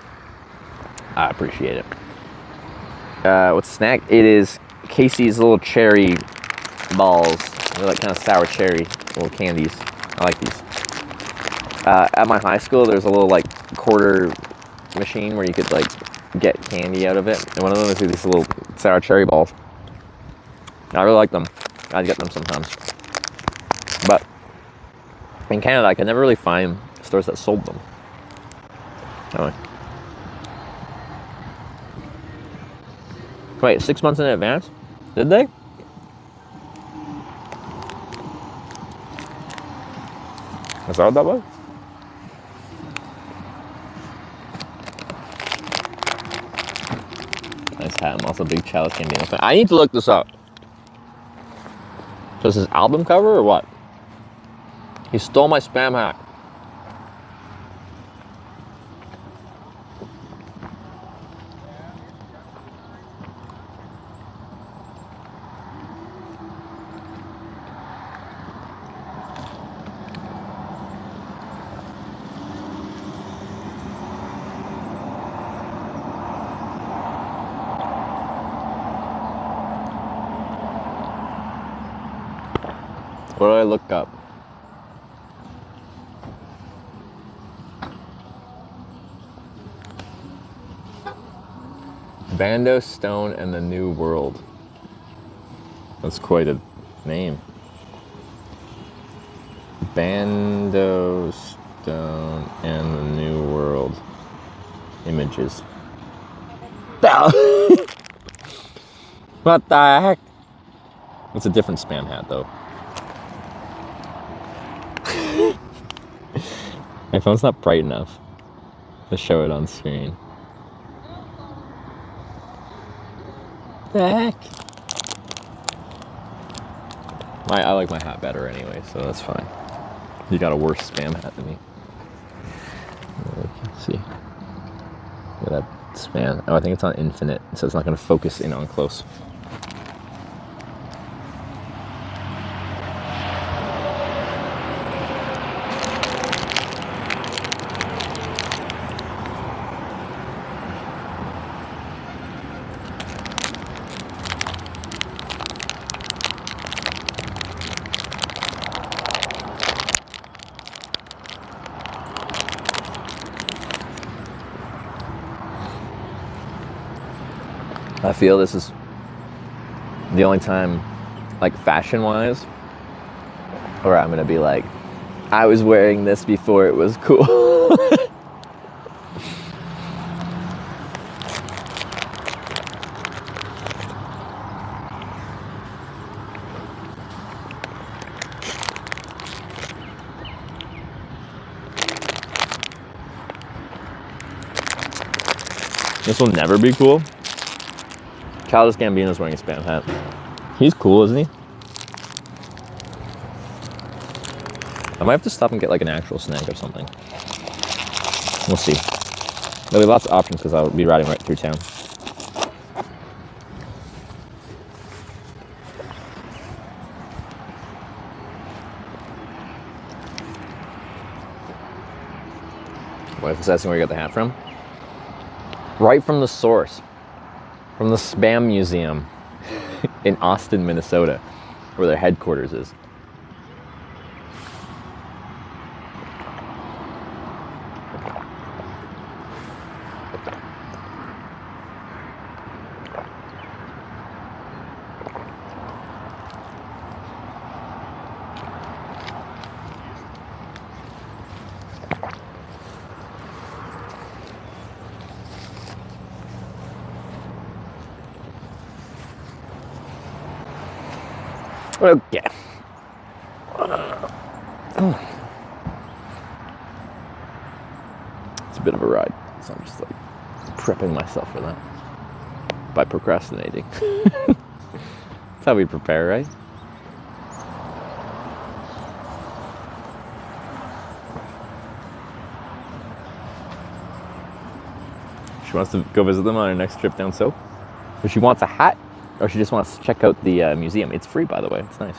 S4: I appreciate it. What's the snack? It is Casey's little cherry balls. They're like kind of sour cherry little candies. I like these. At my high school, there's a little like quarter machine where you could like get candy out of it, and one of them is these little sour cherry balls. I really like them. I'd get them sometimes. But in Canada, I could never really find stores that sold them. Anyway. Wait, 6 months in advance? Did they? Is that what that was? Nice hat. I'm also a big Chalice Gambino fan. I need to look this up. So this is album cover or what? He stole my spam hat. What did I look up? Bando Stone and the New World. That's quite a name. Bando Stone and the New World. Images. What the heck? It's a different spam hat though. My phone's not bright enough to show it on screen. The heck? I like my hat better anyway, so that's fine. You got a worse spam hat than me. Let's see. Look at that spam. Oh, I think it's on infinite, so it's not going to focus in on close. I feel this is the only time, like fashion-wise, where I'm gonna be like, I was wearing this before it was cool. This will never be cool. Childish Gambino's wearing a spam hat. He's cool, isn't he? I might have to stop and get like an actual snack or something. We'll see. There'll be lots of options because I'll be riding right through town. What if it's asking where you got the hat from? Right from the source. From the Spam Museum in Austin, Minnesota, where their headquarters is. Okay. It's a bit of a ride, so I'm just like prepping myself for that by procrastinating. That's how we prepare, right? She wants to go visit them on her next trip down south. Or she wants a hat, or she just wants to check out the museum. It's free, by the way. It's nice.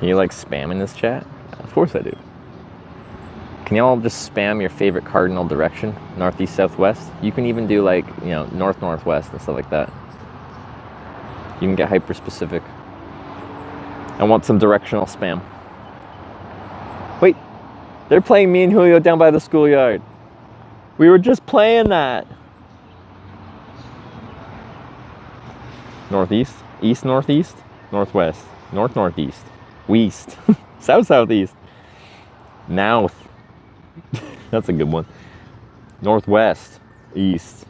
S4: You like spamming this chat? Of course I do. Can y'all just spam your favorite cardinal direction? Northeast, southwest? You can even do like, you know, north, northwest and stuff like that. You can get hyper specific. I want some directional spam. Wait, they're playing me and Julio down by the schoolyard. We were just playing that. Northeast, east, northeast, northwest, north, northeast, west, south, southeast, mouth. That's a good one. Northwest, east,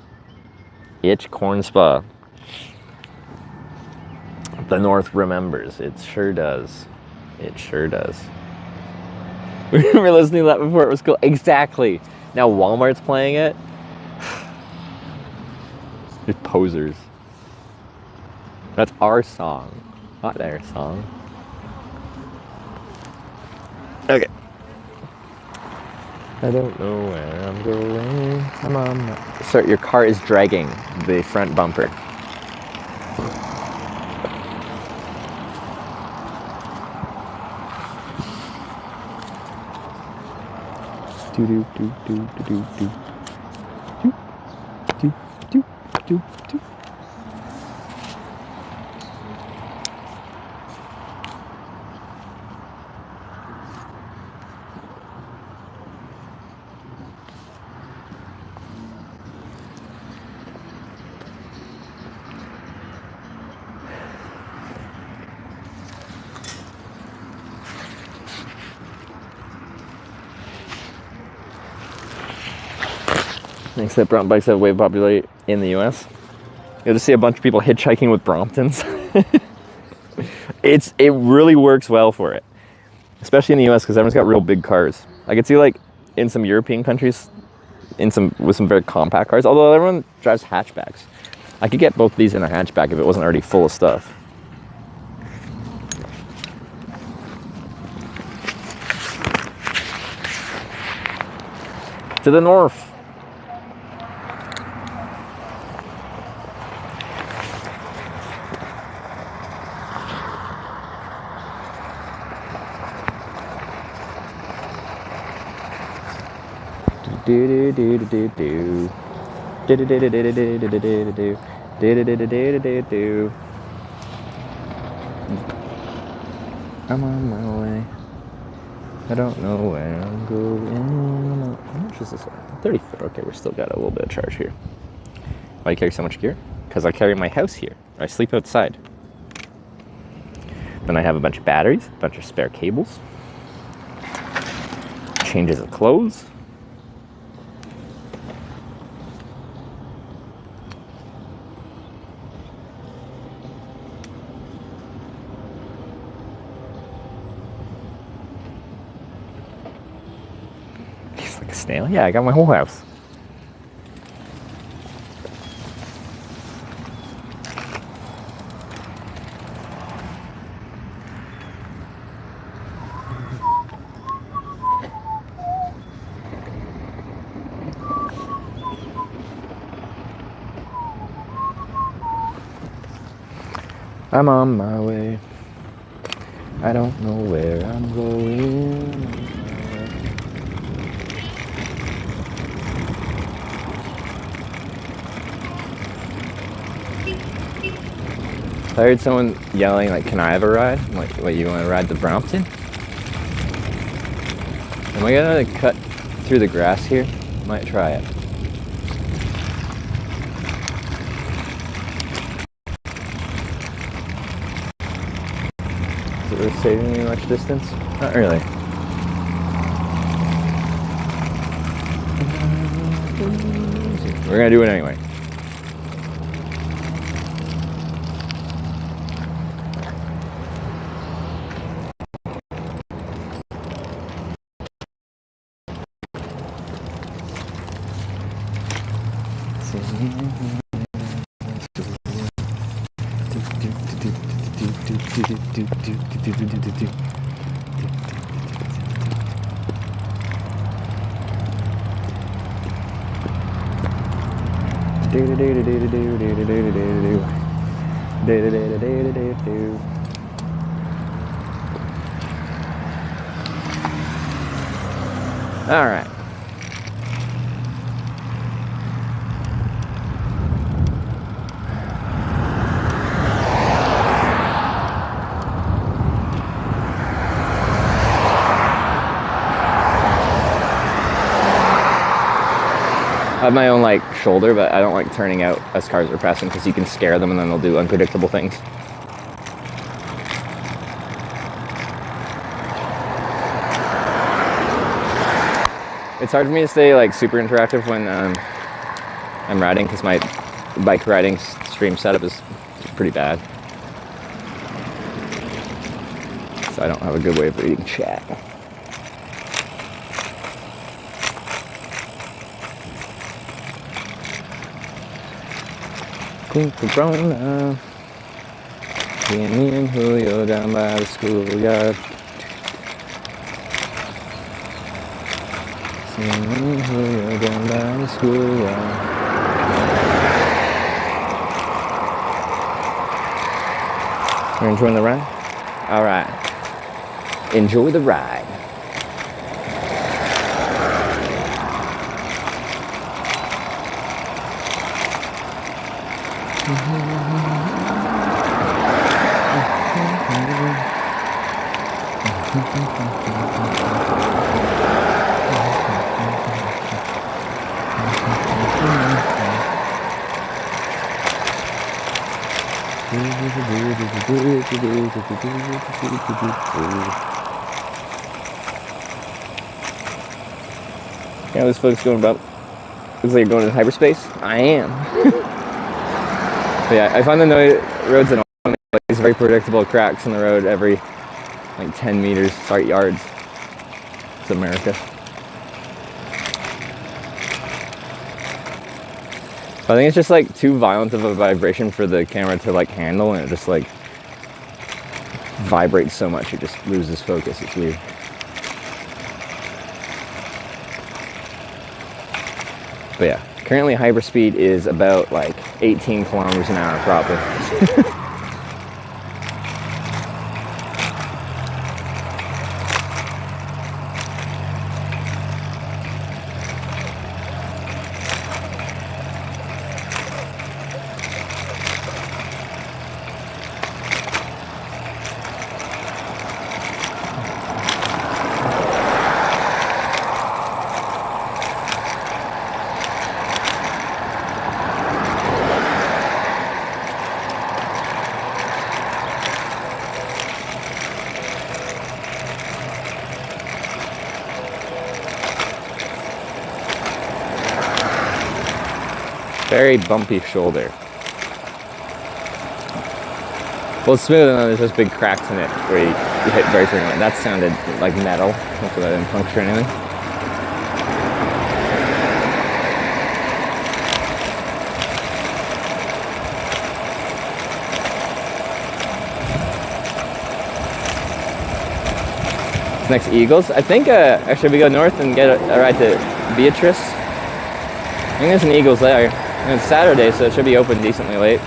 S4: Hitch corn spa. The North remembers. It sure does. It sure does. We were listening to that before it was cool. Exactly. Now Walmart's playing it. They're posers. That's our song, not their song. Okay. I don't know where I'm going. Come on. Sir, your car is dragging the front bumper. Do do do do do do do do do do do. Thanks that Brompton bikes have way popular in the US. You'll just see a bunch of people hitchhiking with Bromptons. It really works well for it. Especially in the US because everyone's got real big cars. I could see like in some European countries with some very compact cars, although everyone drives hatchbacks. I could get both these in a hatchback if it wasn't already full of stuff. To the north. Do do do do do do do do do do do do do do do do do. I'm on my way. I don't know where I'm going. How much is this one? 34. Okay, we're still got a little bit of charge here. Why do you carry so much gear? Because I carry my house here. I sleep outside. Then I have a bunch of batteries, a bunch of spare cables, changes of clothes. Like a snail? Yeah, I got my whole house. I'm on my way. I don't know where I'm going. I heard someone yelling like, "Can I have a ride?" I'm like, "What, you want to ride to Brompton?" Am I gonna cut through the grass here? Might try it. Is it worth saving me much distance? Not really. We're gonna do it anyway. All right. I have my own like shoulder, but I don't like turning out as cars are passing because you can scare them and then they'll do unpredictable things. It's hard for me to stay like super interactive when I'm riding because my bike riding stream setup is pretty bad. So I don't have a good way of reading chat. Corona. Me and Julio down by the schoolyard. Me and Julio down by the schoolyard. You're enjoying the ride? All right. Enjoy the ride. Yeah, this folks going about. Looks like you're going in hyperspace. I am. But yeah, I find the roads in like these very predictable cracks in the road every like 10 meters, yards. It's America. I think it's just like too violent of a vibration for the camera to like handle, and it just like vibrates so much it just loses focus. It's weird. But yeah, currently hyperspeed is about like 18 kilometers an hour probably. Very bumpy shoulder. Well, it's smooth and then there's just big cracks in it where you hit very frequently. That sounded like metal. Hopefully that didn't puncture anything. Next Eagles. I think actually we go north and get a ride to Beatrice. I think there's an Eagles there. And it's Saturday, so it should be open decently late.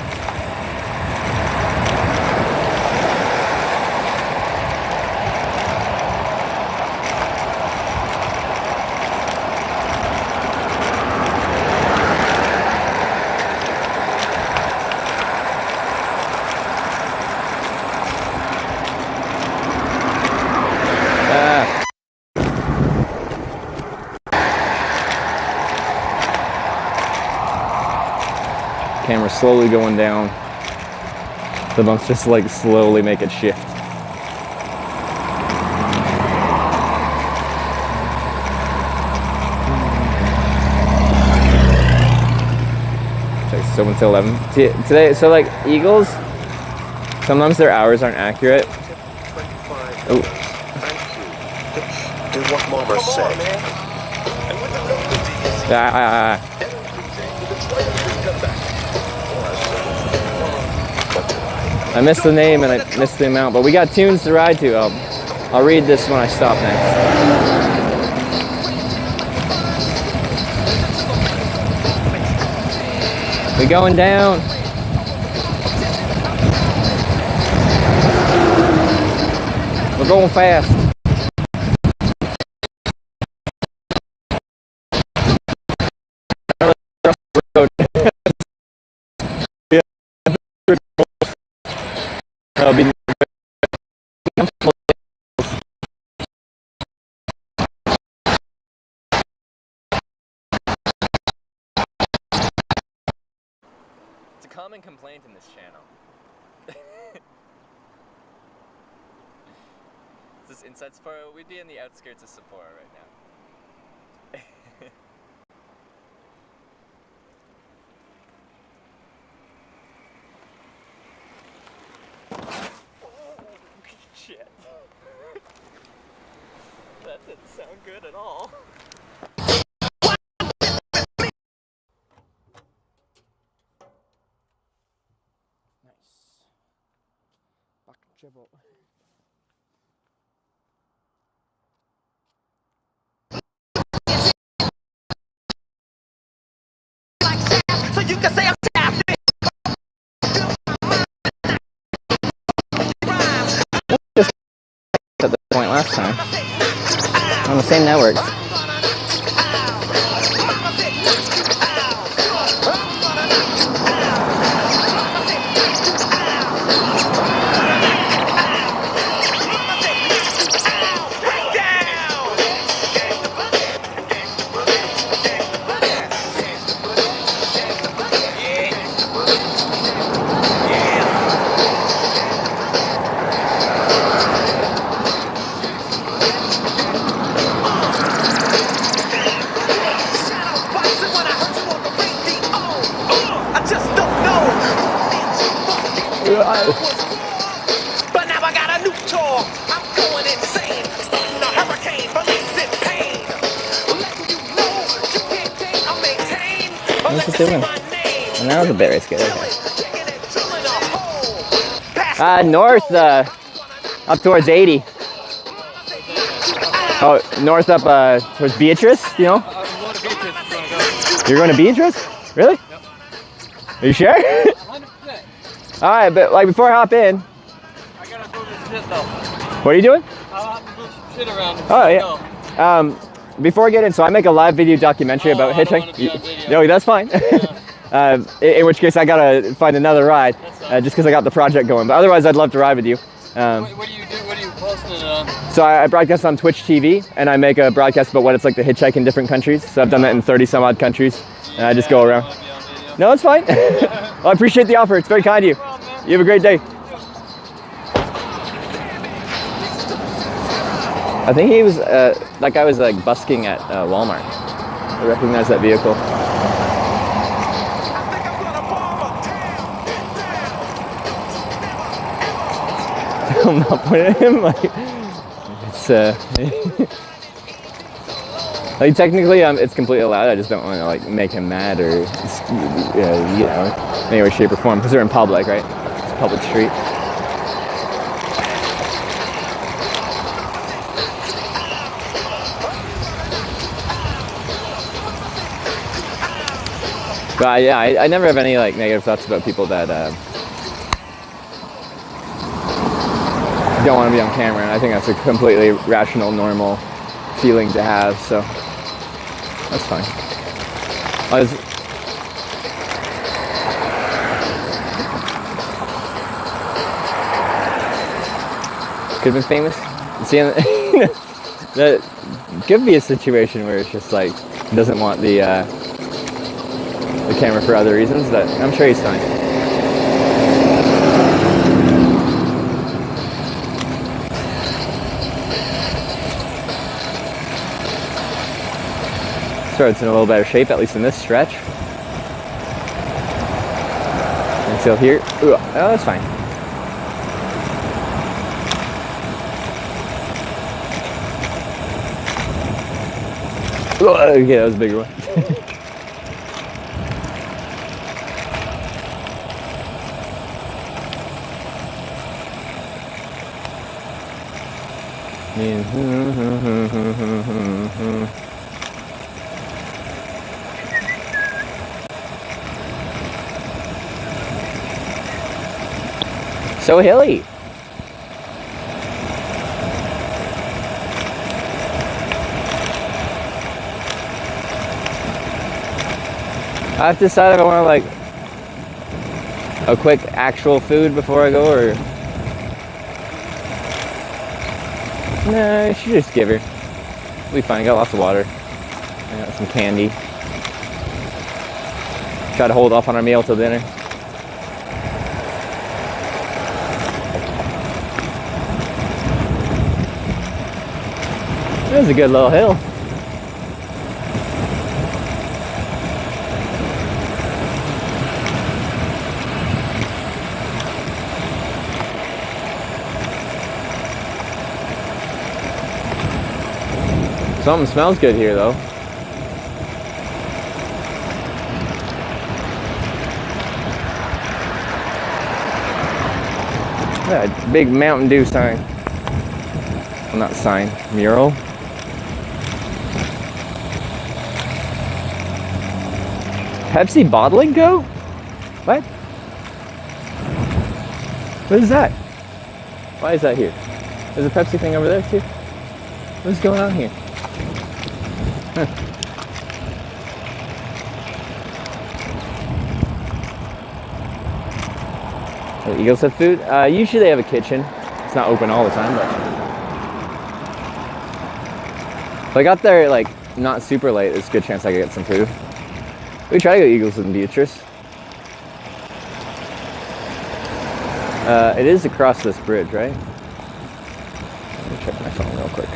S4: Camera slowly going down. The bumps just like slowly make it shift. open till 11 today. So like Eagles, sometimes their hours aren't accurate.
S8: Ooh. Do what Mama said.
S4: I missed the name and I missed the amount, but we got tunes to ride to. I'll read this when I stop next. We're going down. We're going fast. I'll be It's a common complaint in this channel. This inside Sapporo, we'd be in the outskirts of Sapporo right now. Shit. That didn't sound good at all. Nice. Back dribble.
S18: So you can say I'm tapped in.
S4: At the point last time on the same networks.
S18: But now I got a new tour. I'm going insane. Starting a hurricane, releasing pain. Letting you know you can't date or maintain.
S4: What's it doing? And that was a bit risky. Okay. North, up towards 80. Oh, north up towards Beatrice, you know? You're going to Beatrice? Really? Yep. Are you sure? 100%. Alright, but like before I hop in. I gotta move this shit though. What are you doing?
S21: I'll have to move some shit around.
S4: Oh yeah. Before I get in, so I make a live video documentary about hitchhiking. No, that's fine. Yeah. In which case I gotta find another ride, just because I got the project going. But otherwise, I'd love to ride with you.
S21: What do you do? What are you posting it on?
S4: So I broadcast on Twitch TV, and I make a broadcast about what it's like to hitchhike in different countries. So I've done that in 30 some odd countries, and I just go around. No, it's fine. Well, I appreciate the offer. It's very kind of you. You have a great day. I think he was, that guy was like busking at Walmart. I recognize that vehicle. I'm not pointing at him, like, it's, like technically it's completely allowed, I just don't want to like make him mad or, you know, in any way, shape or form, because they're in public, right? It's a public street. But yeah, I never have any like negative thoughts about people that don't want to be on camera, and I think that's a completely rational, normal feeling to have, so that's fine. Could have been famous. See, that could be a situation where it's just like doesn't want the camera for other reasons, but I'm sure he's fine. So it's in a little better shape, at least in this stretch. Exhale here. Ooh, oh, that's fine. Ooh, okay, that was a bigger one. So hilly. I have to decide if I want like a quick actual food before I go, or no, I should just give her. We'll be fine. I got lots of water. I got some candy. Try to hold off on our meal till dinner. This is a good little hill. Something smells good here though. Yeah, big Mountain Dew sign. Well, not sign, mural. Pepsi bottling go? What? What is that? Why is that here? There's a Pepsi thing over there too. What's going on here? Huh. The Eagles have food? Usually they have a kitchen. It's not open all the time, but if I got there like not super late, there's a good chance I could get some food. We try to go Eagles in Beatrice. It is across this bridge, right? Let me check my phone real quick.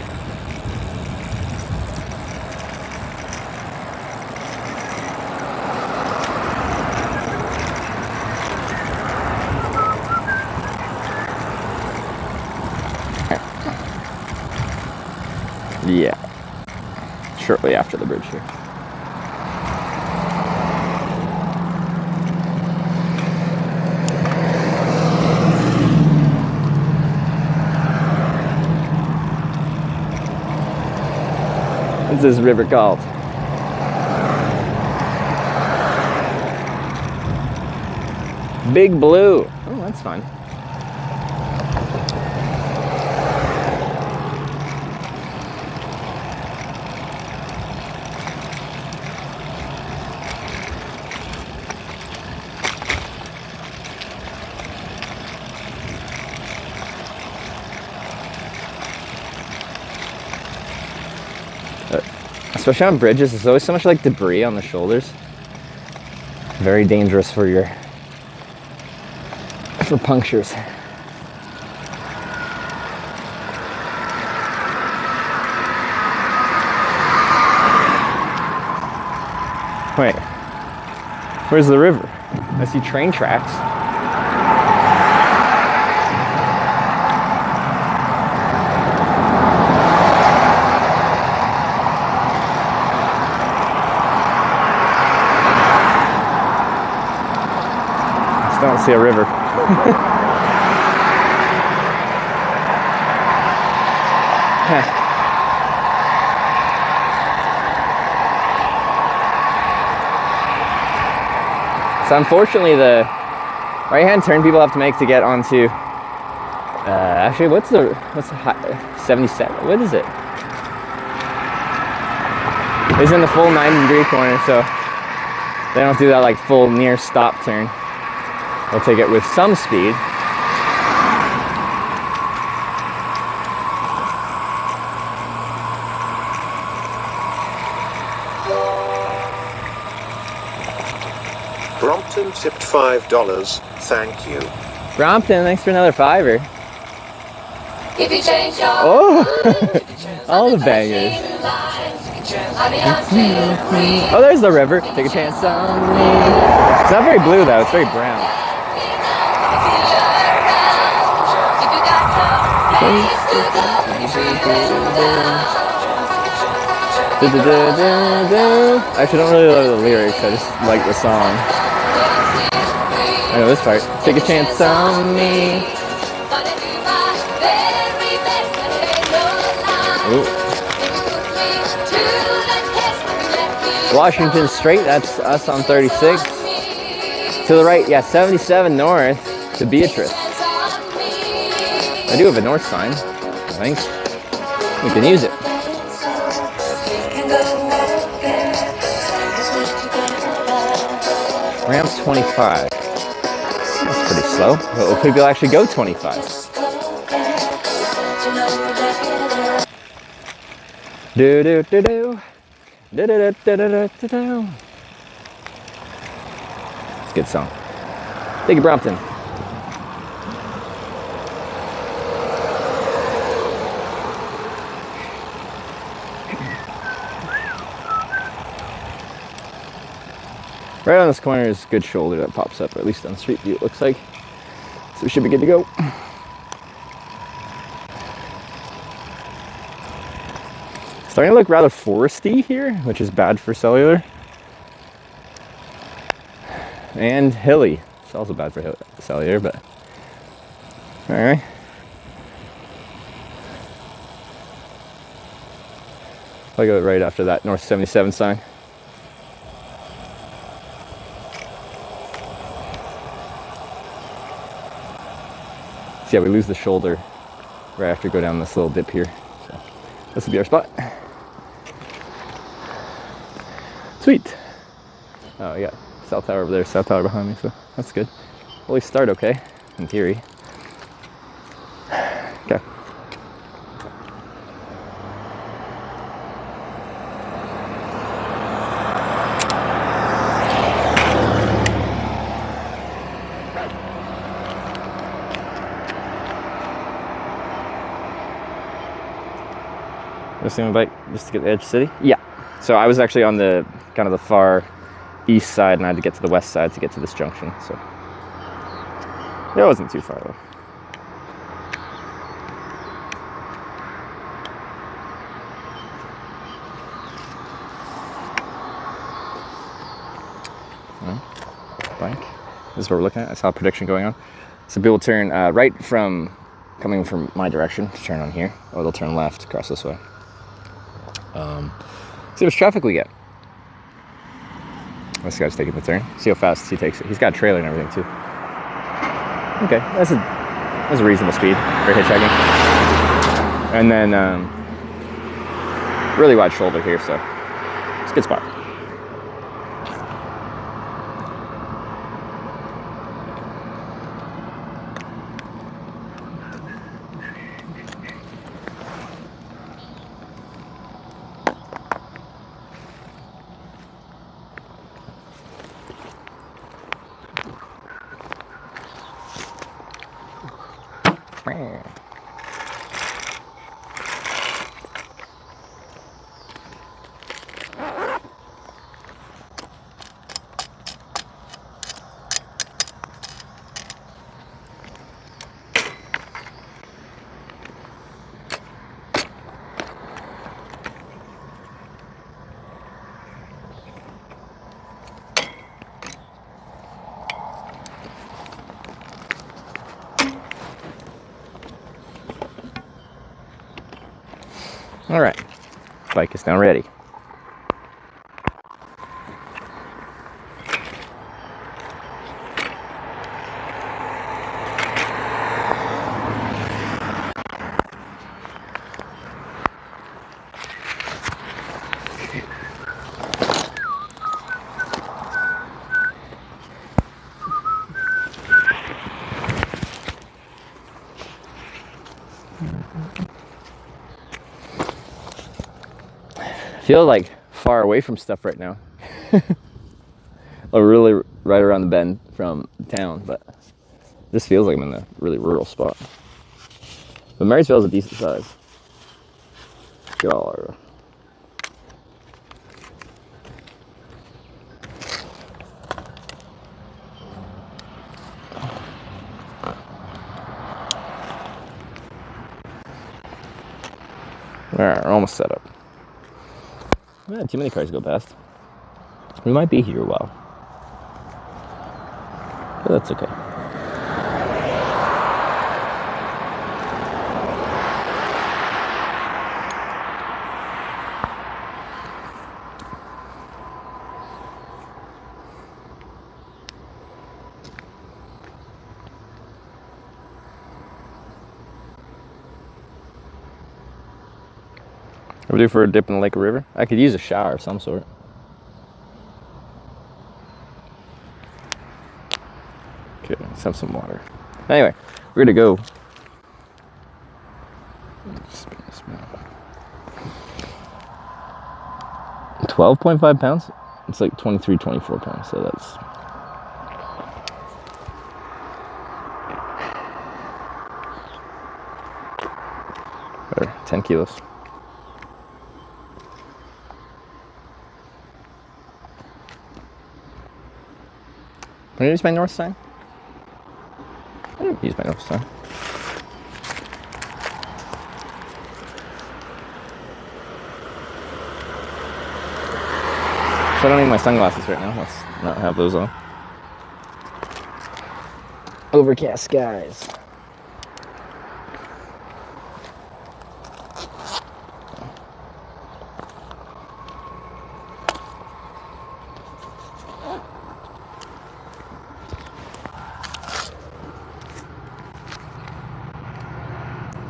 S4: Yeah, shortly after the bridge here. What's this river called? Big Blue. Oh, that's fun. Especially on bridges, there's always so much like debris on the shoulders. Very dangerous for punctures. Wait, where's the river? I see train tracks. Don't see a river. So unfortunately, the right-hand turn people have to make to get onto. Actually, what's the 77? What is it? It's in the full 90-degree corner, so they don't do that like full near stop turn. I'll take it with some speed.
S8: Brompton tipped $5. Thank you.
S4: Brompton, thanks for another $5.
S18: If you change your
S4: All the bangers. Oh, there's the river. Take a chance on me. It's not very blue though, it's very brown. I actually don't really love the lyrics, I just like the song. I know this part. Take a chance on me. Ooh. Washington Straight, that's us on 36. To the right, yeah, 77 north to Beatrice. I do have a north sign, I think. We can use it. Ramp 25. That's pretty slow. But people actually go 25. Do do do do. Do do do do do do do. It's a good song. Thank you, Brompton. Right on this corner is a good shoulder that pops up, or at least on Street View it looks like. So we should be good to go. Starting to look rather foresty here, which is bad for cellular. And hilly. It's also bad for cellular, but alright. I'll go right after that North 77 sign. So yeah, we lose the shoulder right after we go down this little dip here. So this will be our spot. Sweet. Oh, we got cell tower over there, cell tower behind me, so that's good. We'll start okay, in theory. Okay. Just on my bike, just to get to Edge City? Yeah. So I was actually on the kind of the far east side, and I had to get to the west side to get to this junction. So it wasn't too far though. Bike. This is what we're looking at. I saw a prediction going on. So people turn right from coming from my direction to turn on here, or they'll turn left across this way. See how much traffic we get. This guy's taking the turn. See how fast he takes it. He's got a trailer and everything too. Okay, that's a reasonable speed for hitchhiking. And then really wide shoulder here, so it's a good spot. All right, bike is now ready. I feel like far away from stuff right now. Or really right around the bend from town, but this feels like I'm in a really rural spot. But Marysville is a decent size. Look at all our Alright, we're almost set up. Too many cars go past. We might be here a while. But that's okay. What do we do for a dip in the lake or river? I could use a shower of some sort. Okay, let's have some water. Anyway, we're gonna go. 12.5 pounds? It's like 23, 24 pounds, so that's... Or 10 kilos. I'm gonna use my north sign. I didn't use my north sign. So I don't need my sunglasses right now. Let's not have those on. Overcast skies.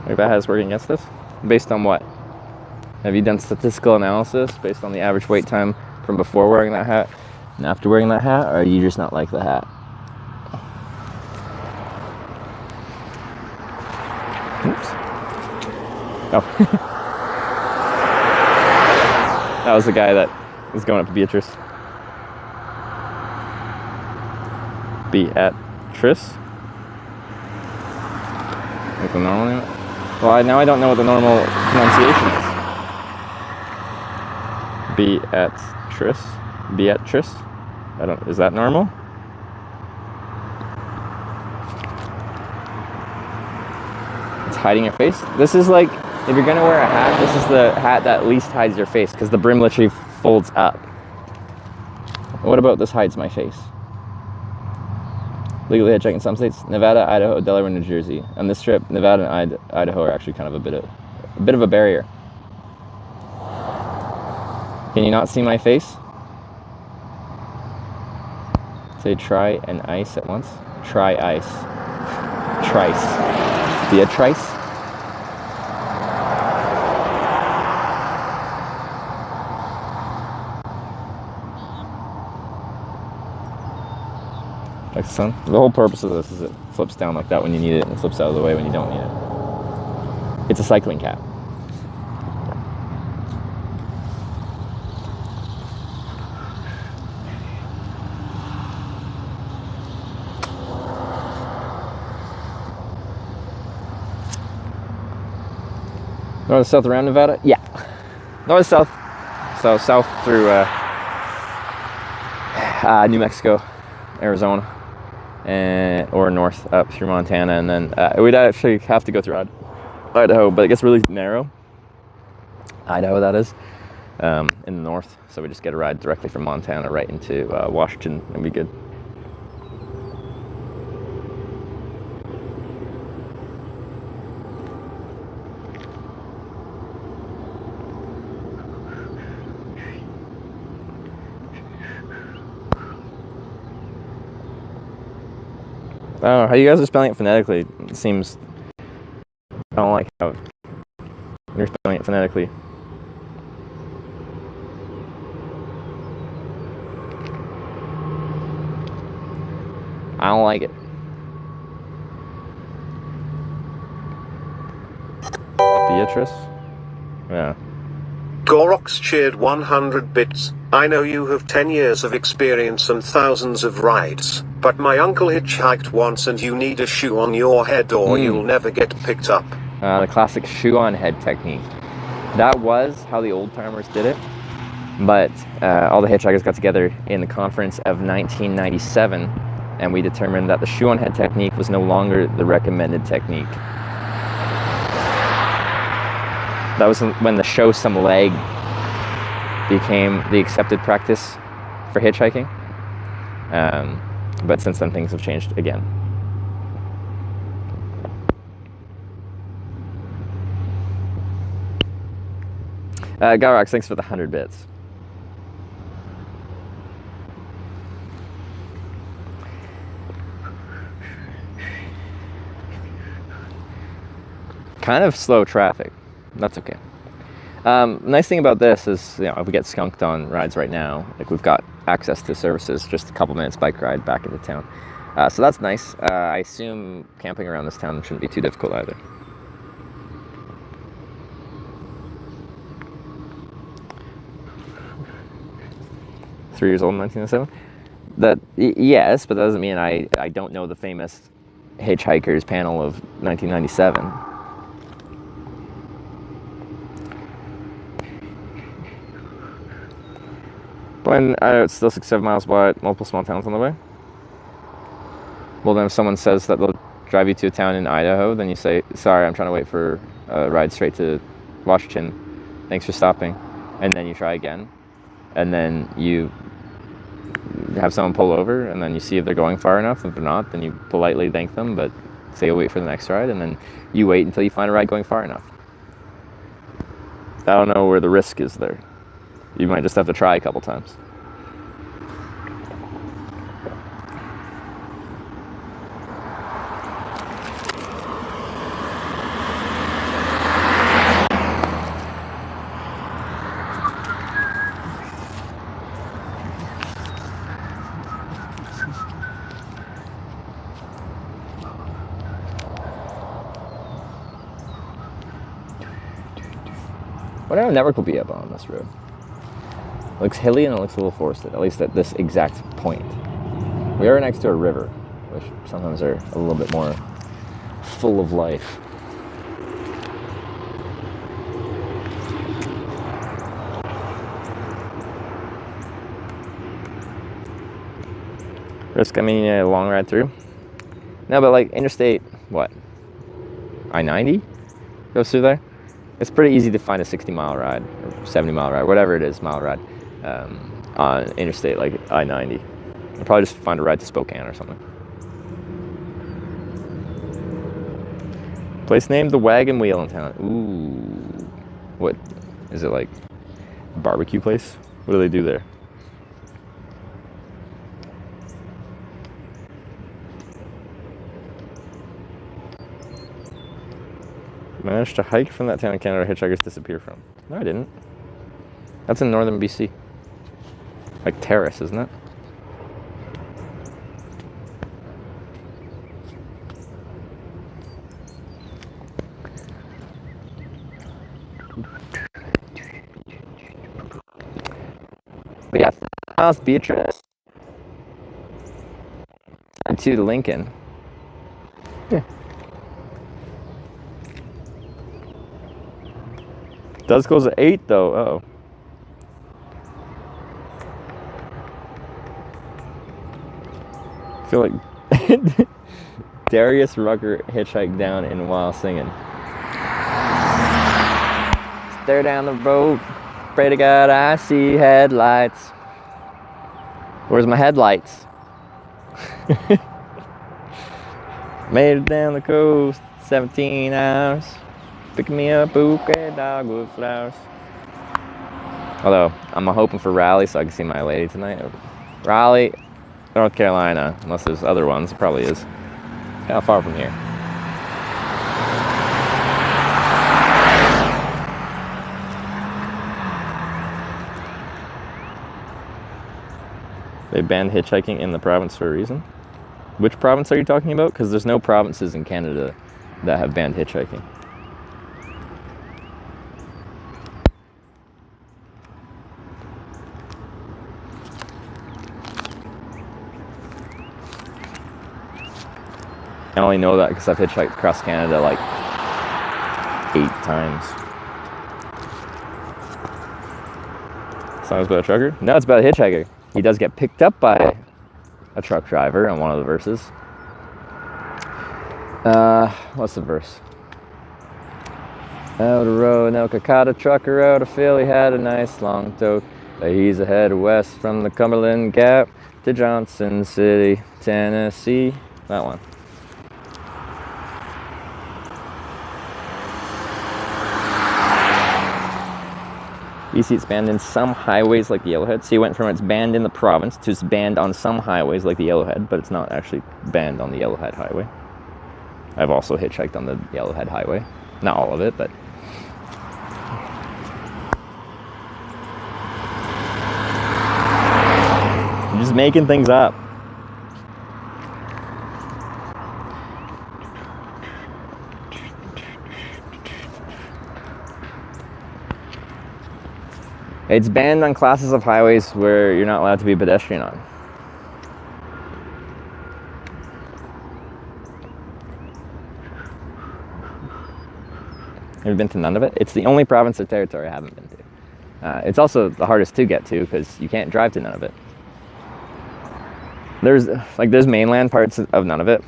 S4: If that has working against this? Based on what? Have you done statistical analysis based on the average wait time from before wearing that hat and after wearing that hat, or you just not like the hat? Oops. Oh. That was the guy that was going up to Beatrice. Beatrice? Like the normal name? Well, now I don't know what the normal pronunciation is. Beatrice? Beatrice? I don't, is that normal? It's hiding your face? This is like, if you're gonna wear a hat, this is the hat that least hides your face because the brim literally folds up. What about this hides my face? Legally hitchhiking in some states: Nevada, Idaho, Delaware, New Jersey. On this trip, Nevada and Idaho are actually kind of a bit of a barrier. Can you not see my face? Say try and ice at once. Try ice. Trice. Beatrice. Like the sun. The whole purpose of this is it flips down like that when you need it, and it flips out of the way when you don't need it. It's a cycling cap. North south around Nevada? Yeah. North south. So south through New Mexico, Arizona. Or north up through Montana, and then we'd actually have to go through Idaho, but it gets really narrow. Idaho, that is, in the north, so we just get a ride directly from Montana right into Washington, and be good. I don't know how you guys are spelling it phonetically. It seems, I don't like how you're spelling it phonetically. I don't like it. Beatrice? Yeah.
S8: Gorox cheered 100 bits. I know you have 10 years of experience and thousands of rides, but my uncle hitchhiked once and you need a shoe on your head or you'll never get picked up.
S4: The classic shoe on head technique. That was how the old timers did it, but all the hitchhikers got together in the conference of 1997, and we determined that the shoe on head technique was no longer the recommended technique. That was when the show some leg became the accepted practice for hitchhiking. But since then, things have changed again. Garox, thanks for the 100 bits. Kind of slow traffic. That's okay. Nice thing about this is, you know, if we get skunked on rides right now, like we've got access to services, just a couple minutes bike ride back into town. So that's nice. I assume camping around this town shouldn't be too difficult either. Three years old in 1997? Yes, but that doesn't mean I don't know the famous Hitchhikers panel of 1997. When it's still 6-7 miles wide, multiple small towns on the way. Well, then if someone says that they'll drive you to a town in Idaho, then you say, sorry, I'm trying to wait for a ride straight to Washington. Thanks for stopping. And then you try again. And then you have someone pull over, and then you see if they're going far enough. If they're not, then you politely thank them, but say you'll wait for the next ride, and then you wait until you find a ride going far enough. I don't know where the risk is there. You might just have to try a couple times. Whatever network will be up on this road. It looks hilly and it looks a little forested, at least at this exact point. We are next to a river, which sometimes are a little bit more full of life. Risk, I mean, a long ride through? No, but like interstate, what? I-90 goes through there? It's pretty easy to find a 60-mile ride, or 70-mile ride, whatever it is, mile ride, on interstate like I-90. I'll probably just find a ride to Spokane or something. Place named the Wagon Wheel in town. Ooh. What? Is it like a barbecue place? What do they do there? Managed to hike from that town in Canada hitchhikers disappear from. No, I didn't. That's in northern BC. Like Terrace, isn't it? But yeah, Miles Beatrice. To Lincoln. Yeah. Does close at 8 though. Uh-oh. I feel like Darius Rucker hitchhiked down in while singing. Stare down the road. Pray to God I see headlights. Where's my headlights? Made it down the coast, 17 hours. Picking me up bouquet dogwood flowers. Although, I'm hoping for Raleigh so I can see my lady tonight. Raleigh, North Carolina, unless there's other ones, it probably is. It's kind of far from here. They banned hitchhiking in the province for a reason. Which province are you talking about? Because there's no provinces in Canada that have banned hitchhiking. I only know that because I've hitchhiked across Canada like 8 times. Song is about a trucker? No, it's about a hitchhiker. He does get picked up by a truck driver on one of the verses. What's the verse? Out of Roanoke, caught a trucker out of Philly, had a nice long tote. He's headed west from the Cumberland Gap to Johnson City, Tennessee. That one. BC, it's banned in some highways like the Yellowhead. So you went from it's banned in the province to it's banned on some highways like the Yellowhead, but it's not actually banned on the Yellowhead Highway. I've also hitchhiked on the Yellowhead Highway. Not all of it, but... I'm just making things up. It's banned on classes of highways where you're not allowed to be a pedestrian on. Have you been to none of it? It's the only province or territory I haven't been to. It's also the hardest to get to because you can't drive to none of it. There's mainland parts of none of it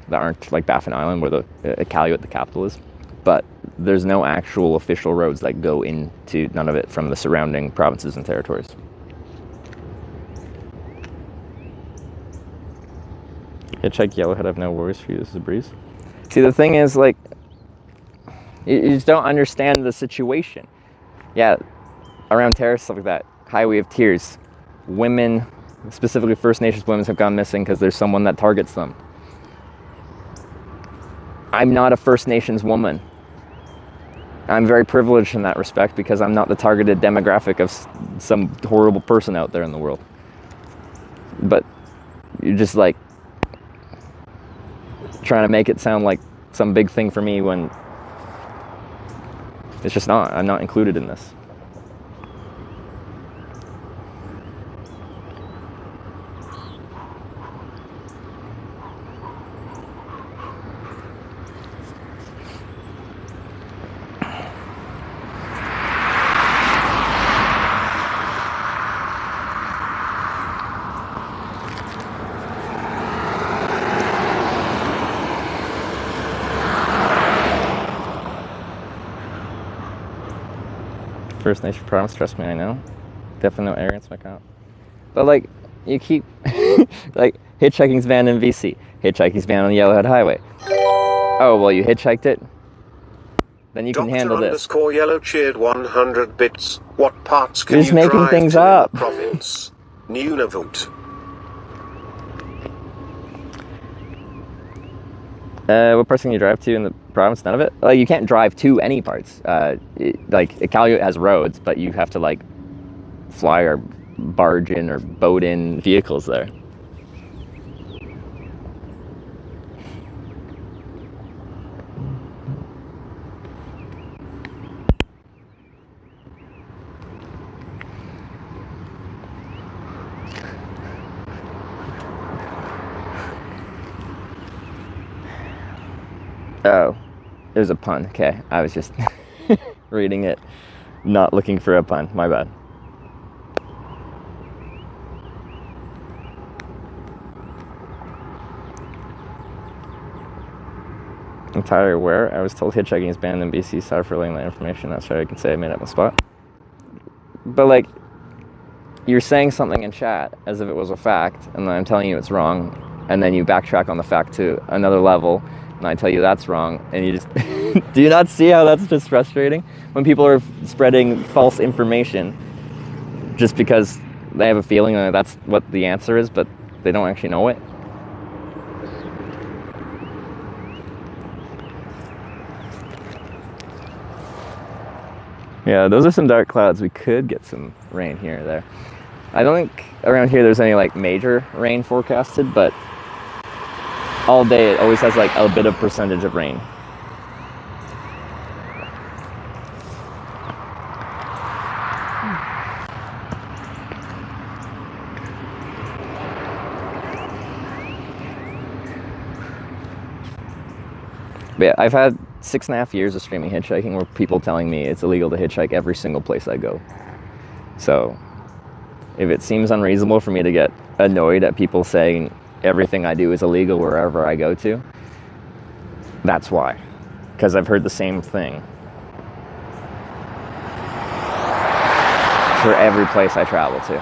S4: that aren't like Baffin Island where the Iqaluit, the capital, is. But there's no actual official roads that go into none of it from the surrounding provinces and territories. Hitchhike Yellowhead, I have no worries for you, this is a breeze. See, the thing is, like, you just don't understand the situation. Yeah, around terrace, stuff like that, Highway of Tears, women, specifically First Nations women, have gone missing because there's someone that targets them. I'm not a First Nations woman. I'm very privileged in that respect because I'm not the targeted demographic of some horrible person out there in the world. But you're just like trying to make it sound like some big thing for me when it's just not. I'm not included in this. First Nation province, trust me, I know. Definitely no arrogance, my count. But like, you keep, like, hitchhiking's banned in BC. Hitchhiking's banned on the Yellowhead Highway. Oh, well, you hitchhiked it? Then you can handle this.
S8: Dr. Yellow cheered 100 bits. What parts can
S4: You're just
S8: you
S4: making
S8: drive
S4: things
S8: to
S4: up.
S8: in the province? Nunavut.
S4: What parts can you drive to in the province? None of it? Like, you can't drive to any parts. Like, Iqaluit has roads, but you have to, like, fly or barge in or boat in vehicles there. Oh, there's a pun. Okay, I was just reading it, not looking for a pun. My bad. Entirely aware. I was told hitchhiking is banned in BC. Sorry for laying that information. That's right. I can say I made it on the spot. But like, you're saying something in chat as if it was a fact, and then I'm telling you it's wrong, and then you backtrack on the fact to another level. And I tell you that's wrong, and you just do you not see how that's just frustrating when people are spreading false information just because they have a feeling that that's what the answer is, but they don't actually know it? Yeah, those are some dark clouds. We could get some rain here or there. I don't think around here there's any like major rain forecasted, but all day it always has like a bit of percentage of rain. But yeah, I've had 6.5 years of streaming hitchhiking where people telling me it's illegal to hitchhike every single place I go. So if it seems unreasonable for me to get annoyed at people saying everything I do is illegal wherever I go to, that's why. Because I've heard the same thing for every place I travel to.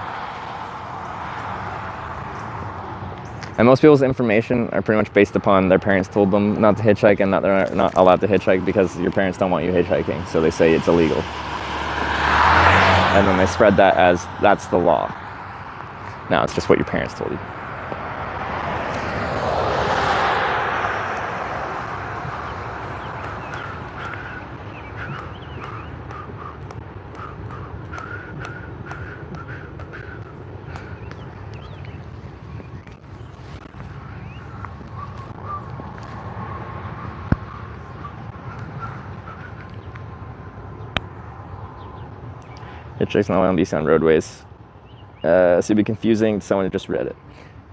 S4: And most people's information are pretty much based upon their parents told them not to hitchhike and that they're not allowed to hitchhike because your parents don't want you hitchhiking, so they say it's illegal. And then they spread that as that's the law. No, it's just what your parents told you. Hitchhiking's not allowed to be on roadways. So it'd be confusing to someone who just read it.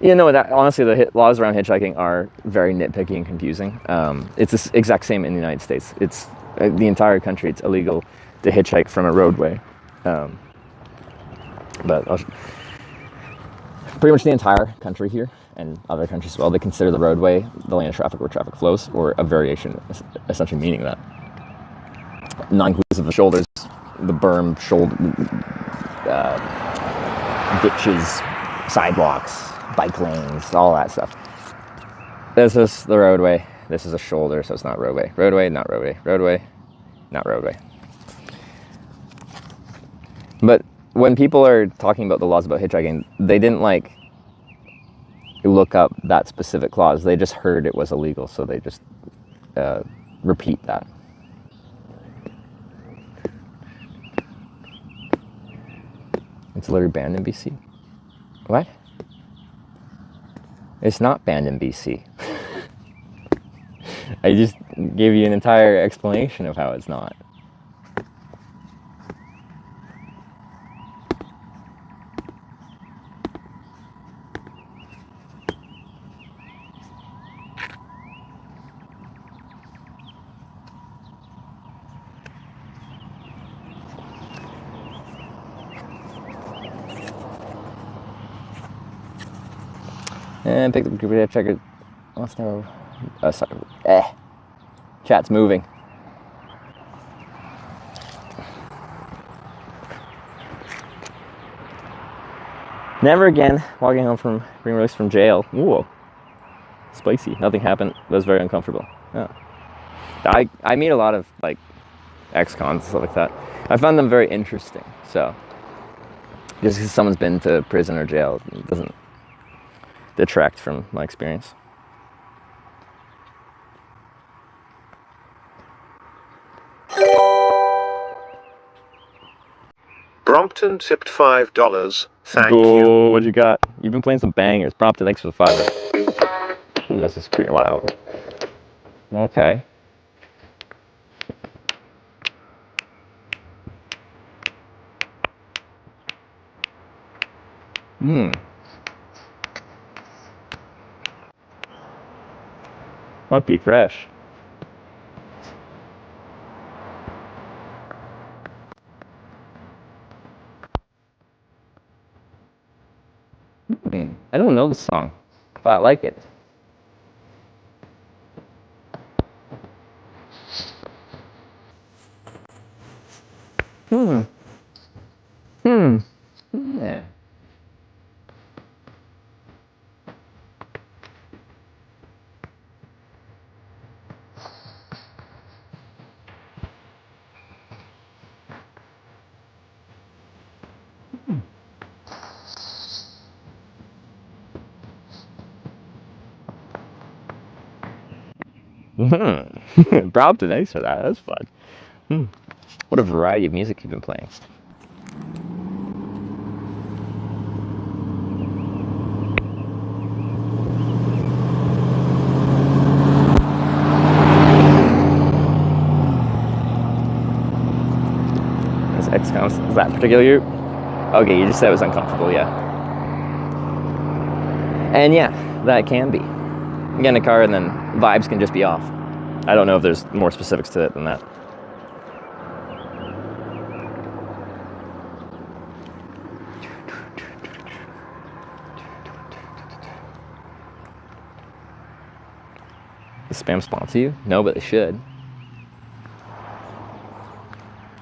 S4: You know, that honestly, the laws around hitchhiking are very nitpicky and confusing. It's the exact same in the United States. It's the entire country. It's illegal to hitchhike from a roadway. But pretty much the entire country here and other countries as well, they consider the roadway the lane of traffic where traffic flows, or a variation, essentially meaning that. Non-inclusive of shoulders, the berm, shoulder, ditches, sidewalks, bike lanes, all that stuff. This is the roadway. This is a shoulder, so it's not roadway. Roadway, not roadway. Roadway, not roadway. But when people are talking about the laws about hitchhiking, they didn't like look up that specific clause. They just heard it was illegal, so they just repeat that. It's literally banned in BC. What? It's not banned in BC. I just gave you an entire explanation of how it's not. And pick the group checker. Let's know. Sorry. Chat's moving. Never again. Walking home from being released from jail. Whoa. Spicy. Nothing happened. That was very uncomfortable. Yeah. I meet a lot of like ex-cons and stuff like that. I find them very interesting. So just because someone's been to prison or jail doesn't detract from my experience.
S8: Brompton tipped $5. Thank you.
S4: What you got? You've been playing some bangers. Brompton, thanks for the $5. This is pretty loud. Okay. Might be fresh. I don't know the song, but I like it. Yeah. Brompton, thanks for that. That's fun. What a variety of music you've been playing. This X-Coms, is that particular you? Okay, you just said it was uncomfortable, yeah. And yeah, that can be. You get in a car and then vibes can just be off. I don't know if there's more specifics to it than that. Does spam sponsor you? No, but they should.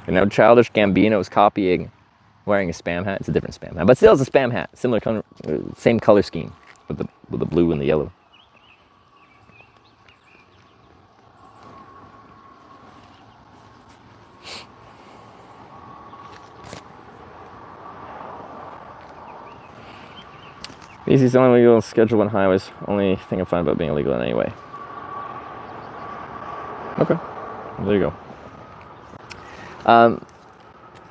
S4: You know, Childish Gambino is copying wearing a spam hat. It's a different spam hat, but still it's a spam hat. Similar color, same color scheme with the blue and the yellow. Easy's the only legal Schedule 1 highways. Only thing I find about being illegal in any way. Okay, there you go.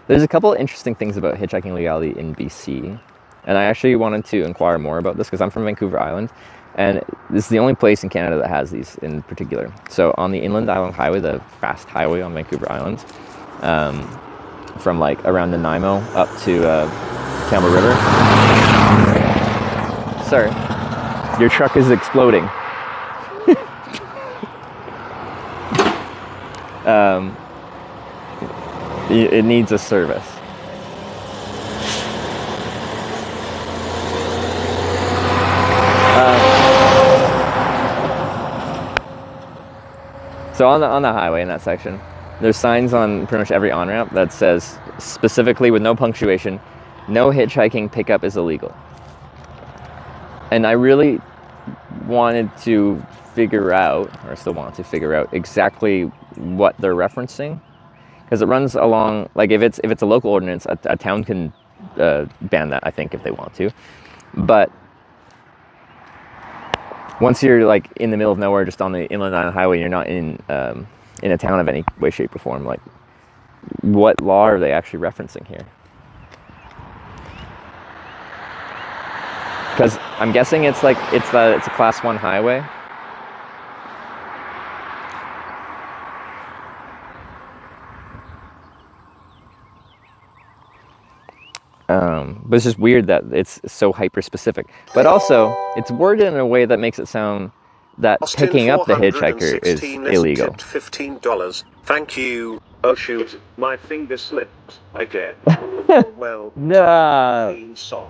S4: There's a couple of interesting things about hitchhiking legality in BC, and I actually wanted to inquire more about this because I'm from Vancouver Island, and this is the only place in Canada that has these in particular. So on the Inland Island Highway, the fast highway on Vancouver Island, from like around Nanaimo up to Campbell River. Sir, your truck is exploding. It needs a service. So on the highway in that section, there's signs on pretty much every on-ramp that says specifically with no punctuation, no hitchhiking pickup is illegal. And I really wanted to figure out, or still want to figure out exactly what they're referencing, because it runs along, like if it's a local ordinance, a town can ban that, I think, if they want to. But once you're like in the middle of nowhere, just on the Inland Island Highway, you're not in a town of any way, shape, or form. Like, what law are they actually referencing here? Because I'm guessing it's a Class 1 highway. But it's just weird that it's so hyper-specific. But also, it's worded in a way that makes it sound that
S8: Austin
S4: picking up the hitchhiker is
S8: 416
S4: illegal.
S8: tipped $15. Thank you. Oh shoot, my finger slipped again. Well,
S4: no.
S8: clean sock.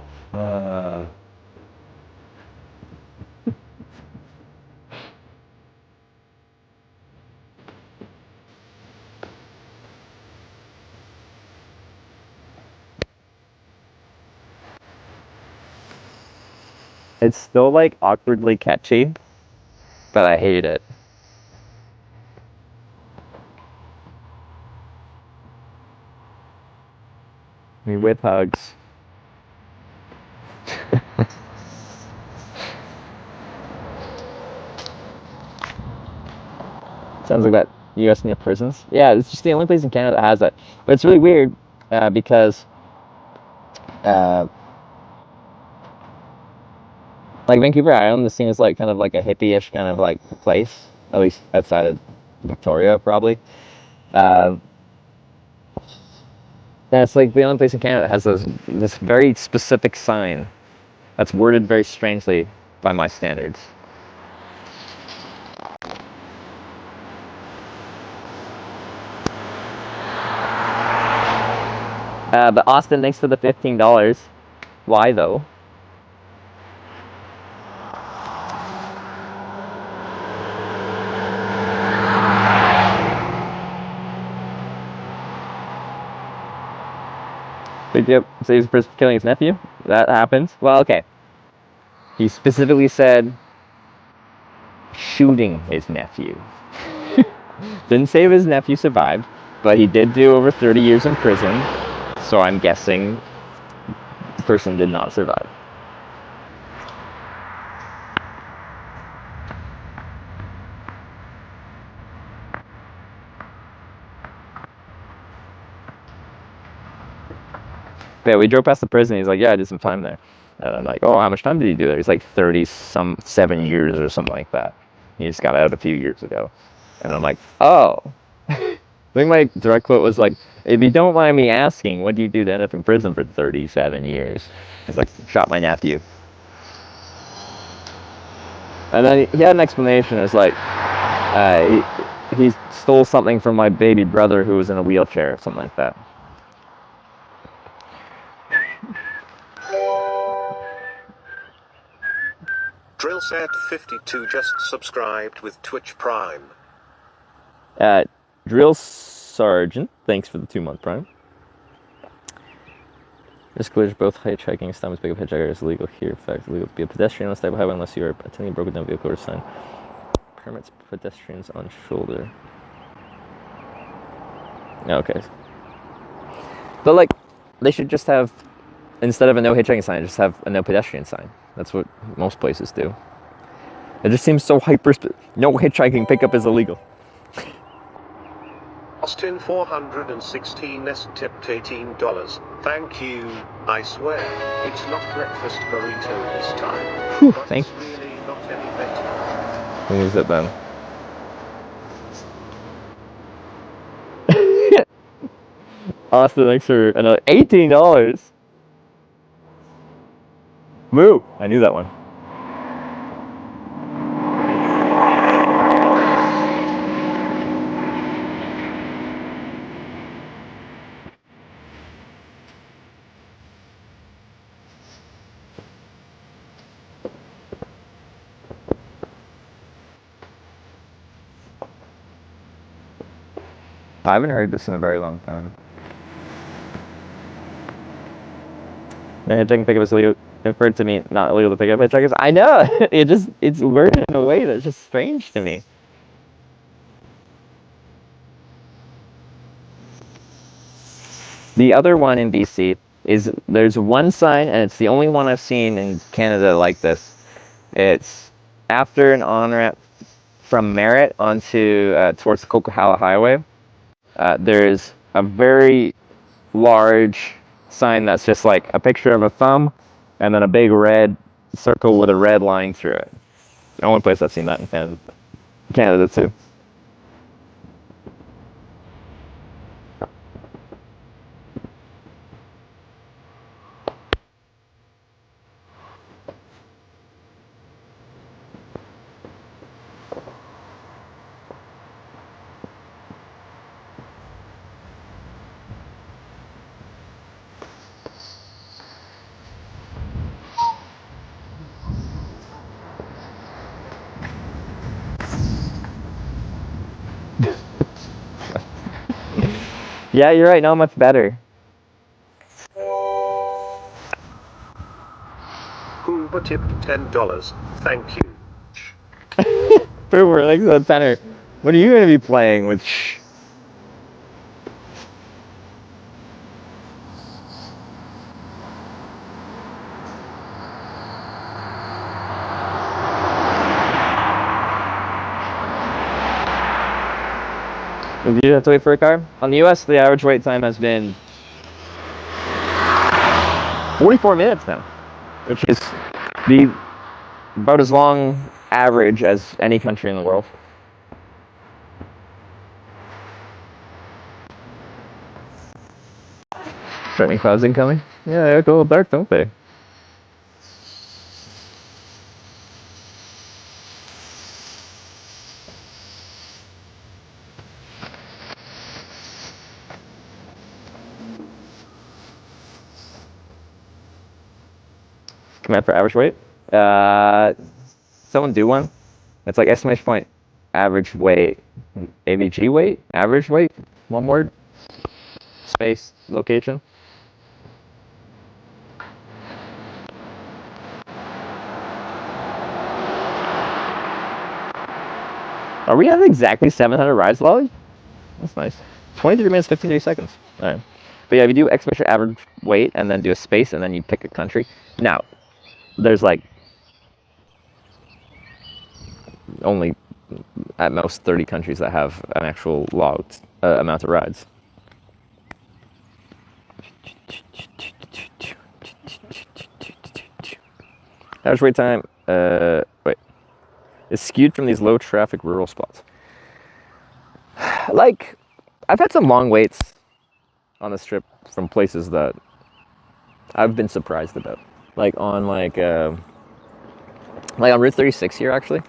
S4: It's still like awkwardly catchy, but I hate it. With hugs. Sounds like that U.S. Near prisons. Yeah, it's just the only place in Canada that has that. But it's really weird because like Vancouver Island, the scene is like kind of like a hippie-ish kind of like place, at least outside of Victoria, probably. That's like the only place in Canada that has this very specific sign that's worded very strangely by my standards. But Austin, thanks for the $15. Why though? Big deal. So he's killing his nephew? That happens. Well, okay. He specifically said shooting his nephew. Didn't say if his nephew survived, but he did do over 30 years in prison, so I'm guessing the person did not survive. Yeah, we drove past the prison. He's like, yeah, I did some time there. And I'm like, oh, how much time did you do there? He's like 7 years or something like that. He just got out a few years ago. And I'm like, oh. I think my direct quote was like, if you don't mind me asking, what do you do to end up in prison for 37 years? He's like, shot my nephew. And then he had an explanation. It was like, he stole something from my baby brother who was in a wheelchair or something like that.
S8: Drill set 52 just subscribed with Twitch Prime.
S4: Drill Sergeant, thanks for the 2-month Prime. This glitch, both hitchhiking stumps, big hitchhiker is illegal here. In fact, it's illegal to be a pedestrian on this type of highway unless you are attending a broken down vehicle or sign. Permits pedestrians on shoulder. Okay. But like, they should just have, instead of a no hitchhiking sign, just have a no pedestrian sign. That's what most places do. It just seems so hyper. No hitchhiking pickup is illegal.
S8: Austin 416s tipped $18. Thank you. I swear, it's not breakfast burrito this time.
S4: Whew,
S8: but
S4: thanks.
S8: it's really not any better.
S4: Who is it then? Austin, thanks for another $18. Woo! I knew that one. I haven't heard this in a very long time. Hitchhiking pickup is illegal. Referred to me not illegal to pick up hitchhikers. I know. It's worded in a way that's just strange to me. The other one in BC is there's one sign, and it's the only one I've seen in Canada like this. It's after an on-ramp from Merritt onto towards the Coquihalla Highway. There's a very large sign that's just like a picture of a thumb and then a big red circle with a red line through it. The only place I've seen that in Canada too. Yeah, you're right. Not much better.
S8: Hoover tipped $10. Thank you.
S4: Hoover, like the tenor. What are you going to be playing with? Shh. Do you have to wait for a car? On the US, the average wait time has been 44 minutes now, which is about as long average as any country in the world. Threatening clouds incoming? Yeah, they go dark, don't they? Command for average weight. Someone do one. It's like exclamation point, average weight, AVG weight, average weight, one word, space, location. Are we at exactly 700 rides, Lolly? That's nice. 23 minutes, 53 seconds. All right. But yeah, if you do exclamation average weight and then do a space and then you pick a country. Now, there's like only at most 30 countries that have an actual logged amount of rides. Average wait time, wait, is skewed from these low traffic rural spots. Like, I've had some long waits on this trip from places that I've been surprised about. Like on on Route 36 here, actually.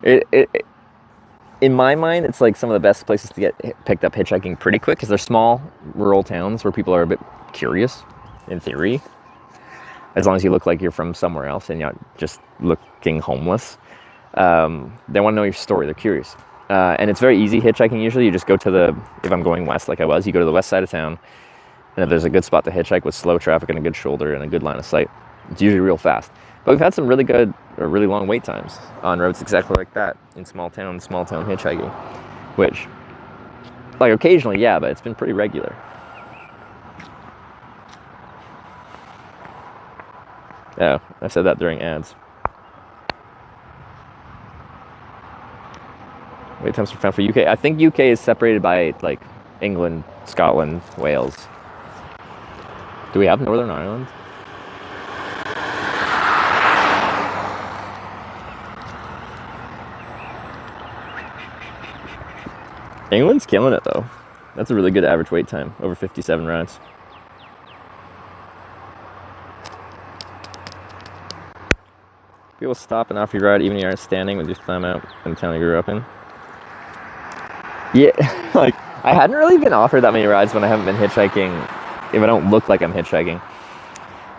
S4: In my mind, it's like some of the best places to get picked up hitchhiking pretty quick because they're small rural towns where people are a bit curious, in theory. As long as you look like you're from somewhere else and you're not just looking homeless. They want to know your story. They're curious. And it's very easy hitchhiking usually. You just go to if I'm going west like I was, you go to the west side of town. And if there's a good spot to hitchhike with slow traffic and a good shoulder and a good line of sight, it's usually real fast. But we've had some really good or really long wait times on roads exactly like that in small town hitchhiking, which, like, occasionally, yeah, but it's been pretty regular. Yeah, I said that during ads. Wait times are found for UK. I think UK is separated by, like, England, Scotland, Wales. Do we have Northern Ireland? England's killing it, though. That's a really good average wait time, over 57 rides. People stop and offer you a ride even if you aren't standing with your thumb out in the town you grew up in. Yeah, like, I hadn't really been offered that many rides when I haven't been hitchhiking, if I don't look like I'm hitchhiking.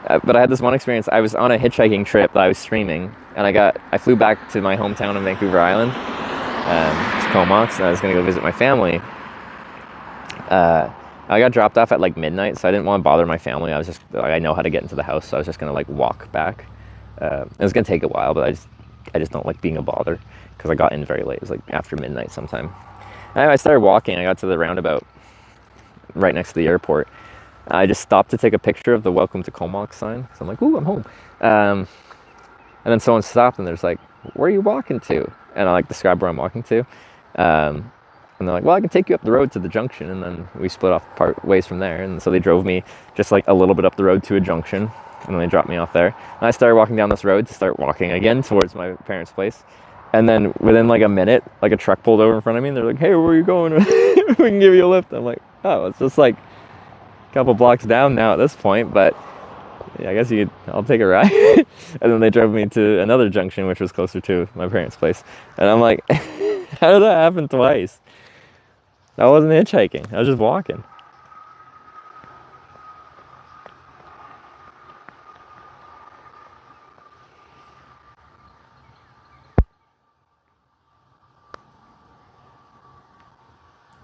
S4: But I had this one experience. I was on a hitchhiking trip that I was streaming, and I flew back to my hometown in Vancouver Island, to Comox, and I was going to go visit my family. I got dropped off at like midnight, so I didn't want to bother my family. I know how to get into the house, so I was just going to like walk back. It was going to take a while, but I just don't like being a bother, because I got in very late. It was like after midnight sometime. Anyway, I started walking. I got to the roundabout right next to the airport. I just stopped to take a picture of the Welcome to Comox sign. So I'm like, ooh, I'm home. And then someone stopped and there's like, where are you walking to? And I like describe where I'm walking to. And they're like, well, I can take you up the road to the junction. And then we split off part ways from there. And so they drove me just like a little bit up the road to a junction. And then they dropped me off there. And I started walking down this road to start walking again towards my parents' place. And then within like a minute, like a truck pulled over in front of me and they're like, hey, where are you going? We can give you a lift. I'm like, oh, it's just like a couple blocks down now at this point, but yeah, I guess I'll take a ride. And then they drove me to another junction, which was closer to my parents' place. And I'm like, how did that happen twice? I wasn't hitchhiking. I was just walking.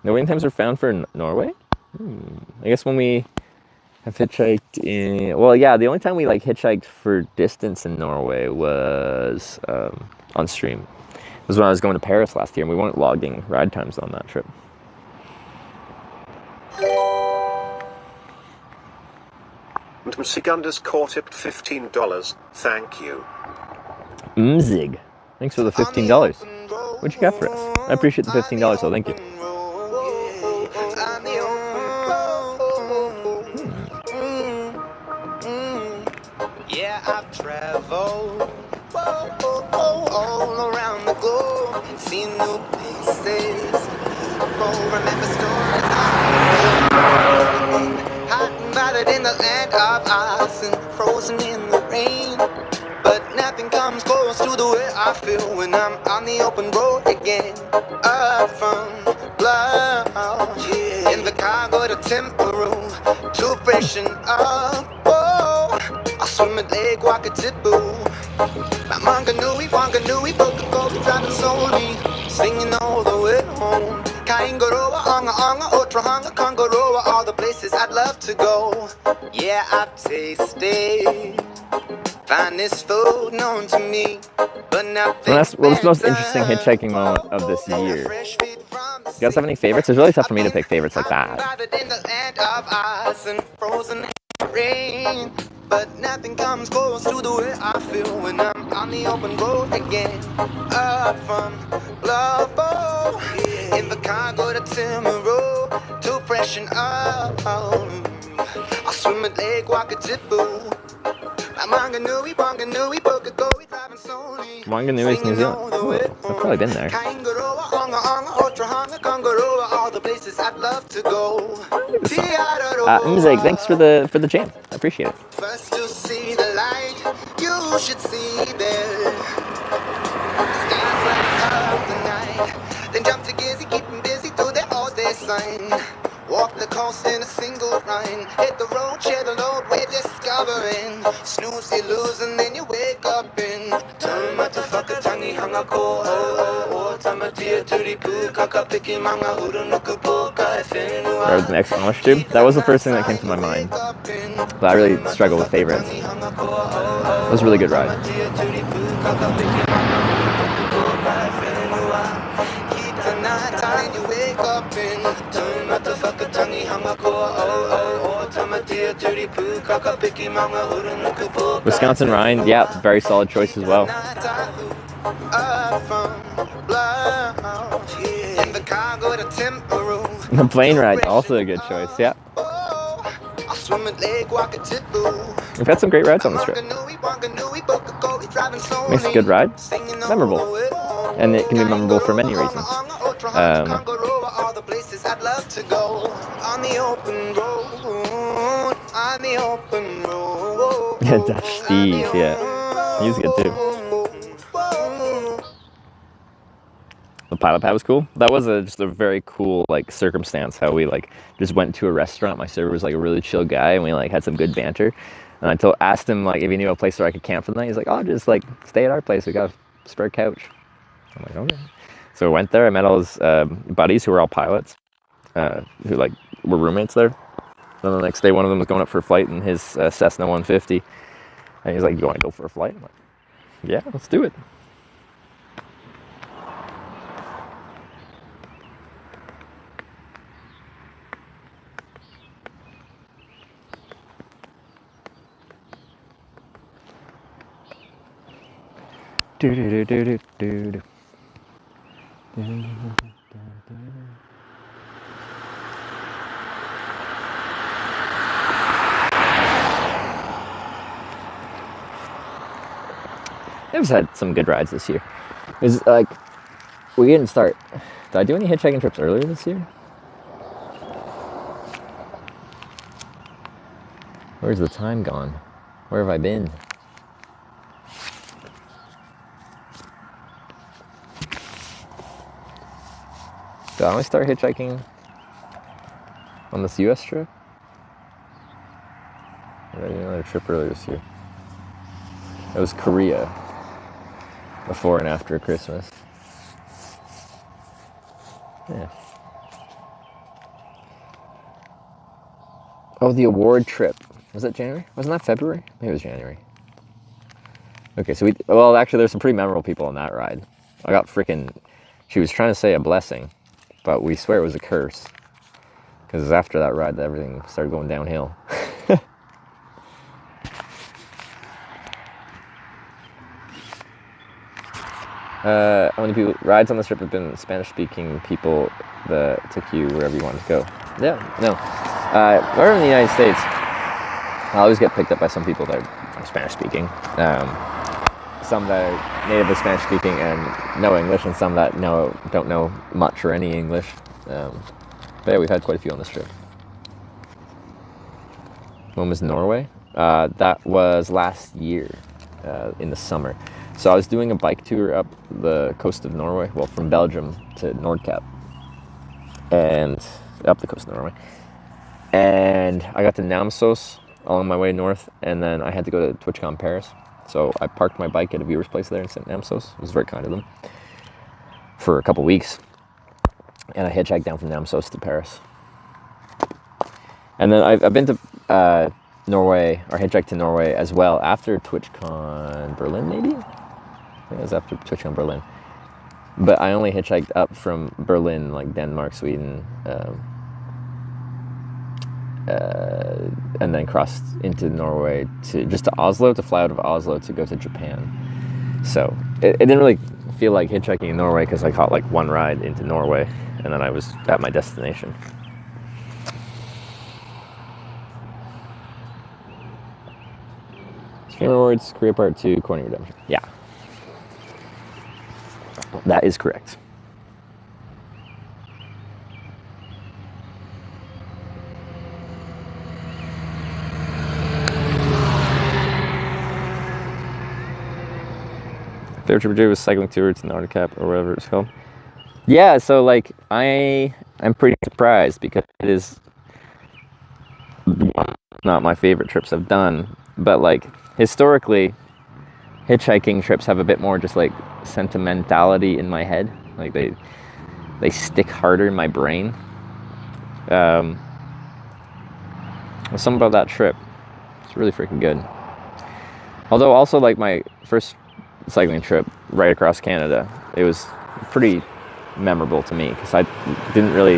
S4: No waiting times are found for Norway? I guess when we have hitchhiked in... Well, yeah, the only time we like hitchhiked for distance in Norway was on stream. It was when I was going to Paris last year, and we weren't logging ride times on that trip.
S8: Mzigunda's caught tipped $15. Thank you.
S4: Mzig. Thanks for the $15. What'd you got for us? I appreciate the $15, so thank you.
S18: Yeah, I've traveled all around the globe, seen new places. Remember stories hot and bothered in the land of ice and frozen in the rain. But nothing comes close to the way I feel when I'm on the open road again. Up from blood, yeah. In the cargo to temporal, to freshen up. Oh, I swim at Lake Wakatipu. Manganui, Wanganui, Bokakobi, driving slowly, singing all the way home. Kaingaroa, Anga Anga, Otrahanga, Kangaroa, all the places I'd love to go. Yeah, I've tasted finest food known to me, but nothing.
S4: Well, that's the most interesting hitchhiking moment of this year. You guys have any favorites? It's really tough for me to pick favorites like that.
S18: In the land of ice and frozen rain, but nothing comes close to the way I feel when I'm on the open road again. Up from Lobo, in the cargo to Timaru, to freshen up. I swim at Lake Wakatipu. Manganui, Wanganui, Bokakobi, driving slowly.
S4: Wanganui is New Zealand. Ooh, I've probably been there.
S18: Kaingaroa, Anga Anga, Otrahanga, Kangaroa, all the places I'd love to go.
S4: Mzeg, thanks for the jam. I appreciate it.
S18: First to see the light, you should see the skies light up the night. Then jump to Gizzy, keep them busy through their all-day sign. Walk the coast in a single line. Hit the road, share the load, we're discovering. Snooze, you lose, and then you wake up in. Turn my fucker, tangi hanga ko ho ho ho. Tamatia turi pu kaka piki manga huru nuku po ka efenu
S4: or the next Amish tube. That was the first thing that came to my mind. But I really struggle with favorites. It was a really good ride. Wisconsin Rhine, yeah, very solid choice as well. The plane ride, also a good choice, yeah. We've had some great rides on this trip. Makes a good ride memorable. And it can be memorable for many reasons. Yeah, Dutch Steve, yeah. He's good too. The pilot pad was cool. That was just a very cool like circumstance how we like just went to a restaurant. My server was like a really chill guy and we like had some good banter. And I asked him like if he knew a place where I could camp for the night. He's like, oh, just like stay at our place. We got a spare couch. I'm like, okay. So I went there. I met all his buddies who were all pilots, who like were roommates there. And the next day, one of them was going up for a flight in his Cessna 150. And he's like, you want to go for a flight? I'm like, yeah, let's do it. Do do do do do do. I've had some good rides this year. It's like we didn't start. Did I do any hitchhiking trips earlier this year? Where's the time gone? Where have I been? Did I only start hitchhiking on this US trip? Or did I do another trip earlier this year? It was Korea. Before and after Christmas. Yeah. Oh, the award trip. Was that January? Wasn't that February? Maybe it was January. Okay, so well, actually, there's some pretty memorable people on that ride. I got she was trying to say a blessing, but we swear it was a curse. Because after that ride, everything started going downhill. How many people rides on this trip have been Spanish-speaking people that took you wherever you wanted to go? Yeah, no. We're in the United States. I always get picked up by some people that are Spanish-speaking. Some that are natively Spanish-speaking and know English, and some that don't know much or any English. But yeah, we've had quite a few on this trip. One was Norway. That was last year in the summer. So I was doing a bike tour up the coast of Norway, well, from Belgium to Nordkapp, and up the coast of Norway. And I got to Namsos along my way north, and then I had to go to TwitchCon Paris. So I parked my bike at a viewer's place there in St. Namsos. It was very kind of them. For a couple weeks. And I hitchhiked down from Namsos to Paris. And then I've been to Norway, or hitchhiked to Norway as well after TwitchCon Berlin, maybe? I think it was after TwitchCon Berlin. But I only hitchhiked up from Berlin, like Denmark, Sweden, and then crossed into Norway to Oslo, to fly out of Oslo to go to Japan. So it didn't really feel like hitchhiking in Norway because I caught like one ride into Norway and then I was at my destination. Stream rewards, Korea Part 2, Corny Redemption. Yeah. That is correct. Favorite trip I did was cycling tour to Nordkapp or whatever it's called. Yeah, so like I'm pretty surprised because it is not my favorite trips I've done, but like historically hitchhiking trips have a bit more just like sentimentality in my head. Like they stick harder in my brain. There's something about that trip. It's really freaking good. Although also like my first cycling trip right across Canada, it was pretty memorable to me because I wasn't really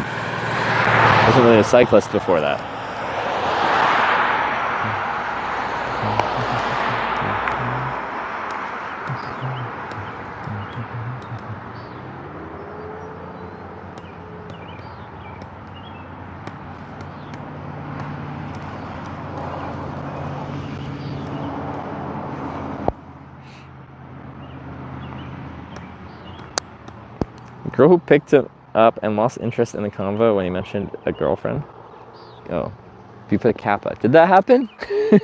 S4: a cyclist before that. Girl who picked him up and lost interest in the convo when he mentioned a girlfriend. Oh, you put a kappa. Did that happen? I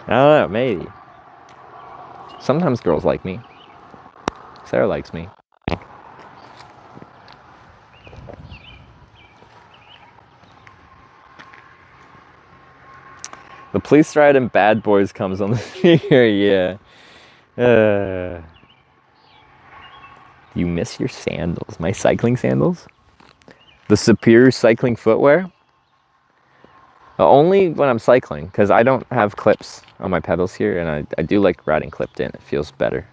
S4: don't know, maybe. Sometimes girls like me. Sarah likes me. The police ride and Bad Boys comes on the speaker, yeah. You miss your sandals. My cycling sandals? The Superior cycling footwear? Only when I'm cycling, because I don't have clips on my pedals here, and I do like riding clipped in. It feels better.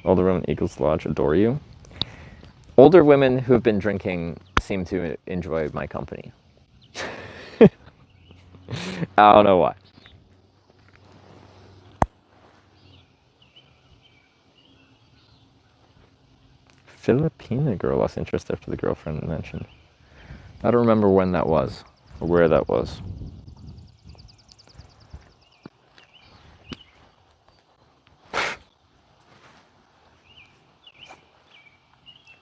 S4: Older women Eagles Lodge adore you. Older women who have been drinking seem to enjoy my company. I don't know why. Filipina girl lost interest after the girlfriend mentioned. I don't remember when that was or where that was.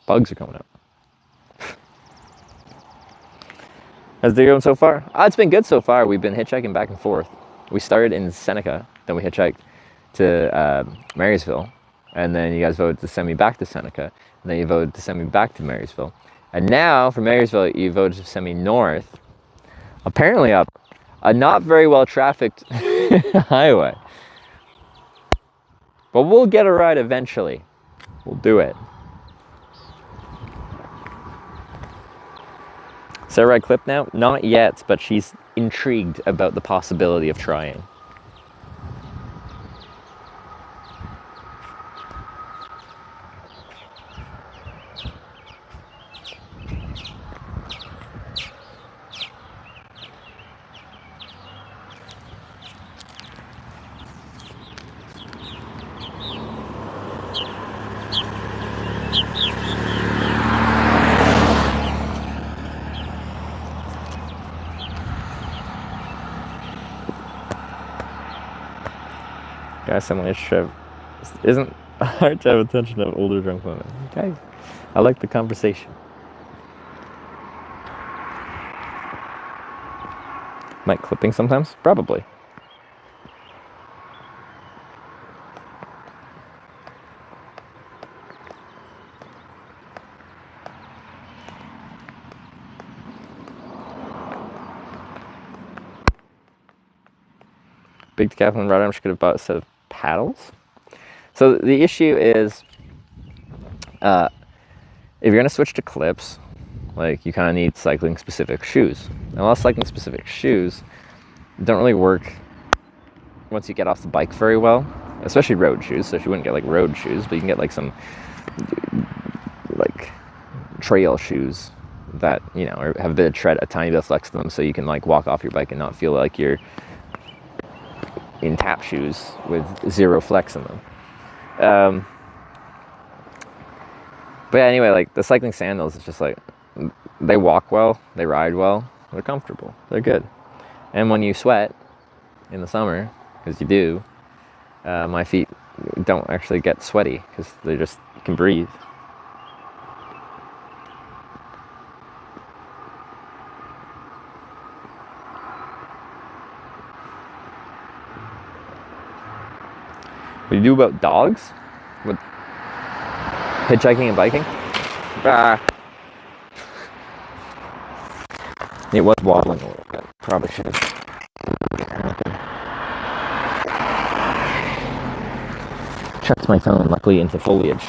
S4: Bugs are coming out. How's the day going so far? It's been good so far. We've been hitchhiking back and forth. We started in Seneca, then we hitchhiked to Marysville, and then you guys voted to send me back to Seneca, and then you voted to send me back to Marysville. And now, from Marysville, you voted to send me north, apparently up a not very well trafficked highway. But we'll get a ride eventually. We'll do it. Sarah ride clip now? Not yet, but she's intrigued about the possibility of trying. Guys, similar trip isn't hard to have attention of older drunk women. Okay, I like the conversation. Might clipping sometimes? Probably. Big decathlon rider, she could have bought a set of paddles. So the issue is, if you're gonna switch to clips, like you kind of need cycling specific shoes. And a lot of cycling specific shoes don't really work once you get off the bike very well, especially road shoes. So she wouldn't get like road shoes, but you can get like some like trail shoes that, you know, have a bit of tread, a tiny bit of flex to them, so you can like walk off your bike and not feel like you're in tap shoes with zero flex in them. But yeah, anyway, like the cycling sandals, it's just like, they walk well, they ride well, they're comfortable, they're good. And when you sweat in the summer, because you do, my feet don't actually get sweaty because they just can breathe. What do you do about dogs? With hitchhiking and biking? It was wobbling a little bit. Probably should have.
S2: It's my phone, luckily into foliage.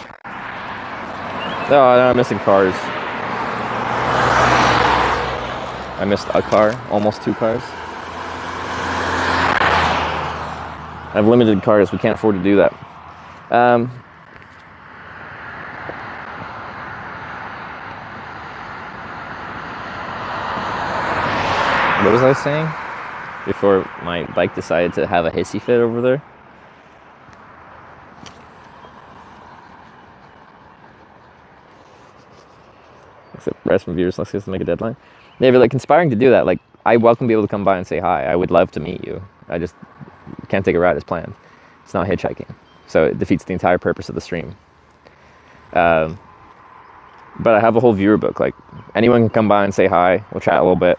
S4: No, I'm missing cars. I missed a car, almost 2 cars. I have limited cars, we can't afford to do that. What was I saying? Before my bike decided to have a hissy fit over there? Except rest from viewers, let's just make a deadline. Yeah, but like conspiring to do that, like I welcome people to come by and say hi. I would love to meet you. I just can't take a ride as planned. It's not hitchhiking. So it defeats the entire purpose of the stream. But I have a whole viewer book. Like anyone can come by and say hi. We'll chat a little bit.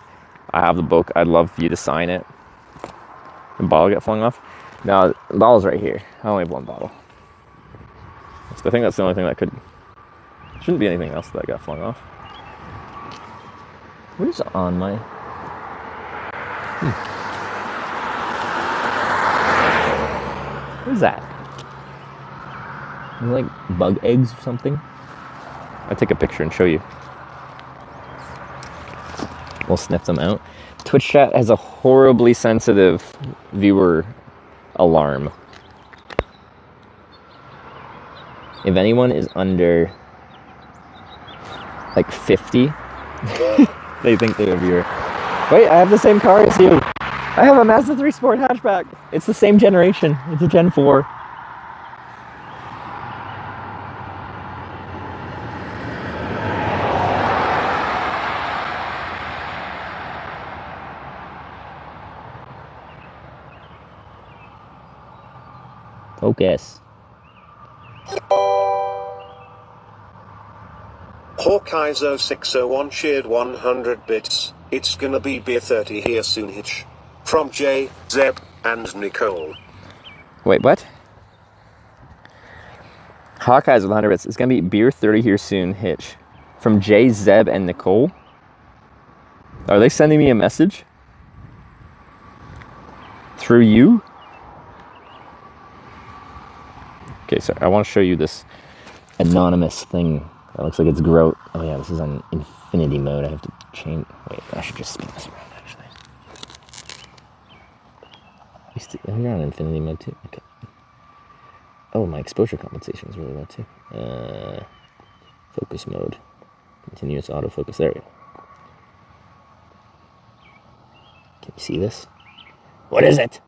S4: I have the book. I'd love for you to sign it. The bottle got flung off. No, the bottle's right here. I only have 1 bottle. So I think that's the only thing that could... Shouldn't be anything else that got flung off. What is on my... What is that? Is it like bug eggs or something? I'll take a picture and show you. We'll sniff them out. Twitch chat has a horribly sensitive viewer alarm. If anyone is under like 50, they think they're a viewer. Wait, I have the same car as you. I have a Mazda 3 Sport hatchback. It's the same generation. It's a Gen 4. Focus.
S8: Hawkeyes 0601 shared 100 bits. It's gonna be beer 30 here soon, Hitch. From Jay, Zeb, and Nicole.
S4: Wait, what? Hawkeyes with 100 bits. It's gonna be beer 30 here soon, Hitch. From Jay, Zeb, and Nicole? Are they sending me a message? Through you? Okay, so I want to show you this anonymous thing. That looks like it's growth. Oh yeah, this is on infinity mode. I have to change. Wait, I should just spin this around actually. You're on infinity mode too? Okay. Oh, my exposure compensation is really low too. Focus mode. Continuous autofocus. There we go. Can you see this? What is it?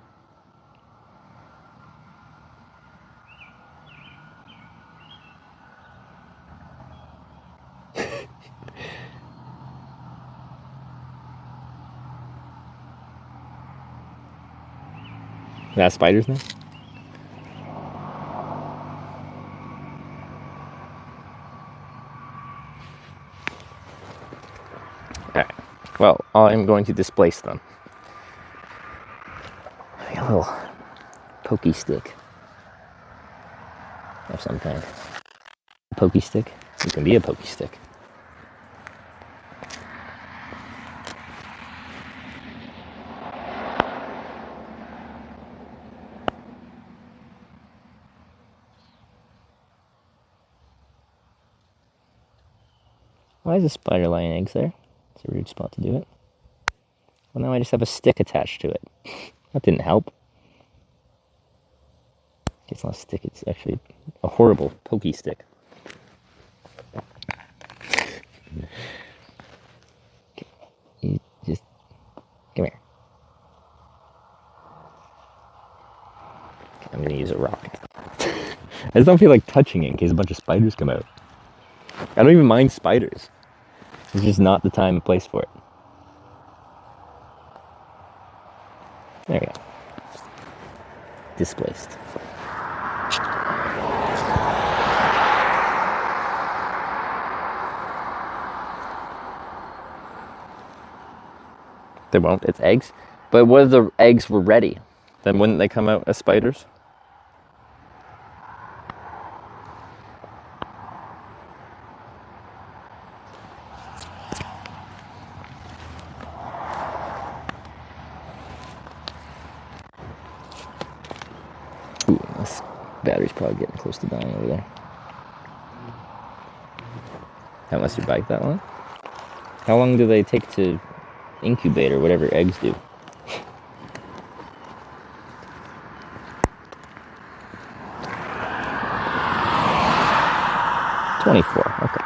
S4: That spider's nest? Alright. Well, I'm going to displace them. A little pokey stick of some kind. A pokey stick? You can be a pokey stick. Why is a spider laying eggs there? It's a rude spot to do it. Well, now I just have a stick attached to it. That didn't help. It's not a stick, it's actually a horrible pokey stick. Okay. You just... come here. Okay, I'm gonna use a rock. I just don't feel like touching it in case a bunch of spiders come out. I don't even mind spiders. It's just not the time and place for it. There we go. Displaced. They won't. It's eggs. But what if the eggs were ready? Then wouldn't they come out as spiders? Ooh,
S2: Battery's probably getting close to dying over there. How much your bike that long? How long do they take to incubate or whatever eggs do? $24, okay.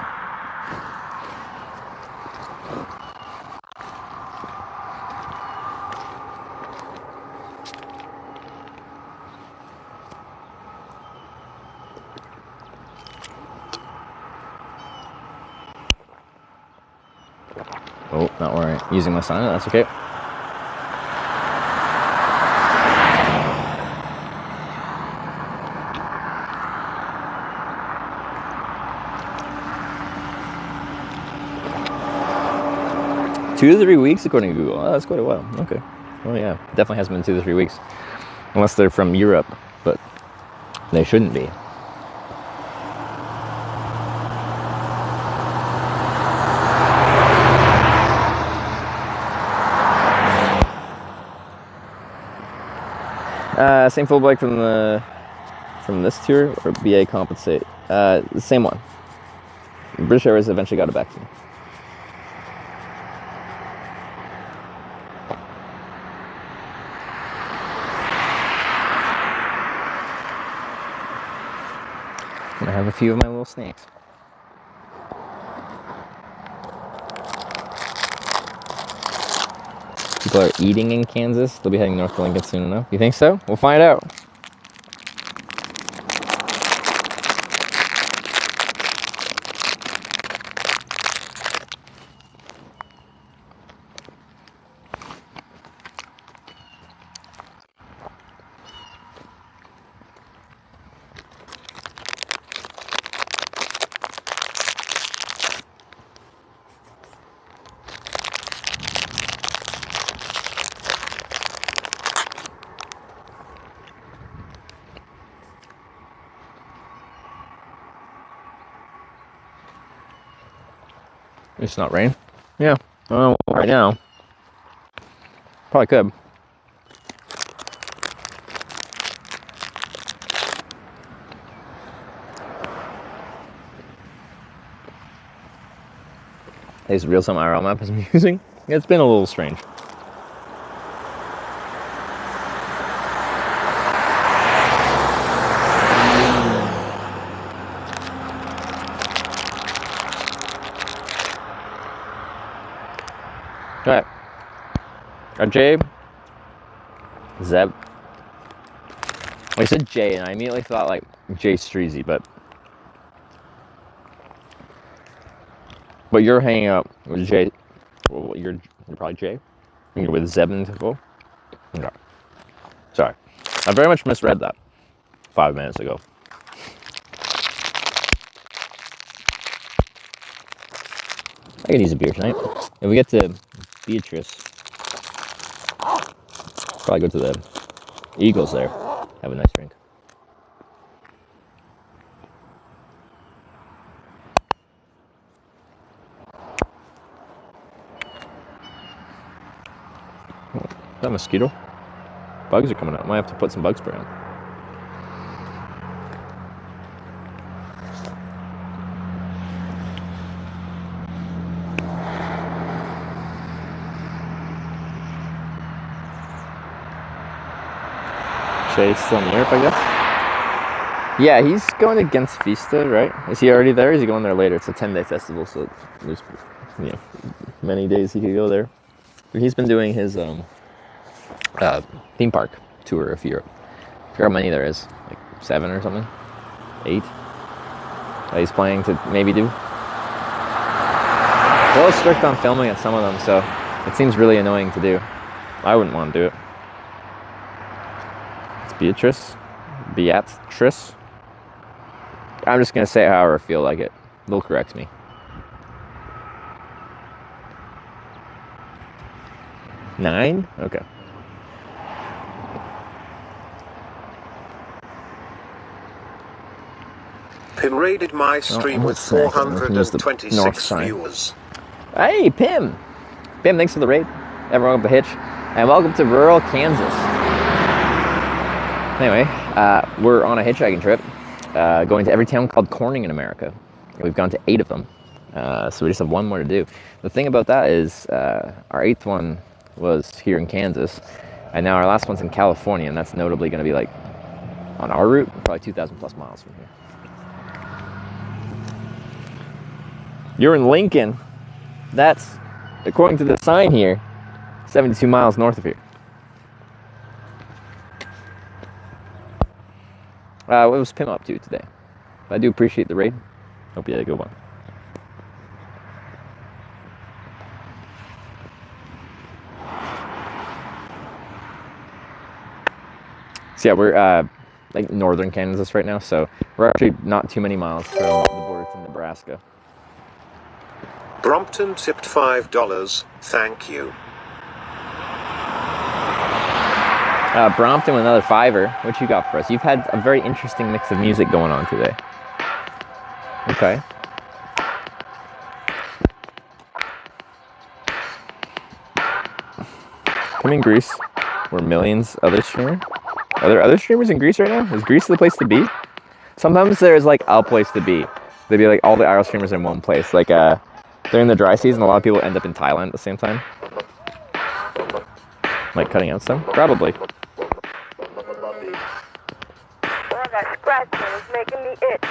S2: Oh, not worrying. Using my sign, that's okay. Two to 3 weeks according to Google. Oh, that's quite a while. Okay. Well, yeah, definitely hasn't been 2 to 3 weeks. Unless they're from Europe, but they shouldn't be. Same full bike from this tour, or BA compensate? The same one. British Airways eventually got it back to me. And I have a few of my little snacks. People are eating in Kansas. They'll be heading north to Lincoln soon enough. You think so? We'll find out. It's not rain. Yeah. Well, right now. Probably could. This real-time IRL map I'm using. It's been a little strange. Alright. Jay. Zeb. Well, I said Jay, and I immediately thought like Jay Streezy, but you're hanging out with Jay. Well, you're probably Jay. You're with Zeb and Tiffle. Okay. Sorry, I very much misread that 5 minutes ago. I could use a beer tonight. If we get to Beatrice, probably go to the Eagles there. Have a nice drink. Is that a mosquito? Bugs are coming out. Might have to put some bug spray on. Jay's still in Europe, I guess. Yeah, he's going against Vista, right? Is he already there? Or is he going there later? It's a 10-day festival, so there's many days he could go there. He's been doing his theme park tour of Europe. I forget how many there is, like 7 or something, 8. That he's planning to maybe do. A little strict on filming at some of them, so it seems really annoying to do. I wouldn't want to do it. Beatrice. I'm just gonna say it however I feel like it. They'll correct me. Nine? Okay.
S8: Pim raided my stream with 426 viewers.
S2: Hey, Pim! Pim, thanks for the raid. Everyone, welcome to Hitch, and welcome to rural Kansas. Anyway, we're on a hitchhiking trip, going to every town called Corning in America. We've gone to 8 of them, so we just have 1 more to do. The thing about that is our 8th one was here in Kansas, and now our last one's in California, and that's notably going to be like on our route, probably 2,000 plus miles from here. You're in Lincoln. That's, according to the sign here, 72 miles north of here. What was Pim up to today? I do appreciate the raid. Hope you had a good one. So yeah, we're like northern Kansas right now, so we're actually not too many miles from the border to Nebraska.
S8: Brompton tipped $5. Thank you.
S2: Brompton with another $5. What you got for us? You've had a very interesting mix of music going on today. Okay. I'm in Greece, where millions other streamers. Are there other streamers in Greece right now? Is Greece the place to be? Sometimes there's like a place to be. They'd be like all the IRL streamers in one place. Like during the dry season, a lot of people end up in Thailand at the same time. Like cutting out some? Probably.
S5: That scratching is making me itch.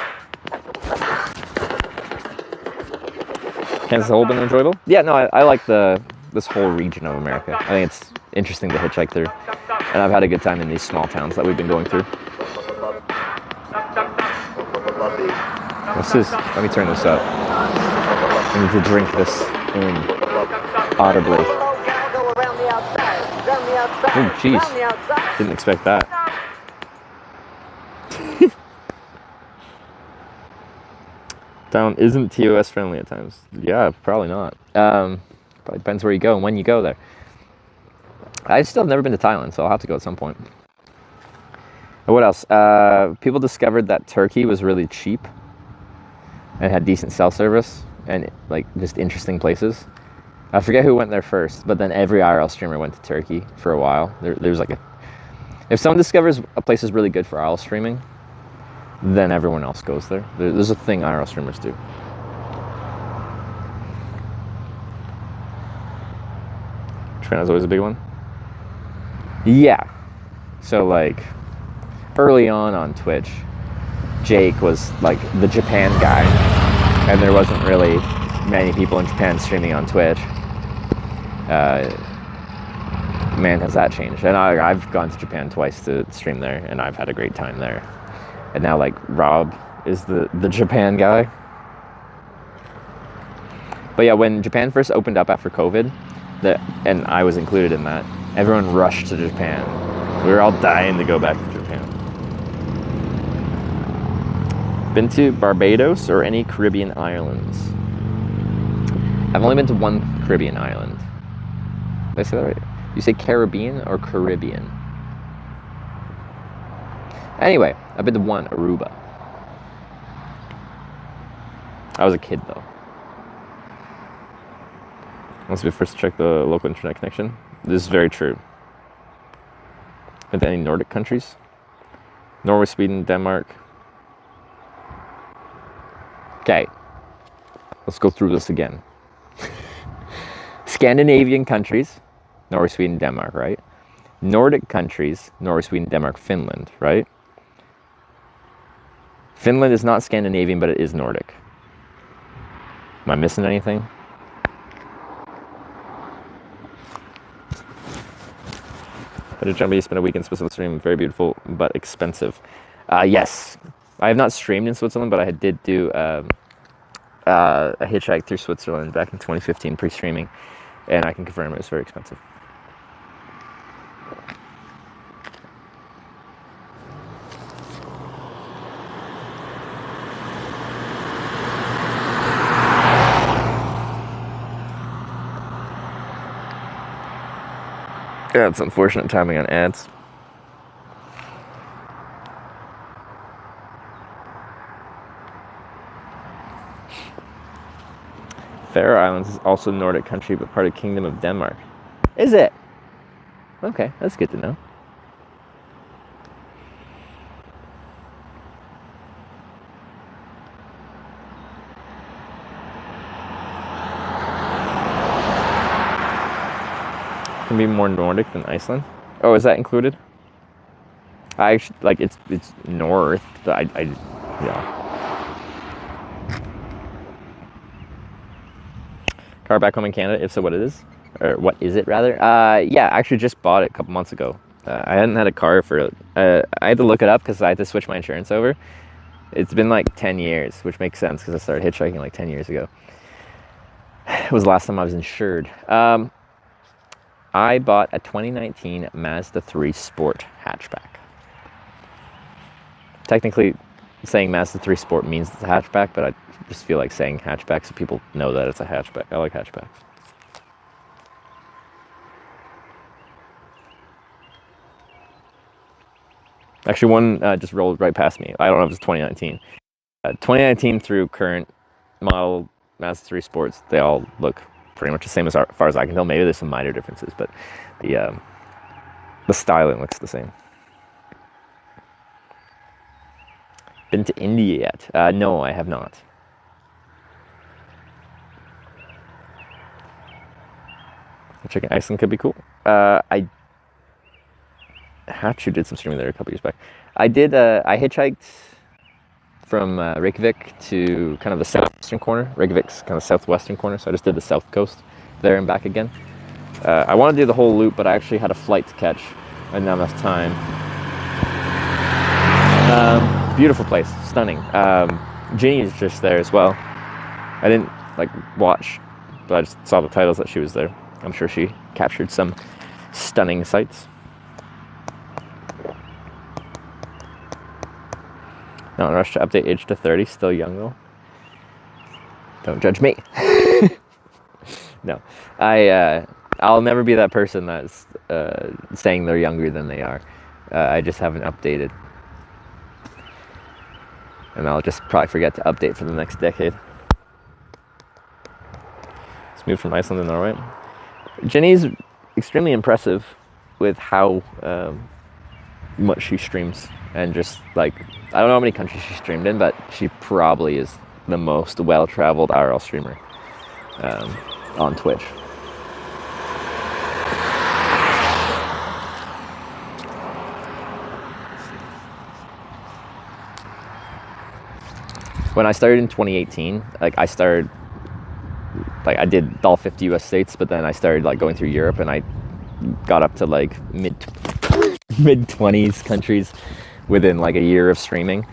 S2: Kansas whole been enjoyable? Yeah, no, I like this whole region of America. I think it's interesting to hitchhike through. And I've had a good time in these small towns that we've been going through. What's this? Let me turn this up. I need to drink this in audibly. Oh, jeez. Didn't expect that. Town isn't TOS friendly at times. Yeah, probably not. Probably depends where you go and when you go there. I still have never been to Thailand, so I'll have to go at some point. And what else? People discovered that Turkey was really cheap and had decent cell service and like just interesting places. I forget who went there first, but then every IRL streamer went to Turkey for a while. There's like if someone discovers a place is really good for IRL streaming, then everyone else goes there. There's a thing IRL streamers do. Japan is always a big one. Yeah. So like early on Twitch, Jake was like the Japan guy, and there wasn't really many people in Japan streaming on Twitch. Man, has that changed. And I've gone to Japan twice to stream there, and I've had a great time there. And now like Rob is the Japan guy. But yeah, when Japan first opened up after COVID, and I was included in that, everyone rushed to Japan. We were all dying to go back to Japan. Been to Barbados or any Caribbean islands? I've only been to one Caribbean island. Did I say that right? You say Caribbean or Caribbean? Anyway, I've been to one, Aruba. I was a kid though. Let's be first to check the local internet connection. This is very true. Been to any Nordic countries? Norway, Sweden, Denmark. Okay, let's go through this again. Scandinavian countries, Norway, Sweden, Denmark, right? Nordic countries, Norway, Sweden, Denmark, Finland, right? Finland is not Scandinavian, but it is Nordic. Am I missing anything? Better jump, spend a week in Switzerland stream. Very beautiful, but expensive. Yes, I have not streamed in Switzerland, but I did do a hitchhike through Switzerland back in 2015 pre-streaming, and I can confirm it was very expensive. Yeah, it's unfortunate timing on ads. Faroe Islands is also a Nordic country, but part of the Kingdom of Denmark. Is it? Okay, that's good to know.
S4: can be more Nordic than Iceland. Oh, is that included? I actually, like, it's north, but yeah. Car back home in Canada, if so, what it is? Or what is it, rather? Yeah, I actually just bought it a couple months ago. I hadn't had a car for, I had to look it up because I had to switch my insurance over. It's been like 10 years, which makes sense because I started hitchhiking like 10 years ago. It was the last time I was insured. I bought a 2019 Mazda 3 Sport hatchback. Technically, saying Mazda 3 Sport means it's a hatchback, but I just feel like saying hatchback so people know that it's a hatchback. I like hatchbacks. Actually, one just rolled right past me. I don't know if it's 2019. 2019 through current model Mazda 3 Sports, they all look pretty much the same as far as I can tell. Maybe there's some minor differences, but the styling looks the same. Been to India yet? No, I have not. Checking Iceland could be cool. I Hatchu did some streaming there a couple years back. I hitchhiked from Reykjavik to kind of the southwestern corner. Reykjavik's kind of southwestern corner, so I just did the south coast there and back again. I want to do the whole loop, but I actually had a flight to catch and not enough time. Beautiful place, stunning. Ginny is just there as well. I didn't like watch, but I just saw the titles that she was there. I'm sure she captured some stunning sights. Not in a rush to update age to 30, still young though. Don't judge me. No, I'll never be that person that's saying they're younger than they are. I just haven't updated. And I'll just probably forget to update for the next decade. Let's move from Iceland to Norway. Jenny's extremely impressive with how much she streams. And just like, I don't know how many countries she streamed in, but she probably is the most well-traveled IRL streamer on Twitch. When I started in 2018, like I did all 50 US states, but then I started like going through Europe, and I got up to like mid 20s countries within like a year of streaming.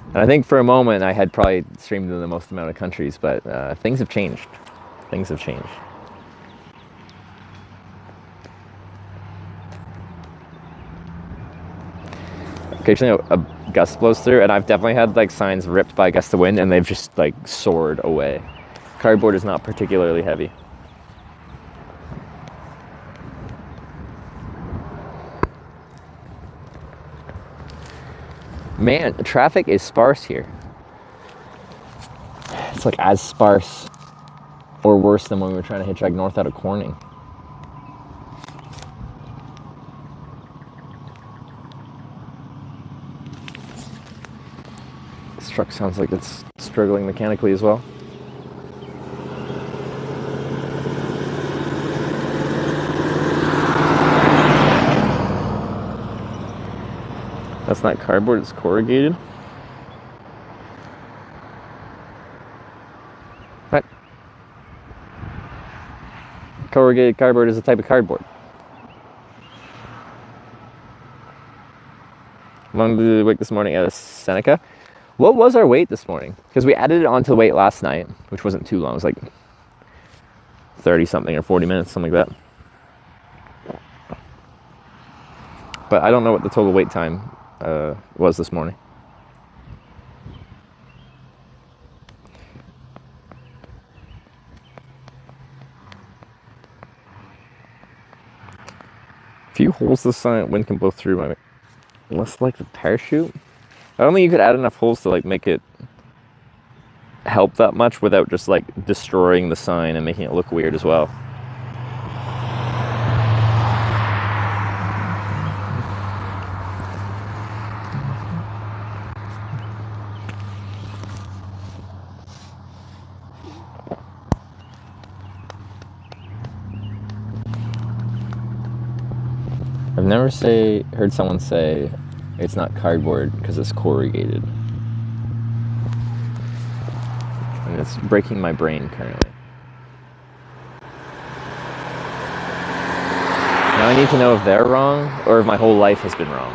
S4: And I think for a moment I had probably streamed in the most amount of countries, but things have changed. Things have changed. Occasionally a gust blows through, and I've definitely had like signs ripped by a gust of wind and they've just like soared away. Cardboard is not particularly heavy. Man, the traffic is sparse here. It's like as sparse or worse than when we were trying to hitchhike north out of Corning. This truck sounds like it's struggling mechanically as well. That's not cardboard, it's corrugated. What? Corrugated cardboard is a type of cardboard. How long did we wait this morning at Seneca? What was our wait this morning? Because we added it onto the wait last night, which wasn't too long. It was like 30 something or 40 minutes, something like that. But I don't know what the total wait time was this morning. A few holes this side, wind can blow through. Less like the parachute. I don't think you could add enough holes to like make it help that much without just like destroying the sign and making it look weird as well. never heard someone say it's not cardboard because it's corrugated. And it's breaking my brain currently. Now I need to know if they're wrong or if my whole life has been wrong.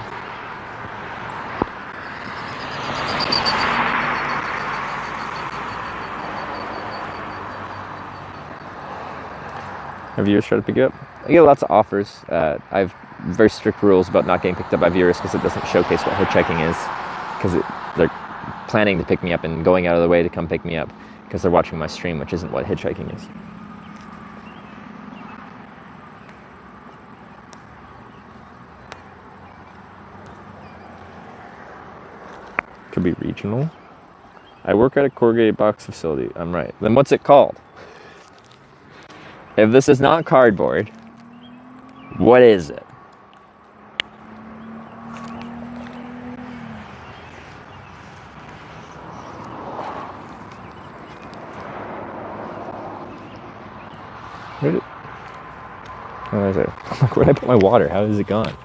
S4: Have viewers tried to pick you up? I get lots of offers. I have very strict rules about not getting picked up by viewers because it doesn't showcase what hitchhiking is. Because they're planning to pick me up and going out of the way to come pick me up because they're watching my stream, which isn't what hitchhiking is. Could be regional. I work at a corrugated box facility. I'm right. Then what's it called? If this is not cardboard, what is it? Where did... Oh, there's it. Where did I put my water? How is it gone?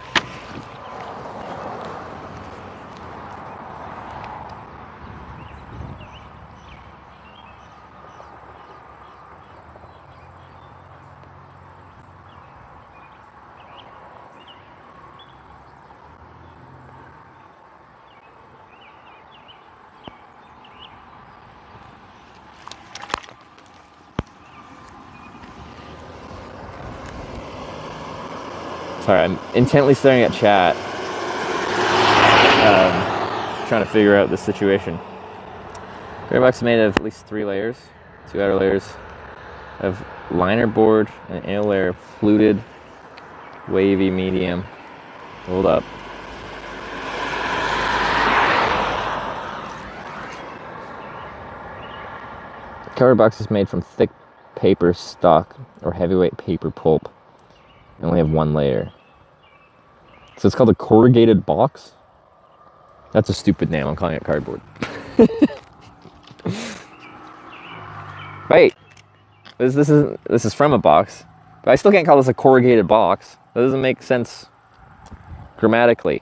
S4: Sorry, I'm intently staring at chat, trying to figure out the situation. Gray box is made of at least 3 layers, 2 outer layers of liner board and inner layer fluted, wavy medium. Hold up. The cover box is made from thick paper stock or heavyweight paper pulp. I only have 1 layer. So it's called a corrugated box? That's a stupid name. I'm calling it cardboard. Wait. This is from a box. But I still can't call this a corrugated box. That doesn't make sense grammatically.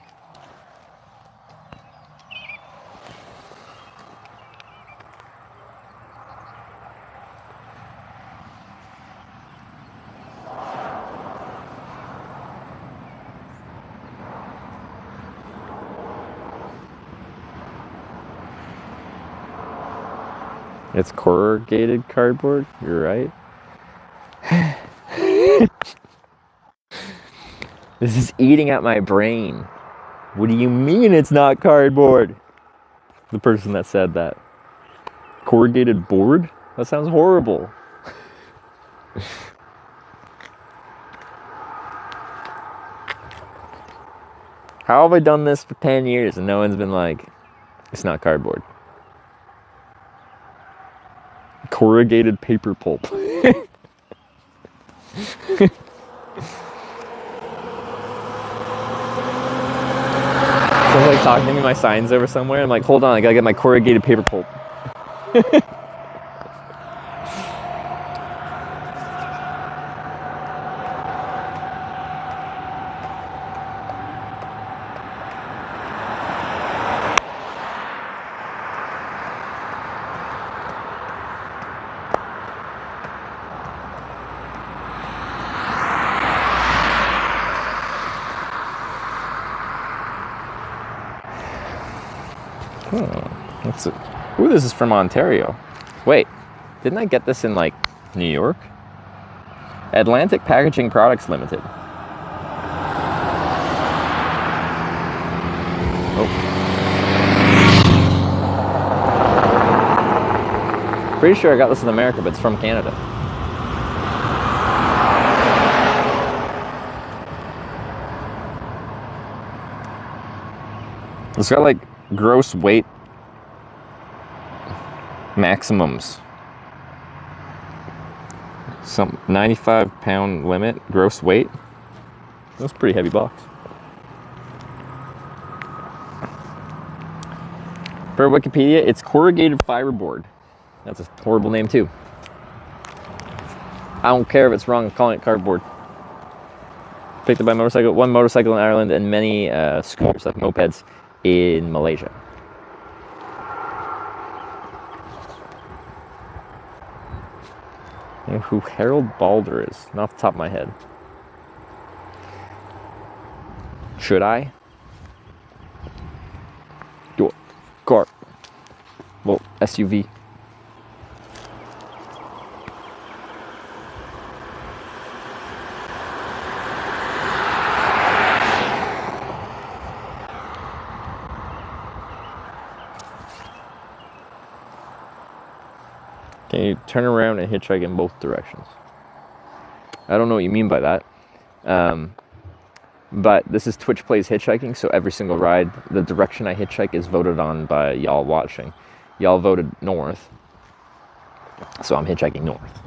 S4: It's corrugated cardboard, you're right. This is eating at my brain. What do you mean it's not cardboard? The person that said that. Corrugated board? That sounds horrible. How have I done this for 10 years and no one's been like, it's not cardboard? Corrugated paper pulp. Someone's like talking to me, my sign's over somewhere. I'm like, hold on, I gotta get my corrugated paper pulp. What's it? Ooh, this is from Ontario. Wait, didn't I get this in like New York? Atlantic Packaging Products Limited. Oh. Pretty sure I got this in America, but it's from Canada. It's got like gross weight maximums. Some 95-pound limit gross weight. That's a pretty heavy box. Per Wikipedia, it's corrugated fiberboard. That's a horrible name too. I don't care if it's wrong, I'm calling it cardboard. picked up by motorcycle, 1 motorcycle in Ireland, and many scooters like mopeds in Malaysia. You know who Harold Balder is? Not off the top of my head. Should I? Do it. Car. Well, SUV. Can you turn around and hitchhike in both directions? I don't know what you mean by that. But this is Twitch Plays Hitchhiking, so every single ride, the direction I hitchhike is voted on by y'all watching. Y'all voted north, so I'm hitchhiking north.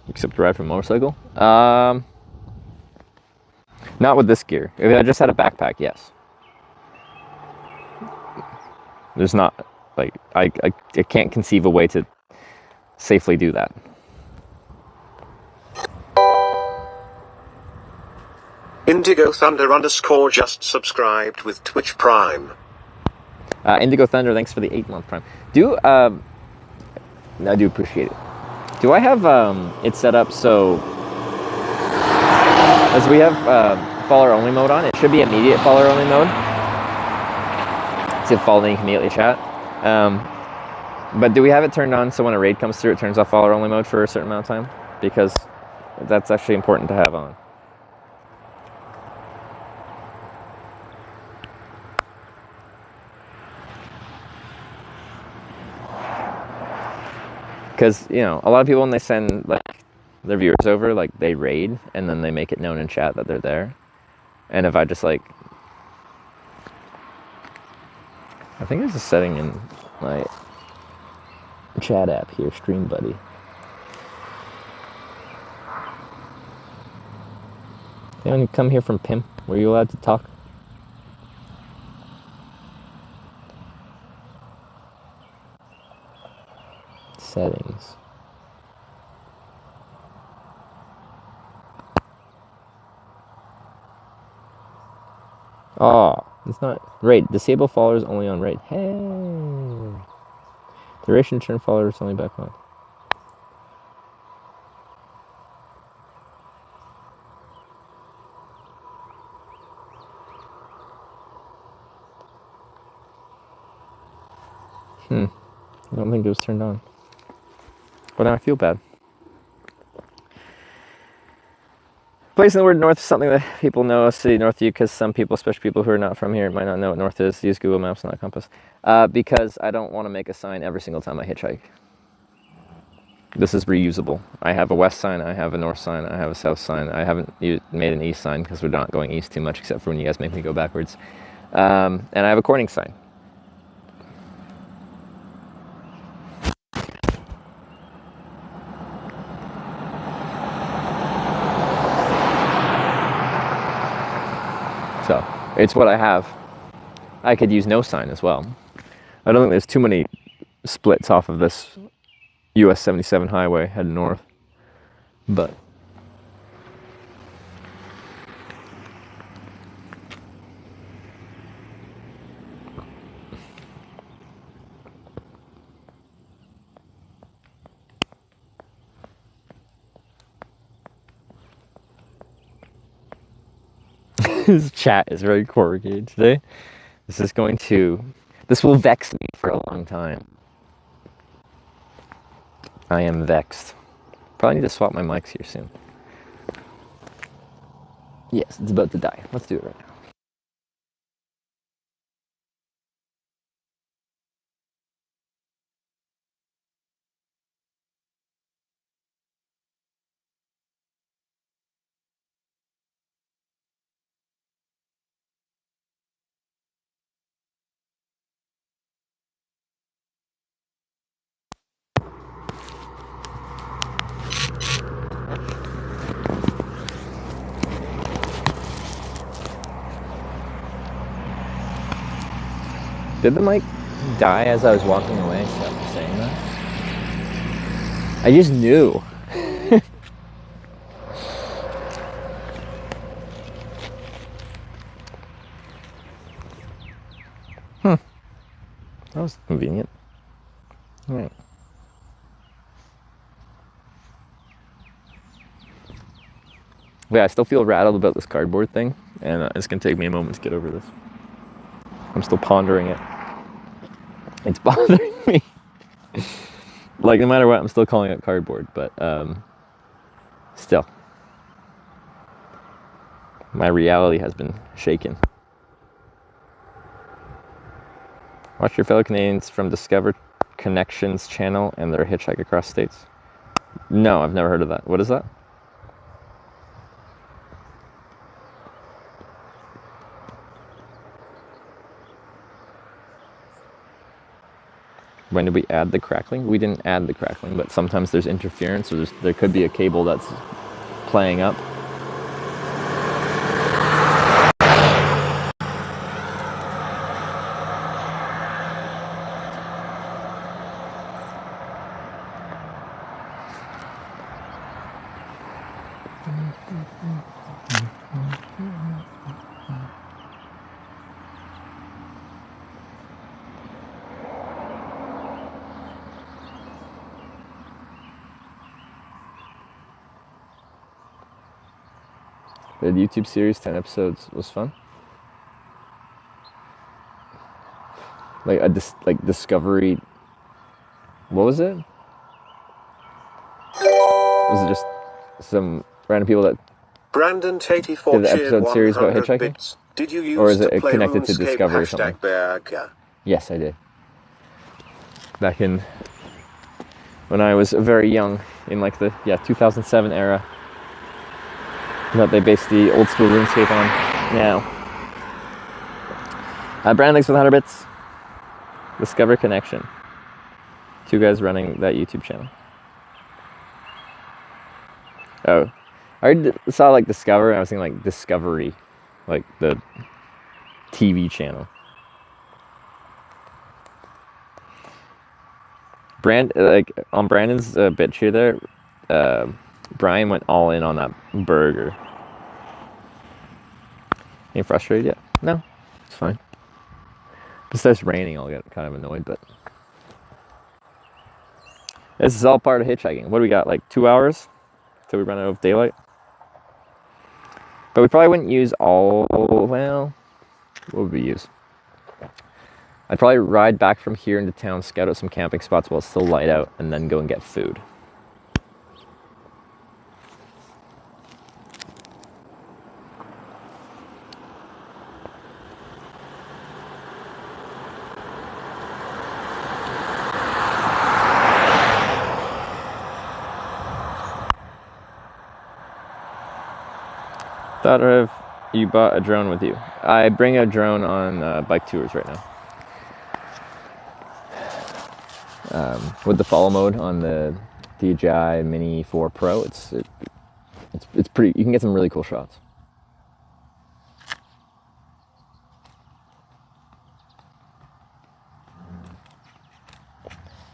S4: Except to ride from a motorcycle? Not with this gear. If I just had a backpack, yes. There's not, like, I can't conceive a way to safely do that.
S8: Indigo Thunder _ just subscribed with Twitch Prime.
S4: Indigo Thunder, thanks for the 8-month Prime. I do appreciate it. Do I have it set up so, as we have follower only mode on, it should be immediate follower only mode. So if follow, then you can immediately chat. But do we have it turned on so when a raid comes through, it turns off follower only mode for a certain amount of time? Because that's actually important to have on. Because, you know, a lot of people, when they send, like, their viewers over, like, they raid, and then they make it known in chat that they're there. And if I just, like... I think there's a setting in my chat app here, Stream Buddy. When you come here from PIM, were you allowed to talk? Settings. Oh, it's not raid. Disable followers only on raid. Hey. Duration turn followers only back on. I don't think it was turned on. But now I feel bad. Placing the word north is something that people know a city north of you, because some people, especially people who are not from here, might not know what north is. Use Google Maps, not compass. Because I don't want to make a sign every single time I hitchhike. This is reusable. I have a west sign, I have a north sign, I have a south sign. I haven't made an east sign because we're not going east too much, except for when you guys make me go backwards. And I have a Corning sign. So, it's what I have. I could use no sign as well. I don't think there's too many splits off of this US 77 highway heading north. But this chat is very corrugated today. This will vex me for a long time. I am vexed. Probably need to swap my mics here soon. Yes, it's about to die. Let's do it right now. Did the mic die as I was walking away instead of saying that? I just knew. That was convenient. All right. Yeah, I still feel rattled about this cardboard thing, and it's gonna take me a moment to get over this. I'm still pondering it. It's bothering me. Like, no matter what, I'm still calling it cardboard, but still. My reality has been shaken. Watch your fellow Canadians from Discover Connections channel and their Hitchhike across states. No, I've never heard of that. What is that? When did we add the crackling? We didn't add the crackling, but sometimes there's interference, or there could be a cable that's playing up. The YouTube series, 10 episodes, was fun. Like Discovery. What was it? Was it just some random people that
S8: Brandon84
S4: did the episode series about hitchhiking?
S8: bits. Did you use
S4: or is it
S8: to play
S4: connected to
S8: RuneScape
S4: Discovery or something?
S8: #Berger?
S4: Yes, I did. Back in when I was very young, in like the 2007 era, that they based the old school RuneScape on now. Brandon, thanks for the 100 bits. Discover Connection. 2 guys running that YouTube channel. Oh, I saw like Discover, and I was thinking like Discovery, like the TV channel. Like on Brandon's bit here there, Brian went all in on that burger. You frustrated yet? No, it's fine. If it starts raining, I'll get kind of annoyed, but this is all part of hitchhiking. What do we got, like 2 hours till we run out of daylight? But we probably wouldn't use all, well, what would we use? I'd probably ride back from here into town, scout out some camping spots while it's still light out, and then go and get food. Thought of you bought a drone with you. I bring a drone on bike tours right now. With the follow mode on the DJI Mini 4 Pro, it's pretty. You can get some really cool shots.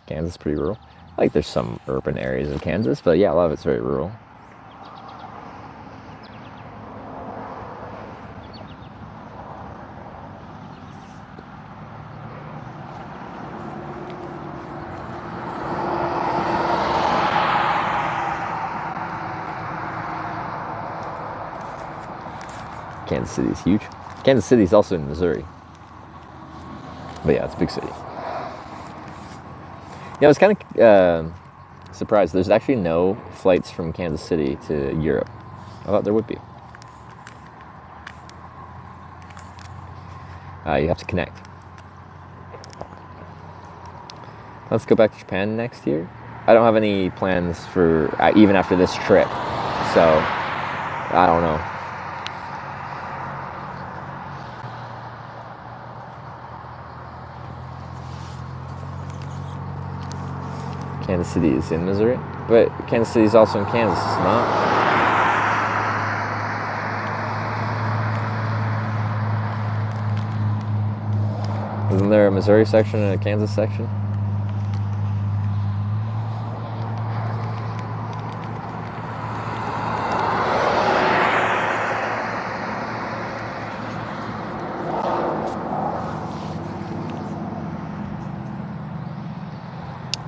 S4: Kansas is pretty rural. Like there's some urban areas of Kansas, but yeah, a lot of it's very rural. Kansas City is huge. Kansas City is also in Missouri. But yeah, it's a big city. Yeah, I was kind of surprised. There's actually no flights from Kansas City to Europe. I thought there would be. You have to connect. Let's go back to Japan next year. I don't have any plans for even after this trip, so I don't know. Kansas City is in Missouri, but Kansas City is also in Kansas, it's not? Isn't there a Missouri section and a Kansas section?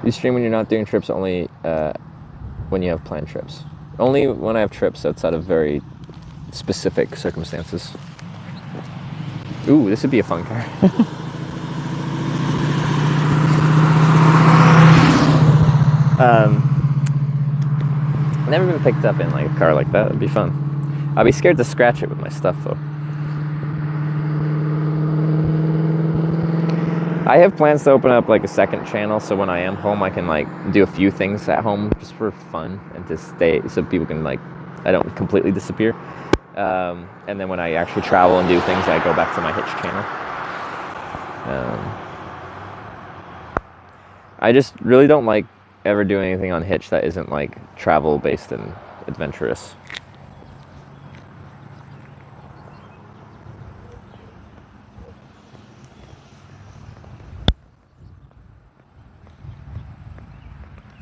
S4: You stream when you're not doing trips, only when you have planned trips. Only when I have trips outside of very specific circumstances. Ooh, this would be a fun car. Never been picked up in like a car like that. It'd be fun. I'd be scared to scratch it with my stuff though. I have plans to open up like a second channel, so when I am home I can like do a few things at home just for fun and to stay, so people can like, I don't completely disappear. And then when I actually travel and do things, I go back to my Hitch channel. I just really don't like ever doing anything on Hitch that isn't like travel based and adventurous.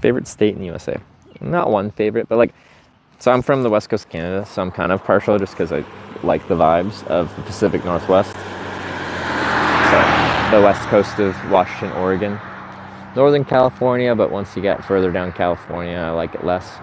S4: Favorite state in the USA? Not one favorite, but like, so I'm from the West Coast of Canada, so I'm kind of partial just because I like the vibes of the Pacific Northwest. So the West Coast of Washington, Oregon, Northern California, but once you get further down California, I like it less.